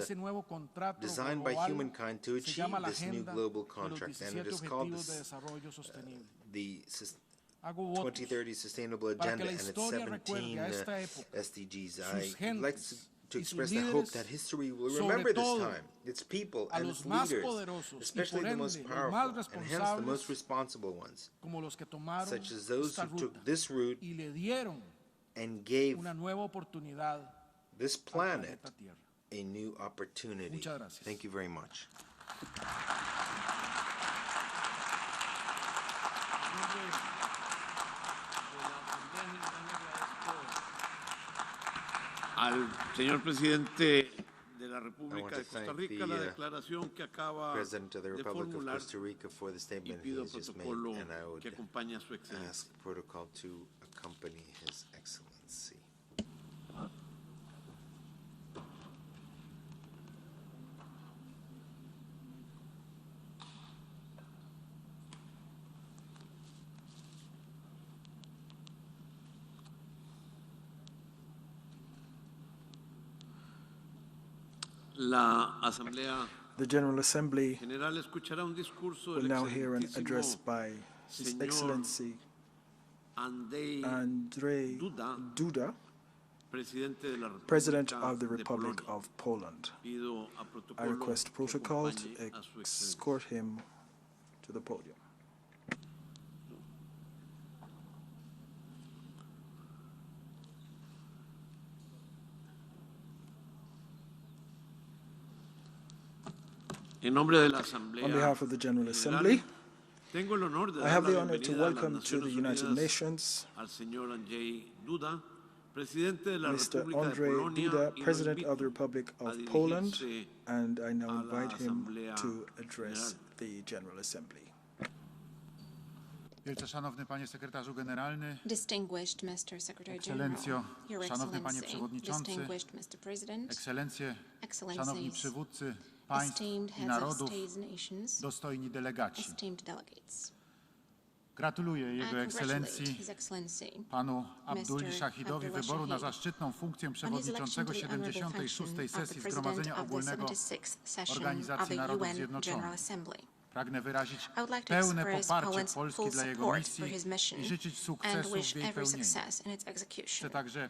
designed by humankind to achieve this new global contract, and it is called the 2030 Sustainable Agenda and its 17 SDGs. I would like to express the hope that history will remember this time, its people and its leaders, especially the most powerful and hence the most responsible ones, such as those who took this route and gave this planet a new opportunity. Thank you very much. Al señor presidente de la República de Costa Rica la declaración que acaba de formular y pido protocolo que acompañe a su excelencia. Ask protocol to accompany His Excellency. The General Assembly will now hear an address by His Excellency Andrzej Duda, President of the Republic of Poland. I request protocol to escort him to the podium. On behalf of the General Assembly, I have the honor to welcome to the United Nations Mr. Andrzej Duda, President of the Republic of Poland, and I now invite him to address the General Assembly. Distinguished Mr. Secretary General, Your Excellency, distinguished Mr. President, Excellencies, esteemed heads of states and nations, esteemed delegates. Gratuluję Jego Ekscelencji panu Abduli Shahidowi wyboru na zaszczytną funkcję przewodniczącego 76. sesji Zgromadzenia Ogólnego Organizacji Narodów Zjednoczonych. Pragnę wyrazić pełne poparcie Polski dla jego misji i życzyć sukcesów w jej pełnieniu. Chcę także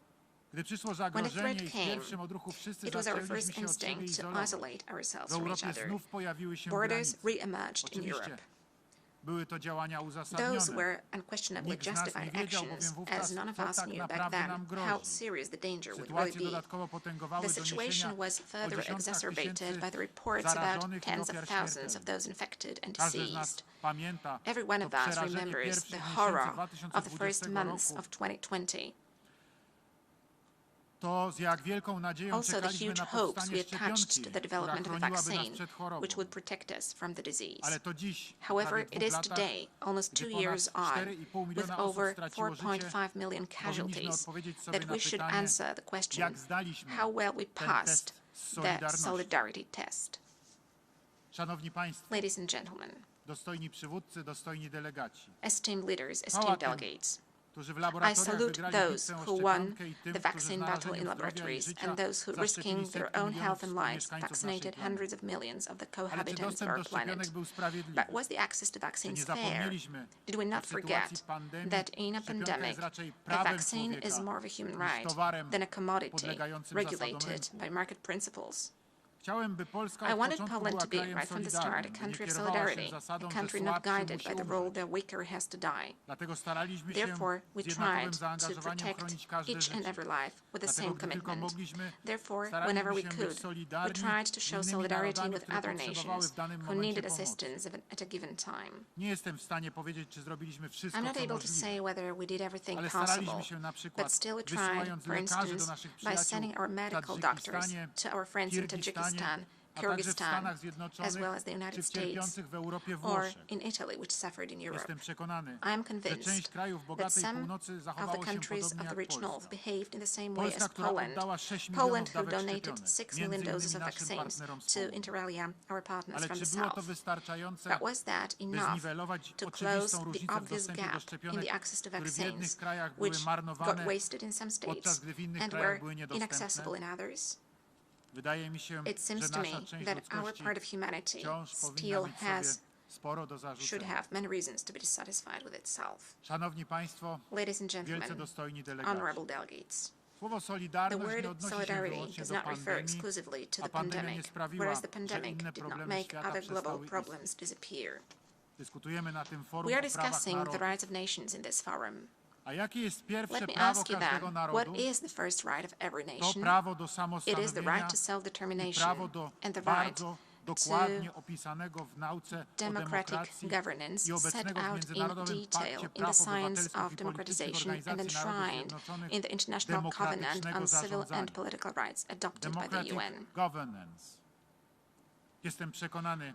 Gdy przyszło When the zagrożenie threat i w came, pierwszym odruchu wszyscy it was our zaczęliśmy first się od siebie instinct to izolować. isolate ourselves W from each Europie other. znów pojawiły się Borders granice. re-emerged in Europe. Oczywiście były to działania Those uzasadnione. were unquestionably Nikt z nas nie justified wiedział actions, bowiem wówczas, as none of co us tak knew back naprawdę then nam how grozi. serious the danger would really Sytuację be. dodatkowo potęgowały The doniesienia situation was o further dziesiątkach exacerbated tysięcy by the reports about zarażonych i tens of ofiar thousands of śmiertelnych. those infected and Każdy z nas deceased. pamięta Every one to of us przerażenie remembers the pierwszych miesięcy horror of the first 2020 months of 2020. Also, the huge hopes we attached to the development of a vaccine which would protect us from the disease. However, it is today, almost 2 years on, with over 4.5 million casualties, that we should answer the question how well we passed the solidarity test. Ladies and gentlemen, esteemed leaders, esteemed delegates, I salute those who won the vaccine battle in laboratories and those who, risking their own health and lives, vaccinated hundreds of millions of the cohabitants of our planet. But was the access to vaccines fair? Did we not forget that in a pandemic, a vaccine is more of a human right than a commodity regulated by market principles? I wanted Poland to be, right from the start, a country of solidarity, a country not guided by the rule the weaker has to die. Therefore, we tried to protect each and every life with the same commitment. Therefore, whenever we could, we tried to show solidarity with other nations who needed assistance at a given time. I'm not able to say whether we did everything possible, but still we tried, for instance, by sending our medical doctors to our friends in Tajikistan, Kyrgyzstan, as well as the United States, or in Italy, which suffered in Europe. I am convinced that some of the countries of the rich north behaved in the same way as Poland. Poland, who donated 6 million doses of vaccines to inter alia, our partners from the south. But was that enough to close the obvious gap in the access to vaccines, which got wasted in some states and were inaccessible in others? It seems to me that our part of humanity still should have many reasons to be dissatisfied with itself. Ladies and gentlemen, honorable delegates, the word solidarity does not refer exclusively to the pandemic, whereas the pandemic did not make other global problems disappear. We are discussing the rights of nations in this forum. Let me ask you then, what is the first right of every nation? It is the right to self-determination and the right to democratic governance set out in detail in the science of democratization and enshrined in the International Covenant on Civil and Political Rights adopted by the UN.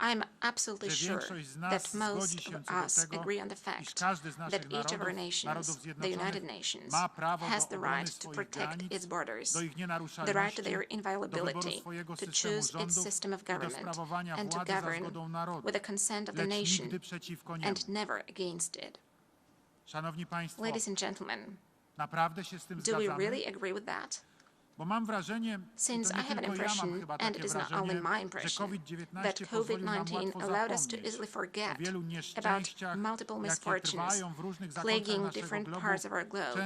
I am absolutely sure that most of us agree on the fact that each of our nations, the United Nations, has the right to protect its borders, the right to their inviolability, to choose its system of government, and to govern with the consent of the nation and never against it. Ladies and gentlemen, do we really agree with that? Since I have an impression, and it is not only my impression, that COVID-19 allowed us to easily forget about multiple misfortunes plaguing different parts of our globe,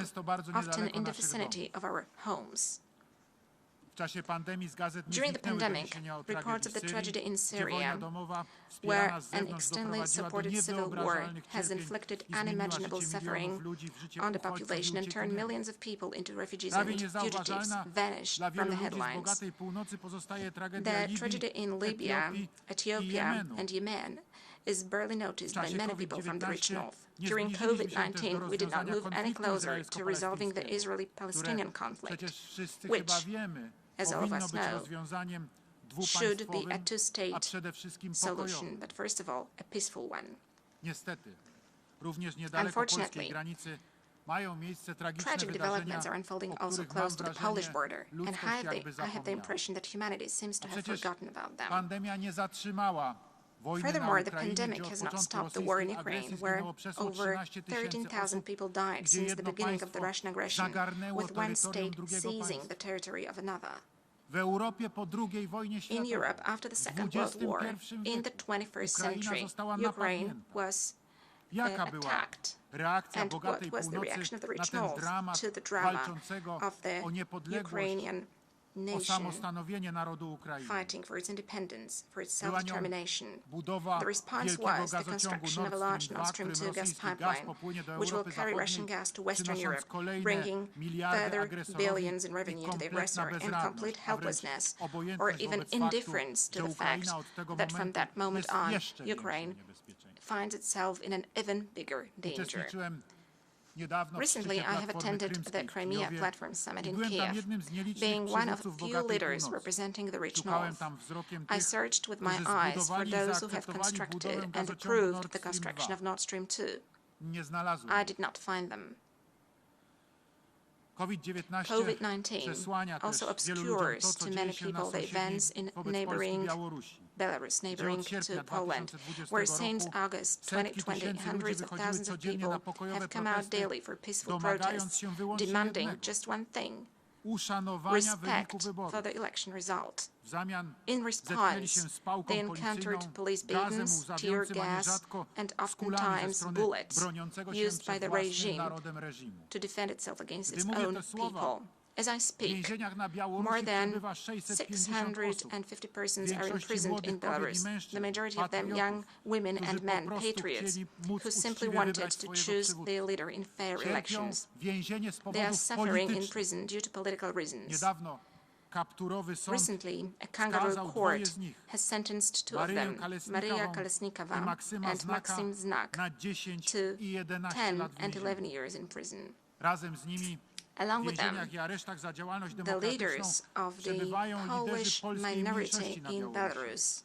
often in the vicinity of our homes. During the pandemic, reports of the tragedy in Syria, where an externally supported civil war has inflicted unimaginable suffering on the population and turned millions of people into refugees and fugitives, vanished from the headlines. The tragedy in Libya, Ethiopia, and Yemen is barely noticed by many people from the rich north. During COVID-19, we did not move any closer to resolving the Israeli-Palestinian conflict, which, as all of us know, should be a two-state solution, but first of all, a peaceful one. Unfortunately, tragic developments are unfolding also close to the Polish border, and I have the impression that humanity seems to have forgotten about them. Furthermore, the pandemic has not stopped the war in Ukraine, where over 13,000 people died since the beginning of the Russian aggression, with one state seizing the territory of another. In Europe, after the Second World War, in the 21st century, Ukraine was attacked. And what was the reaction of the rich north to the drama of the Ukrainian nation fighting for its independence, for its self-determination? The response was the construction of a large Nord Stream 2 gas pipeline, which will carry Russian gas to Western Europe, bringing further billions in revenue to the aggressor, and complete helplessness or even indifference to the fact that from that moment on, Ukraine finds itself in an even bigger danger. Recently, I have attended the Crimea Platform Summit in Kiev, being one of few leaders representing the rich North. I searched with my eyes for those who have constructed and approved the construction of Nord Stream 2. I did not find them. COVID-19 also obscures to many people the events in neighboring Belarus, neighboring to Poland, where since August 2020, hundreds of thousands of people have come out daily for peaceful protests, demanding just one thing: respect for the election result. In response, they encountered police beatings, tear gas, and oftentimes bullets used by the regime to defend itself against its own people. As I speak, more than 650 persons are imprisoned in Belarus, the majority of them young women and men, patriots, who simply wanted to choose their leader in fair elections. They are suffering in prison due to political reasons. Recently, a kangaroo court has sentenced two of them, Maria Kolesnikova and Maxim Znak, to 10 and 11 years in prison. Along with them, the leaders of the Polish minority in Belarus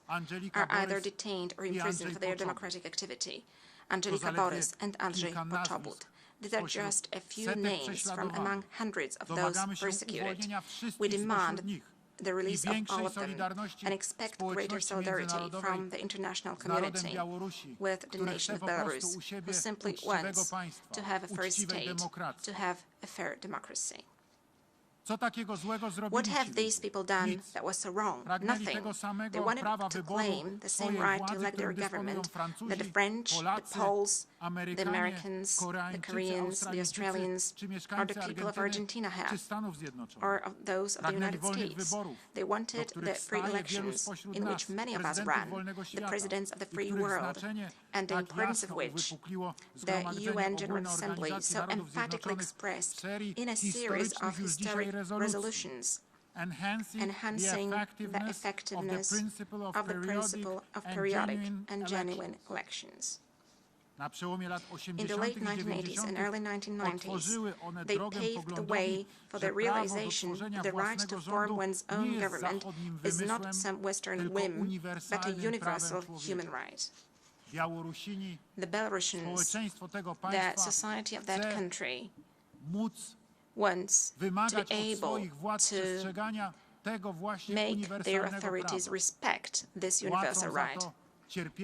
are either detained or imprisoned for their democratic activity: Angelika Borys and Andrzej Poczobut. These are just a few names from among hundreds of those persecuted. We demand the release of all of them and expect greater solidarity from the international community with the nation of Belarus, who simply wants to have a fair state, to have a fair democracy. What have these people done that was so wrong? Nothing. They wanted to claim the same right to elect their government that the French, the Poles, the Americans, the Koreans, the Australians, or the people of Argentina have, or of those of the United States. They wanted the free elections in which many of us ran, the presidents of the free world, and the importance of which the UN General Assembly so emphatically expressed in a series of historic resolutions, enhancing the effectiveness of the principle of periodic and genuine elections. In the late 1980s and early 1990s, they paved the way for the realization that the right to form one's own government is not some Western whim, but a universal human right. The Belarusians, the society of that country, wants to be able to make their authorities respect this universal right.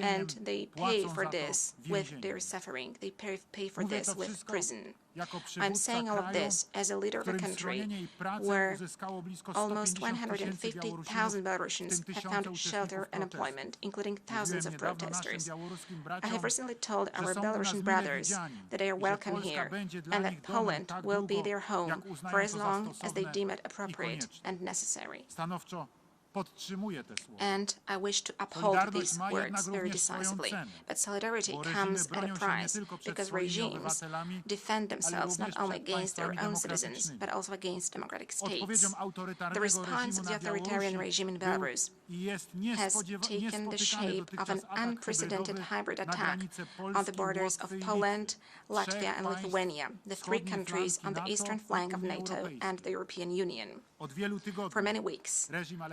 And they pay for this with their suffering. They pay for this with prison. I'm saying all of this as a leader of a country where almost 150,000 Belarusians have found shelter and employment, including thousands of protesters. I have recently told our Belarusian brothers that they are welcome here and that Poland will be their home for as long as they deem it appropriate and necessary. And I wish to uphold these words very decisively. But solidarity comes at a price, because regimes defend themselves not only against their own citizens, but also against democratic states. The response of the authoritarian regime in Belarus has taken the shape of an unprecedented hybrid attack on the borders of Poland, Latvia, and Lithuania, the three countries on the eastern flank of NATO and the European Union. For many weeks,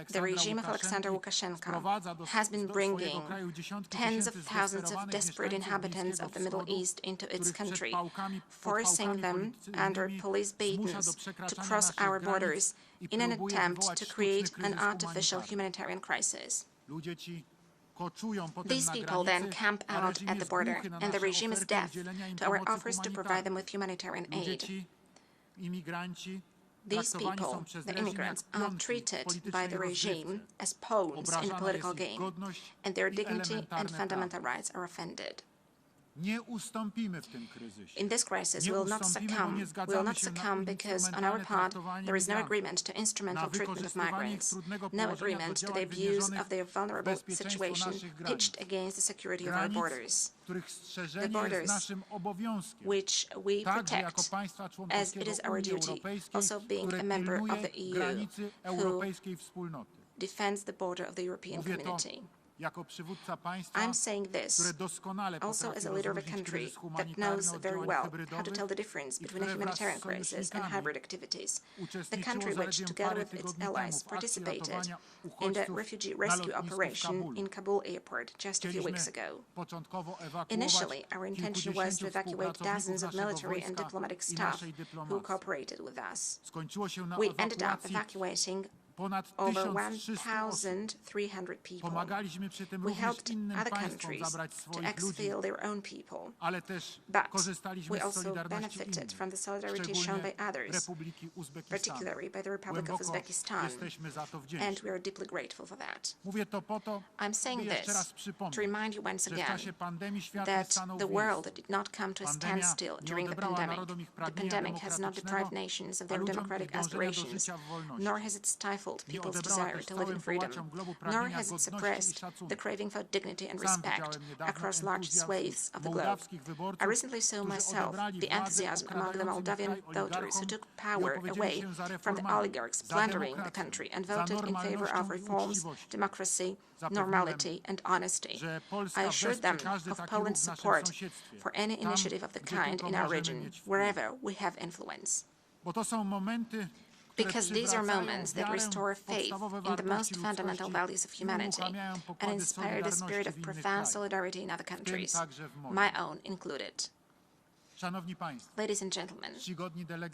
the regime of Alexander Lukashenko has been bringing tens of thousands of desperate inhabitants of the Middle East into its country, forcing them under police beatings to cross our borders in an attempt to create an artificial humanitarian crisis. These people then camp out at the border, and the regime is deaf to our offers to provide them with humanitarian aid. These people, the immigrants, are treated by the regime as pawns in a political game, and their dignity and fundamental rights are offended. In this crisis, we will not succumb. We will not succumb because, on our part, there is no agreement to instrumental treatment of migrants, no agreement to the abuse of their vulnerable situation pitched against the security of our borders. The borders which we protect, as it is our duty, also being a member of the EU who defends the border of the European community. I'm saying this also as a leader of a country that knows very well how to tell the difference between a humanitarian crisis and hybrid activities. The country which, together with its allies, participated in the refugee rescue operation in Kabul airport just a few weeks ago. Initially, our intention was to evacuate dozens of military and diplomatic staff who cooperated with us. We ended up evacuating over 1,300 people. We helped other countries to exfil their own people, but we also benefited from the solidarity shown by others, particularly by the Republic of Uzbekistan, and we are deeply grateful for that. I'm saying this to remind you once again that the world did not come to a standstill during the pandemic. The pandemic has not deprived nations of their democratic aspirations, nor has it stifled people's desire to live in freedom, nor has it suppressed the craving for dignity and respect across large swathes of the globe. I recently saw myself the enthusiasm among the Moldavian voters who took power away from the oligarchs plundering the country and voted in favor of reforms, democracy, normality and honesty. I assured them of Poland's support for any initiative of the kind in our region, wherever we have influence. Because these are moments that restore faith in the most fundamental values of humanity and inspire the spirit of profound solidarity in other countries, my own included. Ladies and gentlemen,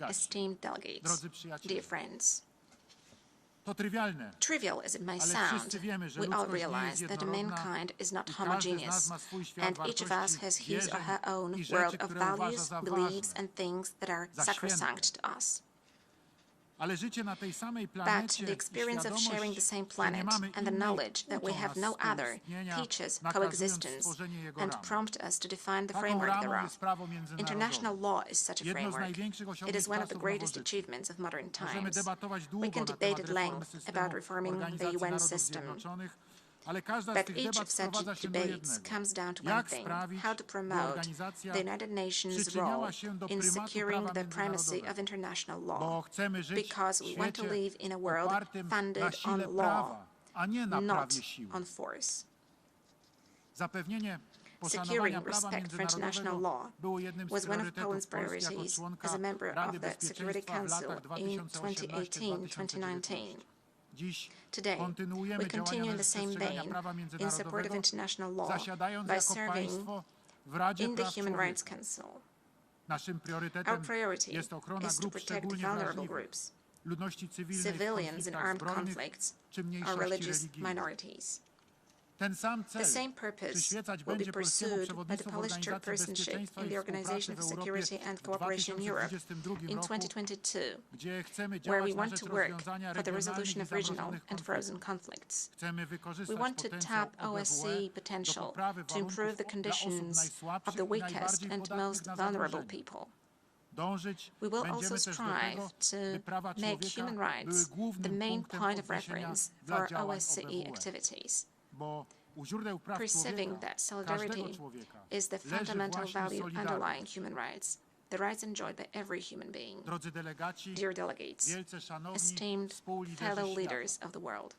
esteemed delegates, dear friends, trivial as it may sound, we all realize that mankind is not homogeneous, and each of us has his or her own world of values, beliefs, and things that are sacrosanct to us. But the experience of sharing the same planet and the knowledge that we have no other teaches coexistence and prompt us to define the framework thereof. International law is such a framework. It is one of the greatest achievements of modern times. We can debate at length about reforming the UN system, but each of such debates comes down to one thing: how to promote the United Nations' role in securing the primacy of international law, because we want to live in a world founded on law, not on force. Securing respect for international law was one of Poland's priorities as a member of the Security Council in 2018-2019. Today, we continue in the same vein in support of international law by serving in the Human Rights Council. Our priority is to protect vulnerable groups, civilians in armed conflicts, or religious minorities. The same purpose will be pursued by the Polish chairpersonship in the Organization for Security and Cooperation in Europe in 2022, where we want to work for the resolution of regional and frozen conflicts. We want to tap OSCE potential to improve the conditions of the weakest and most vulnerable people. We will also strive to make human rights the main point of reference for OSCE activities, perceiving that solidarity is the fundamental value underlying human rights, the rights enjoyed by every human being. Dear delegates, esteemed fellow leaders of the world,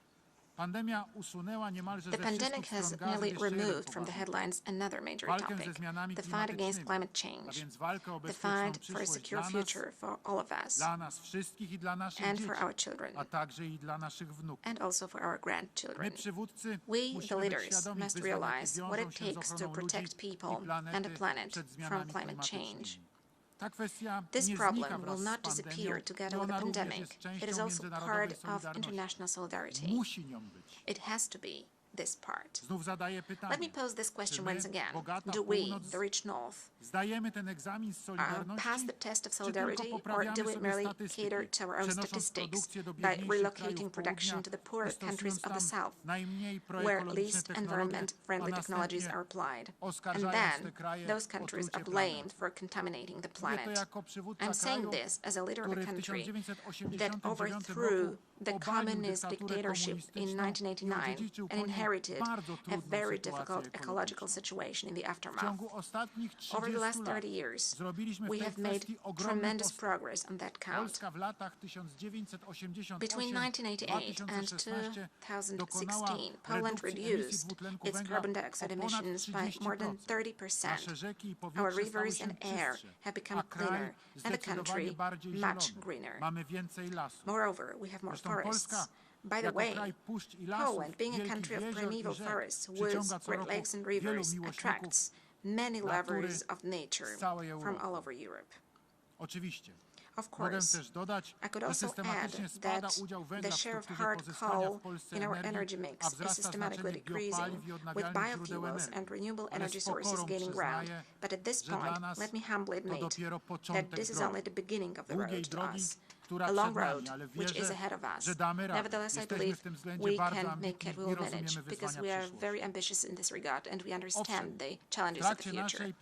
the pandemic has nearly removed from the headlines another major topic: the fight against climate change, the fight for a secure future for all of us, and for our children, and also for our grandchildren. We, the leaders, must realize what it takes to protect people and the planet from climate change. This problem will not disappear together with the pandemic. It is also part of international solidarity. It has to be this part. Let me pose this question once again. Do we, the rich North, pass the test of solidarity, or do we merely cater to our own statistics by relocating production to the poorer countries of the South, where least environment-friendly technologies are applied, and then those countries are blamed for contaminating the planet? I'm saying this as a leader of a country that overthrew the communist dictatorship in 1989 and inherited a very difficult ecological situation in the aftermath. Over the last 30 years, we have made tremendous progress on that count. Between 1988 and 2016, Poland reduced its carbon dioxide emissions by more than 30%. Our rivers and air have become cleaner, and the country much greener. Moreover, we have more forests. By the way, Poland, being a country of primeval forests, woods, Great Lakes and rivers, attracts many lovers of nature from all over Europe. Of course, I could also add that the share of hard coal in our energy mix is systematically decreasing, with biofuels and renewable energy sources gaining ground. But at this point, let me humbly admit that this is only the beginning of the road to us. A long road, which is ahead of us. Nevertheless, I believe we can make it, we will manage, because we are very ambitious in this regard and we understand the challenges of the future.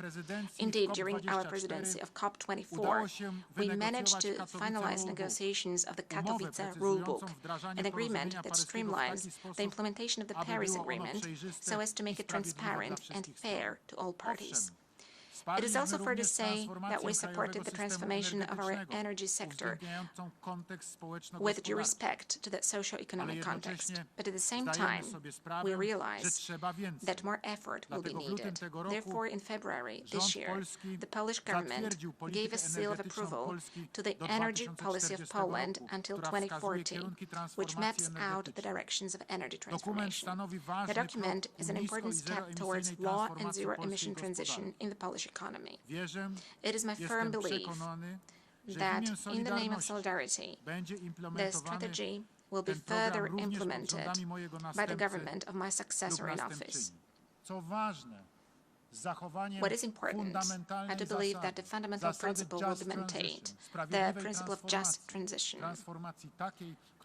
Indeed, during our presidency of COP24, we managed to finalize negotiations of the Katowice Rulebook, an agreement that streamlines the implementation of the Paris Agreement so as to make it transparent and fair to all parties. It is also fair to say that we supported the transformation of our energy sector with due respect to the socio-economic context. But at the same time, we realized that more effort will be needed. Therefore, in February this year, the Polish government gave a seal of approval to the energy policy of Poland until 2040, which maps out the directions of energy transformation. The document is an important step towards low and zero-emission transition in the Polish economy. It is my firm belief that in the name of solidarity, the strategy will be further implemented by the government of my successor in office. What is important, I do believe that the fundamental principle will be maintained, the principle of just transition,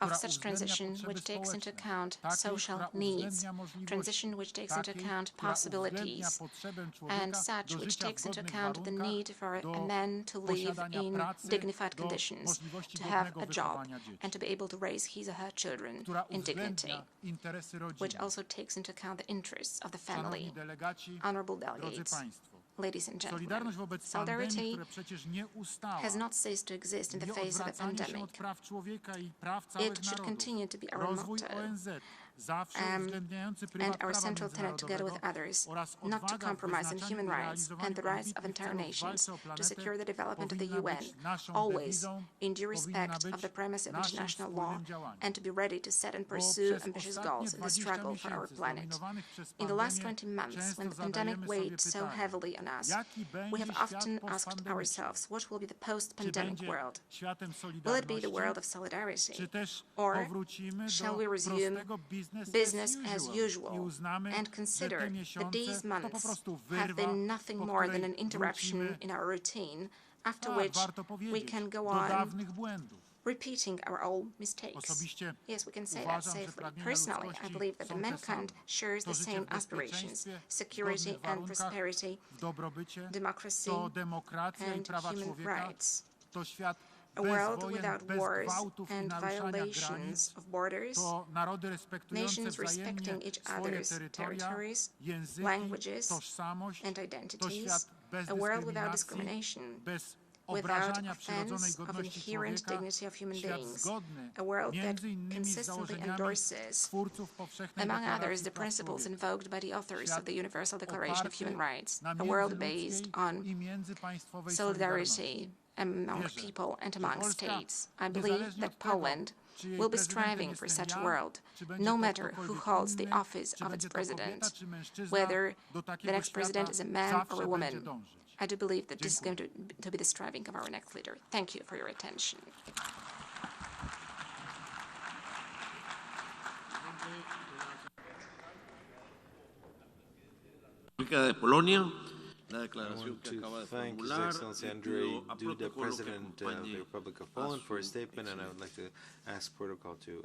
of such transition which takes into account social needs, transition which takes into account possibilities, and such which takes into account the need for a man to live in dignified conditions, to have a job, and to be able to raise his or her children in dignity, which also takes into account the interests of the family. Honorable delegates, ladies and gentlemen, solidarity has not ceased to exist in the face of a pandemic. It should continue to be our motto and our central tenet together with others, not to compromise on human rights and the rights of entire nations, to secure the development of the UN, always in due respect of the primacy of international law, and to be ready to set and pursue ambitious goals in the struggle for our planet. In the last 20 months, when the pandemic weighed so heavily on us, we have often asked ourselves, what will be the post-pandemic world? Will it be the world of solidarity? Or shall we resume business as usual and consider that these months have been nothing more than an interruption in our routine, after which we can go on repeating our old mistakes? Yes, we can say that safely. Personally, I believe that mankind shares the same aspirations: security and prosperity, democracy and human rights. A world without wars and violations of borders, nations respecting each other's territories, languages, and identities, a world without discrimination, without offense of inherent dignity of human beings, a world that consistently endorses, among others, the principles invoked by the authors of the Universal Declaration of Human Rights, a world based on solidarity among people and among states. I believe that Poland will be striving for such a world, no matter who holds the office of its president, whether the next president is a man or a woman. I do believe that this is going to be the striving of our next leader. Thank you for your attention. De Polonia. I want to thank His Excellency Andrzej Duda, President of the Republic of Poland, for his statement, and I would like to ask protocol to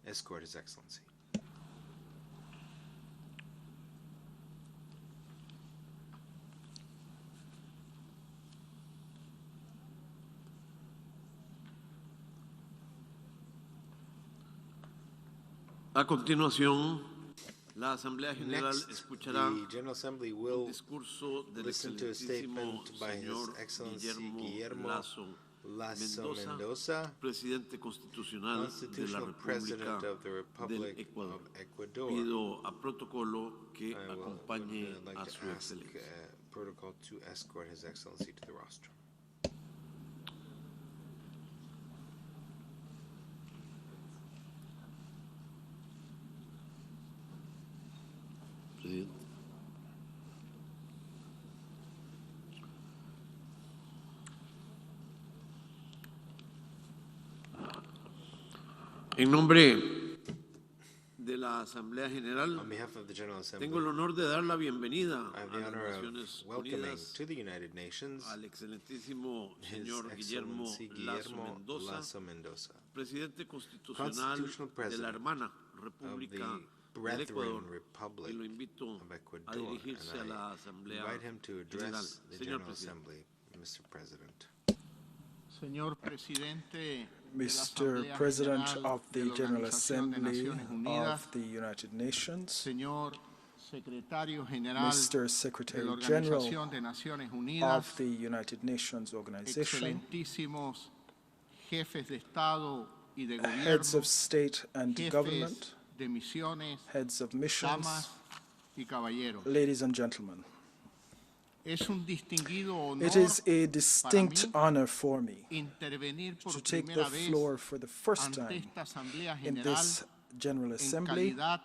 escort His Excellency. A continuación, la Asamblea General escuchará the General Assembly will discurso del listen to a statement by His señor Excellency Guillermo Lasso Mendoza, presidente constitucional de la Constitutional President República of the del Republic Ecuador. of Ecuador. Pido a protocolo que I acompañe would like a to su ask excelencia. protocol to escort His Excellency to the rostrum. Presidente. En nombre de la Asamblea General, On behalf of the General Assembly, tengo el honor de dar la bienvenida I have a the las honor Naciones of welcoming Unidas to the United Nations al excelentísimo His señor Guillermo Excellency Lasso Guillermo Mendoza, Lasso Mendoza, presidente constitucional Constitutional de President la hermana of República the del Brethren Ecuador, Republic y lo invito of a Ecuador, dirigirse a and la I Asamblea invite him to General. address the Señor General Presidente. Assembly, Mr. President. Señor Presidente Mr. President of the General Assembly Unidas, of the United Nations, Señor Secretario General Mr. de Secretary la General Organización de Naciones Unidas, of the United Nations Organization, excelentísimos jefes de Estado y de Gobierno, heads of state and jefes government, de misiones, heads of missions, damas y caballeros. ladies and gentlemen. Es un distinguido honor It is a para distinct mí honor for me intervenir por to take the primera vez floor for the first ante time esta Asamblea in General this General en Assembly calidad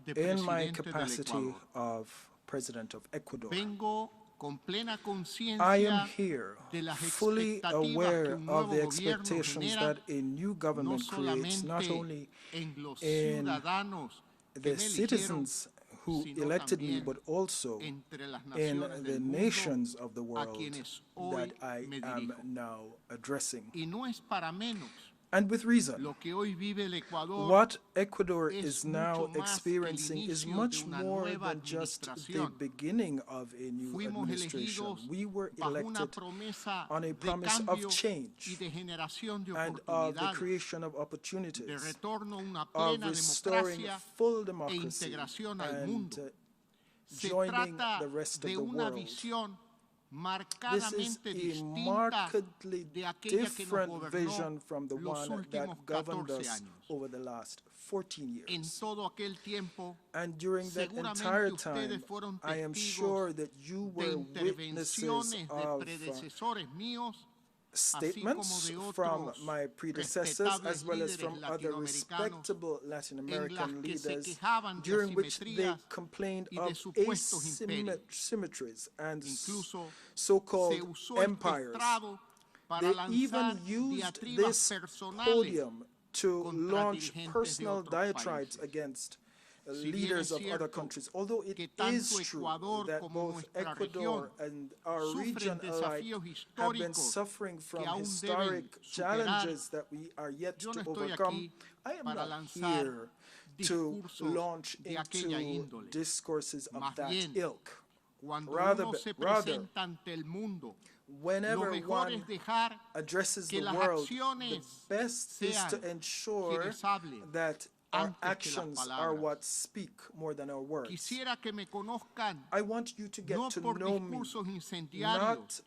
de in my Presidente del capacity Ecuador. of President of Ecuador. Vengo con plena I conciencia am here de las fully expectativas aware que un of nuevo the gobierno expectations genera, that a new government no creates not solamente only en los in ciudadanos que the me eligieron, citizens who sino elected me, también but also entre las in naciones the del mundo nations of the a world quienes hoy that I me am dirijo. now addressing. Y no es para menos And with reason. lo que hoy vive el Ecuador. What Ecuador es is now mucho más que el experiencing is inicio much de una more nueva than just the administración. beginning of a new Fuimos administration. elegidos We were bajo una elected promesa on a de promise of cambio change y de generación de and of the oportunidades, creation of de opportunities, retorno a una of plena restoring democracia full e democracy integración al and mundo. Se joining trata the rest of de the una world. visión This is marcadamente a distinta markedly de aquella que nos different gobernó vision from the los one últimos that governed 14 us años. over the last 14 En years. todo aquel tiempo, And during that seguramente entire ustedes time, fueron I am testigos sure that you de were witnesses intervenciones de of predecesores míos, statements así como de from otros my predecessors as respetables well as líderes from other latinoamericanos respectable Latin en American las que se leaders quejaban de during which they asimetrías complained y de of supuestos imperios. asymmetries and Incluso so-called se usó empires. este estrado para They lanzar even used diatribas this personales podium to contra launch dirigentes de personal otros diatribes países. against Si bien leaders es of other cierto countries. Although it que tanto is true Ecuador that como both nuestra Ecuador región and our sufren region alike desafíos have been históricos suffering from que aún historic deben superar, challenges that we are yet yo no to estoy overcome, aquí I am para not lanzar here to discursos launch de aquella into índole. discourses of Más that bien, ilk. Cuando Rather, uno se rather, presenta ante el mundo, whenever lo mejor one es dejar addresses que the las world, the acciones best is to sean ensure quienes hablen that our antes que las actions are palabras. what speak more than our words. Quisiera que me conozcan I want you to get no to por know me, discursos incendiarios, not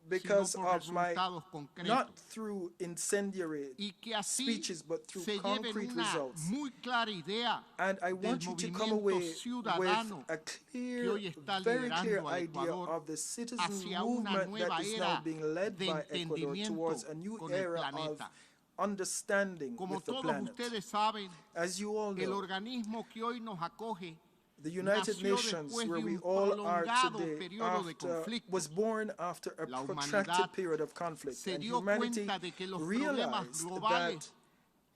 because sino por of my, resultados concretos. not through incendiary Y que así speeches, but through se lleven concrete una results. muy clara idea And I del want you to come movimiento away with ciudadano a que hoy clear, está very clear liderando al idea Ecuador of the citizen hacia una movement nueva that is era now being led de by Ecuador entendimiento towards a new con el era of planeta. understanding Como with the todos planet. ustedes saben, As you all el know, organismo que hoy nos acoge the United nació Nations, después where de we un all are prolongado today, periodo de was conflictos. born after a La protracted humanidad period of conflict, se and dio humanity cuenta de que los problemas realized globales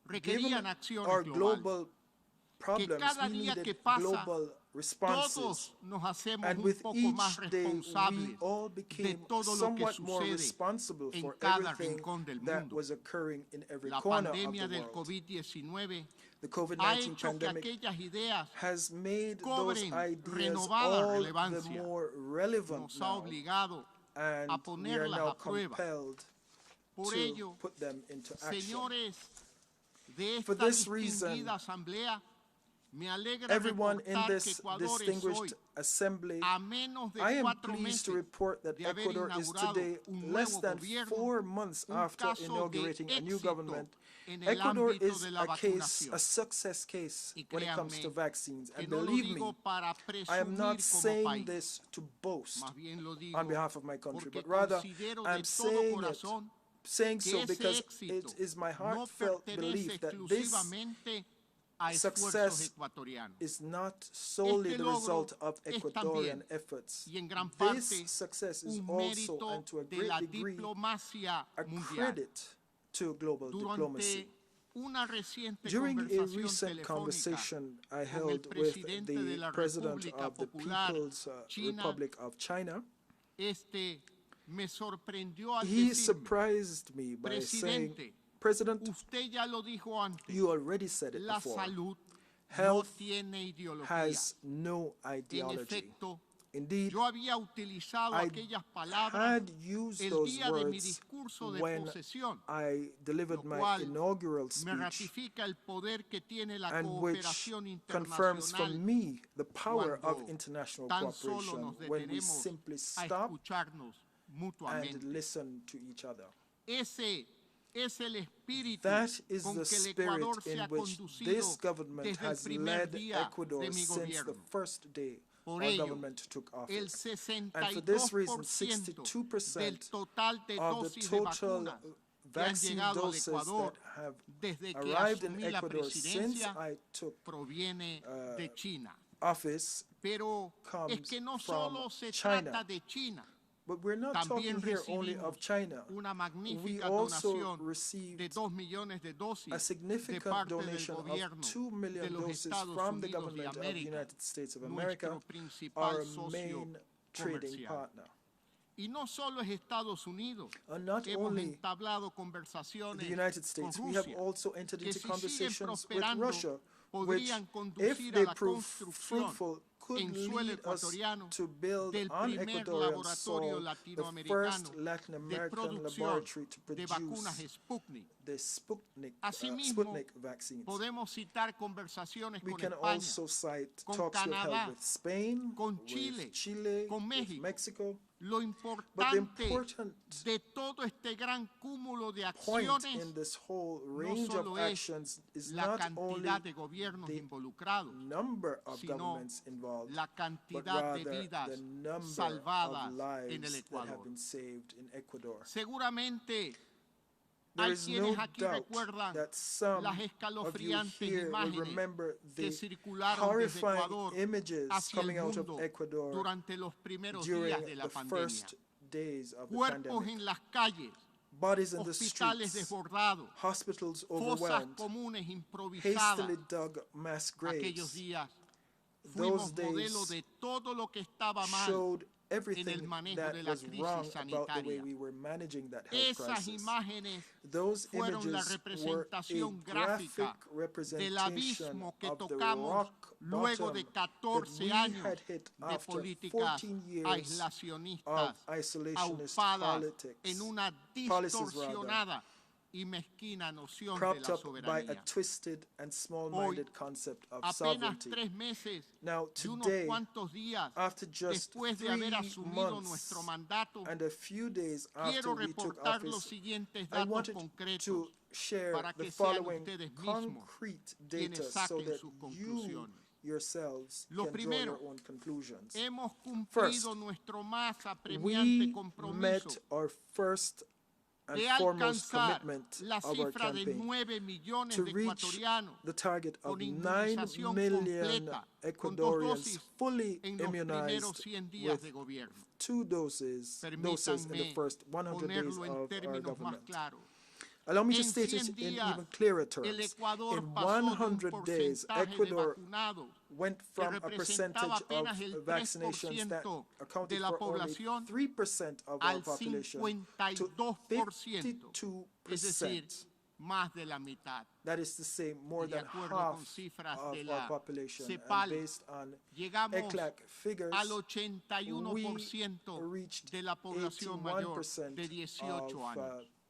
that given requerían acciones our globales. global Que problems, cada we día needed que pasa, global responses. todos nos hacemos And un with poco each más day, we responsables all de became todo lo que somewhat more sucede responsible en for cada everything rincón del that mundo. was occurring in every La corner of pandemia the del world. COVID-19 The ha COVID-19 hecho que pandemic aquellas ideas has made those cobren ideas renovada all the relevancia. more relevant Nos ha now, obligado and a we are ponerlas now a prueba. compelled Por to ello, put them into action. señores de For esta this reason, distinguida asamblea, everyone in this distinguished assembly, I am pleased to report that Ecuador is today, less than 4 months after inaugurating a new government. Ecuador is a success case when it comes to vaccines. And believe me, I am not saying this to boast on behalf of my country, but rather I'm saying so because it is my heartfelt belief that this success is not solely the result of Ecuadorian efforts. This success is also, and to a great degree, a credit to global diplomacy. During a recent conversation I held with the President of the People's Republic of China, he surprised me by saying, President, you already said it before. Health has no ideology. Indeed, I had used those words when I delivered my inaugural speech, and which confirms for me the power of international cooperation when we simply stop and listen to each other. That is the spirit in which this government has led Ecuador since the first day our government took office. And for this reason, 62% of the total vaccine doses that have arrived in Ecuador since I took office comes from China. But we're not talking here only of China. We also received a significant donation of 2 million doses from the government of the United States of America, our main trading partner. And not only the United States, we have also entered into conversations with Russia, which, if they prove fruitful, could lead us to build on Ecuadorian soil the first Latin American laboratory to produce the Sputnik vaccines. We can also cite talks we've held with Spain, with Chile, with Mexico. But the important point in this whole range of actions is not only the number of governments involved, but rather the number of lives that have been saved in Ecuador. There is no doubt that some of you here will remember the horrifying images coming out of Ecuador during the first days of the pandemic. Bodies in the streets, hospitals overwhelmed, hastily dug mass graves. Those days showed everything that was wrong about the way we were managing that health crisis. Those images were a graphic representation of the rock bottom that we had hit after 14 years of isolationist policies propped up by a twisted and small-minded concept of sovereignty. Now, today, after just 3 months and a few days after we took office, I wanted to share the following concrete data so that you yourselves can draw your own conclusions. First, we met our first and foremost commitment of our campaign to reach the target of 9 million Ecuadorians fully immunized with 2 doses in the first 100 days of our government. Allow me to state it in even clearer terms. In 100 days, Ecuador went from a percentage of vaccinations that accounted for only 3% of our population to 52%. That is to say, more than half of our population. And based on ECLAC figures, we reached 81% of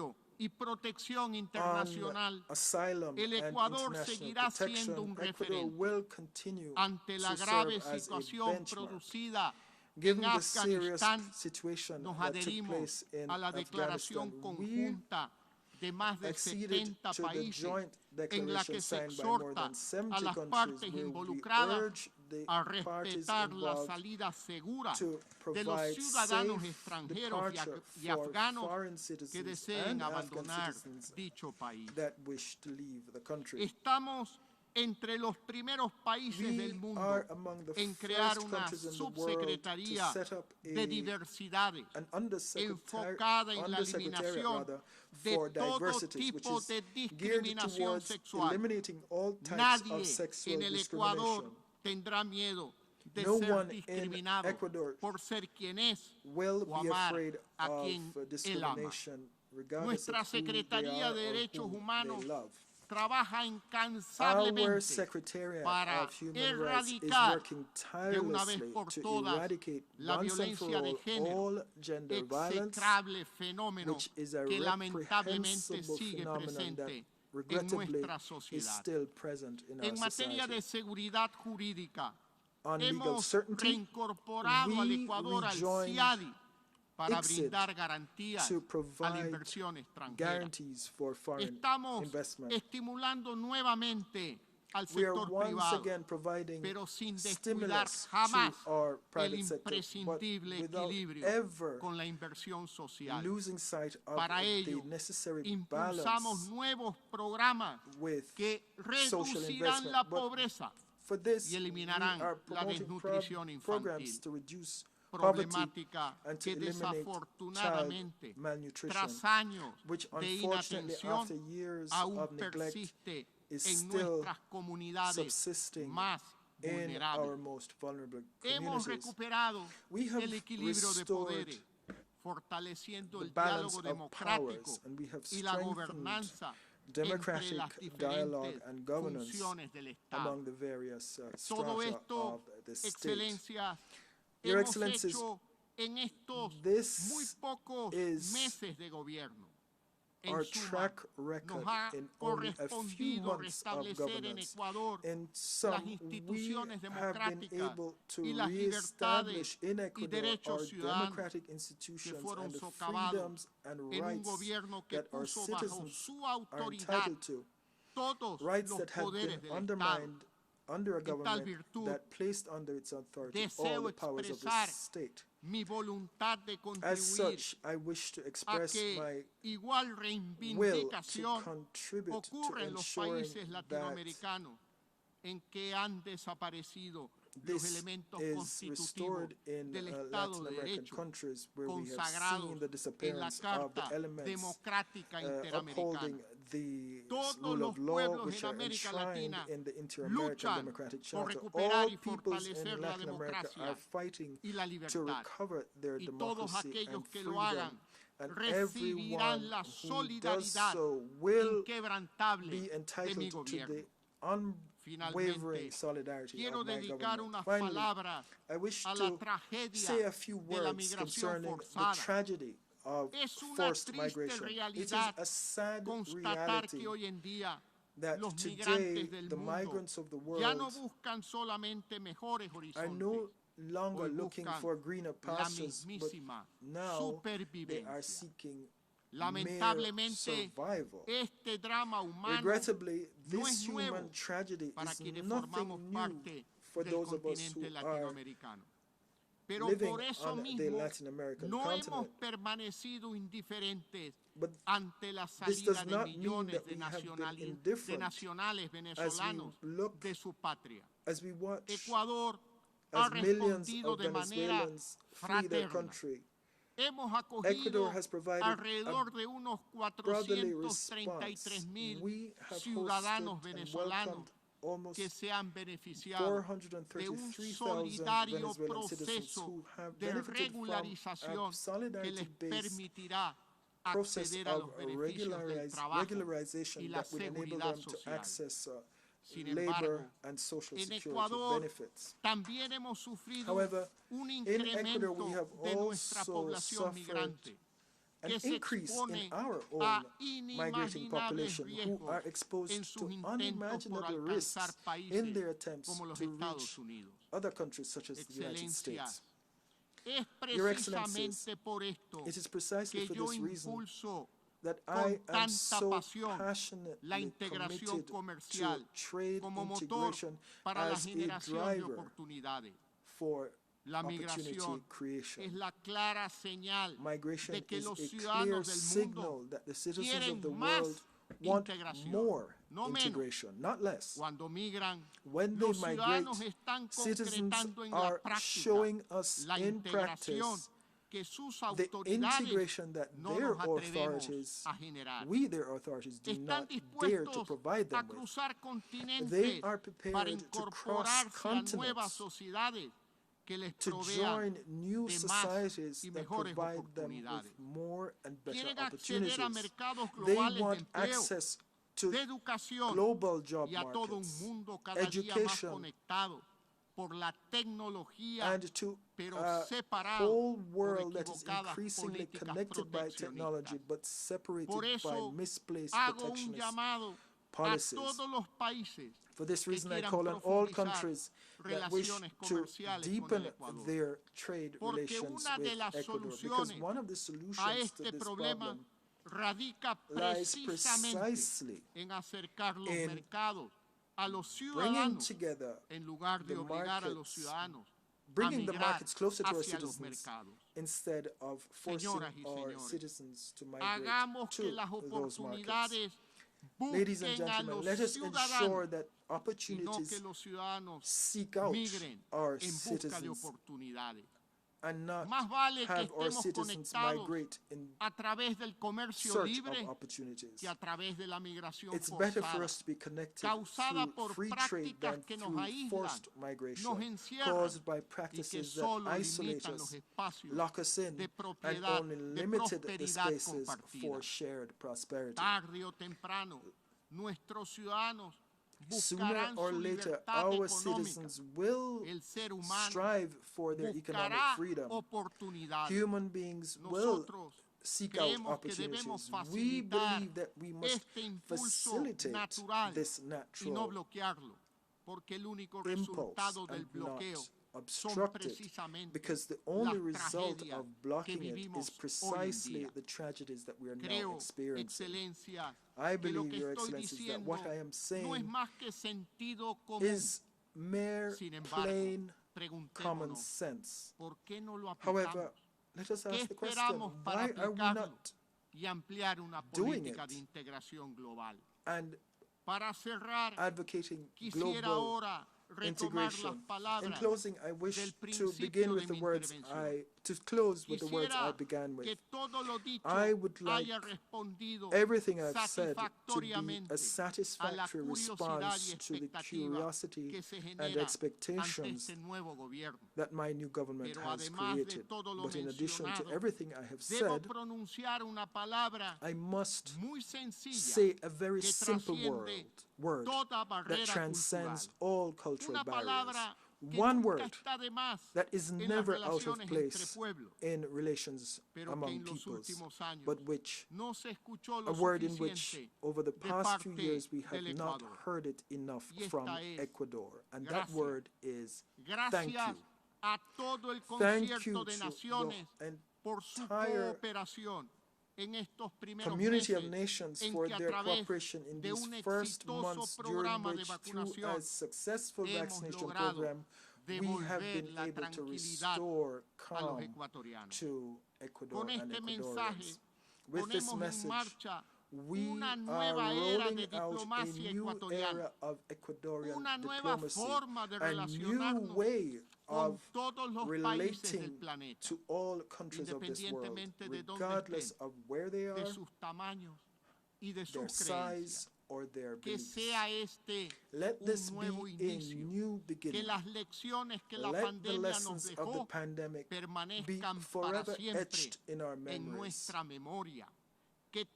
equilibrio y protección internacional, el Ecuador seguirá siendo un referente ante la grave situación producida en Afganistán. Nos adherimos a la declaración conjunta de más de 70 países en la que se exhorta a las partes involucradas a respetar la salida segura de los ciudadanos extranjeros y afganos que deseen abandonar dicho país. Estamos entre los primeros países del mundo en crear una subsecretaría de diversidades enfocada en la eliminación de todo tipo de discriminación sexual. Nadie en el Ecuador tendrá miedo de ser discriminado por ser quien es o amar a quien él ama. Nuestra Secretaría de Derechos Humanos trabaja incansablemente para erradicar de una vez por todas la violencia de género, execrable fenómeno que lamentablemente sigue presente en nuestra sociedad. En materia de seguridad jurídica, hemos reincorporado al Ecuador al CIADI para brindar garantías a la inversión extranjera. Estamos estimulando nuevamente al sector privado, pero sin descuidar jamás el imprescindible equilibrio con la inversión social. Para ello, impulsamos nuevos programas que reducirán la pobreza y eliminarán la desnutrición infantil, problemática que desafortunadamente tras años de inatención aún persiste en nuestras comunidades más vulnerables. Hemos recuperado el equilibrio de poderes, fortaleciendo el diálogo democrático y la gobernanza entre las diferentes funciones del Estado. Todo esto, Excelencias, hemos hecho en estos muy pocos meses de gobierno. En suma, nos ha correspondido restablecer en Ecuador las instituciones democráticas y las libertades y derechos ciudadanos que fueron socavados en un gobierno que puso bajo su autoridad todos los poderes del Estado. En tal virtud, deseo expresar mi voluntad de contribuir a que igual reivindicación ocurra en los países latinoamericanos en que han desaparecido los elementos constitutivos del Estado de Derecho consagrados en la Carta Democrática Interamericana. Todos los pueblos en América Latina luchan por recuperar y fortalecer la democracia y la libertad. Y todos aquellos que lo hagan recibirán la solidaridad inquebrantable de mi gobierno. Finalmente, quiero dedicar unas palabras a la tragedia de la migración forzada. Es una triste realidad constatar que hoy en día los migrantes del mundo ya no buscan solamente mejores horizontes, hoy buscan la mismísima supervivencia. Lamentablemente, este drama humano no es nuevo para quienes formamos parte del continente latinoamericano. Pero por eso mismo no hemos permanecido indiferentes ante la salida de millones de nacionales venezolanos de su patria. Ecuador ha respondido de manera fraterna. Hemos acogido alrededor de unos 433,000 ciudadanos venezolanos que se han beneficiado de un solidario proceso de regularización que les permitirá acceder a los beneficios del trabajo y la seguridad social. Sin embargo, en Ecuador también hemos sufrido un incremento de nuestra población migrante. an increase in our own migrating population who are exposed to unimaginable risks in their attempts to reach other countries such as the United States. Your Excellencies, it is precisely for this reason that I am so passionately committed to trade integration as a driver for opportunity creation. Migration is a clear signal that the citizens of the world want more integration, not less. When they migrate, citizens are showing us in practice the integration that their authorities, their authorities, do not dare to provide them with. They are prepared to cross continents to join new societies that provide them with more and better opportunities. They want access to global job markets, education, and to a whole world that is increasingly connected by technology but separated by misplaced protectionist policies. For this reason, I call on all countries that wish to deepen their trade relations with Ecuador, because one of the solutions to this problem lies precisely in bringing together the markets, bringing the markets closer to our citizens instead of forcing our citizens to migrate to those markets. Ladies and gentlemen, let us ensure that opportunities seek out our citizens and not have our citizens migrate in search of opportunities. It's better for us to be connected through free trade than through forced migration caused by practices that isolate us, lock us in, and only limited the spaces for shared prosperity. Sooner or later, our citizens will strive for their economic freedom. Human beings will seek out opportunities. We believe that we must facilitate this natural impulse and not obstruct it, because the only result of blocking it is precisely the tragedies that we are now experiencing. I believe, Your Excellencies, that what I am saying is mere plain common sense. However, let us ask the question, why are we not doing it and advocating global integration? In closing, I wish to begin with the words to close with the words I began with. I would like everything I've said to be a satisfactory response to the curiosity and expectations that my new government has created. But in addition to everything I have said, I must say a very simple word that transcends all cultural barriers. One word that is never out of place in relations among peoples, but a word in which over the past few years we have not heard it enough from Ecuador, and that word is thank you. Thank you to the entire community of nations for their cooperation in these first months, during which, through a successful vaccination program, we have been able to restore calm to Ecuador and Ecuadorians. With this message, we are rolling out a new era of Ecuadorian diplomacy, a new way of relating to all countries of this world, regardless of where they are, their size, or their beliefs. Let this be a new beginning. Let the lessons of the pandemic be forever etched in our memories. Let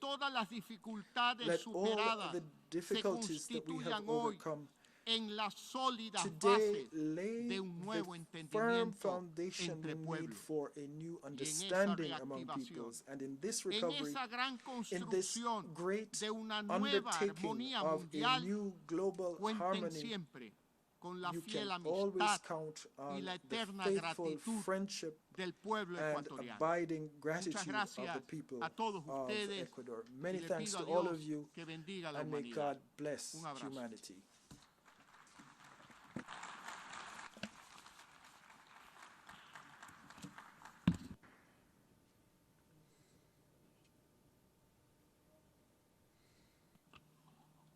all the difficulties that we have overcome en las sólidas today bases lay de un nuevo the firm entendimiento foundation entre we need pueblos. for a new Y en esa understanding among reactivación, peoples, and in this en recovery, esa gran in this construcción great de una nueva undertaking armonía of a mundial, new global cuenten harmony, siempre con la you fiel can always amistad count y on la the eterna faithful gratitud friendship del pueblo and ecuatoriano. abiding Muchas gratitude of gracias the people a todos of ustedes Ecuador. y Many le thanks pido to a all Dios of you, que bendiga a la and may humanidad. God bless Un abrazo. humanity.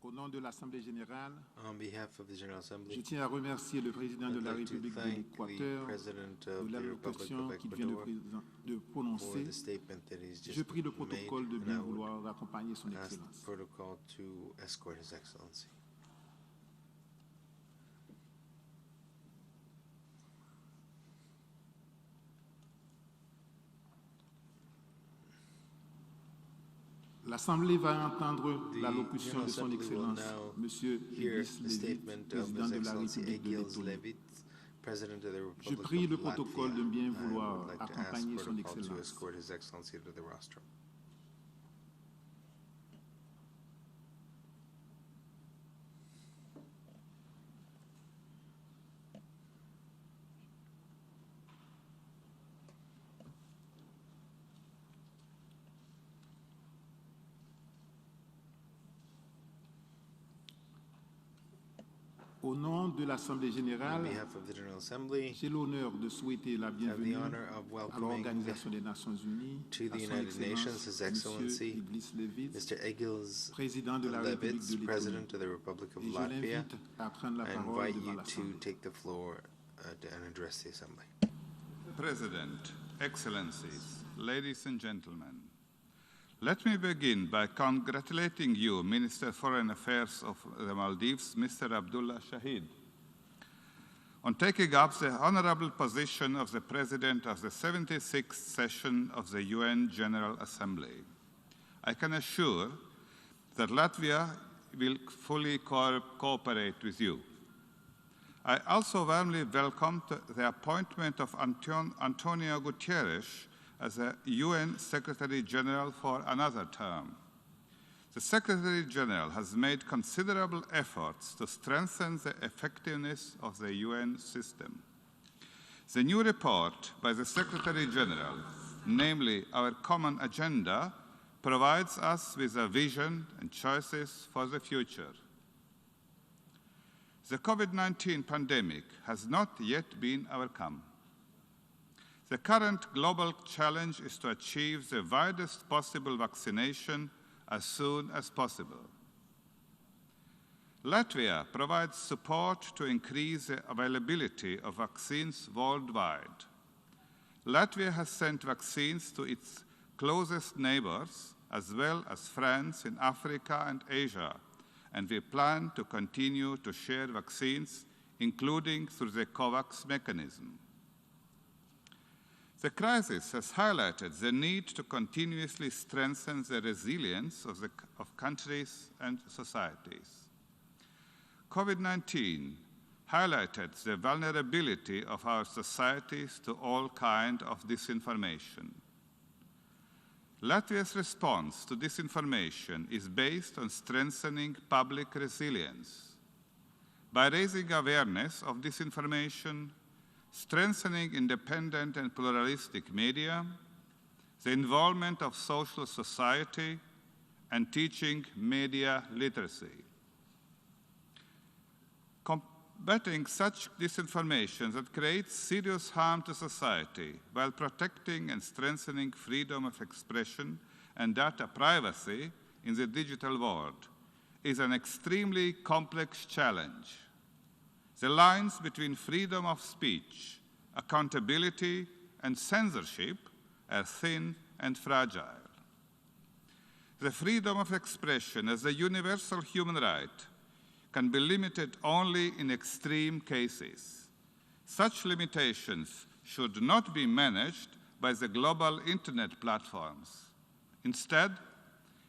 Au nom de l'Assemblée générale, On behalf of the General Assembly, je tiens à remercier le président de I'd la like to République de thank l'Équateur the President de of the Republic l'allocution of qu'il vient Ecuador de for prononcer. the statement that he's Je just prie le made, protocole de and bien I would vouloir accompagner son ask the Excellence. protocol to escort His Excellency. L'Assemblée va entendre The l'allocution General de son Assembly will Excellence, now Monsieur hear Egils the Levit, statement of président His de la Excellency République de Egils Lettonie. Levit, President of the Je Republic prie le of protocole de Latvia. bien I vouloir would like to ask accompagner son protocol to Excellence. escort His Excellency to the rostrum. Au nom de l'Assemblée On générale, behalf of the General Assembly, j'ai l'honneur de souhaiter la I have the bienvenue honor of à welcoming l'Organisation des Nations Unies, to à the son United Nations His Excellence, Excellency, Monsieur Egils Levit, Mr. Egils président de la République Levits, de Lettonie. President of the Republic of Et je Latvia. l'invite à prendre la I parole invite devant you to l'Assemblée. take the floor and address the Assembly. President, Excellencies, ladies and gentlemen, let me begin by congratulating you, Minister of Foreign Affairs of the Maldives, Mr. Abdullah Shahid, on taking up the honorable position of the President of the 76th session of the UN General Assembly. I can assure that Latvia will fully cooperate with you. I also warmly welcome the appointment of Antonio Guterres as the UN Secretary General for another term. The Secretary General has made considerable efforts to strengthen the effectiveness of the UN system. The new report by the Secretary General, namely Our Common Agenda, provides us with a vision and choices for the future. The COVID-19 pandemic has not yet been overcome. The current global challenge is to achieve the widest possible vaccination as soon as possible. Latvia provides support to increase the availability of vaccines worldwide. Latvia has sent vaccines to its closest neighbors, as well as friends in Africa and Asia, and we plan to continue to share vaccines, including through the COVAX mechanism. The crisis has highlighted the need to continuously strengthen the resilience of countries and societies. COVID-19 highlighted the vulnerability of our societies to all kinds of disinformation. Latvia's response to disinformation is based on strengthening public resilience. By raising awareness of disinformation, strengthening independent and pluralistic media, the involvement of social society, and teaching media literacy. Combating such disinformation that creates serious harm to society while protecting and strengthening freedom of expression and data privacy in the digital world is an extremely complex challenge. The lines between freedom of speech, accountability, and censorship are thin and fragile. The freedom of expression as a universal human right can be limited only in extreme cases. Such limitations should not be managed by the global internet platforms. Instead,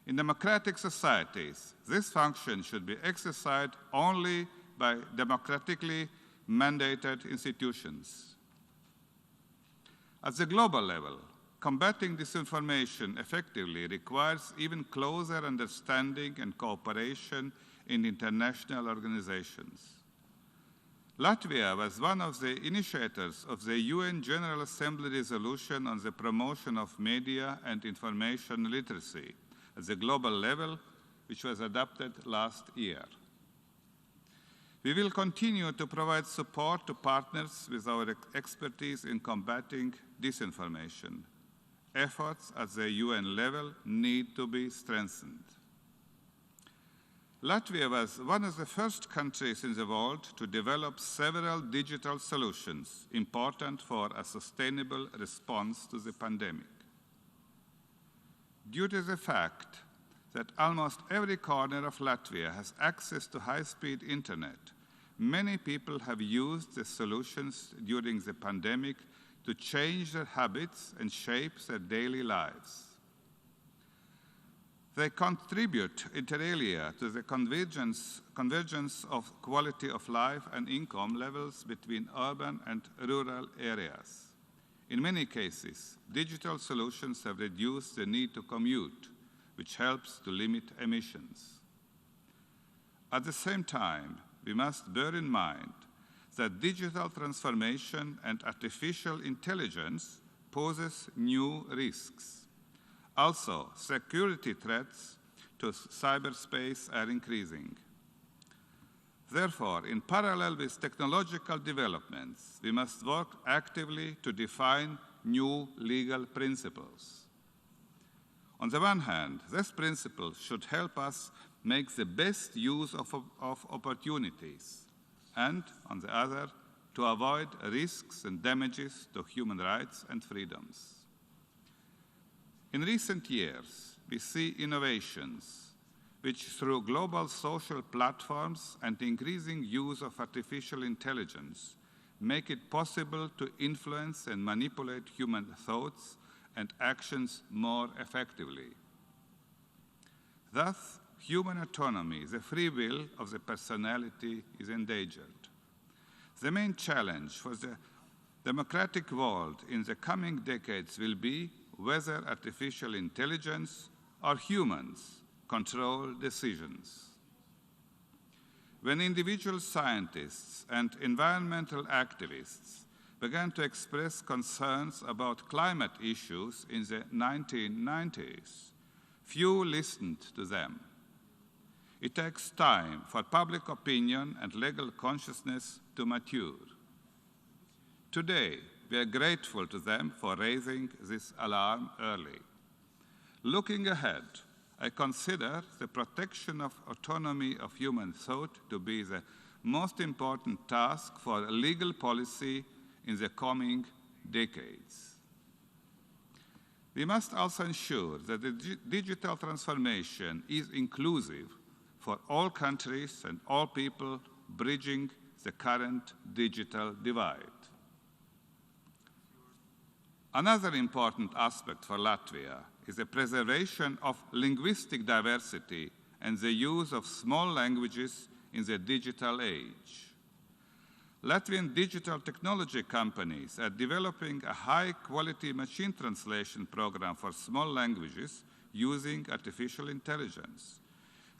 in democratic societies, this function should be exercised only by democratically mandated institutions. At the global level, combating disinformation effectively requires even closer understanding and cooperation in international organizations. Latvia was one of the initiators of the UN General Assembly resolution on the promotion of media and information literacy at the global level, which was adopted last year. We will continue to provide support to partners with our expertise in combating disinformation. Efforts at the UN level need to be strengthened. Latvia was one of the first countries in the world to develop several digital solutions important for a sustainable response to the pandemic. Due to the fact that almost every corner of Latvia has access to high-speed internet, many people have used the solutions during the pandemic to change their habits and shape their daily lives. They contribute, inter alia, to the convergence of quality of life and income levels between urban and rural areas. In many cases, digital solutions have reduced the need to commute, which helps to limit emissions. At the same time, we must bear in mind that digital transformation and artificial intelligence poses new risks. Also, security threats to cyberspace are increasing. Therefore, in parallel with technological developments, we must work actively to define new legal principles. On the one hand, these principles should help us make the best use of opportunities, and on the other, to avoid risks and damages to human rights and freedoms. In recent years, we see innovations which, through global social platforms and increasing use of artificial intelligence, make it possible to influence and manipulate human thoughts and actions more effectively. Thus, human autonomy, the free will of the personality, is endangered. The main challenge for the democratic world in the coming decades will be whether artificial intelligence or humans control decisions. When individual scientists and environmental activists began to express concerns about climate issues in the 1990s, few listened to them. It takes time for public opinion and legal consciousness to mature. Today, we are grateful to them for raising this alarm early. Looking ahead, I consider the protection of autonomy of human thought to be the most important task for legal policy in the coming decades. We must also ensure that the digital transformation is inclusive for all countries and all people, bridging the current digital divide. Another important aspect for Latvia is the preservation of linguistic diversity and the use of small languages in the digital age. Latvian digital technology companies are developing a high-quality machine translation program for small languages using artificial intelligence.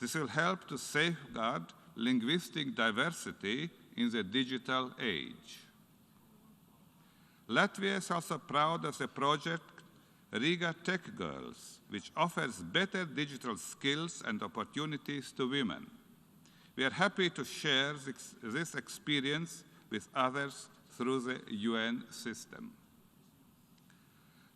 This will help to safeguard linguistic diversity in the digital age. Latvia is also proud of the project Riga Tech Girls, which offers better digital skills and opportunities to women. We are happy to share this experience with others through the UN system.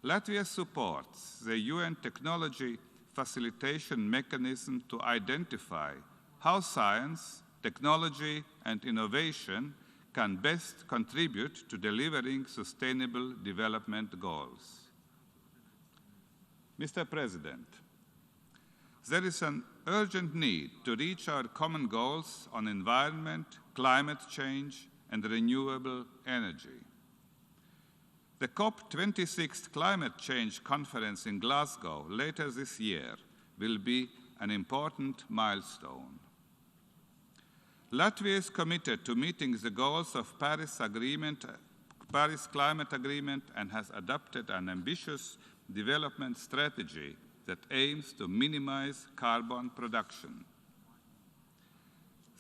Latvia supports the UN Technology Facilitation Mechanism to identify how science, technology, and innovation can best contribute to delivering sustainable development goals. Mr. President, there is an urgent need to reach our common goals on environment, climate change, and renewable energy. The COP26 Climate Change Conference in Glasgow later this year will be an important milestone. Latvia is committed to meeting the goals of Paris Climate Agreement and has adopted an ambitious development strategy that aims to minimize carbon production.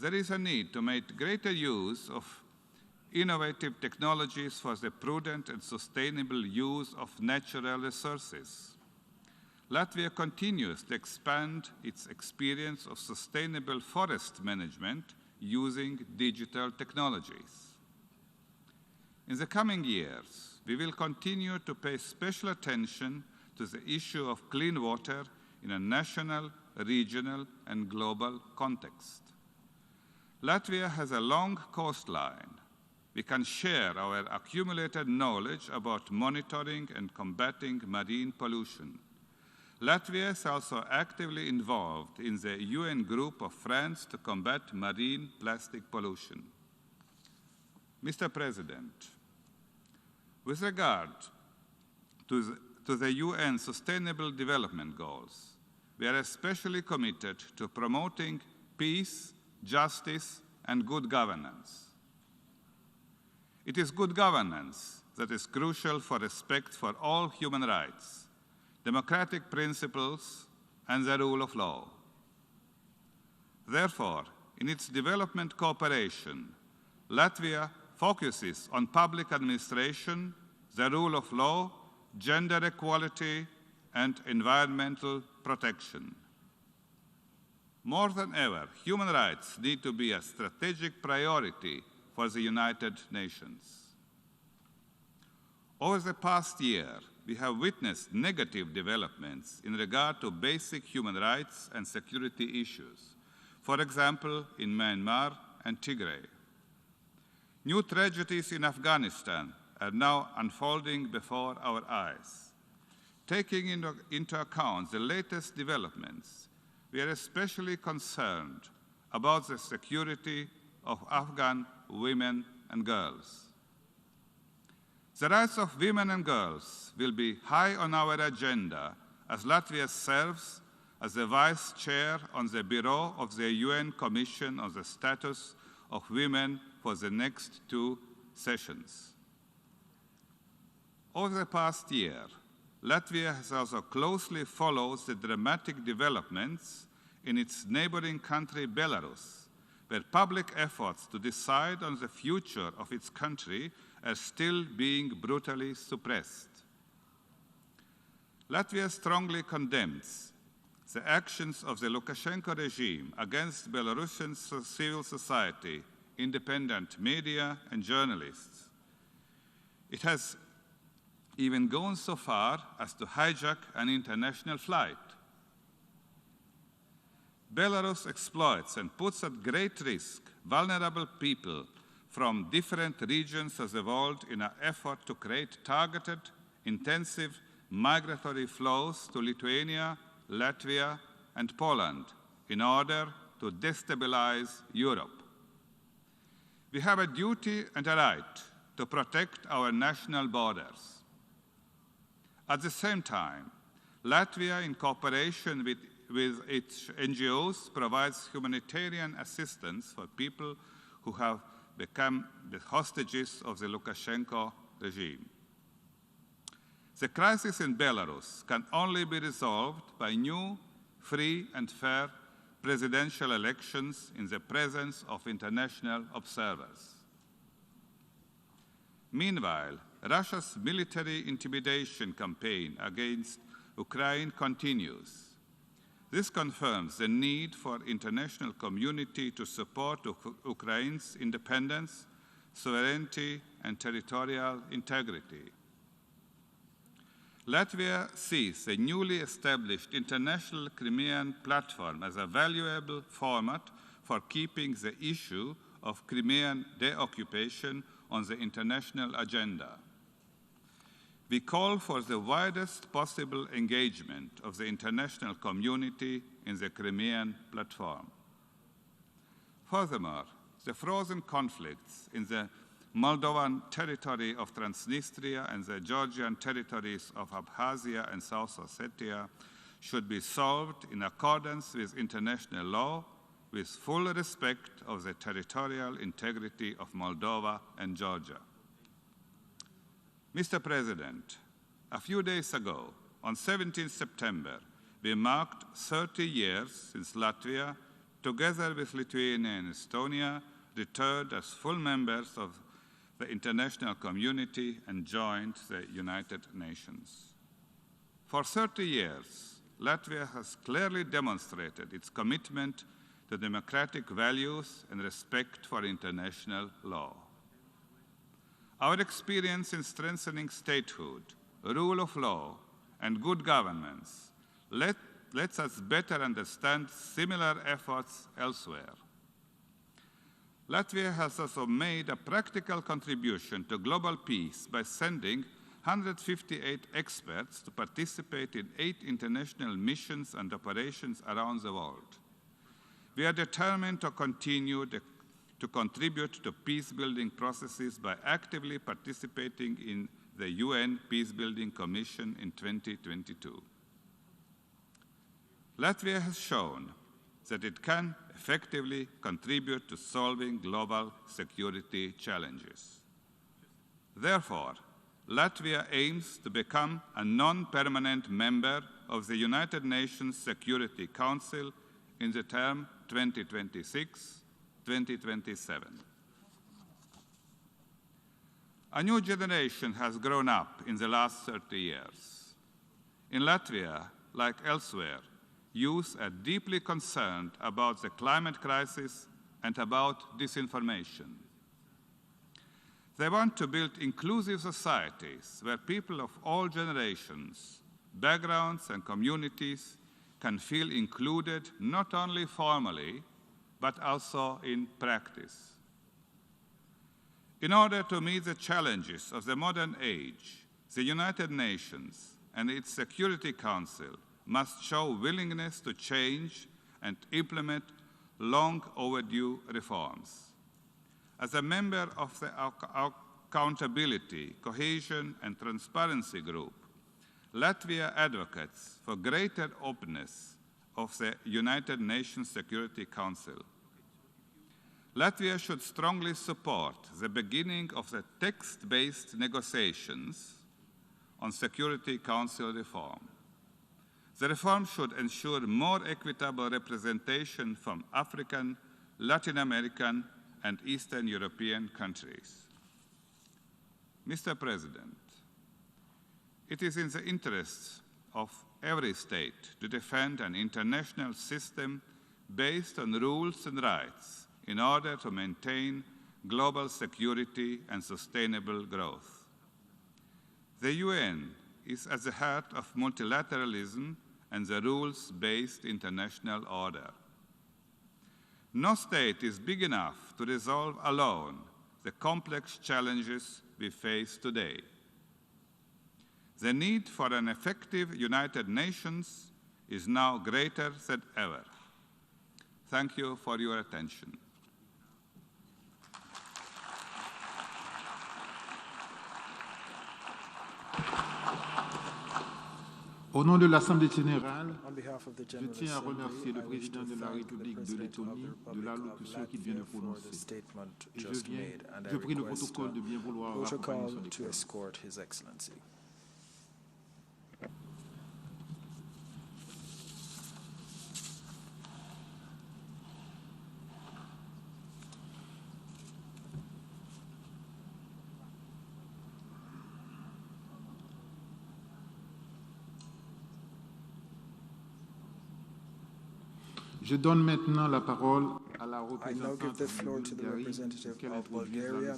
There is a need to make greater use of innovative technologies for the prudent and sustainable use of natural resources. Latvia continues to expand its experience of sustainable forest management using digital technologies. In the coming years, we will continue to pay special attention to the issue of clean water in a national, regional, and global context. Latvia has a long coastline. We can share our accumulated knowledge about monitoring and combating marine pollution. Latvia is also actively involved in the UN Group of Friends to combat marine plastic pollution. Mr. President, with regard to the UN Sustainable Development Goals, we are especially committed to promoting peace, justice, and good governance. It is good governance that is crucial for respect for all human rights, democratic principles, and the rule of law. Therefore, in its development cooperation, Latvia focuses on public administration, the rule of law, gender equality, and environmental protection. More than ever, human rights need to be a strategic priority for the United Nations. Over the past year, we have witnessed negative developments in regard to basic human rights and security issues, for example, in Myanmar and Tigray. New tragedies in Afghanistan are now unfolding before our eyes. Taking into account the latest developments, we are especially concerned about the security of Afghan women and girls. The rights of women and girls will be high on our agenda as Latvia serves as the Vice Chair on the Bureau of the UN Commission on the Status of Women for the next 2 sessions. Over the past year, Latvia has also closely followed the dramatic developments in its neighboring country, Belarus, where public efforts to decide on the future of its country are still being brutally suppressed. Latvia strongly condemns the actions of the Lukashenko regime against Belarusian civil society, independent media, and journalists. It has even gone so far as to hijack an international flight. Belarus exploits and puts at great risk vulnerable people from different regions of the world in an effort to create targeted, intensive migratory flows to Lithuania, Latvia, and Poland in order to destabilize Europe. We have a duty and a right to protect our national borders. At the same time, Latvia, in cooperation with its NGOs, provides humanitarian assistance for people who have become the hostages of the Lukashenko regime. The crisis in Belarus can only be resolved by new, free, and fair presidential elections in the presence of international observers. Meanwhile, Russia's military intimidation campaign against Ukraine continues. This confirms the need for the international community to support Ukraine's independence, sovereignty, and territorial integrity. Latvia sees the newly established International Crimean Platform as a valuable format for keeping the issue of Crimean deoccupation on the international agenda. We call for the widest possible engagement of the international community in the Crimean Platform. Furthermore, the frozen conflicts in the Moldovan territory of Transnistria and the Georgian territories of Abkhazia and South Ossetia should be solved in accordance with international law with full respect of the territorial integrity of Moldova and Georgia. Mr. President, a few days ago, on 17 September, we marked 30 years since Latvia, together with Lithuania and Estonia, returned as full members of the international community and joined the United Nations. For 30 years, Latvia has clearly demonstrated its commitment to democratic values and respect for international law. Our experience in strengthening statehood, rule of law, and good governance lets us better understand similar efforts elsewhere. Latvia has also made a practical contribution to global peace by sending 158 experts to participate in 8 international missions and operations around the world. We are determined to continue to contribute to peace-building processes by actively participating in the UN Peacebuilding Commission in 2022. Latvia has shown that it can effectively contribute to solving global security challenges. Therefore, Latvia aims to become a non-permanent member of the United Nations Security Council in the term 2026-2027. A new generation has grown up in the last 30 years. In Latvia, like elsewhere, youth are deeply concerned about the climate crisis and about disinformation. They want to build inclusive societies where people of all generations, backgrounds, and communities can feel included not only formally, but also in practice. In order to meet the challenges of the modern age, the United Nations and its Security Council must show willingness to change and implement long overdue reforms. As a member of the Accountability, Cohesion and Transparency Group, Latvia advocates for greater openness of the United Nations Security Council. Latvia should strongly support the beginning of the text-based negotiations on Security Council reform. The reform should ensure more equitable representation from African, Latin American, and Eastern European countries. Mr. President, it is in the interests of every state to defend an international system based on rules and rights in order to maintain global security and sustainable growth. The UN is at the heart of multilateralism and the rules-based international order. No state is big enough to resolve alone the complex challenges we face today. The need for an effective United Nations is now greater than ever. Thank you for your attention. Au nom de l'Assemblée générale, je tiens à remercier le président de la République de Lettonie de l'allocution qu'il vient de prononcer. Et je prie le protocole de bien vouloir accompagner son déclaration. Je donne maintenant la parole à la représentante de Bulgarie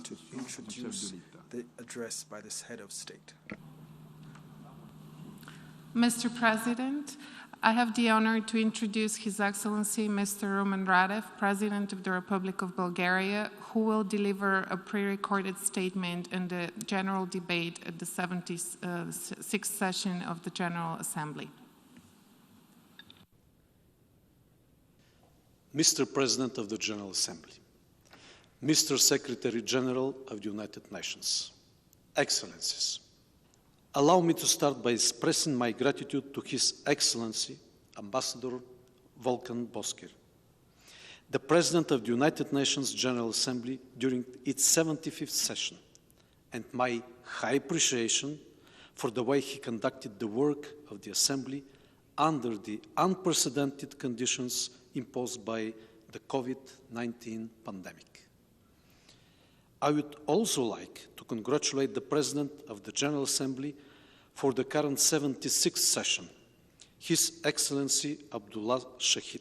to introduce the address by the head of state. Mr. President, I have the honor to introduce His Excellency Mr. Rumen Radev, President of the Republic of Bulgaria, who will deliver a pre-recorded statement in the general debate at the 76th session of the General Assembly. Mr. President of the General Assembly, Mr. Secretary General of the United Nations, Excellencies, allow me to start by expressing my gratitude to His Excellency, Ambassador Volkan Bozkır, the President of the United Nations General Assembly during its 75th session, and my high appreciation for the way he conducted the work of the Assembly under the unprecedented conditions imposed by the COVID-19 pandemic. I would also like to congratulate the President of the General Assembly for the current 76th session, His Excellency Abdullah Shahid,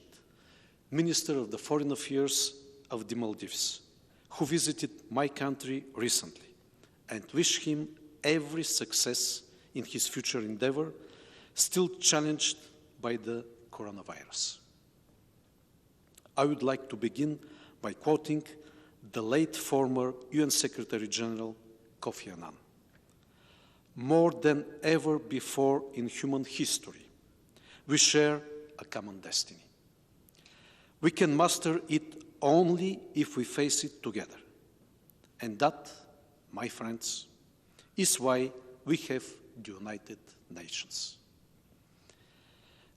Minister of the Foreign Affairs of the Maldives, who visited my country recently, and wish him every success in his future endeavor, still challenged by the coronavirus. I would like to begin by quoting the late former UN Secretary General Kofi Annan. More than ever before in human history, we share a common destiny. We can master it only if we face it together. And that, my friends, is why we have the United Nations.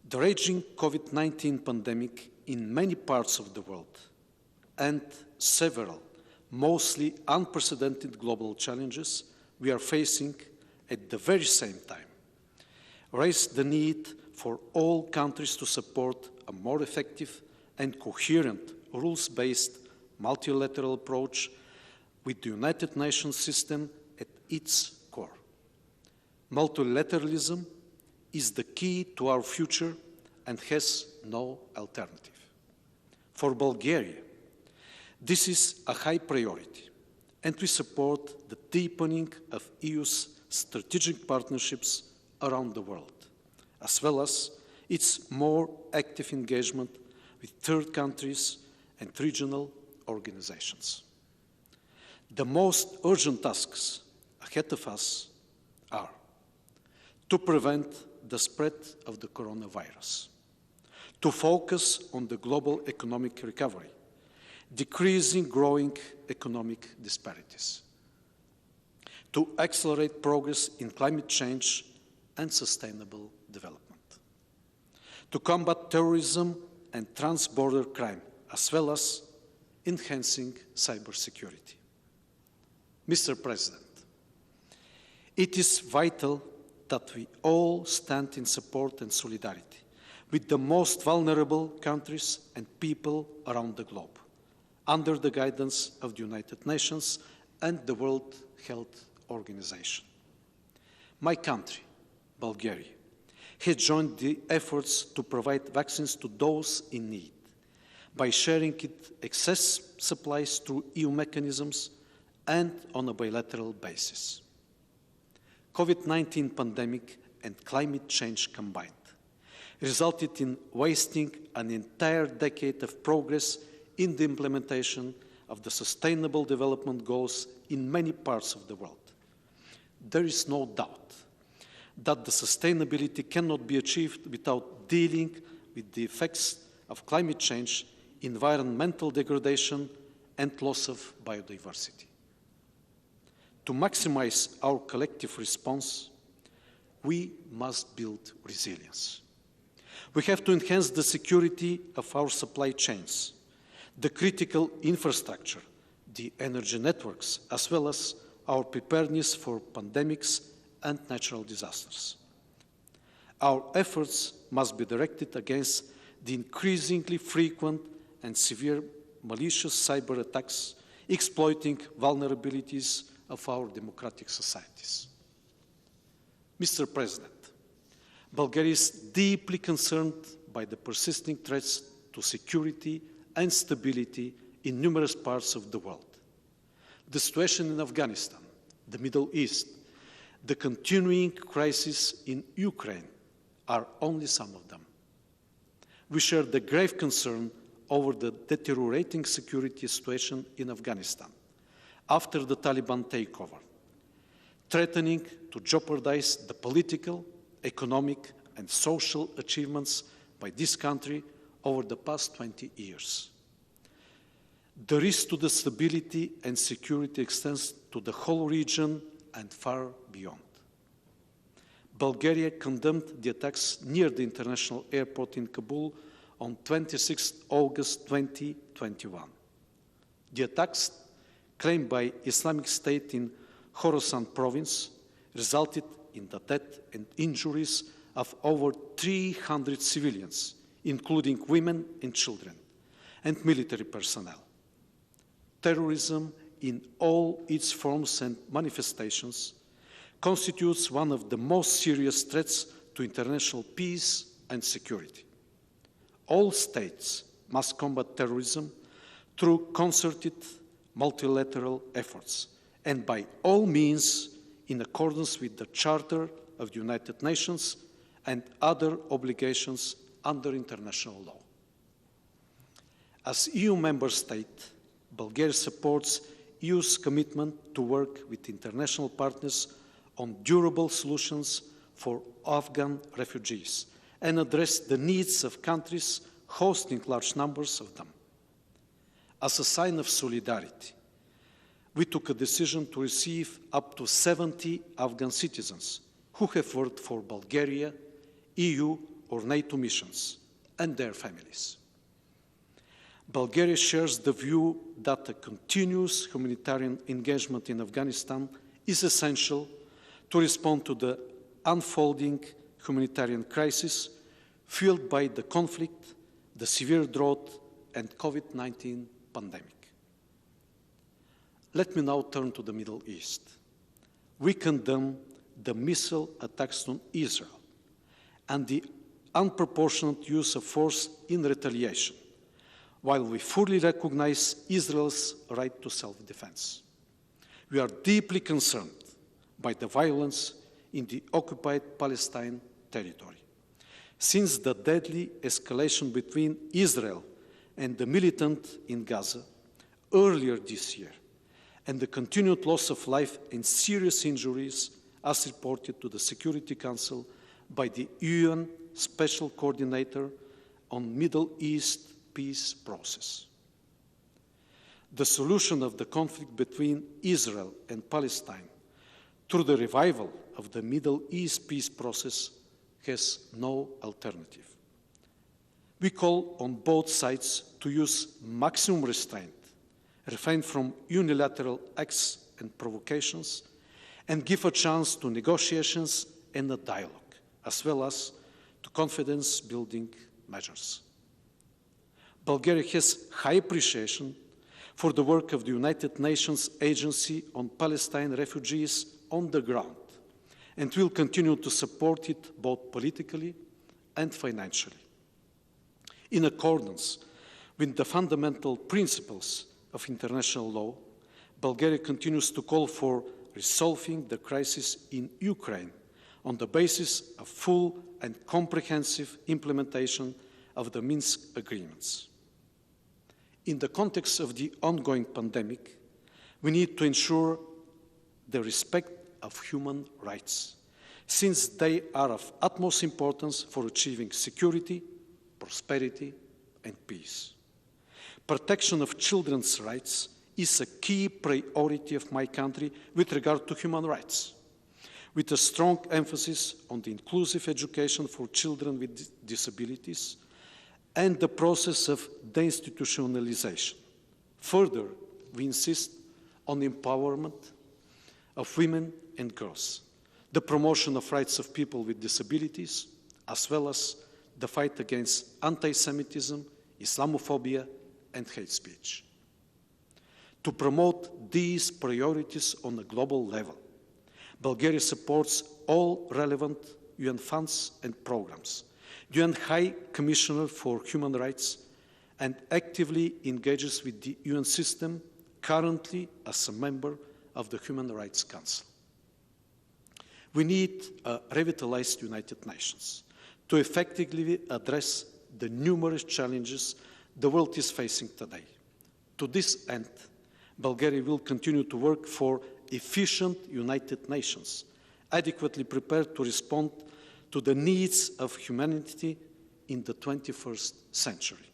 The raging COVID-19 pandemic in many parts of the world and several mostly unprecedented global challenges we are facing at the very same time raise the need for all countries to support a more effective and coherent rules-based multilateral approach with the United Nations system at its core. Multilateralism is the key to our future and has no alternative. For Bulgaria, this is a high priority, and we support the deepening of EU's strategic partnerships around the world, as well as its more active engagement with third countries and regional organizations. The most urgent tasks ahead of us are to prevent the spread of the coronavirus, to focus on the global economic recovery, decreasing growing economic disparities, to accelerate progress in climate change and sustainable development, to combat terrorism and trans-border crime, as well as enhancing cybersecurity. Mr. President, it is vital that we all stand in support and solidarity with the most vulnerable countries and people around the globe, under the guidance of the United Nations and the World Health Organization. My country, Bulgaria, has joined the efforts to provide vaccines to those in need by sharing its excess supplies through EU mechanisms and on a bilateral basis. COVID-19 pandemic and climate change combined resulted in wasting an entire decade of progress in the implementation of the Sustainable Development Goals in many parts of the world. There is no doubt that the sustainability cannot be achieved without dealing with the effects of climate change, environmental degradation, and loss of biodiversity. To maximize our collective response, we must build resilience. We have to enhance the security of our supply chains, the critical infrastructure, the energy networks, as well as our preparedness for pandemics and natural disasters. Our efforts must be directed against the increasingly frequent and severe malicious cyber attacks exploiting vulnerabilities of our democratic societies. Mr. President, Bulgaria is deeply concerned by the persisting threats to security and stability in numerous parts of the world. The situation in Afghanistan, the Middle East, the continuing crisis in Ukraine are only some of them. We share the grave concern over the deteriorating security situation in Afghanistan after the Taliban takeover, threatening to jeopardize the political, economic, and social achievements by this country over the past 20 years. The risk to the stability and security extends to the whole region and far beyond. Bulgaria condemned the attacks near the international airport in Kabul on 26 August 2021. The attacks claimed by Islamic State in Khorasan province resulted in the death and injuries of over 300 civilians, including women and children, and military personnel. Terrorism in all its forms and manifestations constitutes one of the most serious threats to international peace and security. All states must combat terrorism through concerted multilateral efforts and by all means in accordance with the Charter of the United Nations and other obligations under international law. As EU member state, Bulgaria supports EU's commitment to work with international partners on durable solutions for Afghan refugees and address the needs of countries hosting large numbers of them. As a sign of solidarity, we took a decision to receive up to 70 Afghan citizens who have worked for Bulgaria, EU or NATO missions, and their families. Bulgaria shares the view that a continuous humanitarian engagement in Afghanistan is essential to respond to the unfolding humanitarian crisis fueled by the conflict, the severe drought, and COVID-19 pandemic. Let me now turn to the Middle East. We condemn the missile attacks on Israel and the unproportionate use of force in retaliation, while we fully recognize Israel's right to self-defense. We are deeply concerned by the violence in the occupied Palestine territory. Since the deadly escalation between Israel and the militant in Gaza earlier this year, and the continued loss of life and serious injuries as reported to the Security Council by the UN Special Coordinator on Middle East peace process. The solution of the conflict between Israel and Palestine through the revival of the Middle East peace process has no alternative. We call on both sides to use maximum restraint, refrain from unilateral acts and provocations, and give a chance to negotiations and a dialogue, as well as to confidence-building measures. Bulgaria has high appreciation for the work of the United Nations Agency on Palestine Refugees on the ground, and will continue to support it both politically and financially. In accordance with the fundamental principles of international law, Bulgaria continues to call for resolving the crisis in Ukraine on the basis of full and comprehensive implementation of the Minsk agreements. In the context of the ongoing pandemic, we need to ensure the respect of human rights, since they are of utmost importance for achieving security, prosperity, and peace. Protection of children's rights is a key priority of my country with regard to human rights, with a strong emphasis on the inclusive education for children with disabilities and the process of deinstitutionalization. Further, we insist on the empowerment of women and girls, the promotion of rights of people with disabilities, as well as the fight against anti-Semitism, Islamophobia, and hate speech. To promote these priorities on a global level, Bulgaria supports all relevant UN funds and programs, the UN High Commissioner for Human Rights, and actively engages with the UN system, currently as a member of the Human Rights Council. We need a revitalized United Nations to effectively address the numerous challenges the world is facing today. To this end, Bulgaria will continue to work for efficient United Nations, adequately prepared to respond to the needs of humanity in the 21st century.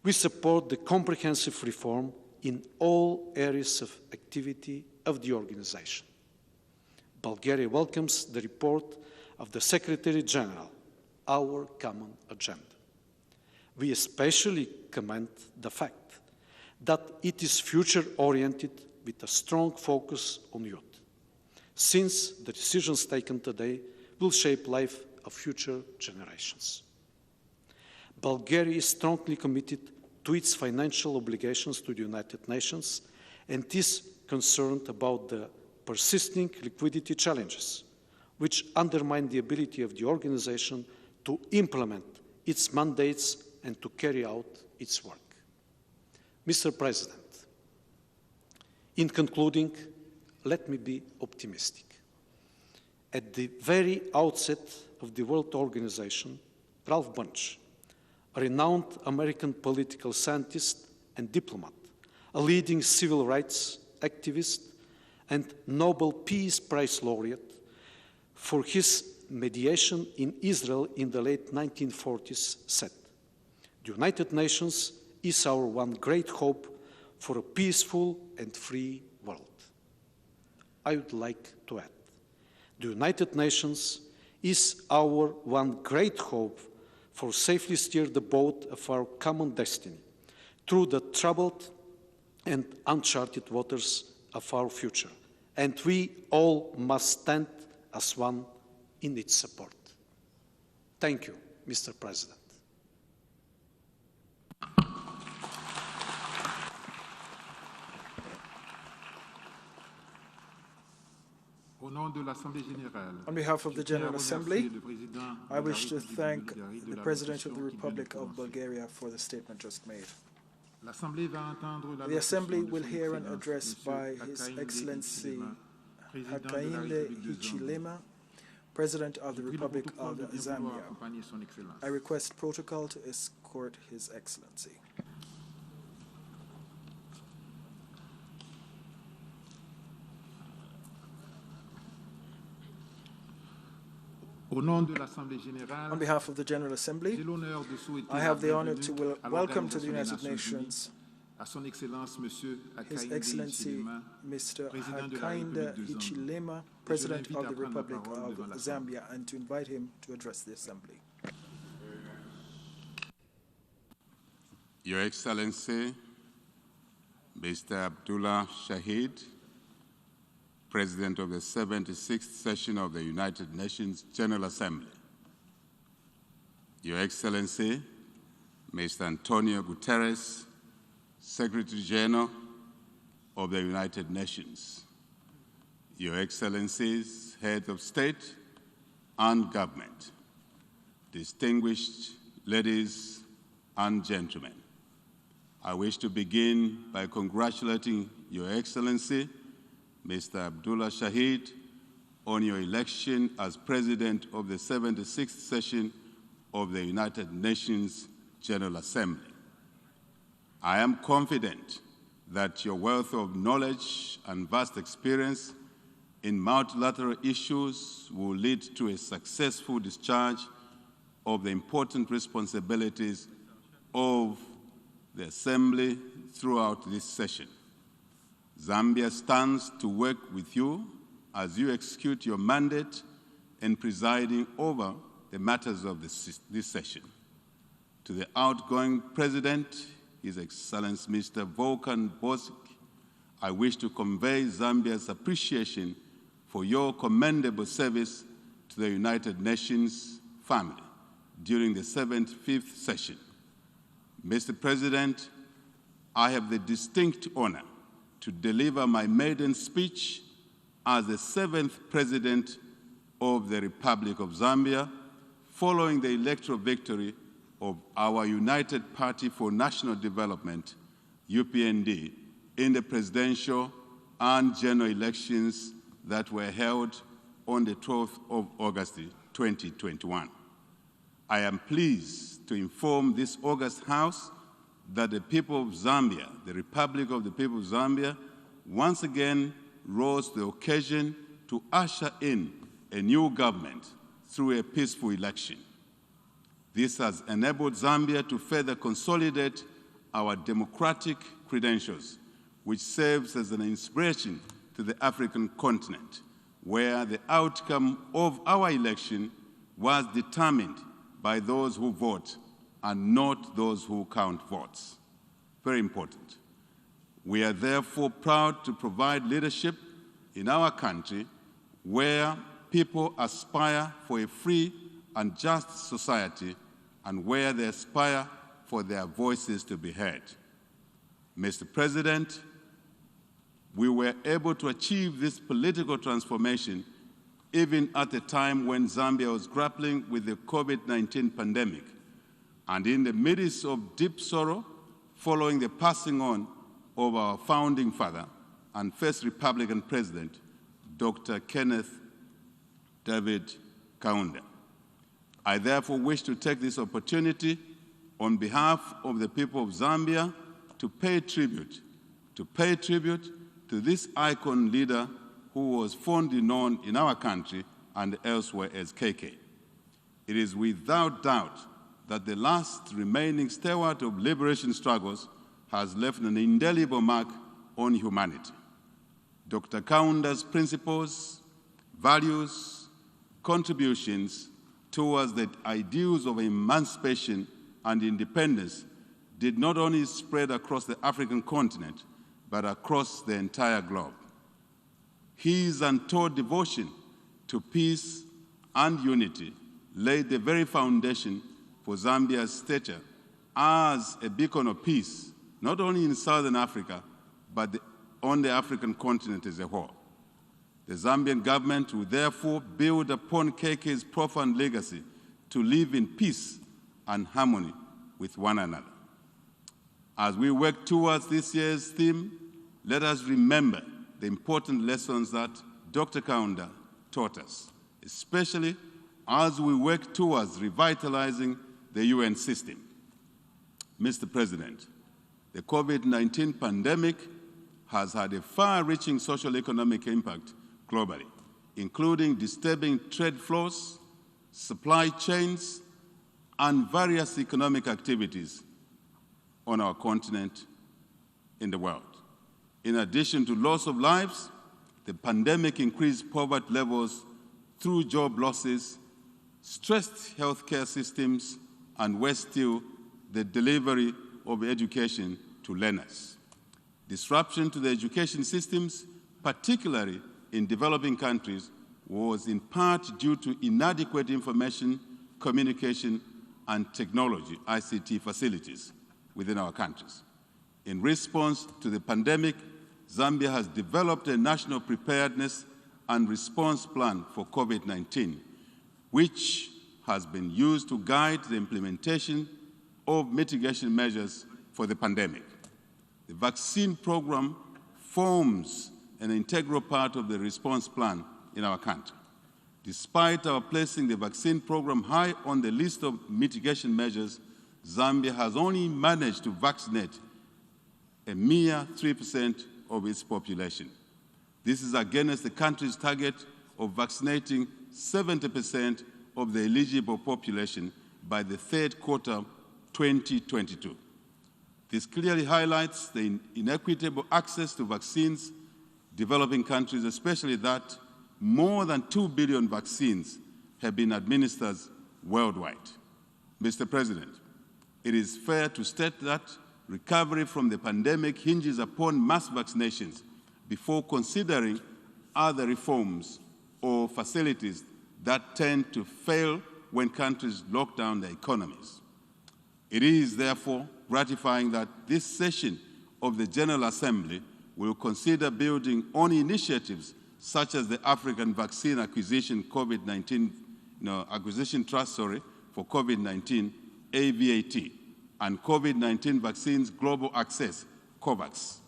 We support the comprehensive reform in all areas of activity of the organization. Bulgaria welcomes the report of the Secretary General, Our Common Agenda. We especially commend the fact that it is future-oriented with a strong focus on youth, since the decisions taken today will shape life of future generations. Bulgaria is strongly committed to its financial obligations to the United Nations and is concerned about the persisting liquidity challenges, which undermine the ability of the organization to implement its mandates and to carry out its work. Mr. President, in concluding, let me be optimistic. At the very outset of the World Organization, Ralph Bunche, a renowned American political scientist and diplomat, a leading civil rights activist, and Nobel Peace Prize laureate for his mediation in Israel in the late 1940s, said, "The United Nations is our one great hope for a peaceful and free world." I would like to add, the United Nations is our one great hope for safely steer the boat of our common destiny through the troubled and uncharted waters of our future. And we all must stand as one in its support. Thank you, Mr. President. On behalf of the General Assembly, I wish to thank the President of the Republic of Bulgaria for the statement just made. The Assembly will hear an address by His Excellency Hakainde Hichilema, President of the Republic of Zambia. I request protocol to escort His Excellency. On behalf of the General Assembly, I have the honor to welcome to the United Nations His Excellency Mr. Hakainde Hichilema, President of the Republic of Zambia, and to invite him to address the Assembly. Your Excellency, Mr. Abdullah Shahid, President of the 76th session of the United Nations General Assembly. Your Excellency, Mr. Antonio Guterres, Secretary General of the United Nations. Your Excellencies, Heads of State and Government, distinguished ladies and gentlemen, I wish to begin by congratulating Your Excellency, Mr. Abdullah Shahid, on your election as President of the 76th session of the United Nations General Assembly. I am confident that your wealth of knowledge and vast experience in multilateral issues will lead to a successful discharge of the important responsibilities of the Assembly throughout this session. Zambia stands to work with you as you execute your mandate in presiding over the matters of this session. To the outgoing President, His Excellency Mr. Volkan Bozkır, I wish to convey Zambia's appreciation for your commendable service to the United Nations family during the 75th session. Mr. President, I have the distinct honor to deliver my maiden speech as the 7th President of the Republic of Zambia, following the electoral victory of our United Party for National Development, UPND, in the presidential and general elections that were held on the 12th of August 2021. I am pleased to inform this august House that the people of Zambia, the Republic of the People of Zambia, once again rose to the occasion to usher in a new government through a peaceful election. This has enabled Zambia to further consolidate our democratic credentials, which serves as an inspiration to the African continent, where the outcome of our election was determined by those who vote and not those who count votes. Very important. We are therefore proud to provide leadership in our country where people aspire for a free and just society and where they aspire for their voices to be heard. Mr. President, we were able to achieve this political transformation even at a time when Zambia was grappling with the COVID-19 pandemic and in the midst of deep sorrow following the passing on of our founding father and first Republican president, Dr. Kenneth David Kaunda. I therefore wish to take this opportunity on behalf of the people of Zambia to pay tribute to this icon leader who was fondly known in our country and elsewhere as KK. It is without doubt that the last remaining stalwart of liberation struggles has left an indelible mark on humanity. Dr. Kaunda's principles, values, contributions towards the ideals of emancipation and independence did not only spread across the African continent, but across the entire globe. His untold devotion to peace and unity laid the very foundation for Zambia's stature as a beacon of peace, not only in Southern Africa, but on the African continent as a whole. The Zambian government will therefore build upon KK's profound legacy to live in peace and harmony with one another. As we work towards this year's theme, let us remember the important lessons that Dr. Kaunda taught us, especially as we work towards revitalizing the UN system. Mr. President, the COVID-19 pandemic has had a far-reaching social-economic impact globally, including disturbing trade flows, supply chains, and various economic activities on our continent in the world. In addition to loss of lives, the pandemic increased poverty levels through job losses, stressed healthcare systems, and worse still, the delivery of education to learners. Disruption to the education systems, particularly in developing countries, was in part due to inadequate information, communication, and technology, ICT facilities within our countries. In response to the pandemic, Zambia has developed a national preparedness and response plan for COVID-19, which has been used to guide the implementation of mitigation measures for the pandemic. The vaccine program forms an integral part of the response plan in our country. Despite our placing the vaccine program high on the list of mitigation measures, Zambia has only managed to vaccinate a mere 3% of its population. This is against the country's target of vaccinating 70% of the eligible population by the third quarter 2022. This clearly highlights the inequitable access to vaccines developing countries, especially that more than 2 billion vaccines have been administered worldwide. Mr. President, it is fair to state that recovery from the pandemic hinges upon mass vaccinations before considering other reforms or facilities that tend to fail when countries lock down their economies. It is therefore gratifying that this session of the General Assembly will consider building on initiatives such as the African Vaccine Acquisition Acquisition Trust for COVID-19, AVAT, and COVID-19 Vaccines Global Access, COVAX.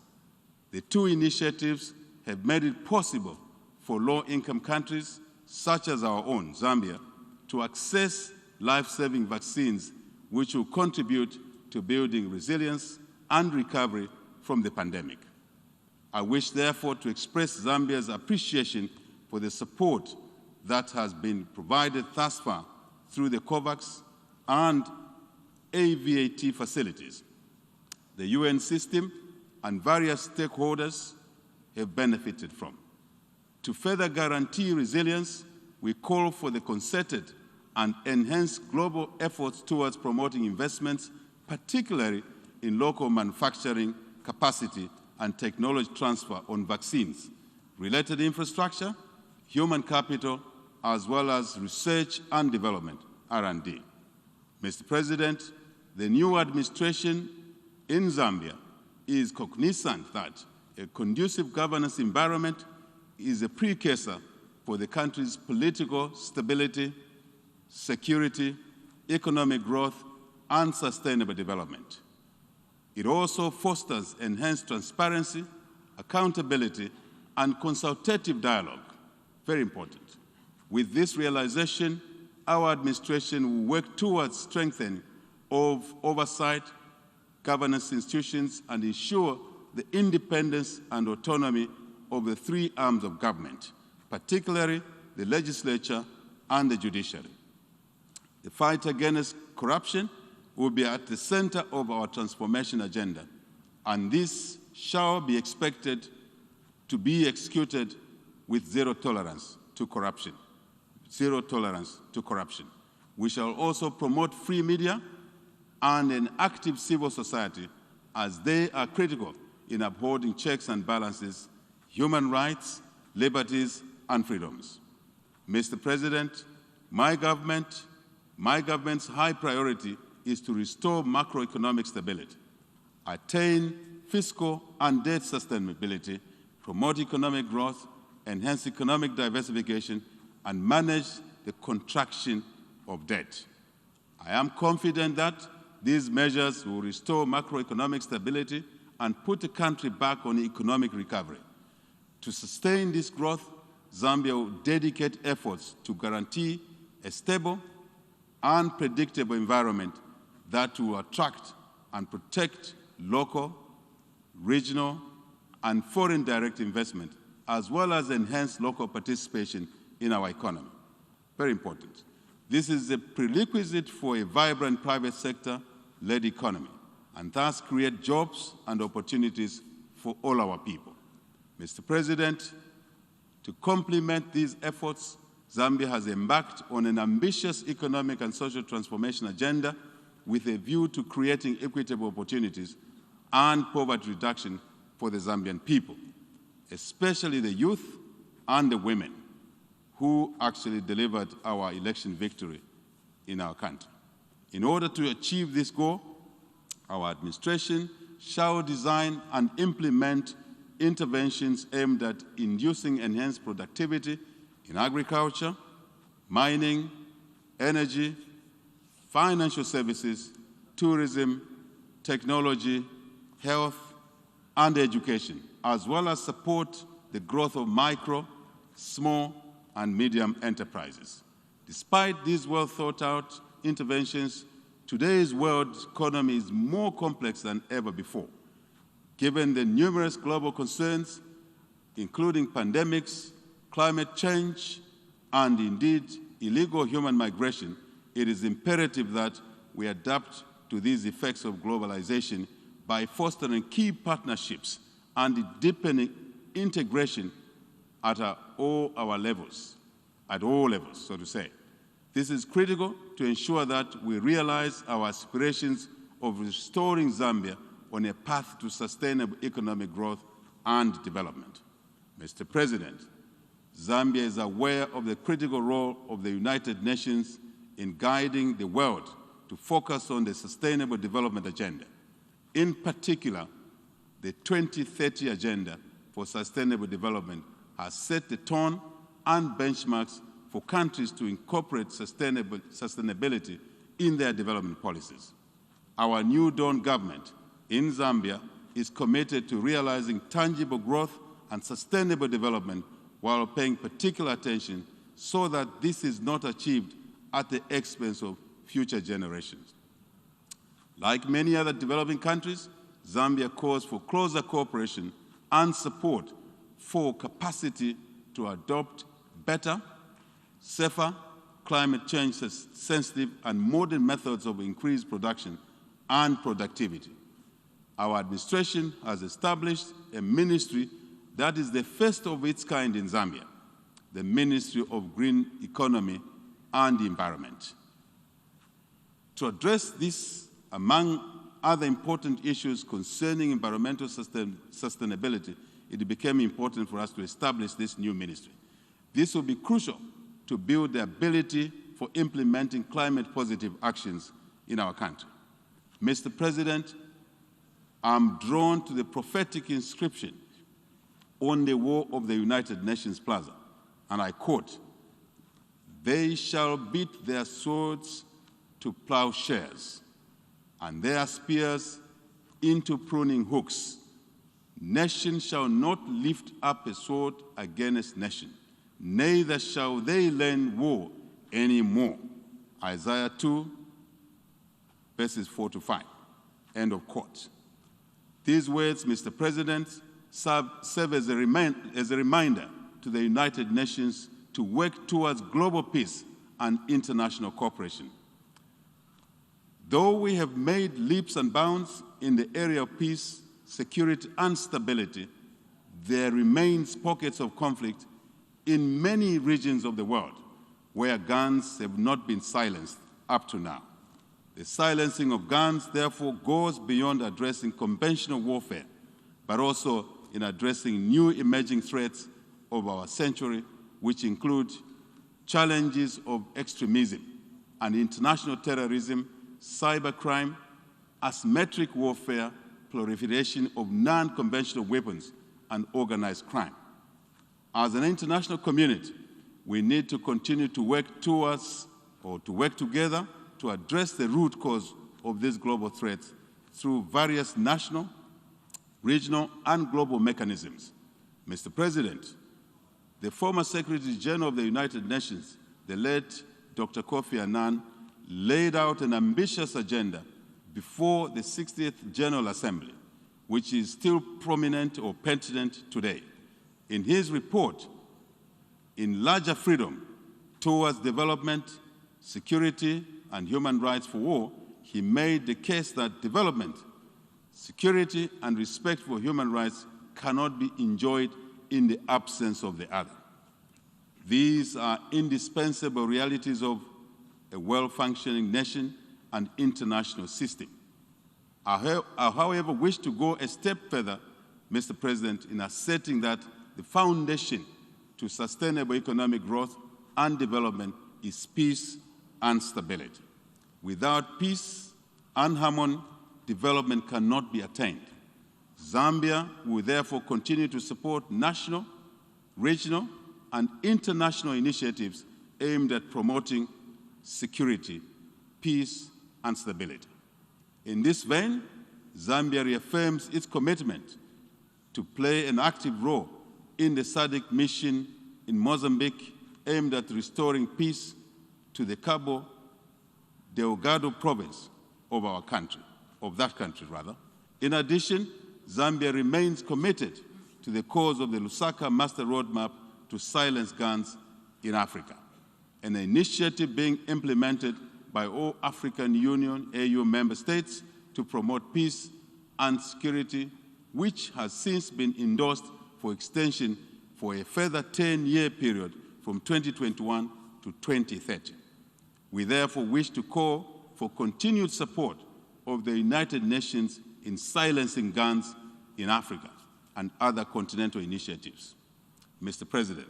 The two initiatives have made it possible for low-income countries, such as our own, Zambia, to access life-saving vaccines which will contribute to building resilience and recovery from the pandemic. I wish, therefore, to express Zambia's appreciation for the support that has been provided thus far through the COVAX and AVAT facilities. The UN system and various stakeholders have benefited from. To further guarantee resilience, we call for the concerted and enhance global efforts towards promoting investments, particularly in local manufacturing capacity and technology transfer on vaccines, related infrastructure, human capital, as well as research and development, R&D. Mr. President, the new administration in Zambia is cognizant that a conducive governance environment is a precursor for the country's political stability, security, economic growth, and sustainable development. It also fosters enhanced transparency, accountability, and consultative dialogue. Very important. With this realization, our administration will work towards strengthening of oversight, governance institutions, and ensure the independence and autonomy of the three arms of government, particularly the legislature and the judiciary. The fight against corruption will be at the center of our transformation agenda, and this shall be expected to be executed with zero tolerance to corruption. Zero tolerance to corruption. We shall also promote free media and an active civil society, as they are critical in upholding checks and balances, human rights, liberties, and freedoms. Mr. President, my government's high priority is to restore macroeconomic stability, attain fiscal and debt sustainability, promote economic growth, enhance economic diversification, and manage the contraction of debt. I am confident that these measures will restore macroeconomic stability and put the country back on economic recovery. To sustain this growth, Zambia will dedicate efforts to guarantee a stable and predictable environment that will attract and protect local, regional, and foreign direct investment, as well as enhance local participation in our economy. Very important. This is a prerequisite for a vibrant private sector-led economy, and thus create jobs and opportunities for all our people. Mr. President, to complement these efforts, Zambia has embarked on an ambitious economic and social transformation agenda with a view to creating equitable opportunities and poverty reduction for the Zambian people, especially the youth and the women who actually delivered our election victory in our country. In order to achieve this goal, our administration shall design and implement interventions aimed at inducing enhanced productivity in agriculture, mining, energy, financial services, tourism, technology, health, and education, as well as support the growth of micro, small, and medium enterprises. Despite these well-thought-out interventions, today's world economy is more complex than ever before. Given the numerous global concerns, including pandemics, climate change, and indeed illegal human migration, it is imperative that we adapt to these effects of globalization by fostering key partnerships and deepening integration at all levels, so to say. This is critical to ensure that we realize our aspirations of restoring Zambia on a path to sustainable economic growth and development. Mr. President, Zambia is aware of the critical role of the United Nations in guiding the world to focus on the Sustainable Development Agenda. In particular, the 2030 Agenda for Sustainable Development has set the tone and benchmarks for countries to incorporate sustainability in their development policies. Our New Dawn government in Zambia is committed to realizing tangible growth and sustainable development while paying particular attention so that this is not achieved at the expense of future generations. Like many other developing countries, Zambia calls for closer cooperation and support for capacity to adopt better, safer, climate change sensitive, and modern methods of increased production and productivity. Our administration has established a ministry that is the first of its kind in Zambia, the Ministry of Green Economy and the environment. To address this, among other important issues concerning environmental sustainability, it became important for us to establish this new ministry. This will be crucial to build the ability for implementing climate-positive actions in our country. Mr. President, I'm drawn to the prophetic inscription on the wall of the United Nations Plaza, and I quote, "They shall beat their swords to plowshares, and their spears into pruning hooks. Nation shall not lift up a sword against nation, neither shall they learn war anymore." Isaiah 2, verses 4 to 5, end of quote. These words, Mr. President, serve as a reminder to the United Nations to work towards global peace and international cooperation. Though we have made leaps and bounds in the area of peace, security, and stability, there remains pockets of conflict in many regions of the world where guns have not been silenced up to now. The silencing of guns, therefore, goes beyond addressing conventional warfare, but also in addressing new emerging threats of our century, which include challenges of extremism and international terrorism, cybercrime, asymmetric warfare, proliferation of non-conventional weapons, and organized crime. As an international community, we need to continue to work together to address the root cause of these global threats through various national, regional, and global mechanisms. Mr. President, the former Secretary General of the United Nations, the late Dr. Kofi Annan, laid out an ambitious agenda before the 60th General Assembly, which is still prominent or pertinent today. In his report, In Larger Freedom Towards Development, Security, and Human Rights for All, he made the case that development, security, and respect for human rights cannot be enjoyed in the absence of the other. These are indispensable realities of a well-functioning nation and international system. I, however, wish to go a step further, Mr. President, in asserting that the foundation to sustainable economic growth and development is peace and stability. Without peace and harmony, development cannot be attained. Zambia will therefore continue to support national, regional, and international initiatives aimed at promoting security, peace, and stability. In this vein, Zambia reaffirms its commitment to play an active role in the SADC mission in Mozambique aimed at restoring peace to the Cabo Delgado province of our country, In addition, Zambia remains committed to the cause of the Lusaka Master Roadmap to silence guns in Africa, an initiative being implemented by all African Union, AU member states to promote peace and security, which has since been endorsed for extension for a further 10-year period from 2021 to 2030. We therefore wish to call for continued support of the United Nations in silencing guns in Africa and other continental initiatives. Mr. President,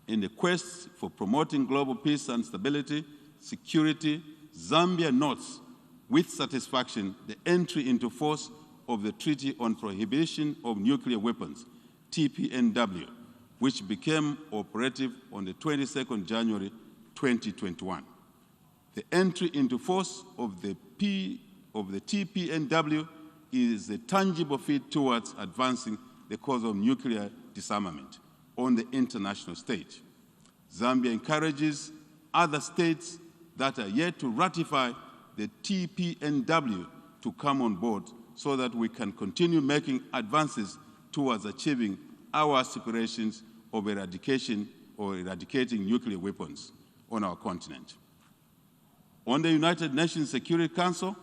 in the quest for promoting global peace and stability, security, Zambia notes with satisfaction the entry into force of the Treaty on Prohibition of Nuclear Weapons, TPNW, which became operative on the 22nd January 2021. The entry into force of the TPNW is a tangible feat towards advancing the cause of nuclear disarmament on the international stage. Zambia encourages other states that are yet to ratify the TPNW to come on board so that we can continue making advances towards achieving our aspirations of eradicating nuclear weapons on our continent. On the United Nations Security Council,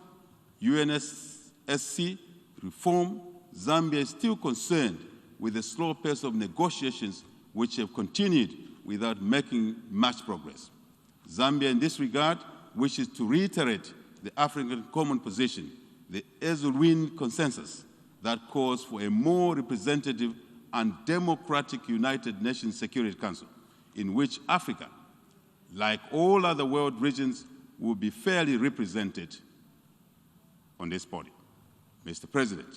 UNSC reform, Zambia is still concerned with the slow pace of negotiations which have continued without making much progress. Zambia, in this regard, wishes to reiterate the African Common Position, the Ezulwini Consensus, that calls for a more representative and democratic United Nations Security Council, in which Africa, like all other world regions, will be fairly represented on this body. Mr. President,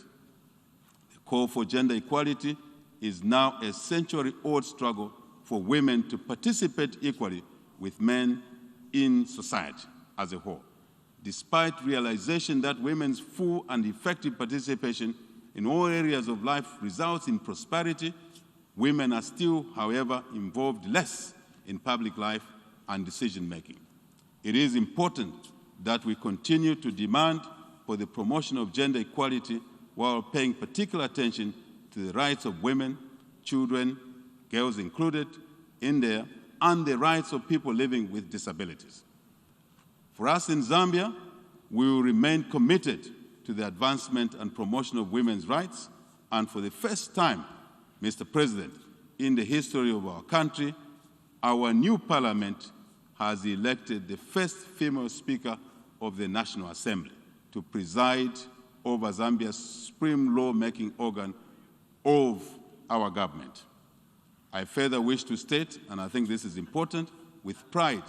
the call for gender equality is now a century-old struggle for women to participate equally with men in society as a whole. Despite realization that women's full and effective participation in all areas of life results in prosperity, women are still, however, involved less in public life and decision-making. It is important that we continue to demand for the promotion of gender equality while paying particular attention to the rights of women, children, girls included in there, and the rights of people living with disabilities. For us in Zambia, we will remain committed to the advancement and promotion of women's rights, and for the first time, Mr. President, in the history of our country, our new parliament has elected the first female Speaker of the National Assembly to preside over Zambia's supreme law-making organ of our government. I further wish to state, and I think this is important, with pride,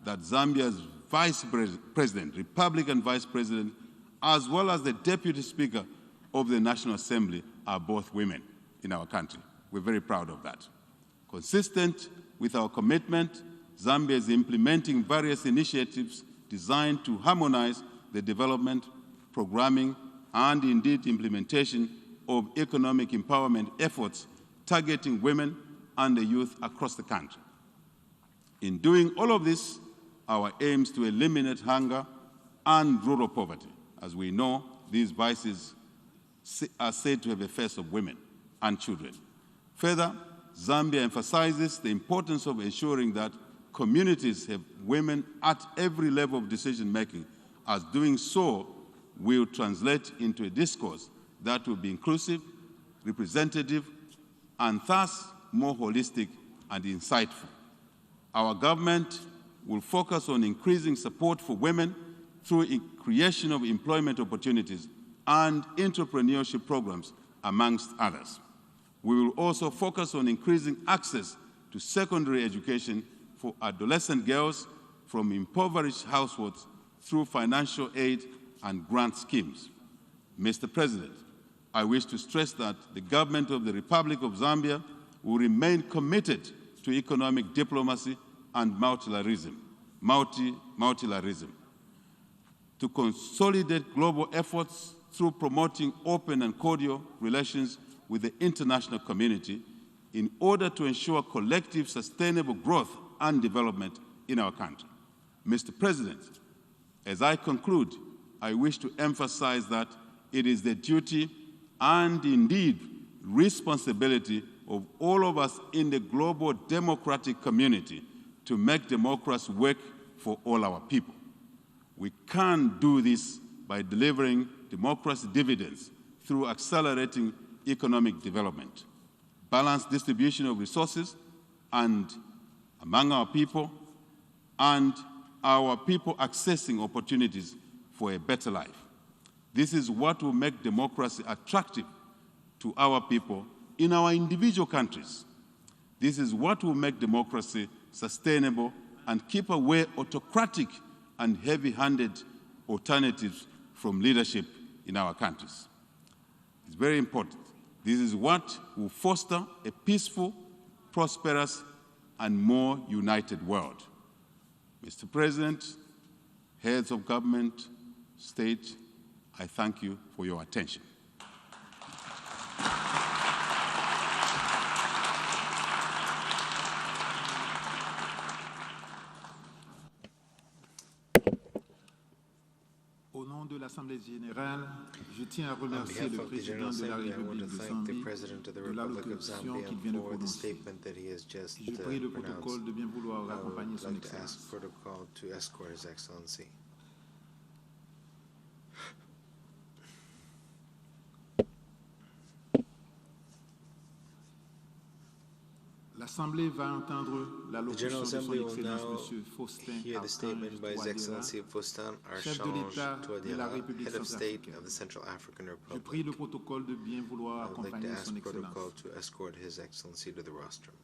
that Zambia's Vice President, Republican Vice President, as well as the Deputy Speaker of the National Assembly are both women in our country. We're very proud of that. Consistent with our commitment, Zambia is implementing various initiatives designed to harmonize the development, programming, and indeed implementation of economic empowerment efforts targeting women and the youth across the country. In doing all of this, our aim is to eliminate hunger and rural poverty. As we know, these vices are said to have the face of women and children. Further, Zambia emphasizes the importance of ensuring that communities have women at every level of decision-making, as doing so will translate into a discourse that will be inclusive, representative, and thus more holistic and insightful. Our government will focus on increasing support for women through creation of employment opportunities and entrepreneurship programs, amongst others. We will also focus on increasing access to secondary education for adolescent girls from impoverished households through financial aid and grant schemes. Mr. President, I wish to stress that the government of the Republic of Zambia will remain committed to economic diplomacy and multilateralism, to consolidate global efforts through promoting open and cordial relations with the international community in order to ensure collective sustainable growth and development in our country. Mr. President, as I conclude, I wish to emphasize that it is the duty and indeed responsibility of all of us in the global democratic community to make democracy work for all our people. We can't do this by delivering democracy dividends through accelerating economic development, balanced distribution of resources and among our people, and our people accessing opportunities for a better life. This is what will make democracy attractive to our people in our individual countries. This is what will make democracy sustainable and keep away autocratic and heavy-handed alternatives from leadership in our countries. It's very important. This is what will foster a peaceful, prosperous, and more united world. Mr. President, heads of government, state, I thank you for your attention. Au nom de l'Assemblée générale, je tiens à remercier le président de la République de Zambie de l'allocution qu'il vient de prononcer. Je prie le protocole de bien vouloir accompagner son Excellence. L'Assemblée va entendre l'allocution de son Excellence M. Faustin hear the statement by His Excellency Faustin chef de l'État de la République head of state centrafricaine. of the Central African Je prie Republic. le protocole de bien vouloir I would like to accompagner ask son protocol Excellence. to escort His Excellency to the rostrum.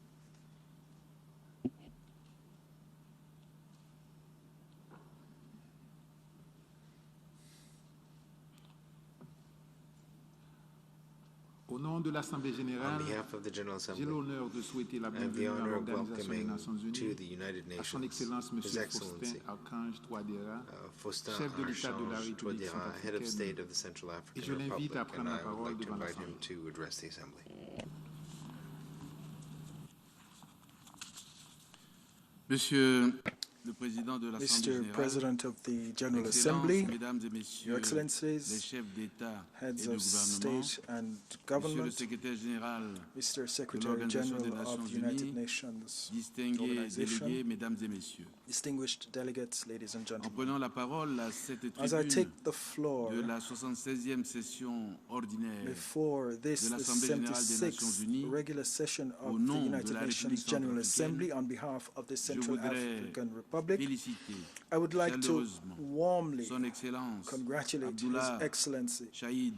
Au nom de l'Assemblée générale, On behalf of the General j'ai Assembly, l'honneur de souhaiter la I have the bienvenue à honor of l'Organisation des welcoming Nations to Unies the United à son Nations Excellence M. His Faustin Excellency Archange Touadéra, Faustin chef de l'État de la Archange République Touadéra, head of centrafricaine, state of the Central et African je l'invite Republic, à prendre and la I would parole like to devant invite him l'Assemblée. to address the Assembly. Monsieur le Président de l'Assemblée Mr. générale, President of the General Excellences, Assembly, Mesdames et Your Messieurs les Excellencies, chefs d'État et heads de of gouvernement, state and Monsieur le government, Secrétaire général Mr. de Secretary l'Organisation des General Nations of the United Unies, Nations distingués Organization, délégués, Mesdames et Messieurs, distinguished delegates, ladies and en gentlemen. prenant la parole à cette As I tribune take the floor de la 76e session ordinaire before this, de the l'Assemblée générale des Nations 76th Unies, regular session au of the nom de United la Nations République General centrafricaine, Assembly, on behalf of the je Central voudrais African Republic, féliciter I would like to chaleureusement warmly Son Excellence congratulate His Abdullah Excellency Shahid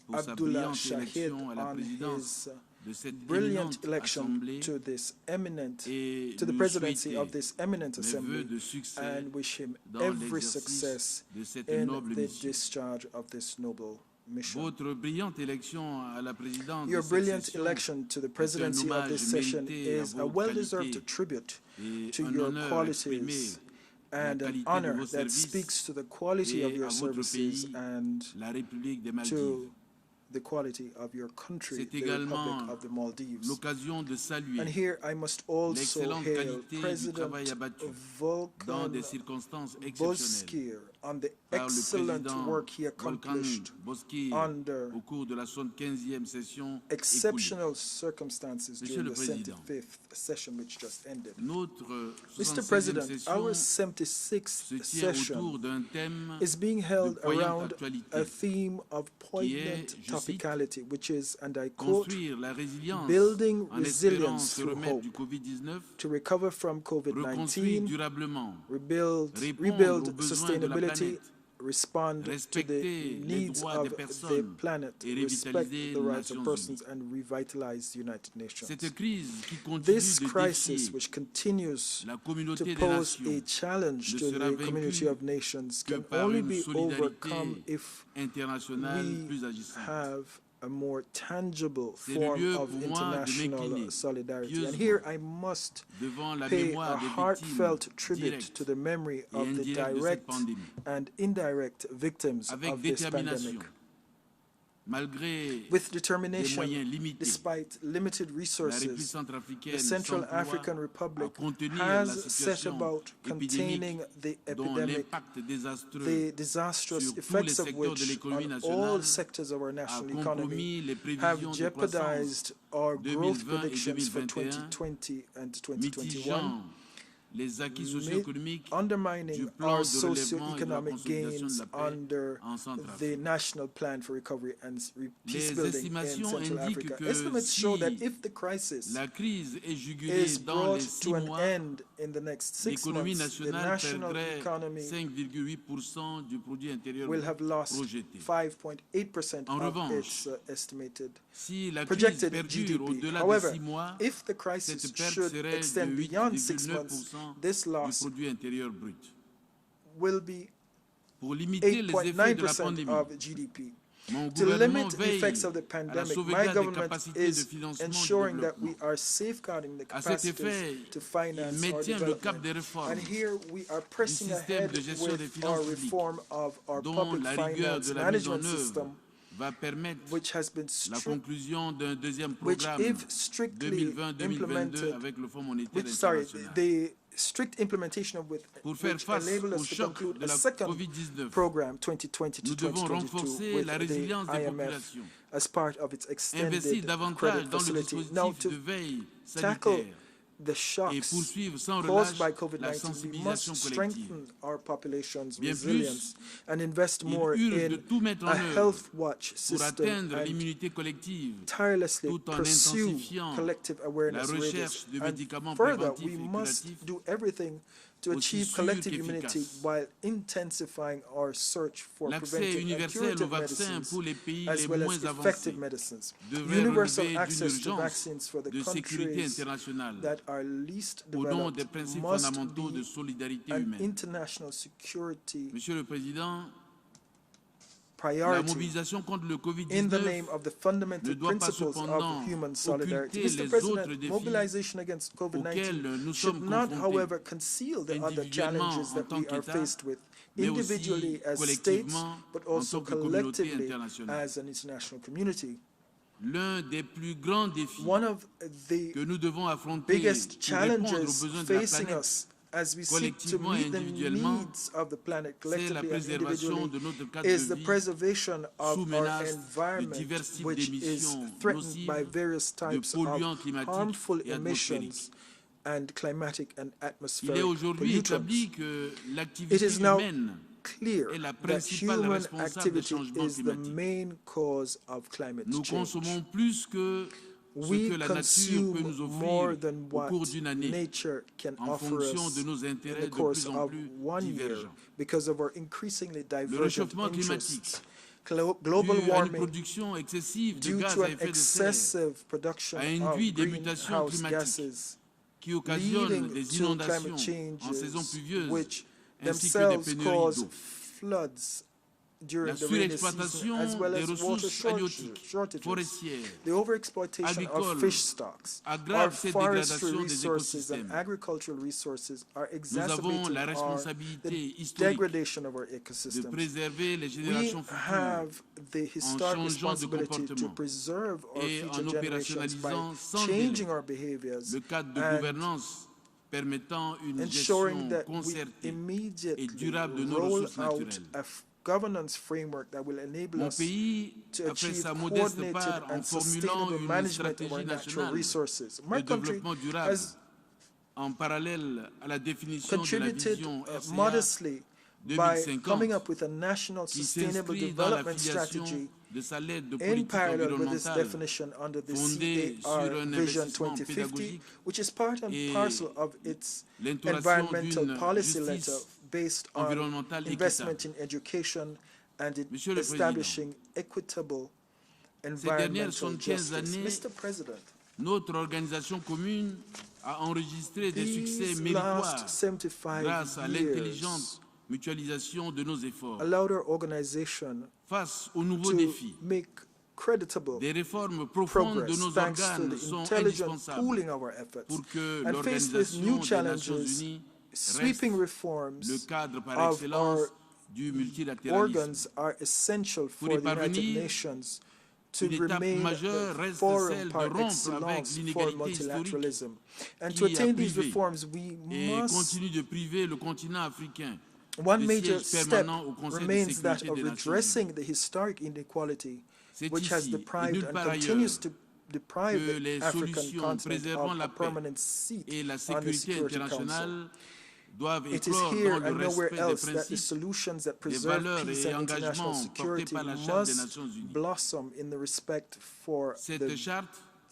pour sa Abdullah brillante Shahid élection à la on présidence his de cette brilliant éminente election assemblée to this eminent, et to the lui presidency souhaiter of this eminent mes assembly, vœux de succès and wish him dans every l'exercice success de cette in noble the mission. discharge of this noble mission. Votre brillante élection à la présidence Your de cette brilliant session election to the est un presidency of hommage this session mérité à is a vos well-deserved qualités tribute et to un your honneur qualities exprimé and la an qualité de honor vos that services speaks to the quality of et your à votre services pays, and la République des Maldives. to the quality of your country, C'est the également Republic of the Maldives. l'occasion de saluer And here I must also l'excellente hail qualité du President travail abattu dans Volkan des circonstances exceptionnelles Bozkir on the par le excellent président work he Volkan accomplished Bozkir under au cours de la 75e session écoulée. exceptional circumstances Monsieur during le the Président, 75th session which just ended. Notre Mr. 76e President, session our se 76th tient session autour d'un thème is being de held poignante around actualité a theme of poignant je cite, topicality, which is, and I quote, construire la résilience building en espérant resilience se through remettre hope du Covid-19, to recover from reconstruire COVID-19, durablement, rebuild répondre aux besoins de la sustainability, planète, respond to respecter the les needs droits of des the personnes planet, et respect revitaliser the les rights of Nations persons, and revitalize the United Nations. Cette crise qui continue This de crisis, défier which continues la to communauté des pose a nations, challenge ne to sera the community vaincue of nations, que can par only une be solidarité overcome if internationale we plus agissante. have a more tangible C'est le form lieu of pour moi de international m'incliner solidarity. And pieusement here I must devant la pay mémoire a des heartfelt victimes tribute directes to the memory et of the indirectes de cette direct pandémie. and indirect victims Avec of this détermination, pandemic. malgré With des determination, moyens limités, despite limited la République resources, centrafricaine the Central s'emploie African à Republic contenir la has set situation about containing épidémique the dont epidemic, l'impact désastreux the disastrous sur tous les effects of secteurs de which l'économie on nationale all sectors of our a national compromis economy les have prévisions de croissance jeopardized our growth 2020 et predictions for 2021, 2020 and 2021, mitigeant les acquis socio-économiques du undermining plan our de relèvement et de la socio-economic consolidation de gains la paix under en the Centrafrique. National Plan for Recovery and Les Peace Building in estimations Central indiquent Africa. que Estimates show that si if the crisis la crise est jugulée is dans brought les to 6 an mois, end in the next 6 l'économie months, the nationale national perdrait economy 5,8% du produit intérieur will have lost projeté. 5.8% En of revanche, its estimated si la crise projected perdure GDP. au-delà de However, 6 mois, if the crisis cette perte should serait extend de beyond 6 months, 8,9% this du loss produit intérieur brut. will be Pour limiter les effets de la 8.9% pandémie, of GDP. mon To gouvernement limit the veille effects of the à la pandemic, my sauvegarde des government capacités de is financement du ensuring that we développement. are safeguarding the À cet effet, capacities to il finance our maintient le cap development. des réformes And here we are pressing du système ahead de gestion des with finances our publiques, reform of our dont public la rigueur finance de la mise en management system, œuvre va permettre which has been la conclusion d'un deuxième which, programme if strictly 2020-2022 implemented, avec le Fonds monétaire which, sorry, international. the strict implementation of Pour faire which face enable au us to choc conclude de a la second COVID-19, program 2020 to nous devons 2022 renforcer with la the résilience des IMF populations, as part of its investir extended davantage credit dans le facility. Now, dispositif to de veille tackle sanitaire the shocks caused by COVID-19, we must strengthen our population's resilience and invest more in a health watch system and tirelessly pursue collective awareness raises. And further, we must do everything to achieve collective immunity while intensifying our search for preventive and curative medicines, as well as effective medicines. Universal access to vaccines for the countries that are least developed must be an international security priority in the name of the fundamental principles of human solidarity. Mr. President, mobilization against COVID-19 should not, however, conceal the other challenges that we are faced with, individually as states, but also collectively as an international community. One of the biggest challenges facing us as we seek to meet the needs of the planet collectively and individually is the preservation of our environment, which is threatened by various types of harmful emissions and climatic and atmospheric pollutants. It is now clear that human activity is the main cause of climate change. We consume more than what nature can offer us in the course of 1 year because of our increasingly divergent interests. Global warming due to an excessive production of greenhouse gases leading to climate changes which themselves cause floods during the rainy season, as well as water shortages, the overexploitation of fish stocks, our forestry resources and agricultural resources are exacerbating the degradation of our ecosystems. We have the historic responsibility to preserve our future generations by changing our behaviors and ensuring that we immediately roll out a governance framework that will enable us to achieve coordinated and sustainable management of our natural resources. My country has contributed modestly by coming up with a national sustainable development strategy in parallel with this definition under the CAR Vision 2050, which is part and parcel of its environmental policy letter based on investment in education and in establishing equitable environmental justice. Mr. President, notre organisation commune a enregistré des succès méritoires grâce à l'intelligente mutualisation de nos efforts. Allowed our organization face aux nouveaux défis. Des réformes profondes de nos organes sont indispensables pour que l'Organisation des Nations Unies sweeping reforms le cadre par of excellence our du multilatéralisme. organs are essential for the United Nations to remain the forum par excellence for multilateralism. And to attain these reforms, we must continue de priver le continent africain. One major step remains that of redressing the historic inequality which has deprived and continues to deprive the African continent of a permanent seat on the Security Council. It is here and nowhere else that the solutions that preserve peace and international security must blossom in the respect for the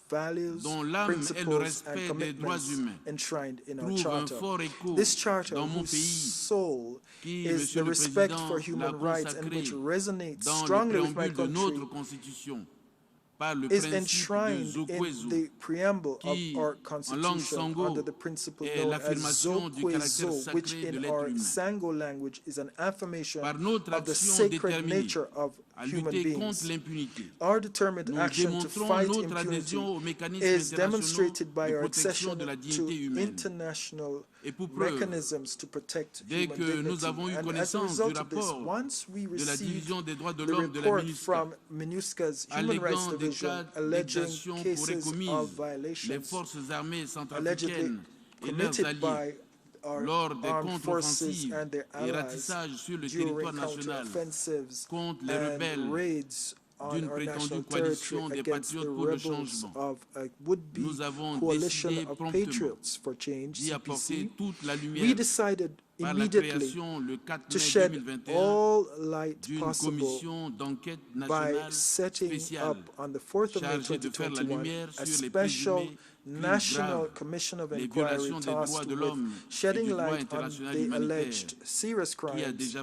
values, principles, and commitments enshrined in our charter. This charter, whose soul is the respect for human rights and which resonates strongly with my country, is enshrined in the preamble of our Constitution under the principle known as Zo Kwe Zo, which in our Sango language is an affirmation of the sacred nature of human beings. Our determined action to fight impunity is demonstrated by our accession to international mechanisms to protect human dignity. And as a result of this, once we received the report from MINUSCA's Human Rights Division alleging cases of violations allegedly committed by our armed forces and their allies during counter-offensives and raids on our national territory against the rebels of a would-be coalition of patriots for change, CPC, we decided immediately to shed all light possible by setting up on the 4th of May 2021 a special National Commission of Inquiry tasked with shedding light on the alleged serious crimes,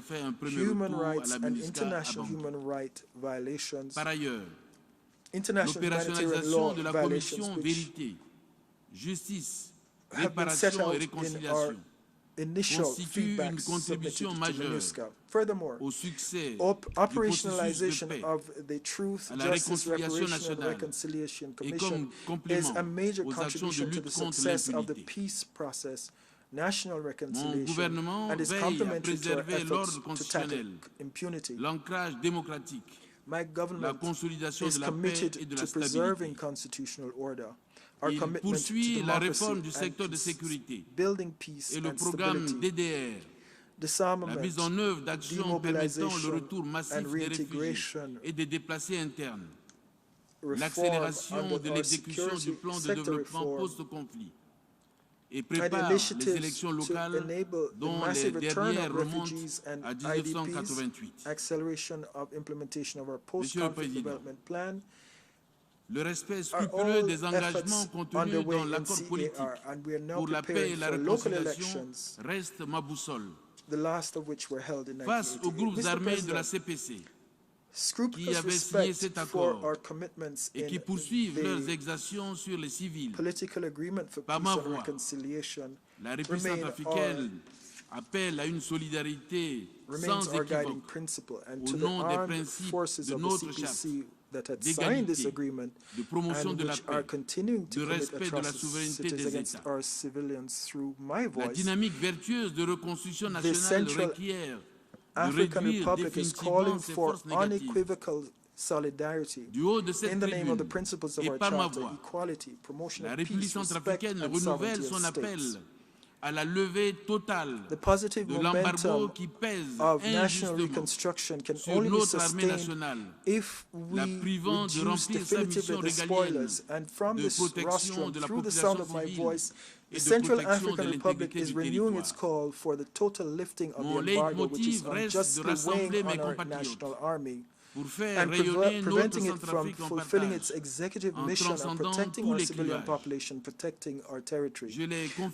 human rights and international human rights violations, international humanitarian law violations which have been set out in our initial feedback submitted to MINUSCA. Furthermore, operationalization of the Truth, Justice, Reparation and Reconciliation Commission is a major contribution to the success of the peace process, national reconciliation, and is complementary to our efforts to tackle impunity. My government is committed to preserving constitutional order. Our commitment to democracy and building peace and stability, disarmament, demobilization and reintegration, reform under our security sector reform, and initiatives to enable the massive return of refugees and IDPs, acceleration of implementation of our post-conflict development plan, le respect scrupuleux des engagements contenus dans l'accord politique pour la paix et la réconciliation reste ma boussole. Face aux groupes armés de la CPC qui avaient signé cet accord et qui poursuivent leurs exactions sur les civils, par ma voix, la République centrafricaine appelle à une solidarité sans équivoque au nom des principes de notre charte d'égalité, de promotion de la paix, de respect de la souveraineté des États. La dynamique vertueuse de reconstruction nationale requiert African Republic is calling for unequivocal solidarity in the name of the principles of our charter, equality, promotion of peace, respect and sovereignty of states. À la levée totale de l'embargo qui pèse injustement sur notre armée nationale, la privant de remplir sa mission régalienne de protection de la population civile The Central African Republic is renewing its call for the total lifting of the embargo, which is unjustly weighing on our national army, and preventing it from fulfilling its executive mission of protecting our civilian population, protecting our territory.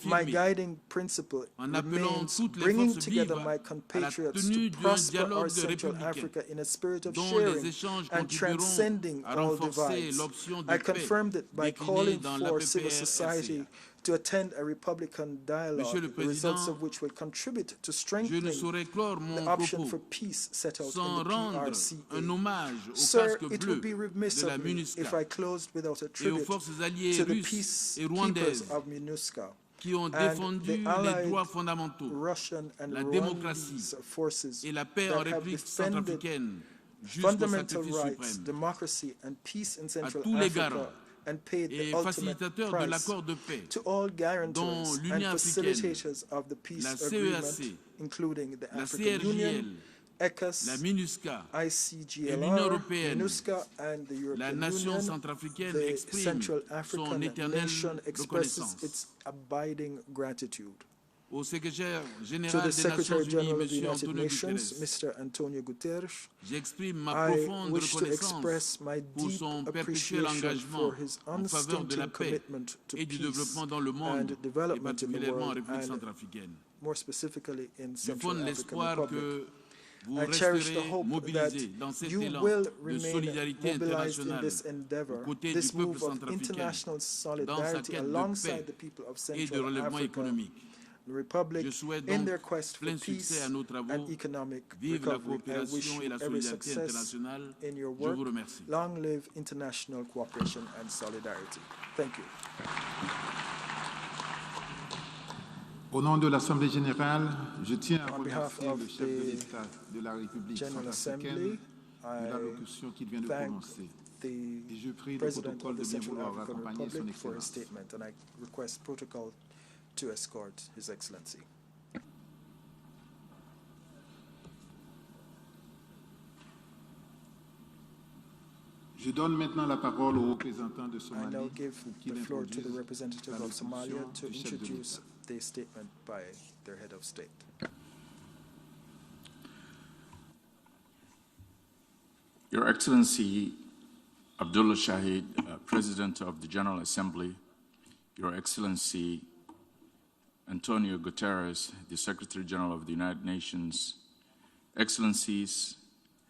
My guiding principle remains bringing together my compatriots to prosper our Central Africa in a spirit of sharing and transcending all divides. I confirmed it by calling for civil society to attend a Republican dialogue, the results of which will contribute to strengthening the option for peace set out in the PRCA. Sir, it would be remiss of me if I closed without a tribute to the peacekeepers of MINUSCA and the allied Russian and Rwandese forces that have defended fundamental rights, democracy and peace in Central Africa and paid the ultimate price to all guarantors and facilitators of the peace agreement, including the African Union, ECOWAS, ICGLR, MINUSCA, and the European Union. The Central African nation expresses its abiding gratitude. Au secrétaire To général the des Secretary Nations General Unies, of the M. United Antonio Nations, Guterres, Mr. Antonio Guterres, j'exprime ma I profonde wish to reconnaissance express my pour deep son perpétuel appreciation engagement for his en faveur de la unstinting paix commitment to et du peace développement dans le monde, and et development in the particulièrement en world, République and centrafricaine. more specifically in Je Central fonde African l'espoir Republic. que vous I cherish the resterez hope mobilisés that dans cet you élan will de remain solidarité mobilized in internationale this endeavor, aux côtés this du peuple move of centrafricain international dans sa solidarity quête de alongside paix the people of et de Central relèvement Africa, économique. the Republic, Je souhaite in donc their quest for plein peace succès à nos travaux. and economic Vive la recovery. I wish coopération et you la every solidarité success internationale. in your Je work. vous remercie. Long live international cooperation and solidarity. Thank you. Au nom de l'Assemblée générale, je tiens à remercier le chef de l'État de la République centrafricaine de l'allocution qu'il vient de prononcer. Et je prie le protocole de bien vouloir accompagner son Excellence. And I request protocol to escort His Excellency. Je donne maintenant la parole au représentant de Somalie. I now give the floor to the representative of Somalia to introduce the statement by their head of state. Your Excellency Abdullah Shahid, President of the General Assembly, Your Excellency Antonio Guterres, the Secretary General of the United Nations, Excellencies,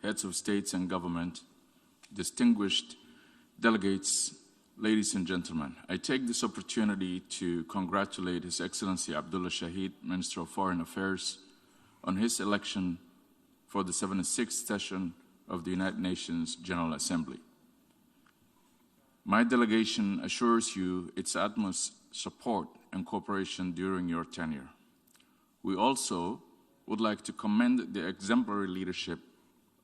Heads of States and Government, distinguished delegates, ladies and gentlemen, I take this opportunity to congratulate His Excellency Abdullah Shahid, Minister of Foreign Affairs, on his election for the 76th session of the United Nations General Assembly. My delegation assures you its utmost support and cooperation during your tenure. We also would like to commend the exemplary leadership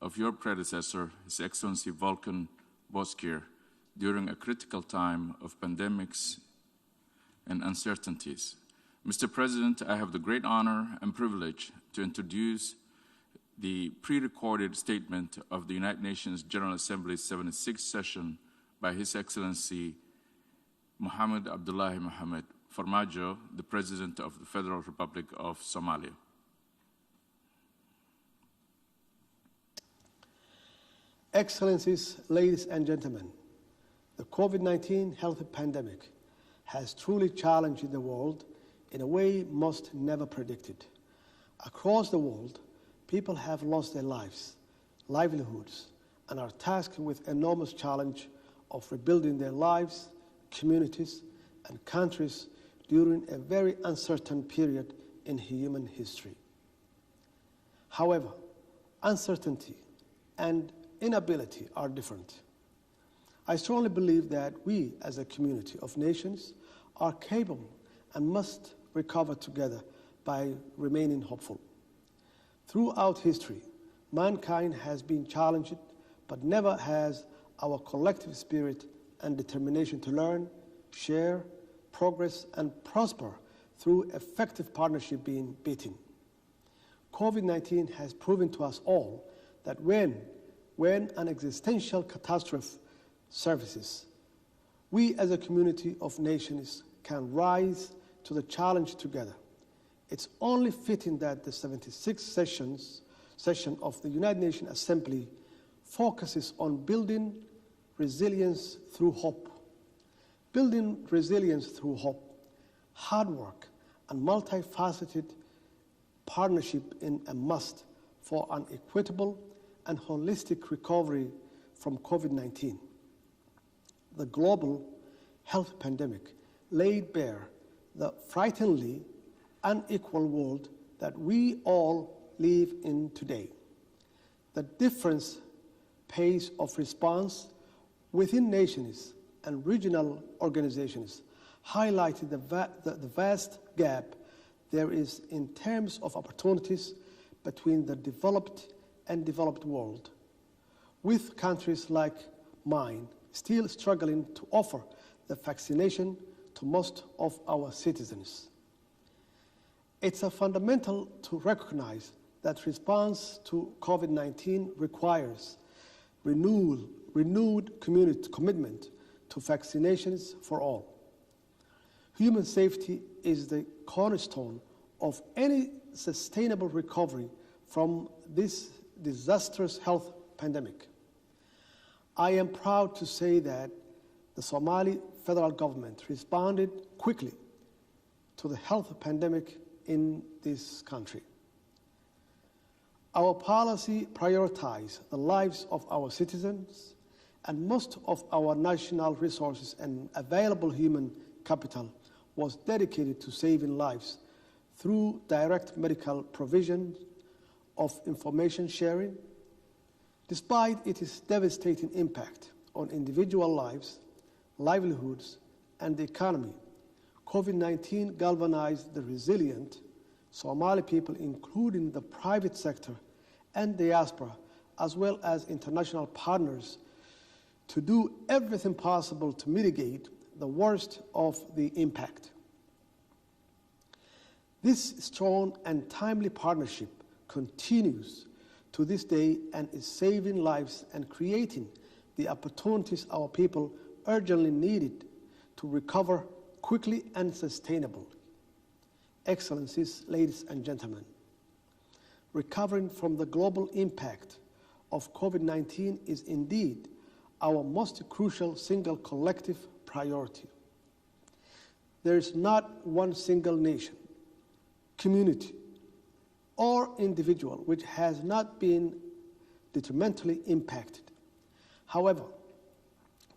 of your predecessor, His Excellency Volkan Bozkır, during a critical time of pandemics and uncertainties. Mr. President, I have the great honor and privilege to introduce the pre-recorded statement of the United Nations General Assembly's 76th session by His Excellency Mohammed Abdullahi Mohamed Farmajo, the President of the Federal Republic of Somalia. Excellencies, ladies and gentlemen, the COVID-19 health pandemic has truly challenged the world in a way most never predicted. Across the world, people have lost their lives, livelihoods, and are tasked with enormous challenge of rebuilding their lives, communities, and countries during a very uncertain period in human history. However, uncertainty and inability are different. I strongly believe that we, as a community of nations, are capable and must recover together by remaining hopeful. Throughout history, mankind has been challenged, but never has our collective spirit and determination to learn, share, progress, and prosper through effective partnership been beaten. COVID-19 has proven to us all that when an existential catastrophe surfaces, we as a community of nations can rise to the challenge together. It's only fitting that the 76th session of the United Nations Assembly focuses on building resilience through hope. Building resilience through hope, hard work, and multifaceted partnership is a must for an equitable and holistic recovery from COVID-19. The global health pandemic laid bare the frighteningly unequal world that we all live in today. The different pace of response within nations and regional organizations highlighted the vast gap there is in terms of opportunities between the developed and developed world, with countries like mine still struggling to offer the vaccination to most of our citizens. It's fundamental to recognize that response to COVID-19 requires renewed community commitment to vaccinations for all. Human safety is the cornerstone of any sustainable recovery from this disastrous health pandemic. I am proud to say that the Somali federal government responded quickly to the health pandemic in this country. Our policy prioritizes the lives of our citizens, and most of our national resources and available human capital was dedicated to saving lives through direct medical provision of information sharing. Despite its devastating impact on individual lives, livelihoods, and the economy, COVID-19 galvanized the resilient Somali people, including the private sector and diaspora, as well as international partners, to do everything possible to mitigate the worst of the impact. This strong and timely partnership continues to this day and is saving lives and creating the opportunities our people urgently needed to recover quickly and sustainably. Excellencies, ladies and gentlemen, recovering from the global impact of COVID-19 is indeed our most crucial single collective priority. There is not one single nation, community, or individual which has not been detrimentally impacted. However,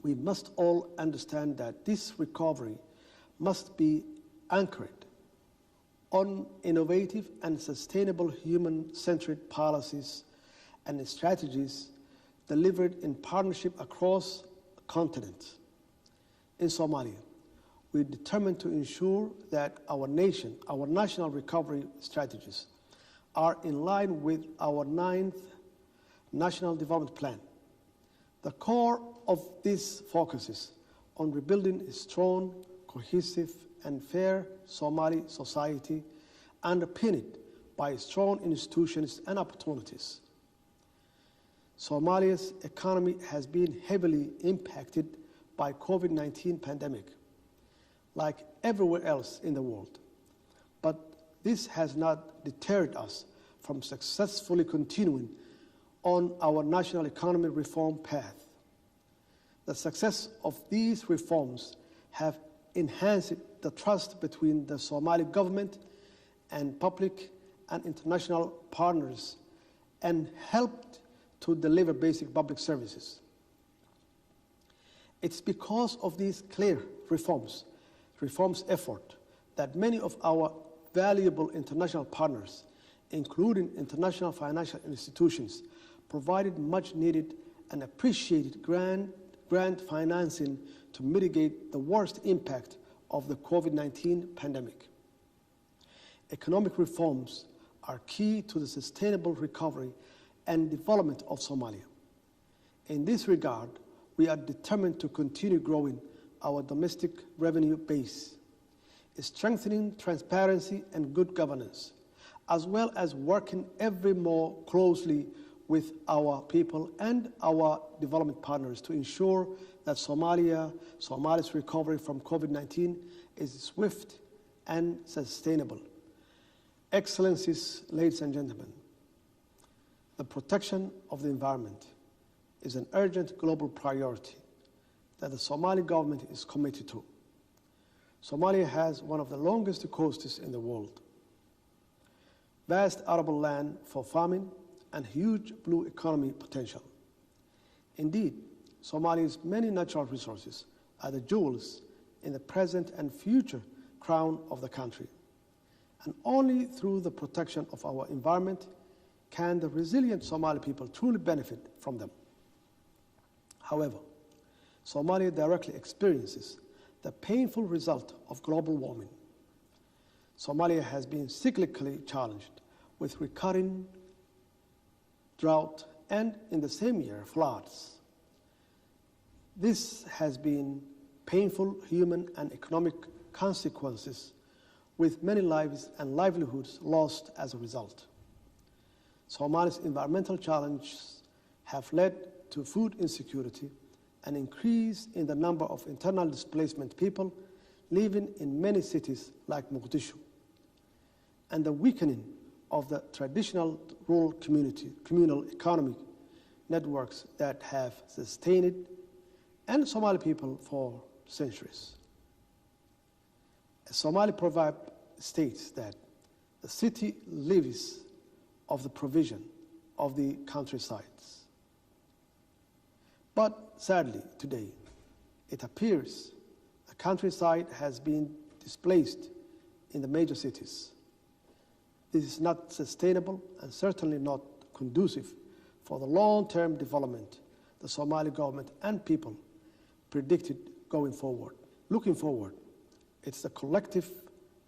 we must all understand that this recovery must be anchored on innovative and sustainable human-centered policies and strategies delivered in partnership across the continent. In Somalia, we're determined to ensure that our national recovery strategies are in line with our 9th National Development Plan. The core of this focuses on rebuilding a strong, cohesive, and fair Somali society underpinned by strong institutions and opportunities. Somalia's economy has been heavily impacted by COVID-19 pandemic, like everywhere else in the world. But this has not deterred us from successfully continuing on our national economy reform path. The success of these reforms have enhanced the trust between the Somali government and public and international partners and helped to deliver basic public services. It's because of these clear reforms effort, that many of our valuable international partners, including international financial institutions, provided much needed and appreciated grant financing to mitigate the worst impact of the COVID-19 pandemic. Economic reforms are key to the sustainable recovery and development of Somalia. In this regard, we are determined to continue growing our domestic revenue base, strengthening transparency and good governance, as well as working ever more closely with our people and our development partners to ensure that Somalia's recovery from COVID-19 is swift and sustainable. Excellencies, ladies and gentlemen, the protection of the environment is an urgent global priority that the Somali government is committed to. Somalia has one of the longest coasts in the world, vast arable land for farming, and huge blue economy potential. Indeed, Somalia's many natural resources are the jewels in the present and future crown of the country. And only through the protection of our environment can the resilient Somali people truly benefit from them. However, Somalia directly experiences the painful result of global warming. Somalia has been cyclically challenged with recurring drought and, in the same year, floods. This has been painful human and economic consequences, with many lives and livelihoods lost as a result. Somalia's environmental challenges have led to food insecurity, an increase in the number of internal displacement people living in many cities like Mogadishu, and the weakening of the traditional rural communal economic networks that have sustained and Somali people for centuries. A Somali proverb states that the city lives of the provision of the countrysides. But sadly, today, it appears the countryside has been displaced in the major cities. This is not sustainable and certainly not conducive for the long-term development the Somali government and people predicted going forward. Looking forward, it's the collective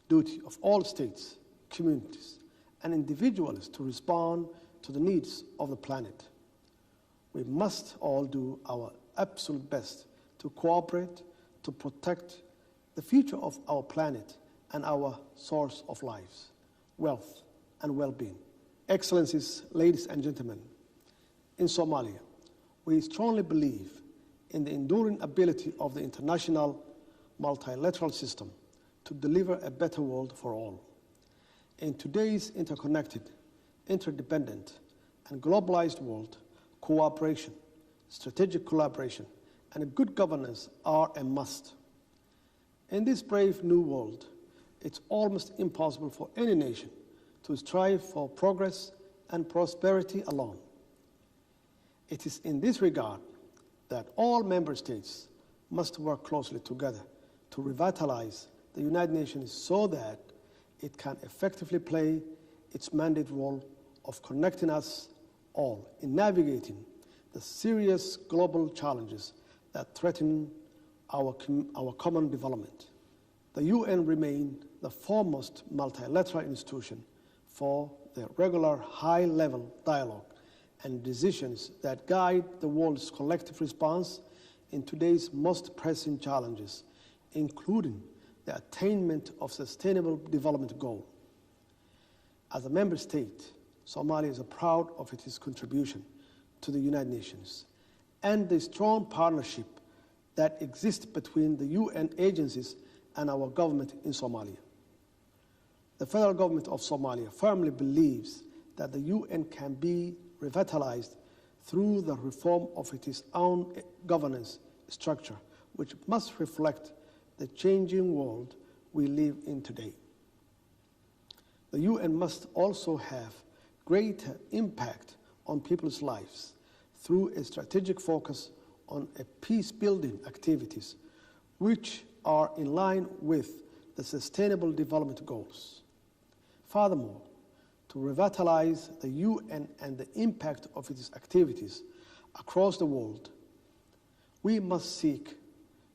duty of all states, communities, and individuals to respond to the needs of the planet. We must all do our absolute best to cooperate, to protect the future of our planet and our source of lives, wealth, and well-being. Excellencies, ladies and gentlemen, in Somalia, we strongly believe in the enduring ability of the international multilateral system to deliver a better world for all. In today's interconnected, interdependent, and globalized world, cooperation, strategic collaboration, and good governance are a must. In this brave new world, it's almost impossible for any nation to strive for progress and prosperity alone. It is in this regard that all member states must work closely together to revitalize the United Nations so that it can effectively play its mandate role of connecting us all in navigating the serious global challenges that threaten our common development. The UN remains the foremost multilateral institution for the regular high-level dialogue and decisions that guide the world's collective response in today's most pressing challenges, including the attainment of Sustainable Development Goal. As a member state, Somalia is proud of its contribution to the United Nations and the strong partnership that exists between the UN agencies and our government in Somalia. The federal government of Somalia firmly believes that the UN can be revitalized through the reform of its own governance structure, which must reflect the changing world we live in today. The UN must also have greater impact on people's lives through a strategic focus on peace-building activities, which are in line with the Sustainable Development Goals. Furthermore, to revitalize the UN and the impact of its activities across the world, we must seek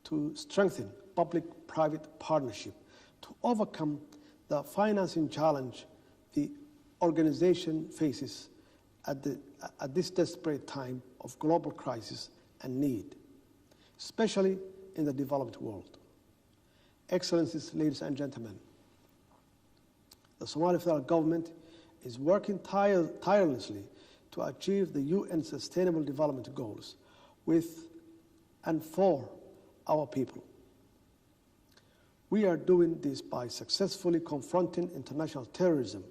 to strengthen public-private partnership to overcome the financing challenge the organization faces at this desperate time of global crisis and need, especially in the developed world. Excellencies, ladies and gentlemen, the Somali federal government is working tirelessly to achieve the UN Sustainable Development Goals with and for our people. We are doing this by successfully confronting international terrorism,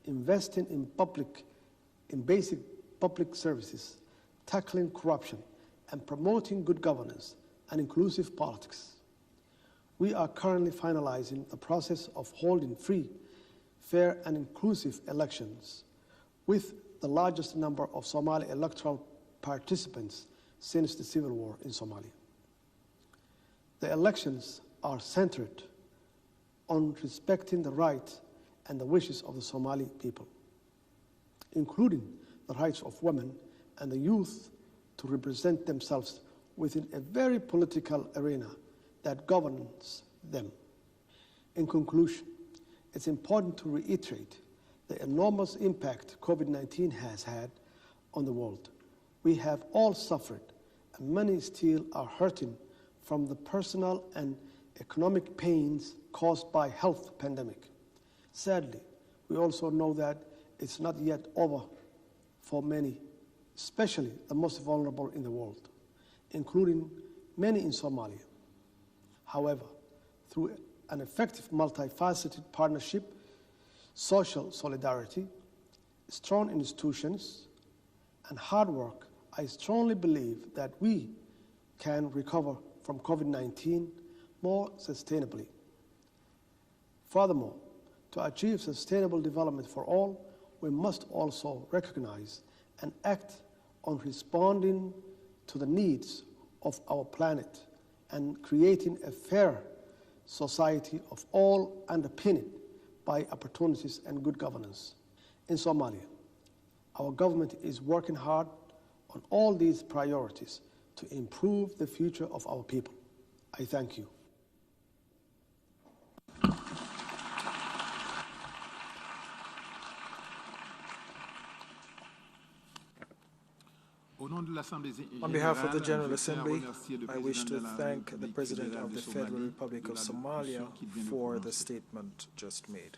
investing in basic public services, tackling corruption, and promoting good governance and inclusive politics. We are currently finalizing the process of holding free, fair, and inclusive elections with the largest number of Somali electoral participants since the civil war in Somalia. The elections are centered on respecting the rights and the wishes of the Somali people, including the rights of women and the youth to represent themselves within a very political arena that governs them. In conclusion, it's important to reiterate the enormous impact COVID-19 has had on the world. We have all suffered, and many still are hurting from the personal and economic pains caused by health pandemic. Sadly, we also know that it's not yet over for many, especially the most vulnerable in the world, including many in Somalia. However, through an effective multifaceted partnership, social solidarity, strong institutions, and hard work, I strongly believe that we can recover from COVID-19 more sustainably. Furthermore, to achieve sustainable development for all, we must also recognize and act on responding to the needs of our planet and creating a fair society of all underpinned by opportunities and good governance. In Somalia, our government is working hard on all these priorities to improve the future of our people. I thank you. On behalf of the General Assembly, I wish to thank the President of the Federal Republic of Somalia for the statement just made.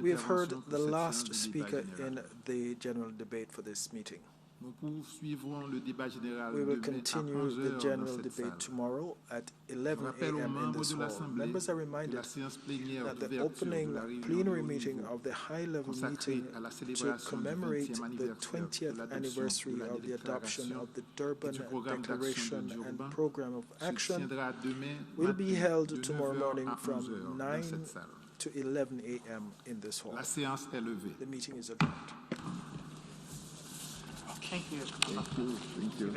We have heard the last speaker in the general debate for this meeting. We will continue the general debate tomorrow at 11 a.m. in this hall. Members are reminded that the opening plenary meeting of the high-level meeting to commemorate the 20th anniversary of the adoption of the Durban Declaration and Program of Action will be held tomorrow morning from 9 to 11 a.m. in this hall. The meeting is adjourned. Thank you. Thank you.